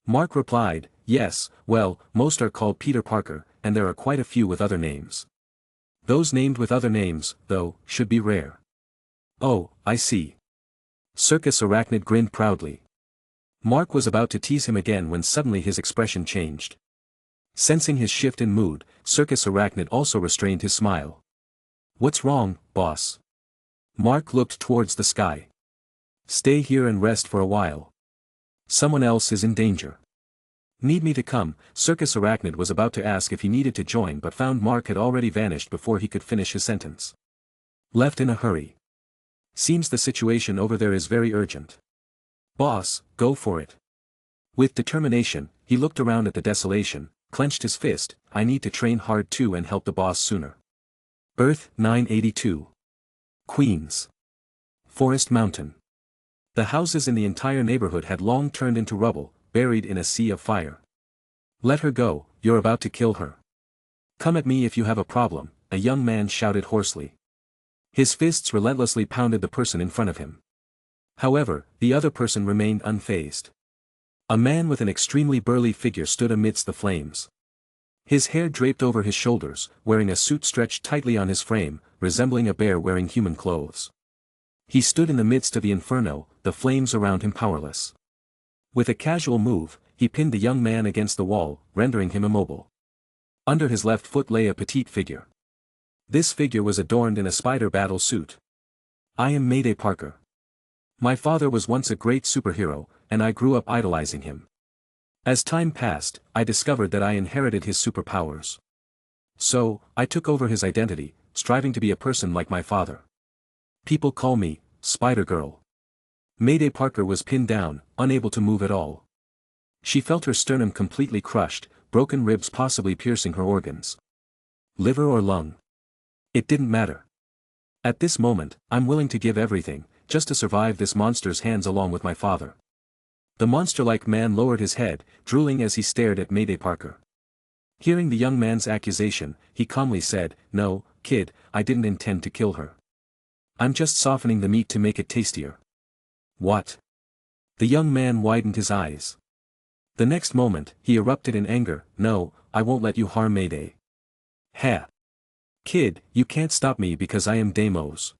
Mark replied, yes, well, most are called Peter Parker, and there are quite a few with other names. Those named with other names, though, should be rare. Oh, I see. Circus Arachnid grinned proudly. Mark was about to tease him again when suddenly his expression changed. Sensing his shift in mood, Circus Arachnid also restrained his smile. What's wrong, boss? Mark looked towards the sky. Stay here and rest for a while. Someone else is in danger. Need me to come? Circus Arachnid was about to ask if he needed to join but found Mark had already vanished before he could finish his sentence. Left in a hurry. Seems the situation over there is very urgent. Boss, go for it. With determination, he looked around at the desolation, clenched his fist. I need to train hard too and help the boss sooner. Earth 982. Queens. Forest Mountain. The houses in the entire neighborhood had long turned into rubble, buried in a sea of fire. Let her go, you're about to kill her. Come at me if you have a problem, a young man shouted hoarsely. His fists relentlessly pounded the person in front of him. However, the other person remained unfazed. A man with an extremely burly figure stood amidst the flames. His hair draped over his shoulders, wearing a suit stretched tightly on his frame, resembling a bear wearing human clothes. He stood in the midst of the inferno, the flames around him powerless. With a casual move, he pinned the young man against the wall, rendering him immobile. Under his left foot lay a petite figure. This figure was adorned in a spider battle suit. I am Mayday Parker. My father was once a great superhero, and I grew up idolizing him. As time passed, I discovered that I inherited his superpowers. So, I took over his identity, striving to be a person like my father. People call me, Spider-Girl. Mayday Parker was pinned down, unable to move at all. She felt her sternum completely crushed, broken ribs possibly piercing her organs. Liver or lung? It didn't matter. At this moment, I'm willing to give everything, just to survive this monster's hands along with my father. The monster-like man lowered his head, drooling as he stared at Mayday Parker. Hearing the young man's accusation, he calmly said, No, kid, I didn't intend to kill her. I'm just softening the meat to make it tastier. What? The young man widened his eyes. The next moment, he erupted in anger, No, I won't let you harm Mayday. Ha! Kid, you can't stop me because I am Deimos.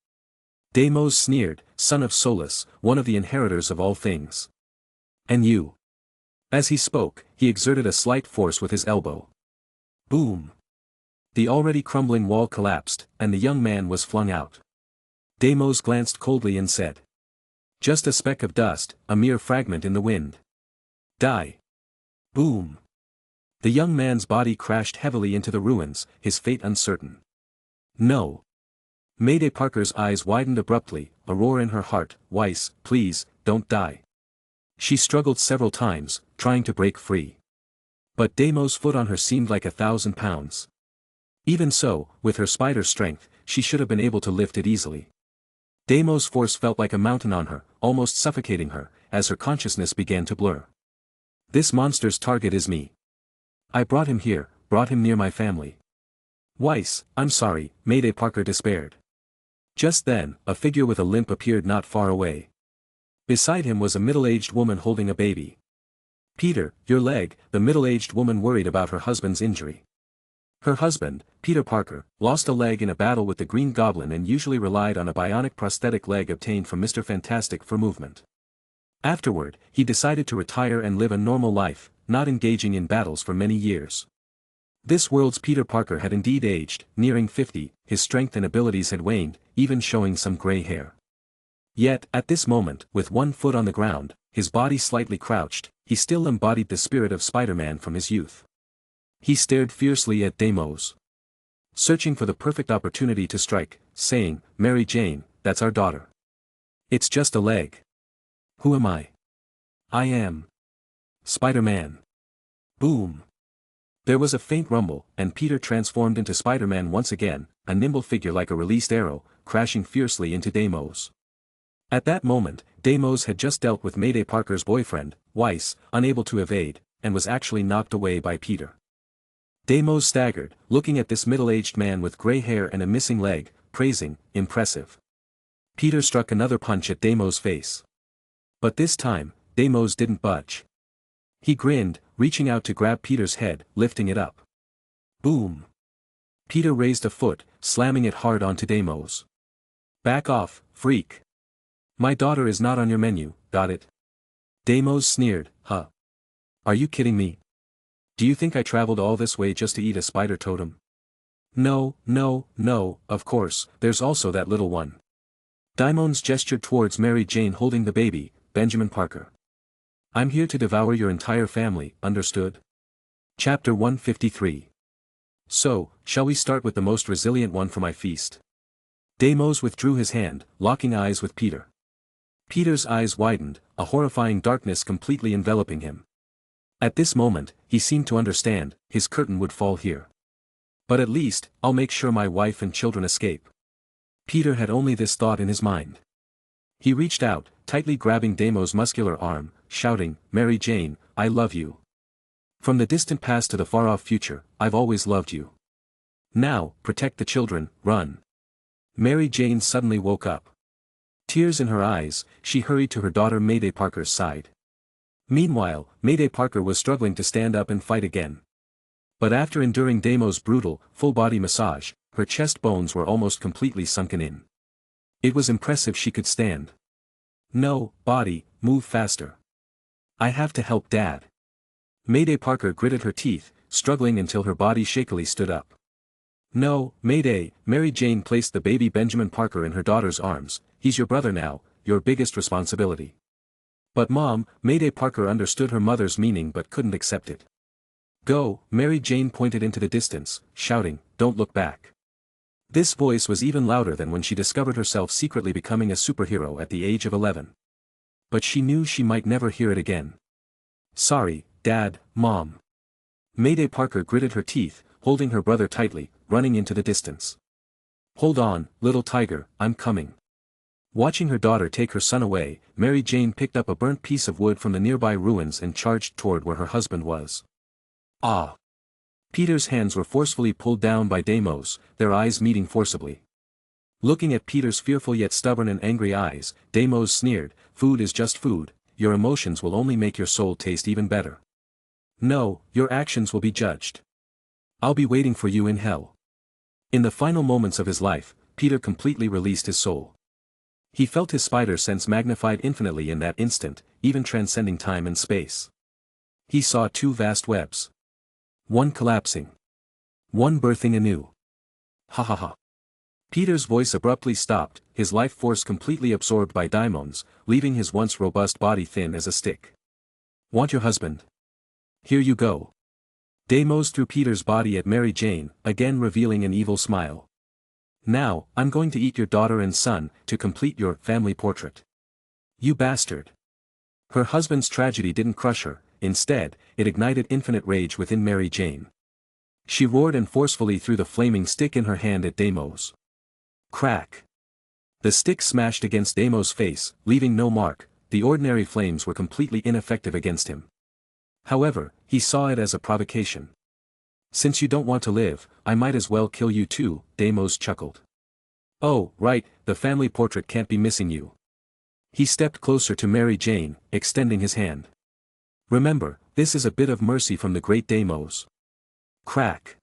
Deimos sneered, son of Solus, one of the inheritors of all things. And you? As he spoke, he exerted a slight force with his elbow. Boom! The already crumbling wall collapsed, and the young man was flung out. Deimos glanced coldly and said, Just a speck of dust, a mere fragment in the wind. Die. Boom. The young man's body crashed heavily into the ruins, his fate uncertain. No. Mayday Parker's eyes widened abruptly, a roar in her heart. Weiss, please, don't die. She struggled several times, trying to break free. But Deimos' foot on her seemed like 1,000 pounds. Even so, with her spider strength, she should have been able to lift it easily. Deimos' force felt like a mountain on her, almost suffocating her, as her consciousness began to blur. This monster's target is me. I brought him here, brought him near my family. Weiss, I'm sorry, Mayday Parker despaired. Just then, a figure with a limp appeared not far away. Beside him was a middle-aged woman holding a baby. Peter, your leg, the middle-aged woman worried about her husband's injury. Her husband, Peter Parker, lost a leg in a battle with the Green Goblin and usually relied on a bionic prosthetic leg obtained from Mr. Fantastic for movement. Afterward, he decided to retire and live a normal life, not engaging in battles for many years. This world's Peter Parker had indeed aged, nearing 50, his strength and abilities had waned, even showing some gray hair. Yet, at this moment, with one foot on the ground, his body slightly crouched, he still embodied the spirit of Spider-Man from his youth. He stared fiercely at Deimos, searching for the perfect opportunity to strike, saying, Mary Jane, that's our daughter. It's just a leg. Who am I? I am Spider-Man. Boom. There was a faint rumble, and Peter transformed into Spider-Man once again, a nimble figure like a released arrow, crashing fiercely into Deimos. At that moment, Deimos had just dealt with Mayday Parker's boyfriend, Weiss, unable to evade, and was actually knocked away by Peter. Deimos staggered, looking at this middle-aged man with gray hair and a missing leg, praising, impressive. Peter struck another punch at Deimos' face. But this time, Deimos didn't budge. He grinned, reaching out to grab Peter's head, lifting it up. Boom. Peter raised a foot, slamming it hard onto Deimos. Back off, freak. My daughter is not on your menu, got it? Deimos sneered, huh? Are you kidding me? Do you think I traveled all this way just to eat a spider totem? No, no, no, of course, there's also that little one. Deimos gestured towards Mary Jane holding the baby, Benjamin Parker. I'm here to devour your entire family, understood? Chapter 153. So, shall we start with the most resilient one for my feast? Deimos withdrew his hand, locking eyes with Peter. Peter's eyes widened, a horrifying darkness completely enveloping him. At this moment, he seemed to understand, his curtain would fall here. But at least, I'll make sure my wife and children escape. Peter had only this thought in his mind. He reached out, tightly grabbing Deimos' muscular arm, shouting, Mary Jane, I love you. From the distant past to the far-off future, I've always loved you. Now, protect the children, run. Mary Jane suddenly woke up. Tears in her eyes, she hurried to her daughter Mayday Parker's side. Meanwhile, Mayday Parker was struggling to stand up and fight again. But after enduring Deimos' brutal, full-body massage, her chest bones were almost completely sunken in. It was impressive she could stand. No, body, move faster. I have to help Dad. Mayday Parker gritted her teeth, struggling until her body shakily stood up. No, Mayday, Mary Jane placed the baby Benjamin Parker in her daughter's arms. He's your brother now, your biggest responsibility. But Mom, Mayday Parker understood her mother's meaning but couldn't accept it. Go, Mary Jane pointed into the distance, shouting, don't look back. This voice was even louder than when she discovered herself secretly becoming a superhero at the age of 11. But she knew she might never hear it again. Sorry, Dad, Mom. Mayday Parker gritted her teeth, holding her brother tightly, running into the distance. Hold on, little tiger, I'm coming. Watching her daughter take her son away, Mary Jane picked up a burnt piece of wood from the nearby ruins and charged toward where her husband was. Ah! Peter's hands were forcefully pulled down by Deimos, their eyes meeting forcibly. Looking at Peter's fearful yet stubborn and angry eyes, Deimos sneered, food is just food, your emotions will only make your soul taste even better. No, your actions will be judged. I'll be waiting for you in hell. In the final moments of his life, Peter completely released his soul. He felt his spider sense magnified infinitely in that instant, even transcending time and space. He saw two vast webs. One collapsing. One birthing anew. Ha ha ha. Peter's voice abruptly stopped, his life force completely absorbed by daimons, leaving his once robust body thin as a stick. Want your husband? Here you go. Deimos threw Peter's body at Mary Jane, again revealing an evil smile. Now, I'm going to eat your daughter and son, to complete your family portrait. You bastard. Her husband's tragedy didn't crush her, instead, it ignited infinite rage within Mary Jane. She roared and forcefully threw the flaming stick in her hand at Deimos. Crack. The stick smashed against Deimos' face, leaving no mark. The ordinary flames were completely ineffective against him. However, he saw it as a provocation. Since you don't want to live, I might as well kill you too, Deimos chuckled. Oh, right, the family portrait can't be missing you. He stepped closer to Mary Jane, extending his hand. Remember, this is a bit of mercy from the great Deimos. Crack.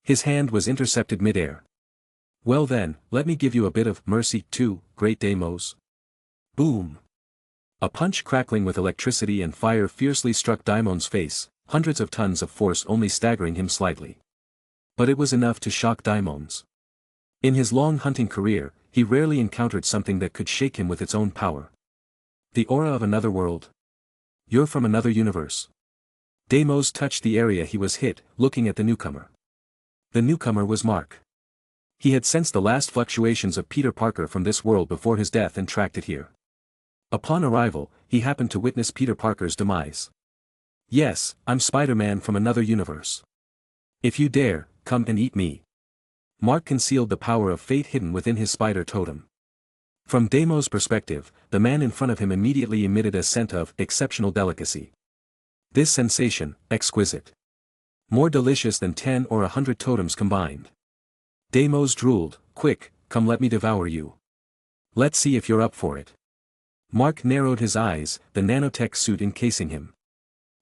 His hand was intercepted midair. Well then, let me give you a bit of mercy too, great Deimos. Boom. A punch crackling with electricity and fire fiercely struck Daemon's face, hundreds of tons of force only staggering him slightly. But it was enough to shock Daemon's. In his long hunting career, he rarely encountered something that could shake him with its own power. The aura of another world. You're from another universe. Deimos touched the area he was hit, looking at the newcomer. The newcomer was Mark. He had sensed the last fluctuations of Peter Parker from this world before his death and tracked it here. Upon arrival, he happened to witness Peter Parker's demise. Yes, I'm Spider-Man from another universe. If you dare, come and eat me. Mark concealed the power of fate hidden within his spider totem. From Deimos' perspective, the man in front of him immediately emitted a scent of exceptional delicacy. This sensation, exquisite. More delicious than 10 or 100 totems combined. Deimos drooled, quick, come let me devour you. Let's see if you're up for it. Mark narrowed his eyes, the nanotech suit encasing him.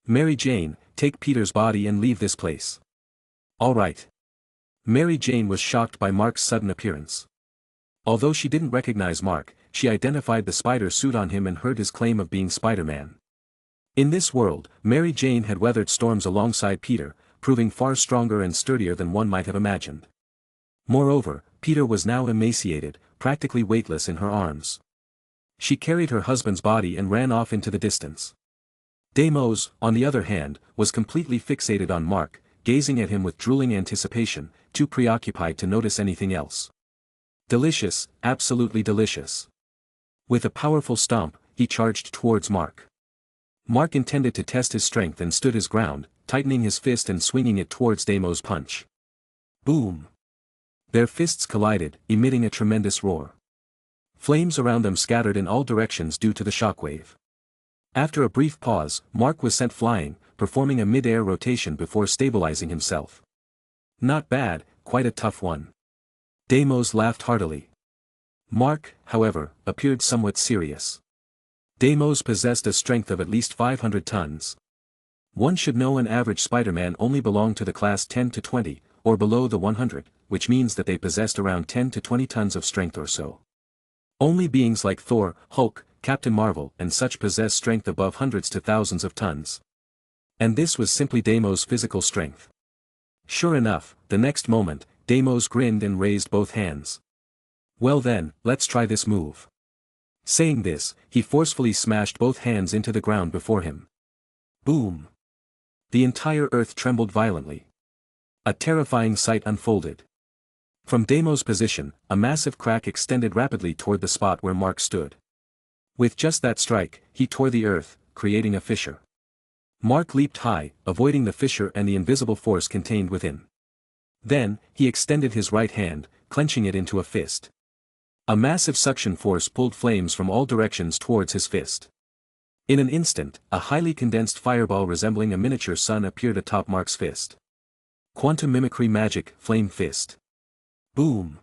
Mary Jane, take Peter's body and leave this place. All right. Mary Jane was shocked by Mark's sudden appearance. Although she didn't recognize Mark, she identified the spider suit on him and heard his claim of being Spider-Man. In this world, Mary Jane had weathered storms alongside Peter, proving far stronger and sturdier than one might have imagined. Moreover, Peter was now emaciated, practically weightless in her arms. She carried her husband's body and ran off into the distance. Deimos, on the other hand, was completely fixated on Mark, gazing at him with drooling anticipation, too preoccupied to notice anything else. Delicious, absolutely delicious. With a powerful stomp, he charged towards Mark. Mark intended to test his strength and stood his ground, tightening his fist and swinging it towards Deimos' punch. Boom! Their fists collided, emitting a tremendous roar. Flames around them scattered in all directions due to the shockwave. After a brief pause, Mark was sent flying, performing a mid-air rotation before stabilizing himself. Not bad, quite a tough one. Deimos laughed heartily. Mark, however, appeared somewhat serious. Deimos possessed a strength of at least 500 tons. One should know an average Spider-Man only belonged to the class 10 to 20, or below the 100, which means that they possessed around 10 to 20 tons of strength or so. Only beings like Thor, Hulk, Captain Marvel and such possess strength above hundreds to thousands of tons. And this was simply Deimos' physical strength. Sure enough, the next moment, Deimos grinned and raised both hands. Well then, let's try this move. Saying this, he forcefully smashed both hands into the ground before him. Boom! The entire earth trembled violently. A terrifying sight unfolded. From Deimos' position, a massive crack extended rapidly toward the spot where Mark stood. With just that strike, he tore the earth, creating a fissure. Mark leaped high, avoiding the fissure and the invisible force contained within. Then, he extended his right hand, clenching it into a fist. A massive suction force pulled flames from all directions towards his fist. In an instant, a highly condensed fireball resembling a miniature sun appeared atop Mark's fist. Quantum mimicry magic, flame fist. Boom!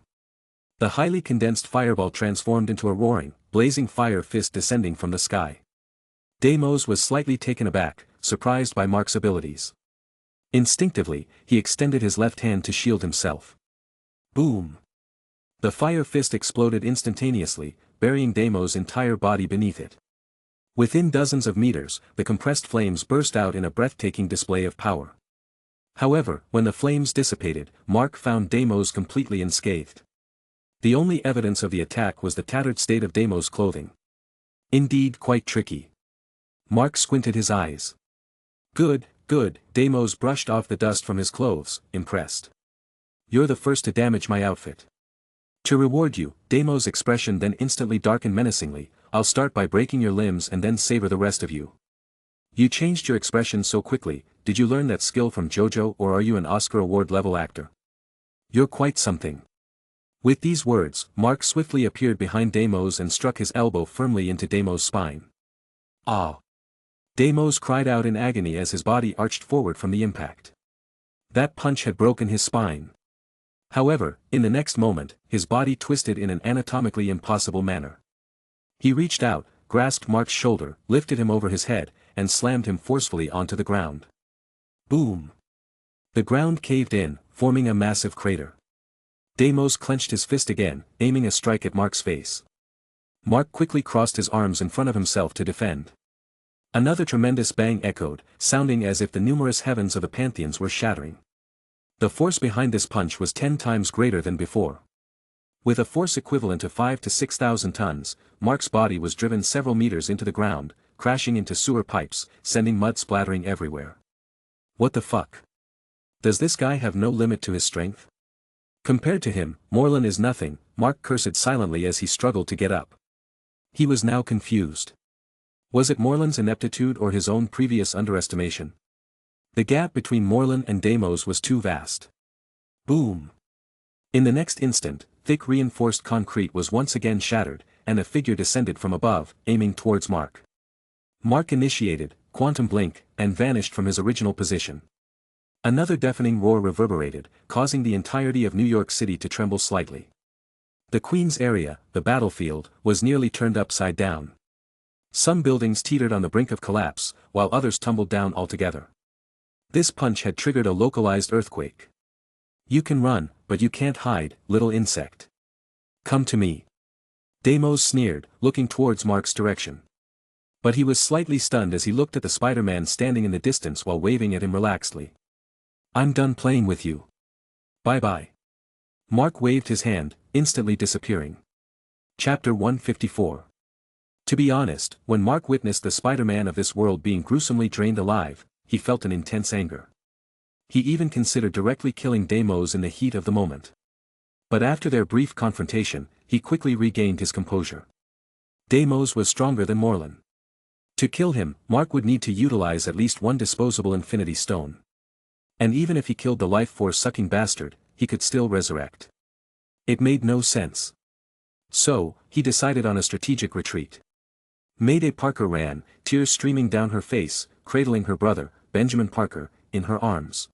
The highly condensed fireball transformed into a roaring, blazing fire fist descending from the sky. Deimos was slightly taken aback, surprised by Mark's abilities. Instinctively, he extended his left hand to shield himself. Boom! The fire fist exploded instantaneously, burying Deimos' entire body beneath it. Within dozens of meters, the compressed flames burst out in a breathtaking display of power. However, when the flames dissipated, Mark found Deimos completely unscathed. The only evidence of the attack was the tattered state of Deimos' clothing. Indeed quite tricky. Mark squinted his eyes. Good, good, Deimos brushed off the dust from his clothes, impressed. You're the first to damage my outfit. To reward you, Deimos' expression then instantly darkened menacingly. I'll start by breaking your limbs and then savor the rest of you. You changed your expression so quickly. Did you learn that skill from JoJo, or are you an Oscar award level actor? You're quite something. With these words, Mark swiftly appeared behind Deimos and struck his elbow firmly into Deimos' spine. Ah! Deimos cried out in agony as his body arched forward from the impact. That punch had broken his spine. However, in the next moment, his body twisted in an anatomically impossible manner. He reached out, grasped Mark's shoulder, lifted him over his head, and slammed him forcefully onto the ground. Boom! The ground caved in, forming a massive crater. Deimos clenched his fist again, aiming a strike at Mark's face. Mark quickly crossed his arms in front of himself to defend. Another tremendous bang echoed, sounding as if the numerous heavens of the pantheons were shattering. The force behind this punch was 10 times greater than before. With a force equivalent to 5,000 to 6,000 tons, Mark's body was driven several meters into the ground, crashing into sewer pipes, sending mud splattering everywhere. What the fuck? Does this guy have no limit to his strength? Compared to him, Morlan is nothing, Mark cursed silently as he struggled to get up. He was now confused. Was it Morlan's ineptitude or his own previous underestimation? The gap between Morlan and Deimos was too vast. Boom! In the next instant, thick reinforced concrete was once again shattered, and a figure descended from above, aiming towards Mark. Mark initiated, quantum blink, and vanished from his original position. Another deafening roar reverberated, causing the entirety of New York City to tremble slightly. The Queens area, the battlefield, was nearly turned upside down. Some buildings teetered on the brink of collapse, while others tumbled down altogether. This punch had triggered a localized earthquake. You can run, but you can't hide, little insect. Come to me. Deimos sneered, looking towards Mark's direction. But he was slightly stunned as he looked at the Spider-Man standing in the distance while waving at him relaxedly. I'm done playing with you. Bye-bye. Mark waved his hand, instantly disappearing. Chapter 154. To be honest, when Mark witnessed the Spider-Man of this world being gruesomely drained alive, he felt an intense anger. He even considered directly killing Deimos in the heat of the moment. But after their brief confrontation, he quickly regained his composure. Deimos was stronger than Morlan. To kill him, Mark would need to utilize at least one disposable Infinity Stone. And even if he killed the life force-sucking bastard, he could still resurrect. It made no sense. So, he decided on a strategic retreat. Mayday Parker ran, tears streaming down her face, cradling her brother, Benjamin Parker, in her arms.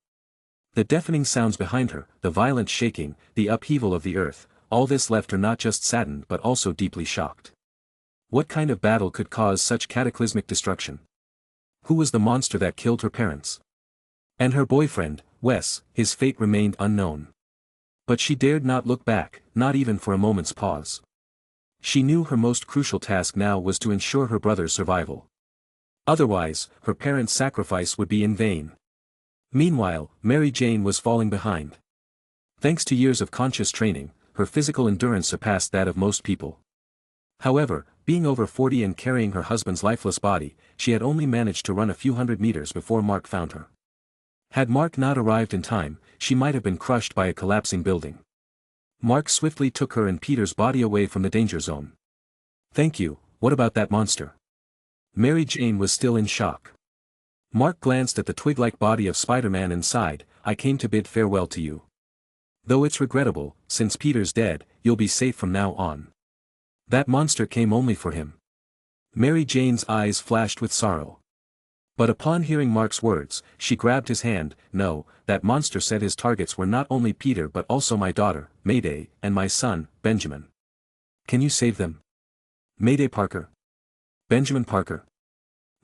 The deafening sounds behind her, the violent shaking, the upheaval of the earth, all this left her not just saddened but also deeply shocked. What kind of battle could cause such cataclysmic destruction? Who was the monster that killed her parents? And her boyfriend, Wes, his fate remained unknown. But she dared not look back, not even for a moment's pause. She knew her most crucial task now was to ensure her brother's survival. Otherwise, her parents' sacrifice would be in vain. Meanwhile, Mary Jane was falling behind. Thanks to years of conscious training, her physical endurance surpassed that of most people. However, being over 40 and carrying her husband's lifeless body, she had only managed to run a few hundred meters before Mark found her. Had Mark not arrived in time, she might have been crushed by a collapsing building. Mark swiftly took her and Peter's body away from the danger zone. Thank you, what about that monster? Mary Jane was still in shock. Mark glanced at the twig-like body of Spider-Man and sighed, I came to bid farewell to you. Though it's regrettable, since Peter's dead, you'll be safe from now on. That monster came only for him. Mary Jane's eyes flashed with sorrow. But upon hearing Mark's words, she grabbed his hand. No, that monster said his targets were not only Peter but also my daughter, Mayday, and my son, Benjamin. Can you save them? Mayday Parker. Benjamin Parker.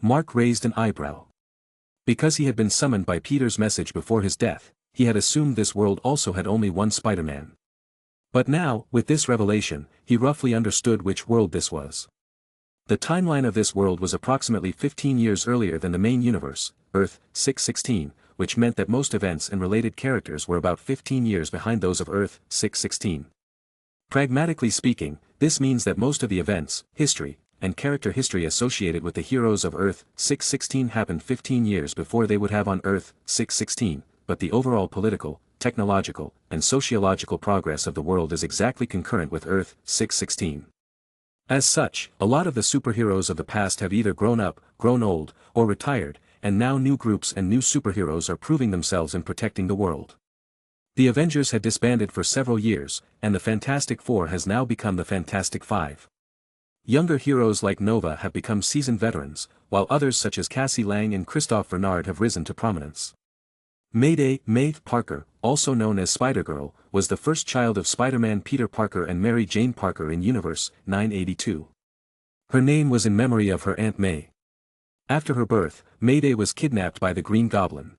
Mark raised an eyebrow. Because he had been summoned by Peter's message before his death, he had assumed this world also had only one Spider-Man. But now, with this revelation, he roughly understood which world this was. The timeline of this world was approximately 15 years earlier than the main universe, Earth 616, which meant that most events and related characters were about 15 years behind those of Earth 616. Pragmatically speaking, this means that most of the events, history, and character history associated with the heroes of Earth 616 happened 15 years before they would have on Earth 616, but the overall political, technological, and sociological progress of the world is exactly concurrent with Earth 616. As such, a lot of the superheroes of the past have either grown up, grown old, or retired, and now new groups and new superheroes are proving themselves in protecting the world. The Avengers had disbanded for several years, and the Fantastic Four has now become the Fantastic Five. Younger heroes like Nova have become seasoned veterans, while others such as Cassie Lang and Christophe Bernard have risen to prominence. Mayday, Maeve Parker, also known as Spider-Girl, was the first child of Spider-Man Peter Parker and Mary Jane Parker in Universe 982. Her name was in memory of her Aunt May. After her birth, Mayday was kidnapped by the Green Goblin.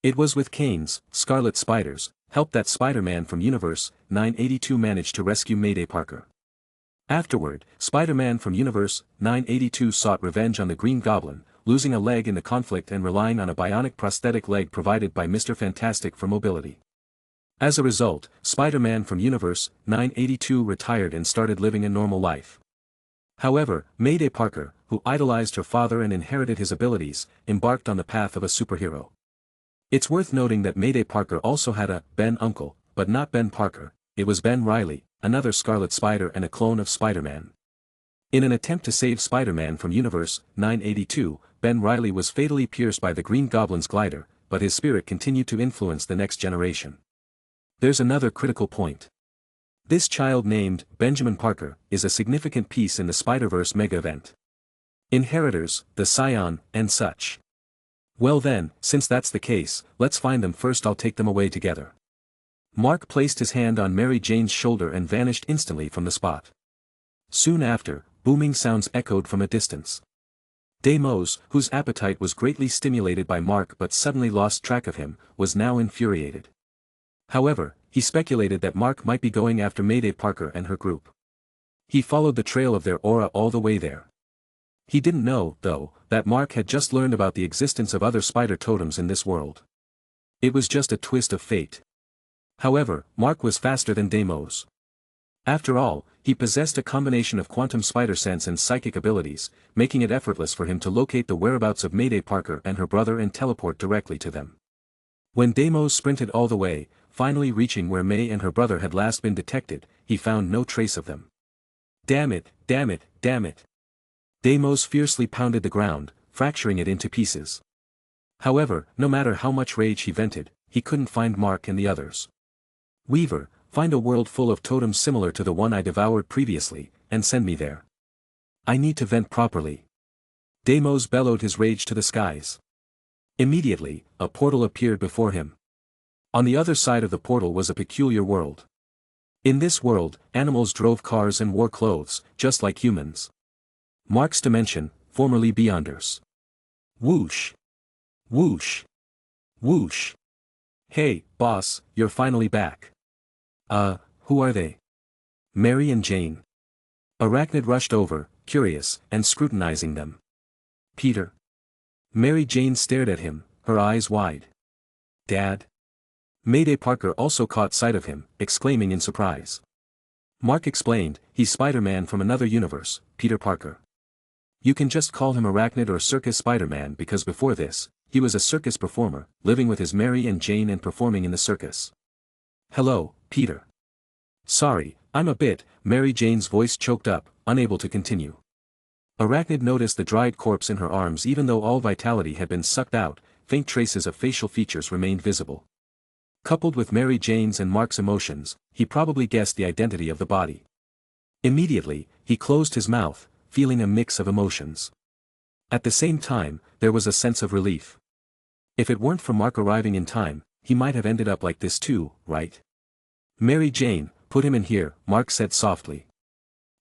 It was with Kane's Scarlet Spider's help that Spider-Man from Universe 982 managed to rescue Mayday Parker. Afterward, Spider-Man from Universe 982 sought revenge on the Green Goblin, losing a leg in the conflict and relying on a bionic prosthetic leg provided by Mr. Fantastic for mobility. As a result, Spider-Man from Universe 982 retired and started living a normal life. However, Mayday Parker, who idolized her father and inherited his abilities, embarked on the path of a superhero. It's worth noting that Mayday Parker also had a Ben uncle, but not Ben Parker. It was Ben Reilly, another Scarlet Spider and a clone of Spider-Man. In an attempt to save Spider-Man from Universe 982, Ben Reilly was fatally pierced by the Green Goblin's glider, but his spirit continued to influence the next generation. There's another critical point. This child named Benjamin Parker is a significant piece in the Spider-Verse mega-event. Inheritors, the Scion, and such. Well then, since that's the case, let's find them first. I'll take them away together. Mark placed his hand on Mary Jane's shoulder and vanished instantly from the spot. Soon after, booming sounds echoed from a distance. Deimos, whose appetite was greatly stimulated by Mark but suddenly lost track of him, was now infuriated. However, he speculated that Mark might be going after Mayday Parker and her group. He followed the trail of their aura all the way there. He didn't know, though, that Mark had just learned about the existence of other spider totems in this world. It was just a twist of fate. However, Mark was faster than Deimos. After all, he possessed a combination of quantum spider sense and psychic abilities, making it effortless for him to locate the whereabouts of Mayday Parker and her brother and teleport directly to them. When Deimos sprinted all the way, finally reaching where May and her brother had last been detected, he found no trace of them. Damn it, damn it, damn it. Deimos fiercely pounded the ground, fracturing it into pieces. However, no matter how much rage he vented, he couldn't find Mark and the others. Weaver, find a world full of totems similar to the one I devoured previously, and send me there. I need to vent properly. Deimos bellowed his rage to the skies. Immediately, a portal appeared before him. On the other side of the portal was a peculiar world. In this world, animals drove cars and wore clothes, just like humans. Mark's dimension, formerly Beyonders. Whoosh. Whoosh. Whoosh. Hey, boss, you're finally back. Who are they? Mary and Jane. Arachnid rushed over, curious, and scrutinizing them. Peter. Mary Jane stared at him, her eyes wide. Dad? Mayday Parker also caught sight of him, exclaiming in surprise. Mark explained, he's Spider-Man from another universe, Peter Parker. You can just call him Arachnid or Circus Spider-Man because before this, he was a circus performer, living with his Mary and Jane and performing in the circus. Hello, Peter. Sorry, I'm a bit, Mary Jane's voice choked up, unable to continue. Arachnid noticed the dried corpse in her arms. Even though all vitality had been sucked out, faint traces of facial features remained visible. Coupled with Mary Jane's and Mark's emotions, he probably guessed the identity of the body. Immediately, he closed his mouth, feeling a mix of emotions. At the same time, there was a sense of relief. If it weren't for Mark arriving in time, he might have ended up like this too, right? Mary Jane, put him in here, Mark said softly.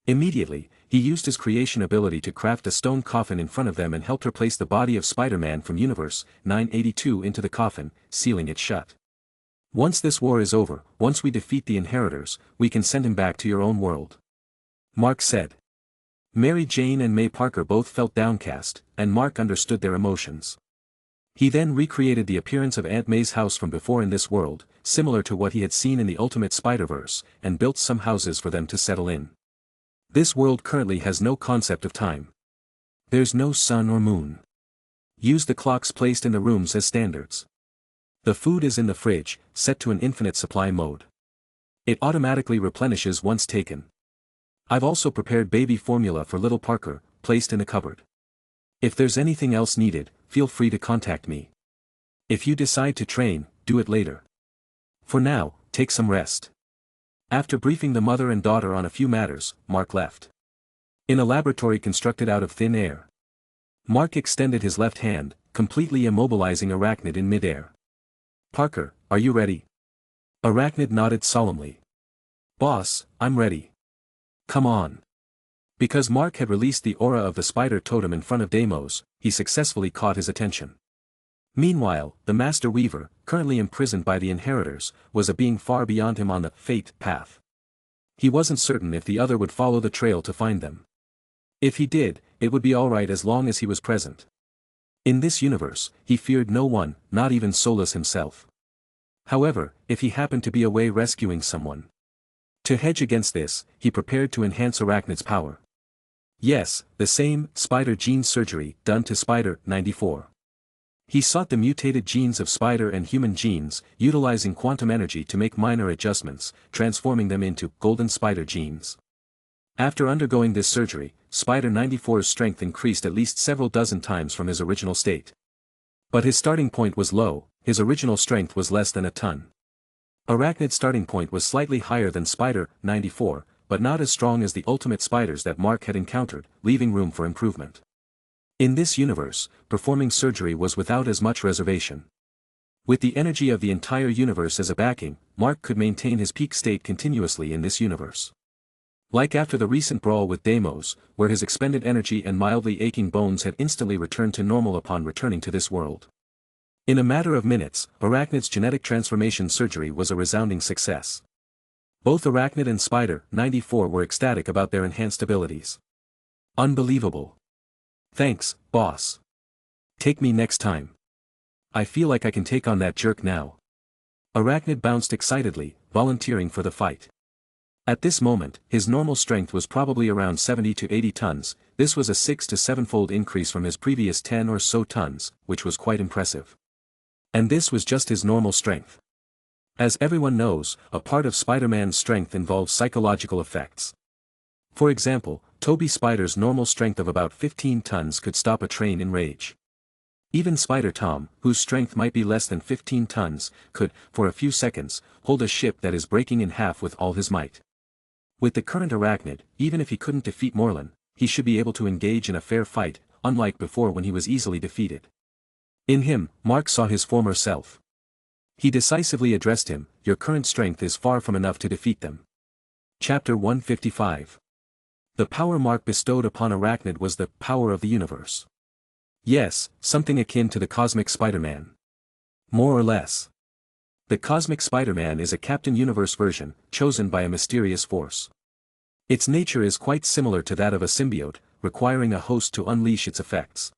Immediately, he used his creation ability to craft a stone coffin in front of them and helped her place the body of Spider-Man from Universe 982 into the coffin, sealing it shut. Once this war is over, once we defeat the inheritors, we can send him back to your own world. Mark said. Mary Jane and May Parker both felt downcast, and Mark understood their emotions. He then recreated the appearance of Aunt May's house from before in this world, similar to what he had seen in the Ultimate Spider-Verse, and built some houses for them to settle in. This world currently has no concept of time. There's no sun or moon. Use the clocks placed in the rooms as standards. The food is in the fridge, set to an infinite supply mode. It automatically replenishes once taken. I've also prepared baby formula for little Parker, placed in the cupboard. If there's anything else needed, feel free to contact me. If you decide to train, do it later. For now, take some rest. After briefing the mother and daughter on a few matters, Mark left. In a laboratory constructed out of thin air. Mark extended his left hand, completely immobilizing Arachnid in midair. "Parker, are you ready?" Arachnid nodded solemnly. "Boss, I'm ready." "Come on." Because Mark had released the aura of the spider totem in front of Deimos, he successfully caught his attention. Meanwhile, the Master Weaver, currently imprisoned by the Inheritors, was a being far beyond him on the fate path. He wasn't certain if the other would follow the trail to find them. If he did, it would be alright as long as he was present. In this universe, he feared no one, not even Solus himself. However, if he happened to be away rescuing someone. To hedge against this, he prepared to enhance Arachnid's power. Yes, the same spider gene surgery done to Spider 94. He sought the mutated genes of spider and human genes, utilizing quantum energy to make minor adjustments, transforming them into golden spider genes. After undergoing this surgery, Spider 94's strength increased at least several dozen times from his original state. But his starting point was low, his original strength was less than a ton. Arachnid's starting point was slightly higher than Spider 94, but not as strong as the ultimate spiders that Mark had encountered, leaving room for improvement. In this universe, performing surgery was without as much reservation. With the energy of the entire universe as a backing, Mark could maintain his peak state continuously in this universe. Like after the recent brawl with Deimos, where his expended energy and mildly aching bones had instantly returned to normal upon returning to this world. In a matter of minutes, Arachnid's genetic transformation surgery was a resounding success. Both Arachnid and Spider 94 were ecstatic about their enhanced abilities. Unbelievable. Thanks, boss. Take me next time. I feel like I can take on that jerk now. Arachnid bounced excitedly, volunteering for the fight. At this moment, his normal strength was probably around 70 to 80 tons, this was a 6 to 7-fold increase from his previous 10 or so tons, which was quite impressive. And this was just his normal strength. As everyone knows, a part of Spider-Man's strength involves psychological effects. For example, Toby Spider's normal strength of about 15 tons could stop a train in rage. Even Spider-Tom, whose strength might be less than 15 tons, could, for a few seconds, hold a ship that is breaking in half with all his might. With the current Arachnid, even if he couldn't defeat Morlun, he should be able to engage in a fair fight, unlike before when he was easily defeated. In him, Mark saw his former self. He decisively addressed him, "Your current strength is far from enough to defeat them." Chapter 155. The power Mark bestowed upon Arachnid was the power of the universe. Yes, something akin to the Cosmic Spider-Man. More or less. The Cosmic Spider-Man is a Captain Universe version, chosen by a mysterious force. Its nature is quite similar to that of a symbiote, requiring a host to unleash its effects.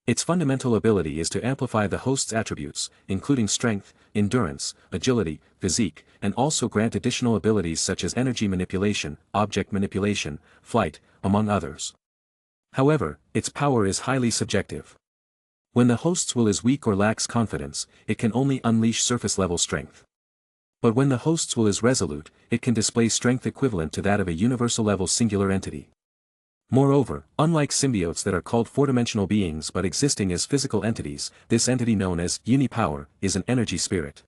Its fundamental ability is to amplify the host's attributes, including strength, endurance, agility, physique, and also grant additional abilities such as energy manipulation, object manipulation, flight, among others. However, its power is highly subjective. When the host's will is weak or lacks confidence, it can only unleash surface-level strength. But when the host's will is resolute, it can display strength equivalent to that of a universal-level singular entity. Moreover, unlike symbiotes that are called four-dimensional beings but existing as physical entities, this entity known as unipower is an energy spirit.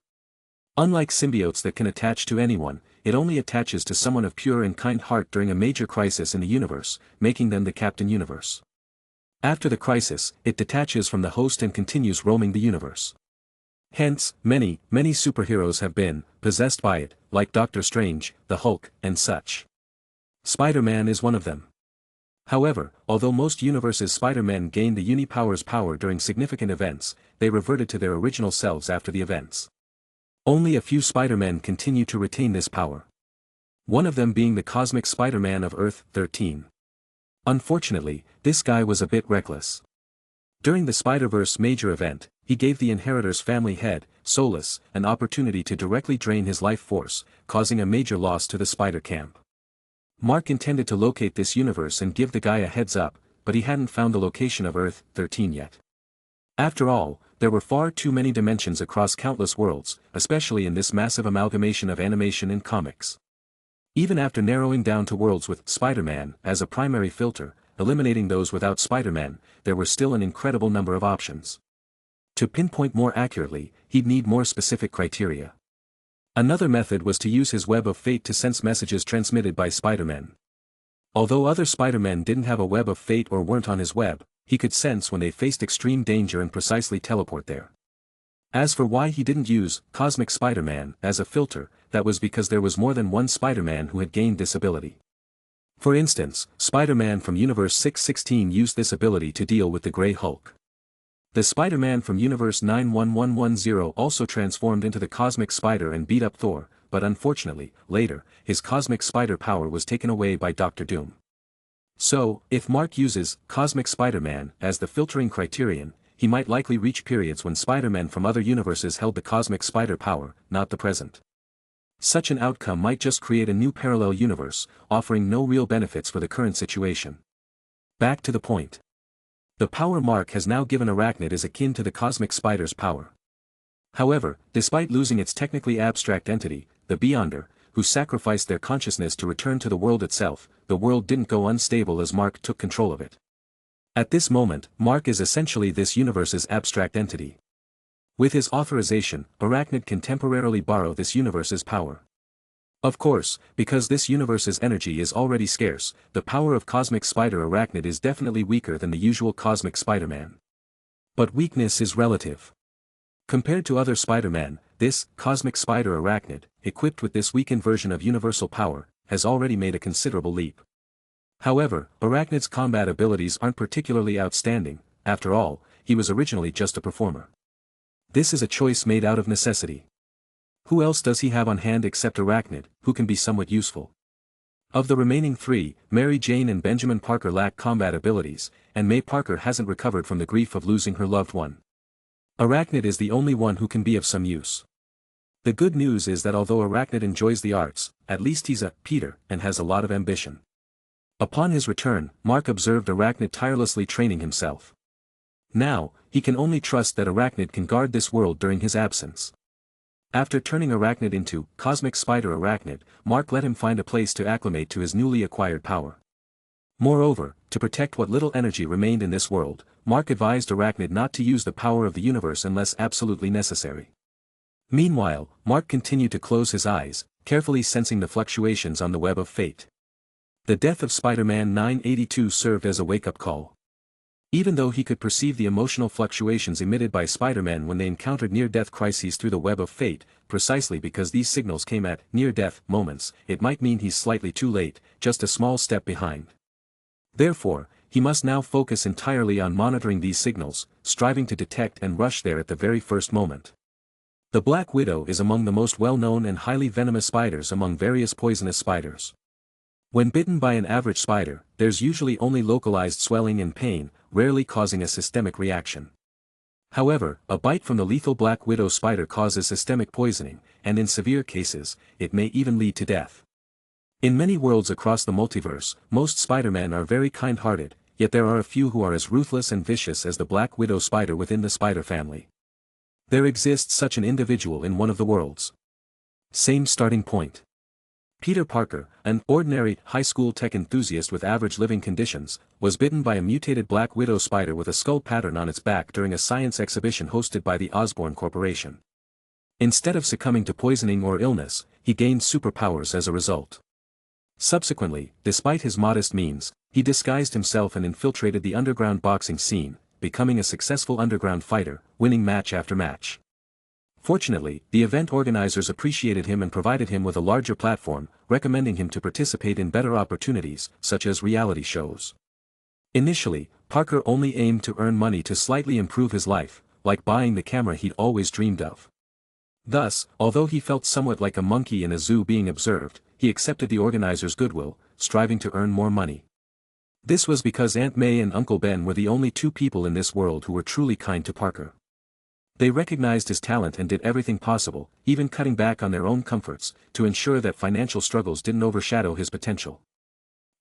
Unlike symbiotes that can attach to anyone, it only attaches to someone of pure and kind heart during a major crisis in the universe, making them the Captain Universe. After the crisis, it detaches from the host and continues roaming the universe. Hence, many superheroes have been possessed by it, like Doctor Strange, the Hulk, and such. Spider-Man is one of them. However, although most universes Spider-Man gained the Unipower's power during significant events, they reverted to their original selves after the events. Only a few Spider-Men continue to retain this power. One of them being the Cosmic Spider-Man of Earth 13. Unfortunately, this guy was a bit reckless. During the Spider-Verse major event, he gave the Inheritor's family head, Solus, an opportunity to directly drain his life force, causing a major loss to the Spider Camp. Mark intended to locate this universe and give the guy a heads up, but he hadn't found the location of Earth-13 yet. After all, there were far too many dimensions across countless worlds, especially in this massive amalgamation of animation and comics. Even after narrowing down to worlds with Spider-Man as a primary filter, eliminating those without Spider-Man, there were still an incredible number of options. To pinpoint more accurately, he'd need more specific criteria. Another method was to use his web of fate to sense messages transmitted by Spider-Man. Although other Spider-Men didn't have a web of fate or weren't on his web, he could sense when they faced extreme danger and precisely teleport there. As for why he didn't use Cosmic Spider-Man as a filter, that was because there was more than one Spider-Man who had gained this ability. For instance, Spider-Man from Universe 616 used this ability to deal with the Grey Hulk. The Spider-Man from Universe 91110 also transformed into the Cosmic Spider and beat up Thor, but unfortunately, later, his Cosmic Spider power was taken away by Doctor Doom. So, if Mark uses Cosmic Spider-Man as the filtering criterion, he might likely reach periods when Spider-Men from other universes held the Cosmic Spider power, not the present. Such an outcome might just create a new parallel universe, offering no real benefits for the current situation. Back to the point. The power Mark has now given Arachnid is akin to the Cosmic Spider's power. However, despite losing its technically abstract entity, the Beyonder, who sacrificed their consciousness to return to the world itself, the world didn't go unstable as Mark took control of it. At this moment, Mark is essentially this universe's abstract entity. With his authorization, Arachnid can temporarily borrow this universe's power. Of course, because this universe's energy is already scarce, the power of Cosmic Spider Arachnid is definitely weaker than the usual Cosmic Spider-Man. But weakness is relative. Compared to other Spider-Man, this Cosmic Spider Arachnid, equipped with this weakened version of universal power, has already made a considerable leap. However, Arachnid's combat abilities aren't particularly outstanding. After all, he was originally just a performer. This is a choice made out of necessity. Who else does he have on hand except Arachnid, who can be somewhat useful? Of the remaining three, Mary Jane and Benjamin Parker lack combat abilities, and May Parker hasn't recovered from the grief of losing her loved one. Arachnid is the only one who can be of some use. The good news is that although Arachnid enjoys the arts, at least he's a Peter and has a lot of ambition. Upon his return, Mark observed Arachnid tirelessly training himself. Now, he can only trust that Arachnid can guard this world during his absence. After turning Arachnid into Cosmic Spider Arachnid, Mark let him find a place to acclimate to his newly acquired power. Moreover, to protect what little energy remained in this world, Mark advised Arachnid not to use the power of the universe unless absolutely necessary. Meanwhile, Mark continued to close his eyes, carefully sensing the fluctuations on the web of fate. The death of Spider-Man 982 served as a wake-up call. Even though he could perceive the emotional fluctuations emitted by Spider-Man when they encountered near-death crises through the web of fate, precisely because these signals came at near-death moments, it might mean he's slightly too late, just a small step behind. Therefore, he must now focus entirely on monitoring these signals, striving to detect and rush there at the very first moment. The Black Widow is among the most well-known and highly venomous spiders among various poisonous spiders. When bitten by an average spider, there's usually only localized swelling and pain, rarely causing a systemic reaction. However, a bite from the lethal Black Widow spider causes systemic poisoning, and in severe cases, it may even lead to death. In many worlds across the multiverse, most Spider-Men are very kind-hearted, yet there are a few who are as ruthless and vicious as the Black Widow spider within the spider family. There exists such an individual in one of the worlds. Same starting point. Peter Parker, an ordinary high school tech enthusiast with average living conditions, was bitten by a mutated Black Widow spider with a skull pattern on its back during a science exhibition hosted by the Osborn Corporation. Instead of succumbing to poisoning or illness, he gained superpowers as a result. Subsequently, despite his modest means, he disguised himself and infiltrated the underground boxing scene, becoming a successful underground fighter, winning match after match. Fortunately, the event organizers appreciated him and provided him with a larger platform, recommending him to participate in better opportunities, such as reality shows. Initially, Parker only aimed to earn money to slightly improve his life, like buying the camera he'd always dreamed of. Thus, although he felt somewhat like a monkey in a zoo being observed, he accepted the organizers' goodwill, striving to earn more money. This was because Aunt May and Uncle Ben were the only two people in this world who were truly kind to Parker. They recognized his talent and did everything possible, even cutting back on their own comforts, to ensure that financial struggles didn't overshadow his potential.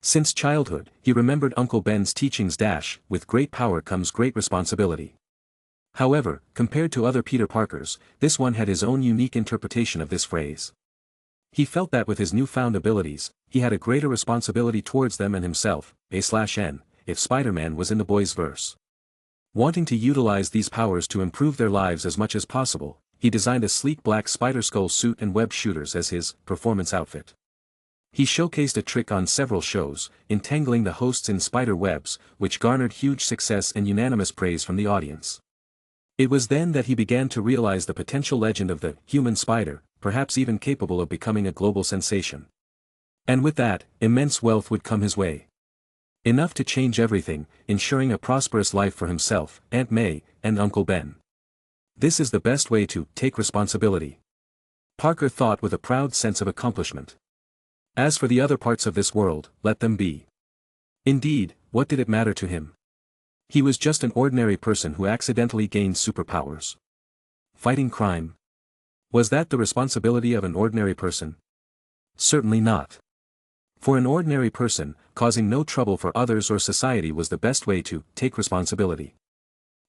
Since childhood, he remembered Uncle Ben's teachings: with great power comes great responsibility. However, compared to other Peter Parkers, this one had his own unique interpretation of this phrase. He felt that with his newfound abilities, he had a greater responsibility towards them and himself, n, if SpiderMan was in the boys' verse. Wanting to utilize these powers to improve their lives as much as possible, he designed a sleek black spider skull suit and web shooters as his performance outfit. He showcased a trick on several shows, entangling the hosts in spider webs, which garnered huge success and unanimous praise from the audience. It was then that he began to realize the potential legend of the human spider, perhaps even capable of becoming a global sensation. And with that, immense wealth would come his way. Enough to change everything, ensuring a prosperous life for himself, Aunt May, and Uncle Ben. This is the best way to take responsibility, Parker thought with a proud sense of accomplishment. As for the other parts of this world, let them be. Indeed, what did it matter to him? He was just an ordinary person who accidentally gained superpowers. Fighting crime? Was that the responsibility of an ordinary person? Certainly not. For an ordinary person, causing no trouble for others or society was the best way to take responsibility.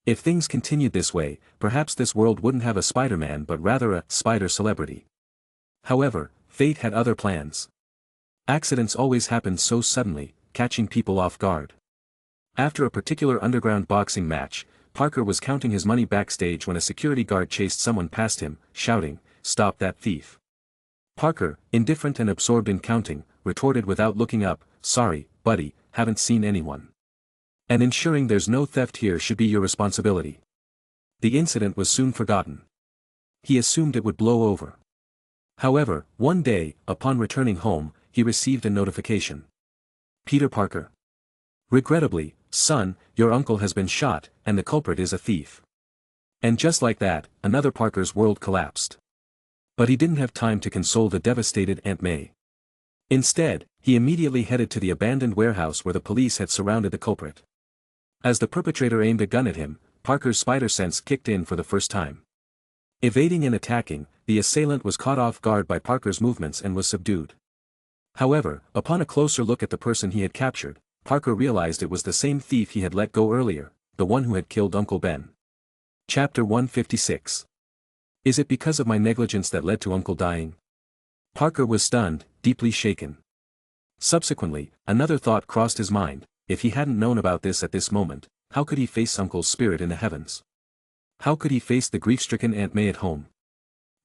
If things continued this way, perhaps this world wouldn't have a Spider-Man but rather a spider celebrity. However, fate had other plans. Accidents always happened so suddenly, catching people off guard. After a particular underground boxing match, Parker was counting his money backstage when a security guard chased someone past him, shouting, "Stop that thief." Parker, indifferent and absorbed in counting, retorted without looking up, "Sorry, buddy, haven't seen anyone. And ensuring there's no theft here should be your responsibility." The incident was soon forgotten. He assumed it would blow over. However, one day, upon returning home, he received a notification. Peter Parker. Regrettably, son, your uncle has been shot, and the culprit is a thief. And just like that, another Parker's world collapsed. But he didn't have time to console the devastated Aunt May. Instead, he immediately headed to the abandoned warehouse where the police had surrounded the culprit. As the perpetrator aimed a gun at him, Parker's spider sense kicked in for the first time. Evading and attacking, the assailant was caught off guard by Parker's movements and was subdued. However, upon a closer look at the person he had captured, Parker realized it was the same thief he had let go earlier, the one who had killed Uncle Ben. Chapter 156. Is it because of my negligence that led to Uncle dying? Parker was stunned, deeply shaken. Subsequently, another thought crossed his mind: if he hadn't known about this at this moment, how could he face Uncle's spirit in the heavens? How could he face the grief-stricken Aunt May at home?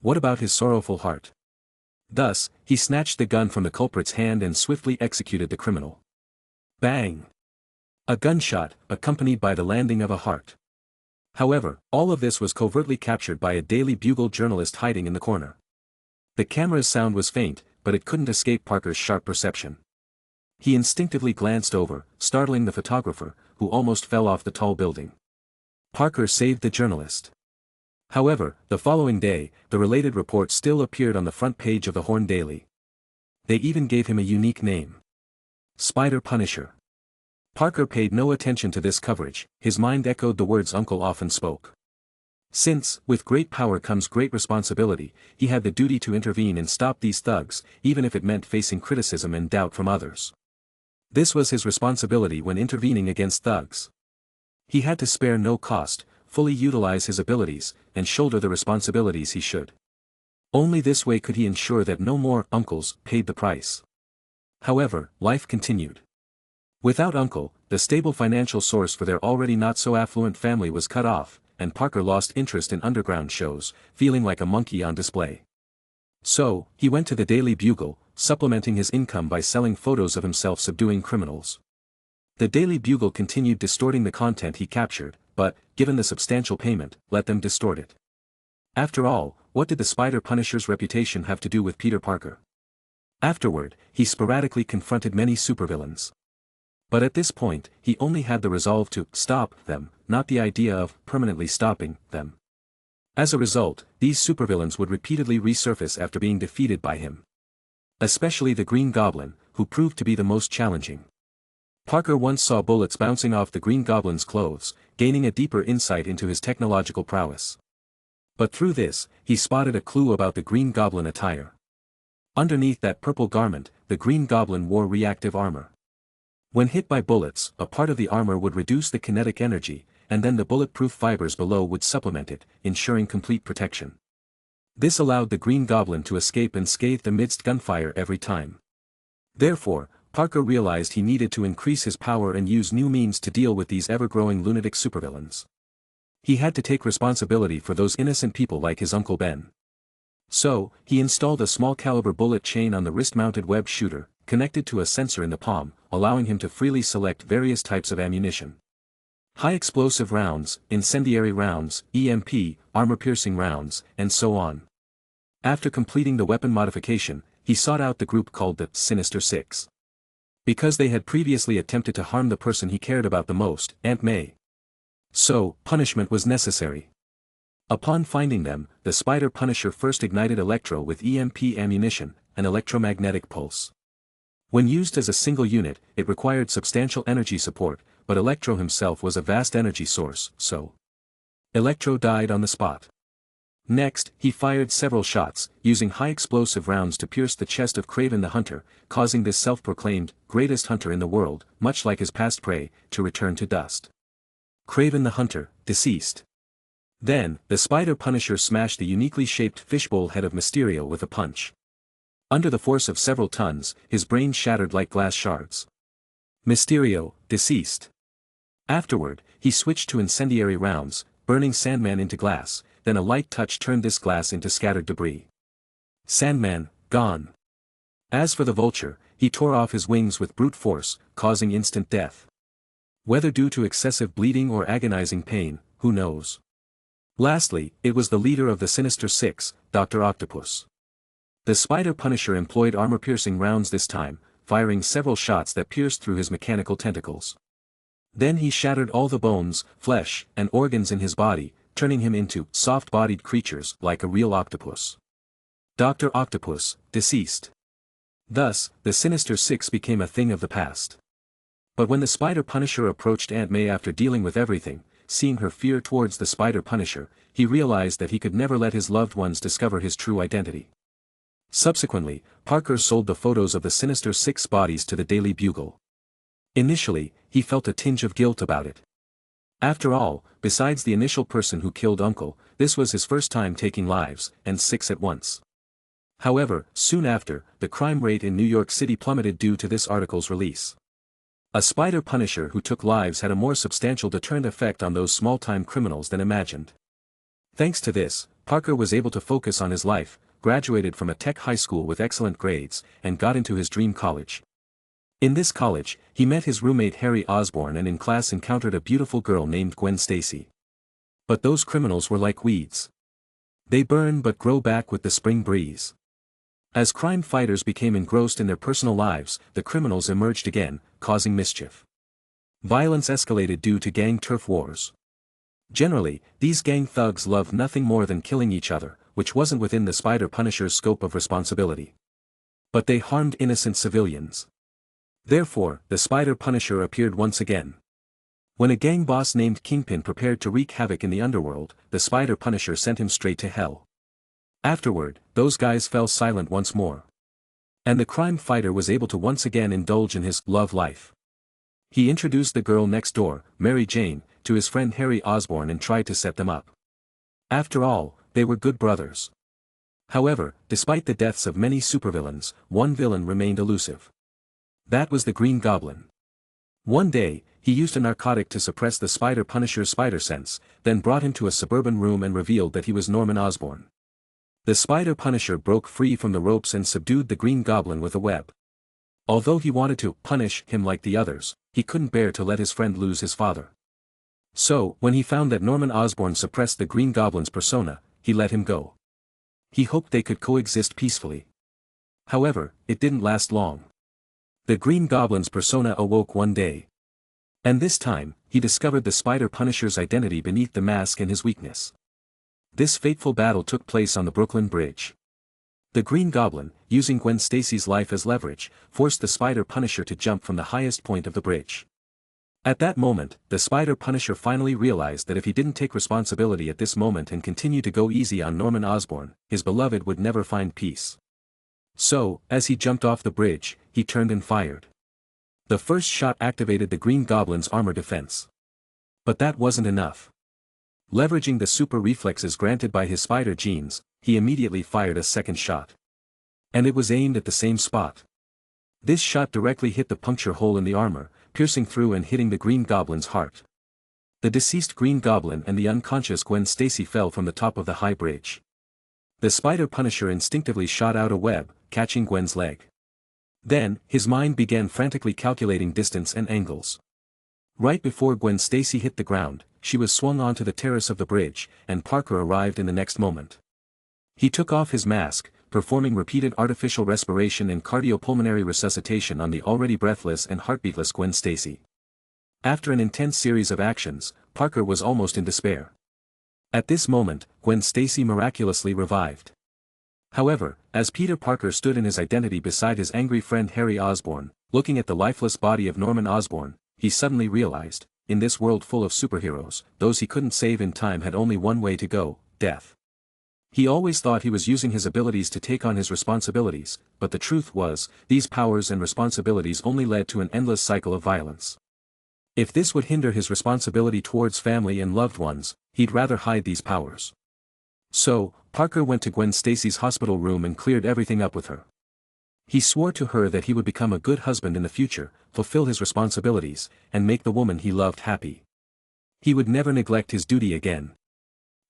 What about his sorrowful heart? Thus, he snatched the gun from the culprit's hand and swiftly executed the criminal. Bang! A gunshot, accompanied by the landing of a heart. However, all of this was covertly captured by a Daily Bugle journalist hiding in the corner. The camera's sound was faint, but it couldn't escape Parker's sharp perception. He instinctively glanced over, startling the photographer, who almost fell off the tall building. Parker saved the journalist. However, the following day, the related report still appeared on the front page of the Horn Daily. They even gave him a unique name: Spider Punisher. Parker paid no attention to this coverage, his mind echoed the words Uncle often spoke. Since, with great power comes great responsibility, he had the duty to intervene and stop these thugs, even if it meant facing criticism and doubt from others. This was his responsibility when intervening against thugs. He had to spare no cost, fully utilize his abilities, and shoulder the responsibilities he should. Only this way could he ensure that no more uncles paid the price. However, life continued. Without Uncle, the stable financial source for their already not-so-affluent family was cut off, and Parker lost interest in underground shows, feeling like a monkey on display. So, he went to the Daily Bugle, supplementing his income by selling photos of himself subduing criminals. The Daily Bugle continued distorting the content he captured, but, given the substantial payment, let them distort it. After all, what did the Spider Punisher's reputation have to do with Peter Parker? Afterward, he sporadically confronted many supervillains. But at this point, he only had the resolve to stop them, not the idea of permanently stopping them. As a result, these supervillains would repeatedly resurface after being defeated by him. Especially the Green Goblin, who proved to be the most challenging. Parker once saw bullets bouncing off the Green Goblin's clothes, gaining a deeper insight into his technological prowess. But through this, he spotted a clue about the Green Goblin attire. Underneath that purple garment, the Green Goblin wore reactive armor. When hit by bullets, a part of the armor would reduce the kinetic energy, and then the bulletproof fibers below would supplement it, ensuring complete protection. This allowed the Green Goblin to escape unscathed amidst gunfire every time. Therefore, Parker realized he needed to increase his power and use new means to deal with these ever-growing lunatic supervillains. He had to take responsibility for those innocent people like his Uncle Ben. So, he installed a small-caliber bullet chain on the wrist-mounted web shooter, connected to a sensor in the palm, allowing him to freely select various types of ammunition. High-explosive rounds, incendiary rounds, EMP, armor-piercing rounds, and so on. After completing the weapon modification, he sought out the group called the Sinister Six. Because they had previously attempted to harm the person he cared about the most, Aunt May. So, punishment was necessary. Upon finding them, the Spider Punisher first ignited Electro with EMP ammunition, an electromagnetic pulse. When used as a single unit, it required substantial energy support, but Electro himself was a vast energy source, so Electro died on the spot. Next, he fired several shots, using high-explosive rounds to pierce the chest of Kraven the Hunter, causing this self-proclaimed, greatest hunter in the world, much like his past prey, to return to dust. Kraven the Hunter, deceased. Then, the Spider Punisher smashed the uniquely shaped fishbowl head of Mysterio with a punch. Under the force of several tons, his brain shattered like glass shards. Mysterio, deceased. Afterward, he switched to incendiary rounds, burning Sandman into glass, then a light touch turned this glass into scattered debris. Sandman, gone. As for the Vulture, he tore off his wings with brute force, causing instant death. Whether due to excessive bleeding or agonizing pain, who knows? Lastly, it was the leader of the Sinister Six, Dr. Octopus. The Spider Punisher employed armor-piercing rounds this time, firing several shots that pierced through his mechanical tentacles. Then he shattered all the bones, flesh, and organs in his body, turning him into soft-bodied creatures like a real octopus. Dr. Octopus, deceased. Thus, the Sinister Six became a thing of the past. But when the Spider Punisher approached Aunt May after dealing with everything, seeing her fear towards the Spider Punisher, he realized that he could never let his loved ones discover his true identity. Subsequently, Parker sold the photos of the Sinister Six bodies to the Daily Bugle. Initially, he felt a tinge of guilt about it. After all, besides the initial person who killed Uncle, this was his first time taking lives, and 6 at once. However, soon after, the crime rate in New York City plummeted due to this article's release. A Spider Punisher who took lives had a more substantial deterrent effect on those small-time criminals than imagined. Thanks to this, Parker was able to focus on his life, graduated from a tech high school with excellent grades, and got into his dream college. In this college, he met his roommate Harry Osborn and in class encountered a beautiful girl named Gwen Stacy. But those criminals were like weeds. They burn but grow back with the spring breeze. As crime fighters became engrossed in their personal lives, the criminals emerged again, causing mischief. Violence escalated due to gang turf wars. Generally, these gang thugs loved nothing more than killing each other, which wasn't within the Spider Punisher's scope of responsibility. But they harmed innocent civilians. Therefore, the Spider Punisher appeared once again. When a gang boss named Kingpin prepared to wreak havoc in the underworld, the Spider Punisher sent him straight to hell. Afterward, those guys fell silent once more. And the crime fighter was able to once again indulge in his love life. He introduced the girl next door, Mary Jane, to his friend Harry Osborn and tried to set them up. After all, they were good brothers. However, despite the deaths of many supervillains, one villain remained elusive. That was the Green Goblin. One day, he used a narcotic to suppress the Spider Punisher's spider sense, then brought him to a suburban room and revealed that he was Norman Osborn. The Spider Punisher broke free from the ropes and subdued the Green Goblin with a web. Although he wanted to punish him like the others, he couldn't bear to let his friend lose his father. So, when he found that Norman Osborn suppressed the Green Goblin's persona, he let him go. He hoped they could coexist peacefully. However, it didn't last long. The Green Goblin's persona awoke one day. And this time, he discovered the Spider Punisher's identity beneath the mask and his weakness. This fateful battle took place on the Brooklyn Bridge. The Green Goblin, using Gwen Stacy's life as leverage, forced the Spider Punisher to jump from the highest point of the bridge. At that moment, the Spider Punisher finally realized that if he didn't take responsibility at this moment and continue to go easy on Norman Osborn, his beloved would never find peace. So, as he jumped off the bridge, he turned and fired. The first shot activated the Green Goblin's armor defense. But that wasn't enough. Leveraging the super reflexes granted by his spider genes, he immediately fired a second shot. And it was aimed at the same spot. This shot directly hit the puncture hole in the armor, piercing through and hitting the Green Goblin's heart. The deceased Green Goblin and the unconscious Gwen Stacy fell from the top of the high bridge. The Spider Punisher instinctively shot out a web, catching Gwen's leg. Then, his mind began frantically calculating distance and angles. Right before Gwen Stacy hit the ground, she was swung onto the terrace of the bridge, and Parker arrived in the next moment. He took off his mask, performing repeated artificial respiration and cardiopulmonary resuscitation on the already breathless and heartbeatless Gwen Stacy. After an intense series of actions, Parker was almost in despair. At this moment, Gwen Stacy miraculously revived. However, as Peter Parker stood in his identity beside his angry friend Harry Osborn, looking at the lifeless body of Norman Osborn, he suddenly realized, in this world full of superheroes, those he couldn't save in time had only one way to go: death. He always thought he was using his abilities to take on his responsibilities, but the truth was, these powers and responsibilities only led to an endless cycle of violence. If this would hinder his responsibility towards family and loved ones, he'd rather hide these powers. So, Parker went to Gwen Stacy's hospital room and cleared everything up with her. He swore to her that he would become a good husband in the future, fulfill his responsibilities, and make the woman he loved happy. He would never neglect his duty again.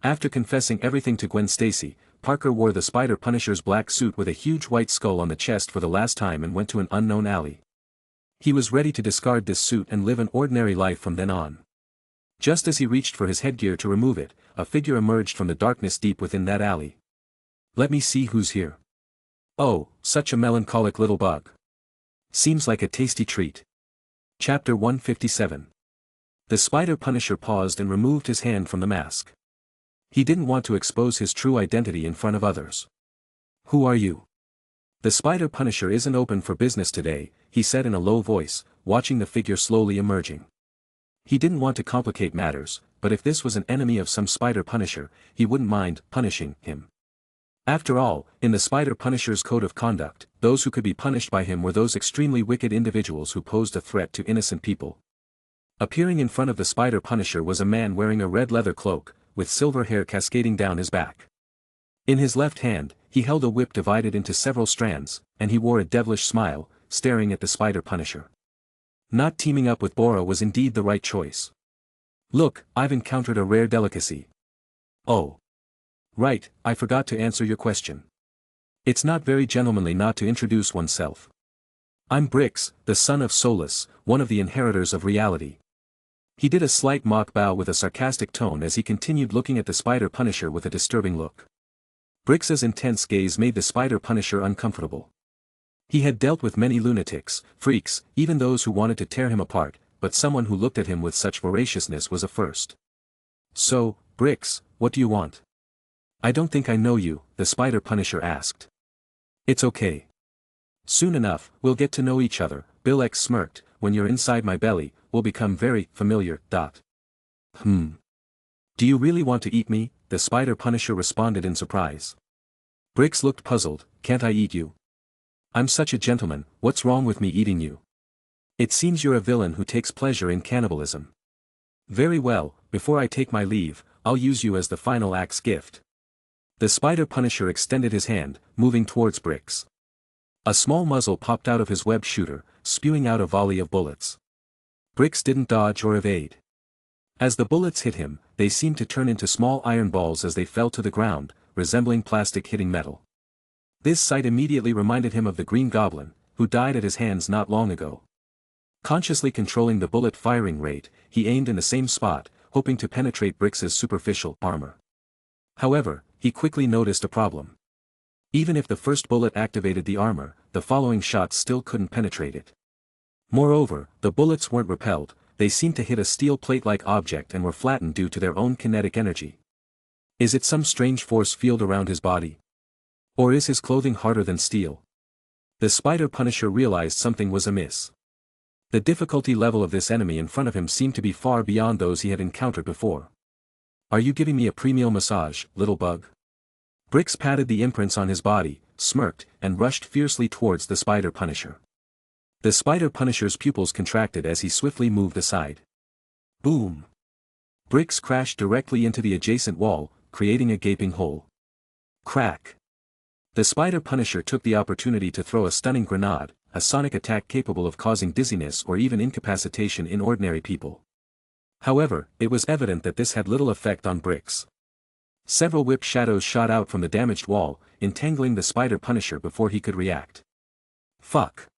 After confessing everything to Gwen Stacy, Parker wore the Spider Punisher's black suit with a huge white skull on the chest for the last time and went to an unknown alley. He was ready to discard this suit and live an ordinary life from then on. Just as he reached for his headgear to remove it, a figure emerged from the darkness deep within that alley. "Let me see who's here." "Oh, such a melancholic little bug. Seems like a tasty treat." Chapter 157. The Spider Punisher paused and removed his hand from the mask. He didn't want to expose his true identity in front of others. "Who are you?" "The Spider Punisher isn't open for business today," he said in a low voice, watching the figure slowly emerging. He didn't want to complicate matters, but if this was an enemy of some Spider Punisher, he wouldn't mind punishing him. After all, in the Spider Punisher's code of conduct, those who could be punished by him were those extremely wicked individuals who posed a threat to innocent people. Appearing in front of the Spider Punisher was a man wearing a red leather cloak, with silver hair cascading down his back. In his left hand, he held a whip divided into several strands, and he wore a devilish smile, staring at the Spider Punisher. Not teaming up with Bora was indeed the right choice. "Look, I've encountered a rare delicacy." "Oh. Right, I forgot to answer your question. It's not very gentlemanly not to introduce oneself. I'm Brix, the son of Solus, one of the inheritors of reality." He did a slight mock bow with a sarcastic tone as he continued looking at the Spider Punisher with a disturbing look. Brix's intense gaze made the Spider Punisher uncomfortable. He had dealt with many lunatics, freaks, even those who wanted to tear him apart, but someone who looked at him with such voraciousness was a first. "So, Brix, what do you want?" "I don't think I know you," the Spider Punisher asked. "It's okay. Soon enough, we'll get to know each other," Bill X smirked. "When you're inside my belly, we'll become very familiar." Do you really want to eat me?" the Spider Punisher responded in surprise. Brix looked puzzled. "Can't I eat you? I'm such a gentleman, what's wrong with me eating you? It seems you're a villain who takes pleasure in cannibalism." "Very well, before I take my leave, I'll use you as the final act's gift." The Spider Punisher extended his hand, moving towards Brix. A small muzzle popped out of his webbed shooter, spewing out a volley of bullets. Brix didn't dodge or evade. As the bullets hit him, they seemed to turn into small iron balls as they fell to the ground, resembling plastic hitting metal. This sight immediately reminded him of the Green Goblin, who died at his hands not long ago. Consciously controlling the bullet firing rate, he aimed in the same spot, hoping to penetrate Brix's superficial armor. However, he quickly noticed a problem. Even if the first bullet activated the armor, the following shots still couldn't penetrate it. Moreover, the bullets weren't repelled, they seemed to hit a steel plate-like object and were flattened due to their own kinetic energy. Is it some strange force field around his body? Or is his clothing harder than steel? The Spider Punisher realized something was amiss. The difficulty level of this enemy in front of him seemed to be far beyond those he had encountered before. "Are you giving me a pre-meal massage, little bug?" Brix patted the imprints on his body, smirked, and rushed fiercely towards the Spider Punisher. The Spider Punisher's pupils contracted as he swiftly moved aside. Boom! Brix crashed directly into the adjacent wall, creating a gaping hole. Crack! The Spider Punisher took the opportunity to throw a stunning grenade, a sonic attack capable of causing dizziness or even incapacitation in ordinary people. However, it was evident that this had little effect on Brix. Several whip shadows shot out from the damaged wall, entangling the Spider Punisher before he could react. Fuck!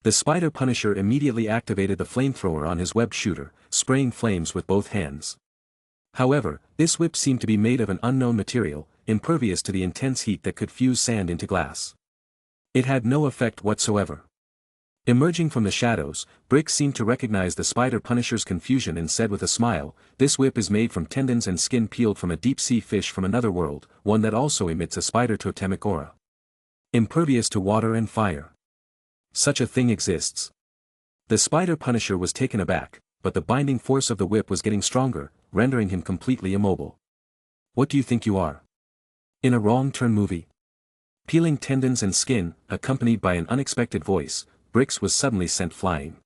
The Spider Punisher immediately activated the flamethrower on his web shooter, spraying flames with both hands. However, this whip seemed to be made of an unknown material, impervious to the intense heat that could fuse sand into glass. It had no effect whatsoever. Emerging from the shadows, Brix seemed to recognize the Spider Punisher's confusion and said with a smile, "This whip is made from tendons and skin peeled from a deep-sea fish from another world, one that also emits a spider totemic aura. Impervious to water and fire. Such a thing exists." The Spider Punisher was taken aback, but the binding force of the whip was getting stronger, rendering him completely immobile. "What do you think you are? In a wrong turn movie?" Peeling tendons and skin, accompanied by an unexpected voice, Brix was suddenly sent flying.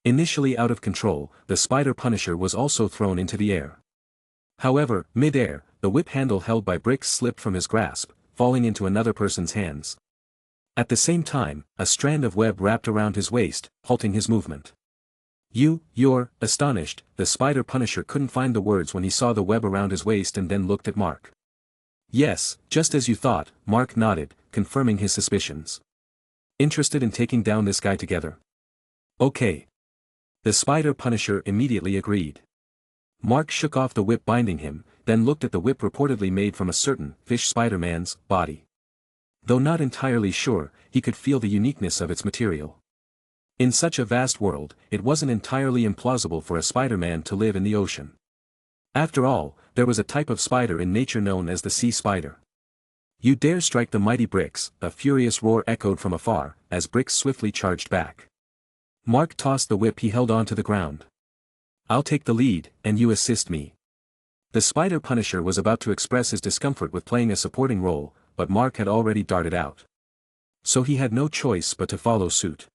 Initially out of control, the Spider Punisher was also thrown into the air. However, mid-air, the whip handle held by Brix slipped from his grasp, falling into another person's hands. At the same time, a strand of web wrapped around his waist, halting his movement. You're astonished." The Spider Punisher couldn't find the words when he saw the web around his waist and then looked at Mark. "Yes, just as you thought," Mark nodded, confirming his suspicions. "Interested in taking down this guy together?" "Okay." The Spider Punisher immediately agreed. Mark shook off the whip binding him, then looked at the whip reportedly made from a certain fish Spider-Man's body. Though not entirely sure, he could feel the uniqueness of its material. In such a vast world, it wasn't entirely implausible for a Spider-Man to live in the ocean. After all, there was a type of spider in nature known as the sea spider. "You dare strike the mighty Brix," a furious roar echoed from afar, as Brix swiftly charged back. Mark tossed the whip he held onto the ground. "I'll take the lead, and you assist me." The Spider Punisher was about to express his discomfort with playing a supporting role, but Mark had already darted out. So he had no choice but to follow suit.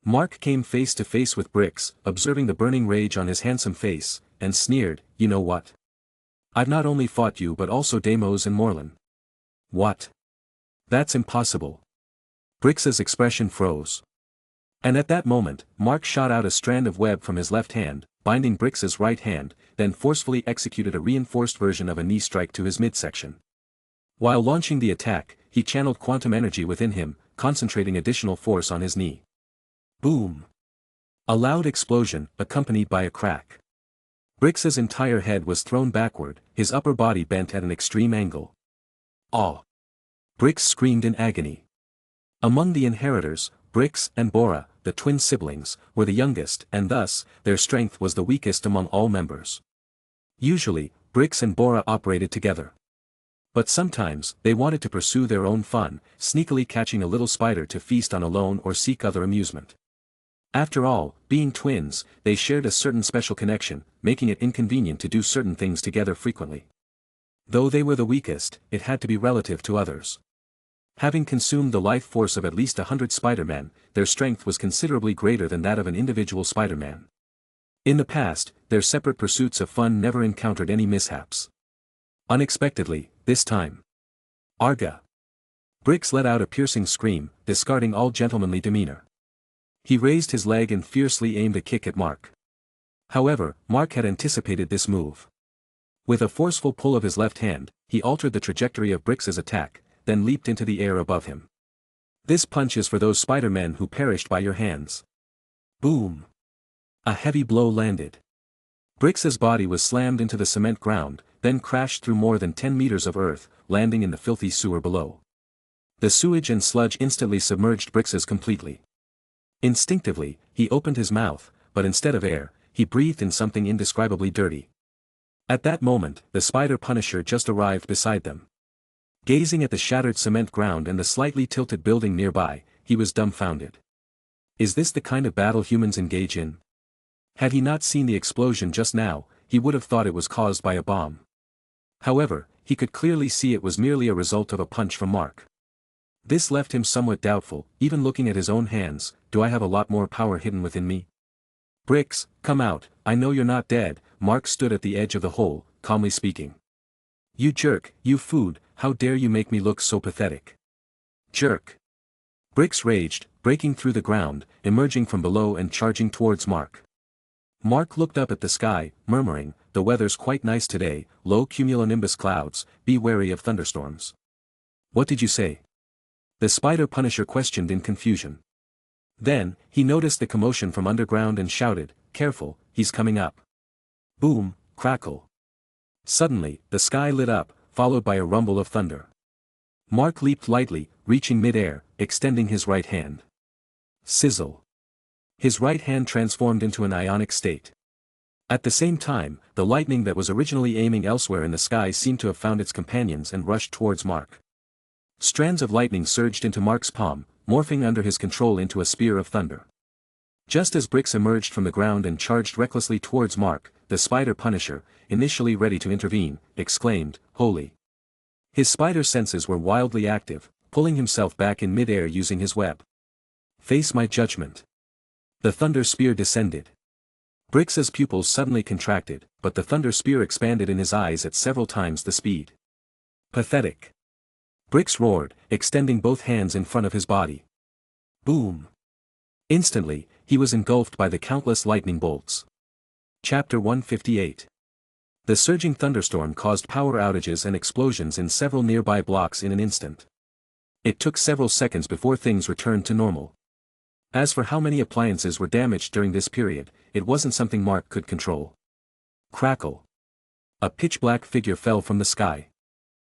Mark came face to face with Brix, observing the burning rage on his handsome face, and sneered, "You know what? I've not only fought you but also Deimos and Morlun." "What? That's impossible." Brix's expression froze. And at that moment, Mark shot out a strand of web from his left hand, binding Brix's right hand, then forcefully executed a reinforced version of a knee strike to his midsection. While launching the attack, he channeled quantum energy within him, concentrating additional force on his knee. Boom! A loud explosion, accompanied by a crack. Brix's entire head was thrown backward, his upper body bent at an extreme angle. "Aw!" Brix screamed in agony. Among the inheritors, Brix and Bora, the twin siblings, were the youngest and thus, their strength was the weakest among all members. Usually, Brix and Bora operated together. But sometimes, they wanted to pursue their own fun, sneakily catching a little spider to feast on alone or seek other amusement. After all, being twins, they shared a certain special connection, making it inconvenient to do certain things together frequently. Though they were the weakest, it had to be relative to others. Having consumed the life force of at least 100 Spider-Men, their strength was considerably greater than that of an individual Spider-Man. In the past, their separate pursuits of fun never encountered any mishaps. Unexpectedly, this time. "Arga!" Brix let out a piercing scream, discarding all gentlemanly demeanor. He raised his leg and fiercely aimed a kick at Mark. However, Mark had anticipated this move. With a forceful pull of his left hand, he altered the trajectory of Brix's attack, then leaped into the air above him. "This punch is for those Spider-Men who perished by your hands." Boom! A heavy blow landed. Brix's body was slammed into the cement ground, then crashed through more than 10 meters of earth, landing in the filthy sewer below. The sewage and sludge instantly submerged Brix's completely. Instinctively, he opened his mouth, but instead of air, he breathed in something indescribably dirty. At that moment, the Spider Punisher just arrived beside them. Gazing at the shattered cement ground and the slightly tilted building nearby, he was dumbfounded. Is this the kind of battle humans engage in? Had he not seen the explosion just now, he would have thought it was caused by a bomb. However, he could clearly see it was merely a result of a punch from Mark. This left him somewhat doubtful, even looking at his own hands. Do I have a lot more power hidden within me? Bricks, come out, I know you're not dead. Mark stood at the edge of the hole, calmly speaking. You jerk, you food, how dare you make me look so pathetic? Jerk. Bricks raged, breaking through the ground, emerging from below and charging towards Mark. Mark looked up at the sky, murmuring, the weather's quite nice today, low cumulonimbus clouds, be wary of thunderstorms. What did you say? The Spider Punisher questioned in confusion. Then, he noticed the commotion from underground and shouted, careful, he's coming up. Boom, crackle. Suddenly, the sky lit up, followed by a rumble of thunder. Mark leaped lightly, reaching mid-air, extending his right hand. Sizzle. His right hand transformed into an ionic state. At the same time, the lightning that was originally aiming elsewhere in the sky seemed to have found its companions and rushed towards Mark. Strands of lightning surged into Mark's palm, morphing under his control into a spear of thunder. Just as Bricks emerged from the ground and charged recklessly towards Mark, the Spider Punisher, initially ready to intervene, exclaimed, "Holy!" His spider senses were wildly active, pulling himself back in mid-air using his web. Face my judgment. The thunder spear descended. Brix's pupils suddenly contracted, but the thunder spear expanded in his eyes at several times the speed. Pathetic. Brix roared, extending both hands in front of his body. Boom. Instantly, he was engulfed by the countless lightning bolts. Chapter 158. The surging thunderstorm caused power outages and explosions in several nearby blocks in an instant. It took several seconds before things returned to normal. As for how many appliances were damaged during this period, it wasn't something Mark could control. Crackle. A pitch-black figure fell from the sky.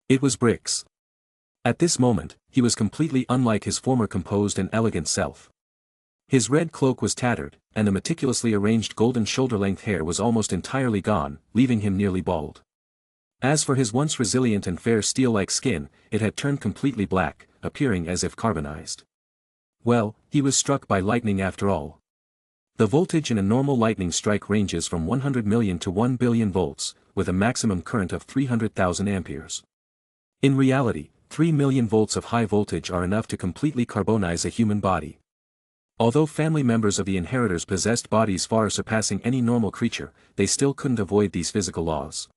It was Brix. At this moment, he was completely unlike his former composed and elegant self. His red cloak was tattered, and the meticulously arranged golden shoulder-length hair was almost entirely gone, leaving him nearly bald. As for his once resilient and fair steel-like skin, it had turned completely black, appearing as if carbonized. Well, he was struck by lightning after all. The voltage in a normal lightning strike ranges from 100 million to 1 billion volts, with a maximum current of 300,000 amperes. In reality, 3 million volts of high voltage are enough to completely carbonize a human body. Although family members of the inheritors possessed bodies far surpassing any normal creature, they still couldn't avoid these physical laws.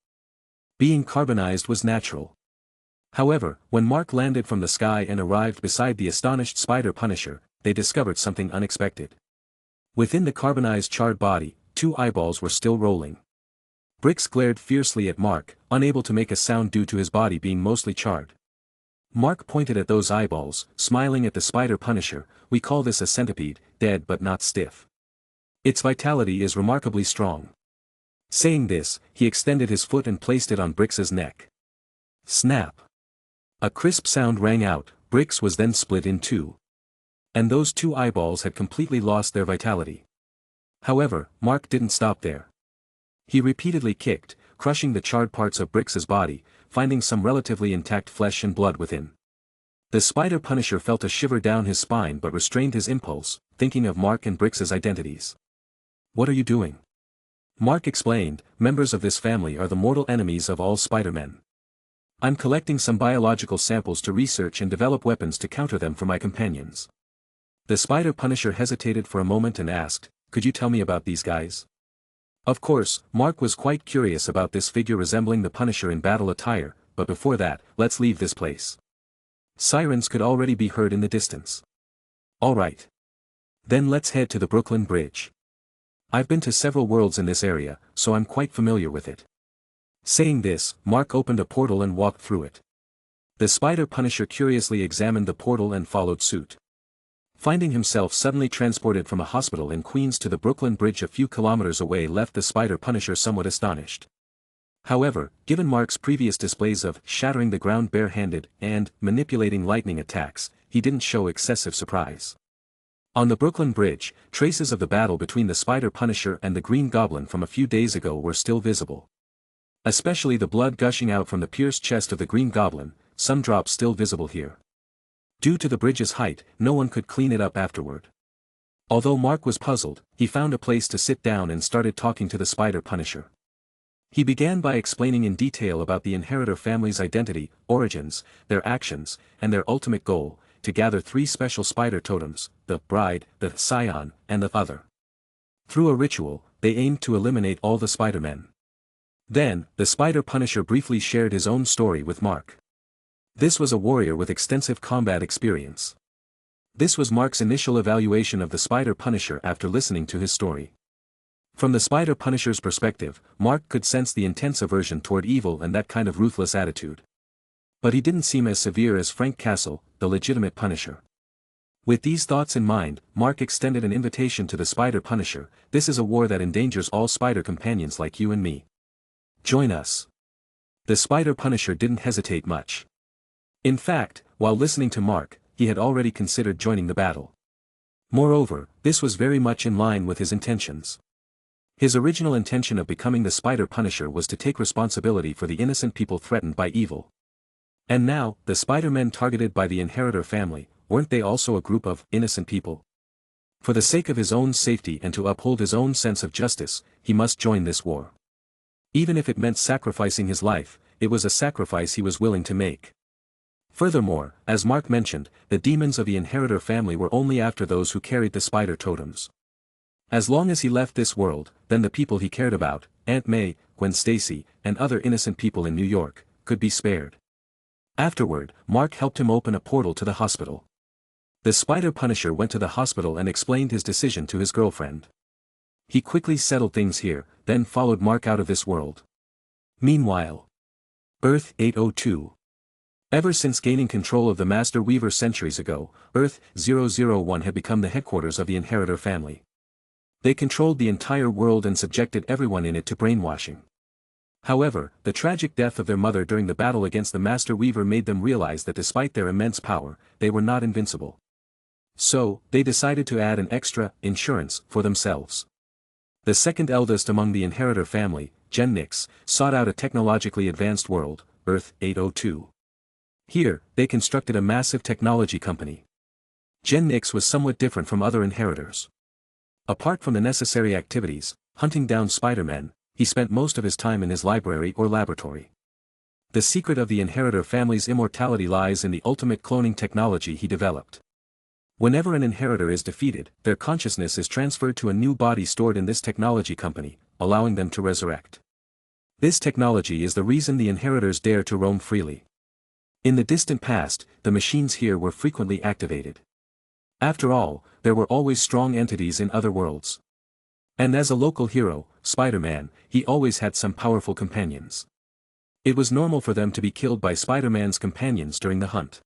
Being carbonized was natural. However, when Mark landed from the sky and arrived beside the astonished Spider Punisher, they discovered something unexpected. Within the carbonized charred body, 2 eyeballs were still rolling. Brix glared fiercely at Mark, unable to make a sound due to his body being mostly charred. Mark pointed at those eyeballs, smiling at the Spider Punisher. We call this a centipede, dead but not stiff. Its vitality is remarkably strong. Saying this, he extended his foot and placed it on Brix's neck. Snap. A crisp sound rang out. Brix was then split in 2. And those 2 eyeballs had completely lost their vitality. However, Mark didn't stop there. He repeatedly kicked, crushing the charred parts of Brix's body, finding some relatively intact flesh and blood within. The Spider Punisher felt a shiver down his spine but restrained his impulse, thinking of Mark and Brix's identities. What are you doing? Mark explained, members of this family are the mortal enemies of all Spider-Men. I'm collecting some biological samples to research and develop weapons to counter them for my companions. The Spider Punisher hesitated for a moment and asked, could you tell me about these guys? Of course, Mark was quite curious about this figure resembling the Punisher in battle attire, but before that, let's leave this place. Sirens could already be heard in the distance. Alright. Then let's head to the Brooklyn Bridge. I've been to several worlds in this area, so I'm quite familiar with it. Saying this, Mark opened a portal and walked through it. The Spider Punisher curiously examined the portal and followed suit. Finding himself suddenly transported from a hospital in Queens to the Brooklyn Bridge a few kilometers away left the Spider Punisher somewhat astonished. However, given Mark's previous displays of shattering the ground bare-handed and manipulating lightning attacks, he didn't show excessive surprise. On the Brooklyn Bridge, traces of the battle between the Spider Punisher and the Green Goblin from a few days ago were still visible. Especially the blood gushing out from the pierced chest of the Green Goblin, some drops still visible here. Due to the bridge's height, no one could clean it up afterward. Although Mark was puzzled, he found a place to sit down and started talking to the Spider Punisher. He began by explaining in detail about the inheritor family's identity, origins, their actions, and their ultimate goal, to gather 3 special spider totems, the bride, the scion, and the other. Through a ritual, they aimed to eliminate all the Spider-Men. Then, the Spider Punisher briefly shared his own story with Mark. This was a warrior with extensive combat experience. This was Mark's initial evaluation of the Spider Punisher after listening to his story. From the Spider Punisher's perspective, Mark could sense the intense aversion toward evil and that kind of ruthless attitude. But he didn't seem as severe as Frank Castle, the legitimate Punisher. With these thoughts in mind, Mark extended an invitation to the Spider Punisher. This is a war that endangers all spider companions like you and me. Join us. The Spider Punisher didn't hesitate much. In fact, while listening to Mark, he had already considered joining the battle. Moreover, this was very much in line with his intentions. His original intention of becoming the Spider Punisher was to take responsibility for the innocent people threatened by evil. And now, the Spider-Men targeted by the inheritor family, weren't they also a group of innocent people? For the sake of his own safety and to uphold his own sense of justice, he must join this war. Even if it meant sacrificing his life, it was a sacrifice he was willing to make. Furthermore, as Mark mentioned, the demons of the inheritor family were only after those who carried the spider totems. As long as he left this world, then the people he cared about, Aunt May, Gwen Stacy, and other innocent people in New York, could be spared. Afterward, Mark helped him open a portal to the hospital. The Spider Punisher went to the hospital and explained his decision to his girlfriend. He quickly settled things here, then followed Mark out of this world. Meanwhile, Earth 802. Ever since gaining control of the Master Weaver centuries ago, Earth 001 had become the headquarters of the inheritor family. They controlled the entire world and subjected everyone in it to brainwashing. However, the tragic death of their mother during the battle against the Master Weaver made them realize that despite their immense power, they were not invincible. So, they decided to add an extra insurance for themselves. The second eldest among the inheritor family, Gen Nix, sought out a technologically advanced world, Earth 802. Here, they constructed a massive technology company. Gen Nix was somewhat different from other inheritors. Apart from the necessary activities, hunting down Spider-Men, he spent most of his time in his library or laboratory. The secret of the inheritor family's immortality lies in the ultimate cloning technology he developed. Whenever an inheritor is defeated, their consciousness is transferred to a new body stored in this technology company, allowing them to resurrect. This technology is the reason the inheritors dare to roam freely. In the distant past, the machines here were frequently activated. After all, there were always strong entities in other worlds. And as a local hero, Spider-Man, he always had some powerful companions. It was normal for them to be killed by Spider-Man's companions during the hunt.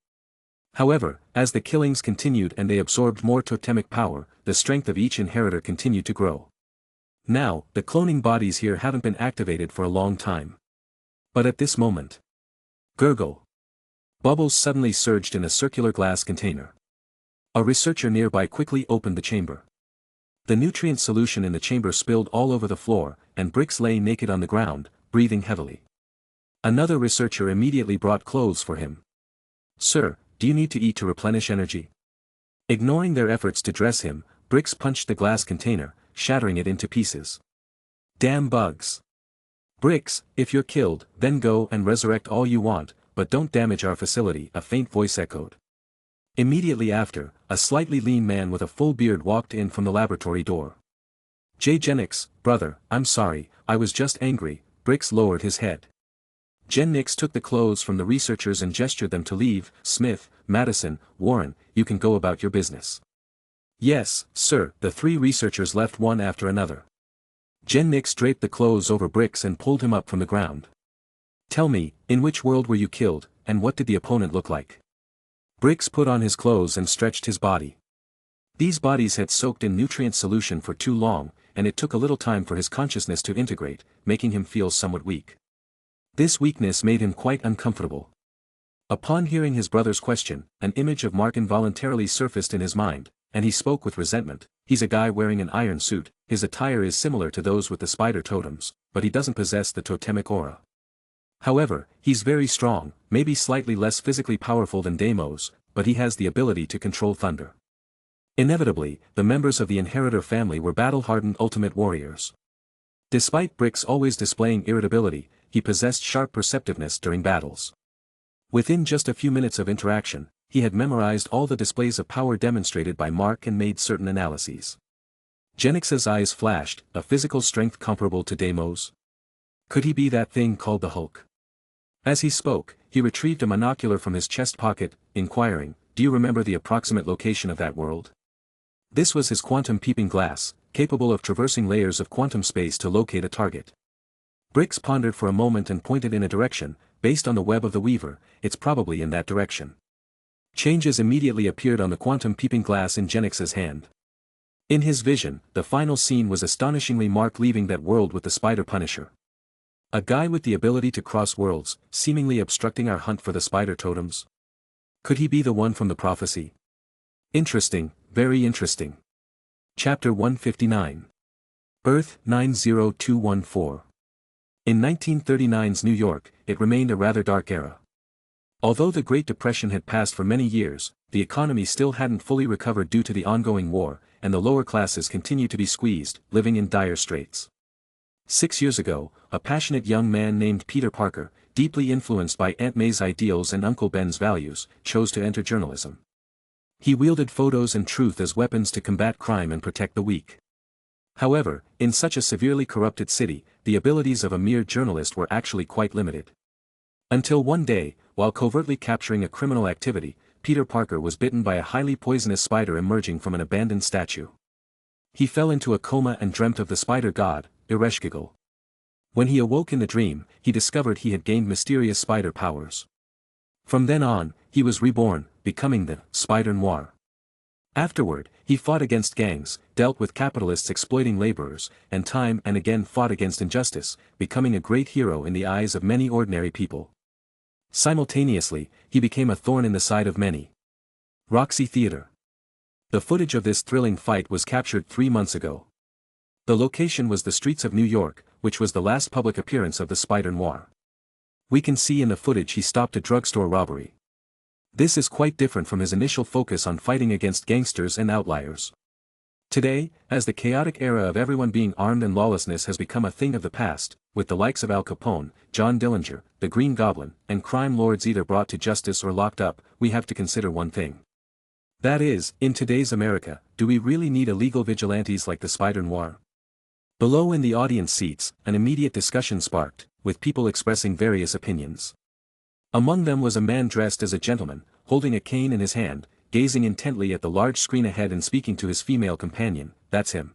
However, as the killings continued and they absorbed more totemic power, the strength of each inheritor continued to grow. Now, the cloning bodies here haven't been activated for a long time. But at this moment, gurgle. Bubbles suddenly surged in a circular glass container. A researcher nearby quickly opened the chamber. The nutrient solution in the chamber spilled all over the floor, and Bricks lay naked on the ground, breathing heavily. Another researcher immediately brought clothes for him. "Sir, do you need to eat to replenish energy?" Ignoring their efforts to dress him, Bricks punched the glass container, shattering it into pieces. "Damn bugs. Bricks, if you're killed, then go and resurrect all you want, but don't damage our facility," a faint voice echoed. Immediately after, a slightly lean man with a full beard walked in from the laboratory door. Genix, brother, I'm sorry, I was just angry." Bricks lowered his head. Gen Nix took the clothes from the researchers and gestured them to leave. "Smith, Madison, Warren, you can go about your business." "Yes, sir." The 3 researchers left one after another. Gen Nix draped the clothes over Bricks and pulled him up from the ground. "Tell me, in which world were you killed, and what did the opponent look like?" Bricks put on his clothes and stretched his body. These bodies had soaked in nutrient solution for too long, and it took a little time for his consciousness to integrate, making him feel somewhat weak. This weakness made him quite uncomfortable. Upon hearing his brother's question, an image of Mark involuntarily surfaced in his mind, and he spoke with resentment. "He's a guy wearing an iron suit, his attire is similar to those with the spider totems, but he doesn't possess the totemic aura. However, he's very strong, maybe slightly less physically powerful than Deimos, but he has the ability to control thunder. Inevitably, the members of the inheritor family were battle-hardened ultimate warriors. Despite Brick's always displaying irritability, he possessed sharp perceptiveness during battles. Within just a few minutes of interaction, he had memorized all the displays of power demonstrated by Mark and made certain analyses. Genix's eyes flashed, a physical strength comparable to Deimos? Could he be that thing called the Hulk? As he spoke, he retrieved a monocular from his chest pocket, inquiring, "Do you remember the approximate location of that world?" This was his quantum peeping glass, capable of traversing layers of quantum space to locate a target. Bricks pondered for a moment and pointed in a direction. Based on the web of the weaver, it's probably in that direction. Changes immediately appeared on the quantum peeping glass in Genix's hand. In his vision, the final scene was astonishingly Mark leaving that world with the Spider Punisher. A guy with the ability to cross worlds, seemingly obstructing our hunt for the spider totems. Could he be the one from the prophecy? Interesting, very interesting. Chapter 159. Earth 90214. In 1939's New York, it remained a rather dark era. Although the Great Depression had passed for many years, the economy still hadn't fully recovered due to the ongoing war, and the lower classes continued to be squeezed, living in dire straits. 6 years ago, a passionate young man named Peter Parker, deeply influenced by Aunt May's ideals and Uncle Ben's values, chose to enter journalism. He wielded photos and truth as weapons to combat crime and protect the weak. However, in such a severely corrupted city, the abilities of a mere journalist were actually quite limited. Until one day, while covertly capturing a criminal activity, Peter Parker was bitten by a highly poisonous spider emerging from an abandoned statue. He fell into a coma and dreamt of the spider god, Ereshkigal. When he awoke in the dream, he discovered he had gained mysterious spider powers. From then on, he was reborn, becoming the Spider Noir. Afterward, he fought against gangs, dealt with capitalists exploiting laborers, and time and again fought against injustice, becoming a great hero in the eyes of many ordinary people. Simultaneously, he became a thorn in the side of many. Roxy Theater. The footage of this thrilling fight was captured 3 months ago. The location was the streets of New York, which was the last public appearance of the Spider Noir. We can see in the footage he stopped a drugstore robbery. This is quite different from his initial focus on fighting against gangsters and outliers. Today, as the chaotic era of everyone being armed and lawlessness has become a thing of the past, with the likes of Al Capone, John Dillinger, the Green Goblin, and crime lords either brought to justice or locked up, we have to consider one thing. That is, in today's America, do we really need illegal vigilantes like the Spider Noir? Below in the audience seats, an immediate discussion sparked, with people expressing various opinions. Among them was a man dressed as a gentleman, holding a cane in his hand, gazing intently at the large screen ahead and speaking to his female companion. That's him.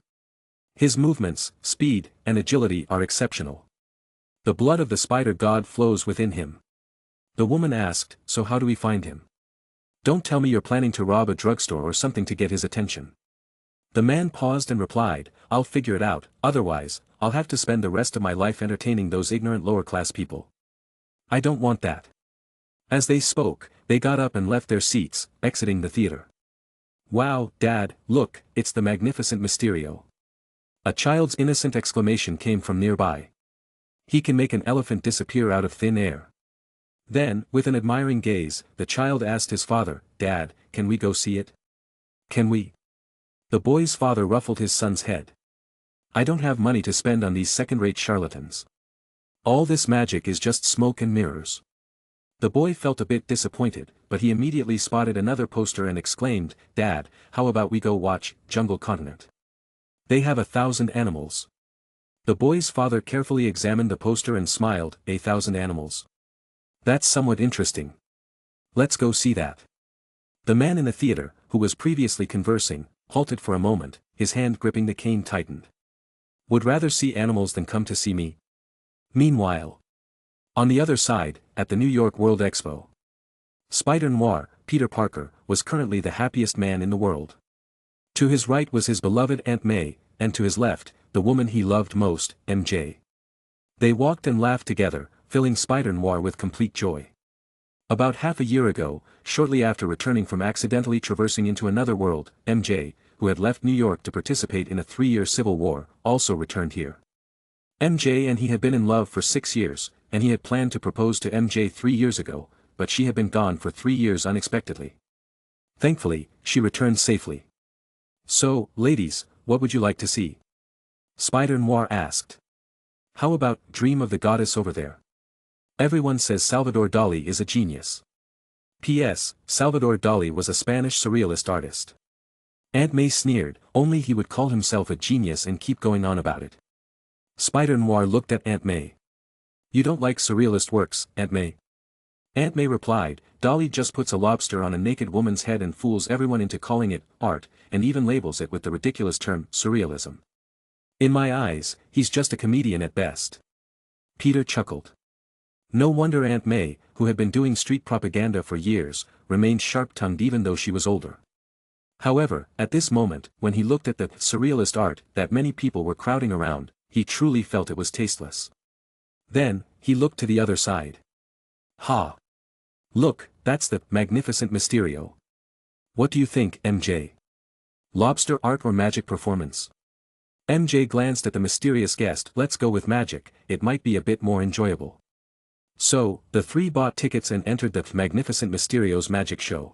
His movements, speed, and agility are exceptional. The blood of the spider god flows within him. The woman asked, "So how do we find him? Don't tell me you're planning to rob a drugstore or something to get his attention." The man paused and replied, "I'll figure it out, otherwise, I'll have to spend the rest of my life entertaining those ignorant lower-class people. I don't want that." As they spoke, they got up and left their seats, exiting the theater. "Wow, Dad, look, it's the magnificent Mysterio." A child's innocent exclamation came from nearby. "He can make an elephant disappear out of thin air." Then, with an admiring gaze, the child asked his father, "Dad, can we go see it? Can we?" The boy's father ruffled his son's head. "I don't have money to spend on these second-rate charlatans. All this magic is just smoke and mirrors." The boy felt a bit disappointed, but he immediately spotted another poster and exclaimed, "Dad, how about we go watch Jungle Continent? They have 1,000 animals." The boy's father carefully examined the poster and smiled, 1,000 animals. That's somewhat interesting. Let's go see that." The man in the theater, who was previously conversing, halted for a moment, his hand gripping the cane tightened. "Would rather see animals than come to see me." Meanwhile, on the other side, at the New York World Expo, Spider Noir, Peter Parker, was currently the happiest man in the world. To his right was his beloved Aunt May, and to his left, the woman he loved most, MJ. They walked and laughed together, filling Spider Noir with complete joy. About half a year ago, shortly after returning from accidentally traversing into another world, MJ, who had left New York to participate in a 3-year civil war, also returned here. MJ and he had been in love for 6 years, and he had planned to propose to MJ 3 years ago, but she had been gone for 3 years unexpectedly. Thankfully, she returned safely. So, ladies, what would you like to see? Spider Noir asked. How about Dream of the Goddess over there? Everyone says Salvador Dali is a genius. P.S. Salvador Dali was a Spanish surrealist artist. Aunt May sneered, only he would call himself a genius and keep going on about it. Spider Noir looked at Aunt May. You don't like surrealist works, Aunt May? Aunt May replied, Dali just puts a lobster on a naked woman's head and fools everyone into calling it art, and even labels it with the ridiculous term surrealism. In my eyes, he's just a comedian at best. Peter chuckled. No wonder Aunt May, who had been doing street propaganda for years, remained sharp-tongued even though she was older. However, at this moment, when he looked at the surrealist art that many people were crowding around, he truly felt it was tasteless. Then, he looked to the other side. Ha! Look, that's the Magnificent Mysterio. What do you think, MJ? Lobster art or magic performance? MJ glanced at the mysterious guest. Let's go with magic, it might be a bit more enjoyable. So, the three bought tickets and entered the Magnificent Mysterio's magic show.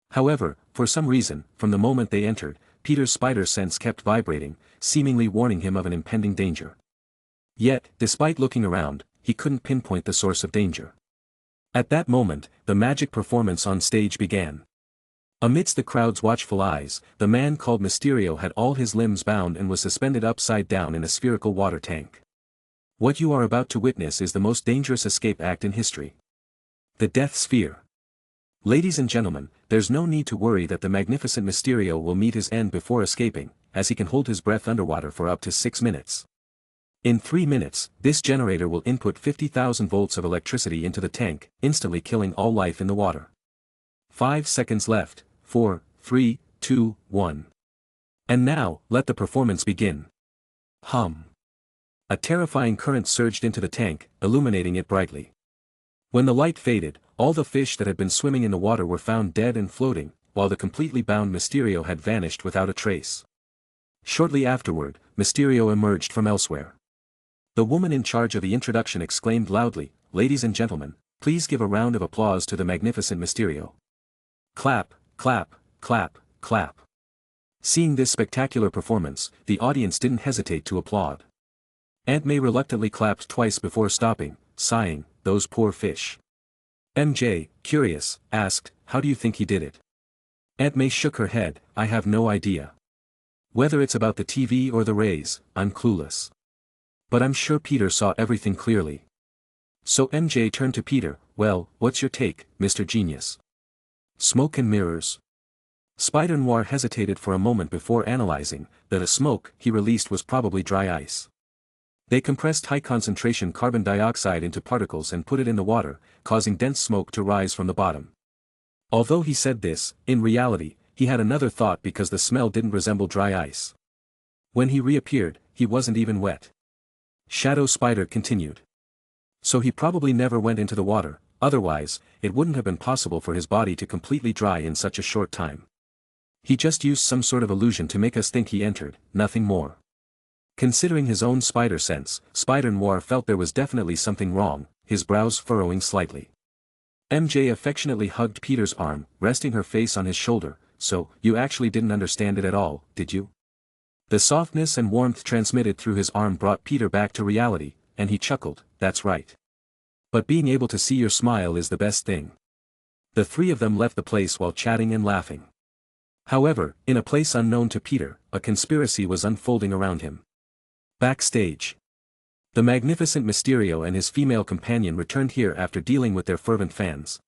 However, for some reason, from the moment they entered, Peter's spider sense kept vibrating, seemingly warning him of an impending danger. Yet, despite looking around, he couldn't pinpoint the source of danger. At that moment, the magic performance on stage began. Amidst the crowd's watchful eyes, the man called Mysterio had all his limbs bound and was suspended upside down in a spherical water tank. What you are about to witness is the most dangerous escape act in history. The Death Sphere. Ladies and gentlemen, there's no need to worry that the Magnificent Mysterio will meet his end before escaping, as he can hold his breath underwater for up to 6 minutes. In 3 minutes, this generator will input 50,000 volts of electricity into the tank, instantly killing all life in the water. 5 seconds left. 4, 3, 2, 1. And now, let the performance begin. Hum. A terrifying current surged into the tank, illuminating it brightly. When the light faded, all the fish that had been swimming in the water were found dead and floating, while the completely bound Mysterio had vanished without a trace. Shortly afterward, Mysterio emerged from elsewhere. The woman in charge of the introduction exclaimed loudly, "Ladies and gentlemen, please give a round of applause to the Magnificent Mysterio." Clap, clap, clap, clap. Seeing this spectacular performance, the audience didn't hesitate to applaud. Aunt May reluctantly clapped twice before stopping, sighing, "Those poor fish." MJ, curious, asked, "How do you think he did it?" Aunt May shook her head, "I have no idea. Whether it's about the TV or the rays, I'm clueless. But I'm sure Peter saw everything clearly." So MJ turned to Peter, "Well, what's your take, Mr. Genius?" Smoke and mirrors. Spider Noir hesitated for a moment before analyzing that the smoke he released was probably dry ice. They compressed high-concentration carbon dioxide into particles and put it in the water, causing dense smoke to rise from the bottom. Although he said this, in reality, he had another thought because the smell didn't resemble dry ice. When he reappeared, he wasn't even wet. Shadow Spider continued. So he probably never went into the water, otherwise, it wouldn't have been possible for his body to completely dry in such a short time. He just used some sort of illusion to make us think he entered, nothing more. Considering his own spider sense, Spider Noir felt there was definitely something wrong, his brows furrowing slightly. MJ affectionately hugged Peter's arm, resting her face on his shoulder. "So, you actually didn't understand it at all, did you?" The softness and warmth transmitted through his arm brought Peter back to reality, and he chuckled, "That's right. But being able to see your smile is the best thing." The three of them left the place while chatting and laughing. However, in a place unknown to Peter, a conspiracy was unfolding around him. Backstage. The Magnificent Mysterio and his female companion returned here after dealing with their fervent fans.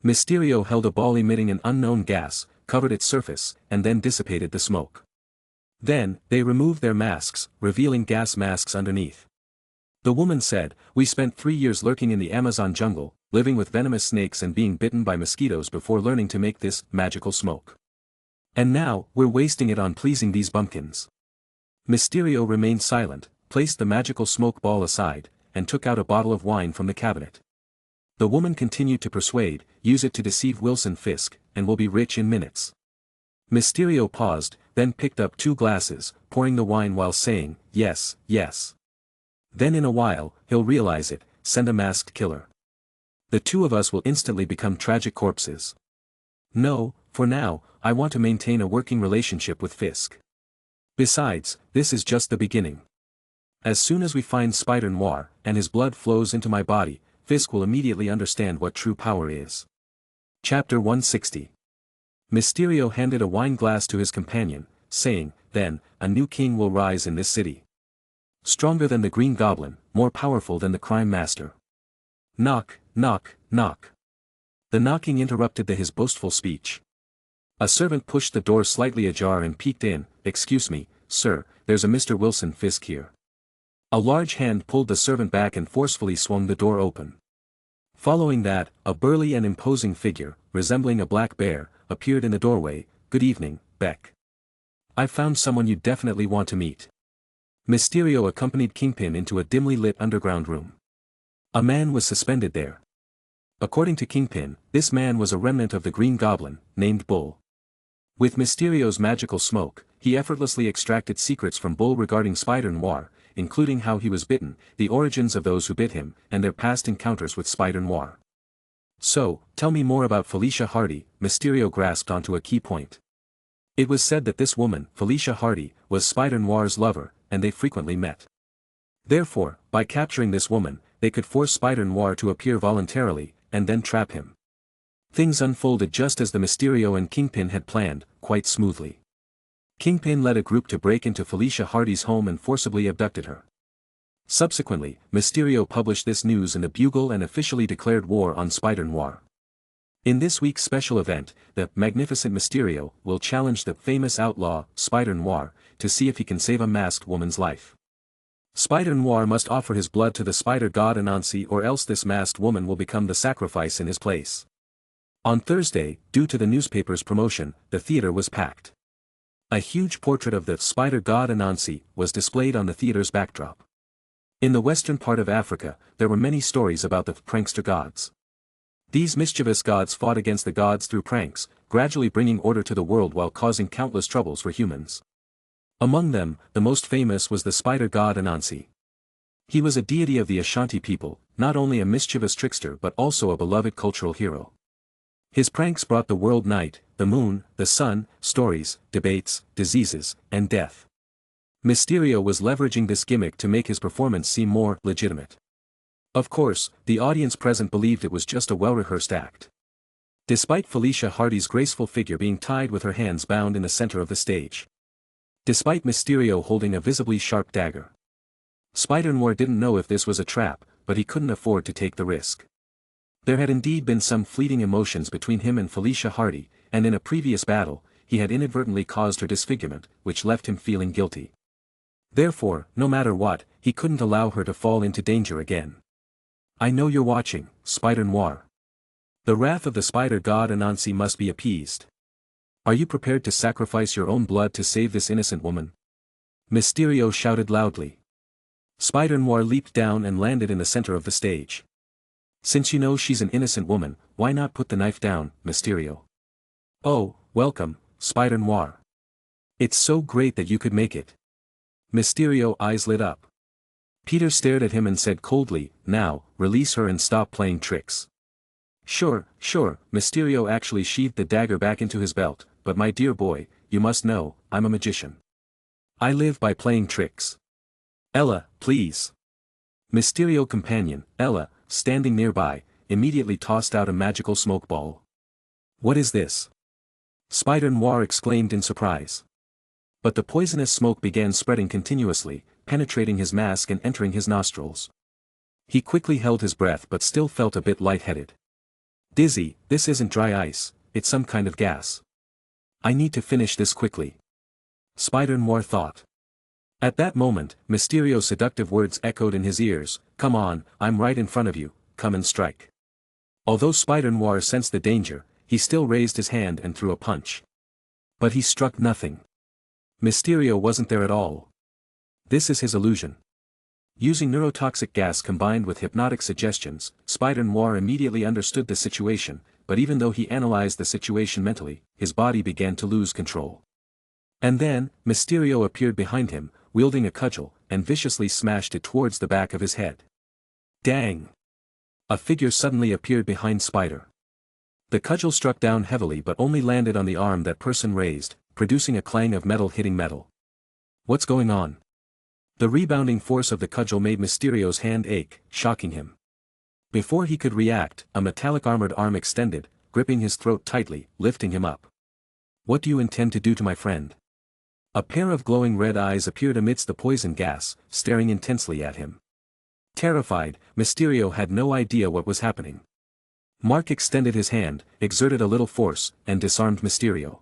Mysterio held a ball emitting an unknown gas, covered its surface, and then dissipated the smoke. Then, they removed their masks, revealing gas masks underneath. The woman said, "We spent 3 years lurking in the Amazon jungle, living with venomous snakes and being bitten by mosquitoes before learning to make this magical smoke. And now, we're wasting it on pleasing these bumpkins." Mysterio remained silent, placed the magical smoke ball aside, and took out a bottle of wine from the cabinet. The woman continued to persuade, "Use it to deceive Wilson Fisk, and we'll be rich in minutes." Mysterio paused, then picked up 2 glasses, pouring the wine while saying, "Yes, yes. Then in a while, he'll realize it, send a masked killer. The 2 of us will instantly become tragic corpses." No, for now, I want to maintain a working relationship with Fisk. Besides, this is just the beginning. As soon as we find Spider Noir, and his blood flows into my body, Fisk will immediately understand what true power is. Chapter 160. Mysterio handed a wine glass to his companion, saying, "Then, a new king will rise in this city. Stronger than the Green Goblin, more powerful than the Crime Master." Knock, knock, knock. The knocking interrupted his boastful speech. A servant pushed the door slightly ajar and peeked in. "Excuse me, sir, there's a Mr. Wilson Fisk here." A large hand pulled the servant back and forcefully swung the door open. Following that, a burly and imposing figure, resembling a black bear, appeared in the doorway. "Good evening, Beck. I've found someone you definitely want to meet." Mysterio accompanied Kingpin into a dimly lit underground room. A man was suspended there. According to Kingpin, this man was a remnant of the Green Goblin, named Bull. With Mysterio's magical smoke, he effortlessly extracted secrets from Bull regarding Spider Noir, including how he was bitten, the origins of those who bit him, and their past encounters with Spider Noir. "So, tell me more about Felicia Hardy," Mysterio grasped onto a key point. It was said that this woman, Felicia Hardy, was Spider Noir's lover, and they frequently met. Therefore, by capturing this woman, they could force Spider Noir to appear voluntarily, and then trap him. Things unfolded just as the Mysterio and Kingpin had planned, quite smoothly. Kingpin led a group to break into Felicia Hardy's home and forcibly abducted her. Subsequently, Mysterio published this news in the Bugle and officially declared war on Spider Noir. In this week's special event, the Magnificent Mysterio will challenge the famous outlaw, Spider Noir, to see if he can save a masked woman's life. Spider Noir must offer his blood to the spider god Anansi, or else this masked woman will become the sacrifice in his place. On Thursday, due to the newspaper's promotion, the theater was packed. A huge portrait of the spider god Anansi was displayed on the theater's backdrop. In the western part of Africa, there were many stories about the prankster gods. These mischievous gods fought against the gods through pranks, gradually bringing order to the world while causing countless troubles for humans. Among them, the most famous was the spider god Anansi. He was a deity of the Ashanti people, not only a mischievous trickster but also a beloved cultural hero. His pranks brought the world night, the moon, the sun, stories, debates, diseases, and death. Mysterio was leveraging this gimmick to make his performance seem more legitimate. Of course, the audience present believed it was just a well-rehearsed act. Despite Felicia Hardy's graceful figure being tied with her hands bound in the center of the stage. Despite Mysterio holding a visibly sharp dagger. Spider Noir didn't know if this was a trap, but he couldn't afford to take the risk. There had indeed been some fleeting emotions between him and Felicia Hardy, and in a previous battle, he had inadvertently caused her disfigurement, which left him feeling guilty. Therefore, no matter what, he couldn't allow her to fall into danger again. "I know you're watching, Spider Noir. The wrath of the spider god Anansi must be appeased. Are you prepared to sacrifice your own blood to save this innocent woman?" Mysterio shouted loudly. Spider Noir leaped down and landed in the center of the stage. "Since you know she's an innocent woman, why not put the knife down, Mysterio?" "Oh, welcome, Spider Noir. It's so great that you could make it." Mysterio eyes lit up. Peter stared at him and said coldly, "Now, release her and stop playing tricks." Sure, Mysterio actually sheathed the dagger back into his belt, "But my dear boy, you must know, I'm a magician. I live by playing tricks." "Ella, please." Mysterio companion, Ella, standing nearby, immediately tossed out a magical smoke ball. "What is this?" Spider Noir exclaimed in surprise. But the poisonous smoke began spreading continuously, penetrating his mask and entering his nostrils. He quickly held his breath but still felt a bit lightheaded. "Dizzy, this isn't dry ice, it's some kind of gas. I need to finish this quickly." Spider Noir thought. At that moment, Mysterio's seductive words echoed in his ears, "Come on, I'm right in front of you, come and strike." Although Spider Noir sensed the danger, he still raised his hand and threw a punch. But he struck nothing. Mysterio wasn't there at all. This is his illusion. Using neurotoxic gas combined with hypnotic suggestions, Spider Noir immediately understood the situation, but even though he analyzed the situation mentally, his body began to lose control. And then, Mysterio appeared behind him, wielding a cudgel, and viciously smashed it towards the back of his head. Dang! A figure suddenly appeared behind Spider. The cudgel struck down heavily but only landed on the arm that person raised, producing a clang of metal hitting metal. What's going on? The rebounding force of the cudgel made Mysterio's hand ache, shocking him. Before he could react, a metallic armored arm extended, gripping his throat tightly, lifting him up. What do you intend to do to my friend? A pair of glowing red eyes appeared amidst the poison gas, staring intensely at him. Terrified, Mysterio had no idea what was happening. Mark extended his hand, exerted a little force, and disarmed Mysterio.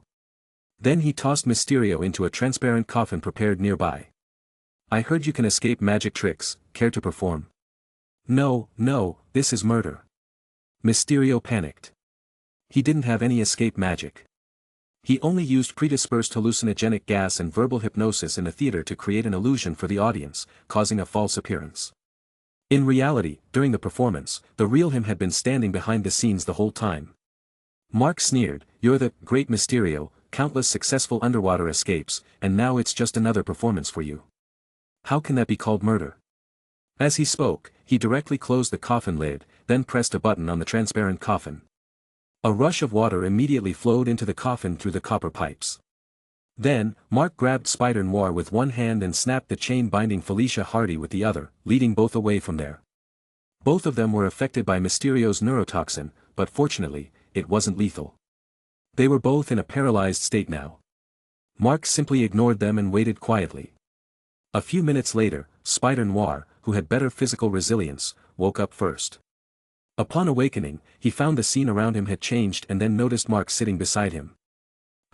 Then he tossed Mysterio into a transparent coffin prepared nearby. I heard you can escape magic tricks, care to perform? No, this is murder. Mysterio panicked. He didn't have any escape magic. He only used predispersed hallucinogenic gas and verbal hypnosis in the theater to create an illusion for the audience, causing a false appearance. In reality, during the performance, the real him had been standing behind the scenes the whole time. Mark sneered, "You're the great Mysterio, countless successful underwater escapes, and now it's just another performance for you. How can that be called murder?" As he spoke, he directly closed the coffin lid, then pressed a button on the transparent coffin. A rush of water immediately flowed into the coffin through the copper pipes. Then, Mark grabbed Spider-Noir with one hand and snapped the chain binding Felicia Hardy with the other, leading both away from there. Both of them were affected by Mysterio's neurotoxin, but fortunately, it wasn't lethal. They were both in a paralyzed state now. Mark simply ignored them and waited quietly. A few minutes later, Spider-Noir, who had better physical resilience, woke up first. Upon awakening, he found the scene around him had changed and then noticed Mark sitting beside him.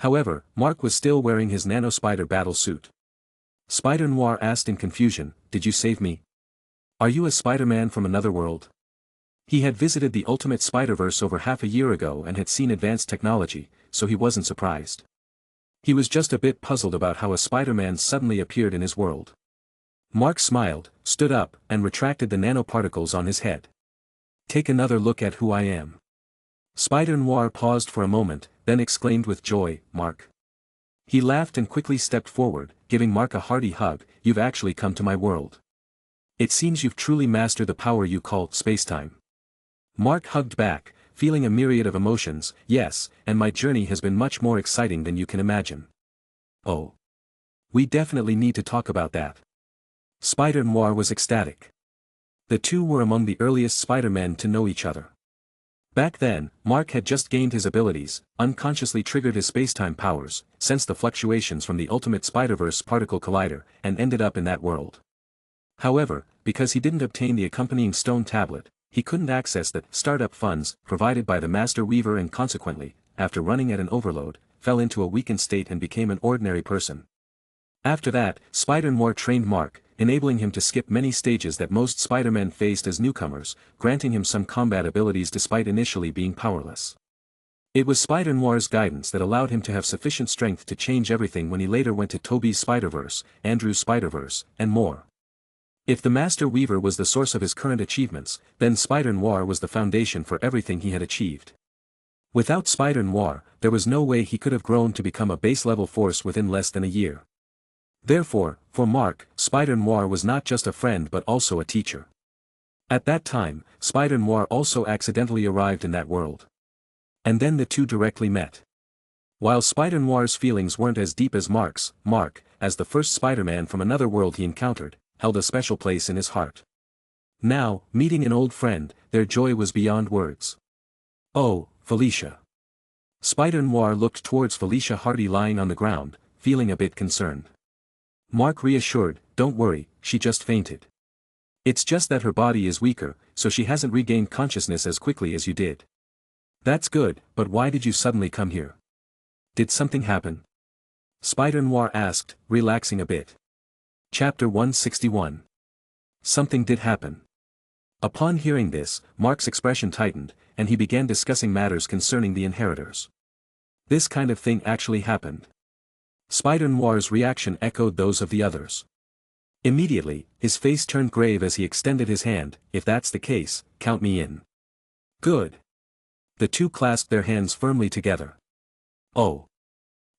However, Mark was still wearing his nano-spider battle suit. Spider-Noir asked in confusion, "Did you save me? Are you a Spider-Man from another world?" He had visited the Ultimate Spider-Verse over half a year ago and had seen advanced technology, so he wasn't surprised. He was just a bit puzzled about how a Spider-Man suddenly appeared in his world. Mark smiled, stood up, and retracted the nanoparticles on his head. "Take another look at who I am." Spider-Noir paused for a moment, then exclaimed with joy, "Mark." He laughed and quickly stepped forward, giving Mark a hearty hug. "You've actually come to my world. It seems you've truly mastered the power you call spacetime." Mark hugged back, feeling a myriad of emotions. "Yes, and my journey has been much more exciting than you can imagine." "Oh. We definitely need to talk about that." Spider-Noir was ecstatic. The two were among the earliest Spider-Men to know each other. Back then, Mark had just gained his abilities, unconsciously triggered his spacetime powers, sensed the fluctuations from the Ultimate Spider-Verse particle collider, and ended up in that world. However, because he didn't obtain the accompanying stone tablet, he couldn't access the startup funds provided by the Master Weaver and consequently, after running at an overload, fell into a weakened state and became an ordinary person. After that, Spider-Noir trained Mark, enabling him to skip many stages that most Spider-Men faced as newcomers, granting him some combat abilities despite initially being powerless. It was Spider-Noir's guidance that allowed him to have sufficient strength to change everything when he later went to Tobey's Spider-Verse, Andrew's Spider-Verse, and more. If the Master Weaver was the source of his current achievements, then Spider-Noir was the foundation for everything he had achieved. Without Spider-Noir, there was no way he could have grown to become a base-level force within less than a year. Therefore, for Mark, Spider-Noir was not just a friend but also a teacher. At that time, Spider-Noir also accidentally arrived in that world. And then the two directly met. While Spider-Noir's feelings weren't as deep as Mark's, Mark, as the first Spider-Man from another world he encountered, held a special place in his heart. Now, meeting an old friend, their joy was beyond words. "Oh, Felicia." Spider-Noir looked towards Felicia Hardy lying on the ground, feeling a bit concerned. Mark reassured, "Don't worry, she just fainted. It's just that her body is weaker, so she hasn't regained consciousness as quickly as you did." "That's good, but why did you suddenly come here? Did something happen?" Spider-Noir asked, relaxing a bit. Chapter 161. Something did happen. Upon hearing this, Mark's expression tightened, and he began discussing matters concerning the inheritors. This kind of thing actually happened. Spider-Noir's reaction echoed those of the others. Immediately, his face turned grave as he extended his hand. "If that's the case, count me in." "Good." The two clasped their hands firmly together. "Oh."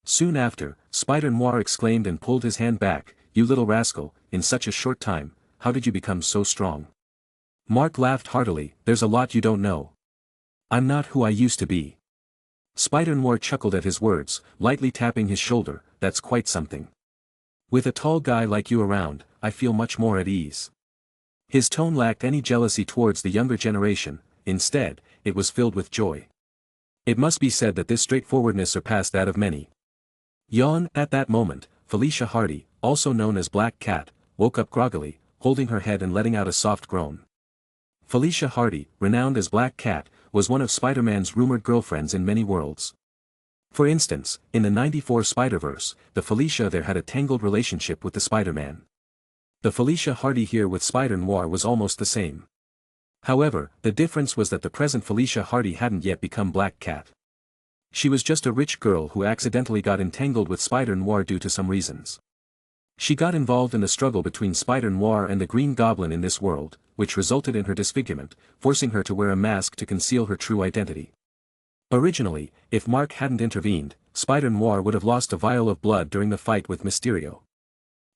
Soon after, Spider-Noir exclaimed and pulled his hand back. "You little rascal, in such a short time, how did you become so strong?" Mark laughed heartily. "There's a lot you don't know. I'm not who I used to be. Spider-Noir chuckled at his words, lightly tapping his shoulder. That's quite something. With a tall guy like you around, I feel much more at ease. His tone lacked any jealousy towards the younger generation, instead, it was filled with joy. It must be said that this straightforwardness surpassed that of many. Yawn. At that moment, Felicia Hardy, also known as Black Cat, woke up groggily, holding her head and letting out a soft groan. Felicia Hardy, renowned as Black Cat, was one of Spider-Man's rumored girlfriends in many worlds. For instance, in the '94 Spider-Verse, the Felicia there had a tangled relationship with the Spider-Man. The Felicia Hardy here with Spider-Noir was almost the same. However, the difference was that the present Felicia Hardy hadn't yet become Black Cat. She was just a rich girl who accidentally got entangled with Spider-Noir due to some reasons. She got involved in the struggle between Spider-Noir and the Green Goblin in this world, which resulted in her disfigurement, forcing her to wear a mask to conceal her true identity. Originally, if Mark hadn't intervened, Spider-Noir would have lost a vial of blood during the fight with Mysterio.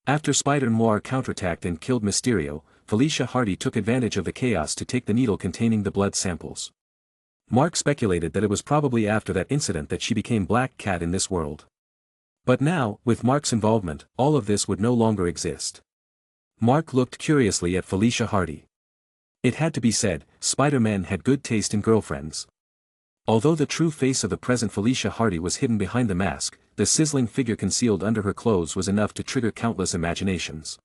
After Spider-Noir counterattacked and killed Mysterio, Felicia Hardy took advantage of the chaos to take the needle containing the blood samples. Mark speculated that it was probably after that incident that she became Black Cat in this world. But now, with Mark's involvement, all of this would no longer exist. Mark looked curiously at Felicia Hardy. It had to be said, Spider-Man had good taste in girlfriends. Although the true face of the present Felicia Hardy was hidden behind the mask, the sizzling figure concealed under her clothes was enough to trigger countless imaginations.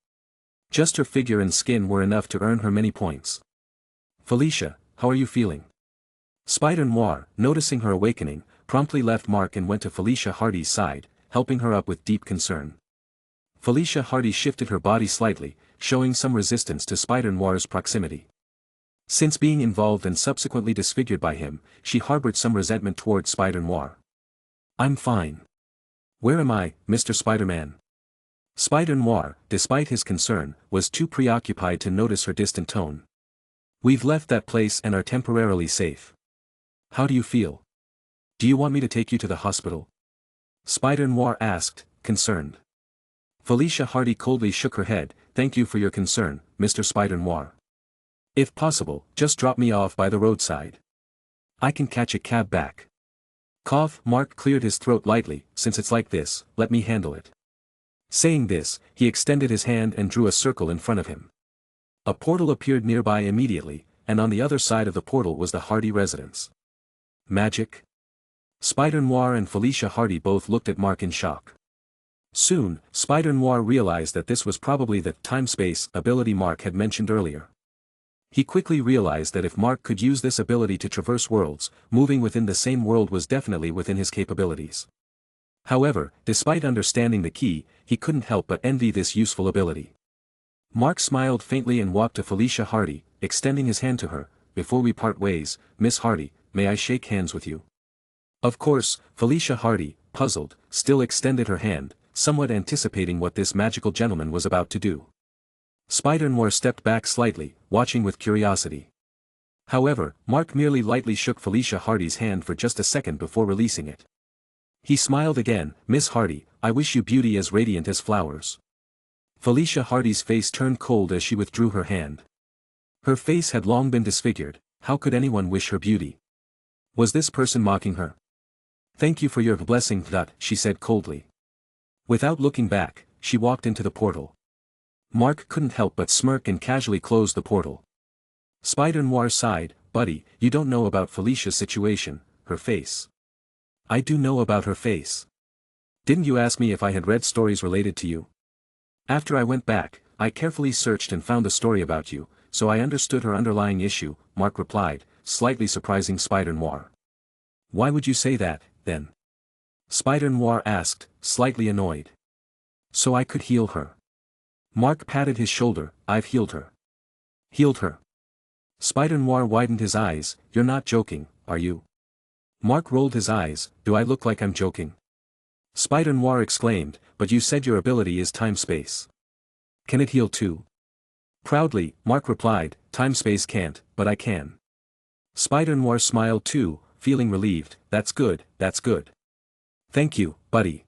Just her figure and skin were enough to earn her many points. Felicia, how are you feeling? Spider-Noir, noticing her awakening, promptly left Mark and went to Felicia Hardy's side, helping her up with deep concern. Felicia Hardy shifted her body slightly, showing some resistance to Spider-Noir's proximity. Since being involved and subsequently disfigured by him, she harbored some resentment towards Spider-Noir. I'm fine. Where am I, Mr. Spider-Man? Spider-Noir, despite his concern, was too preoccupied to notice her distant tone. We've left that place and are temporarily safe. How do you feel? Do you want me to take you to the hospital? Spider-Noir asked, concerned. Felicia Hardy coldly shook her head. Thank you for your concern, Mr. Spider-Noir. If possible, just drop me off by the roadside. I can catch a cab back. Cough. Mark cleared his throat lightly. Since it's like this, let me handle it. Saying this, he extended his hand and drew a circle in front of him. A portal appeared nearby immediately, and on the other side of the portal was the Hardy residence. Magic? Spider-Noir and Felicia Hardy both looked at Mark in shock. Soon, Spider-Noir realized that this was probably the time-space ability Mark had mentioned earlier. He quickly realized that if Mark could use this ability to traverse worlds, moving within the same world was definitely within his capabilities. However, despite understanding the key, he couldn't help but envy this useful ability. Mark smiled faintly and walked to Felicia Hardy, extending his hand to her. Before we part ways, Miss Hardy, may I shake hands with you? Of course, Felicia Hardy, puzzled, still extended her hand, somewhat anticipating what this magical gentleman was about to do. Spider-Noir stepped back slightly, watching with curiosity. However, Mark merely lightly shook Felicia Hardy's hand for just a second before releasing it. He smiled again. Miss Hardy, I wish you beauty as radiant as flowers. Felicia Hardy's face turned cold as she withdrew her hand. Her face had long been disfigured. How could anyone wish her beauty? Was this person mocking her? Thank you for your blessing, she said coldly. Without looking back, she walked into the portal. Mark couldn't help but smirk and casually close the portal. Spider-Noir sighed. Buddy, you don't know about Felicia's situation, her face. I do know about her face. Didn't you ask me if I had read stories related to you? After I went back, I carefully searched and found a story about you, so I understood her underlying issue, Mark replied, slightly surprising Spider-Noir. Why would you say that, then? Spider-Noir asked, slightly annoyed. So I could heal her. Mark patted his shoulder. I've healed her. Healed her? Spider-Noir widened his eyes. You're not joking, are you? Mark rolled his eyes. Do I look like I'm joking? Spider-Noir exclaimed, but you said your ability is time-space. Can it heal too? Proudly, Mark replied, time-space can't, but I can. Spider-Noir smiled too, feeling relieved. That's good, that's good. Thank you, buddy.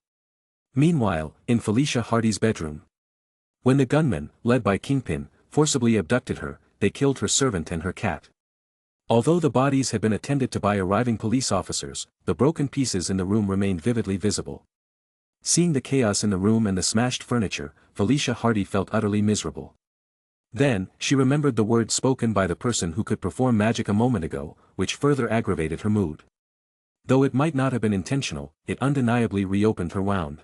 Meanwhile, in Felicia Hardy's bedroom. When the gunmen, led by Kingpin, forcibly abducted her, they killed her servant and her cat. Although the bodies had been attended to by arriving police officers, the broken pieces in the room remained vividly visible. Seeing the chaos in the room and the smashed furniture, Felicia Hardy felt utterly miserable. Then, she remembered the words spoken by the person who could perform magic a moment ago, which further aggravated her mood. Though it might not have been intentional, it undeniably reopened her wound.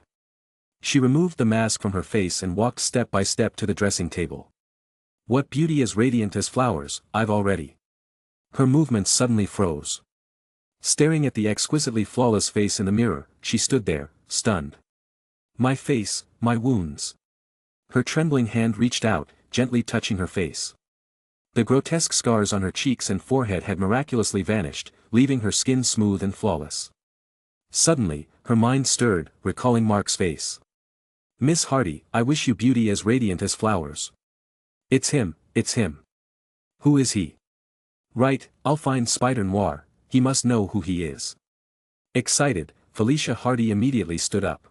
She removed the mask from her face and walked step by step to the dressing table. What beauty as radiant as flowers, I've already. Her movements suddenly froze. Staring at the exquisitely flawless face in the mirror, she stood there, stunned. My face, my wounds. Her trembling hand reached out, gently touching her face. The grotesque scars on her cheeks and forehead had miraculously vanished, leaving her skin smooth and flawless. Suddenly, her mind stirred, recalling Mark's face. Miss Hardy, I wish you beauty as radiant as flowers. It's him, it's him. Who is he? Right, I'll find Spider Noir, he must know who he is. Excited, Felicia Hardy immediately stood up.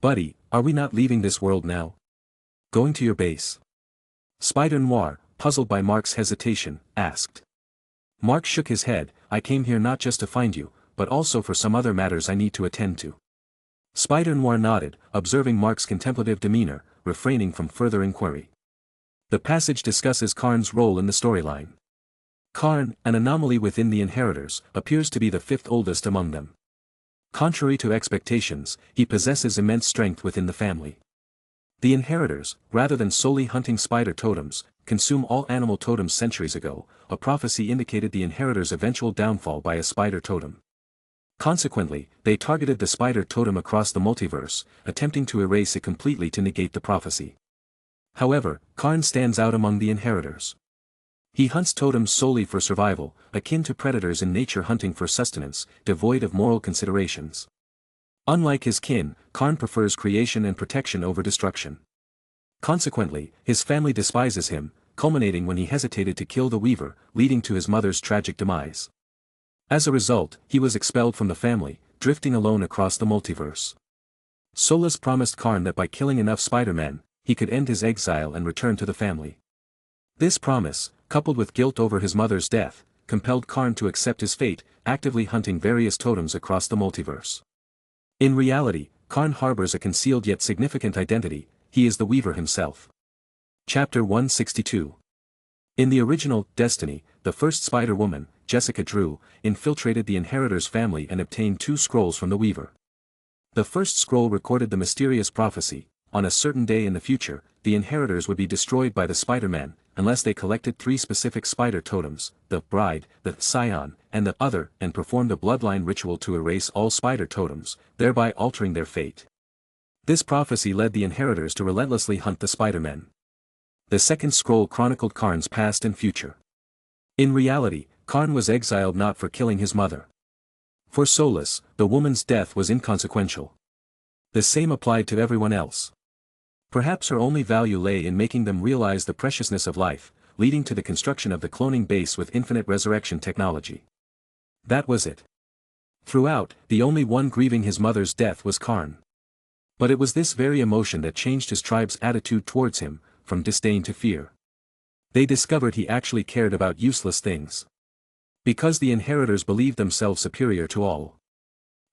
Buddy, are we not leaving this world now? Going to your base? Spider Noir, puzzled by Mark's hesitation, asked. Mark shook his head, I came here not just to find you, but also for some other matters I need to attend to. Spider Noir nodded, observing Mark's contemplative demeanor, refraining from further inquiry. The passage discusses Karn's role in the storyline. Karn, an anomaly within the inheritors, appears to be the fifth oldest among them. Contrary to expectations, he possesses immense strength within the family. The inheritors, rather than solely hunting spider totems, consume all animal totems centuries ago. A prophecy indicated the inheritors' eventual downfall by a spider totem. Consequently, they targeted the spider totem across the multiverse, attempting to erase it completely to negate the prophecy. However, Karn stands out among the inheritors. He hunts totems solely for survival, akin to predators in nature hunting for sustenance, devoid of moral considerations. Unlike his kin, Karn prefers creation and protection over destruction. Consequently, his family despises him, culminating when he hesitated to kill the Weaver, leading to his mother's tragic demise. As a result, he was expelled from the family, drifting alone across the multiverse. Solus promised Karn that by killing enough Spider-Men, he could end his exile and return to the family. This promise, coupled with guilt over his mother's death, compelled Karn to accept his fate, actively hunting various totems across the multiverse. In reality, Karn harbors a concealed yet significant identity, he is the Weaver himself. Chapter 162. In the original Destiny, the first Spider-Woman, Jessica Drew, infiltrated the Inheritors family and obtained 2 scrolls from the Weaver. The first scroll recorded the mysterious prophecy: on a certain day in the future, the Inheritors would be destroyed by the Spider-Man, unless they collected 3 specific spider totems, the Bride, the Scion, and the Other, and performed a bloodline ritual to erase all spider totems, thereby altering their fate. This prophecy led the Inheritors to relentlessly hunt the Spider-Men. The second scroll chronicled Karn's past and future. In reality, Karn was exiled not for killing his mother. For Solus, the woman's death was inconsequential. The same applied to everyone else. Perhaps her only value lay in making them realize the preciousness of life, leading to the construction of the cloning base with infinite resurrection technology. That was it. Throughout, the only one grieving his mother's death was Karn. But it was this very emotion that changed his tribe's attitude towards him, from disdain to fear. They discovered he actually cared about useless things. Because the Inheritors believed themselves superior to all.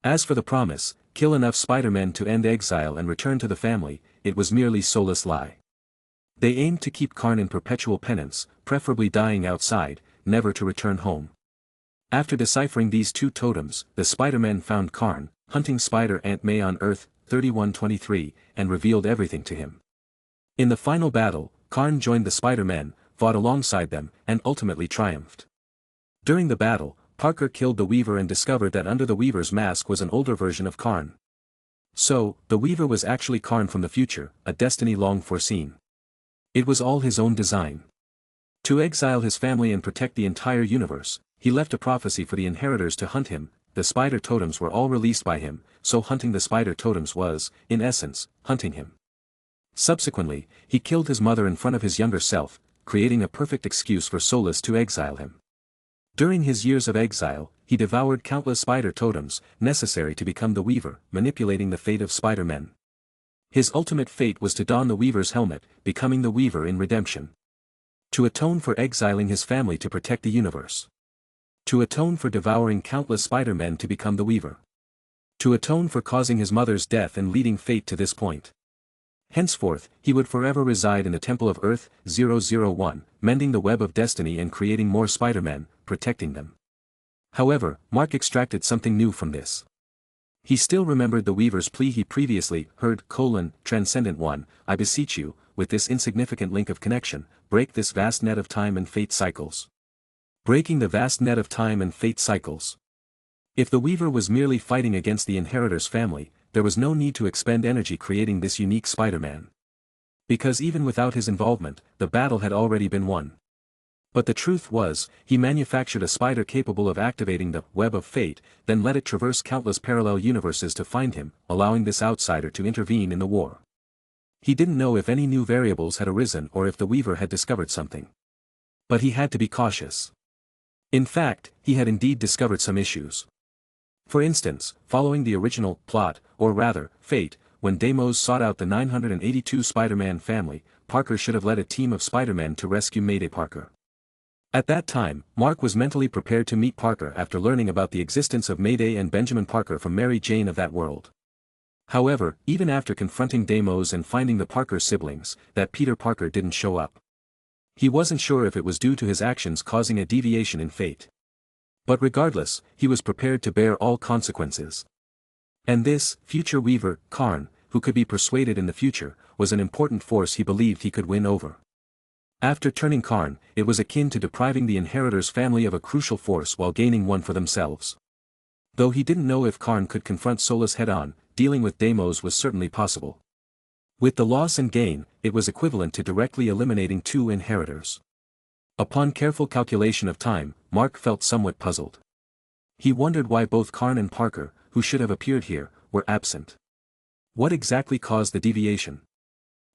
As for the promise, kill enough Spider-Men to end exile and return to the family, it was merely soulless lie. They aimed to keep Karn in perpetual penance, preferably dying outside, never to return home. After deciphering these 2 totems, the Spider-Men found Karn, hunting Spider Aunt May on Earth 3123, and revealed everything to him. In the final battle, Karn joined the Spider-Men, fought alongside them, and ultimately triumphed. During the battle, Parker killed the Weaver and discovered that under the Weaver's mask was an older version of Karn. So, the Weaver was actually Karn from the future, a destiny long foreseen. It was all his own design. To exile his family and protect the entire universe, he left a prophecy for the Inheritors to hunt him. The spider totems were all released by him, so hunting the spider totems was, in essence, hunting him. Subsequently, he killed his mother in front of his younger self, creating a perfect excuse for Solus to exile him. During his years of exile, he devoured countless spider totems, necessary to become the Weaver, manipulating the fate of Spider-Men. His ultimate fate was to don the Weaver's helmet, becoming the Weaver in redemption. To atone for exiling his family to protect the universe. To atone for devouring countless Spider-Men to become the Weaver. To atone for causing his mother's death and leading fate to this point. Henceforth, he would forever reside in the Temple of Earth, 001, mending the web of destiny and creating more Spider-Men, protecting them. However, Mark extracted something new from this. He still remembered the Weaver's plea he previously heard: Transcendent One, I beseech you, with this insignificant link of connection, break this vast net of time and fate cycles. Breaking the vast net of time and fate cycles. If the Weaver was merely fighting against the Inheritor's family, there was no need to expend energy creating this unique Spider-Man. Because even without his involvement, the battle had already been won. But the truth was, he manufactured a spider capable of activating the web of fate, then let it traverse countless parallel universes to find him, allowing this outsider to intervene in the war. He didn't know if any new variables had arisen or if the Weaver had discovered something. But he had to be cautious. In fact, he had indeed discovered some issues. For instance, following the original plot, or rather, fate, when Deimos sought out the 982 Spider-Man family, Parker should have led a team of Spider-Men to rescue Mayday Parker. At that time, Mark was mentally prepared to meet Parker after learning about the existence of Mayday and Benjamin Parker from Mary Jane of that world. However, even after confronting Deimos and finding the Parker siblings, that Peter Parker didn't show up. He wasn't sure if it was due to his actions causing a deviation in fate. But regardless, he was prepared to bear all consequences. And this, future Weaver, Karn, who could be persuaded in the future, was an important force he believed he could win over. After turning Karn, it was akin to depriving the Inheritor's family of a crucial force while gaining one for themselves. Though he didn't know if Karn could confront Solus head-on, dealing with Deimos was certainly possible. With the loss and gain, it was equivalent to directly eliminating two Inheritors. Upon careful calculation of time, Mark felt somewhat puzzled. He wondered why both Karn and Parker, who should have appeared here, were absent. What exactly caused the deviation?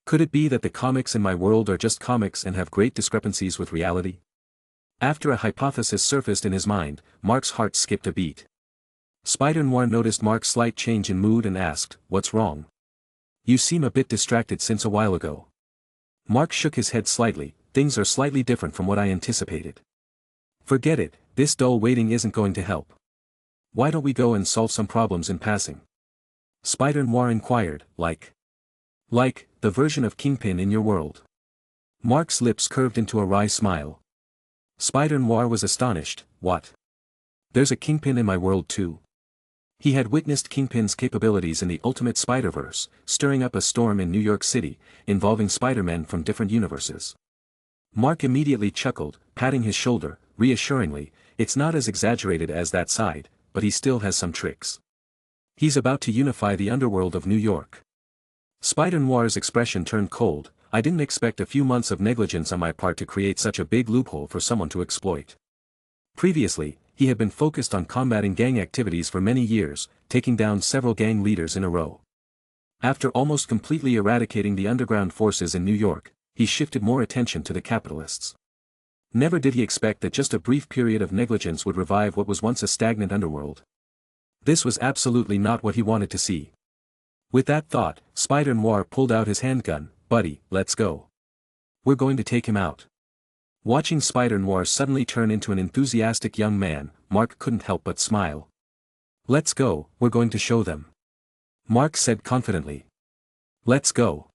Could it be that the comics in my world are just comics and have great discrepancies with reality? After a hypothesis surfaced in his mind, Mark's heart skipped a beat. Spider-Noir noticed Mark's slight change in mood and asked, "What's wrong? You seem a bit distracted since a while ago." Mark shook his head slightly. "Things are slightly different from what I anticipated." "Forget it, this dull waiting isn't going to help. Why don't we go and solve some problems in passing?" Spider-Noir inquired, Like the version of Kingpin in your world?" Mark's lips curved into a wry smile. Spider-Noir was astonished. "What? There's a Kingpin in my world too?" He had witnessed Kingpin's capabilities in the Ultimate Spider-Verse, stirring up a storm in New York City, involving Spider-Men from different universes. Mark immediately chuckled, patting his shoulder, reassuringly, "It's not as exaggerated as that side, but he still has some tricks. He's about to unify the underworld of New York." Spider-Noir's expression turned cold. "I didn't expect a few months of negligence on my part to create such a big loophole for someone to exploit." Previously, he had been focused on combating gang activities for many years, taking down several gang leaders in a row. After almost completely eradicating the underground forces in New York, he shifted more attention to the capitalists. Never did he expect that just a brief period of negligence would revive what was once a stagnant underworld. This was absolutely not what he wanted to see. With that thought, Spider-Noir pulled out his handgun. "Buddy, let's go. We're going to take him out." Watching Spider-Noir suddenly turn into an enthusiastic young man, Mark couldn't help but smile. "Let's go, we're going to show them," Mark said confidently. "Let's go."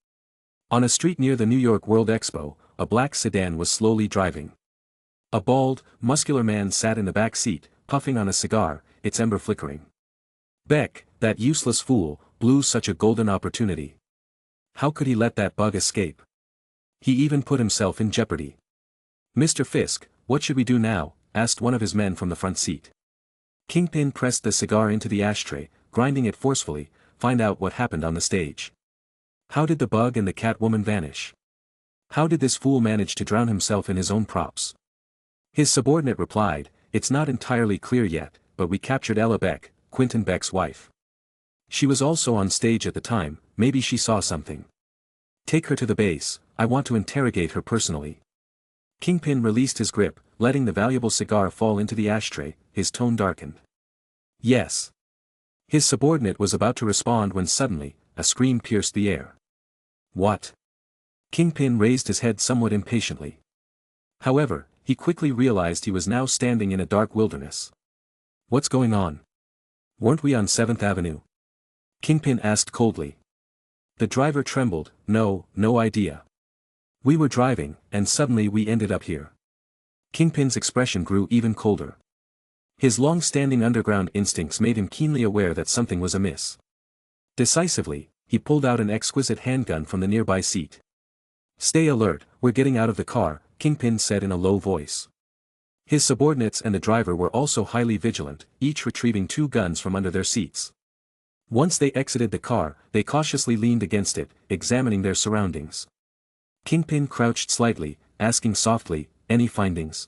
On a street near the New York World Expo, a black sedan was slowly driving. A bald, muscular man sat in the back seat, puffing on a cigar, its ember flickering. Beck, that useless fool, blew such a golden opportunity. How could he let that bug escape? He even put himself in jeopardy. "Mr. Fisk, what should we do now?" asked one of his men from the front seat. Kingpin pressed the cigar into the ashtray, grinding it forcefully. "Find out what happened on the stage. How did the bug and the Catwoman vanish? How did this fool manage to drown himself in his own props?" His subordinate replied, "It's not entirely clear yet, but we captured Ella Beck, Quentin Beck's wife. She was also on stage at the time, maybe she saw something. Take her to the base, I want to interrogate her personally." Kingpin released his grip, letting the valuable cigar fall into the ashtray. His tone darkened. "Yes." His subordinate was about to respond when suddenly, a scream pierced the air. "What?" Kingpin raised his head somewhat impatiently. However, he quickly realized he was now standing in a dark wilderness. What's going on? Weren't we on 7th Avenue? Kingpin asked coldly. The driver trembled. No idea. We were driving, and suddenly we ended up here. Kingpin's expression grew even colder. His long-standing underground instincts made him keenly aware that something was amiss. Decisively, he pulled out an exquisite handgun from the nearby seat. Stay alert, we're getting out of the car, Kingpin said in a low voice. His subordinates and the driver were also highly vigilant, each retrieving 2 guns from under their seats. Once they exited the car, they cautiously leaned against it, examining their surroundings. Kingpin crouched slightly, asking softly, any findings?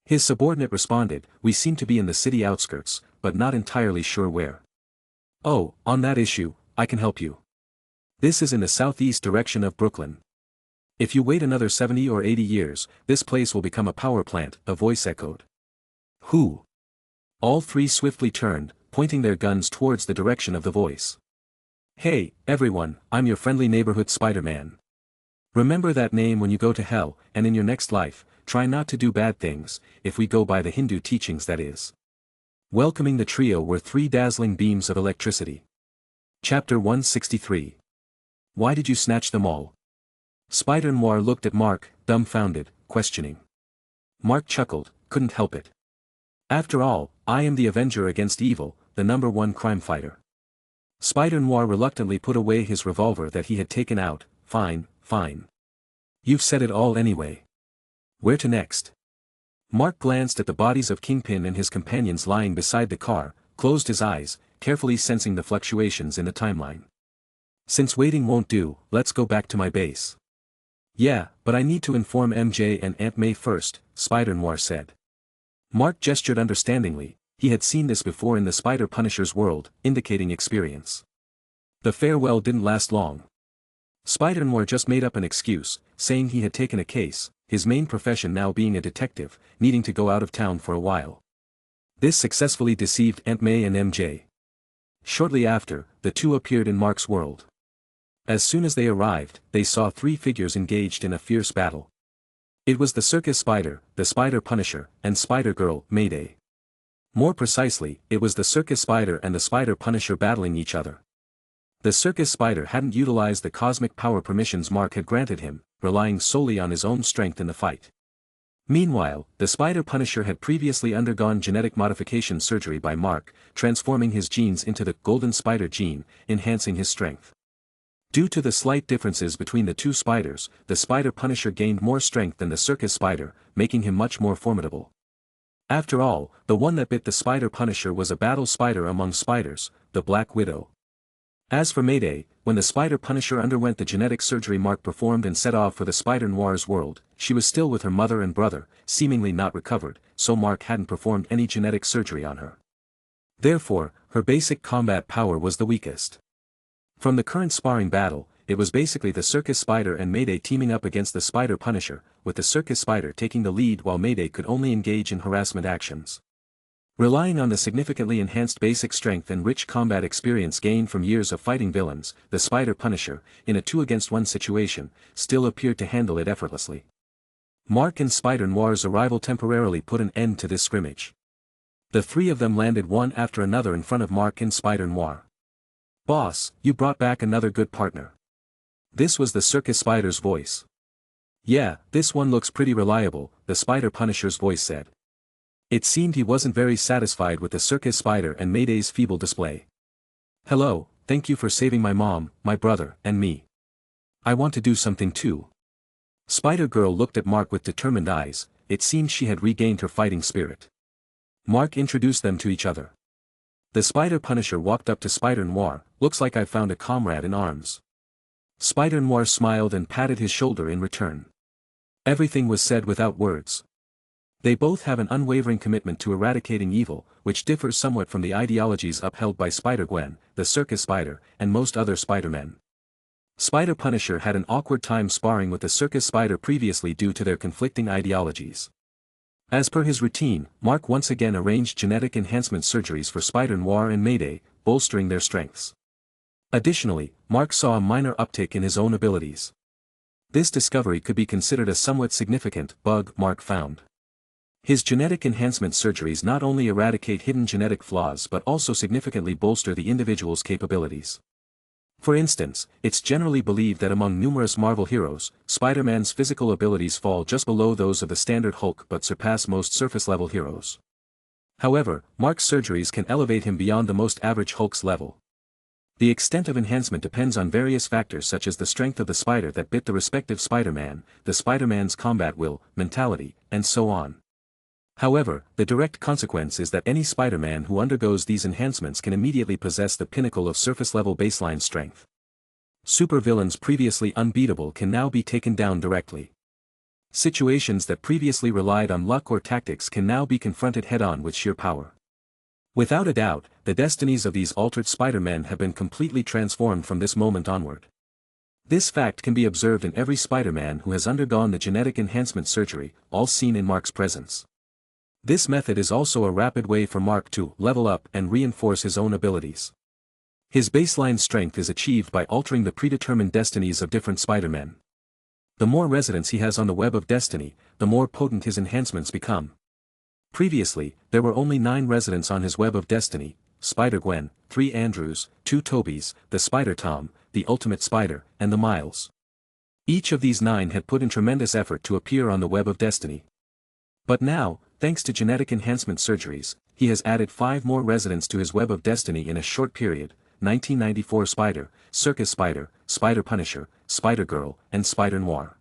His subordinate responded, we seem to be in the city outskirts, but not entirely sure where. Oh, on that issue, I can help you. This is in the southeast direction of Brooklyn. If you wait another 70 or 80 years, this place will become a power plant, a voice echoed. Who? All 3 swiftly turned, pointing their guns towards the direction of the voice. Hey, everyone, I'm your friendly neighborhood SpiderMan. Remember that name when you go to hell, and in your next life, try not to do bad things, if we go by the Hindu teachings that is. Welcoming the trio were 3 dazzling beams of electricity. Chapter 163. Why did you snatch them all? Spider Noir looked at Mark, dumbfounded, questioning. Mark chuckled, couldn't help it. After all, I am the avenger against evil, the #1 crime fighter. Spider Noir reluctantly put away his revolver that he had taken out. Fine. You've said it all anyway. Where to next? Mark glanced at the bodies of Kingpin and his companions lying beside the car, closed his eyes, carefully sensing the fluctuations in the timeline. Since waiting won't do, let's go back to my base. Yeah, but I need to inform MJ and Aunt May first, Spider Noir said. Mark gestured understandingly, he had seen this before in the Spider Punisher's world, indicating experience. The farewell didn't last long. Spider Noir just made up an excuse, saying he had taken a case, his main profession now being a detective, needing to go out of town for a while. This successfully deceived Aunt May and MJ. Shortly after, the 2 appeared in Mark's world. As soon as they arrived, they saw 3 figures engaged in a fierce battle. It was the Circus Spider, the Spider Punisher, and Spider-Girl, Mayday. More precisely, it was the Circus Spider and the Spider Punisher battling each other. The Circus Spider hadn't utilized the cosmic power permissions Mark had granted him, relying solely on his own strength in the fight. Meanwhile, the Spider Punisher had previously undergone genetic modification surgery by Mark, transforming his genes into the Golden Spider gene, enhancing his strength. Due to the slight differences between the 2 spiders, the Spider Punisher gained more strength than the Circus Spider, making him much more formidable. After all, the one that bit the Spider Punisher was a battle spider among spiders, the Black Widow. As for Mayday, when the Spider Punisher underwent the genetic surgery Mark performed and set off for the Spider Noir's world, she was still with her mother and brother, seemingly not recovered, so Mark hadn't performed any genetic surgery on her. Therefore, her basic combat power was the weakest. From the current sparring battle, it was basically the Circus Spider and Mayday teaming up against the Spider Punisher, with the Circus Spider taking the lead while Mayday could only engage in harassment actions. Relying on the significantly enhanced basic strength and rich combat experience gained from years of fighting villains, the Spider Punisher, in a 2-against-1 situation, still appeared to handle it effortlessly. Mark and Spider Noir's arrival temporarily put an end to this scrimmage. The 3 of them landed one after another in front of Mark and Spider Noir. Boss, you brought back another good partner. This was the Circus Spider's voice. Yeah, this one looks pretty reliable, the Spider Punisher's voice said. It seemed he wasn't very satisfied with the Circus Spider and Mayday's feeble display. Hello, thank you for saving my mom, my brother, and me. I want to do something too. Spider-Girl looked at Mark with determined eyes, it seemed she had regained her fighting spirit. Mark introduced them to each other. The Spider Punisher walked up to Spider Noir, looks like I've found a comrade in arms. Spider Noir smiled and patted his shoulder in return. Everything was said without words. They both have an unwavering commitment to eradicating evil, which differs somewhat from the ideologies upheld by Spider-Gwen, the Circus Spider, and most other Spider-Men. Spider Punisher had an awkward time sparring with the Circus Spider previously due to their conflicting ideologies. As per his routine, Mark once again arranged genetic enhancement surgeries for Spider Noir and Mayday, bolstering their strengths. Additionally, Mark saw a minor uptick in his own abilities. This discovery could be considered a somewhat significant bug Mark found. His genetic enhancement surgeries not only eradicate hidden genetic flaws but also significantly bolster the individual's capabilities. For instance, it's generally believed that among numerous Marvel heroes, Spider-Man's physical abilities fall just below those of the standard Hulk but surpass most surface-level heroes. However, Mark's surgeries can elevate him beyond the most average Hulk's level. The extent of enhancement depends on various factors such as the strength of the spider that bit the respective Spider-Man, the Spider-Man's combat will, mentality, and so on. However, the direct consequence is that any Spider-Man who undergoes these enhancements can immediately possess the pinnacle of surface-level baseline strength. Supervillains previously unbeatable can now be taken down directly. Situations that previously relied on luck or tactics can now be confronted head-on with sheer power. Without a doubt, the destinies of these altered Spider-Men have been completely transformed from this moment onward. This fact can be observed in every Spider-Man who has undergone the genetic enhancement surgery, all seen in Mark's presence. This method is also a rapid way for Mark to level up and reinforce his own abilities. His baseline strength is achieved by altering the predetermined destinies of different Spider-Men. The more residents he has on the web of destiny, the more potent his enhancements become. Previously, there were only 9 residents on his web of destiny: Spider-Gwen, 3 Andrews, 2 Tobys, the Spider-Tom, the Ultimate Spider, and the Miles. Each of these 9 had put in tremendous effort to appear on the web of destiny. But now, thanks to genetic enhancement surgeries, he has added 5 more residents to his web of destiny in a short period: 1994 Spider, Circus Spider, Spider-Punisher, Spider-Girl, and Spider-Noir.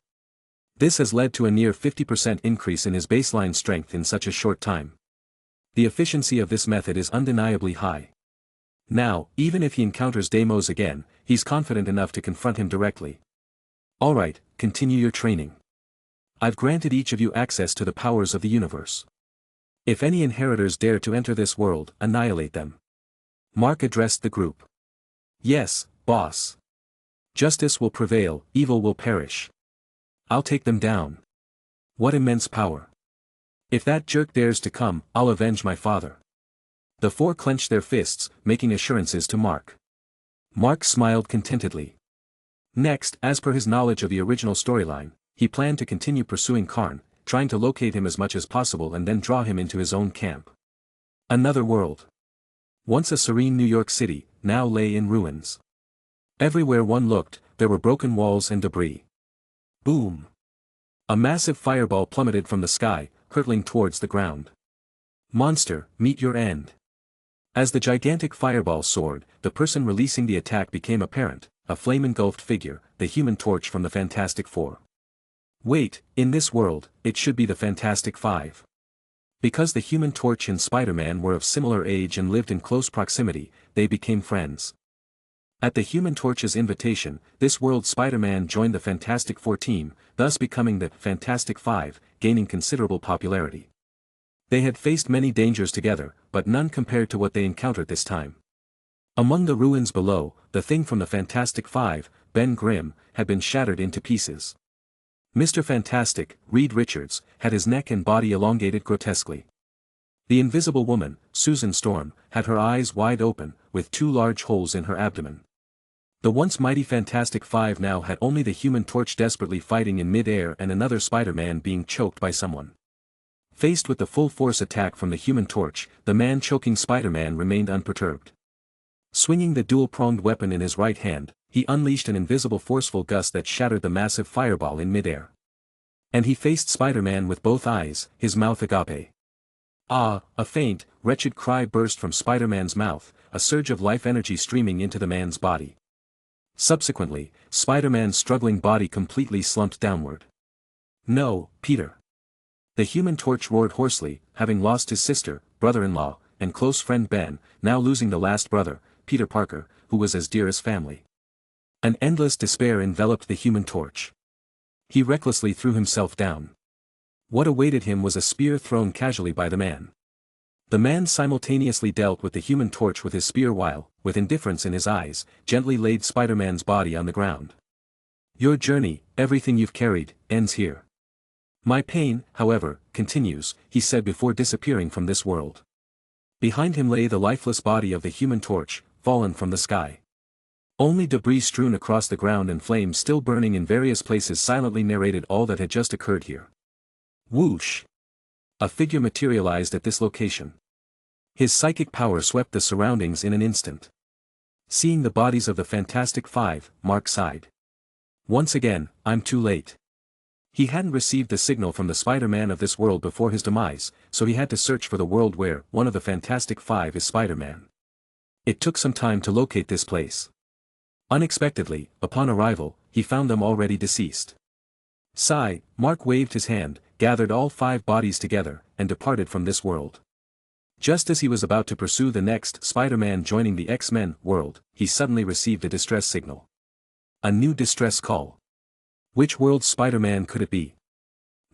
This has led to a near 50% increase in his baseline strength in such a short time. The efficiency of this method is undeniably high. Now, even if he encounters Deimos again, he's confident enough to confront him directly. Alright, continue your training. I've granted each of you access to the powers of the universe. If any inheritors dare to enter this world, annihilate them. Mark addressed the group. Yes, boss. Justice will prevail, evil will perish. I'll take them down. What immense power. If that jerk dares to come, I'll avenge my father. The 4 clenched their fists, making assurances to Mark. Mark smiled contentedly. Next, as per his knowledge of the original storyline, he planned to continue pursuing Karn, trying to locate him as much as possible and then draw him into his own camp. Another world. Once a serene New York City, now lay in ruins. Everywhere one looked, there were broken walls and debris. Boom! A massive fireball plummeted from the sky, hurtling towards the ground. Monster, meet your end. As the gigantic fireball soared, the person releasing the attack became apparent, a flame-engulfed figure, the Human Torch from the Fantastic Four. Wait, in this world, it should be the Fantastic Five. Because the Human Torch and Spider-Man were of similar age and lived in close proximity, they became friends. At the Human Torch's invitation, this world Spider-Man joined the Fantastic Four team, thus becoming the Fantastic Five, gaining considerable popularity. They had faced many dangers together, but none compared to what they encountered this time. Among the ruins below, the Thing from the Fantastic Five, Ben Grimm, had been shattered into pieces. Mr. Fantastic, Reed Richards, had his neck and body elongated grotesquely. The Invisible Woman, Susan Storm, had her eyes wide open, with 2 large holes in her abdomen. The once mighty Fantastic Five now had only the Human Torch desperately fighting in mid-air and another Spider-Man being choked by someone. Faced with the full-force attack from the Human Torch, the man choking Spider-Man remained unperturbed. Swinging the dual-pronged weapon in his right hand, he unleashed an invisible forceful gust that shattered the massive fireball in mid-air. And he faced Spider-Man with both eyes, his mouth agape. Ah, a faint, wretched cry burst from Spider-Man's mouth, a surge of life energy streaming into the man's body. Subsequently, Spider-Man's struggling body completely slumped downward. No, Peter. The Human Torch roared hoarsely, having lost his sister, brother-in-law, and close friend Ben, now losing the last brother, Peter Parker, who was as dear as family. An endless despair enveloped the Human Torch. He recklessly threw himself down. What awaited him was a spear thrown casually by the man. The man simultaneously dealt with the Human Torch with his spear while, with indifference in his eyes, gently laid Spider-Man's body on the ground. Your journey, everything you've carried, ends here. My pain, however, continues, he said before disappearing from this world. Behind him lay the lifeless body of the Human Torch, fallen from the sky. Only debris strewn across the ground and flames still burning in various places silently narrated all that had just occurred here. Whoosh! A figure materialized at this location. His psychic power swept the surroundings in an instant. Seeing the bodies of the Fantastic Five, Mark sighed. Once again, I'm too late. He hadn't received the signal from the Spider-Man of this world before his demise, so he had to search for the world where one of the Fantastic Five is Spider-Man. It took some time to locate this place. Unexpectedly, upon arrival, he found them already deceased. Sigh, Mark waved his hand, gathered all 5 bodies together, and departed from this world. Just as he was about to pursue the next Spider-Man joining the X-Men world, he suddenly received a distress signal. A new distress call. Which world's Spider-Man could it be?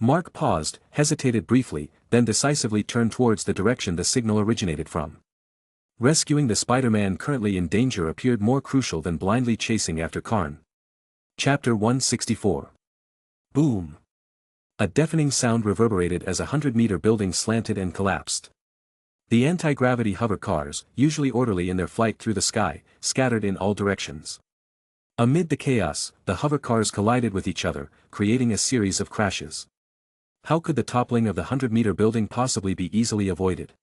Mark paused, hesitated briefly, then decisively turned towards the direction the signal originated from. Rescuing the Spider-Man currently in danger appeared more crucial than blindly chasing after Karn. Chapter 164. Boom! A deafening sound reverberated as a 100-meter building slanted and collapsed. The anti-gravity hover cars, usually orderly in their flight through the sky, scattered in all directions. Amid the chaos, the hover cars collided with each other, creating a series of crashes. How could the toppling of the 100-meter building possibly be easily avoided?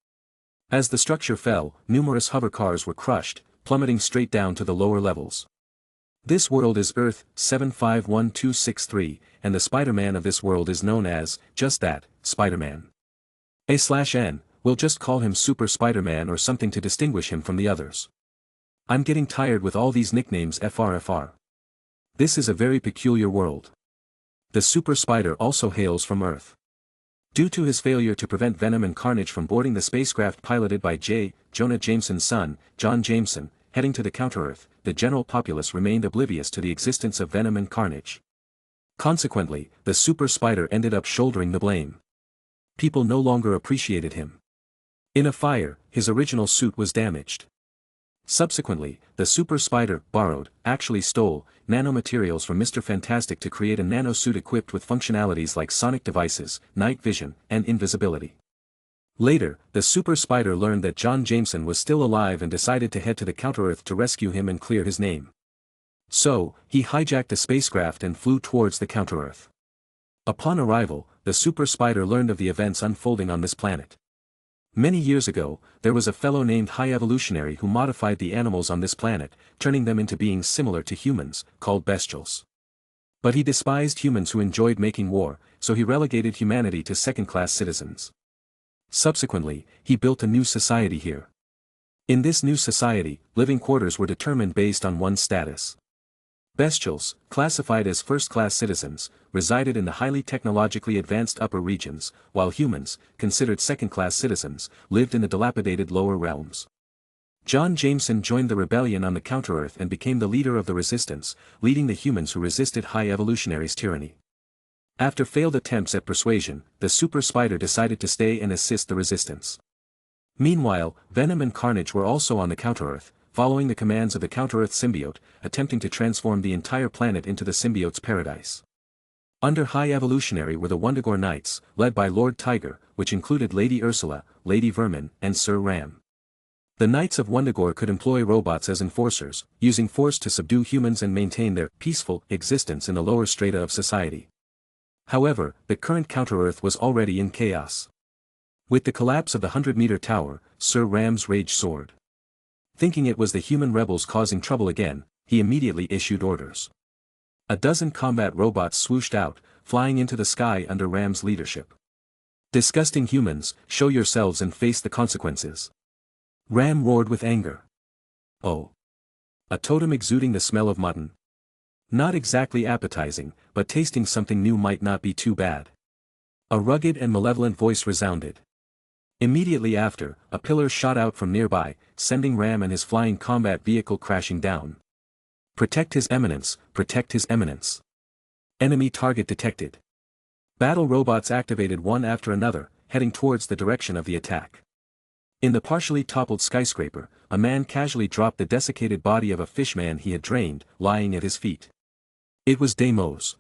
As the structure fell, numerous hover cars were crushed, plummeting straight down to the lower levels. This world is Earth 751263, and the Spider-Man of this world is known as, just that, Spider-Man. A/N, we'll just call him Super Spider-Man or something to distinguish him from the others. I'm getting tired with all these nicknames FR. This is a very peculiar world. The Super Spider also hails from Earth. Due to his failure to prevent Venom and Carnage from boarding the spacecraft piloted by J. Jonah Jameson's son, John Jameson, heading to the Counter-Earth, the general populace remained oblivious to the existence of Venom and Carnage. Consequently, the Super Spider ended up shouldering the blame. People no longer appreciated him. In a fire, his original suit was damaged. Subsequently, the Super Spider actually stole, nanomaterials from Mr. Fantastic to create a nanosuit equipped with functionalities like sonic devices, night vision, and invisibility. Later, the Super Spider learned that John Jameson was still alive and decided to head to the Counter-Earth to rescue him and clear his name. So, he hijacked a spacecraft and flew towards the Counter-Earth. Upon arrival, the Super Spider learned of the events unfolding on this planet. Many years ago, there was a fellow named High Evolutionary who modified the animals on this planet, turning them into beings similar to humans, called bestials. But he despised humans who enjoyed making war, so he relegated humanity to second-class citizens. Subsequently, he built a new society here. In this new society, living quarters were determined based on one's status. Bestials, classified as first-class citizens, resided in the highly technologically advanced upper regions, while humans, considered second-class citizens, lived in the dilapidated lower realms. John Jameson joined the rebellion on the Counter-Earth and became the leader of the resistance, leading the humans who resisted High Evolutionary's tyranny. After failed attempts at persuasion, the Super Spider decided to stay and assist the resistance. Meanwhile, Venom and Carnage were also on the Counter-Earth, following the commands of the Counter-Earth symbiote, attempting to transform the entire planet into the symbiote's paradise. Under High Evolutionary were the Wundagore Knights, led by Lord Tiger, which included Lady Ursula, Lady Vermin, and Sir Ram. The Knights of Wundagore could employ robots as enforcers, using force to subdue humans and maintain their peaceful existence in the lower strata of society. However, the current Counter-Earth was already in chaos. With the collapse of the 100-meter tower, Sir Ram's rage soared. Thinking it was the human rebels causing trouble again, he immediately issued orders. A dozen combat robots swooshed out, flying into the sky under Ram's leadership. Disgusting humans, show yourselves and face the consequences. Ram roared with anger. Oh. A totem exuding the smell of mutton. Not exactly appetizing, but tasting something new might not be too bad. A rugged and malevolent voice resounded. Immediately after, a pillar shot out from nearby, sending Ram and his flying combat vehicle crashing down. Protect His Eminence, protect His Eminence. Enemy target detected. Battle robots activated one after another, heading towards the direction of the attack. In the partially toppled skyscraper, a man casually dropped the desiccated body of a fishman he had drained, lying at his feet. It was Deimos.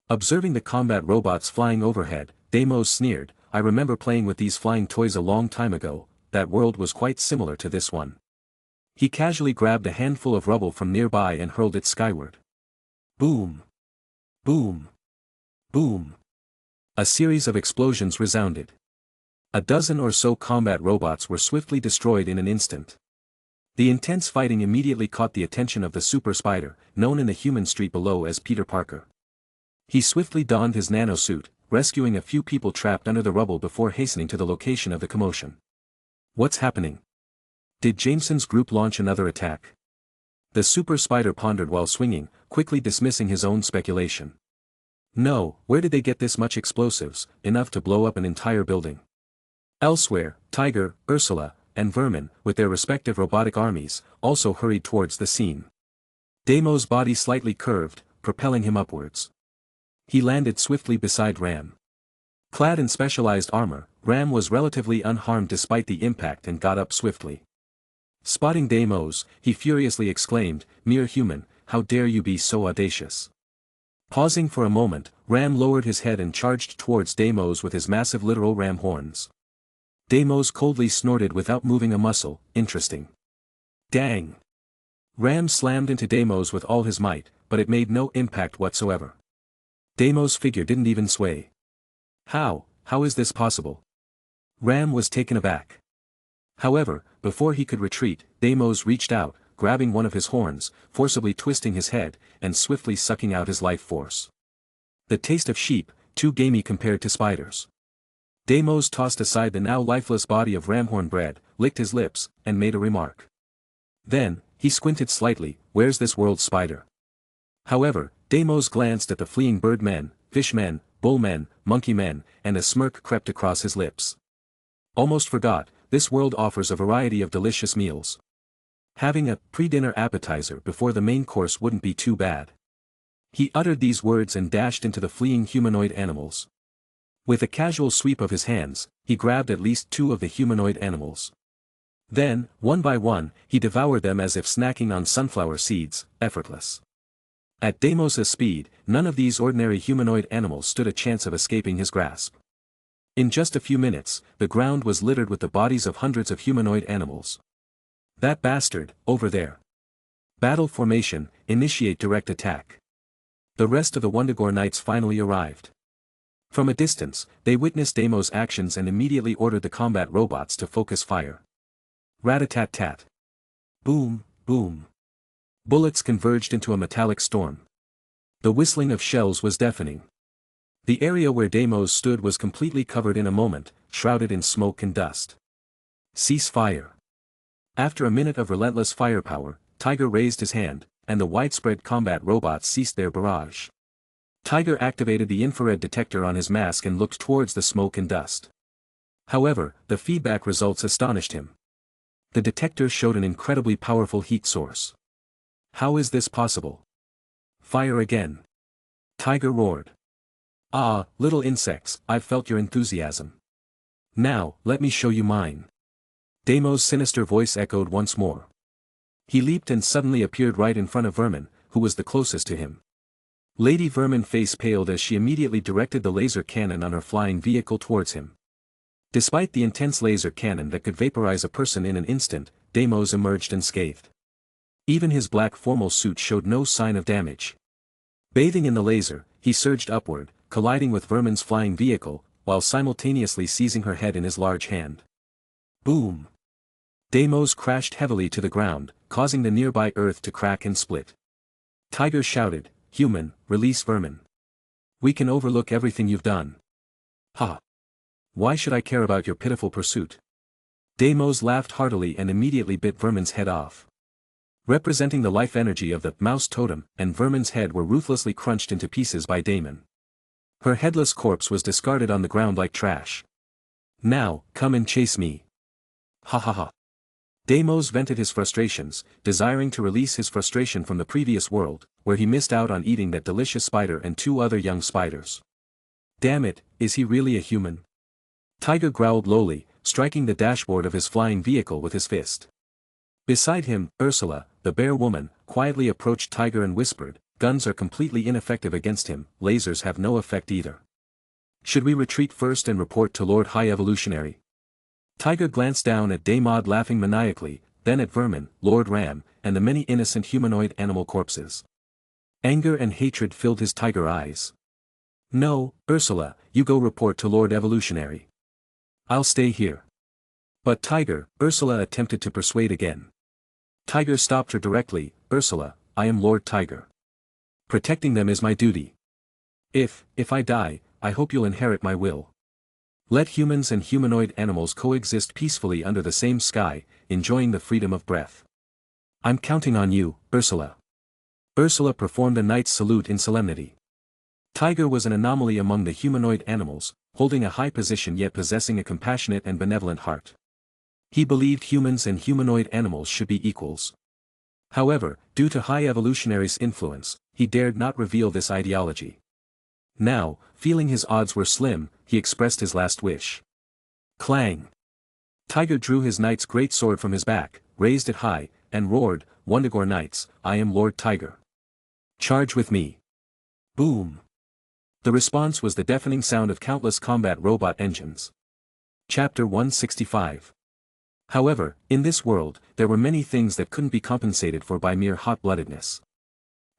Observing the combat robots flying overhead, Deimos sneered, "I remember playing with these flying toys a long time ago, that world was quite similar to this one." He casually grabbed a handful of rubble from nearby and hurled it skyward. Boom! Boom! Boom! A series of explosions resounded. A dozen or so combat robots were swiftly destroyed in an instant. The intense fighting immediately caught the attention of the Super Spider, known in the human street below as Peter Parker. He swiftly donned his nanosuit, rescuing a few people trapped under the rubble before hastening to the location of the commotion. What's happening? Did Jameson's group launch another attack? The Super Spider pondered while swinging, quickly dismissing his own speculation. No, where did they get this much explosives, enough to blow up an entire building? Elsewhere, Tiger, Ursula, and Vermin, with their respective robotic armies, also hurried towards the scene. Deimos' body slightly curved, propelling him upwards. He landed swiftly beside Ram. Clad in specialized armor, Ram was relatively unharmed despite the impact and got up swiftly. Spotting Deimos, he furiously exclaimed, "Mere human, how dare you be so audacious?" Pausing for a moment, Ram lowered his head and charged towards Deimos with his massive literal ram horns. Deimos coldly snorted without moving a muscle. Interesting. Dang! Ram slammed into Deimos with all his might, but it made no impact whatsoever. Deimos' figure didn't even sway. How is this possible? Ram was taken aback. However, before he could retreat, Deimos reached out, grabbing one of his horns, forcibly twisting his head, and swiftly sucking out his life force. The taste of sheep, too gamey compared to spiders. Deimos tossed aside the now lifeless body of Ramhorn bread, licked his lips, and made a remark. Then, he squinted slightly, "Where's this world's spider?" However, Deimos glanced at the fleeing birdmen, fishmen, bullmen, monkeymen, and a smirk crept across his lips. Almost forgot, this world offers a variety of delicious meals. Having a pre-dinner appetizer before the main course wouldn't be too bad. He uttered these words and dashed into the fleeing humanoid animals. With a casual sweep of his hands, he grabbed at least 2 of the humanoid animals. Then, one by one, he devoured them as if snacking on sunflower seeds, effortless. At Deimos' speed, none of these ordinary humanoid animals stood a chance of escaping his grasp. In just a few minutes, the ground was littered with the bodies of hundreds of humanoid animals. That bastard, over there. Battle formation, initiate direct attack. The rest of the Wundagore Knights finally arrived. From a distance, they witnessed Deimos' actions and immediately ordered the combat robots to focus fire. Rat-a-tat-tat. Boom, boom. Bullets converged into a metallic storm. The whistling of shells was deafening. The area where Deimos stood was completely covered in a moment, shrouded in smoke and dust. Cease fire. After a minute of relentless firepower, Tiger raised his hand, and the widespread combat robots ceased their barrage. Tiger activated the infrared detector on his mask and looked towards the smoke and dust. However, the feedback results astonished him. The detector showed an incredibly powerful heat source. How is this possible? Fire again. Tiger roared. Ah, little insects, I've felt your enthusiasm. Now, let me show you mine. Deimos' sinister voice echoed once more. He leaped and suddenly appeared right in front of Vermin, who was the closest to him. Lady Vermin face paled as she immediately directed the laser cannon on her flying vehicle towards him. Despite the intense laser cannon that could vaporize a person in an instant, Deimos emerged unscathed. Even his black formal suit showed no sign of damage. Bathing in the laser, he surged upward, colliding with Vermin's flying vehicle, while simultaneously seizing her head in his large hand. Boom! Deimos crashed heavily to the ground, causing the nearby earth to crack and split. Tiger shouted, "Human, release Vermin. We can overlook everything you've done." Ha! Why should I care about your pitiful pursuit? Deimos laughed heartily and immediately bit Vermin's head off. Representing the life energy of the mouse totem, and Vermin's head were ruthlessly crunched into pieces by Damon. Her headless corpse was discarded on the ground like trash. Now, come and chase me. Ha ha ha. Deimos vented his frustrations, desiring to release his frustration from the previous world, where he missed out on eating that delicious spider and 2 other young spiders. Damn it, is he really a human? Tiger growled lowly, striking the dashboard of his flying vehicle with his fist. Beside him, Ursula, the bear woman, quietly approached Tiger and whispered, "Guns are completely ineffective against him, lasers have no effect either. Should we retreat first and report to Lord High Evolutionary?" Tiger glanced down at Daimod laughing maniacally, then at Vermin, Lord Ram, and the many innocent humanoid animal corpses. Anger and hatred filled his tiger eyes. "No, Ursula, you go report to Lord Evolutionary. I'll stay here. But Tiger, Ursula attempted to persuade again. Tiger stopped her directly. Ursula, I am Lord Tiger. Protecting them is my duty. If I die, I hope you'll inherit my will. Let humans and humanoid animals coexist peacefully under the same sky, enjoying the freedom of breath. I'm counting on you, Ursula. Ursula performed a knight's salute in solemnity. Tiger was an anomaly among the humanoid animals, holding a high position yet possessing a compassionate and benevolent heart. He believed humans and humanoid animals should be equals. However, due to high evolutionary's influence, he dared not reveal this ideology. Now, feeling his odds were slim, he expressed his last wish. Clang! Tiger drew his knight's great sword from his back, raised it high, and roared, Wundagore Knights, I am Lord Tiger. Charge with me. Boom! The response was the deafening sound of countless combat robot engines. Chapter 165. However, in this world, there were many things that couldn't be compensated for by mere hot-bloodedness.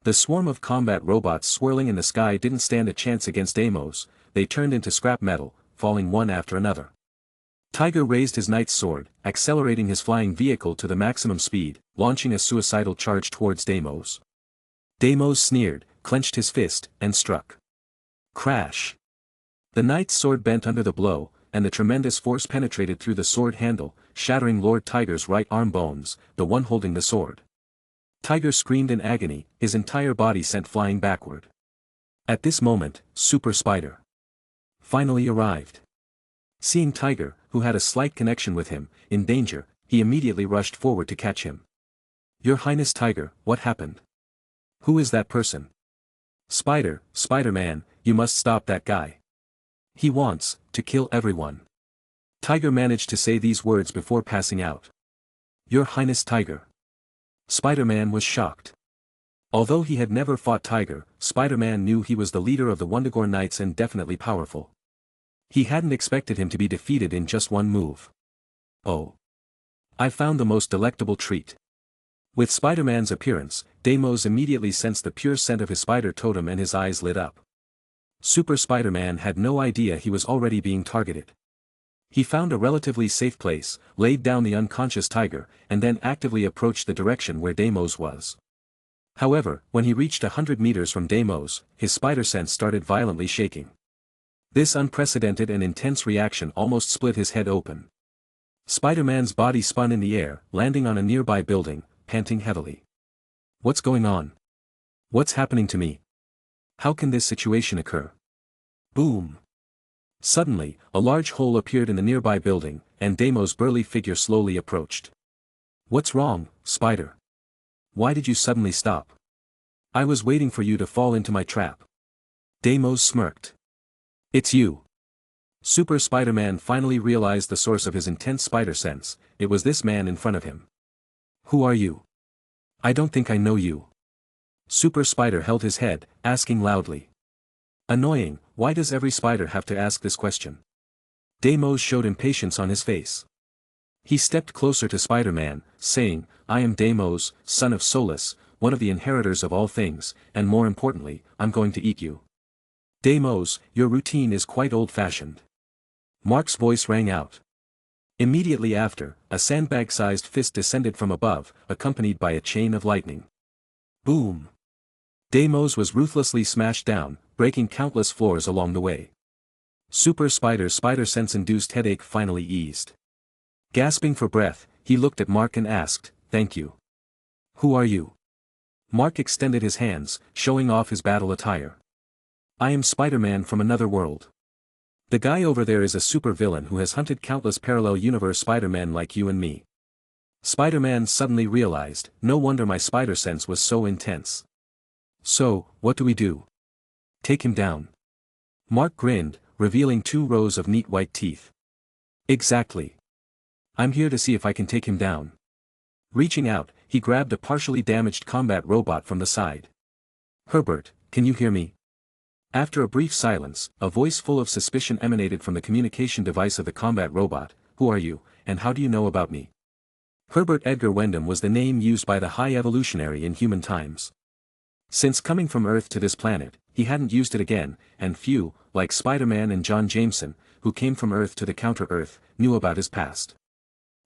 The swarm of combat robots swirling in the sky didn't stand a chance against Deimos. They turned into scrap metal, falling one after another. Tiger raised his knight's sword, accelerating his flying vehicle to the maximum speed, launching a suicidal charge towards Deimos. Deimos sneered, clenched his fist, and struck. Crash! The knight's sword bent under the blow, and the tremendous force penetrated through the sword handle, shattering Lord Tiger's right arm bones, the one holding the sword. Tiger screamed in agony, his entire body sent flying backward. At this moment, Super Spider finally arrived. Seeing Tiger, who had a slight connection with him, in danger, he immediately rushed forward to catch him. Your Highness Tiger, what happened? Who is that person? SpiderMan, you must stop that guy. He wants to kill everyone. Tiger managed to say these words before passing out. Your Highness Tiger. SpiderMan was shocked. Although he had never fought Tiger, SpiderMan knew he was the leader of the Wundagore Knights and definitely powerful. He hadn't expected him to be defeated in just one move. Oh. I found the most delectable treat. With Spider-Man's appearance, Deimos immediately sensed the pure scent of his spider totem and his eyes lit up. Super Spider-Man had no idea he was already being targeted. He found a relatively safe place, laid down the unconscious Tiger, and then actively approached the direction where Deimos was. However, when he reached 100 meters from Deimos, his spider sense started violently shaking. This unprecedented and intense reaction almost split his head open. Spider-Man's body spun in the air, landing on a nearby building, panting heavily. What's going on? What's happening to me? How can this situation occur? Boom! Suddenly, a large hole appeared in the nearby building, and Deimos' burly figure slowly approached. What's wrong, Spider? Why did you suddenly stop? I was waiting for you to fall into my trap. Deimos smirked. It's you. Super Spider-Man finally realized the source of his intense spider sense. It was this man in front of him. Who are you? I don't think I know you. Super Spider held his head, asking loudly. Annoying, why does every spider have to ask this question? Deimos showed impatience on his face. He stepped closer to Spider-Man, saying, I am Deimos, son of Solus, one of the inheritors of all things, and more importantly, I'm going to eat you. Deimos, your routine is quite old-fashioned. Mark's voice rang out. Immediately after, a sandbag-sized fist descended from above, accompanied by a chain of lightning. Boom! Deimos was ruthlessly smashed down, breaking countless floors along the way. Super Spider's spider sense-induced headache finally eased. Gasping for breath, he looked at Mark and asked, Thank you. Who are you? Mark extended his hands, showing off his battle attire. I am Spider-Man from another world. The guy over there is a supervillain who has hunted countless parallel universe Spider-Men like you and me. Spider-Man suddenly realized, no wonder my spider sense was so intense. So, what do we do? Take him down. Mark grinned, revealing 2 rows of neat white teeth. Exactly. I'm here to see if I can take him down. Reaching out, he grabbed a partially damaged combat robot from the side. Herbert, can you hear me? After a brief silence, a voice full of suspicion emanated from the communication device of the combat robot. Who are you, and how do you know about me? Herbert Edgar Wyndham was the name used by the High Evolutionary in human times. Since coming from Earth to this planet, he hadn't used it again, and few, like Spider-Man and John Jameson, who came from Earth to the Counter-Earth, knew about his past.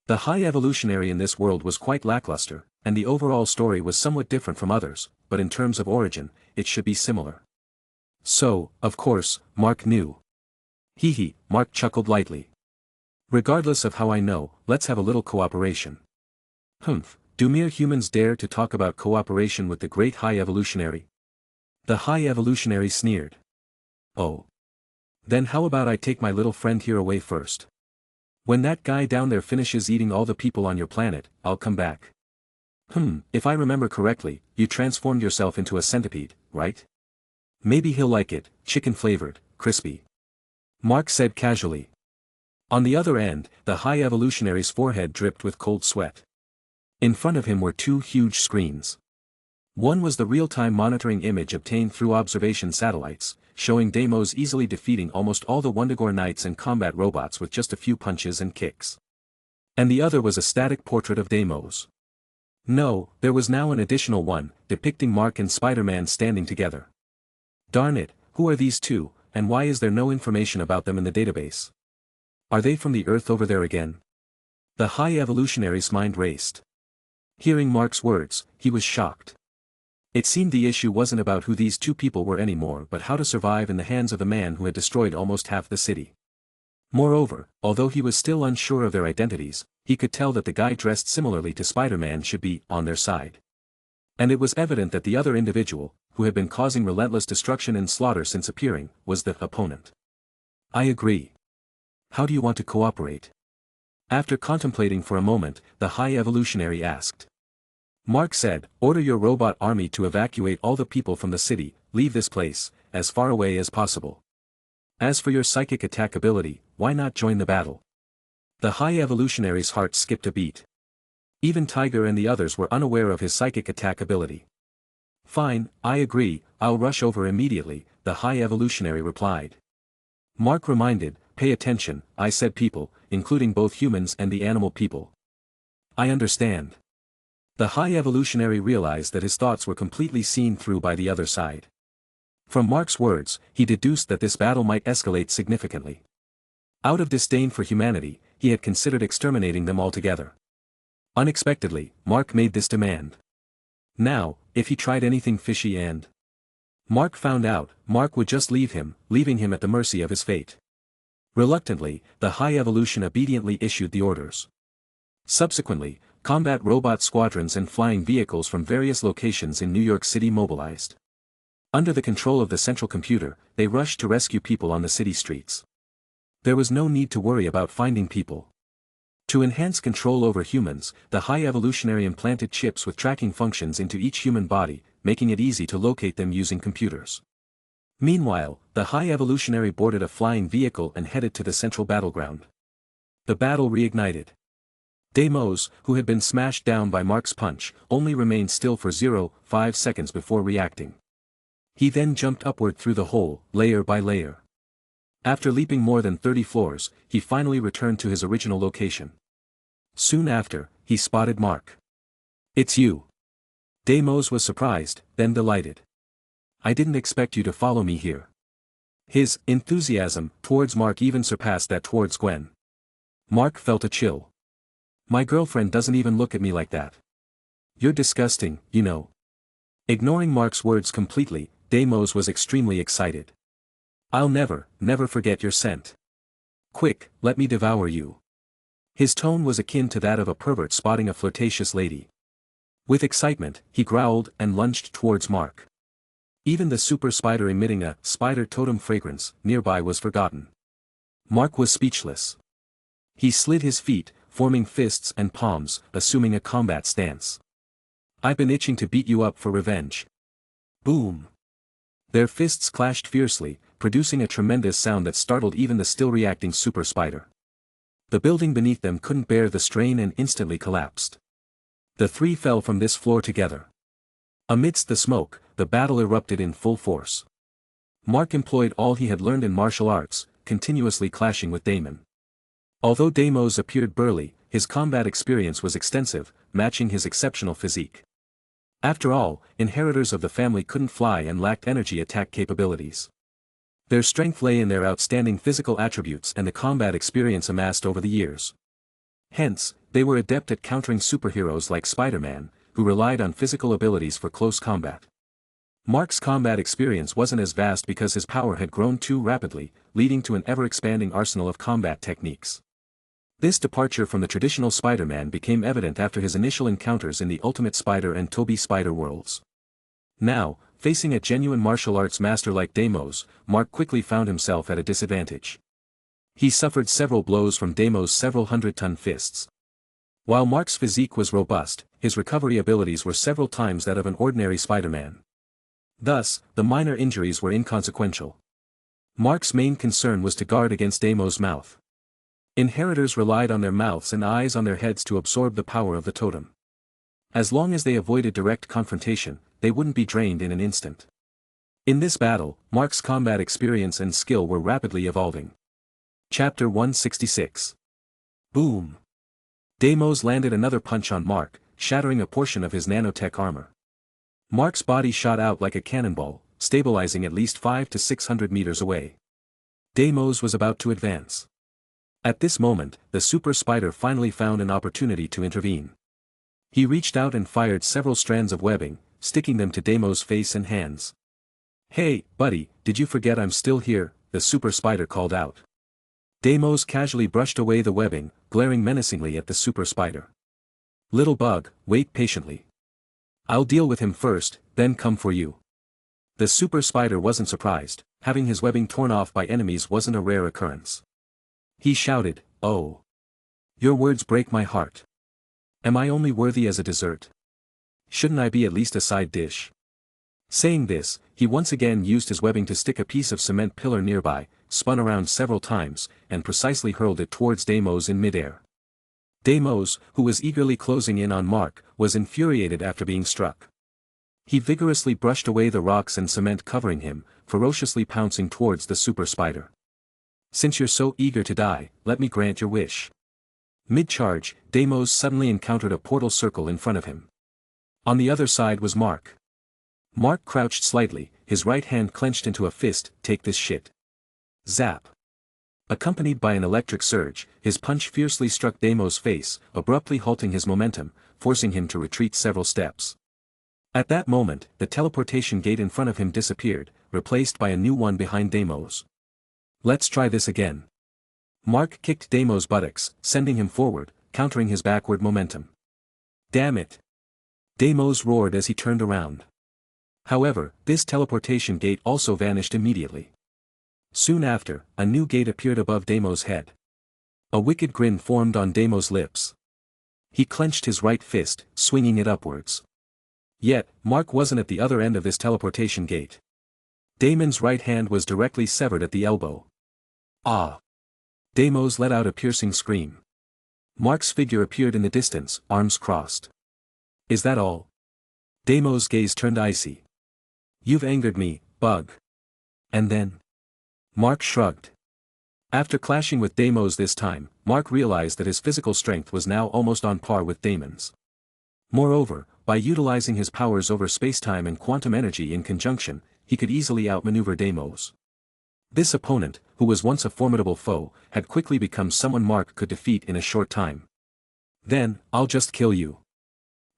The High Evolutionary in this world was quite lackluster, and the overall story was somewhat different from others, but in terms of origin, it should be similar. So, of course, Mark knew. Hee, Mark chuckled lightly. Regardless of how I know, let's have a little cooperation. Humph, do mere humans dare to talk about cooperation with the great High Evolutionary? The High Evolutionary sneered. Oh. Then how about I take my little friend here away first? When that guy down there finishes eating all the people on your planet, I'll come back. If I remember correctly, you transformed yourself into a centipede, right? Maybe he'll like it, chicken-flavored, crispy. Mark said casually. On the other end, the High Evolutionary's forehead dripped with cold sweat. In front of him were two huge screens. One was the real-time monitoring image obtained through observation satellites, showing Deimos easily defeating almost all the Wundagore knights and combat robots with just a few punches and kicks. And the other was a static portrait of Deimos. No, there was now an additional one, depicting Mark and SpiderMan standing together. Darn it, who are these two, and why is there no information about them in the database? Are they from the Earth over there again? The High Evolutionary's mind raced. Hearing Mark's words, he was shocked. It seemed the issue wasn't about who these two people were anymore but how to survive in the hands of a man who had destroyed almost half the city. Moreover, although he was still unsure of their identities, he could tell that the guy dressed similarly to Spider-Man should be on their side. And it was evident that the other individual, who had been causing relentless destruction and slaughter since appearing, was the opponent. I agree. How do you want to cooperate? After contemplating for a moment, the High Evolutionary asked. Mark said, order your robot army to evacuate all the people from the city, leave this place, as far away as possible. As for your psychic attack ability, why not join the battle? The High Evolutionary's heart skipped a beat. Even Tiger and the others were unaware of his psychic attack ability. Fine, I agree, I'll rush over immediately, the High Evolutionary replied. Mark reminded, pay attention, I said people, including both humans and the animal people. I understand. The High Evolutionary realized that his thoughts were completely seen through by the other side. From Mark's words, he deduced that this battle might escalate significantly. Out of disdain for humanity, he had considered exterminating them altogether. Unexpectedly, Mark made this demand. Now, if he tried anything fishy and Mark found out, Mark would just leave him, leaving him at the mercy of his fate. Reluctantly, the High Evolution obediently issued the orders. Subsequently, combat robot squadrons and flying vehicles from various locations in New York City mobilized. Under the control of the central computer, they rushed to rescue people on the city streets. There was no need to worry about finding people. To enhance control over humans, the High Evolutionary implanted chips with tracking functions into each human body, making it easy to locate them using computers. Meanwhile, the High Evolutionary boarded a flying vehicle and headed to the central battleground. The battle reignited. Deimos, who had been smashed down by Mark's punch, only remained still for 0.5 seconds before reacting. He then jumped upward through the hole, layer by layer. After leaping more than 30 floors, he finally returned to his original location. Soon after, he spotted Mark. It's you. Deimos was surprised, then delighted. I didn't expect you to follow me here. His enthusiasm towards Mark even surpassed that towards Gwen. Mark felt a chill. My girlfriend doesn't even look at me like that. You're disgusting, you know. Ignoring Mark's words completely, Deimos was extremely excited. I'll never forget your scent. Quick, let me devour you. His tone was akin to that of a pervert spotting a flirtatious lady. With excitement, he growled and lunged towards Mark. Even the super spider emitting a spider totem fragrance nearby was forgotten. Mark was speechless. He slid his feet, forming fists and palms, assuming a combat stance. I've been itching to beat you up for revenge. Boom! Their fists clashed fiercely, producing a tremendous sound that startled even the still reacting super spider. The building beneath them couldn't bear the strain and instantly collapsed. The three fell from this floor together. Amidst the smoke, the battle erupted in full force. Mark employed all he had learned in martial arts, continuously clashing with Damon. Although Deimos appeared burly, his combat experience was extensive, matching his exceptional physique. After all, inheritors of the family couldn't fly and lacked energy attack capabilities. Their strength lay in their outstanding physical attributes and the combat experience amassed over the years. Hence, they were adept at countering superheroes like Spider-Man, who relied on physical abilities for close combat. Mark's combat experience wasn't as vast because his power had grown too rapidly, leading to an ever-expanding arsenal of combat techniques. This departure from the traditional Spider-Man became evident after his initial encounters in the Ultimate Spider and Tobey Spider worlds. Now, facing a genuine martial arts master like Deimos, Mark quickly found himself at a disadvantage. He suffered several blows from Deimos' several hundred-ton fists. While Mark's physique was robust, his recovery abilities were several times that of an ordinary Spider-Man. Thus, the minor injuries were inconsequential. Mark's main concern was to guard against Deimos' mouth. Inheritors relied on their mouths and eyes on their heads to absorb the power of the totem. As long as they avoided direct confrontation, they wouldn't be drained in an instant. In this battle, Mark's combat experience and skill were rapidly evolving. Chapter 166. Boom! Deimos landed another punch on Mark, shattering a portion of his nanotech armor. Mark's body shot out like a cannonball, stabilizing at least 500 to 600 meters away. Deimos was about to advance. At this moment, the Super Spider finally found an opportunity to intervene. He reached out and fired several strands of webbing, sticking them to Deimos' face and hands. "Hey, buddy, did you forget I'm still here?" the Super Spider called out. Deimos casually brushed away the webbing, glaring menacingly at the Super Spider. "Little bug, wait patiently. I'll deal with him first, then come for you." The Super Spider wasn't surprised, having his webbing torn off by enemies wasn't a rare occurrence. He shouted, "Oh! Your words break my heart. Am I only worthy as a dessert? Shouldn't I be at least a side dish?" Saying this, he once again used his webbing to stick a piece of cement pillar nearby, spun around several times, and precisely hurled it towards Deimos in midair. Deimos, who was eagerly closing in on Mark, was infuriated after being struck. He vigorously brushed away the rocks and cement covering him, ferociously pouncing towards the Super Spider. "Since you're so eager to die, let me grant your wish." Mid-charge, Deimos suddenly encountered a portal circle in front of him. On the other side was Mark. Mark crouched slightly, his right hand clenched into a fist. "Take this shit." Zap. Accompanied by an electric surge, his punch fiercely struck Deimos' face, abruptly halting his momentum, forcing him to retreat several steps. At that moment, the teleportation gate in front of him disappeared, replaced by a new one behind Deimos. "Let's try this again." Mark kicked Deimos' buttocks, sending him forward, countering his backward momentum. "Damn it!" Deimos roared as he turned around. However, this teleportation gate also vanished immediately. Soon after, a new gate appeared above Deimos' head. A wicked grin formed on Deimos' lips. He clenched his right fist, swinging it upwards. Yet, Mark wasn't at the other end of this teleportation gate. Damon's right hand was directly severed at the elbow. "Ah!" Deimos let out a piercing scream. Mark's figure appeared in the distance, arms crossed. "Is that all?" Deimos' gaze turned icy. "You've angered me, bug." "And then?" Mark shrugged. After clashing with Deimos this time, Mark realized that his physical strength was now almost on par with Damon's. Moreover, by utilizing his powers over spacetime and quantum energy in conjunction, he could easily outmaneuver Deimos. This opponent, who was once a formidable foe, had quickly become someone Mark could defeat in a short time. "Then, I'll just kill you."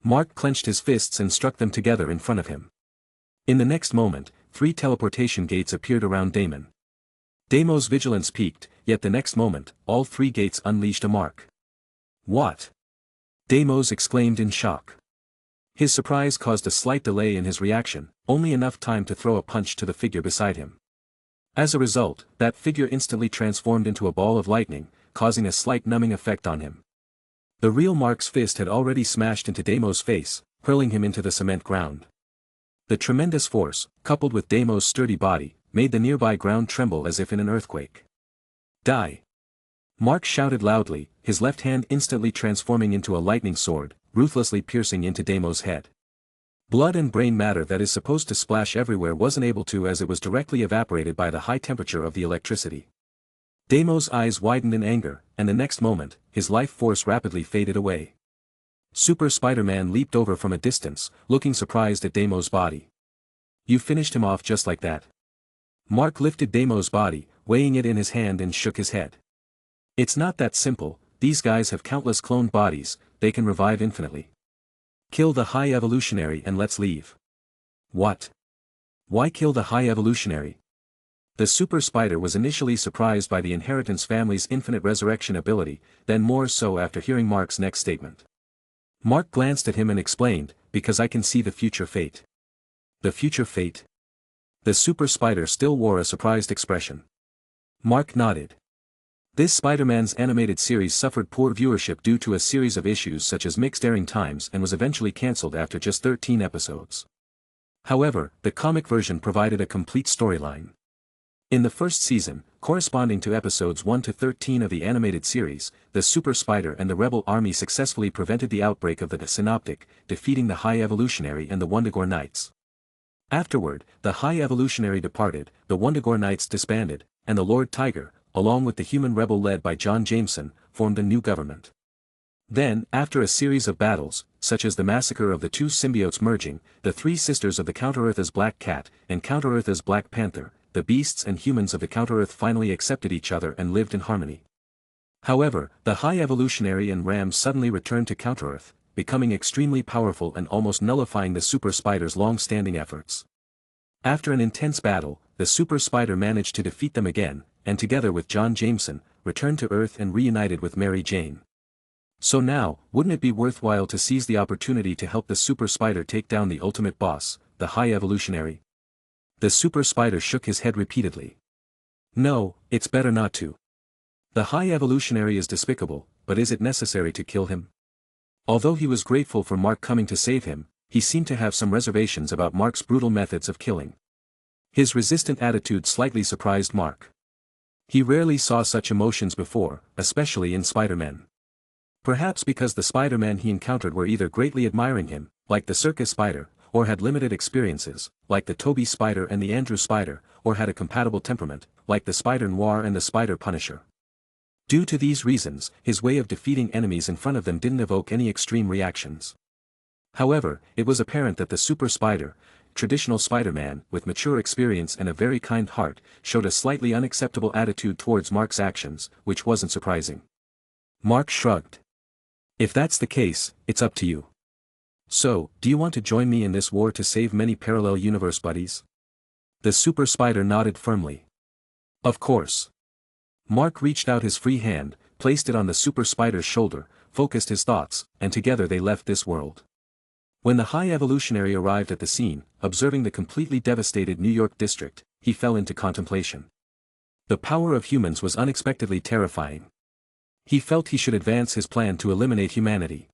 Mark clenched his fists and struck them together in front of him. In the next moment, 3 teleportation gates appeared around Damon. Deimos' vigilance peaked, yet the next moment, all 3 gates unleashed a Mark. "What?" Deimos exclaimed in shock. His surprise caused a slight delay in his reaction, only enough time to throw a punch to the figure beside him. As a result, that figure instantly transformed into a ball of lightning, causing a slight numbing effect on him. The real Mark's fist had already smashed into Deimos' face, hurling him into the cement ground. The tremendous force, coupled with Deimos' sturdy body, made the nearby ground tremble as if in an earthquake. "Die!" Mark shouted loudly, his left hand instantly transforming into a lightning sword, ruthlessly piercing into Deimos' head. Blood and brain matter that is supposed to splash everywhere wasn't able to, as it was directly evaporated by the high temperature of the electricity. Deimos' eyes widened in anger, and the next moment, his life force rapidly faded away. Super Spider-Man leaped over from a distance, looking surprised at Deimos' body. "You finished him off just like that?" Mark lifted Deimos' body, weighing it in his hand and shook his head. It's not that simple, these guys have countless cloned bodies, they can revive infinitely. Kill the High Evolutionary and let's leave. What? Why kill the High Evolutionary? The Super Spider was initially surprised by the Inheritance family's infinite resurrection ability, then more so after hearing Mark's next statement. Mark glanced at him and explained, because I can see the future fate. The future fate? The Super Spider still wore a surprised expression. Mark nodded. This SpiderMan's animated series suffered poor viewership due to a series of issues such as mixed airing times and was eventually cancelled after just 13 episodes. However, the comic version provided a complete storyline. In the first season, corresponding to episodes 1 to 13 of the animated series, the Super Spider and the Rebel Army successfully prevented the outbreak of the Synoptic, defeating the High Evolutionary and the Wundagore Knights. Afterward, the High Evolutionary departed, the Wundagore Knights disbanded, and the Lord Tiger, along with the human rebel led by John Jameson, formed a new government. Then, after a series of battles, such as the massacre of the two symbiotes merging, the three sisters of the Counter-Earth Black Cat and Counter-Earth Black Panther, the beasts and humans of the Counter-Earth finally accepted each other and lived in harmony. However, the High Evolutionary and Ram suddenly returned to Counter-Earth, becoming extremely powerful and almost nullifying the Super Spider's long-standing efforts. After an intense battle, the Super Spider managed to defeat them again, and together with John Jameson, returned to Earth and reunited with Mary Jane. So now, wouldn't it be worthwhile to seize the opportunity to help the Super Spider take down the ultimate boss, the High Evolutionary? The Super Spider shook his head repeatedly. No, it's better not to. The High Evolutionary is despicable, but is it necessary to kill him? Although he was grateful for Mark coming to save him, he seemed to have some reservations about Mark's brutal methods of killing. His resistant attitude slightly surprised Mark. He rarely saw such emotions before, especially in Spider-Man. Perhaps because the Spider-Man he encountered were either greatly admiring him, like the Circus Spider, or had limited experiences, like the Toby Spider and the Andrew Spider, or had a compatible temperament, like the Spider Noir and the Spider Punisher. Due to these reasons, his way of defeating enemies in front of them didn't evoke any extreme reactions. However, it was apparent that the Super Spider, traditional Spider-Man with mature experience and a very kind heart, showed a slightly unacceptable attitude towards Mark's actions, which wasn't surprising. Mark shrugged. If that's the case, it's up to you. So, do you want to join me in this war to save many parallel universe buddies? The Super Spider nodded firmly. Of course. Mark reached out his free hand, placed it on the Super Spider's shoulder, focused his thoughts, and together they left this world. When the High Evolutionary arrived at the scene, observing the completely devastated New York district, he fell into contemplation. The power of humans was unexpectedly terrifying. He felt he should advance his plan to eliminate humanity.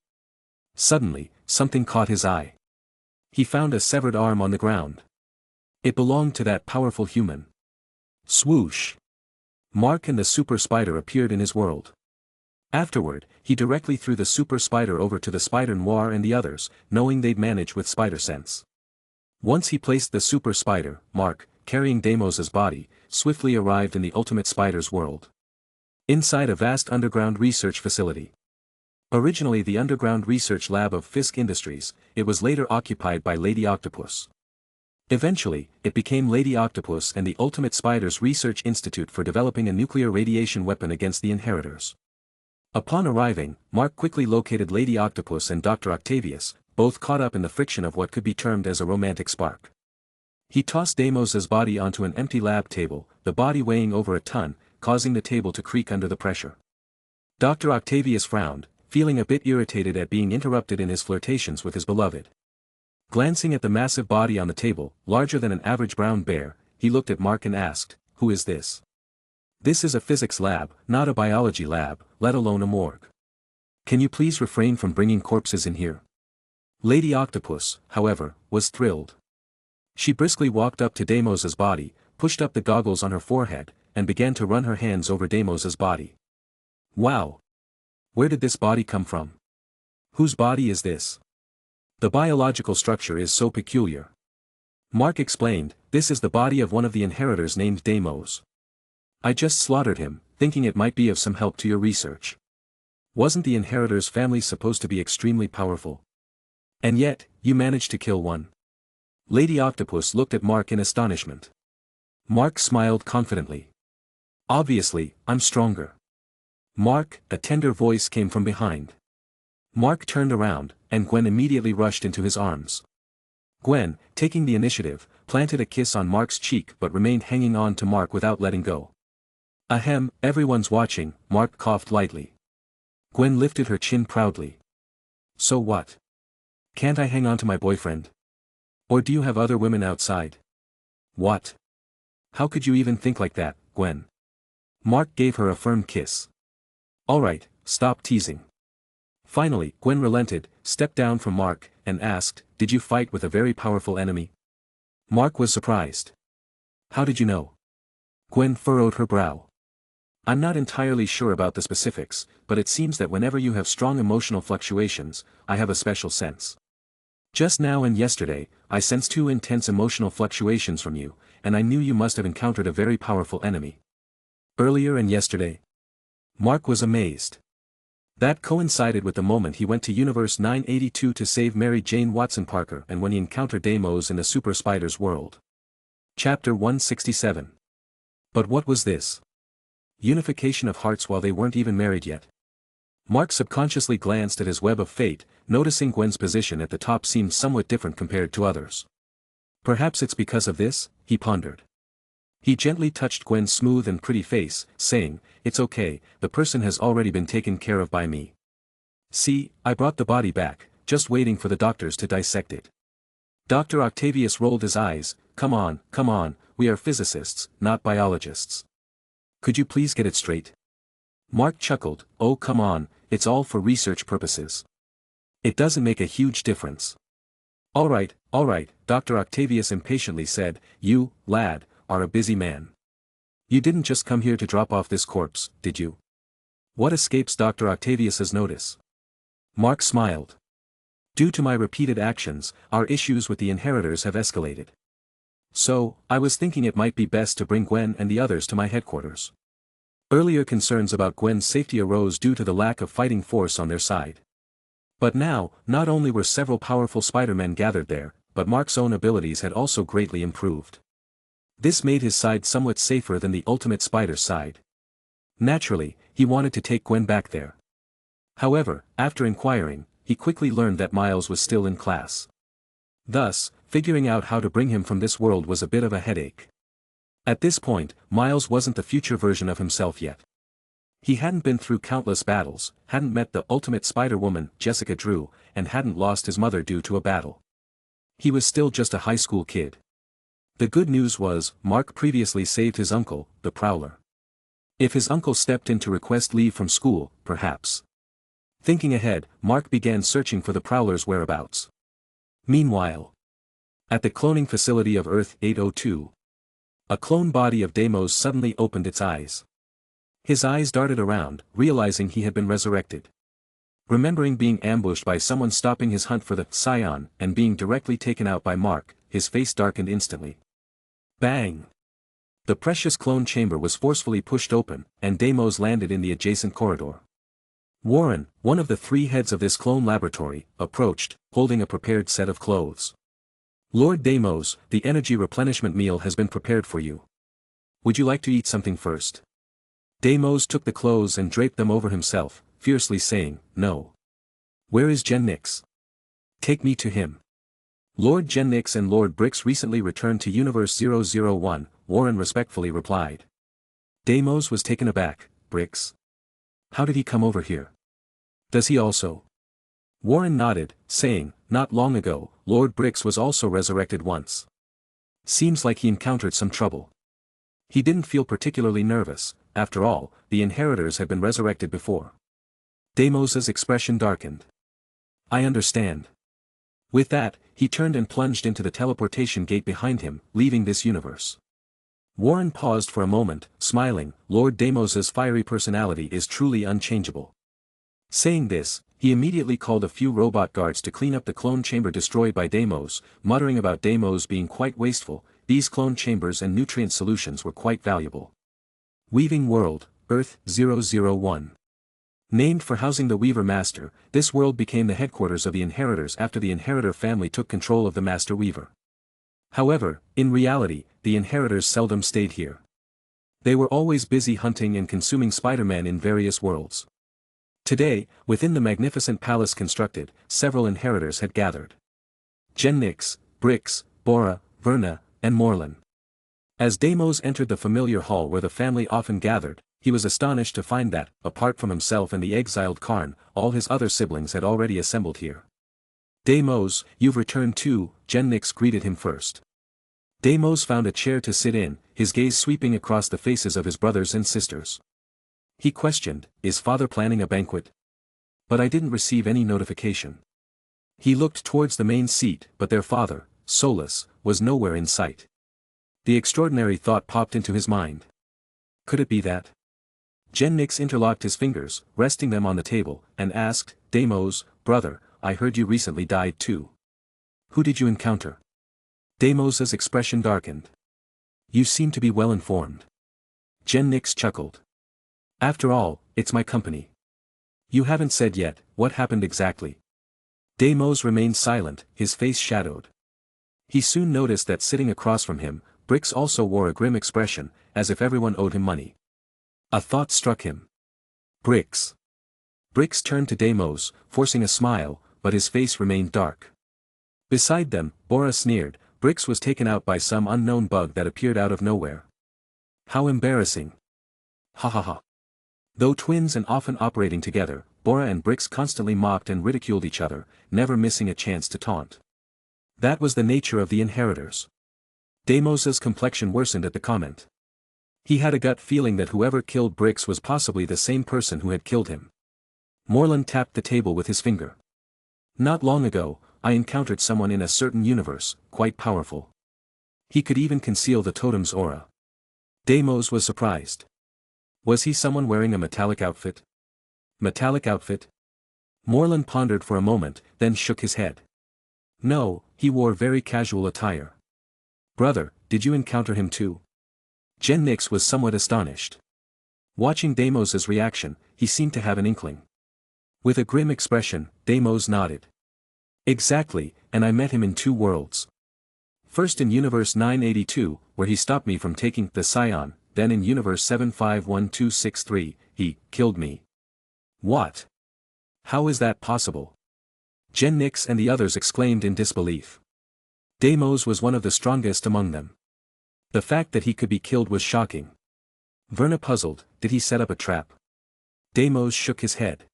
Suddenly, something caught his eye. He found a severed arm on the ground. It belonged to that powerful human. Swoosh! Mark and the Super Spider appeared in his world. Afterward, he directly threw the Super Spider over to the Spider Noir and the others, knowing they'd manage with spider sense. Once he placed the Super Spider, Mark, carrying Deimos' body, swiftly arrived in the Ultimate Spider's world. Inside a vast underground research facility. Originally the underground research lab of Fisk Industries, it was later occupied by Lady Octopus. Eventually, it became Lady Octopus and the Ultimate Spider's Research Institute for developing a nuclear radiation weapon against the Inheritors. Upon arriving, Mark quickly located Lady Octopus and Dr. Octavius, both caught up in the friction of what could be termed as a romantic spark. He tossed Deimos' body onto an empty lab table, the body weighing over a ton, causing the table to creak under the pressure. Dr. Octavius frowned, feeling a bit irritated at being interrupted in his flirtations with his beloved. Glancing at the massive body on the table, larger than an average brown bear, he looked at Mark and asked, "Who is this?" "This is a physics lab, not a biology lab, let alone a morgue. Can you please refrain from bringing corpses in here?" Lady Octopus, however, was thrilled. She briskly walked up to Deimos' body, pushed up the goggles on her forehead, and began to run her hands over Deimos' body. "Wow! Where did this body come from? Whose body is this? The biological structure is so peculiar." Mark explained, "This is the body of one of the Inheritors named Deimos. I just slaughtered him, thinking it might be of some help to your research. Wasn't the Inheritors family supposed to be extremely powerful? And yet, you managed to kill one." Lady Octopus looked at Mark in astonishment. Mark smiled confidently. Obviously, I'm stronger. Mark, a tender voice came from behind. Mark turned around, and Gwen immediately rushed into his arms. Gwen, taking the initiative, planted a kiss on Mark's cheek but remained hanging on to Mark without letting go. Ahem, everyone's watching, Mark coughed lightly. Gwen lifted her chin proudly. So what? Can't I hang on to my boyfriend? Or do you have other women outside? What? How could you even think like that, Gwen? Mark gave her a firm kiss. Alright, stop teasing. Finally, Gwen relented, stepped down from Mark, and asked, did you fight with a very powerful enemy? Mark was surprised. How did you know? Gwen furrowed her brow. I'm not entirely sure about the specifics, but it seems that whenever you have strong emotional fluctuations, I have a special sense. Just now and yesterday, I sensed 2 intense emotional fluctuations from you, and I knew you must have encountered a very powerful enemy. Earlier and yesterday? Mark was amazed. That coincided with the moment he went to Universe 982 to save Mary Jane Watson Parker and when he encountered Deimos in the Super Spider's world. Chapter 167. But what was this? Unification of hearts while they weren't even married yet. Mark subconsciously glanced at his web of fate, noticing Gwen's position at the top seemed somewhat different compared to others. Perhaps it's because of this, he pondered. He gently touched Gwen's smooth and pretty face, saying, it's okay, the person has already been taken care of by me. See, I brought the body back, just waiting for the doctors to dissect it. Dr. Octavius rolled his eyes, come on, we are physicists, not biologists. Could you please get it straight? Mark chuckled, oh come on, it's all for research purposes. It doesn't make a huge difference. Alright, Dr. Octavius impatiently said, you, lad, are a busy man. You didn't just come here to drop off this corpse, did you? What escapes Dr. Octavius's notice? Mark smiled. Due to my repeated actions, our issues with the inheritors have escalated. So, I was thinking it might be best to bring Gwen and the others to my headquarters. Earlier concerns about Gwen's safety arose due to the lack of fighting force on their side. But now, not only were several powerful Spider-Men gathered there, but Mark's own abilities had also greatly improved. This made his side somewhat safer than the Ultimate Spider's side. Naturally, he wanted to take Gwen back there. However, after inquiring, he quickly learned that Miles was still in class. Thus, figuring out how to bring him from this world was a bit of a headache. At this point, Miles wasn't the future version of himself yet. He hadn't been through countless battles, hadn't met the Ultimate Spider-Woman, Jessica Drew, and hadn't lost his mother due to a battle. He was still just a high school kid. The good news was, Mark previously saved his uncle, the Prowler. If his uncle stepped in to request leave from school, perhaps. Thinking ahead, Mark began searching for the Prowler's whereabouts. Meanwhile, at the cloning facility of Earth 802, a clone body of Deimos suddenly opened its eyes. His eyes darted around, realizing he had been resurrected. Remembering being ambushed by someone stopping his hunt for the Scion and being directly taken out by Mark, his face darkened instantly. Bang! The precious clone chamber was forcefully pushed open, and Deimos landed in the adjacent corridor. Warren, one of the 3 heads of this clone laboratory, approached, holding a prepared set of clothes. Lord Deimos, the energy replenishment meal has been prepared for you. Would you like to eat something first? Deimos took the clothes and draped them over himself, fiercely saying, no. Where is Gen Nix? Take me to him. Lord Gen Nix and Lord Brix recently returned to Universe 001, Warren respectfully replied. Deimos was taken aback, Brix? How did he come over here? Does he also? Warren nodded, saying, not long ago, Lord Brix was also resurrected once. Seems like he encountered some trouble. He didn't feel particularly nervous, after all, the inheritors had been resurrected before. Deimos's expression darkened. I understand. With that, he turned and plunged into the teleportation gate behind him, leaving this universe. Warren paused for a moment, smiling, Lord Deimos's fiery personality is truly unchangeable. Saying this, he immediately called a few robot guards to clean up the clone chamber destroyed by Deimos, muttering about Deimos being quite wasteful. These clone chambers and nutrient solutions were quite valuable. Weaving World, Earth 001. Named for housing the Weaver Master, this world became the headquarters of the Inheritors after the Inheritor family took control of the Master Weaver. However, in reality, the inheritors seldom stayed here. They were always busy hunting and consuming SpiderMan in various worlds. Today, within the magnificent palace constructed, several inheritors had gathered. Nix, Brix, Bora, Verna, and Morlan. As Deimos entered the familiar hall where the family often gathered, he was astonished to find that, apart from himself and the exiled Karn, all his other siblings had already assembled here. Deimos, you've returned too, Nix greeted him first. Deimos found a chair to sit in, his gaze sweeping across the faces of his brothers and sisters. He questioned, is father planning a banquet? But I didn't receive any notification. He looked towards the main seat, but their father, Solus, was nowhere in sight. The extraordinary thought popped into his mind. Could it be that? Nix interlocked his fingers, resting them on the table, and asked, Deimos, brother, I heard you recently died too. Who did you encounter? Deimos's expression darkened. You seem to be well informed. Nix chuckled. After all, it's my company. You haven't said yet, what happened exactly? Deimos remained silent, his face shadowed. He soon noticed that sitting across from him, Brix also wore a grim expression, as if everyone owed him money. A thought struck him. Brix. Brix turned to Deimos, forcing a smile, but his face remained dark. Beside them, Bora sneered, Brix was taken out by some unknown bug that appeared out of nowhere. How embarrassing. Ha ha ha. Though twins and often operating together, Bora and Brix constantly mocked and ridiculed each other, never missing a chance to taunt. That was the nature of the inheritors. Deimos's complexion worsened at the comment. He had a gut feeling that whoever killed Brix was possibly the same person who had killed him. Morlan tapped the table with his finger. Not long ago, I encountered someone in a certain universe, quite powerful. He could even conceal the totem's aura. Deimos was surprised. Was he someone wearing a metallic outfit? Metallic outfit? Morlan pondered for a moment, then shook his head. No, he wore very casual attire. Brother, did you encounter him too? Nix was somewhat astonished. Watching Deimos's reaction, he seemed to have an inkling. With a grim expression, Deimos nodded. Exactly, and I met him in 2 worlds. First in Universe 982, where he stopped me from taking the Scion, then in Universe 751263, he killed me. What? How is that possible? Nix and the others exclaimed in disbelief. Deimos was one of the strongest among them. The fact that he could be killed was shocking. Verna puzzled, did he set up a trap? Deimos shook his head.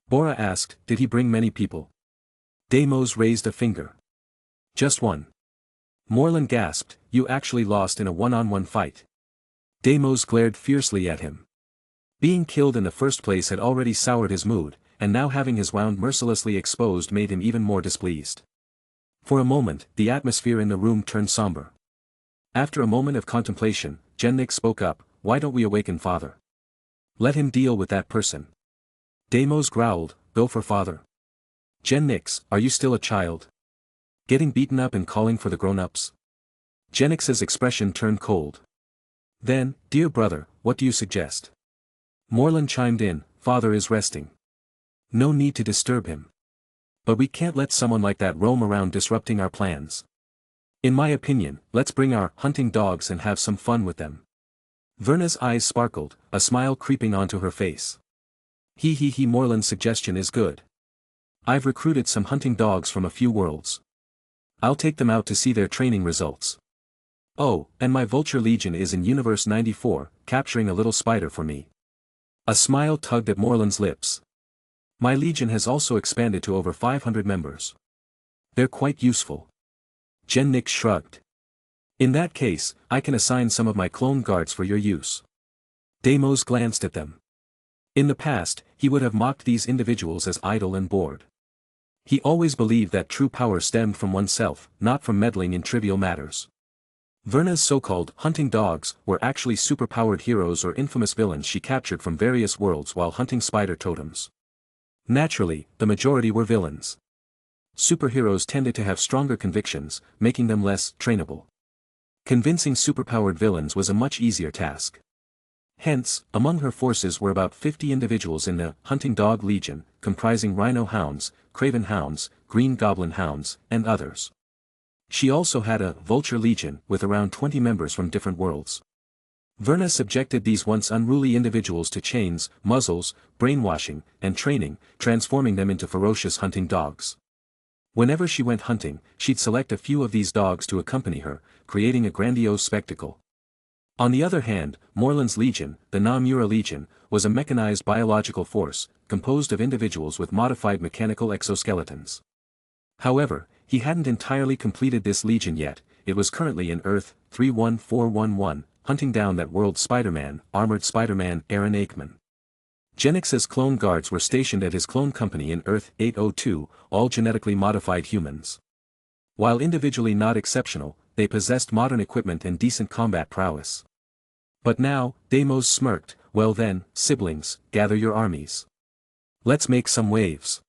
Bora asked, did he bring many people? Deimos raised a finger. Just one. Morlan gasped, you actually lost in a one-on-one fight. Deimos glared fiercely at him. Being killed in the first place had already soured his mood, and now having his wound mercilessly exposed made him even more displeased. For a moment, the atmosphere in the room turned somber. After a moment of contemplation, Nix spoke up, why don't we awaken father? Let him deal with that person. Deimos growled, go for father. Nix, are you still a child? Getting beaten up and calling for the grown-ups? Nix's expression turned cold. Then, dear brother, what do you suggest? Morlan chimed in, father is resting. No need to disturb him. But we can't let someone like that roam around disrupting our plans. In my opinion, let's bring our hunting dogs and have some fun with them. Verna's eyes sparkled, a smile creeping onto her face. Morlan's suggestion is good. I've recruited some hunting dogs from a few worlds. I'll take them out to see their training results. Oh, and my vulture legion is in Universe 94, capturing a little spider for me. A smile tugged at Morlan's lips. My legion has also expanded to over 500 members. They're quite useful. Nix shrugged. In that case, I can assign some of my clone guards for your use. Deimos glanced at them. In the past, he would have mocked these individuals as idle and bored. He always believed that true power stemmed from oneself, not from meddling in trivial matters. Verna's so-called hunting dogs were actually superpowered heroes or infamous villains she captured from various worlds while hunting spider totems. Naturally, the majority were villains. Superheroes tended to have stronger convictions, making them less trainable. Convincing superpowered villains was a much easier task. Hence, among her forces were about 50 individuals in the Hunting Dog Legion, comprising Rhino Hounds, Craven Hounds, Green Goblin Hounds, and others. She also had a Vulture Legion with around 20 members from different worlds. Verna subjected these once unruly individuals to chains, muzzles, brainwashing, and training, transforming them into ferocious hunting dogs. Whenever she went hunting, she'd select a few of these dogs to accompany her, creating a grandiose spectacle. On the other hand, Morland's Legion, the Namura Legion, was a mechanized biological force, composed of individuals with modified mechanical exoskeletons. However, he hadn't entirely completed this legion yet. It was currently in Earth 31411, hunting down that world SpiderMan, armored SpiderMan Aaron Aikman. Genix's clone guards were stationed at his clone company in Earth 802, all genetically modified humans. While individually not exceptional, they possessed modern equipment and decent combat prowess. But now, Deimos smirked, well then, siblings, gather your armies. Let's make some waves.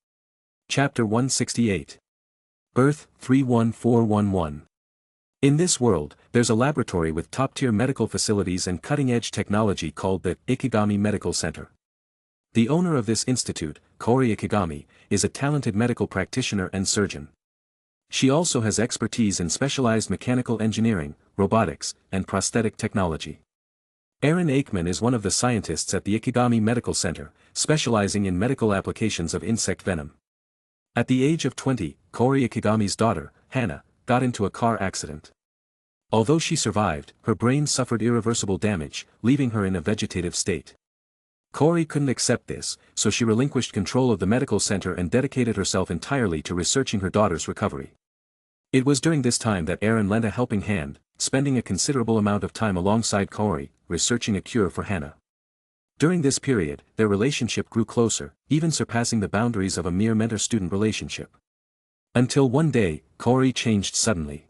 Chapter 168. Earth 31411. In this world, there's a laboratory with top-tier medical facilities and cutting-edge technology called the Ikigami Medical Center. The owner of this institute, Kaori Ikigami, is a talented medical practitioner and surgeon. She also has expertise in specialized mechanical engineering, robotics, and prosthetic technology. Aaron Aikman is one of the scientists at the Ikigami Medical Center, specializing in medical applications of insect venom. At the age of 20, Kaori Ikigami's daughter, Hannah, got into a car accident. Although she survived, her brain suffered irreversible damage, leaving her in a vegetative state. Kaori couldn't accept this, so she relinquished control of the medical center and dedicated herself entirely to researching her daughter's recovery. It was during this time that Aaron lent a helping hand, spending a considerable amount of time alongside Kaori, researching a cure for Hannah. During this period, their relationship grew closer, even surpassing the boundaries of a mere mentor-student relationship. Until one day, Kaori changed suddenly.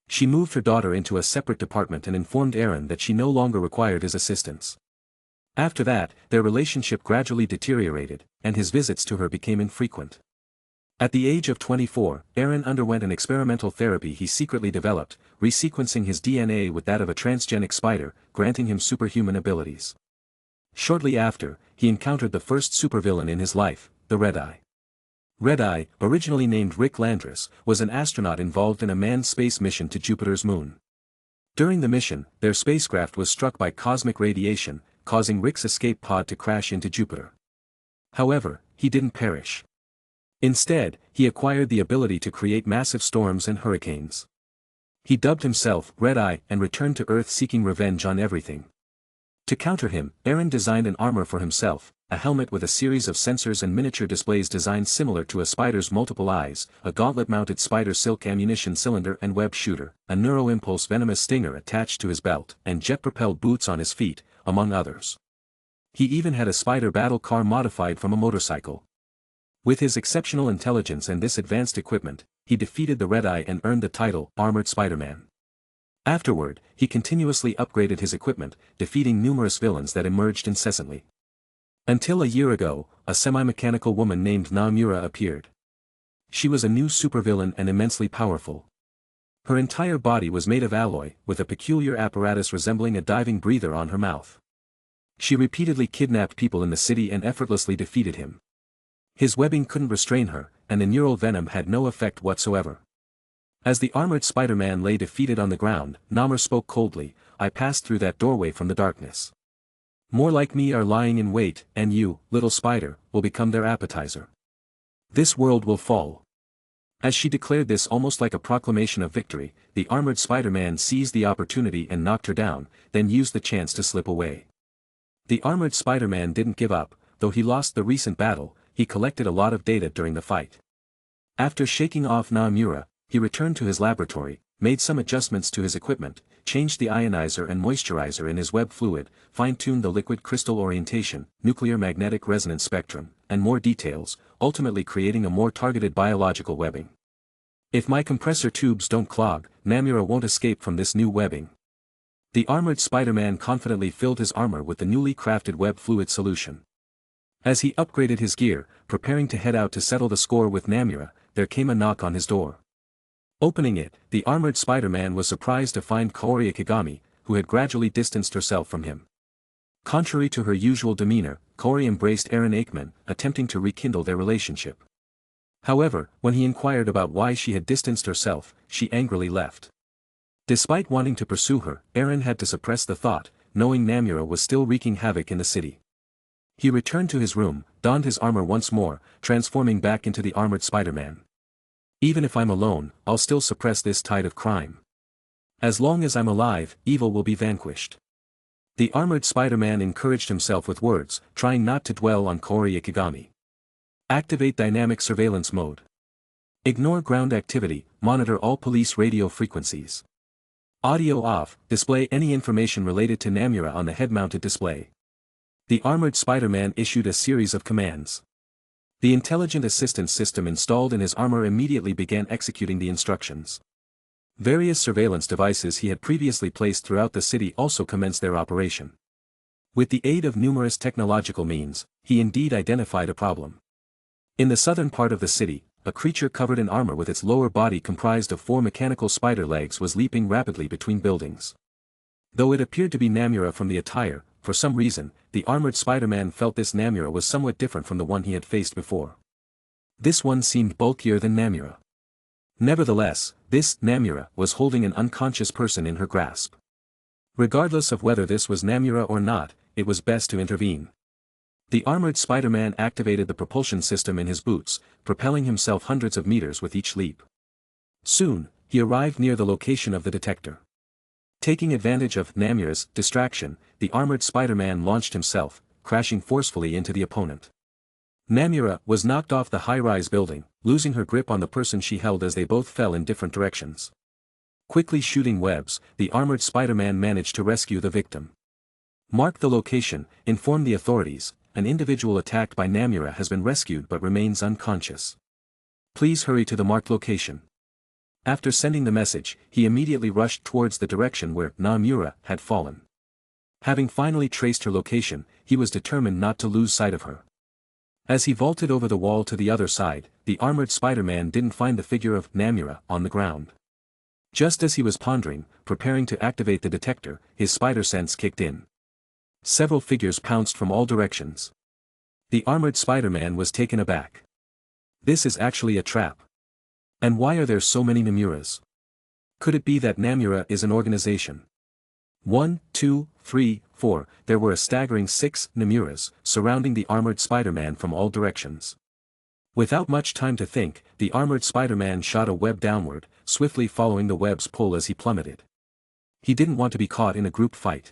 She moved her daughter into a separate department and informed Aaron that she no longer required his assistance. After that, their relationship gradually deteriorated, and his visits to her became infrequent. At the age of 24, Aaron underwent an experimental therapy he secretly developed, resequencing his DNA with that of a transgenic spider, granting him superhuman abilities. Shortly after, he encountered the first supervillain in his life, the Red-Eye. Red-Eye, originally named Rick Landris, was an astronaut involved in a manned space mission to Jupiter's moon. During the mission, their spacecraft was struck by cosmic radiation, causing Rick's escape pod to crash into Jupiter. However, he didn't perish. Instead, he acquired the ability to create massive storms and hurricanes. He dubbed himself Red-Eye and returned to Earth seeking revenge on everything. To counter him, Aaron designed an armor for himself, a helmet with a series of sensors and miniature displays designed similar to a spider's multiple eyes, a gauntlet-mounted spider silk ammunition cylinder and web shooter, a neuroimpulse venomous stinger attached to his belt, and jet-propelled boots on his feet, among others. He even had a spider battle car modified from a motorcycle. With his exceptional intelligence and this advanced equipment, he defeated the Red-Eye and earned the title Armored Spider-Man. Afterward, he continuously upgraded his equipment, defeating numerous villains that emerged incessantly. Until a year ago, a semi-mechanical woman named Namura appeared. She was a new supervillain and immensely powerful. Her entire body was made of alloy, with a peculiar apparatus resembling a diving breather on her mouth. She repeatedly kidnapped people in the city and effortlessly defeated him. His webbing couldn't restrain her, and the neural venom had no effect whatsoever. As the armored Spider-Man lay defeated on the ground, Namur spoke coldly, "I passed through that doorway from the darkness. More like me are lying in wait, and you, little spider, will become their appetizer. This world will fall." As she declared this almost like a proclamation of victory, the armored Spider-Man seized the opportunity and knocked her down, then used the chance to slip away. The armored Spider-Man didn't give up, though he lost the recent battle. He collected a lot of data during the fight. After shaking off Namura, he returned to his laboratory, made some adjustments to his equipment, changed the ionizer and moisturizer in his web fluid, fine-tuned the liquid crystal orientation, nuclear magnetic resonance spectrum, and more details, ultimately creating a more targeted biological webbing. "If my compressor tubes don't clog, Namura won't escape from this new webbing." The armored Spider-Man confidently filled his armor with the newly crafted web fluid solution. As he upgraded his gear, preparing to head out to settle the score with Namura, there came a knock on his door. Opening it, the armored Spider-Man was surprised to find Kaori Ikigami, who had gradually distanced herself from him. Contrary to her usual demeanor, Kaori embraced Aaron Aikman, attempting to rekindle their relationship. However, when he inquired about why she had distanced herself, she angrily left. Despite wanting to pursue her, Eren had to suppress the thought, knowing Namura was still wreaking havoc in the city. He returned to his room, donned his armor once more, transforming back into the armored Spider-Man. Even if I'm alone, I'll still suppress this tide of crime. As long as I'm alive, evil will be vanquished. The armored Spider-Man encouraged himself with words, trying not to dwell on Kori Ikigami. Activate dynamic surveillance mode. Ignore ground activity, monitor all police radio frequencies. Audio off, display any information related to Namura on the head-mounted display. The armored Spider-Man issued a series of commands. The intelligent assistance system installed in his armor immediately began executing the instructions. Various surveillance devices he had previously placed throughout the city also commenced their operation. With the aid of numerous technological means, he indeed identified a problem. In the southern part of the city, a creature covered in armor with its lower body comprised of 4 mechanical spider legs was leaping rapidly between buildings. Though it appeared to be Namura from the attire, for some reason, the armored Spider-Man felt this Namura was somewhat different from the one he had faced before. This one seemed bulkier than Namura. Nevertheless, this Namura was holding an unconscious person in her grasp. Regardless of whether this was Namura or not, it was best to intervene. The armored Spider-Man activated the propulsion system in his boots, propelling himself hundreds of meters with each leap. Soon, he arrived near the location of the detector. Taking advantage of Namura's distraction, the armored Spider-Man launched himself, crashing forcefully into the opponent. Namura was knocked off the high-rise building, losing her grip on the person she held as they both fell in different directions. Quickly shooting webs, the armored Spider-Man managed to rescue the victim. Mark the location, inform the authorities, an individual attacked by Namura has been rescued but remains unconscious. Please hurry to the marked location. After sending the message, he immediately rushed towards the direction where Namura had fallen. Having finally traced her location, he was determined not to lose sight of her. As he vaulted over the wall to the other side, the armored Spider-Man didn't find the figure of Namura on the ground. Just as he was pondering, preparing to activate the detector, his spider sense kicked in. Several figures pounced from all directions. The armored Spider-Man was taken aback. This is actually a trap. And why are there so many Namuras? Could it be that Namura is an organization? 1, 2, 3, 4, there were a staggering 6 Namuras, surrounding the armored Spider-Man from all directions. Without much time to think, the armored Spider-Man shot a web downward, swiftly following the web's pull as he plummeted. He didn't want to be caught in a group fight.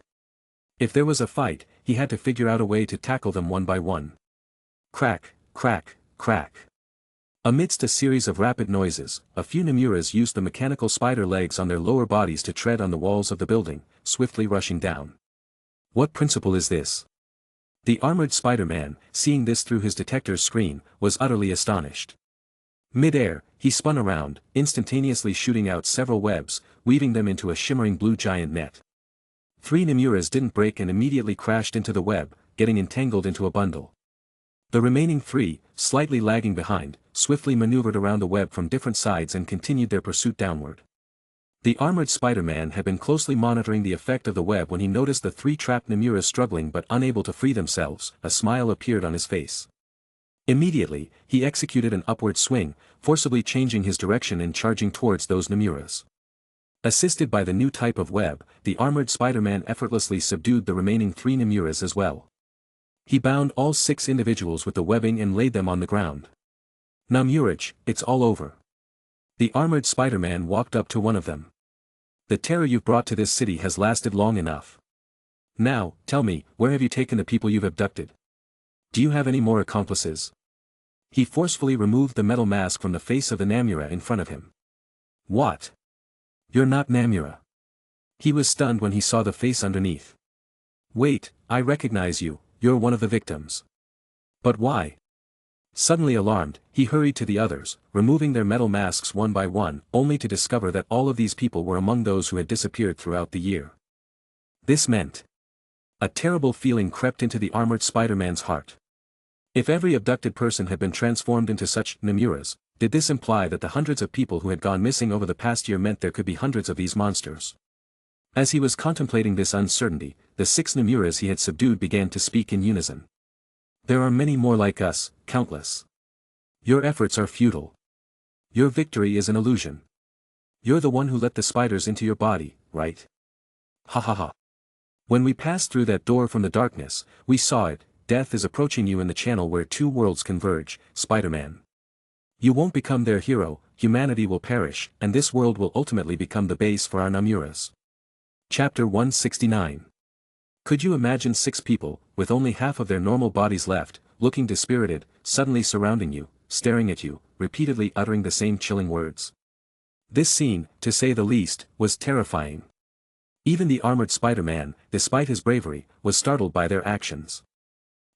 If there was a fight, he had to figure out a way to tackle them one by one. Crack, crack, crack. Amidst a series of rapid noises, a few Namuras used the mechanical spider legs on their lower bodies to tread on the walls of the building, swiftly rushing down. What principle is this? The armored Spider-Man, seeing this through his detector's screen, was utterly astonished. Mid-air, he spun around, instantaneously shooting out several webs, weaving them into a shimmering blue giant net. 3 Namuras didn't break and immediately crashed into the web, getting entangled into a bundle. The remaining 3, slightly lagging behind, swiftly maneuvered around the web from different sides and continued their pursuit downward. The armored Spider-Man had been closely monitoring the effect of the web when he noticed the 3 trapped Namuras struggling but unable to free themselves. A smile appeared on his face. Immediately, he executed an upward swing, forcibly changing his direction and charging towards those Namuras. Assisted by the new type of web, the armored Spider-Man effortlessly subdued the remaining 3 Namuras as well. He bound all 6 individuals with the webbing and laid them on the ground. Namurich, it's all over. The armored Spider-Man walked up to one of them. The terror you've brought to this city has lasted long enough. Now, tell me, where have you taken the people you've abducted? Do you have any more accomplices? He forcefully removed the metal mask from the face of the Namura in front of him. What? You're not Namura. He was stunned when he saw the face underneath. Wait, I recognize you, you're one of the victims. But why? Suddenly alarmed, he hurried to the others, removing their metal masks one by one, only to discover that all of these people were among those who had disappeared throughout the year. This meant. A terrible feeling crept into the armored Spider-Man's heart. If every abducted person had been transformed into such Namuras, did this imply that the hundreds of people who had gone missing over the past year meant there could be hundreds of these monsters? As he was contemplating this uncertainty, the 6 Namuras he had subdued began to speak in unison. There are many more like us, countless. Your efforts are futile. Your victory is an illusion. You're the one who let the spiders into your body, right? Ha ha ha. When we passed through that door from the darkness, we saw it. Death is approaching you in the channel where two worlds converge, Spider-Man. You won't become their hero, humanity will perish, and this world will ultimately become the base for our Namuras. Chapter 169. Could you imagine 6 people, with only half of their normal bodies left, looking dispirited, suddenly surrounding you, staring at you, repeatedly uttering the same chilling words? This scene, to say the least, was terrifying. Even the armored Spider-Man, despite his bravery, was startled by their actions.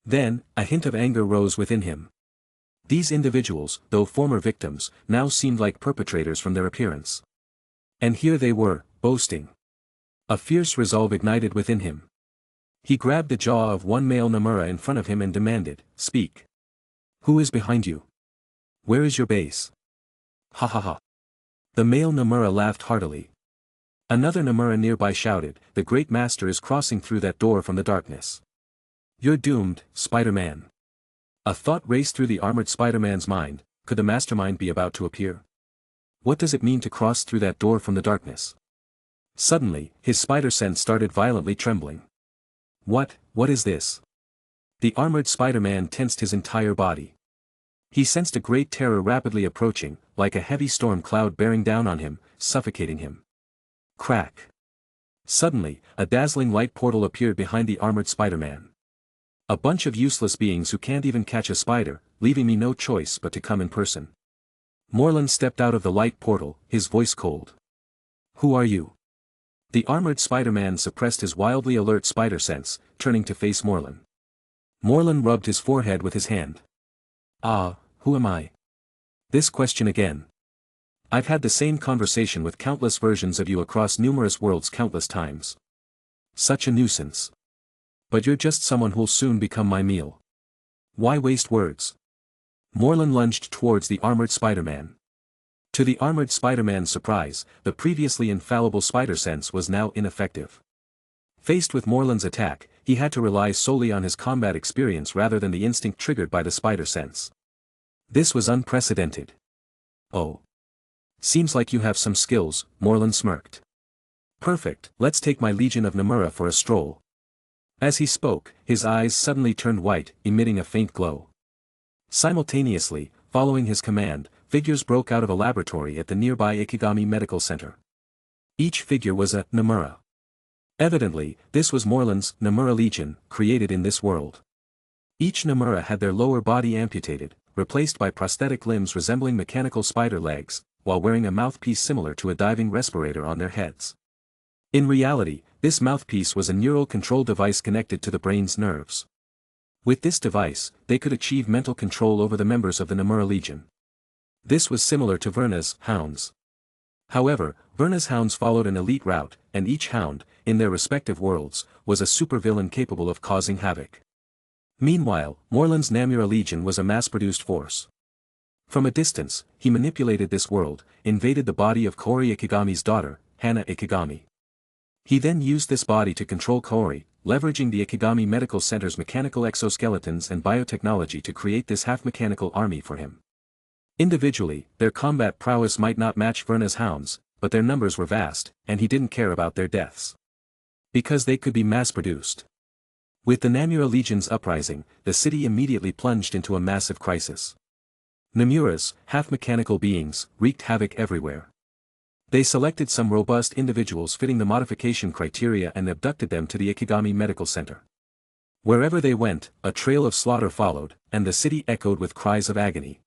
Then, a hint of anger rose within him. These individuals, though former victims, now seemed like perpetrators from their appearance. And here they were, boasting. A fierce resolve ignited within him. He grabbed the jaw of one male Namura in front of him and demanded, "Speak. Who is behind you? Where is your base?" Ha ha ha. The male Namura laughed heartily. Another Namura nearby shouted, "The great master is crossing through that door from the darkness. You're doomed, Spider-Man." A thought raced through the armored Spider-Man's mind. Could the mastermind be about to appear? What does it mean to cross through that door from the darkness? Suddenly, his spider sense started violently trembling. What is this? The armored Spider-Man tensed his entire body. He sensed a great terror rapidly approaching, like a heavy storm cloud bearing down on him, suffocating him. Crack. Suddenly, a dazzling light portal appeared behind the armored Spider-Man. A bunch of useless beings who can't even catch a spider, leaving me no choice but to come in person. Moreland stepped out of the light portal, his voice cold. Who are you? The armored Spider-Man suppressed his wildly alert spider sense, turning to face Moreland. Moreland rubbed his forehead with his hand. Who am I? This question again. I've had the same conversation with countless versions of you across numerous worlds countless times. Such a nuisance. But you're just someone who'll soon become my meal. Why waste words? Moreland lunged towards the armored Spider-Man. To the armored Spider-Man's surprise, the previously infallible spider sense was now ineffective. Faced with Moreland's attack, he had to rely solely on his combat experience rather than the instinct triggered by the spider sense. This was unprecedented. Oh. Seems like you have some skills, Moreland smirked. Perfect, let's take my legion of Namura for a stroll. As he spoke, his eyes suddenly turned white, emitting a faint glow. Simultaneously, following his command, figures broke out of a laboratory at the nearby Ikigami Medical Center. Each figure was a Namura. Evidently, this was Moreland's Namura Legion, created in this world. Each Namura had their lower body amputated, replaced by prosthetic limbs resembling mechanical spider legs, while wearing a mouthpiece similar to a diving respirator on their heads. In reality, this mouthpiece was a neural control device connected to the brain's nerves. With this device, they could achieve mental control over the members of the Namura Legion. This was similar to Verna's hounds. However, Verna's hounds followed an elite route, and each hound, in their respective worlds, was a supervillain capable of causing havoc. Meanwhile, Moreland's Namura Legion was a mass-produced force. From a distance, he manipulated this world, invaded the body of Kaori Ikigami's daughter, Hana Ikigami. He then used this body to control Kaori, leveraging the Ikigami Medical Center's mechanical exoskeletons and biotechnology to create this half-mechanical army for him. Individually, their combat prowess might not match Verna's hounds, but their numbers were vast, and he didn't care about their deaths. Because they could be mass-produced. With the Namura Legion's uprising, the city immediately plunged into a massive crisis. Namuras, half-mechanical beings, wreaked havoc everywhere. They selected some robust individuals fitting the modification criteria and abducted them to the Ikigami Medical Center. Wherever they went, a trail of slaughter followed, and the city echoed with cries of agony.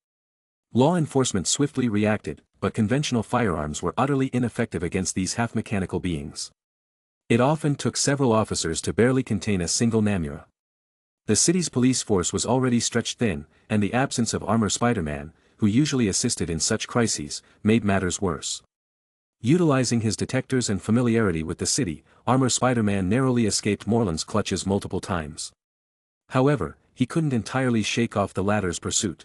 Law enforcement swiftly reacted, but conventional firearms were utterly ineffective against these half-mechanical beings. It often took several officers to barely contain a single Namura. The city's police force was already stretched thin, and the absence of Armor Spider-Man, who usually assisted in such crises, made matters worse. Utilizing his detectors and familiarity with the city, Armor Spider-Man narrowly escaped Moreland's clutches multiple times. However, he couldn't entirely shake off the latter's pursuit.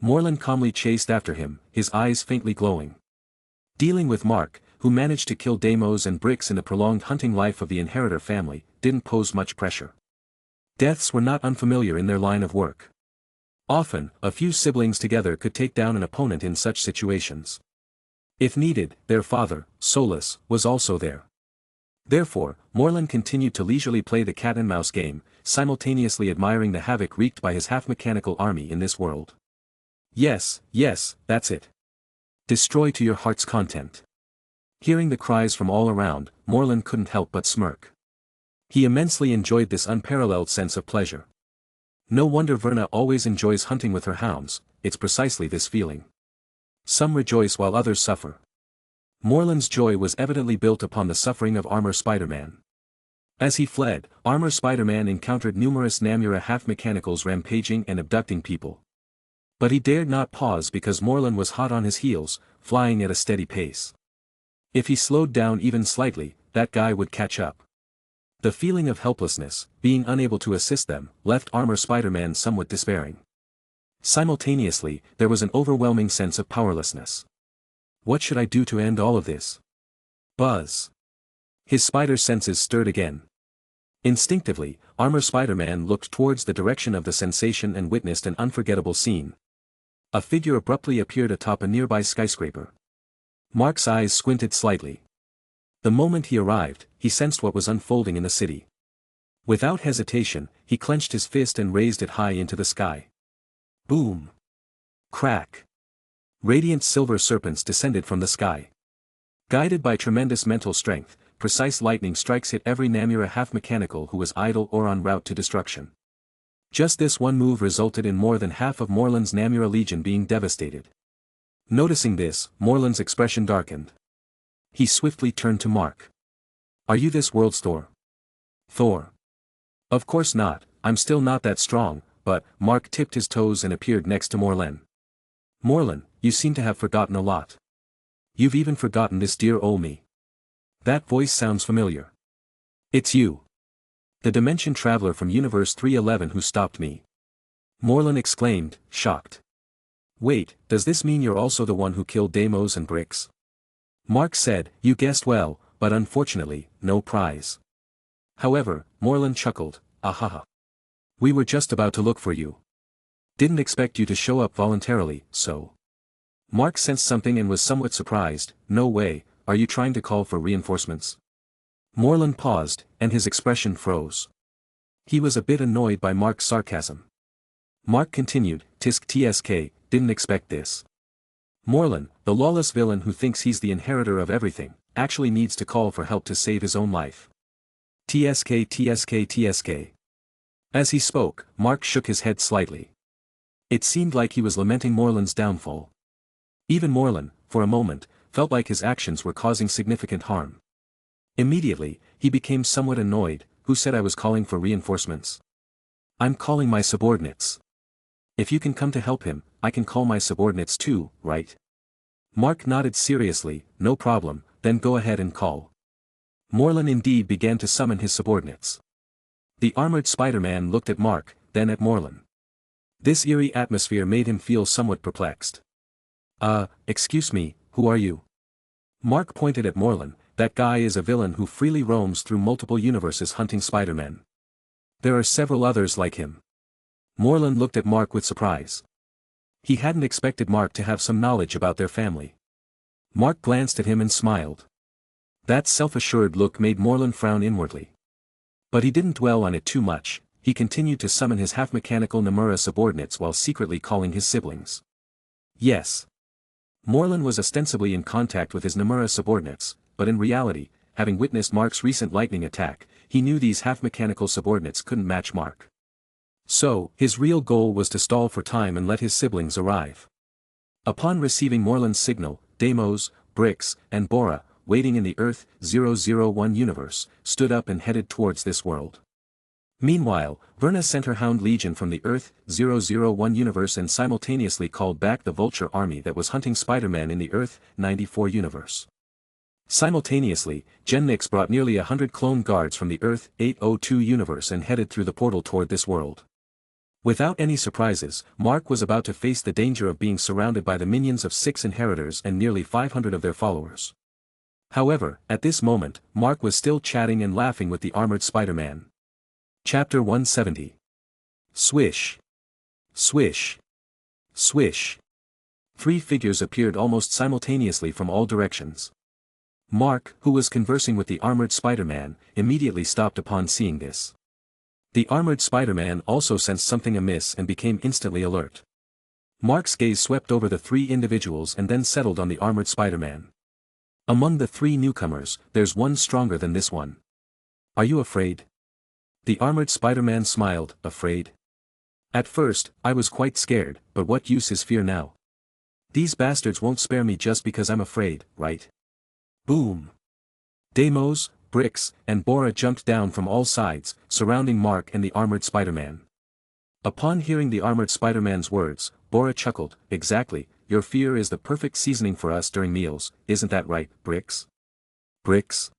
Moreland calmly chased after him, his eyes faintly glowing. Dealing with Mark, who managed to kill Deimos and Bricks in the prolonged hunting life of the inheritor family, didn't pose much pressure. Deaths were not unfamiliar in their line of work. Often, a few siblings together could take down an opponent in such situations. If needed, their father, Solus, was also there. Therefore, Morlun continued to leisurely play the cat-and-mouse game, simultaneously admiring the havoc wreaked by his half-mechanical army in this world. Yes, that's it. Destroy to your heart's content. Hearing the cries from all around, Morlun couldn't help but smirk. He immensely enjoyed this unparalleled sense of pleasure. No wonder Verna always enjoys hunting with her hounds, it's precisely this feeling. Some rejoice while others suffer. Morlun's joy was evidently built upon the suffering of Armor SpiderMan. As he fled, Armor SpiderMan encountered numerous Namura half-mechanicals rampaging and abducting people. But he dared not pause because Morlun was hot on his heels, flying at a steady pace. If he slowed down even slightly, that guy would catch up. The feeling of helplessness, being unable to assist them, left Armor SpiderMan somewhat despairing. Simultaneously, there was an overwhelming sense of powerlessness. What should I do to end all of this? Buzz. His spider senses stirred again. Instinctively, Armor SpiderMan looked towards the direction of the sensation and witnessed an unforgettable scene. A figure abruptly appeared atop a nearby skyscraper. Mark's eyes squinted slightly. The moment he arrived, he sensed what was unfolding in the city. Without hesitation, he clenched his fist and raised it high into the sky. Boom! Crack! Radiant silver serpents descended from the sky. Guided by tremendous mental strength, precise lightning strikes hit every Namura half-mechanical who was idle or en route to destruction. Just this one move resulted in more than half of Morlun's Namura legion being devastated. Noticing this, Morlun's expression darkened. He swiftly turned to Mark. Are you this world's Thor? Of course not, I'm still not that strong, but, Mark tipped his toes and appeared next to Morlun. Morlun, you seem to have forgotten a lot. You've even forgotten this dear old me. That voice sounds familiar. It's you. The Dimension Traveler from Universe 311 who stopped me. Morlun exclaimed, shocked. Wait, does this mean you're also the one who killed Deimos and Bricks? Mark said, you guessed well, but unfortunately, no prize. However, Morlun chuckled, ahaha. We were just about to look for you. Didn't expect you to show up voluntarily, so. Mark sensed something and was somewhat surprised. No way, are you trying to call for reinforcements? Morlun paused, and his expression froze. He was a bit annoyed by Mark's sarcasm. Mark continued, Tisk TSK, didn't expect this. Morlun, the lawless villain who thinks he's the inheritor of everything, actually needs to call for help to save his own life. TSK. As he spoke, Mark shook his head slightly. It seemed like he was lamenting Morlun's downfall. Even Morlun, for a moment, felt like his actions were causing significant harm. Immediately, he became somewhat annoyed. Who said I was calling for reinforcements? I'm calling my subordinates. If you can come to help him, I can call my subordinates too, right? Mark nodded seriously, no problem, then go ahead and call. Morlun indeed began to summon his subordinates. The armored SpiderMan looked at Mark, then at Morlun. This eerie atmosphere made him feel somewhat perplexed. Excuse me, who are you? Mark pointed at Morlun. That guy is a villain who freely roams through multiple universes hunting Spider-Men. There are several others like him. Morlun looked at Mark with surprise. He hadn't expected Mark to have some knowledge about their family. Mark glanced at him and smiled. That self-assured look made Morlun frown inwardly. But he didn't dwell on it too much. He continued to summon his half-mechanical Namura subordinates while secretly calling his siblings. Yes. Morlun was ostensibly in contact with his Namura subordinates, but in reality, having witnessed Mark's recent lightning attack, he knew these half-mechanical subordinates couldn't match Mark. So, his real goal was to stall for time and let his siblings arrive. Upon receiving Morlun's signal, Deimos, Bricks, and Bora, waiting in the Earth 001 universe, stood up and headed towards this world. Meanwhile, Verna sent her Hound Legion from the Earth 001 universe and simultaneously called back the Vulture army that was hunting Spider-Man in the Earth 94 universe. Simultaneously, Gen Nix brought nearly 100 clone guards from the Earth 802 universe and headed through the portal toward this world. Without any surprises, Mark was about to face the danger of being surrounded by the minions of 6 inheritors and nearly 500 of their followers. However, at this moment, Mark was still chatting and laughing with the armored Spider-Man. Chapter 170. Swish. Swish. Swish. 3 figures appeared almost simultaneously from all directions. Mark, who was conversing with the armored Spider-Man, immediately stopped upon seeing this. The armored Spider-Man also sensed something amiss and became instantly alert. Mark's gaze swept over the 3 individuals and then settled on the armored Spider-Man. Among the 3 newcomers, there's one stronger than this one. Are you afraid? The armored Spider-Man smiled. Afraid? At first, I was quite scared, but what use is fear now? These bastards won't spare me just because I'm afraid, right? Boom! Deimos, Bricks, and Bora jumped down from all sides, surrounding Mark and the armored Spider-Man. Upon hearing the armored Spider-Man's words, Bora chuckled. Exactly, your fear is the perfect seasoning for us during meals, isn't that right, Bricks? Bricks?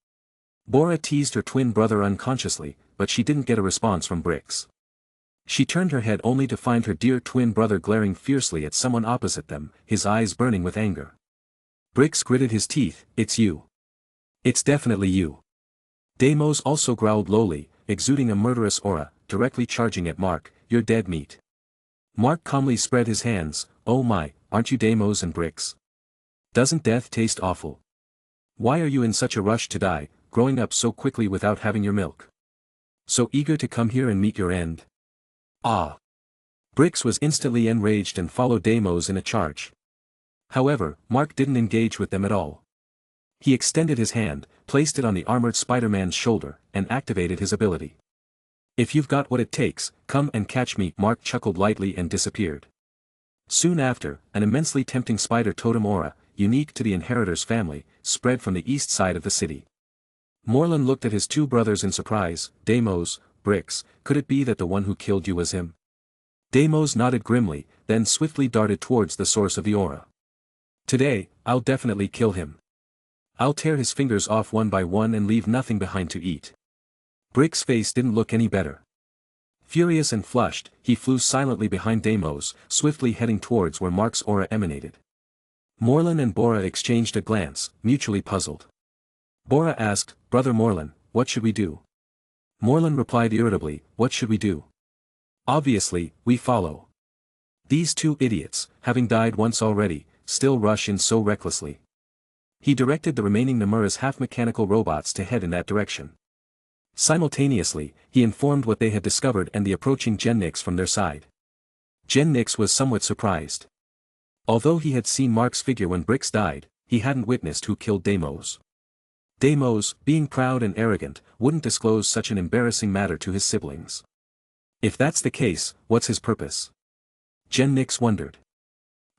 Bora teased her twin brother unconsciously, but she didn't get a response from Bricks. She turned her head only to find her dear twin brother glaring fiercely at someone opposite them, his eyes burning with anger. Bricks gritted his teeth. It's you. It's definitely you. Deimos also growled lowly, exuding a murderous aura, directly charging at Mark. You're dead meat. Mark calmly spread his hands. Oh my, aren't you Deimos and Bricks? Doesn't death taste awful? Why are you in such a rush to die, growing up so quickly without having your milk? So eager to come here and meet your end? Ah! Bricks was instantly enraged and followed Deimos in a charge. However, Mark didn't engage with them at all. He extended his hand, placed it on the armored Spider-Man's shoulder, and activated his ability. If you've got what it takes, come and catch me. Mark chuckled lightly and disappeared. Soon after, an immensely tempting spider totem aura, unique to the inheritor's family, spread from the east side of the city. Morlan looked at his 2 brothers in surprise. Deimos, Bricks, could it be that the one who killed you was him? Deimos nodded grimly, then swiftly darted towards the source of the aura. Today, I'll definitely kill him. I'll tear his fingers off one by one and leave nothing behind to eat. Bricks' face didn't look any better. Furious and flushed, he flew silently behind Deimos, swiftly heading towards where Mark's aura emanated. Morlan and Bora exchanged a glance, mutually puzzled. Bora asked, Brother Morlan, what should we do? Morlan replied irritably, what should we do? Obviously, we follow. These 2 idiots, having died once already, still rush in so recklessly. He directed the remaining Nomura's half-mechanical robots to head in that direction. Simultaneously, he informed what they had discovered and the approaching Gen Nix from their side. Gen Nix was somewhat surprised. Although he had seen Mark's figure when Bricks died, he hadn't witnessed who killed Deimos. Deimos, being proud and arrogant, wouldn't disclose such an embarrassing matter to his siblings. If that's the case, what's his purpose? Gen Nix wondered.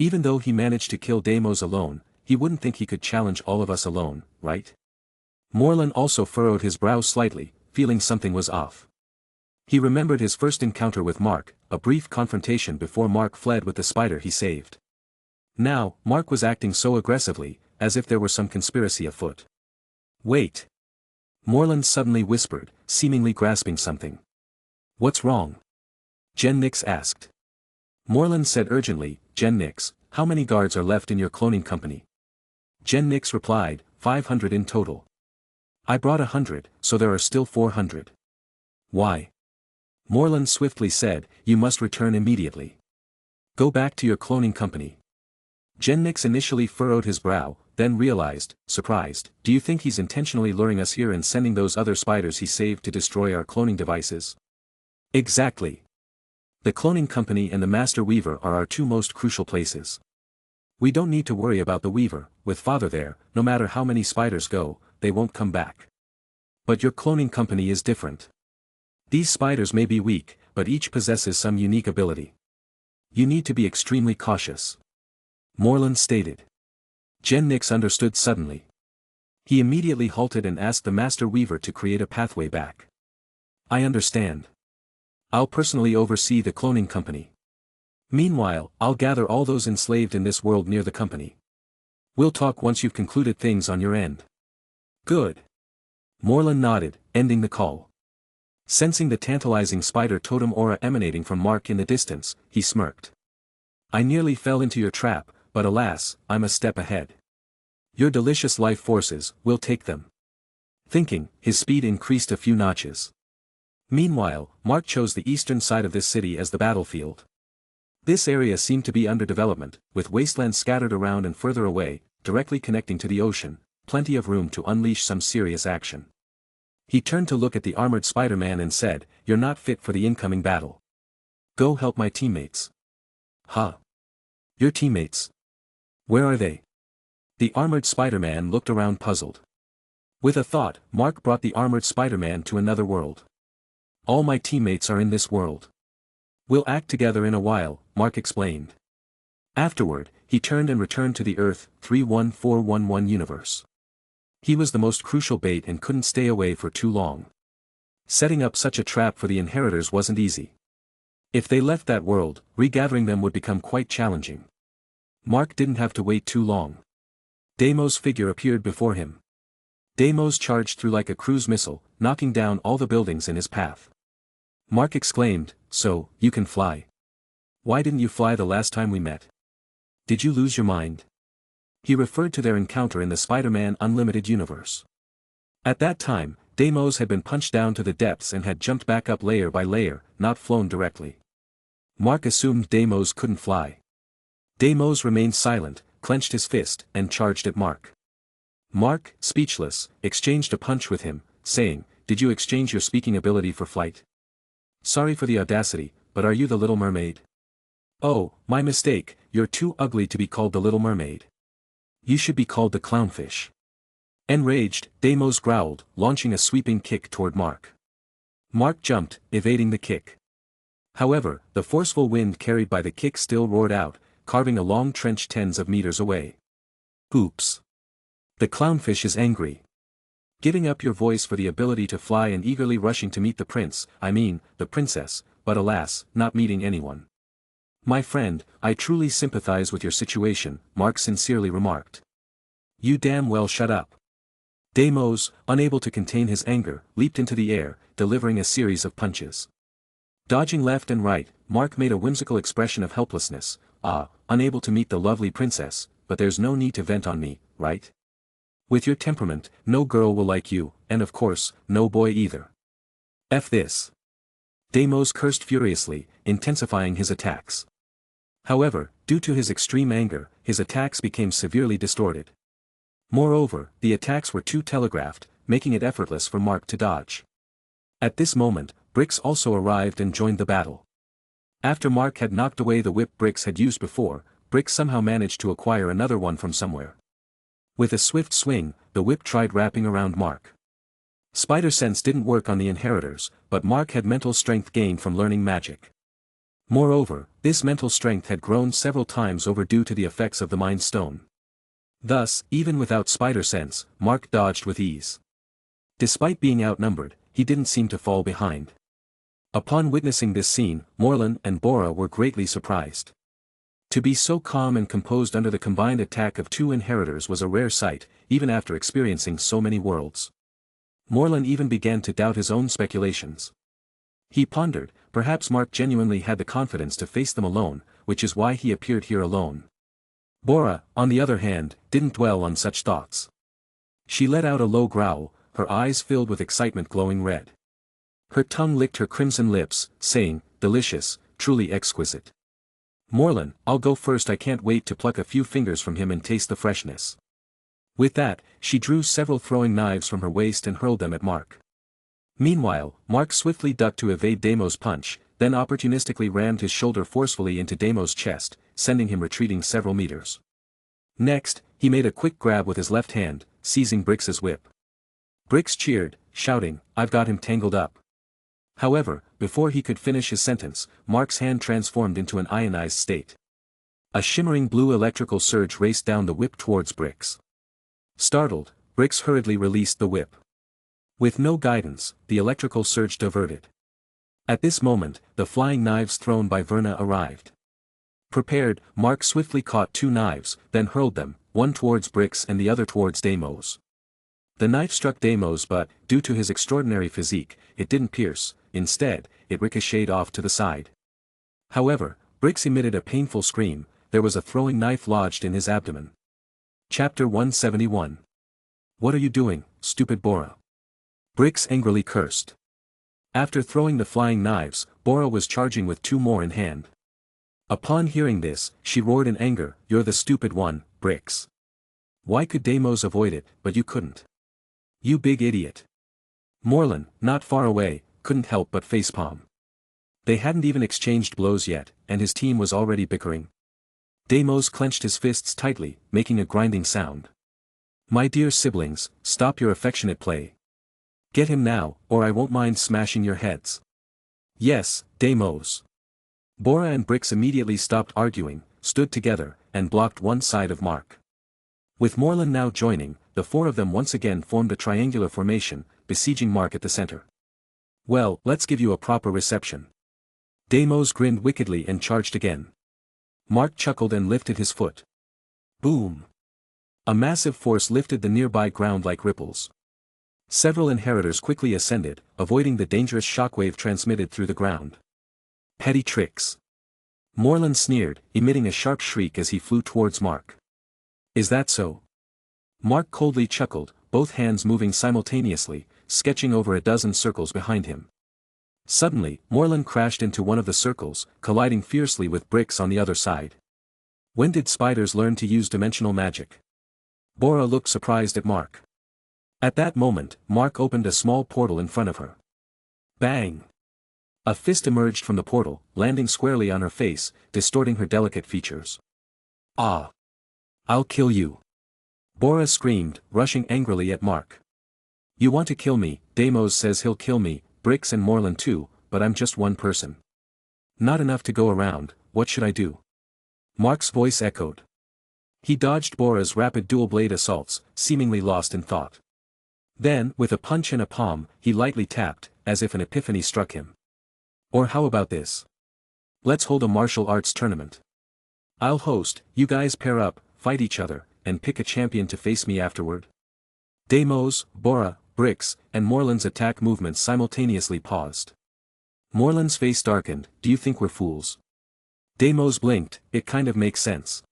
Even though he managed to kill Deimos alone, he wouldn't think he could challenge all of us alone, right? Morlan also furrowed his brow slightly, feeling something was off. He remembered his first encounter with Mark, a brief confrontation before Mark fled with the spider he saved. Now, Mark was acting so aggressively, as if there were some conspiracy afoot. Wait! Morlan suddenly whispered, seemingly grasping something. What's wrong? Gen Nix asked. Morlan said urgently, Gen Nix, how many guards are left in your cloning company? Gen Nix replied, 500 in total. I brought 100, so there are still 400. Why? Morlan swiftly said, you must return immediately. Go back to your cloning company. Gen Nix initially furrowed his brow, then realized, surprised, do you think he's intentionally luring us here and sending those other spiders he saved to destroy our cloning devices? Exactly. The cloning company and the Master Weaver are our 2 most crucial places. We don't need to worry about the Weaver, with Father there, no matter how many spiders go, they won't come back. But your cloning company is different. These spiders may be weak, but each possesses some unique ability. You need to be extremely cautious. Morlan stated. Gen Nix understood suddenly. He immediately halted and asked the Master Weaver to create a pathway back. I understand. I'll personally oversee the cloning company. Meanwhile, I'll gather all those enslaved in this world near the company. We'll talk once you've concluded things on your end. Good. Morlan nodded, ending the call. Sensing the tantalizing spider totem aura emanating from Mark in the distance, he smirked. I nearly fell into your trap, but alas, I'm a step ahead. Your delicious life forces, will take them. Thinking, his speed increased a few notches. Meanwhile, Mark chose the eastern side of this city as the battlefield. This area seemed to be under development, with wastelands scattered around and further away, directly connecting to the ocean, plenty of room to unleash some serious action. He turned to look at the armored Spider-Man and said, "You're not fit for the incoming battle. Go help my teammates." "Huh? Your teammates? Where are they?" The armored Spider-Man looked around puzzled. With a thought, Mark brought the armored Spider-Man to another world. "All my teammates are in this world. We'll act together in a while," Mark explained. Afterward, he turned and returned to the Earth 31411 universe. He was the most crucial bait and couldn't stay away for too long. Setting up such a trap for the inheritors wasn't easy. If they left that world, regathering them would become quite challenging. Mark didn't have to wait too long. Deimos' figure appeared before him. Deimos charged through like a cruise missile, knocking down all the buildings in his path. Mark exclaimed, "So, you can fly. Why didn't you fly the last time we met? Did you lose your mind?" He referred to their encounter in the Spider-Man Unlimited universe. At that time, Deimos had been punched down to the depths and had jumped back up layer by layer, not flown directly. Mark assumed Deimos couldn't fly. Deimos remained silent, clenched his fist, and charged at Mark. Mark, speechless, exchanged a punch with him, saying, "Did you exchange your speaking ability for flight? Sorry for the audacity, but are you the Little Mermaid?" "Oh, my mistake, you're too ugly to be called the Little Mermaid. You should be called the Clownfish." Enraged, Deimos growled, launching a sweeping kick toward Mark. Mark jumped, evading the kick. However, the forceful wind carried by the kick still roared out, carving a long trench tens of meters away. "Oops. The Clownfish is angry. Giving up your voice for the ability to fly and eagerly rushing to meet the princess, but alas, not meeting anyone. My friend, I truly sympathize with your situation," Mark sincerely remarked. "You damn well shut up." Deimos, unable to contain his anger, leaped into the air, delivering a series of punches. Dodging left and right, Mark made a whimsical expression of helplessness. Unable to meet the lovely princess, but there's no need to vent on me, right? With your temperament, no girl will like you, and of course, no boy either. F this." Deimos cursed furiously, intensifying his attacks. However, due to his extreme anger, his attacks became severely distorted. Moreover, the attacks were too telegraphed, making it effortless for Mark to dodge. At this moment, Bricks also arrived and joined the battle. After Mark had knocked away the whip Bricks had used before, Bricks somehow managed to acquire another one from somewhere. With a swift swing, the whip tried wrapping around Mark. Spider sense didn't work on the inheritors, but Mark had mental strength gained from learning magic. Moreover, this mental strength had grown several times over due to the effects of the Mind Stone. Thus, even without spider sense, Mark dodged with ease. Despite being outnumbered, he didn't seem to fall behind. Upon witnessing this scene, Morlun and Bora were greatly surprised. To be so calm and composed under the combined attack of two inheritors was a rare sight, even after experiencing so many worlds. Morlun even began to doubt his own speculations. He pondered, perhaps Mark genuinely had the confidence to face them alone, which is why he appeared here alone. Bora, on the other hand, didn't dwell on such thoughts. She let out a low growl, her eyes filled with excitement glowing red. Her tongue licked her crimson lips, saying, "Delicious, truly exquisite. Morlun, I'll go first. I can't wait to pluck a few fingers from him and taste the freshness." With that, she drew several throwing knives from her waist and hurled them at Mark. Meanwhile, Mark swiftly ducked to evade Deimos' punch, then opportunistically rammed his shoulder forcefully into Deimos' chest, sending him retreating several meters. Next, he made a quick grab with his left hand, seizing Brix's whip. Brix cheered, shouting, "I've got him tangled up." However, before he could finish his sentence, Mark's hand transformed into an ionized state. A shimmering blue electrical surge raced down the whip towards Brix. Startled, Brix hurriedly released the whip. With no guidance, the electrical surge diverted. At this moment, the flying knives thrown by Verna arrived. Prepared, Mark swiftly caught two knives, then hurled them, one towards Brix and the other towards Deimos. The knife struck Deimos, but, due to his extraordinary physique, it didn't pierce. Instead, it ricocheted off to the side. However, Brix emitted a painful scream. There was a throwing knife lodged in his abdomen. Chapter 171. "What are you doing, stupid Bora?" Brix angrily cursed. After throwing the flying knives, Bora was charging with two more in hand. Upon hearing this, she roared in anger, "You're the stupid one, Bricks. Why could Deimos avoid it, but you couldn't? You big idiot." Morlun, not far away, couldn't help but facepalm. They hadn't even exchanged blows yet, and his team was already bickering. Deimos clenched his fists tightly, making a grinding sound. "My dear siblings, stop your affectionate play. Get him now, or I won't mind smashing your heads." "Yes, Deimos." Bora and Bricks immediately stopped arguing, stood together, and blocked one side of Mark. With Morlun now joining, the four of them once again formed a triangular formation, besieging Mark at the center. "Well, let's give you a proper reception." Deimos grinned wickedly and charged again. Mark chuckled and lifted his foot. Boom! A massive force lifted the nearby ground like ripples. Several inheritors quickly ascended, avoiding the dangerous shockwave transmitted through the ground. "Petty tricks." Morlun sneered, emitting a sharp shriek as he flew towards Mark. "Is that so?" Mark coldly chuckled, both hands moving simultaneously, sketching over a dozen circles behind him. Suddenly, Morlun crashed into one of the circles, colliding fiercely with Bricks on the other side. "When did spiders learn to use dimensional magic?" Bora looked surprised at Mark. At that moment, Mark opened a small portal in front of her. Bang! A fist emerged from the portal, landing squarely on her face, distorting her delicate features. "Ah! I'll kill you!" Bora screamed, rushing angrily at Mark. "You want to kill me? Deimos says he'll kill me, Bricks and Morlun too, but I'm just one person. Not enough to go around, what should I do?" Mark's voice echoed. He dodged Bora's rapid dual-blade assaults, seemingly lost in thought. Then, with a punch and a palm, he lightly tapped, as if an epiphany struck him. "Or how about this? Let's hold a martial arts tournament. I'll host, you guys pair up, fight each other, and pick a champion to face me afterward." Deimos, Bora, Bricks, and Morlun's attack movements simultaneously paused. Morlun's face darkened. "Do you think we're fools?" Deimos blinked. "It kind of makes sense."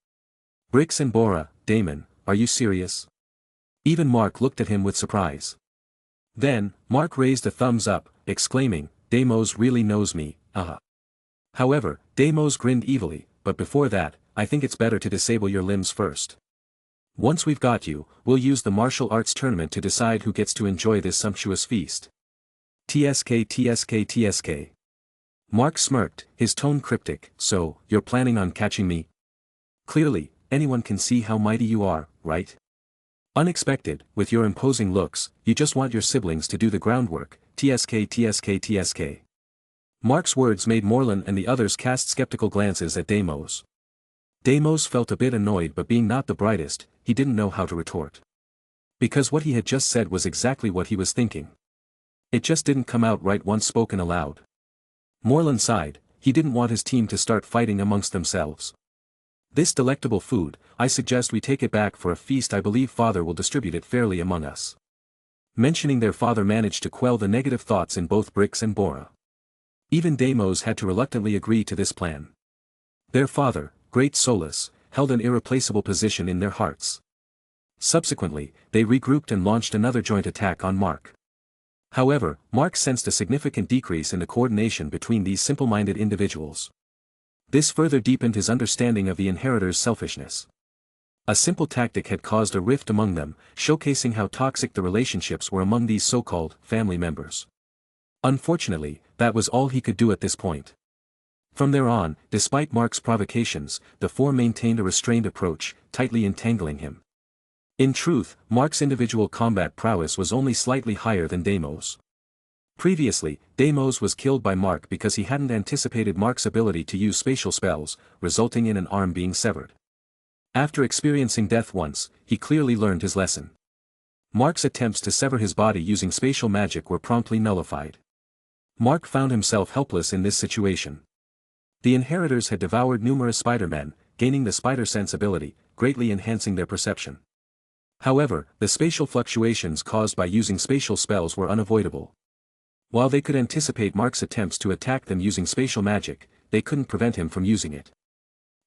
Bricks and Bora, "Damon, are you serious?" Even Mark looked at him with surprise. Then, Mark raised a thumbs up, exclaiming, "Deimos really knows me, However, Deimos grinned evilly, "But before that, I think it's better to disable your limbs first. Once we've got you, we'll use the martial arts tournament to decide who gets to enjoy this sumptuous feast." "TSK TSK TSK." Mark smirked, his tone cryptic. "So, you're planning on catching me? Clearly, anyone can see how mighty you are, right? Unexpected, with your imposing looks, you just want your siblings to do the groundwork, TSK TSK TSK." Mark's words made Morlun and the others cast skeptical glances at Deimos. Deimos felt a bit annoyed, but being not the brightest, he didn't know how to retort. Because what he had just said was exactly what he was thinking. It just didn't come out right once spoken aloud. Morlun sighed, he didn't want his team to start fighting amongst themselves. "This delectable food, I suggest we take it back for a feast. I believe Father will distribute it fairly among us." Mentioning their father managed to quell the negative thoughts in both Bricks and Bora. Even Deimos had to reluctantly agree to this plan. Their father, Great Solus, held an irreplaceable position in their hearts. Subsequently, they regrouped and launched another joint attack on Mark. However, Mark sensed a significant decrease in the coordination between these simple-minded individuals. This further deepened his understanding of the inheritors' selfishness. A simple tactic had caused a rift among them, showcasing how toxic the relationships were among these so-called family members. Unfortunately, that was all he could do at this point. From there on, despite Mark's provocations, the four maintained a restrained approach, tightly entangling him. In truth, Mark's individual combat prowess was only slightly higher than Deimos. Previously, Deimos was killed by Mark because he hadn't anticipated Mark's ability to use spatial spells, resulting in an arm being severed. After experiencing death once, he clearly learned his lesson. Mark's attempts to sever his body using spatial magic were promptly nullified. Mark found himself helpless in this situation. The inheritors had devoured numerous Spider-Men, gaining the spider sense ability, greatly enhancing their perception. However, the spatial fluctuations caused by using spatial spells were unavoidable. While they could anticipate Mark's attempts to attack them using spatial magic, they couldn't prevent him from using it.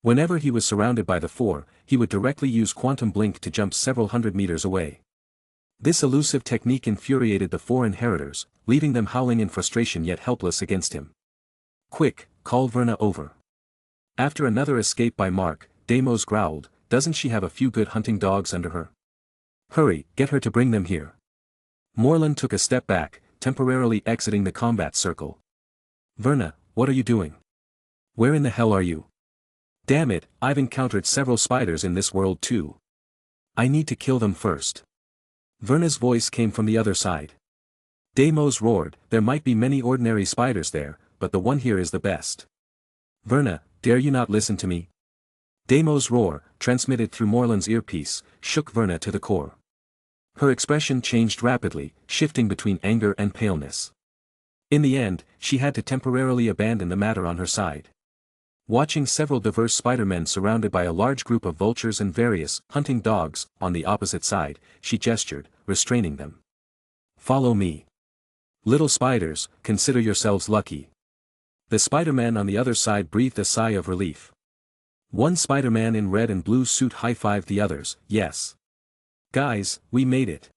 Whenever he was surrounded by the four, he would directly use Quantum Blink to jump several hundred meters away. This elusive technique infuriated the four inheritors, leaving them howling in frustration yet helpless against him. "Quick, call Verna over. After another escape by Mark, Deimos growled, "Doesn't she have a few good hunting dogs under her? Hurry, get her to bring them here." Moreland took a step back, temporarily exiting the combat circle. "Verna, what are you doing? Where in the hell are you? Damn it, I've encountered several spiders in this world too. I need to kill them first." Verna's voice came from the other side. Deimos roared, "There might be many ordinary spiders there, but the one here is the best. Verna, dare you not listen to me?" Deimos' roar, transmitted through Moreland's earpiece, shook Verna to the core. Her expression changed rapidly, shifting between anger and paleness. In the end, she had to temporarily abandon the matter on her side. Watching several diverse Spider-Men surrounded by a large group of vultures and various hunting dogs on the opposite side, she gestured, restraining them. "Follow me. Little spiders, consider yourselves lucky." The Spider-Man on the other side breathed a sigh of relief. One Spider-Man in red and blue suit high-fived the others. "Yes. Guys, we made it."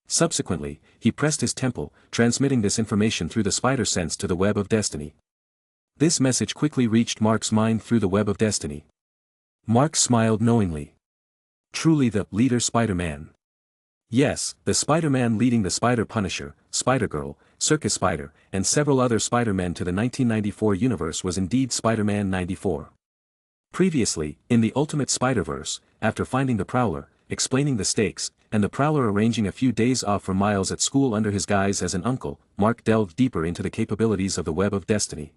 Subsequently, he pressed his temple, transmitting this information through the spider sense to the Web of Destiny. This message quickly reached Mark's mind through the Web of Destiny. Mark smiled knowingly. Truly the leader Spider-Man. Yes, the Spider-Man leading the Spider Punisher, Spider-Girl, Circus Spider, and several other Spider-Men to the 1994 universe was indeed Spider-Man 94. Previously, in the Ultimate Spider-Verse, after finding the Prowler, explaining the stakes, and the Prowler arranging a few days off for Miles at school under his guise as an uncle, Mark delved deeper into the capabilities of the Web of Destiny.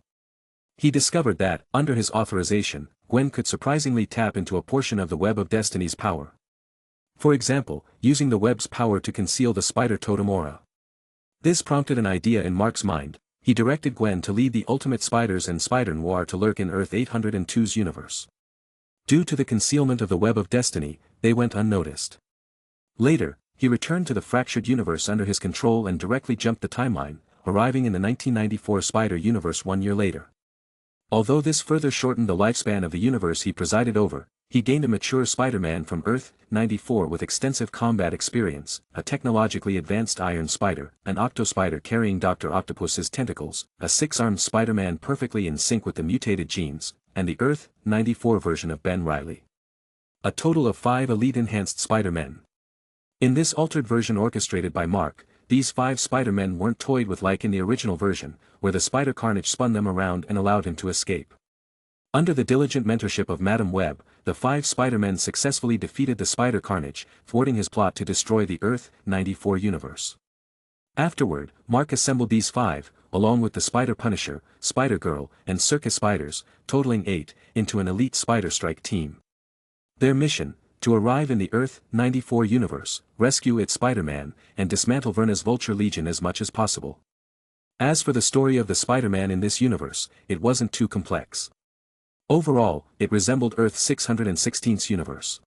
He discovered that, under his authorization, Gwen could surprisingly tap into a portion of the Web of Destiny's power. For example, using the Web's power to conceal the Spider Totem aura. This prompted an idea in Mark's mind. He directed Gwen to lead the Ultimate Spiders and Spider-Noir to lurk in Earth 802's universe. Due to the concealment of the Web of Destiny, they went unnoticed. Later, he returned to the fractured universe under his control and directly jumped the timeline, arriving in the 1994 Spider universe 1 year later. Although this further shortened the lifespan of the universe he presided over, he gained a mature Spider-Man from Earth 94 with extensive combat experience, a technologically advanced Iron Spider, an Octospider carrying Dr. Octopus's tentacles, a 6-armed Spider-Man perfectly in sync with the mutated genes, and the Earth 94 version of Ben Reilly. A total of 5 elite enhanced Spider-Men. In this altered version orchestrated by Mark, these 5 Spider-Men weren't toyed with like in the original version, where the Spider Carnage spun them around and allowed him to escape. Under the diligent mentorship of Madam Web, the 5 Spider-Men successfully defeated the Spider Carnage, thwarting his plot to destroy the Earth 94 universe. Afterward, Mark assembled these 5, along with the Spider Punisher, Spider-Girl, and Circus Spiders, totaling 8, into an elite Spider Strike team. Their mission: to arrive in the Earth 94 universe, rescue its Spider-Man, and dismantle Verna's Vulture Legion as much as possible. As for the story of the Spider-Man in this universe, it wasn't too complex. Overall, it resembled Earth 616's universe.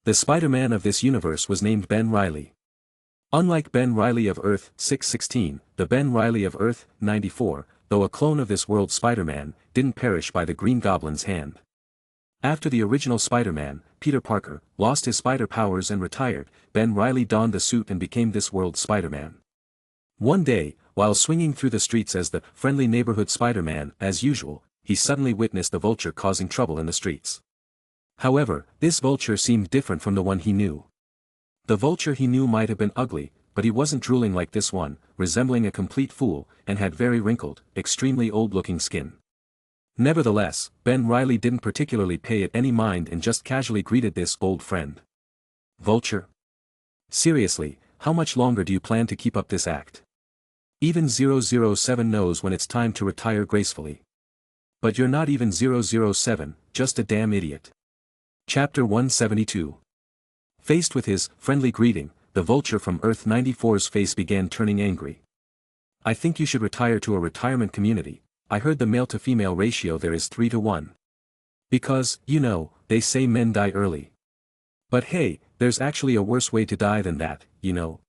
The Spider-Man of this universe was named Ben Reilly. Unlike Ben Reilly of Earth 616, the Ben Reilly of Earth 94, though a clone of this world's Spider-Man, didn't perish by the Green Goblin's hand. After the original Spider-Man, Peter Parker, lost his spider powers and retired, Ben Reilly donned the suit and became this world's Spider-Man. One day, while swinging through the streets as the friendly neighborhood Spider-Man, as usual, he suddenly witnessed the Vulture causing trouble in the streets. However, this Vulture seemed different from the one he knew. The Vulture he knew might have been ugly, but he wasn't drooling like this one, resembling a complete fool, and had very wrinkled, extremely old-looking skin. Nevertheless, Ben Reilly didn't particularly pay it any mind and just casually greeted this old friend. "Vulture? Seriously, how much longer do you plan to keep up this act? Even 007 knows when it's time to retire gracefully. But you're not even 007, just a damn idiot." Chapter 172. Faced with his friendly greeting, the Vulture from Earth 94's face began turning angry. "I think you should retire to a retirement community. I heard the male-to-female ratio there is 3 to 1. Because, you know, they say men die early. But hey, there's actually a worse way to die than that, you know."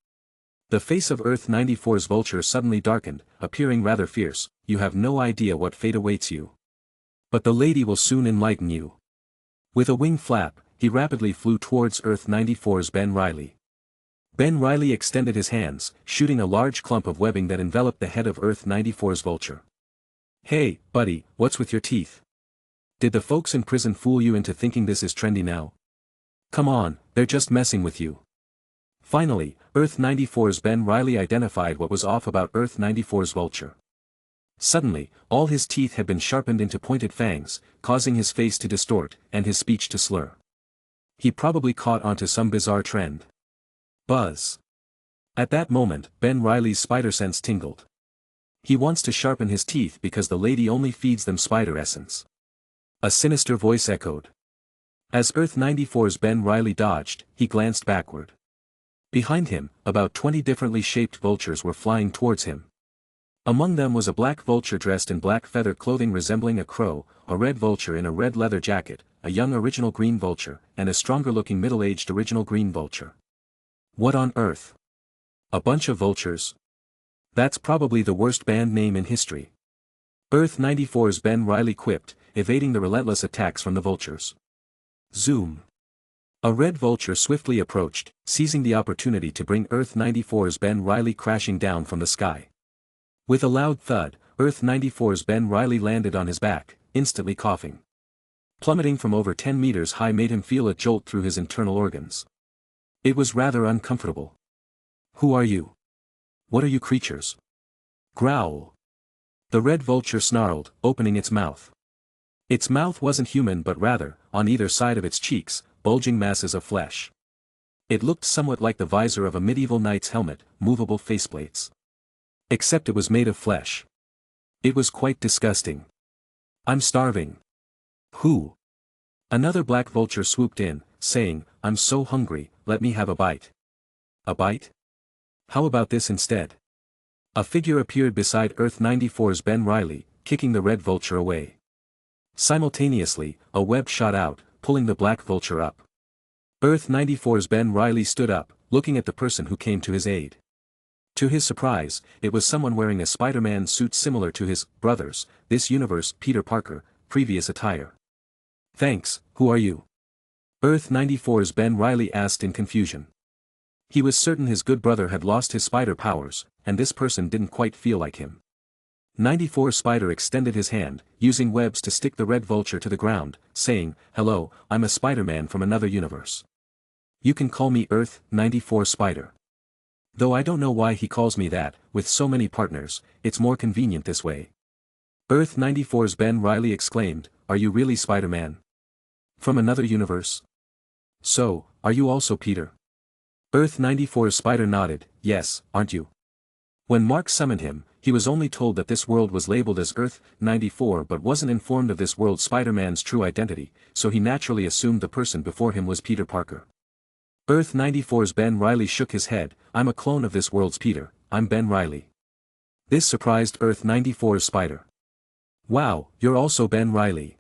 The face of Earth 94's Vulture suddenly darkened, appearing rather fierce. "You have no idea what fate awaits you. But the lady will soon enlighten you." With a wing flap, he rapidly flew towards Earth 94's Ben Reilly. Ben Reilly extended his hands, shooting a large clump of webbing that enveloped the head of Earth 94's Vulture. "Hey, buddy, what's with your teeth? Did the folks in prison fool you into thinking this is trendy now? Come on, they're just messing with you. Finally, Earth 94's Ben Reilly identified what was off about Earth 94's vulture. Suddenly, all his teeth had been sharpened into pointed fangs, causing his face to distort, and his speech to slur. He probably caught onto some bizarre trend. Buzz. At that moment, Ben Reilly's spider sense tingled. He wants to sharpen his teeth because the lady only feeds them spider essence. A sinister voice echoed. As Earth 94's Ben Reilly dodged, he glanced backward. Behind him, about 20 differently shaped vultures were flying towards him. Among them was a black vulture dressed in black feather clothing resembling a crow, a red vulture in a red leather jacket, a young original green vulture, and a stronger-looking middle-aged original green vulture. What on earth? A bunch of vultures? That's probably the worst band name in history. Earth 94's Ben Reilly quipped, evading the relentless attacks from the vultures. Zoom. A red vulture swiftly approached, seizing the opportunity to bring Earth 94's Ben Reilly crashing down from the sky. With a loud thud, Earth 94's Ben Reilly landed on his back, instantly coughing. Plummeting from over 10 meters high made him feel a jolt through his internal organs. It was rather uncomfortable. Who are you? What are you creatures? Growl. The red vulture snarled, opening its mouth. Its mouth wasn't human but rather, on either side of its cheeks, bulging masses of flesh. It looked somewhat like the visor of a medieval knight's helmet, movable faceplates. Except it was made of flesh. It was quite disgusting. I'm starving. Who? Another black vulture swooped in, saying, I'm so hungry, let me have a bite. A bite? How about this instead? A figure appeared beside Earth 94's Ben Reilly, kicking the red vulture away. Simultaneously, a web shot out, pulling the black vulture up. Earth 94's Ben Reilly stood up, looking at the person who came to his aid. To his surprise, it was someone wearing a SpiderMan suit similar to his brother's, this universe, Peter Parker, previous attire. Thanks, who are you? Earth 94's Ben Reilly asked in confusion. He was certain his good brother had lost his spider powers, and this person didn't quite feel like him. 94 Spider extended his hand, using webs to stick the red vulture to the ground, saying, Hello, I'm a Spider-Man from another universe. You can call me Earth 94 Spider. Though I don't know why he calls me that, with so many partners, it's more convenient this way. Earth 94's Ben Reilly exclaimed, Are you really Spider-Man? From another universe? So, are you also Peter? Earth 94's Spider nodded, Yes, aren't you? When Mark summoned him, he was only told that this world was labeled as Earth 94 but wasn't informed of this world's Spider-Man's true identity, so he naturally assumed the person before him was Peter Parker. Earth 94's Ben Reilly shook his head, I'm a clone of this world's Peter, I'm Ben Reilly. This surprised Earth 94's Spider. Wow, you're also Ben Reilly.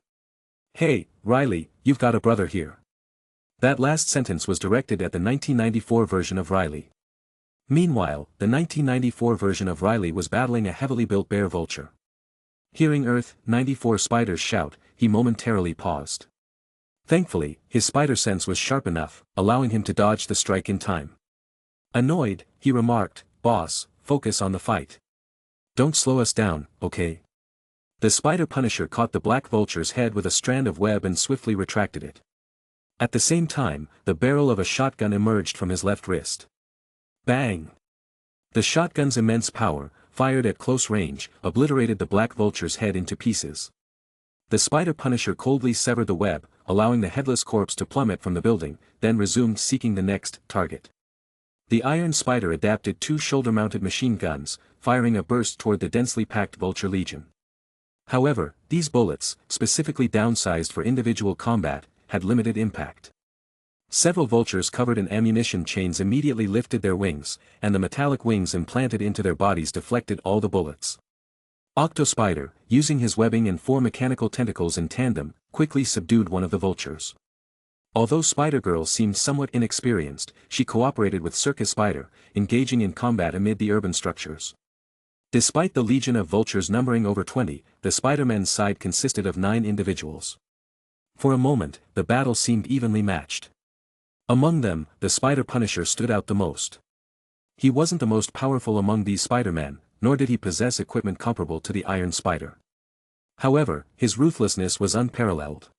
Hey, Reilly, you've got a brother here. That last sentence was directed at the 1994 version of Reilly. Meanwhile, the 1994 version of Reilly was battling a heavily built bear vulture. Hearing Earth 94 Spider's shout, he momentarily paused. Thankfully, his spider sense was sharp enough, allowing him to dodge the strike in time. Annoyed, he remarked, Boss, focus on the fight. Don't slow us down, okay? The spider punisher caught the black vulture's head with a strand of web and swiftly retracted it. At the same time, the barrel of a shotgun emerged from his left wrist. Bang! The shotgun's immense power, fired at close range, obliterated the black vulture's head into pieces. The spider punisher coldly severed the web, allowing the headless corpse to plummet from the building, then resumed seeking the next target. The iron spider adapted 2 shoulder-mounted machine guns, firing a burst toward the densely packed vulture legion. However, these bullets, specifically downsized for individual combat, had limited impact. Several vultures covered in ammunition chains immediately lifted their wings, and the metallic wings implanted into their bodies deflected all the bullets. Octospider, using his webbing and 4 mechanical tentacles in tandem, quickly subdued one of the vultures. Although Spider-Girl seemed somewhat inexperienced, she cooperated with Circus Spider, engaging in combat amid the urban structures. Despite the legion of vultures numbering over 20, the Spider-Man's side consisted of 9 individuals. For a moment, the battle seemed evenly matched. Among them, the Spider Punisher stood out the most. He wasn't the most powerful among these Spider-Men, nor did he possess equipment comparable to the Iron Spider. However, his ruthlessness was unparalleled.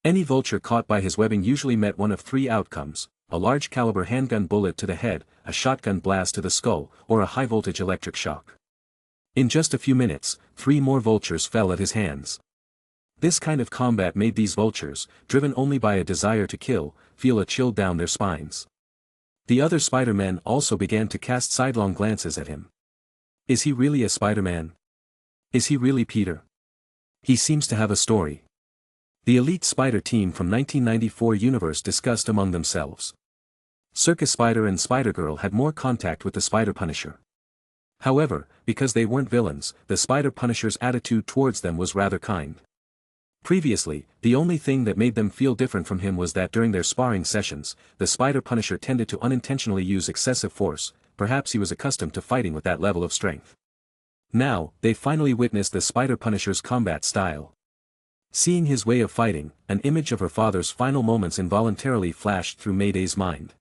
Any vulture caught by his webbing usually met one of three outcomes: a large caliber handgun bullet to the head, a shotgun blast to the skull, or a high-voltage electric shock. In just a few minutes, 3 more vultures fell at his hands. This kind of combat made these vultures, driven only by a desire to kill, feel a chill down their spines. The other Spider-Men also began to cast sidelong glances at him. Is he really a Spider-Man? Is he really Peter? He seems to have a story. The elite Spider team from 1994 universe discussed among themselves. Circus Spider and Spider-Girl had more contact with the Spider-Punisher. However, because they weren't villains, the Spider-Punisher's attitude towards them was rather kind. Previously, the only thing that made them feel different from him was that during their sparring sessions, the Spider-Punisher tended to unintentionally use excessive force. Perhaps he was accustomed to fighting with that level of strength. Now, they finally witnessed the Spider-Punisher's combat style. Seeing his way of fighting, an image of her father's final moments involuntarily flashed through Mayday's mind.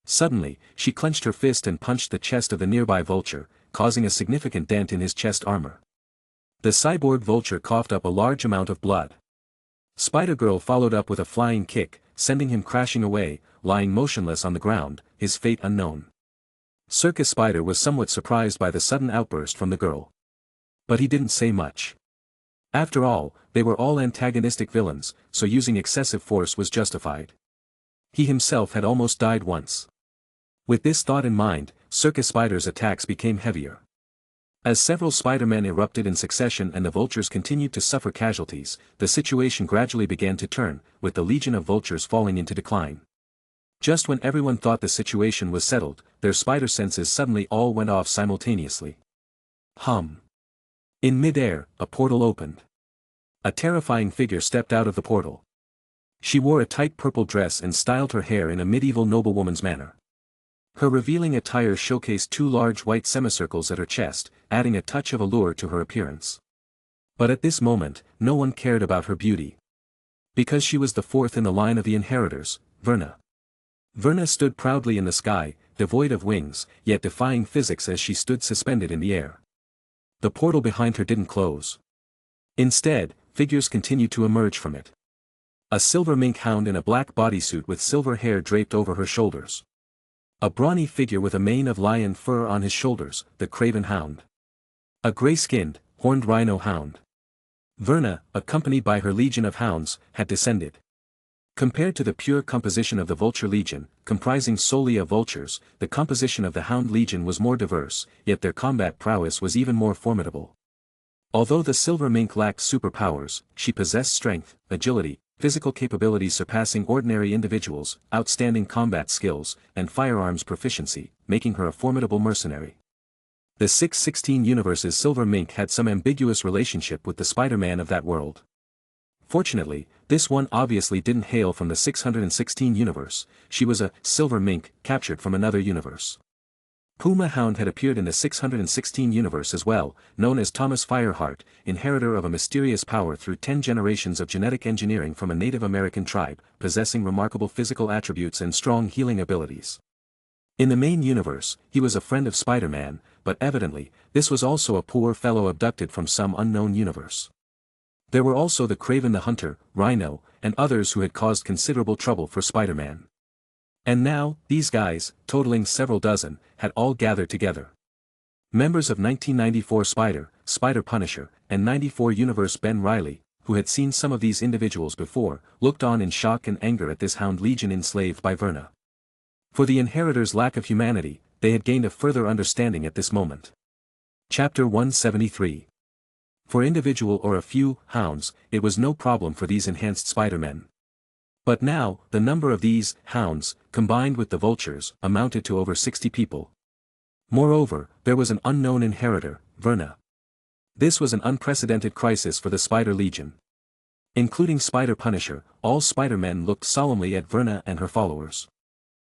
Suddenly, she clenched her fist and punched the chest of the nearby vulture, causing a significant dent in his chest armor. The cyborg vulture coughed up a large amount of blood. Spider-Girl followed up with a flying kick, sending him crashing away, lying motionless on the ground, his fate unknown. Circus Spider was somewhat surprised by the sudden outburst from the girl. But he didn't say much. After all, they were all antagonistic villains, so using excessive force was justified. He himself had almost died once. With this thought in mind, Circus Spider's attacks became heavier. As several Spider-Men erupted in succession and the vultures continued to suffer casualties, the situation gradually began to turn, with the legion of vultures falling into decline. Just when everyone thought the situation was settled, their spider senses suddenly all went off simultaneously. Hum. In mid-air, a portal opened. A terrifying figure stepped out of the portal. She wore a tight purple dress and styled her hair in a medieval noblewoman's manner. Her revealing attire showcased 2 large white semicircles at her chest, adding a touch of allure to her appearance. But at this moment, no one cared about her beauty. Because she was the 4th in the line of the inheritors, Verna. Verna stood proudly in the sky, devoid of wings, yet defying physics as she stood suspended in the air. The portal behind her didn't close. Instead, figures continued to emerge from it. A silver mink hound in a black bodysuit with silver hair draped over her shoulders. A brawny figure with a mane of lion fur on his shoulders, the Craven Hound. A gray-skinned, horned rhino hound. Verna, accompanied by her legion of hounds, had descended. Compared to the pure composition of the Vulture Legion, comprising solely of vultures, the composition of the Hound Legion was more diverse, yet their combat prowess was even more formidable. Although the silver mink lacked superpowers, she possessed strength, agility, physical capabilities surpassing ordinary individuals, outstanding combat skills, and firearms proficiency, making her a formidable mercenary. The 616 universe's silver mink had some ambiguous relationship with the Spider-Man of that world. Fortunately, this one obviously didn't hail from the 616 universe, she was a silver mink captured from another universe. Puma Hound had appeared in the 616 universe as well, known as Thomas Fireheart, inheritor of a mysterious power through 10 generations of genetic engineering from a Native American tribe, possessing remarkable physical attributes and strong healing abilities. In the main universe, he was a friend of Spider-Man, but evidently, this was also a poor fellow abducted from some unknown universe. There were also the Craven the Hunter, Rhino, and others who had caused considerable trouble for Spider-Man. And now, these guys, totaling several dozen, had all gathered together. Members of 1994 Spider-Punisher, and 94 Universe Ben Reilly, who had seen some of these individuals before, looked on in shock and anger at this Hound Legion enslaved by Verna. For the Inheritors' lack of humanity, they had gained a further understanding at this moment. Chapter 173. For individual or a few hounds, it was no problem for these enhanced Spider-Men. But now, the number of these hounds, combined with the vultures, amounted to over 60 people. Moreover, there was an unknown inheritor, Verna. This was an unprecedented crisis for the Spider Legion. Including Spider-Punisher, all Spider-Men looked solemnly at Verna and her followers.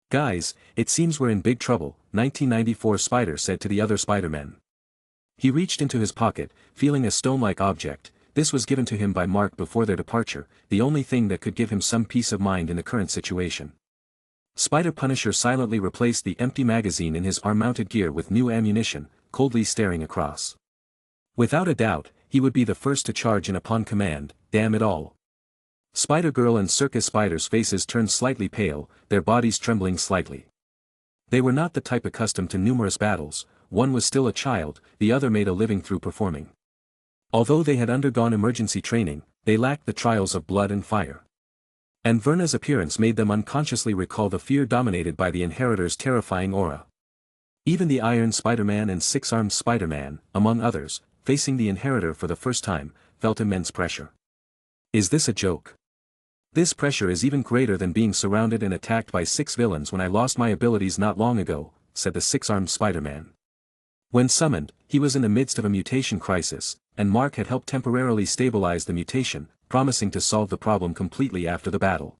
"Guys, it seems we're in big trouble," 1994 Spider said to the other Spider-Men. He reached into his pocket, feeling a stone-like object. This was given to him by Mark before their departure, the only thing that could give him some peace of mind in the current situation. Spider-Punisher silently replaced the empty magazine in his arm-mounted gear with new ammunition, coldly staring across. Without a doubt, he would be the first to charge in upon command, damn it all. Spider-Girl and Circus Spider's faces turned slightly pale, their bodies trembling slightly. They were not the type accustomed to numerous battles, one was still a child, the other made a living through performing. Although they had undergone emergency training, they lacked the trials of blood and fire. And Verna's appearance made them unconsciously recall the fear dominated by the Inheritor's terrifying aura. Even the Iron Spider-Man and Six-Armed Spider-Man, among others, facing the Inheritor for the first time, felt immense pressure. Is this a joke? This pressure is even greater than being surrounded and attacked by 6 villains when I lost my abilities not long ago, said the Six-Armed Spider-Man. When summoned, he was in the midst of a mutation crisis, and Mark had helped temporarily stabilize the mutation, promising to solve the problem completely after the battle.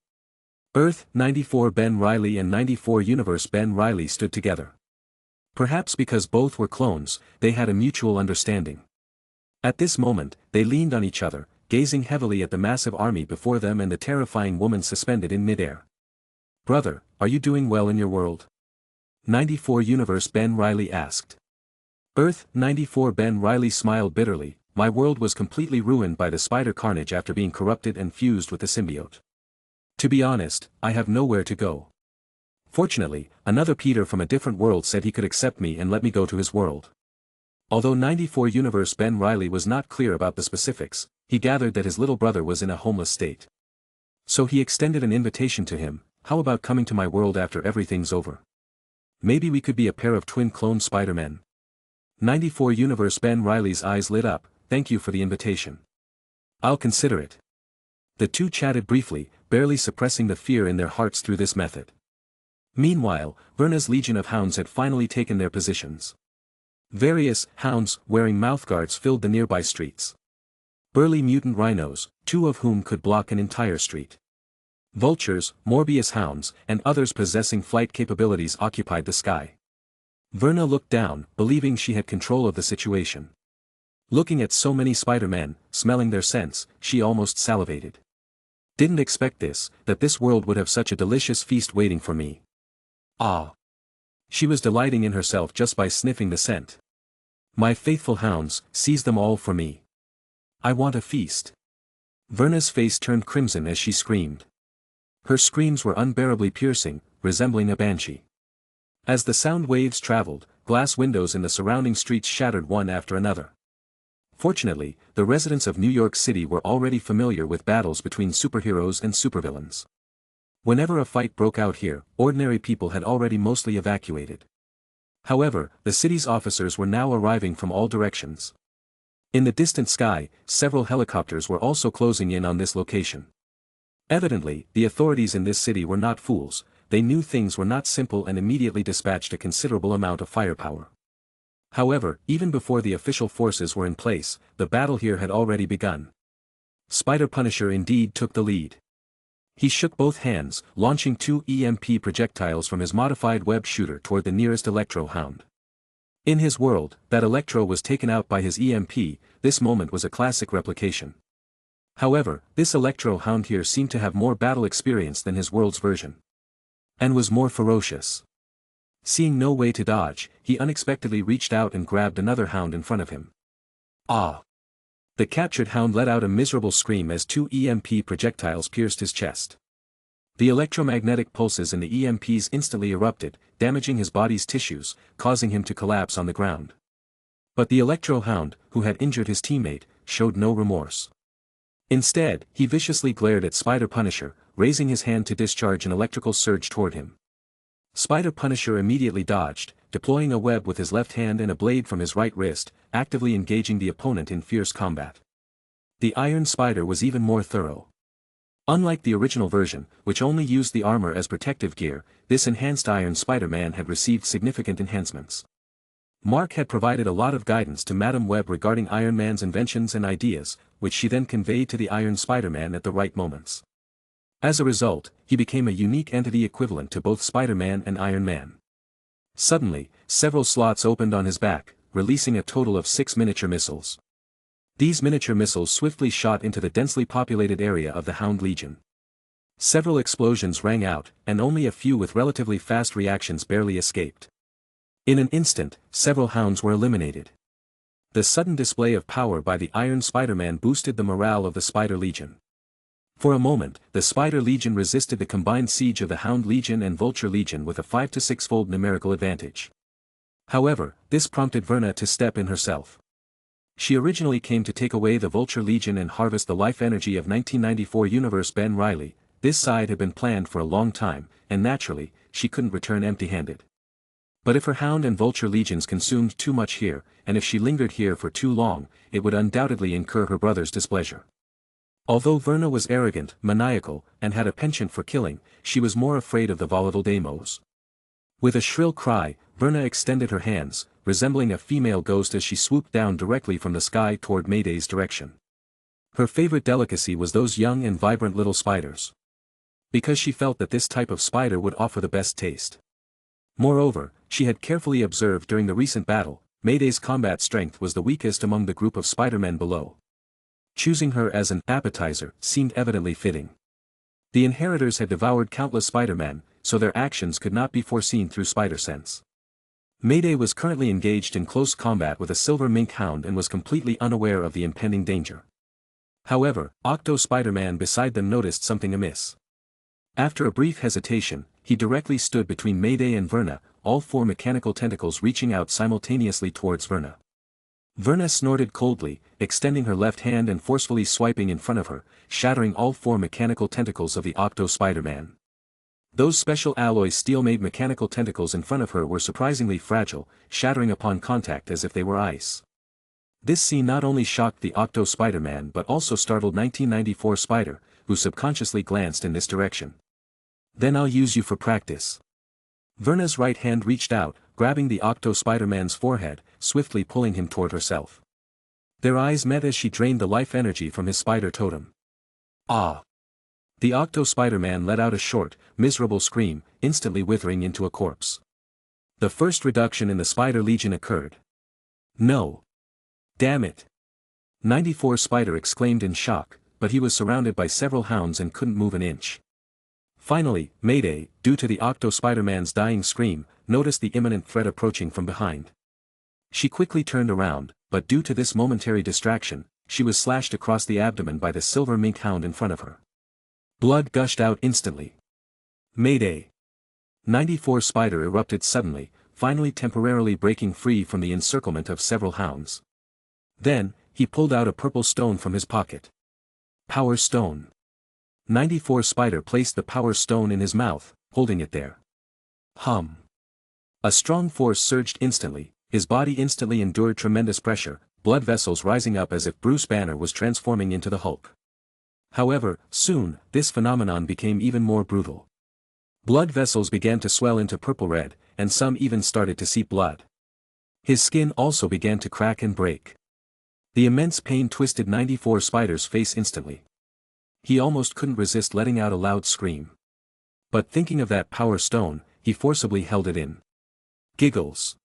Earth 94 Ben Reilly and 94 Universe Ben Reilly stood together. Perhaps because both were clones, they had a mutual understanding. At this moment, they leaned on each other, gazing heavily at the massive army before them and the terrifying woman suspended in midair. Brother, are you doing well in your world? 94 Universe Ben Reilly asked. Earth 94 Ben Reilly smiled bitterly, my world was completely ruined by the spider carnage after being corrupted and fused with the symbiote. To be honest, I have nowhere to go. Fortunately, another Peter from a different world said he could accept me and let me go to his world. Although 94 Universe Ben Reilly was not clear about the specifics, he gathered that his little brother was in a homeless state. So he extended an invitation to him, how about coming to my world after everything's over? Maybe we could be a pair of twin clone Spider-Men. 94 Universe Ben Reilly's eyes lit up, thank you for the invitation. I'll consider it. The two chatted briefly, barely suppressing the fear in their hearts through this method. Meanwhile, Verna's legion of hounds had finally taken their positions. Various hounds wearing mouthguards filled the nearby streets. Burly mutant rhinos, 2 of whom could block an entire street. Vultures, Morbius hounds, and others possessing flight capabilities occupied the sky. Verna looked down, believing she had control of the situation. Looking at so many Spider-Men, smelling their scents, she almost salivated. Didn't expect this, that this world would have such a delicious feast waiting for me. Ah! She was delighting in herself just by sniffing the scent. My faithful hounds, seize them all for me. I want a feast. Verna's face turned crimson as she screamed. Her screams were unbearably piercing, resembling a banshee. As the sound waves traveled, glass windows in the surrounding streets shattered one after another. Fortunately, the residents of New York City were already familiar with battles between superheroes and supervillains. Whenever a fight broke out here, ordinary people had already mostly evacuated. However, the city's officers were now arriving from all directions. In the distant sky, several helicopters were also closing in on this location. Evidently, the authorities in this city were not fools, they knew things were not simple and immediately dispatched a considerable amount of firepower. However, even before the official forces were in place, the battle here had already begun. Spider-Punisher indeed took the lead. He shook both hands, launching 2 EMP projectiles from his modified web shooter toward the nearest Electro Hound. In his world, that Electro was taken out by his EMP, this moment was a classic replication. However, this Electro Hound here seemed to have more battle experience than his world's version. And was more ferocious. Seeing no way to dodge, he unexpectedly reached out and grabbed another hound in front of him. Ah! The captured hound let out a miserable scream as 2 EMP projectiles pierced his chest. The electromagnetic pulses in the EMPs instantly erupted, damaging his body's tissues, causing him to collapse on the ground. But the Electro Hound, who had injured his teammate, showed no remorse. Instead, he viciously glared at Spider-Punisher, raising his hand to discharge an electrical surge toward him. Spider-Punisher immediately dodged, deploying a web with his left hand and a blade from his right wrist, actively engaging the opponent in fierce combat. The Iron Spider was even more thorough. Unlike the original version, which only used the armor as protective gear, this enhanced Iron Spider-Man had received significant enhancements. Mark had provided a lot of guidance to Madame Web regarding Iron Man's inventions and ideas, which she then conveyed to the Iron Spider-Man at the right moments. As a result, he became a unique entity equivalent to both Spider-Man and Iron Man. Suddenly, several slots opened on his back, releasing a total of 6 miniature missiles. These miniature missiles swiftly shot into the densely populated area of the Hound Legion. Several explosions rang out, and only a few with relatively fast reactions barely escaped. In an instant, several hounds were eliminated. The sudden display of power by the Iron Spider-Man boosted the morale of the Spider Legion. For a moment, the Spider Legion resisted the combined siege of the Hound Legion and Vulture Legion with a 5 to 6-fold numerical advantage. However, this prompted Verna to step in herself. She originally came to take away the Vulture Legion and harvest the life energy of 1994 universe Ben Reilly. This side had been planned for a long time, and naturally, she couldn't return empty-handed. But if her Hound and Vulture Legions consumed too much here, and if she lingered here for too long, it would undoubtedly incur her brother's displeasure. Although Verna was arrogant, maniacal, and had a penchant for killing, she was more afraid of the volatile Deimos. With a shrill cry, Verna extended her hands, resembling a female ghost as she swooped down directly from the sky toward Mayday's direction. Her favorite delicacy was those young and vibrant little spiders. Because she felt that this type of spider would offer the best taste. Moreover, she had carefully observed during the recent battle, Mayday's combat strength was the weakest among the group of Spider-Men below. Choosing her as an appetizer seemed evidently fitting. The inheritors had devoured countless Spider-Men, so their actions could not be foreseen through spider sense. Mayday was currently engaged in close combat with a silver mink hound and was completely unaware of the impending danger. However, Octo Spider-Man beside them noticed something amiss. After a brief hesitation, he directly stood between Mayday and Verna, all 4 mechanical tentacles reaching out simultaneously towards Verna. Verna snorted coldly, extending her left hand and forcefully swiping in front of her, shattering all 4 mechanical tentacles of the Octo Spider-Man. Those special alloy steel-made mechanical tentacles in front of her were surprisingly fragile, shattering upon contact as if they were ice. This scene not only shocked the Octo Spider-Man but also startled 1994 Spider, who subconsciously glanced in this direction. Then I'll use you for practice. Verna's right hand reached out, grabbing the Octo Spider-Man's forehead, swiftly pulling him toward herself. Their eyes met as she drained the life energy from his spider totem. Ah! The Octo Spider-Man let out a short, miserable scream, instantly withering into a corpse. The first reduction in the Spider Legion occurred. No! Damn it! 94 Spider exclaimed in shock, but he was surrounded by several hounds and couldn't move an inch. Finally, Mayday, due to the Octo Spider-Man's dying scream, noticed the imminent threat approaching from behind. She quickly turned around, but due to this momentary distraction, she was slashed across the abdomen by the silver mink hound in front of her. Blood gushed out instantly. Mayday! 94 Spider erupted suddenly, finally temporarily breaking free from the encirclement of several hounds. Then, he pulled out a purple stone from his pocket. Power Stone. 94 Spider placed the Power Stone in his mouth, holding it there. Hum. A strong force surged instantly, his body instantly endured tremendous pressure, blood vessels rising up as if Bruce Banner was transforming into the Hulk. However, soon, this phenomenon became even more brutal. Blood vessels began to swell into purple-red, and some even started to seep blood. His skin also began to crack and break. The immense pain twisted 94 Spider's face instantly. He almost couldn't resist letting out a loud scream. But thinking of that Power Stone, he forcibly held it in. Giggles.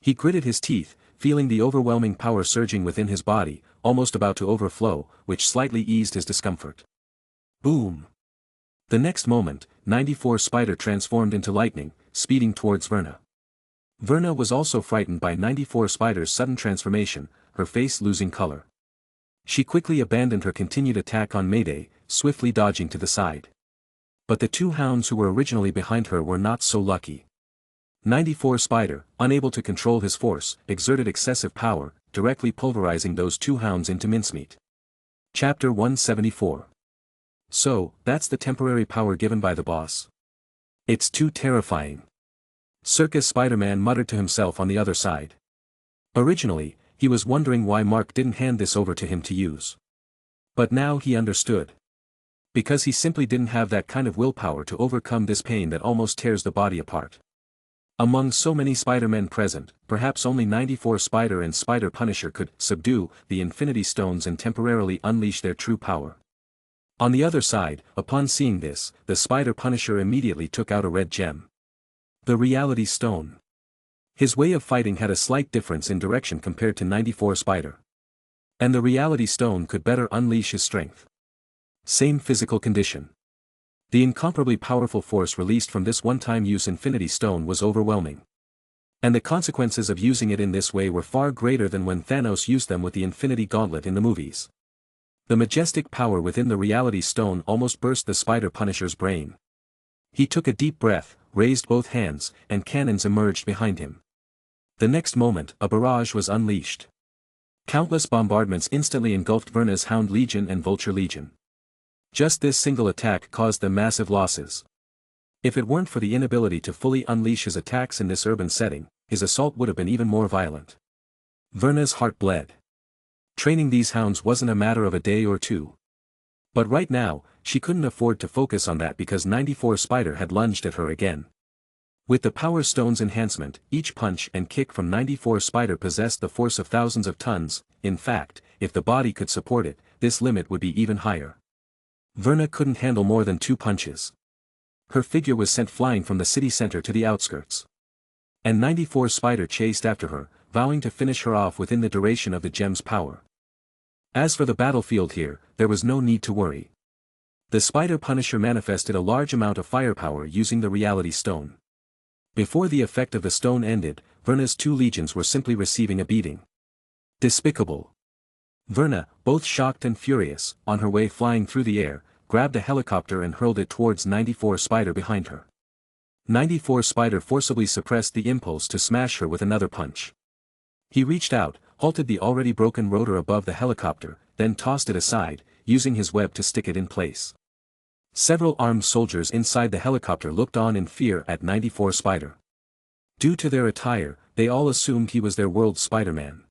He gritted his teeth, feeling the overwhelming power surging within his body, almost about to overflow, which slightly eased his discomfort. Boom! The next moment, 94 Spider transformed into lightning, speeding towards Verna. Verna was also frightened by 94 Spider's sudden transformation, her face losing color. She quickly abandoned her continued attack on Mayday, swiftly dodging to the side. But the 2 hounds who were originally behind her were not so lucky. 94 Spider, unable to control his force, exerted excessive power, directly pulverizing those 2 hounds into mincemeat. Chapter 174. So, that's the temporary power given by the boss. It's too terrifying. Circus Spider-Man muttered to himself on the other side. Originally, he was wondering why Mark didn't hand this over to him to use. But now he understood. Because he simply didn't have that kind of willpower to overcome this pain that almost tears the body apart. Among so many Spider-Men present, perhaps only 94 Spider and Spider Punisher could subdue the Infinity Stones and temporarily unleash their true power. On the other side, upon seeing this, the Spider Punisher immediately took out a red gem. The Reality Stone. His way of fighting had a slight difference in direction compared to 94 Spider. And the Reality Stone could better unleash his strength. Same physical condition. The incomparably powerful force released from this one-time use Infinity Stone was overwhelming. And the consequences of using it in this way were far greater than when Thanos used them with the Infinity Gauntlet in the movies. The majestic power within the Reality Stone almost burst the Spider Punisher's brain. He took a deep breath, raised both hands, and cannons emerged behind him. The next moment, a barrage was unleashed. Countless bombardments instantly engulfed Verna's Hound Legion and Vulture Legion. Just this single attack caused them massive losses. If it weren't for the inability to fully unleash his attacks in this urban setting, his assault would have been even more violent. Verna's heart bled. Training these hounds wasn't a matter of a day or two. But right now, she couldn't afford to focus on that because 94 Spider had lunged at her again. With the Power Stone's enhancement, each punch and kick from 94 Spider possessed the force of thousands of tons. In fact, if the body could support it, this limit would be even higher. Verna couldn't handle more than 2 punches. Her figure was sent flying from the city center to the outskirts. And 94 Spider chased after her, vowing to finish her off within the duration of the gem's power. As for the battlefield here, there was no need to worry. The Spider Punisher manifested a large amount of firepower using the Reality Stone. Before the effect of the stone ended, Verna's 2 legions were simply receiving a beating. Despicable. Verna, both shocked and furious, on her way flying through the air, grabbed a helicopter and hurled it towards 94 Spider behind her. 94 Spider forcibly suppressed the impulse to smash her with another punch. He reached out, halted the already broken rotor above the helicopter, then tossed it aside, using his web to stick it in place. Several armed soldiers inside the helicopter looked on in fear at 94 Spider. Due to their attire, they all assumed he was their world's Spider-Man.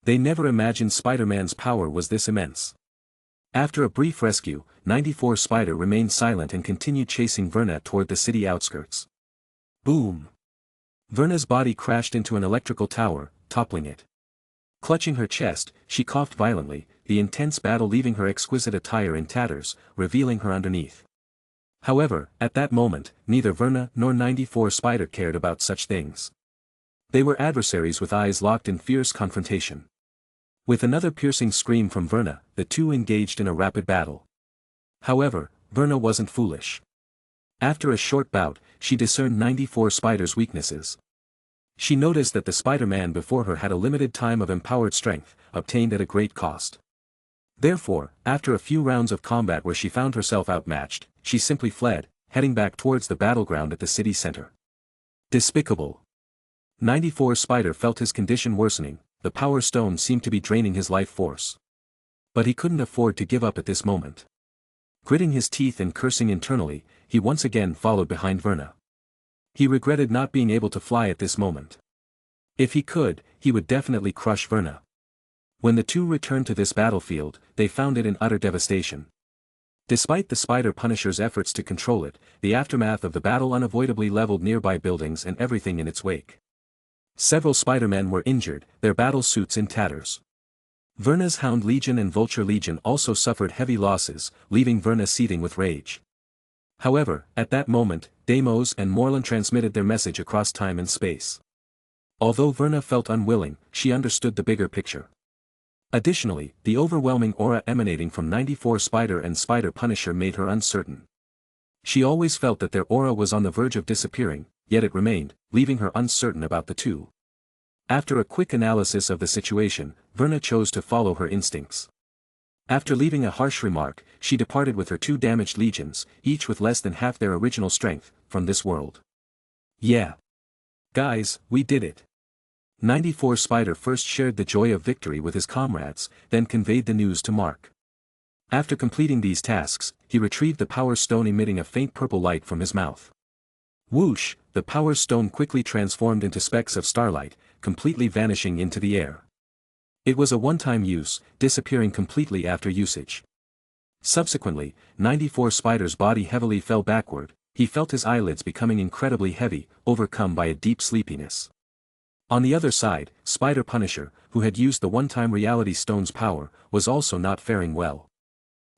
They never imagined Spider-Man's power was this immense. After a brief rescue, 94 Spider remained silent and continued chasing Verna toward the city outskirts. Boom! Verna's body crashed into an electrical tower, toppling it. Clutching her chest, she coughed violently, the intense battle leaving her exquisite attire in tatters, revealing her underneath. However, at that moment, neither Verna nor 94 Spider cared about such things. They were adversaries with eyes locked in fierce confrontation. With another piercing scream from Verna, the two engaged in a rapid battle. However, Verna wasn't foolish. After a short bout, she discerned 94 Spider's weaknesses. She noticed that the Spider-Man before her had a limited time of empowered strength, obtained at a great cost. Therefore, after a few rounds of combat where she found herself outmatched, she simply fled, heading back towards the battleground at the city center. Despicable. 94 Spider felt his condition worsening, the Power Stone seemed to be draining his life force. But he couldn't afford to give up at this moment. Gritting his teeth and cursing internally, he once again followed behind Verna. He regretted not being able to fly at this moment. If he could, he would definitely crush Verna. When the two returned to this battlefield, they found it in utter devastation. Despite the Spider Punisher's efforts to control it, the aftermath of the battle unavoidably leveled nearby buildings and everything in its wake. Several Spider-Men were injured, their battle suits in tatters. Verna's Hound Legion and Vulture Legion also suffered heavy losses, leaving Verna seething with rage. However, at that moment, Deimos and Morlun transmitted their message across time and space. Although Verna felt unwilling, she understood the bigger picture. Additionally, the overwhelming aura emanating from 94 Spider and Spider Punisher made her uncertain. She always felt that their aura was on the verge of disappearing, yet it remained, leaving her uncertain about the two. After a quick analysis of the situation, Verna chose to follow her instincts. After leaving a harsh remark, she departed with her 2 damaged legions, each with less than half their original strength, from this world. Yeah. Guys, we did it. 94 Spider first shared the joy of victory with his comrades, then conveyed the news to Mark. After completing these tasks, he retrieved the Power Stone emitting a faint purple light from his mouth. Whoosh, the Power Stone quickly transformed into specks of starlight, completely vanishing into the air. It was a one-time use, disappearing completely after usage. Subsequently, 94 Spider's body heavily fell backward, he felt his eyelids becoming incredibly heavy, overcome by a deep sleepiness. On the other side, Spider Punisher, who had used the one-time Reality Stone's power, was also not faring well.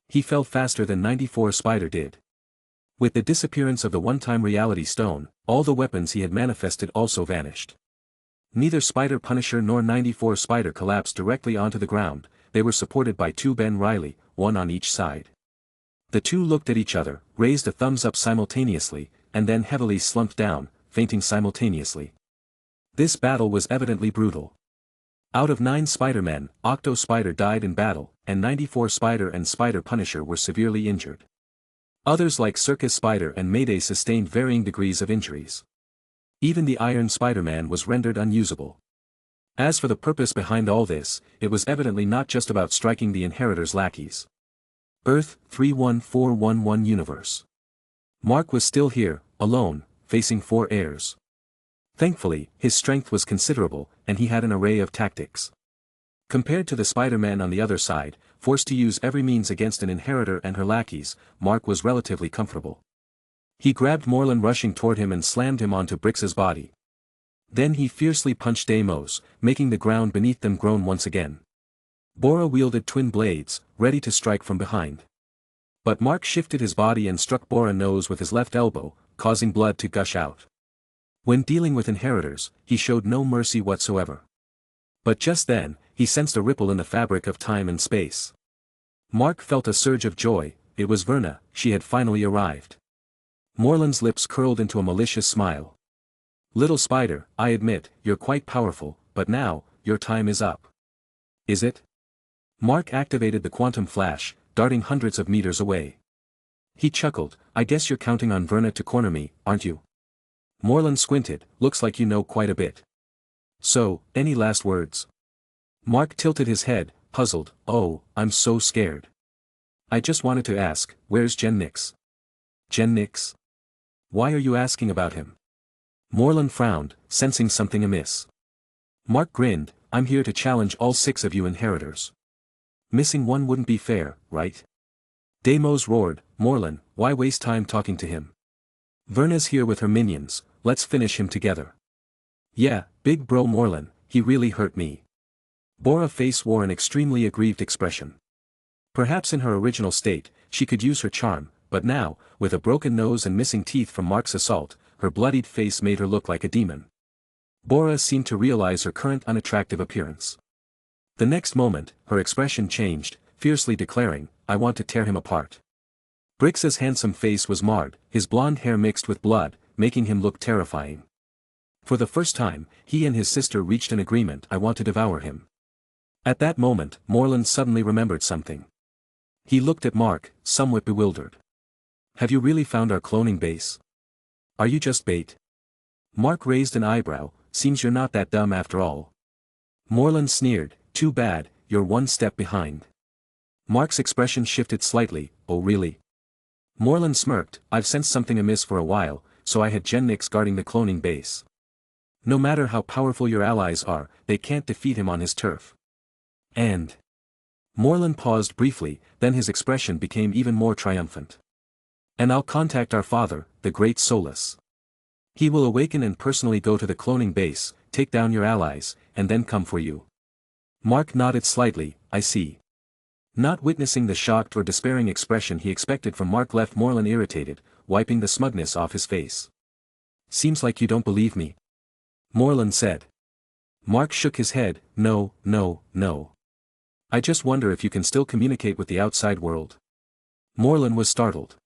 He fell faster than 94 Spider did. With the disappearance of the one-time Reality Stone, all the weapons he had manifested also vanished. Neither Spider Punisher nor 94 Spider collapsed directly onto the ground, they were supported by 2 Ben Reilly, one on each side. The two looked at each other, raised a thumbs up simultaneously, and then heavily slumped down, fainting simultaneously. This battle was evidently brutal. Out of 9 Spider-Men, Octo Spider died in battle, and 94 Spider and Spider Punisher were severely injured. Others like Circus Spider and Mayday sustained varying degrees of injuries. Even the Iron Spider-Man was rendered unusable. As for the purpose behind all this, it was evidently not just about striking the Inheritor's lackeys. Earth 31411 Universe. Mark was still here, alone, facing 4 heirs. Thankfully, his strength was considerable, and he had an array of tactics. Compared to the Spider-Man on the other side, forced to use every means against an Inheritor and her lackeys, Mark was relatively comfortable. He grabbed Morlun rushing toward him and slammed him onto Brix's body. Then he fiercely punched Deimos, making the ground beneath them groan once again. Bora wielded twin blades, ready to strike from behind. But Mark shifted his body and struck Bora nose with his left elbow, causing blood to gush out. When dealing with Inheritors, he showed no mercy whatsoever. But just then, he sensed a ripple in the fabric of time and space. Mark felt a surge of joy. It was Verna, she had finally arrived. Morlun's lips curled into a malicious smile. Little Spider, I admit, you're quite powerful, but now, your time is up. Is it? Mark activated the quantum flash, darting hundreds of meters away. He chuckled, I guess you're counting on Verna to corner me, aren't you? Morlun squinted, looks like you know quite a bit. So, any last words? Mark tilted his head, puzzled, oh, I'm so scared. I just wanted to ask, where's Gen Nix? Gen Nix? Why are you asking about him? Morlun frowned, sensing something amiss. Mark grinned, I'm here to challenge all 6 of you Inheritors. Missing one wouldn't be fair, right? Deimos roared, Morlun, why waste time talking to him? Verna's here with her minions, let's finish him together. Yeah, big bro Morlun, he really hurt me. Bora's face wore an extremely aggrieved expression. Perhaps in her original state, she could use her charm, but now, with a broken nose and missing teeth from Mark's assault, her bloodied face made her look like a demon. Bora seemed to realize her current unattractive appearance. The next moment, her expression changed, fiercely declaring, I want to tear him apart. Brix's handsome face was marred, his blonde hair mixed with blood, making him look terrifying. For the first time, he and his sister reached an agreement. I want to devour him. At that moment, Morlun suddenly remembered something. He looked at Mark, somewhat bewildered. Have you really found our cloning base? Are you just bait? Mark raised an eyebrow, seems you're not that dumb after all. Morlun sneered, too bad, you're one step behind. Mark's expression shifted slightly, oh really? Morlun smirked, I've sensed something amiss for a while, so I had Gen Nix guarding the cloning base. No matter how powerful your allies are, they can't defeat him on his turf. And... Morlun paused briefly, then his expression became even more triumphant. And I'll contact our father, the Great Solus. He will awaken and personally go to the cloning base, take down your allies, and then come for you. Mark nodded slightly, I see. Not witnessing the shocked or despairing expression he expected from Mark left Morlun irritated, wiping the smugness off his face. Seems like you don't believe me. Morlun said. Mark shook his head, no. I just wonder if you can still communicate with the outside world. Morlun was startled.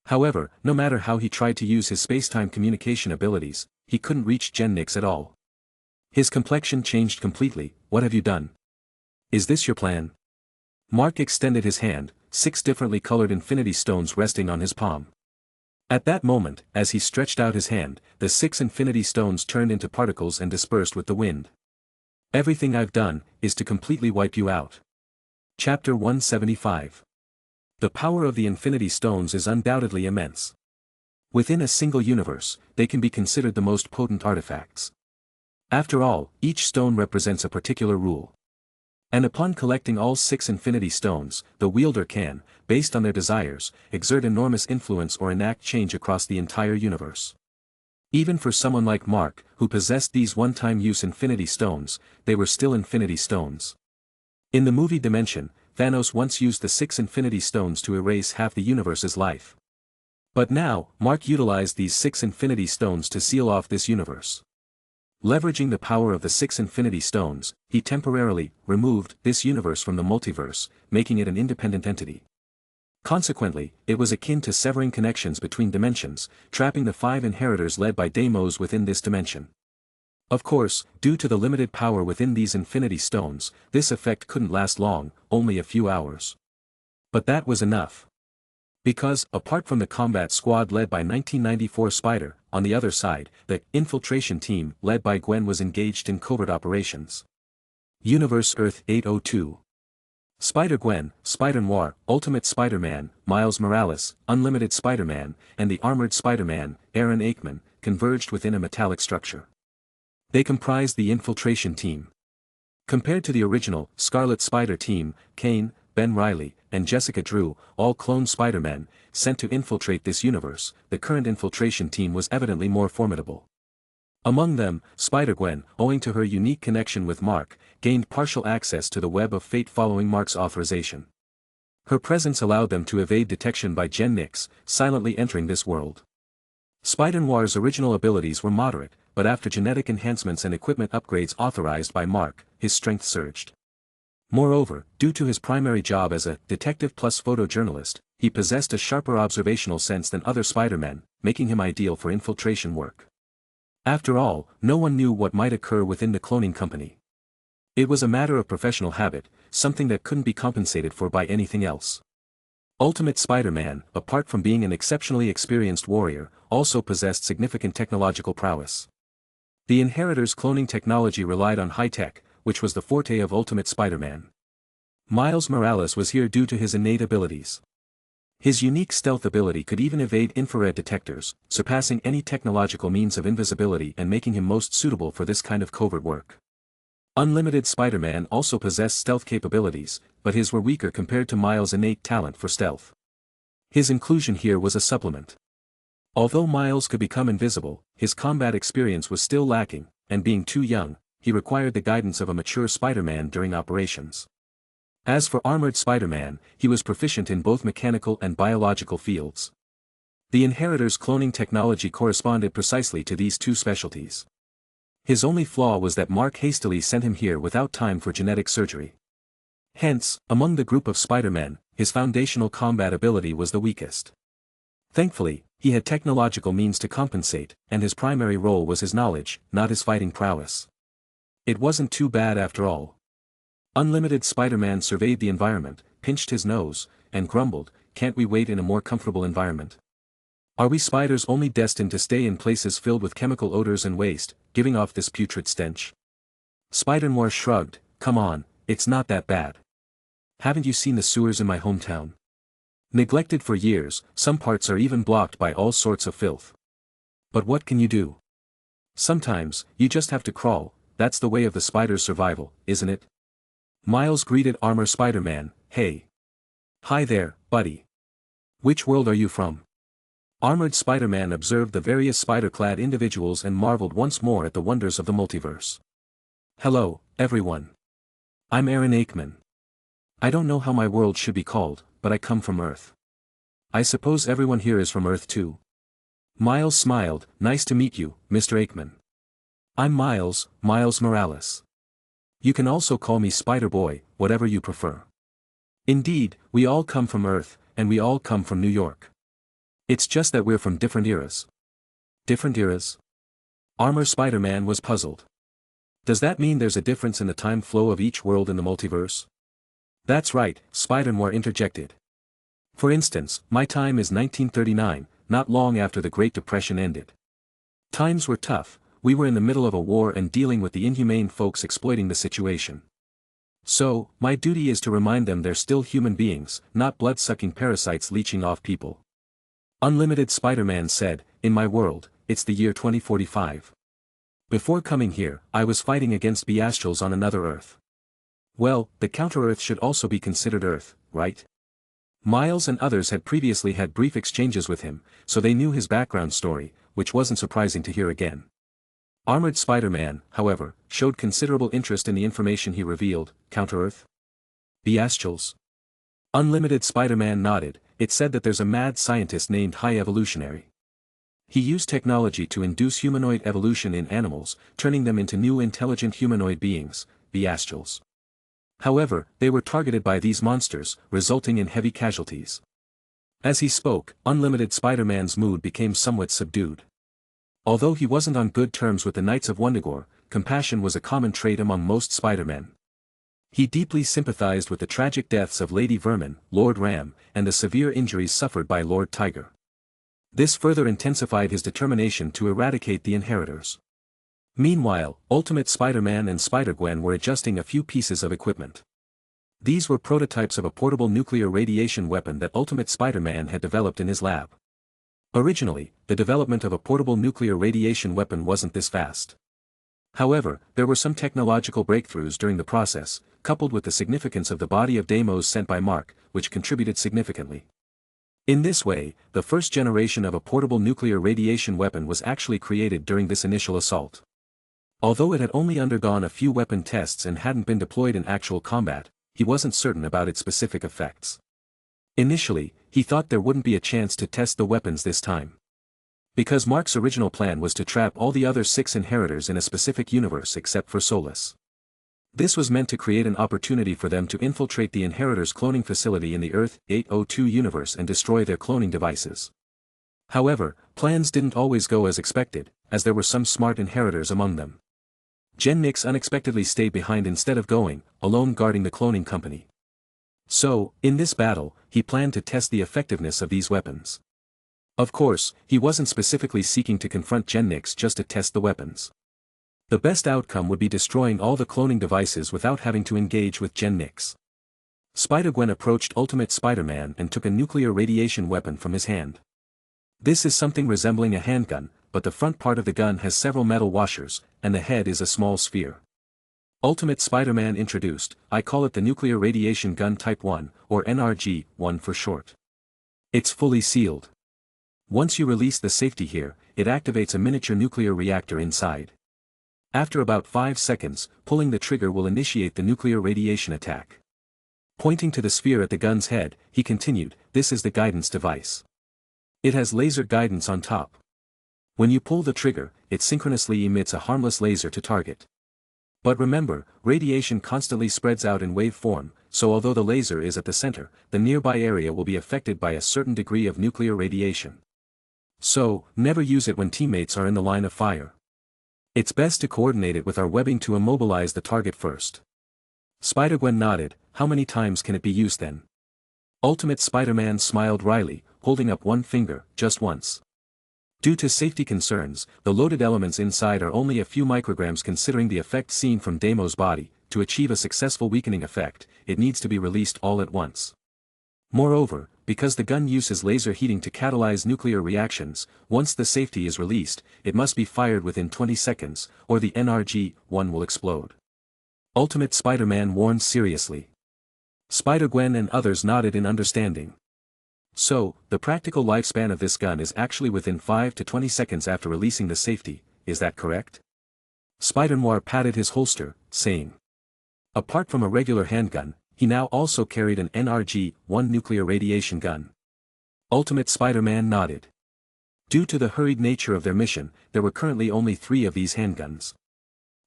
However, no matter how he tried to use his space-time communication abilities, he couldn't reach Gen Nix at all. His complexion changed completely, what have you done? Is this your plan? Mark extended his hand, 6 differently colored infinity stones resting on his palm. At that moment, as he stretched out his hand, the 6 infinity stones turned into particles and dispersed with the wind. Everything I've done, is to completely wipe you out. Chapter 175. The power of the infinity stones is undoubtedly immense. Within a single universe, they can be considered the most potent artifacts. After all, each stone represents a particular rule. And upon collecting all 6 infinity stones, the wielder can, based on their desires, exert enormous influence or enact change across the entire universe. Even for someone like Mark, who possessed these one-time use infinity stones, they were still infinity stones. In the movie Dimension, Thanos once used the 6 infinity stones to erase half the universe's life. But now, Mark utilized these 6 infinity stones to seal off this universe. Leveraging the power of the 6 infinity stones, he temporarily removed this universe from the multiverse, making it an independent entity. Consequently, it was akin to severing connections between dimensions, trapping the 5 inheritors led by Deimos within this dimension. Of course, due to the limited power within these infinity stones, this effect couldn't last long, only a few hours. But that was enough. Because, apart from the combat squad led by 1994 Spider, on the other side, the infiltration team led by Gwen was engaged in covert operations. Universe Earth 802. Spider-Gwen, Spider-Noir, Ultimate Spider-Man, Miles Morales, Unlimited Spider-Man, and the Armored Spider-Man, Aaron Aikman, converged within a metallic structure. They comprised the infiltration team. Compared to the original, Scarlet Spider team, Kane, Ben Reilly, and Jessica Drew, all clone Spider-Men, sent to infiltrate this universe, the current infiltration team was evidently more formidable. Among them, Spider-Gwen, owing to her unique connection with Mark, gained partial access to the web of fate following Mark's authorization. Her presence allowed them to evade detection by Gen Nix, silently entering this world. Spider-Noir's original abilities were moderate, but after genetic enhancements and equipment upgrades authorized by Mark, his strength surged. Moreover, due to his primary job as a detective plus photojournalist, he possessed a sharper observational sense than other Spider-Men, making him ideal for infiltration work. After all, no one knew what might occur within the cloning company. It was a matter of professional habit, something that couldn't be compensated for by anything else. Ultimate Spider-Man, apart from being an exceptionally experienced warrior, also possessed significant technological prowess. The Inheritors' cloning technology relied on high-tech, which was the forte of Ultimate Spider-Man. Miles Morales was here due to his innate abilities. His unique stealth ability could even evade infrared detectors, surpassing any technological means of invisibility and making him most suitable for this kind of covert work. Unlimited Spider-Man also possessed stealth capabilities, but his were weaker compared to Miles' innate talent for stealth. His inclusion here was a supplement. Although Miles could become invisible, his combat experience was still lacking, and being too young, he required the guidance of a mature Spider-Man during operations. As for Armored Spider-Man, he was proficient in both mechanical and biological fields. The Inheritors' cloning technology corresponded precisely to these two specialties. His only flaw was that Mark hastily sent him here without time for genetic surgery. Hence, among the group of Spider-Men, his foundational combat ability was the weakest. Thankfully, he had technological means to compensate, and his primary role was his knowledge, not his fighting prowess. It wasn't too bad after all. Unlimited Spider-Man surveyed the environment, pinched his nose, and grumbled, "Can't we wait in a more comfortable environment? Are we spiders only destined to stay in places filled with chemical odors and waste, giving off this putrid stench?" Spider-Noir shrugged, "Come on, it's not that bad. Haven't you seen the sewers in my hometown? Neglected for years, some parts are even blocked by all sorts of filth. But what can you do? Sometimes, you just have to crawl, that's the way of the spider's survival, isn't it?" Miles greeted Armor Spider-Man, "Hey. Hi there, buddy. Which world are you from?" Armored Spider-Man observed the various spider-clad individuals and marveled once more at the wonders of the multiverse. "Hello, everyone. I'm Aaron Aikman. I don't know how my world should be called, but I come from Earth. I suppose everyone here is from Earth too." Miles smiled, "Nice to meet you, Mr. Aikman. I'm Miles Morales. You can also call me Spider-Boy, whatever you prefer. Indeed, we all come from Earth, and we all come from New York. It's just that we're from different eras." "Different eras?" Armor Spider-Man was puzzled. "Does that mean there's a difference in the time flow of each world in the multiverse?" "That's right," Spider-Noir interjected. "For instance, my time is 1939, not long after the Great Depression ended. Times were tough, we were in the middle of a war and dealing with the inhumane folks exploiting the situation. So, my duty is to remind them they're still human beings, not blood-sucking parasites leeching off people." Unlimited Spider-Man said, "In my world, it's the year 2045. Before coming here, I was fighting against Beastrals on another Earth." "Well, the counter-Earth should also be considered Earth, right?" Miles and others had previously had brief exchanges with him, so they knew his background story, which wasn't surprising to hear again. Armored Spider-Man, however, showed considerable interest in the information he revealed. "Counter-Earth? Beastrals?" Unlimited Spider-Man nodded. "It said that there's a mad scientist named High Evolutionary. He used technology to induce humanoid evolution in animals, turning them into new intelligent humanoid beings, Beastrals. However, they were targeted by these monsters, resulting in heavy casualties." As he spoke, Unlimited Spider-Man's mood became somewhat subdued. Although he wasn't on good terms with the Knights of Wundagore, compassion was a common trait among most Spider-Men. He deeply sympathized with the tragic deaths of Lady Vermin, Lord Ram, and the severe injuries suffered by Lord Tiger. This further intensified his determination to eradicate the inheritors. Meanwhile, Ultimate Spider-Man and Spider-Gwen were adjusting a few pieces of equipment. These were prototypes of a portable nuclear radiation weapon that Ultimate Spider-Man had developed in his lab. Originally, the development of a portable nuclear radiation weapon wasn't this fast. However, there were some technological breakthroughs during the process, coupled with the significance of the body of Deimos sent by Mark, which contributed significantly. In this way, the first generation of a portable nuclear radiation weapon was actually created during this initial assault. Although it had only undergone a few weapon tests and hadn't been deployed in actual combat, he wasn't certain about its specific effects. Initially, he thought there wouldn't be a chance to test the weapons this time. Because Mark's original plan was to trap all the other 6 inheritors in a specific universe except for Solus. This was meant to create an opportunity for them to infiltrate the inheritors' cloning facility in the Earth-802 universe and destroy their cloning devices. However, plans didn't always go as expected, as there were some smart inheritors among them. Gen Nix unexpectedly stayed behind instead of going, alone guarding the cloning company. So, in this battle, he planned to test the effectiveness of these weapons. Of course, he wasn't specifically seeking to confront Gen Nix just to test the weapons. The best outcome would be destroying all the cloning devices without having to engage with Gen Nix. Spider-Gwen approached Ultimate Spider-Man and took a nuclear radiation weapon from his hand. This is something resembling a handgun, but the front part of the gun has several metal washers, and the head is a small sphere. Ultimate Spider-Man introduced, I call it the Nuclear Radiation Gun Type 1, or NRG-1 for short. It's fully sealed. Once you release the safety here, it activates a miniature nuclear reactor inside. After about 5 seconds, pulling the trigger will initiate the nuclear radiation attack. Pointing to the sphere at the gun's head, he continued, this is the guidance device. It has laser guidance on top. When you pull the trigger, it synchronously emits a harmless laser to target. But remember, radiation constantly spreads out in wave form, so although the laser is at the center, the nearby area will be affected by a certain degree of nuclear radiation. So, never use it when teammates are in the line of fire. It's best to coordinate it with our webbing to immobilize the target first. Spider-Gwen nodded, how many times can it be used then? Ultimate Spider-Man smiled wryly, holding up one finger, just once. Due to safety concerns, the loaded elements inside are only a few micrograms considering the effect seen from Deimos' body. To achieve a successful weakening effect, it needs to be released all at once. Moreover, because the gun uses laser heating to catalyze nuclear reactions, once the safety is released, it must be fired within 20 seconds, or the NRG-1 will explode. Ultimate Spider-Man warned seriously. Spider-Gwen and others nodded in understanding. So, the practical lifespan of this gun is actually within 5 to 20 seconds after releasing the safety, is that correct? Spider-Noir patted his holster, saying. Apart from a regular handgun, he now also carried an NRG-1 nuclear radiation gun. Ultimate Spider-Man nodded. Due to the hurried nature of their mission, there were currently only 3 of these handguns.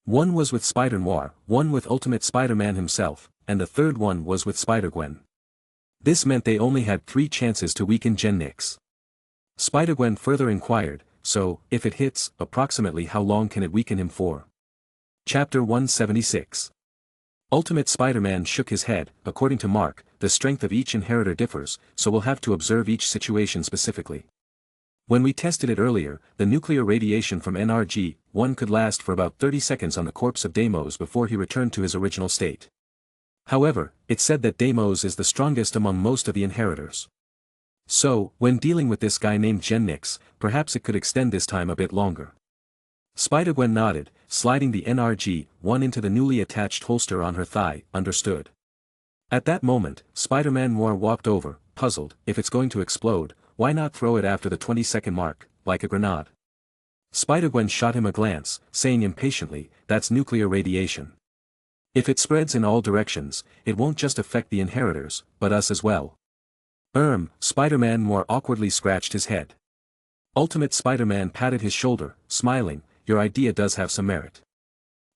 One was with Spider-Noir, one with Ultimate Spider-Man himself, and the third one was with Spider-Gwen. This meant they only had 3 chances to weaken Gen Nix. Spider-Gwen further inquired, so, if it hits, approximately how long can it weaken him for? Chapter 176. Ultimate Spider-Man shook his head, according to Mark, the strength of each inheritor differs, so we'll have to observe each situation specifically. When we tested it earlier, the nuclear radiation from NRG-1 could last for about 30 seconds on the corpse of Deimos before he returned to his original state. However, it said that Deimos is the strongest among most of the inheritors. So, when dealing with this guy named Gen Nix, perhaps it could extend this time a bit longer. Spider-Gwen nodded, sliding the NRG-1 into the newly attached holster on her thigh, understood. At that moment, Spider-Man Noir walked over, puzzled, if it's going to explode, why not throw it after the 20-second mark, like a grenade? Spider-Gwen shot him a glance, saying impatiently, that's nuclear radiation. If it spreads in all directions, it won't just affect the inheritors, but us as well. Spider-Man more awkwardly scratched his head. Ultimate Spider-Man patted his shoulder, smiling, your idea does have some merit.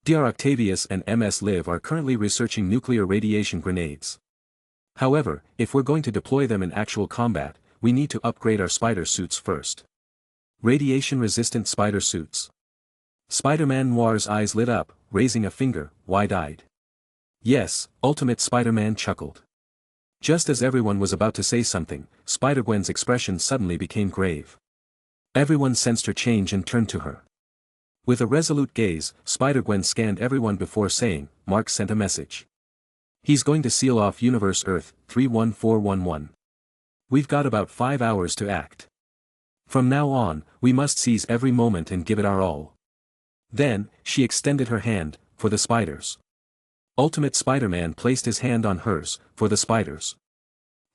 Dr. Octavius and MS Liv are currently researching nuclear radiation grenades. However, if we're going to deploy them in actual combat, we need to upgrade our spider suits first. Radiation-resistant spider suits. Spider-Man Noir's eyes lit up, raising a finger, wide-eyed. Yes, Ultimate Spider-Man chuckled. Just as everyone was about to say something, Spider-Gwen's expression suddenly became grave. Everyone sensed her change and turned to her. With a resolute gaze, Spider-Gwen scanned everyone before saying, "Mark sent a message. He's going to seal off Universe Earth 31411. We've got about 5 hours to act. From now on, we must seize every moment and give it our all." Then, she extended her hand, for the spiders. Ultimate Spider-Man placed his hand on hers, for the spiders.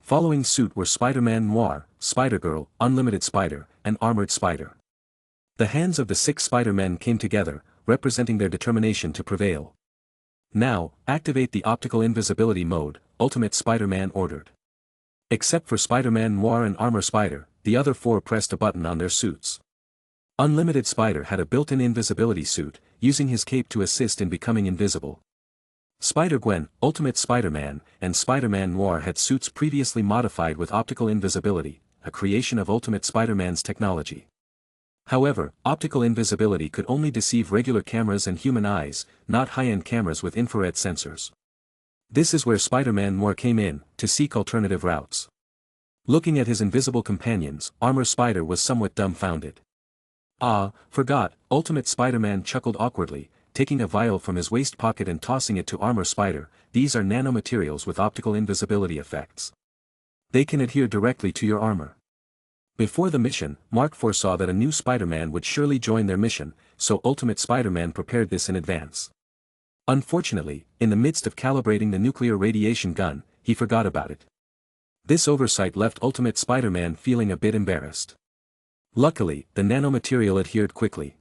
Following suit were Spider-Man Noir, Spider-Girl, Unlimited Spider, and Armored Spider. The hands of the 6 Spider-Men came together, representing their determination to prevail. "Now, activate the optical invisibility mode," Ultimate Spider-Man ordered. Except for Spider-Man Noir and Armor Spider, the other 4 pressed a button on their suits. Unlimited Spider had a built-in invisibility suit, using his cape to assist in becoming invisible. Spider-Gwen, Ultimate Spider-Man, and Spider-Man Noir had suits previously modified with optical invisibility, a creation of Ultimate Spider-Man's technology. However, optical invisibility could only deceive regular cameras and human eyes, not high-end cameras with infrared sensors. This is where Spider-Man Noir came in, to seek alternative routes. Looking at his invisible companions, Armor Spider was somewhat dumbfounded. "Ah, forgot," Ultimate Spider-Man chuckled awkwardly, taking a vial from his waist pocket and tossing it to Armor Spider. "These are nanomaterials with optical invisibility effects. They can adhere directly to your armor." Before the mission, Mark foresaw that a new Spider-Man would surely join their mission, so Ultimate Spider-Man prepared this in advance. Unfortunately, in the midst of calibrating the nuclear radiation gun, he forgot about it. This oversight left Ultimate Spider-Man feeling a bit embarrassed. Luckily, the nanomaterial adhered quickly.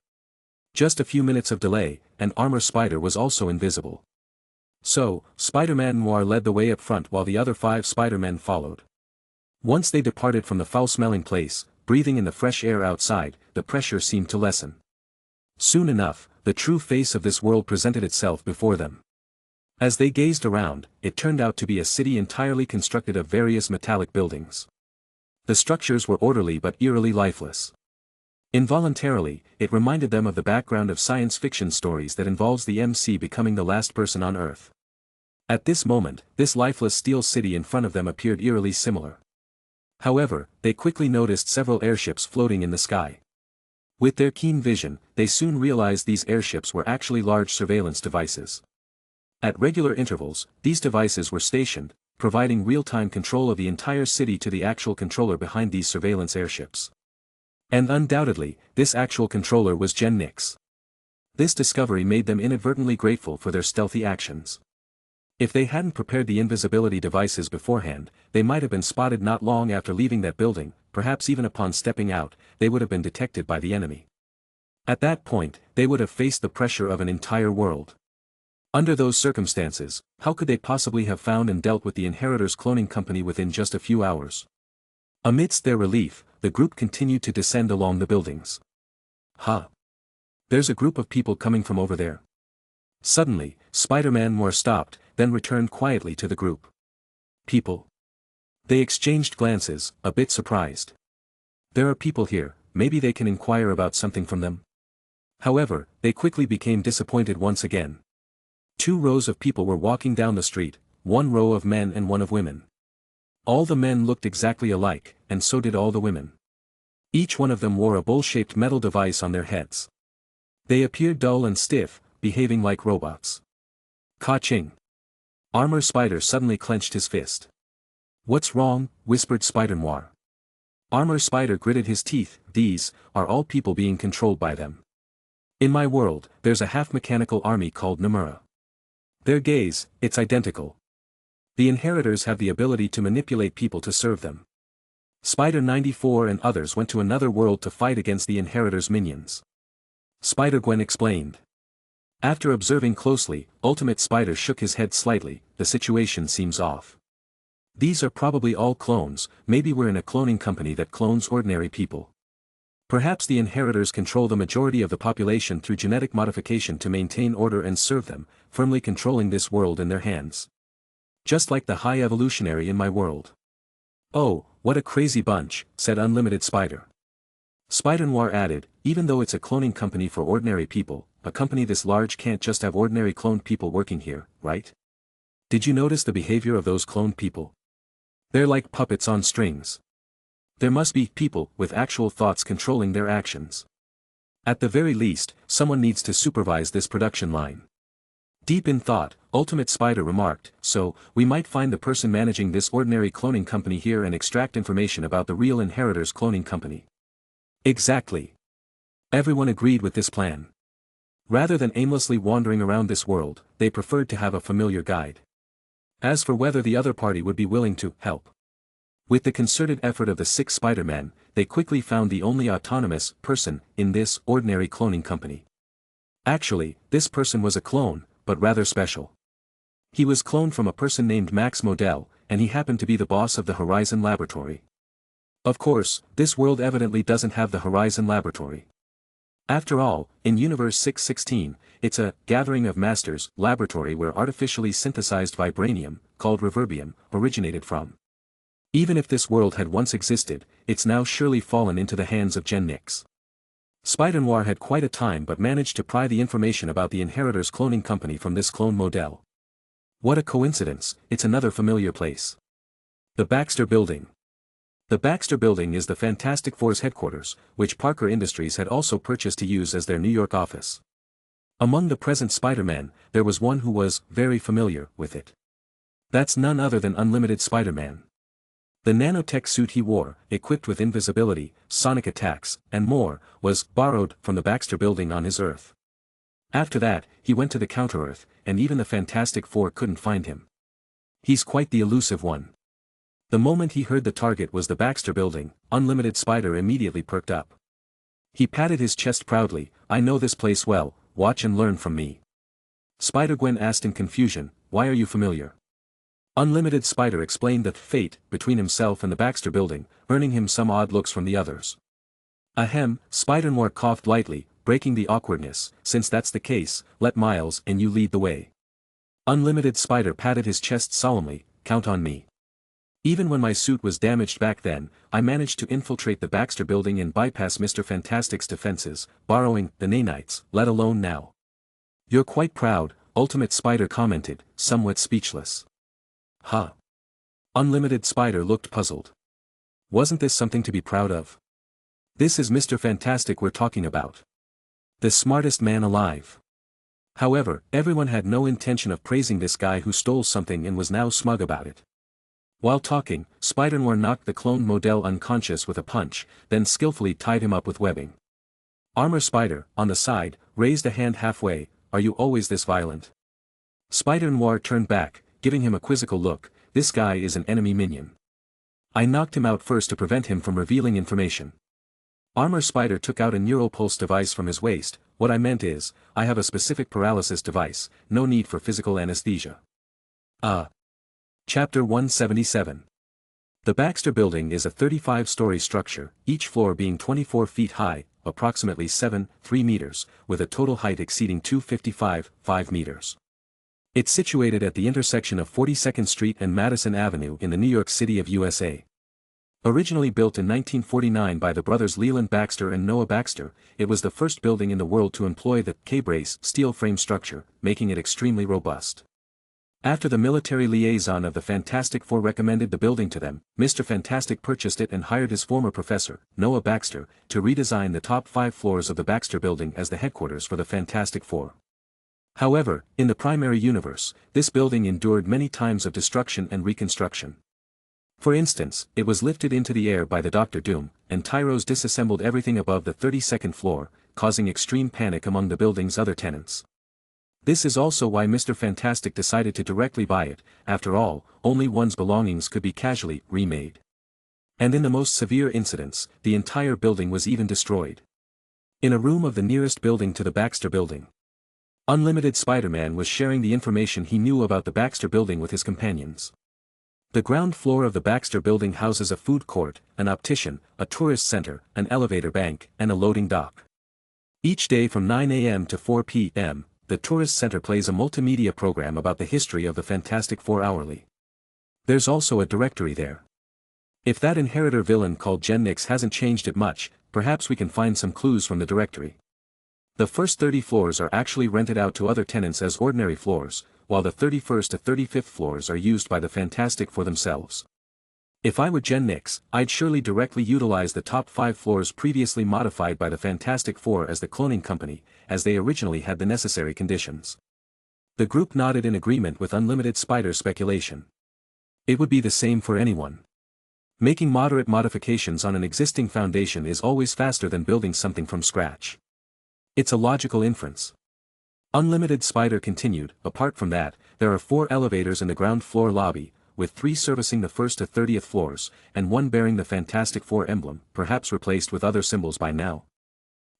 Just a few minutes of delay, and Armor Spider was also invisible. So, Spider-Man Noir led the way up front while the other 5 Spider-Men followed. Once they departed from the foul-smelling place, breathing in the fresh air outside, the pressure seemed to lessen. Soon enough, the true face of this world presented itself before them. As they gazed around, it turned out to be a city entirely constructed of various metallic buildings. The structures were orderly but eerily lifeless. Involuntarily, it reminded them of the background of science fiction stories that involves the MC becoming the last person on Earth. At this moment, this lifeless steel city in front of them appeared eerily similar. However, they quickly noticed several airships floating in the sky. With their keen vision, they soon realized these airships were actually large surveillance devices. At regular intervals, these devices were stationed, providing real-time control of the entire city to the actual controller behind these surveillance airships. And undoubtedly, this actual controller was Gen Nix. This discovery made them inadvertently grateful for their stealthy actions. If they hadn't prepared the invisibility devices beforehand, they might have been spotted not long after leaving that building, perhaps even upon stepping out, they would have been detected by the enemy. At that point, they would have faced the pressure of an entire world. Under those circumstances, how could they possibly have found and dealt with the Inheritors cloning company within just a few hours? Amidst their relief, the group continued to descend along the buildings. "Huh. There's a group of people coming from over there." Suddenly, Spider-Man Noir stopped, then returned quietly to the group. "People?" They exchanged glances, a bit surprised. "There are people here, maybe they can inquire about something from them." However, they quickly became disappointed once again. 2 rows of people were walking down the street, 1 row of men and 1 of women. All the men looked exactly alike, and so did all the women. Each one of them wore a bowl-shaped metal device on their heads. They appeared dull and stiff, behaving like robots. Ka-ching! Armor Spider suddenly clenched his fist. "What's wrong?" whispered Spider-Noir. Armor Spider gritted his teeth. "These are all people being controlled by them. In my world, there's a half-mechanical army called Nomura. Their gaze, it's identical. The Inheritors have the ability to manipulate people to serve them. Spider 94 and others went to another world to fight against the Inheritors' minions." Spider-Gwen explained. After observing closely, Ultimate Spider shook his head slightly. "The situation seems off. These are probably all clones, maybe we're in a cloning company that clones ordinary people. Perhaps the Inheritors control the majority of the population through genetic modification to maintain order and serve them, firmly controlling this world in their hands. Just like the High Evolutionary in my world." "Oh, what a crazy bunch," said Unlimited Spider. Spider added, even though it's a cloning company for ordinary people, a company this large can't just have ordinary cloned people working here, right? Did you notice the behavior of those cloned people? They're like puppets on strings. There must be people with actual thoughts controlling their actions. At the very least, someone needs to supervise this production line. Deep in thought, Ultimate Spider remarked, so, we might find the person managing this ordinary cloning company here and extract information about the real inheritor's cloning company. Exactly. Everyone agreed with this plan. Rather than aimlessly wandering around this world, they preferred to have a familiar guide. As for whether the other party would be willing to help. With the concerted effort of the 6 Spider-Men, they quickly found the only autonomous person in this ordinary cloning company. Actually, this person was a clone, but rather special. He was cloned from a person named Max Modell, and he happened to be the boss of the Horizon Laboratory. Of course, this world evidently doesn't have the Horizon Laboratory. After all, in Universe 616, it's a gathering of masters laboratory where artificially synthesized vibranium, called reverbium, originated from. Even if this world had once existed, it's now surely fallen into the hands of Gen Nix. Spider had quite a time but managed to pry the information about the inheritor's cloning company from this clone model. What a coincidence, it's another familiar place. The Baxter Building. The Baxter Building is the Fantastic Four's headquarters, which Parker Industries had also purchased to use as their New York office. Among the present Spider-Man, there was one who was very familiar with it. That's none other than Unlimited Spider-Man. The nanotech suit he wore, equipped with invisibility, sonic attacks, and more, was borrowed from the Baxter Building on his Earth. After that, he went to the Counter-Earth, and even the Fantastic Four couldn't find him. He's quite the elusive one. The moment he heard the target was the Baxter Building, Unlimited Spider immediately perked up. He patted his chest proudly, I know this place well, watch and learn from me. Spider-Gwen asked in confusion, why are you familiar? Unlimited Spider explained the fate between himself and the Baxter Building, earning him some odd looks from the others. Ahem, Spider-Noir coughed lightly, breaking the awkwardness, since that's the case, let Miles and you lead the way. Unlimited Spider patted his chest solemnly, count on me. Even when my suit was damaged back then, I managed to infiltrate the Baxter Building and bypass Mr. Fantastic's defenses, borrowing the nanites, let alone now. You're quite proud, Ultimate Spider commented, somewhat speechless. Huh. Unlimited Spider looked puzzled. Wasn't this something to be proud of? This is Mr. Fantastic we're talking about. The smartest man alive. However, everyone had no intention of praising this guy who stole something and was now smug about it. While talking, Spider-Noir knocked the cloned model unconscious with a punch, then skillfully tied him up with webbing. Armor Spider, on the side, raised a hand halfway, are you always this violent? Spider-Noir turned back, giving him a quizzical look, this guy is an enemy minion. I knocked him out first to prevent him from revealing information. Armor Spider took out a neuropulse device from his waist, what I meant is, I have a specific paralysis device, no need for physical anesthesia. Chapter 177. The Baxter Building is a 35-story structure, each floor being 24 feet high, approximately 3 meters, with a total height exceeding 5 meters. It's situated at the intersection of 42nd Street and Madison Avenue in the New York City of USA. Originally built in 1949 by the brothers Leland Baxter and Noah Baxter, it was the first building in the world to employ the K-brace steel frame structure, making it extremely robust. After the military liaison of the Fantastic Four recommended the building to them, Mr. Fantastic purchased it and hired his former professor, Noah Baxter, to redesign the top 5 floors of the Baxter Building as the headquarters for the Fantastic Four. However, in the primary universe, this building endured many times of destruction and reconstruction. For instance, it was lifted into the air by the Dr. Doom, and Tyros disassembled everything above the 32nd floor, causing extreme panic among the building's other tenants. This is also why Mr. Fantastic decided to directly buy it, after all, only one's belongings could be casually remade. And in the most severe incidents, the entire building was even destroyed. In a room of the nearest building to the Baxter Building, Unlimited Spider-Man was sharing the information he knew about the Baxter Building with his companions. The ground floor of the Baxter Building houses a food court, an optician, a tourist center, an elevator bank, and a loading dock. Each day from 9 a.m. to 4 p.m., the tourist center plays a multimedia program about the history of the Fantastic Four hourly. There's also a directory there. If that inheritor villain called Gen Nix hasn't changed it much, perhaps we can find some clues from the directory. The first 30 floors are actually rented out to other tenants as ordinary floors, while the 31st to 35th floors are used by the Fantastic Four themselves. If I were Gen Nix, I'd surely directly utilize the top 5 floors previously modified by the Fantastic Four as the cloning company, as they originally had the necessary conditions. The group nodded in agreement with Unlimited Spider's speculation. It would be the same for anyone. Making moderate modifications on an existing foundation is always faster than building something from scratch. It's a logical inference. Unlimited Spider continued. Apart from that, there are 4 elevators in the ground floor lobby, with 3 servicing the 1st to 30th floors, and 1 bearing the Fantastic Four emblem, perhaps replaced with other symbols by now.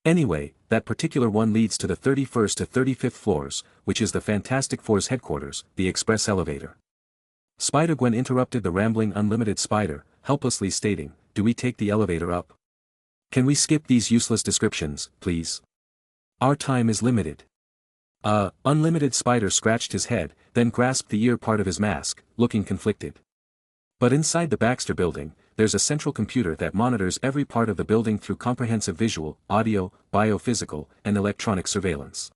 Anyway, that particular one leads to the 31st to 35th floors, which is the Fantastic Four's headquarters, the express elevator. Spider-Gwen interrupted the rambling Unlimited Spider, helplessly stating, "Do we take the elevator up? Can we skip these useless descriptions, please? Our time is limited." Unlimited Spider scratched his head, then grasped the ear part of his mask, looking conflicted. But inside the Baxter building, there's a central computer that monitors every part of the building through comprehensive visual, audio, biophysical, and electronic surveillance.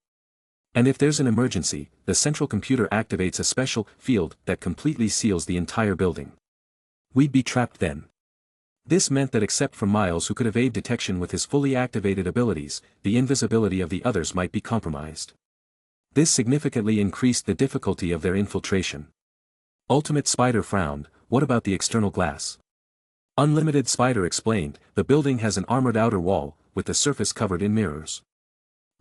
And if there's an emergency, the central computer activates a special field that completely seals the entire building. We'd be trapped then. This meant that except for Miles, who could evade detection with his fully activated abilities, the invisibility of the others might be compromised. This significantly increased the difficulty of their infiltration. Ultimate Spider frowned. What about the external glass? Unlimited Spider explained, the building has an armored outer wall, with the surface covered in mirrors.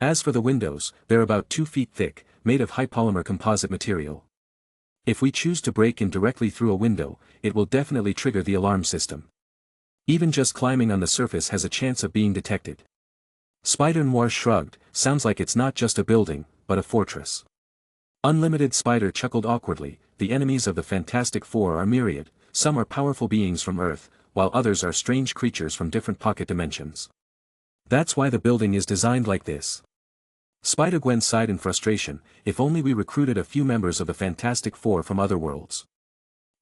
As for the windows, they're about 2 feet thick, made of high polymer composite material. If we choose to break in directly through a window, it will definitely trigger the alarm system. Even just climbing on the surface has a chance of being detected. Spider-Noir shrugged. Sounds like it's not just a building, but a fortress. Unlimited Spider chuckled awkwardly. The enemies of the Fantastic Four are myriad, some are powerful beings from Earth, while others are strange creatures from different pocket dimensions. That's why the building is designed like this. Spider-Gwen sighed in frustration. If only we recruited a few members of the Fantastic Four from other worlds.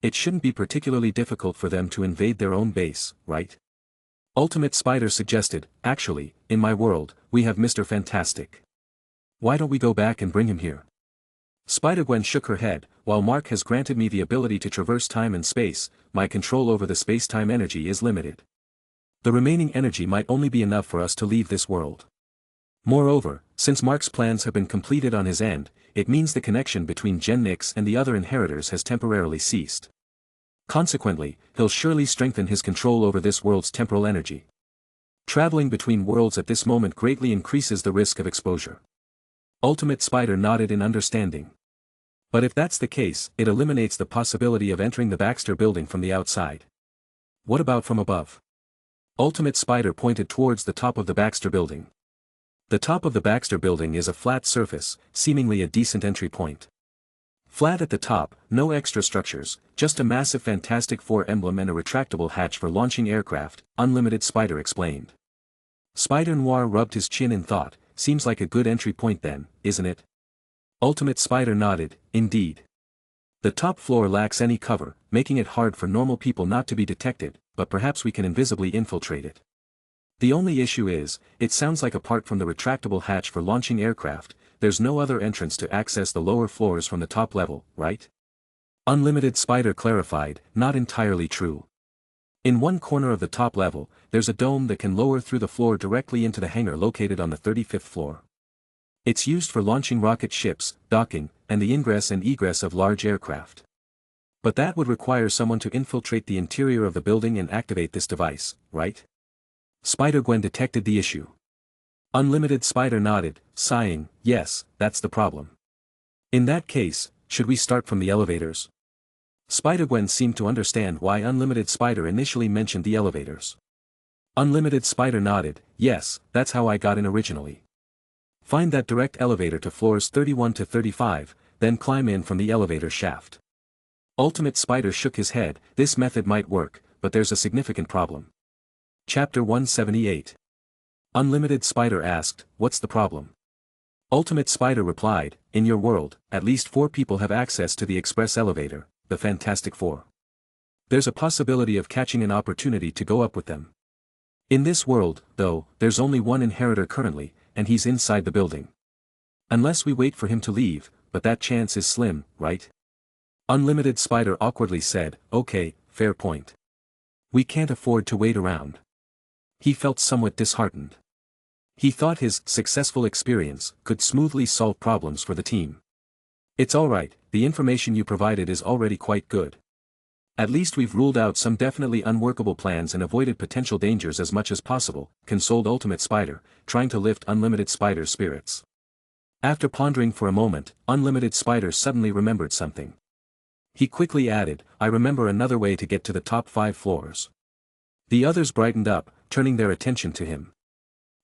It shouldn't be particularly difficult for them to invade their own base, right? Ultimate Spider suggested. Actually, in my world, we have Mr. Fantastic. Why don't we go back and bring him here? Spider-Gwen shook her head. While Mark has granted me the ability to traverse time and space, my control over the space-time energy is limited. The remaining energy might only be enough for us to leave this world. Moreover, since Mark's plans have been completed on his end, it means the connection between Gen Nix and the other inheritors has temporarily ceased. Consequently, he'll surely strengthen his control over this world's temporal energy. Traveling between worlds at this moment greatly increases the risk of exposure. Ultimate Spider nodded in understanding. But if that's the case, it eliminates the possibility of entering the Baxter building from the outside. What about from above? Ultimate Spider pointed towards the top of the Baxter building. The top of the Baxter building is a flat surface, seemingly a decent entry point. Flat at the top, no extra structures, just a massive Fantastic Four emblem and a retractable hatch for launching aircraft, Unlimited Spider explained. Spider-Noir rubbed his chin in thought. Seems like a good entry point then, isn't it? Ultimate Spider nodded. Indeed. The top floor lacks any cover, making it hard for normal people not to be detected, but perhaps we can invisibly infiltrate it. The only issue is, it sounds like apart from the retractable hatch for launching aircraft, there's no other entrance to access the lower floors from the top level, right? Unlimited Spider clarified. Not entirely true. In one corner of the top level, there's a dome that can lower through the floor directly into the hangar located on the 35th floor. It's used for launching rocket ships, docking, and the ingress and egress of large aircraft. But that would require someone to infiltrate the interior of the building and activate this device, right? Spider-Gwen detected the issue. Unlimited Spider nodded, sighing. Yes, that's the problem. In that case, should we start from the elevators? Spider-Gwen seemed to understand why Unlimited Spider initially mentioned the elevators. Unlimited Spider nodded. Yes, that's how I got in originally. Find that direct elevator to floors 31 to 35, then climb in from the elevator shaft. Ultimate Spider shook his head. This method might work, but there's a significant problem. Chapter 178. Unlimited Spider asked, what's the problem? Ultimate Spider replied, in your world, at least 4 people have access to the express elevator, the Fantastic Four. there's a possibility of catching an opportunity to go up with them. In this world, though, there's only one inheritor currently, and he's inside the building. Unless we wait for him to leave, but that chance is slim, right? Unlimited Spider awkwardly said, okay, fair point. We can't afford to wait around. He felt somewhat disheartened. He thought his successful experience could smoothly solve problems for the team. It's alright, the information you provided is already quite good. At least we've ruled out some definitely unworkable plans and avoided potential dangers as much as possible, consoled Ultimate Spider, trying to lift Unlimited Spider's spirits. After pondering for a moment, Unlimited Spider suddenly remembered something. He quickly added, I remember another way to get to the top 5 floors. The others brightened up, turning their attention to him.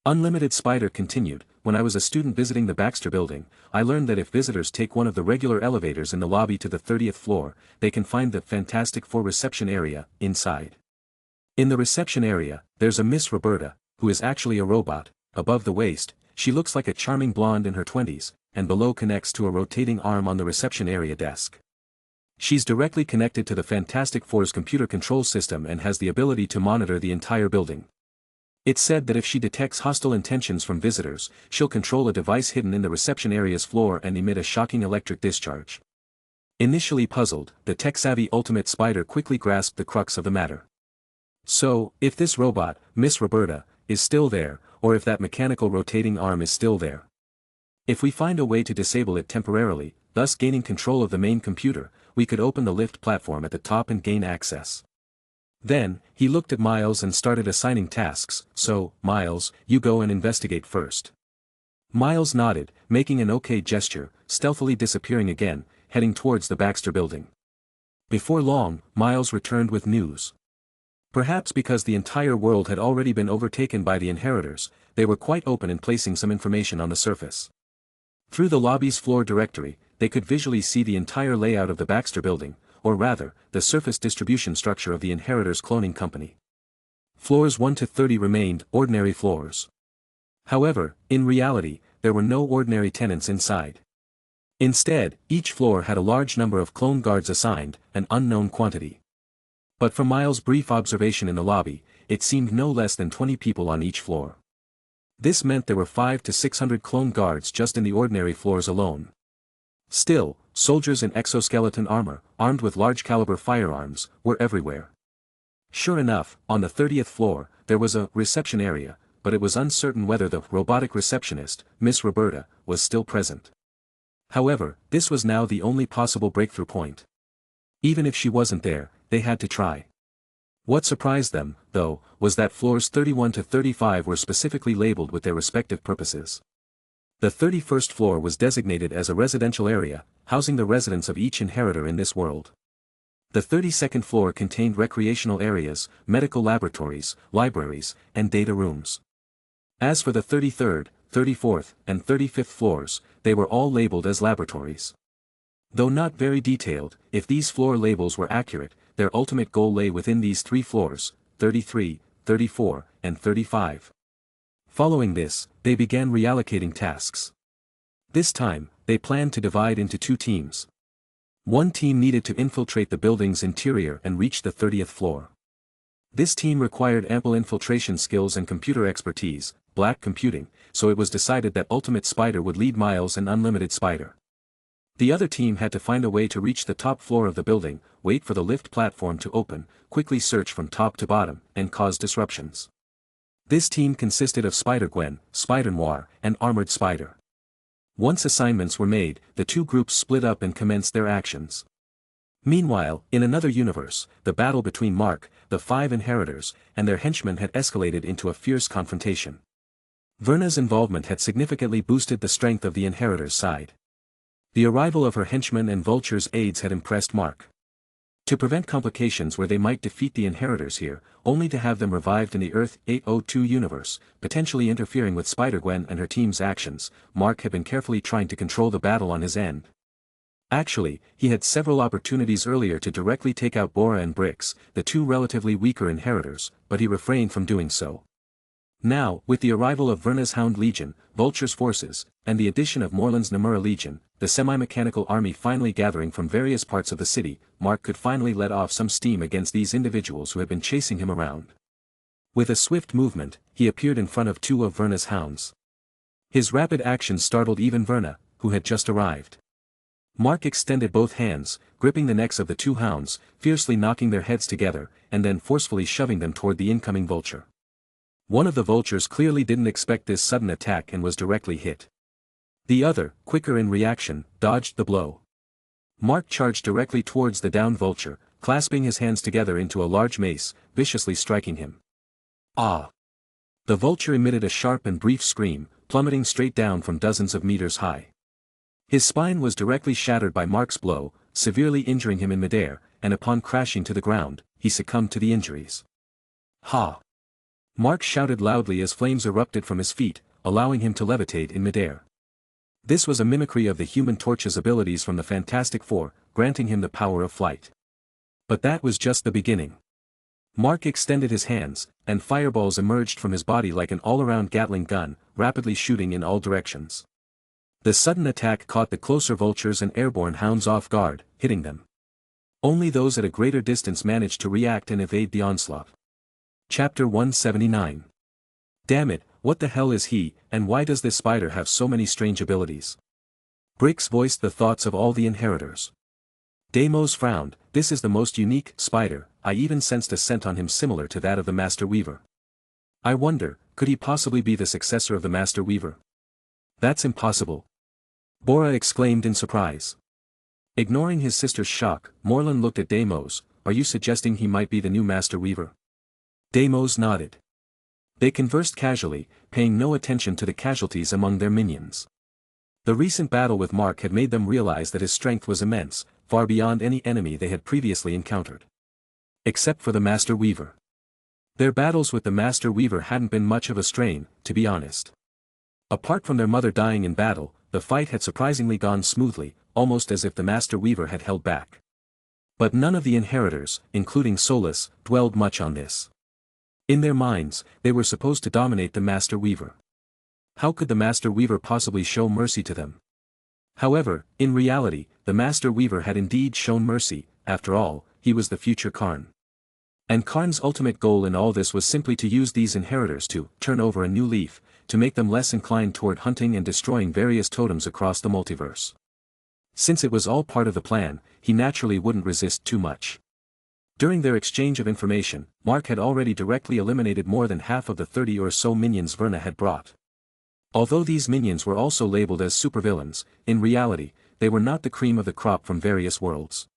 Unlimited Spider continued, when I was a student visiting the Baxter building, I learned that if visitors take one of the regular elevators in the lobby to the 30th floor, they can find the Fantastic Four reception area, inside. In the reception area, there's a Miss Roberta, who is actually a robot. Above the waist, she looks like a charming blonde in her 20s, and below connects to a rotating arm on the reception area desk. She's directly connected to the Fantastic Four's computer control system and has the ability to monitor the entire building. It's said that if she detects hostile intentions from visitors, she'll control a device hidden in the reception area's floor and emit a shocking electric discharge. Initially puzzled, the tech-savvy Ultimate Spider quickly grasped the crux of the matter. So, if this robot, Miss Roberta, is still there, or if that mechanical rotating arm is still there. If we find a way to disable it temporarily, thus gaining control of the main computer, we could open the lift platform at the top and gain access. Then, he looked at Miles and started assigning tasks, so, Miles, you go and investigate first. Miles nodded, making an okay gesture, stealthily disappearing again, heading towards the Baxter building. Before long, Miles returned with news. Perhaps because the entire world had already been overtaken by the inheritors, they were quite open in placing some information on the surface. Through the lobby's floor directory, they could visually see the entire layout of the Baxter building, or rather, the surface distribution structure of the inheritors' cloning company. Floors 1 to 30 remained ordinary floors. However, in reality, there were no ordinary tenants inside. Instead, each floor had a large number of clone guards assigned, an unknown quantity. But from Miles' brief observation in the lobby, it seemed no less than 20 people on each floor. This meant there were 500 to 600 clone guards just in the ordinary floors alone. Still, soldiers in exoskeleton armor, armed with large-caliber firearms, were everywhere. Sure enough, on the 30th floor, there was a reception area, but it was uncertain whether the robotic receptionist, Miss Roberta, was still present. However, this was now the only possible breakthrough point. Even if she wasn't there, they had to try. What surprised them, though, was that floors 31 to 35 were specifically labeled with their respective purposes. The 31st floor was designated as a residential area, housing the residents of each inheritor in this world. The 32nd floor contained recreational areas, medical laboratories, libraries, and data rooms. As for the 33rd, 34th, and 35th floors, they were all labeled as laboratories. Though not very detailed, if these floor labels were accurate, their ultimate goal lay within these 3 floors, 33, 34, and 35. Following this, they began reallocating tasks. This time, they planned to divide into 2 teams. One team needed to infiltrate the building's interior and reach the 30th floor. This team required ample infiltration skills and computer expertise, black computing, so it was decided that Ultimate Spider would lead Miles and Unlimited Spider. The other team had to find a way to reach the top floor of the building, wait for the lift platform to open, quickly search from top to bottom, and cause disruptions. This team consisted of Spider-Gwen, Spider-Noir, and Armored Spider. Once assignments were made, the 2 groups split up and commenced their actions. Meanwhile, in another universe, the battle between Mark, the 5 inheritors, and their henchmen had escalated into a fierce confrontation. Verna's involvement had significantly boosted the strength of the inheritors' side. The arrival of her henchmen and Vulture's aides had impressed Mark. To prevent complications where they might defeat the inheritors here, only to have them revived in the Earth 802 universe, potentially interfering with Spider-Gwen and her team's actions, Mark had been carefully trying to control the battle on his end. Actually, he had several opportunities earlier to directly take out Bora and Brix, the 2 relatively weaker inheritors, but he refrained from doing so. Now, with the arrival of Verna's Hound Legion, Vulture's forces, and the addition of Morland's Namura Legion, the semi-mechanical army finally gathering from various parts of the city, Mark could finally let off some steam against these individuals who had been chasing him around. With a swift movement, he appeared in front of two of Verna's hounds. His rapid action startled even Verna, who had just arrived. Mark extended both hands, gripping the necks of the two hounds, fiercely knocking their heads together, and then forcefully shoving them toward the incoming vulture. One of the vultures clearly didn't expect this sudden attack and was directly hit. The other, quicker in reaction, dodged the blow. Mark charged directly towards the downed vulture, clasping his hands together into a large mace, viciously striking him. Ah! The vulture emitted a sharp and brief scream, plummeting straight down from dozens of meters high. His spine was directly shattered by Mark's blow, severely injuring him in midair, and upon crashing to the ground, he succumbed to the injuries. Ha! Mark shouted loudly as flames erupted from his feet, allowing him to levitate in midair. This was a mimicry of the Human Torch's abilities from the Fantastic Four, granting him the power of flight. But that was just the beginning. Mark extended his hands, and fireballs emerged from his body like an all-around Gatling gun, rapidly shooting in all directions. The sudden attack caught the closer vultures and airborne hounds off guard, hitting them. Only those at a greater distance managed to react and evade the onslaught. Chapter 179. Damn it, what the hell is he, and why does this spider have so many strange abilities? Brix voiced the thoughts of all the inheritors. Deimos frowned. This is the most unique spider. I even sensed a scent on him similar to that of the Master Weaver. I wonder, could he possibly be the successor of the Master Weaver? That's impossible. Bora exclaimed in surprise. Ignoring his sister's shock, Morland looked at Deimos. Are you suggesting he might be the new Master Weaver? Deimos nodded. They conversed casually, paying no attention to the casualties among their minions. The recent battle with Mark had made them realize that his strength was immense, far beyond any enemy they had previously encountered. Except for the Master Weaver. Their battles with the Master Weaver hadn't been much of a strain, to be honest. Apart from their mother dying in battle, the fight had surprisingly gone smoothly, almost as if the Master Weaver had held back. But none of the inheritors, including Solus, dwelled much on this. In their minds, they were supposed to dominate the Master Weaver. How could the Master Weaver possibly show mercy to them? However, in reality, the Master Weaver had indeed shown mercy. After all, he was the future Karn. And Karn's ultimate goal in all this was simply to use these inheritors to turn over a new leaf, to make them less inclined toward hunting and destroying various totems across the multiverse. Since it was all part of the plan, he naturally wouldn't resist too much. During their exchange of information, Mark had already directly eliminated more than half of the 30 or so minions Verna had brought. Although these minions were also labeled as supervillains, in reality, they were not the cream of the crop from various worlds.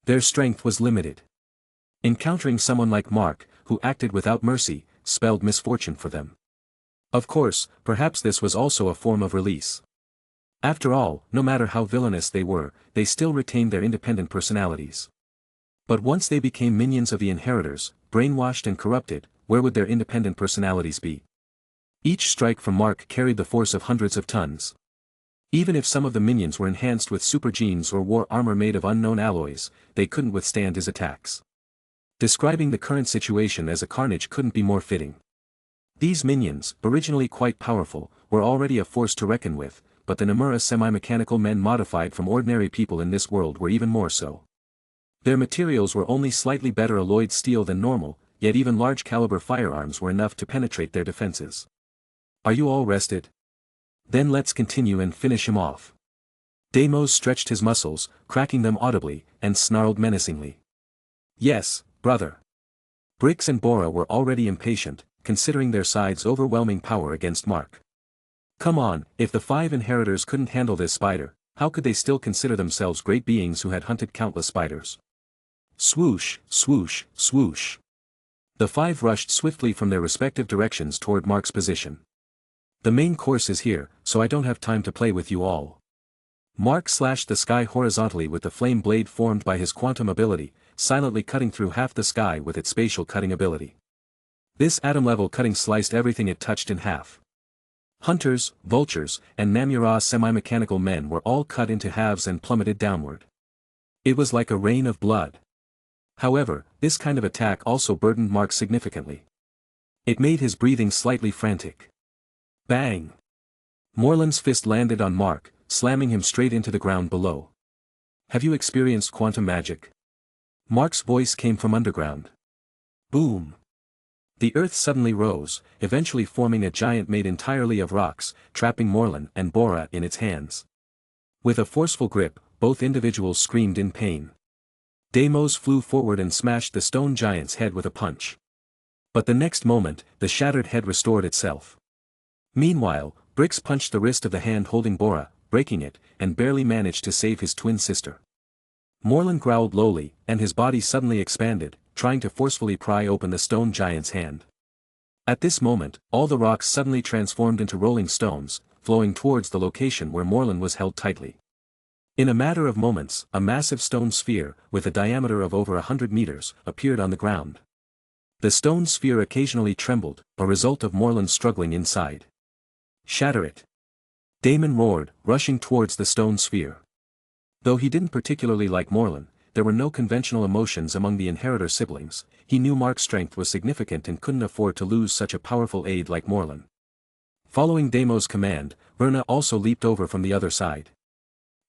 Their strength was limited. Encountering someone like Mark, who acted without mercy, spelled misfortune for them. Of course, perhaps this was also a form of release. After all, no matter how villainous they were, they still retained their independent personalities. But once they became minions of the inheritors, brainwashed and corrupted, where would their independent personalities be? Each strike from Mark carried the force of hundreds of tons. Even if some of the minions were enhanced with super genes or wore armor made of unknown alloys, they couldn't withstand his attacks. Describing the current situation as a carnage couldn't be more fitting. These minions, originally quite powerful, were already a force to reckon with, but the Namura semi-mechanical men modified from ordinary people in this world were even more so. Their materials were only slightly better alloyed steel than normal, yet even large-caliber firearms were enough to penetrate their defenses. Are you all rested? Then let's continue and finish him off. Deimos stretched his muscles, cracking them audibly, and snarled menacingly. Yes, brother. Brix and Bora were already impatient, considering their side's overwhelming power against Mark. Come on, if the 5 inheritors couldn't handle this spider, how could they still consider themselves great beings who had hunted countless spiders? Swoosh, swoosh, swoosh. The 5 rushed swiftly from their respective directions toward Mark's position. The main course is here, so I don't have time to play with you all. Mark slashed the sky horizontally with the flame blade formed by his quantum ability, silently cutting through half the sky with its spatial cutting ability. This atom-level cutting sliced everything it touched in half. Hunters, vultures, and Namura semi-mechanical men were all cut into halves and plummeted downward. It was like a rain of blood. However, this kind of attack also burdened Mark significantly. It made his breathing slightly frantic. Bang! Moreland's fist landed on Mark, slamming him straight into the ground below. Have you experienced quantum magic? Mark's voice came from underground. Boom! The earth suddenly rose, eventually forming a giant made entirely of rocks, trapping Moreland and Bora in its hands. With a forceful grip, both individuals screamed in pain. Deimos flew forward and smashed the stone giant's head with a punch. But the next moment, the shattered head restored itself. Meanwhile, Brix punched the wrist of the hand holding Bora, breaking it, and barely managed to save his twin sister. Moreland growled lowly, and his body suddenly expanded, trying to forcefully pry open the stone giant's hand. At this moment, all the rocks suddenly transformed into rolling stones, flowing towards the location where Moreland was held tightly. In a matter of moments, a massive stone sphere, with a diameter of over 100 meters, appeared on the ground. The stone sphere occasionally trembled, a result of Moreland struggling inside. Shatter it! Damon roared, rushing towards the stone sphere. Though he didn't particularly like Moreland, there were no conventional emotions among the inheritor siblings. He knew Mark's strength was significant and couldn't afford to lose such a powerful aide like Moreland. Following Deimos' command, Verna also leaped over from the other side.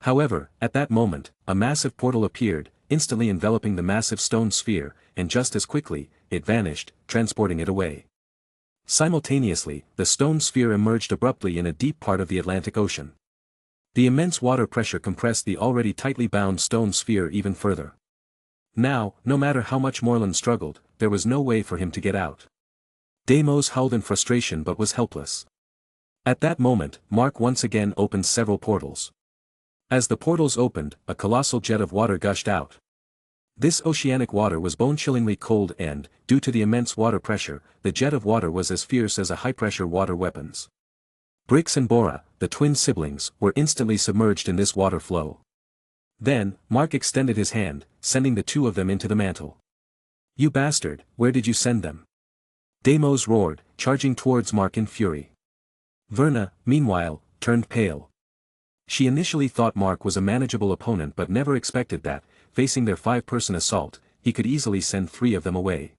However, at that moment, a massive portal appeared, instantly enveloping the massive stone sphere, and just as quickly, it vanished, transporting it away. Simultaneously, the stone sphere emerged abruptly in a deep part of the Atlantic Ocean. The immense water pressure compressed the already tightly bound stone sphere even further. Now, no matter how much Moreland struggled, there was no way for him to get out. Deimos howled in frustration but was helpless. At that moment, Mark once again opened several portals. As the portals opened, a colossal jet of water gushed out. This oceanic water was bone-chillingly cold and, due to the immense water pressure, the jet of water was as fierce as a high-pressure water weapons. Brix and Bora, the twin siblings, were instantly submerged in this water flow. Then, Mark extended his hand, sending the two of them into the mantle. You bastard, where did you send them? Deimos roared, charging towards Mark in fury. Verna, meanwhile, turned pale. She initially thought Mark was a manageable opponent but never expected that, facing their 5-person assault, he could easily send 3 of them away.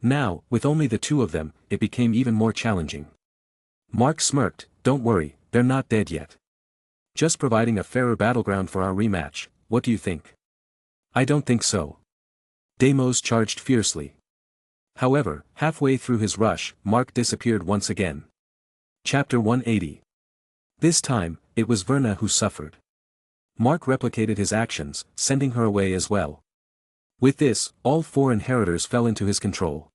Now, with only the 2 of them, it became even more challenging. Mark smirked, don't worry, they're not dead yet. Just providing a fairer battleground for our rematch, what do you think? I don't think so. Deimos charged fiercely. However, halfway through his rush, Mark disappeared once again. Chapter 180. This time, it was Verna who suffered. Mark replicated his actions, sending her away as well. With this, all 4 inheritors fell into his control.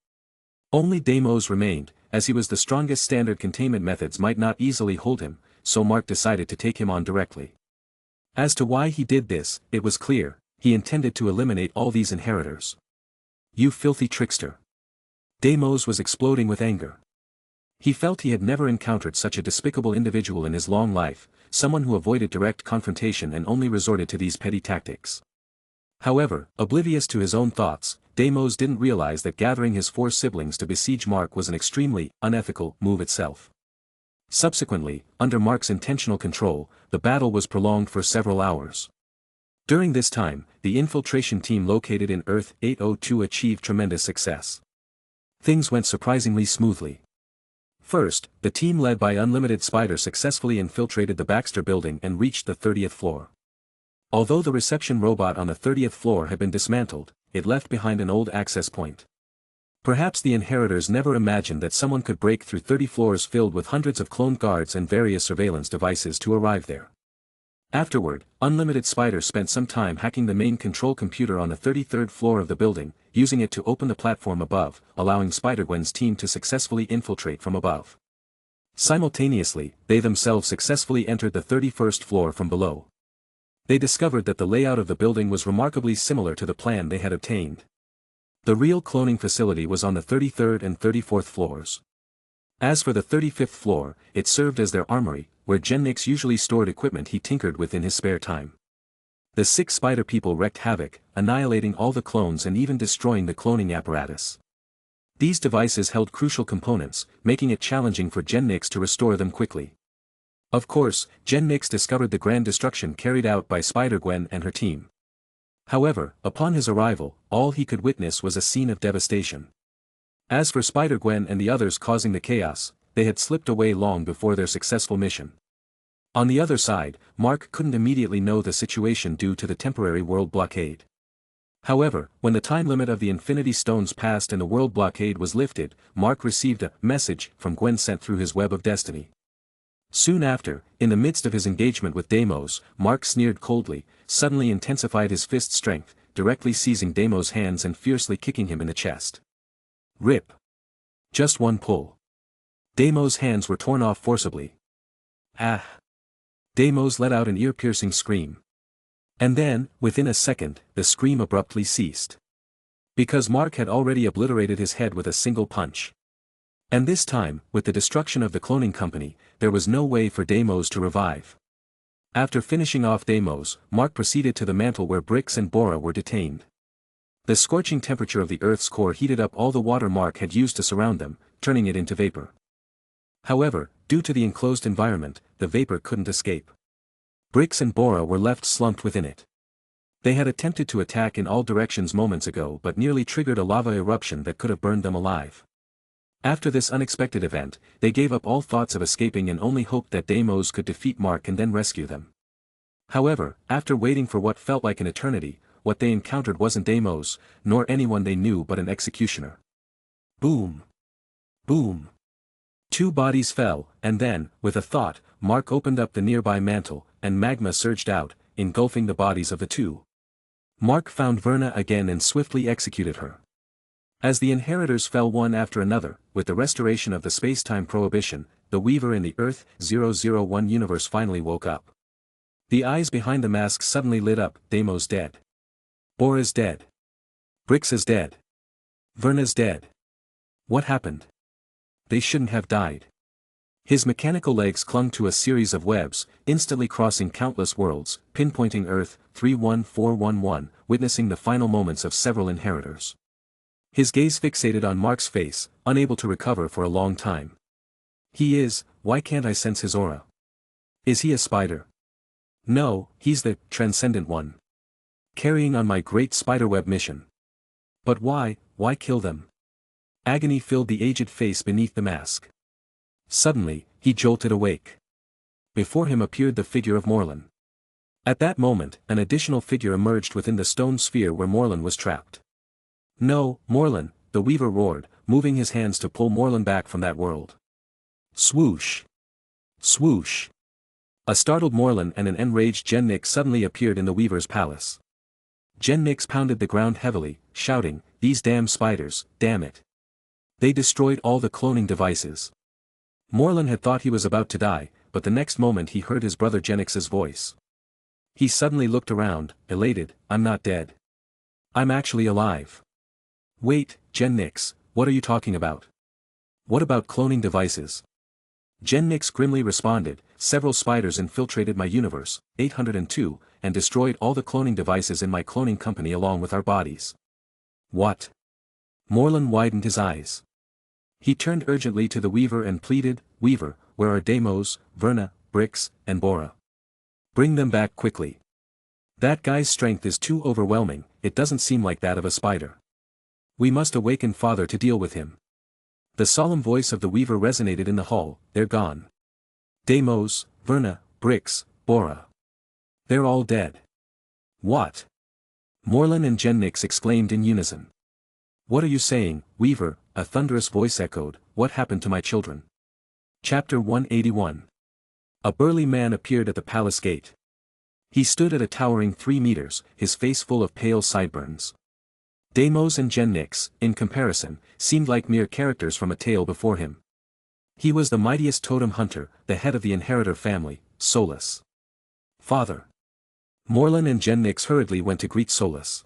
Only Deimos remained, as he was the strongest. Standard containment methods might not easily hold him, so Mark decided to take him on directly. As to why he did this, it was clear, he intended to eliminate all these inheritors. You filthy trickster. Deimos was exploding with anger. He felt he had never encountered such a despicable individual in his long life, someone who avoided direct confrontation and only resorted to these petty tactics. However, oblivious to his own thoughts, Deimos didn't realize that gathering his 4 siblings to besiege Mark was an extremely unethical move itself. Subsequently, under Mark's intentional control, the battle was prolonged for several hours. During this time, the infiltration team located in Earth 802 achieved tremendous success. Things went surprisingly smoothly. First, the team led by Unlimited Spider successfully infiltrated the Baxter building and reached the 30th floor. Although the reception robot on the 30th floor had been dismantled, it left behind an old access point. Perhaps the inheritors never imagined that someone could break through 30 floors filled with hundreds of cloned guards and various surveillance devices to arrive there. Afterward, Unlimited Spider spent some time hacking the main control computer on the 33rd floor of the building, using it to open the platform above, allowing Spider-Gwen's team to successfully infiltrate from above. Simultaneously, they themselves successfully entered the 31st floor from below. They discovered that the layout of the building was remarkably similar to the plan they had obtained. The real cloning facility was on the 33rd and 34th floors. As for the 35th floor, it served as their armory, where Gennix usually stored equipment he tinkered with in his spare time. The 6 spider people wreaked havoc, annihilating all the clones and even destroying the cloning apparatus. These devices held crucial components, making it challenging for Gennix to restore them quickly. Of course, Gennix discovered the grand destruction carried out by Spider-Gwen and her team. However, upon his arrival, all he could witness was a scene of devastation. As for Spider-Gwen and the others causing the chaos, they had slipped away long before their successful mission. On the other side, Mark couldn't immediately know the situation due to the temporary world blockade. However, when the time limit of the Infinity Stones passed and the world blockade was lifted, Mark received a message from Gwen sent through his web of destiny. Soon after, in the midst of his engagement with Deimos, Mark sneered coldly, suddenly intensified his fist strength, directly seizing Deimos' hands and fiercely kicking him in the chest. Rip. Just one pull. Deimos' hands were torn off forcibly. Ah! Deimos let out an ear-piercing scream. And then, within a second, the scream abruptly ceased. Because Mark had already obliterated his head with a single punch. And this time, with the destruction of the cloning company, there was no way for Deimos to revive. After finishing off Deimos, Mark proceeded to the mantle where Brix and Bora were detained. The scorching temperature of the Earth's core heated up all the water Mark had used to surround them, turning it into vapor. However, due to the enclosed environment, the vapor couldn't escape. Brix and Bora were left slumped within it. They had attempted to attack in all directions moments ago but nearly triggered a lava eruption that could have burned them alive. After this unexpected event, they gave up all thoughts of escaping and only hoped that Deimos could defeat Mark and then rescue them. However, after waiting for what felt like an eternity, what they encountered wasn't Deimos, nor anyone they knew but an executioner. Boom! Boom! Two bodies fell, and then, with a thought, Mark opened up the nearby mantle, and magma surged out, engulfing the bodies of the two. Mark found Verna again and swiftly executed her. As the inheritors fell one after another, with the restoration of the space-time prohibition, the Weaver in the Earth-001 universe finally woke up. The eyes behind the mask suddenly lit up. Deimos dead. Bora's dead. Brix is dead. Verna's dead. What happened? They shouldn't have died. His mechanical legs clung to a series of webs, instantly crossing countless worlds, pinpointing Earth 31411, witnessing the final moments of several inheritors. His gaze fixated on Mark's face, unable to recover for a long time. Why can't I sense his aura? Is he a spider? No, he's the transcendent one. Carrying on my great spiderweb mission. But why kill them? Agony filled the aged face beneath the mask. Suddenly, he jolted awake. Before him appeared the figure of Morlun. At that moment, an additional figure emerged within the stone sphere where Morlun was trapped. No, Morlun, the Weaver roared, moving his hands to pull Morlun back from that world. Swoosh! Swoosh! A startled Morlun and an enraged Gen Nix suddenly appeared in the Weaver's palace. Gen Nix pounded the ground heavily, shouting, "These damn spiders, damn it! They destroyed all the cloning devices." Morlun had thought he was about to die, but the next moment he heard his brother Gen Nix's voice. He suddenly looked around, elated. "I'm not dead. I'm actually alive." "Wait, Gen Nix, what are you talking about? What about cloning devices?" Gen Nix grimly responded, "Several spiders infiltrated my universe, 802, and destroyed all the cloning devices in my cloning company along with our bodies." "What?" Morlun widened his eyes. He turned urgently to the Weaver and pleaded, "Weaver, where are Deimos, Verna, Brix, and Bora? Bring them back quickly. That guy's strength is too overwhelming, it doesn't seem like that of a spider. We must awaken Father to deal with him." The solemn voice of the Weaver resonated in the hall. "They're gone. Deimos, Verna, Brix, Bora. They're all dead." "What?" Morlun and Gen Nix exclaimed in unison. "What are you saying, Weaver?" a thunderous voice echoed. "What happened to my children?" Chapter 181. A burly man appeared at the palace gate. He stood at a towering 3 meters, his face full of pale sideburns. Deimos and Gen Nix, in comparison, seemed like mere characters from a tale before him. He was the mightiest totem hunter, the head of the inheritor family, Solus. "Father." Morlun and Gen Nix hurriedly went to greet Solus.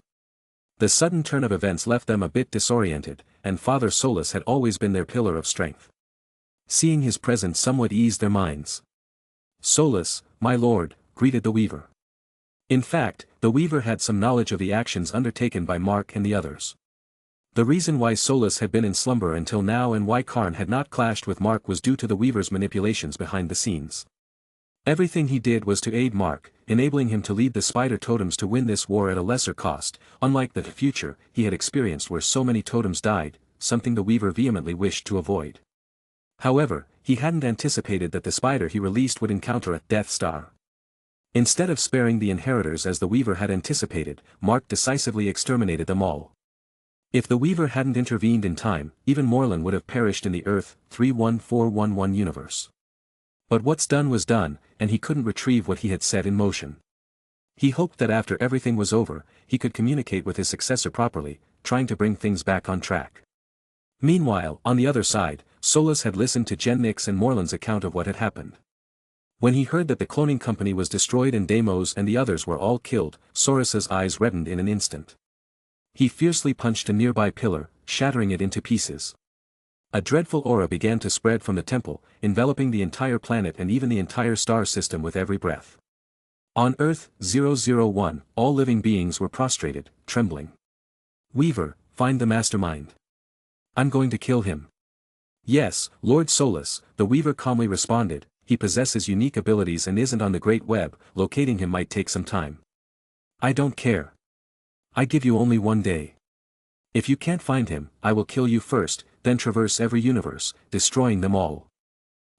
The sudden turn of events left them a bit disoriented, and Father Solus had always been their pillar of strength. Seeing his presence somewhat eased their minds. "Solus, my lord," greeted the Weaver. In fact, the Weaver had some knowledge of the actions undertaken by Mark and the others. The reason why Solus had been in slumber until now and why Karn had not clashed with Mark was due to the Weaver's manipulations behind the scenes. Everything he did was to aid Mark, enabling him to lead the spider totems to win this war at a lesser cost, unlike the future he had experienced where so many totems died. something the Weaver vehemently wished to avoid. However, he hadn't anticipated that the spider he released would encounter a Death Star. Instead of sparing the inheritors as the Weaver had anticipated, Mark decisively exterminated them all. If the Weaver hadn't intervened in time, even Morlun would have perished in the Earth 31411 universe. But what's done was done, and he couldn't retrieve what he had set in motion. He hoped that after everything was over, he could communicate with his successor properly, trying to bring things back on track. Meanwhile, on the other side, Solus had listened to Gen Nyx and Morlun's account of what had happened. When he heard that the cloning company was destroyed and Deimos and the others were all killed, Sorus's eyes reddened in an instant. He fiercely punched a nearby pillar, shattering it into pieces. A dreadful aura began to spread from the temple, enveloping the entire planet and even the entire star system with every breath. On Earth 001, all living beings were prostrated, trembling. Weaver, find the mastermind. I'm going to kill him. Yes, Lord Solus, the Weaver calmly responded, he possesses unique abilities and isn't on the Great Web, locating him might take some time. I don't care. I give you only 1 day. If you can't find him, I will kill you first, then traverse every universe, destroying them all.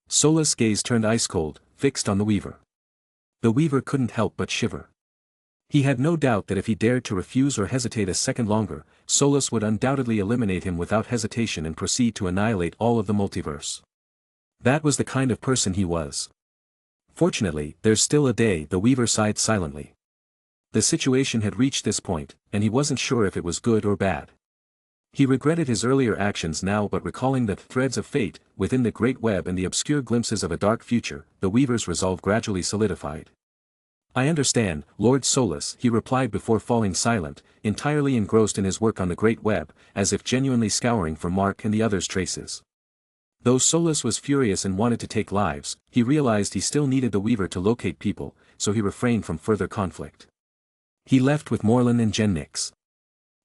Solus' gaze turned ice-cold, fixed on the Weaver. The Weaver couldn't help but shiver. He had no doubt that if he dared to refuse or hesitate a second longer, Solus would undoubtedly eliminate him without hesitation and proceed to annihilate all of the multiverse. That was the kind of person he was. Fortunately, there's still a day, the Weaver sighed silently. The situation had reached this point, and he wasn't sure if it was good or bad. He regretted his earlier actions now, but recalling the threads of fate within the Great Web and the obscure glimpses of a dark future, the Weaver's resolve gradually solidified. I understand, Lord Solus, he replied before falling silent, entirely engrossed in his work on the Great Web, as if genuinely scouring for Mark and the others' traces. Though Solus was furious and wanted to take lives, he realized he still needed the Weaver to locate people, so he refrained from further conflict. He left with Morlun and Gen Nyx.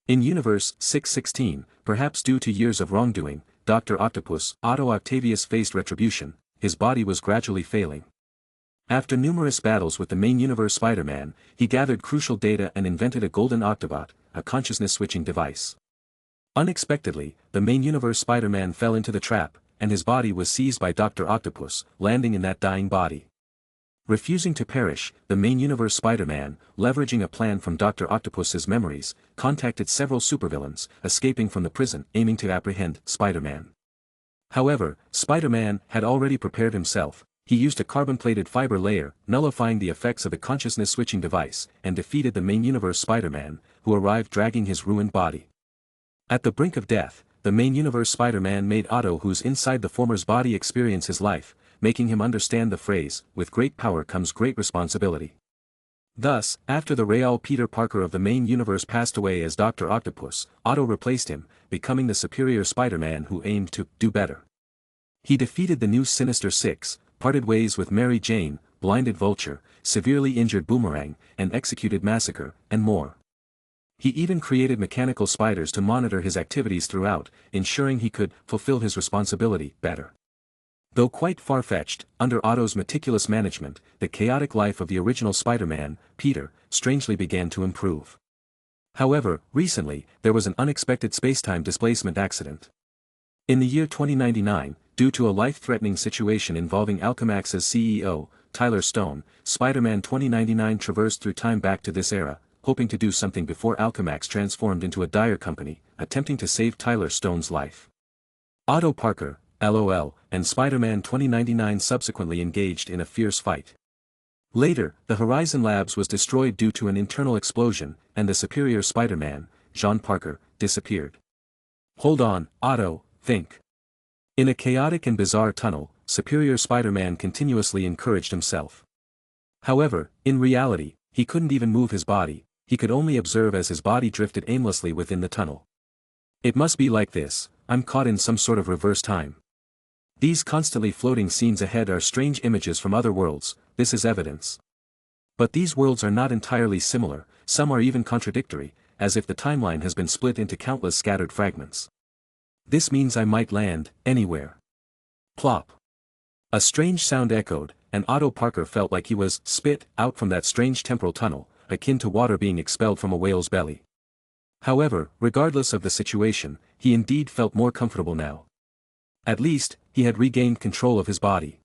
In Universe 616, perhaps due to years of wrongdoing, Dr. Octopus, Otto Octavius faced retribution, his body was gradually failing. After numerous battles with the main universe SpiderMan, he gathered crucial data and invented a golden Octobot, a consciousness-switching device. Unexpectedly, the main universe SpiderMan fell into the trap, and his body was seized by Dr. Octopus, landing in that dying body. Refusing to perish, the main universe SpiderMan, leveraging a plan from Dr. Octopus's memories, contacted several supervillains, escaping from the prison, aiming to apprehend Spider-Man. However, Spider-Man had already prepared himself. He used a carbon-plated fiber layer, nullifying the effects of the consciousness-switching device, and defeated the main universe Spider-Man, who arrived dragging his ruined body. At the brink of death, the main universe Spider-Man made Otto, who's inside the former's body, experience his life, making him understand the phrase, "With great power comes great responsibility." Thus, after the real Peter Parker of the main universe passed away as Dr. Octopus, Otto replaced him, becoming the superior Spider-Man who aimed to do better. He defeated the new Sinister Six, parted ways with Mary Jane, blinded Vulture, severely injured Boomerang, and executed Massacre, and more. He even created mechanical spiders to monitor his activities throughout, ensuring he could fulfill his responsibility better. Though quite far-fetched, under Otto's meticulous management, the chaotic life of the original Spider-Man, Peter, strangely began to improve. However, recently, there was an unexpected spacetime displacement accident. In the year 2099, due to a life-threatening situation involving Alchemax's CEO, Tyler Stone, Spider-Man 2099 traversed through time back to this era, hoping to do something before Alchemax transformed into a dire company, attempting to save Tyler Stone's life. Otto Parker, LOL, and Spider-Man 2099 subsequently engaged in a fierce fight. Later, the Horizon Labs was destroyed due to an internal explosion, and the superior Spider-Man, Jean Parker, disappeared. Hold on, Otto, think. In a chaotic and bizarre tunnel, superior Spider-Man continuously encouraged himself. However, in reality, he couldn't even move his body, he could only observe as his body drifted aimlessly within the tunnel. It must be like this, I'm caught in some sort of reverse time. These constantly floating scenes ahead are strange images from other worlds, this is evidence. But these worlds are not entirely similar, some are even contradictory, as if the timeline has been split into countless scattered fragments. This means I might land anywhere. Plop. A strange sound echoed, and Otto Parker felt like he was spit out from that strange temporal tunnel, akin to water being expelled from a whale's belly. However, regardless of the situation, he indeed felt more comfortable now. At least, he had regained control of his body.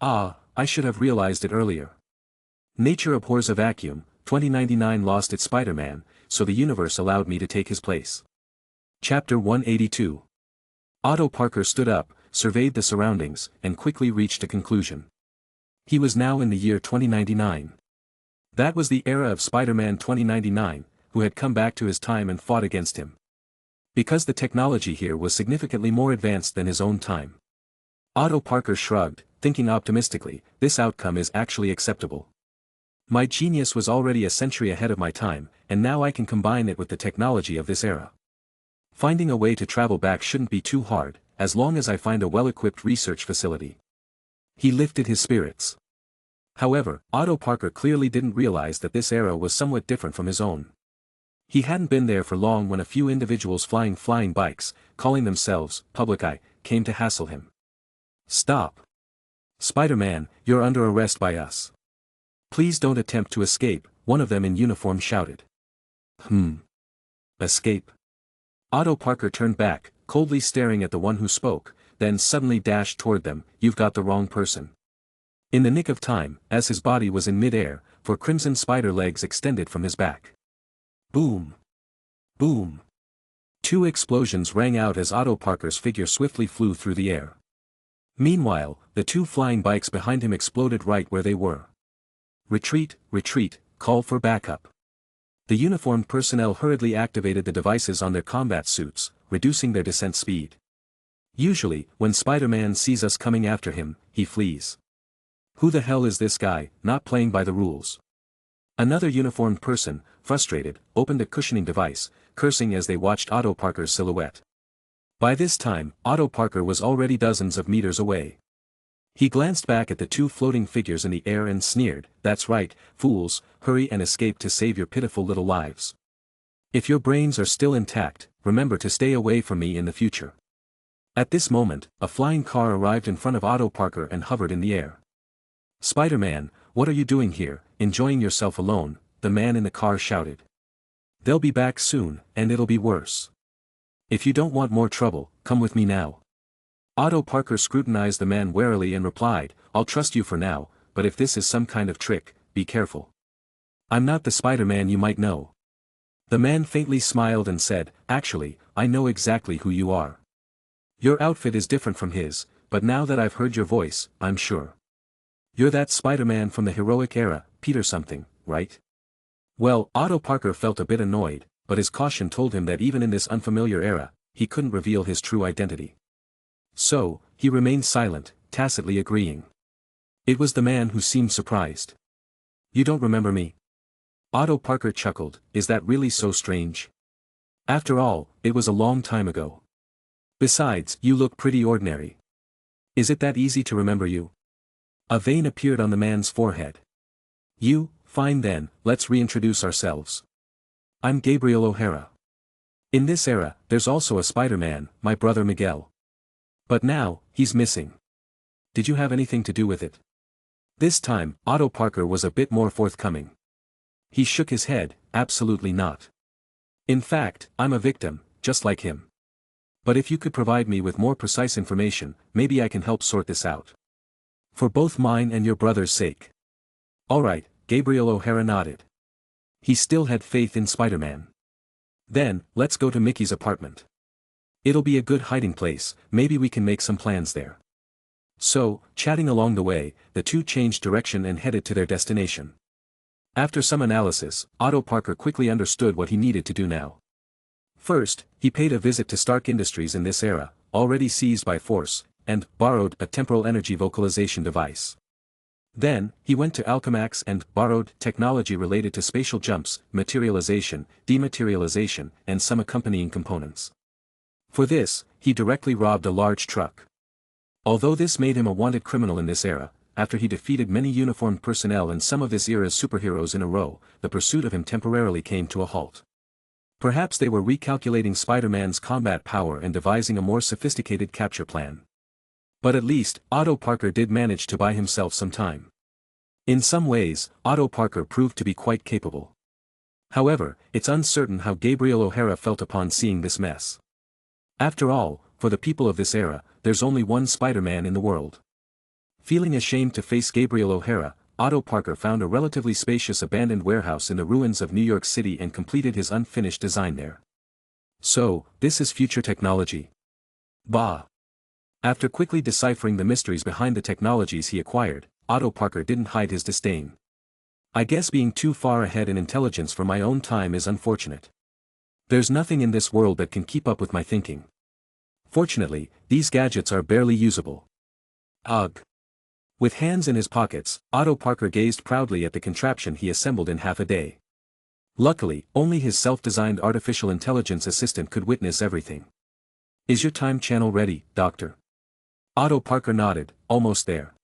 Ah, I should have realized it earlier. Nature abhors a vacuum. 2099 lost its Spider-Man, so the universe allowed me to take his place. Chapter 182. Otto Parker stood up, surveyed the surroundings, and quickly reached a conclusion. He was now in the year 2099. That was the era of Spider-Man 2099, who had come back to his time and fought against him. Because the technology here was significantly more advanced than his own time. Otto Parker shrugged, thinking optimistically, this outcome is actually acceptable. My genius was already a century ahead of my time, and now I can combine it with the technology of this era. Finding a way to travel back shouldn't be too hard, as long as I find a well-equipped research facility. He lifted his spirits. However, Otto Parker clearly didn't realize that this era was somewhat different from his own. He hadn't been there for long when a few individuals flying bikes, calling themselves Public Eye, came to hassle him. Stop! Spider-Man, you're under arrest by us. Please don't attempt to escape, one of them in uniform shouted. Escape? Otto Parker turned back, coldly staring at the one who spoke, then suddenly dashed toward them. You've got the wrong person. In the nick of time, as his body was in mid-air, for crimson spider legs extended from his back. Boom! Boom! Two explosions rang out as Otto Parker's figure swiftly flew through the air. Meanwhile, the two flying bikes behind him exploded right where they were. Retreat, retreat, call for backup. The uniformed personnel hurriedly activated the devices on their combat suits, reducing their descent speed. Usually, when Spider-Man sees us coming after him, he flees. Who the hell is this guy, not playing by the rules? Another uniformed person, frustrated, opened a cushioning device, cursing as they watched Otto Parker's silhouette. By this time, Otto Parker was already dozens of meters away. He glanced back at the two floating figures in the air and sneered, that's right, fools, hurry and escape to save your pitiful little lives. If your brains are still intact, remember to stay away from me in the future. At this moment, a flying car arrived in front of Otto Parker and hovered in the air. Spider-Man, what are you doing here, enjoying yourself alone? The man in the car shouted. They'll be back soon, and it'll be worse. If you don't want more trouble, come with me now. Otto Parker scrutinized the man warily and replied, I'll trust you for now, but if this is some kind of trick, be careful. I'm not the Spider-Man you might know. The man faintly smiled and said, actually, I know exactly who you are. Your outfit is different from his, but now that I've heard your voice, I'm sure. You're that Spider-Man from the heroic era, Peter something, right? Well, Otto Parker felt a bit annoyed, but his caution told him that even in this unfamiliar era, he couldn't reveal his true identity. So, he remained silent, tacitly agreeing. It was the man who seemed surprised. You don't remember me? Otto Parker chuckled, is that really so strange? After all, it was a long time ago. Besides, you look pretty ordinary. Is it that easy to remember you? A vein appeared on the man's forehead. You, fine then, let's reintroduce ourselves. I'm Gabriel O'Hara. In this era, there's also a Spider-Man, my brother Miguel. But now, he's missing. Did you have anything to do with it? This time, Otto Parker was a bit more forthcoming. He shook his head, absolutely not. In fact, I'm a victim, just like him. But if you could provide me with more precise information, maybe I can help sort this out. For both mine and your brother's sake. Alright, Gabriel O'Hara nodded. He still had faith in Spider-Man. Then, let's go to Mickey's apartment. It'll be a good hiding place, maybe we can make some plans there. So, chatting along the way, the two changed direction and headed to their destination. After some analysis, Otto Parker quickly understood what he needed to do now. First, he paid a visit to Stark Industries in this era, already seized by force, and borrowed a temporal energy vocalization device. Then, he went to Alchemax and borrowed technology related to spatial jumps, materialization, dematerialization, and some accompanying components. For this, he directly robbed a large truck. Although this made him a wanted criminal in this era, after he defeated many uniformed personnel and some of this era's superheroes in a row, the pursuit of him temporarily came to a halt. Perhaps they were recalculating Spider-Man's combat power and devising a more sophisticated capture plan. But at least, Otto Parker did manage to buy himself some time. In some ways, Otto Parker proved to be quite capable. However, it's uncertain how Gabriel O'Hara felt upon seeing this mess. After all, for the people of this era, there's only one Spider-Man in the world. Feeling ashamed to face Gabriel O'Hara, Otto Parker found a relatively spacious abandoned warehouse in the ruins of New York City and completed his unfinished design there. So, this is future technology. Bah! After quickly deciphering the mysteries behind the technologies he acquired, Otto Parker didn't hide his disdain. I guess being too far ahead in intelligence for my own time is unfortunate. There's nothing in this world that can keep up with my thinking. Fortunately, these gadgets are barely usable. Ugh! With hands in his pockets, Otto Parker gazed proudly at the contraption he assembled in half a day. Luckily, only his self-designed artificial intelligence assistant could witness everything. Is your time channel ready, Doctor? Otto Parker nodded, almost there.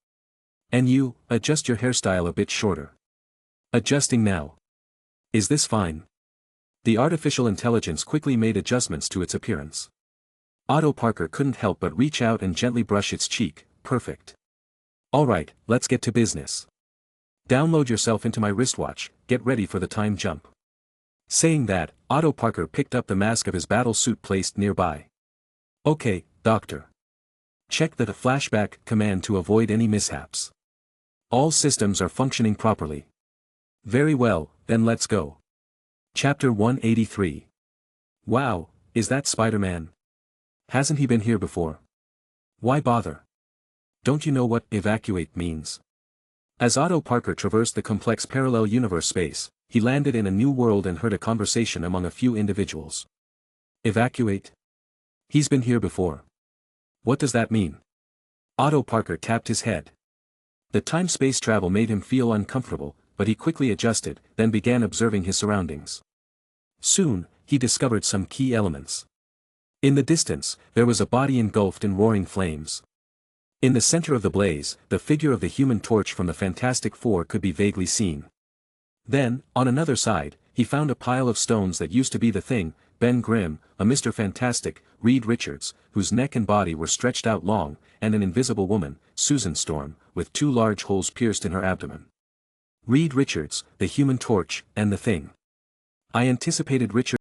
And you, adjust your hairstyle a bit shorter. Adjusting now. Is this fine? The artificial intelligence quickly made adjustments to its appearance. Otto Parker couldn't help but reach out and gently brush its cheek. Perfect. Alright, let's get to business. Download yourself into my wristwatch, get ready for the time jump. Saying that, Otto Parker picked up the mask of his battle suit placed nearby. Okay, Doctor. Check the flashback command to avoid any mishaps. All systems are functioning properly. Very well, then let's go. Chapter 183. Wow, is that Spider-Man? Hasn't he been here before? Why bother? Don't you know what evacuate means? As Otto Parker traversed the complex parallel universe space, he landed in a new world and heard a conversation among a few individuals. Evacuate? He's been here before. What does that mean? Otto Parker tapped his head. The time-space travel made him feel uncomfortable, but he quickly adjusted, then began observing his surroundings. Soon, he discovered some key elements. In the distance, there was a body engulfed in roaring flames. In the center of the blaze, the figure of the Human Torch from the Fantastic Four could be vaguely seen. Then, on another side, he found a pile of stones that used to be the Thing, Ben Grimm, a Mr. Fantastic, Reed Richards, whose neck and body were stretched out long, and an invisible woman, Susan Storm, with 2 large holes pierced in her abdomen. Reed Richards, the Human Torch, and the Thing. I anticipated Richards'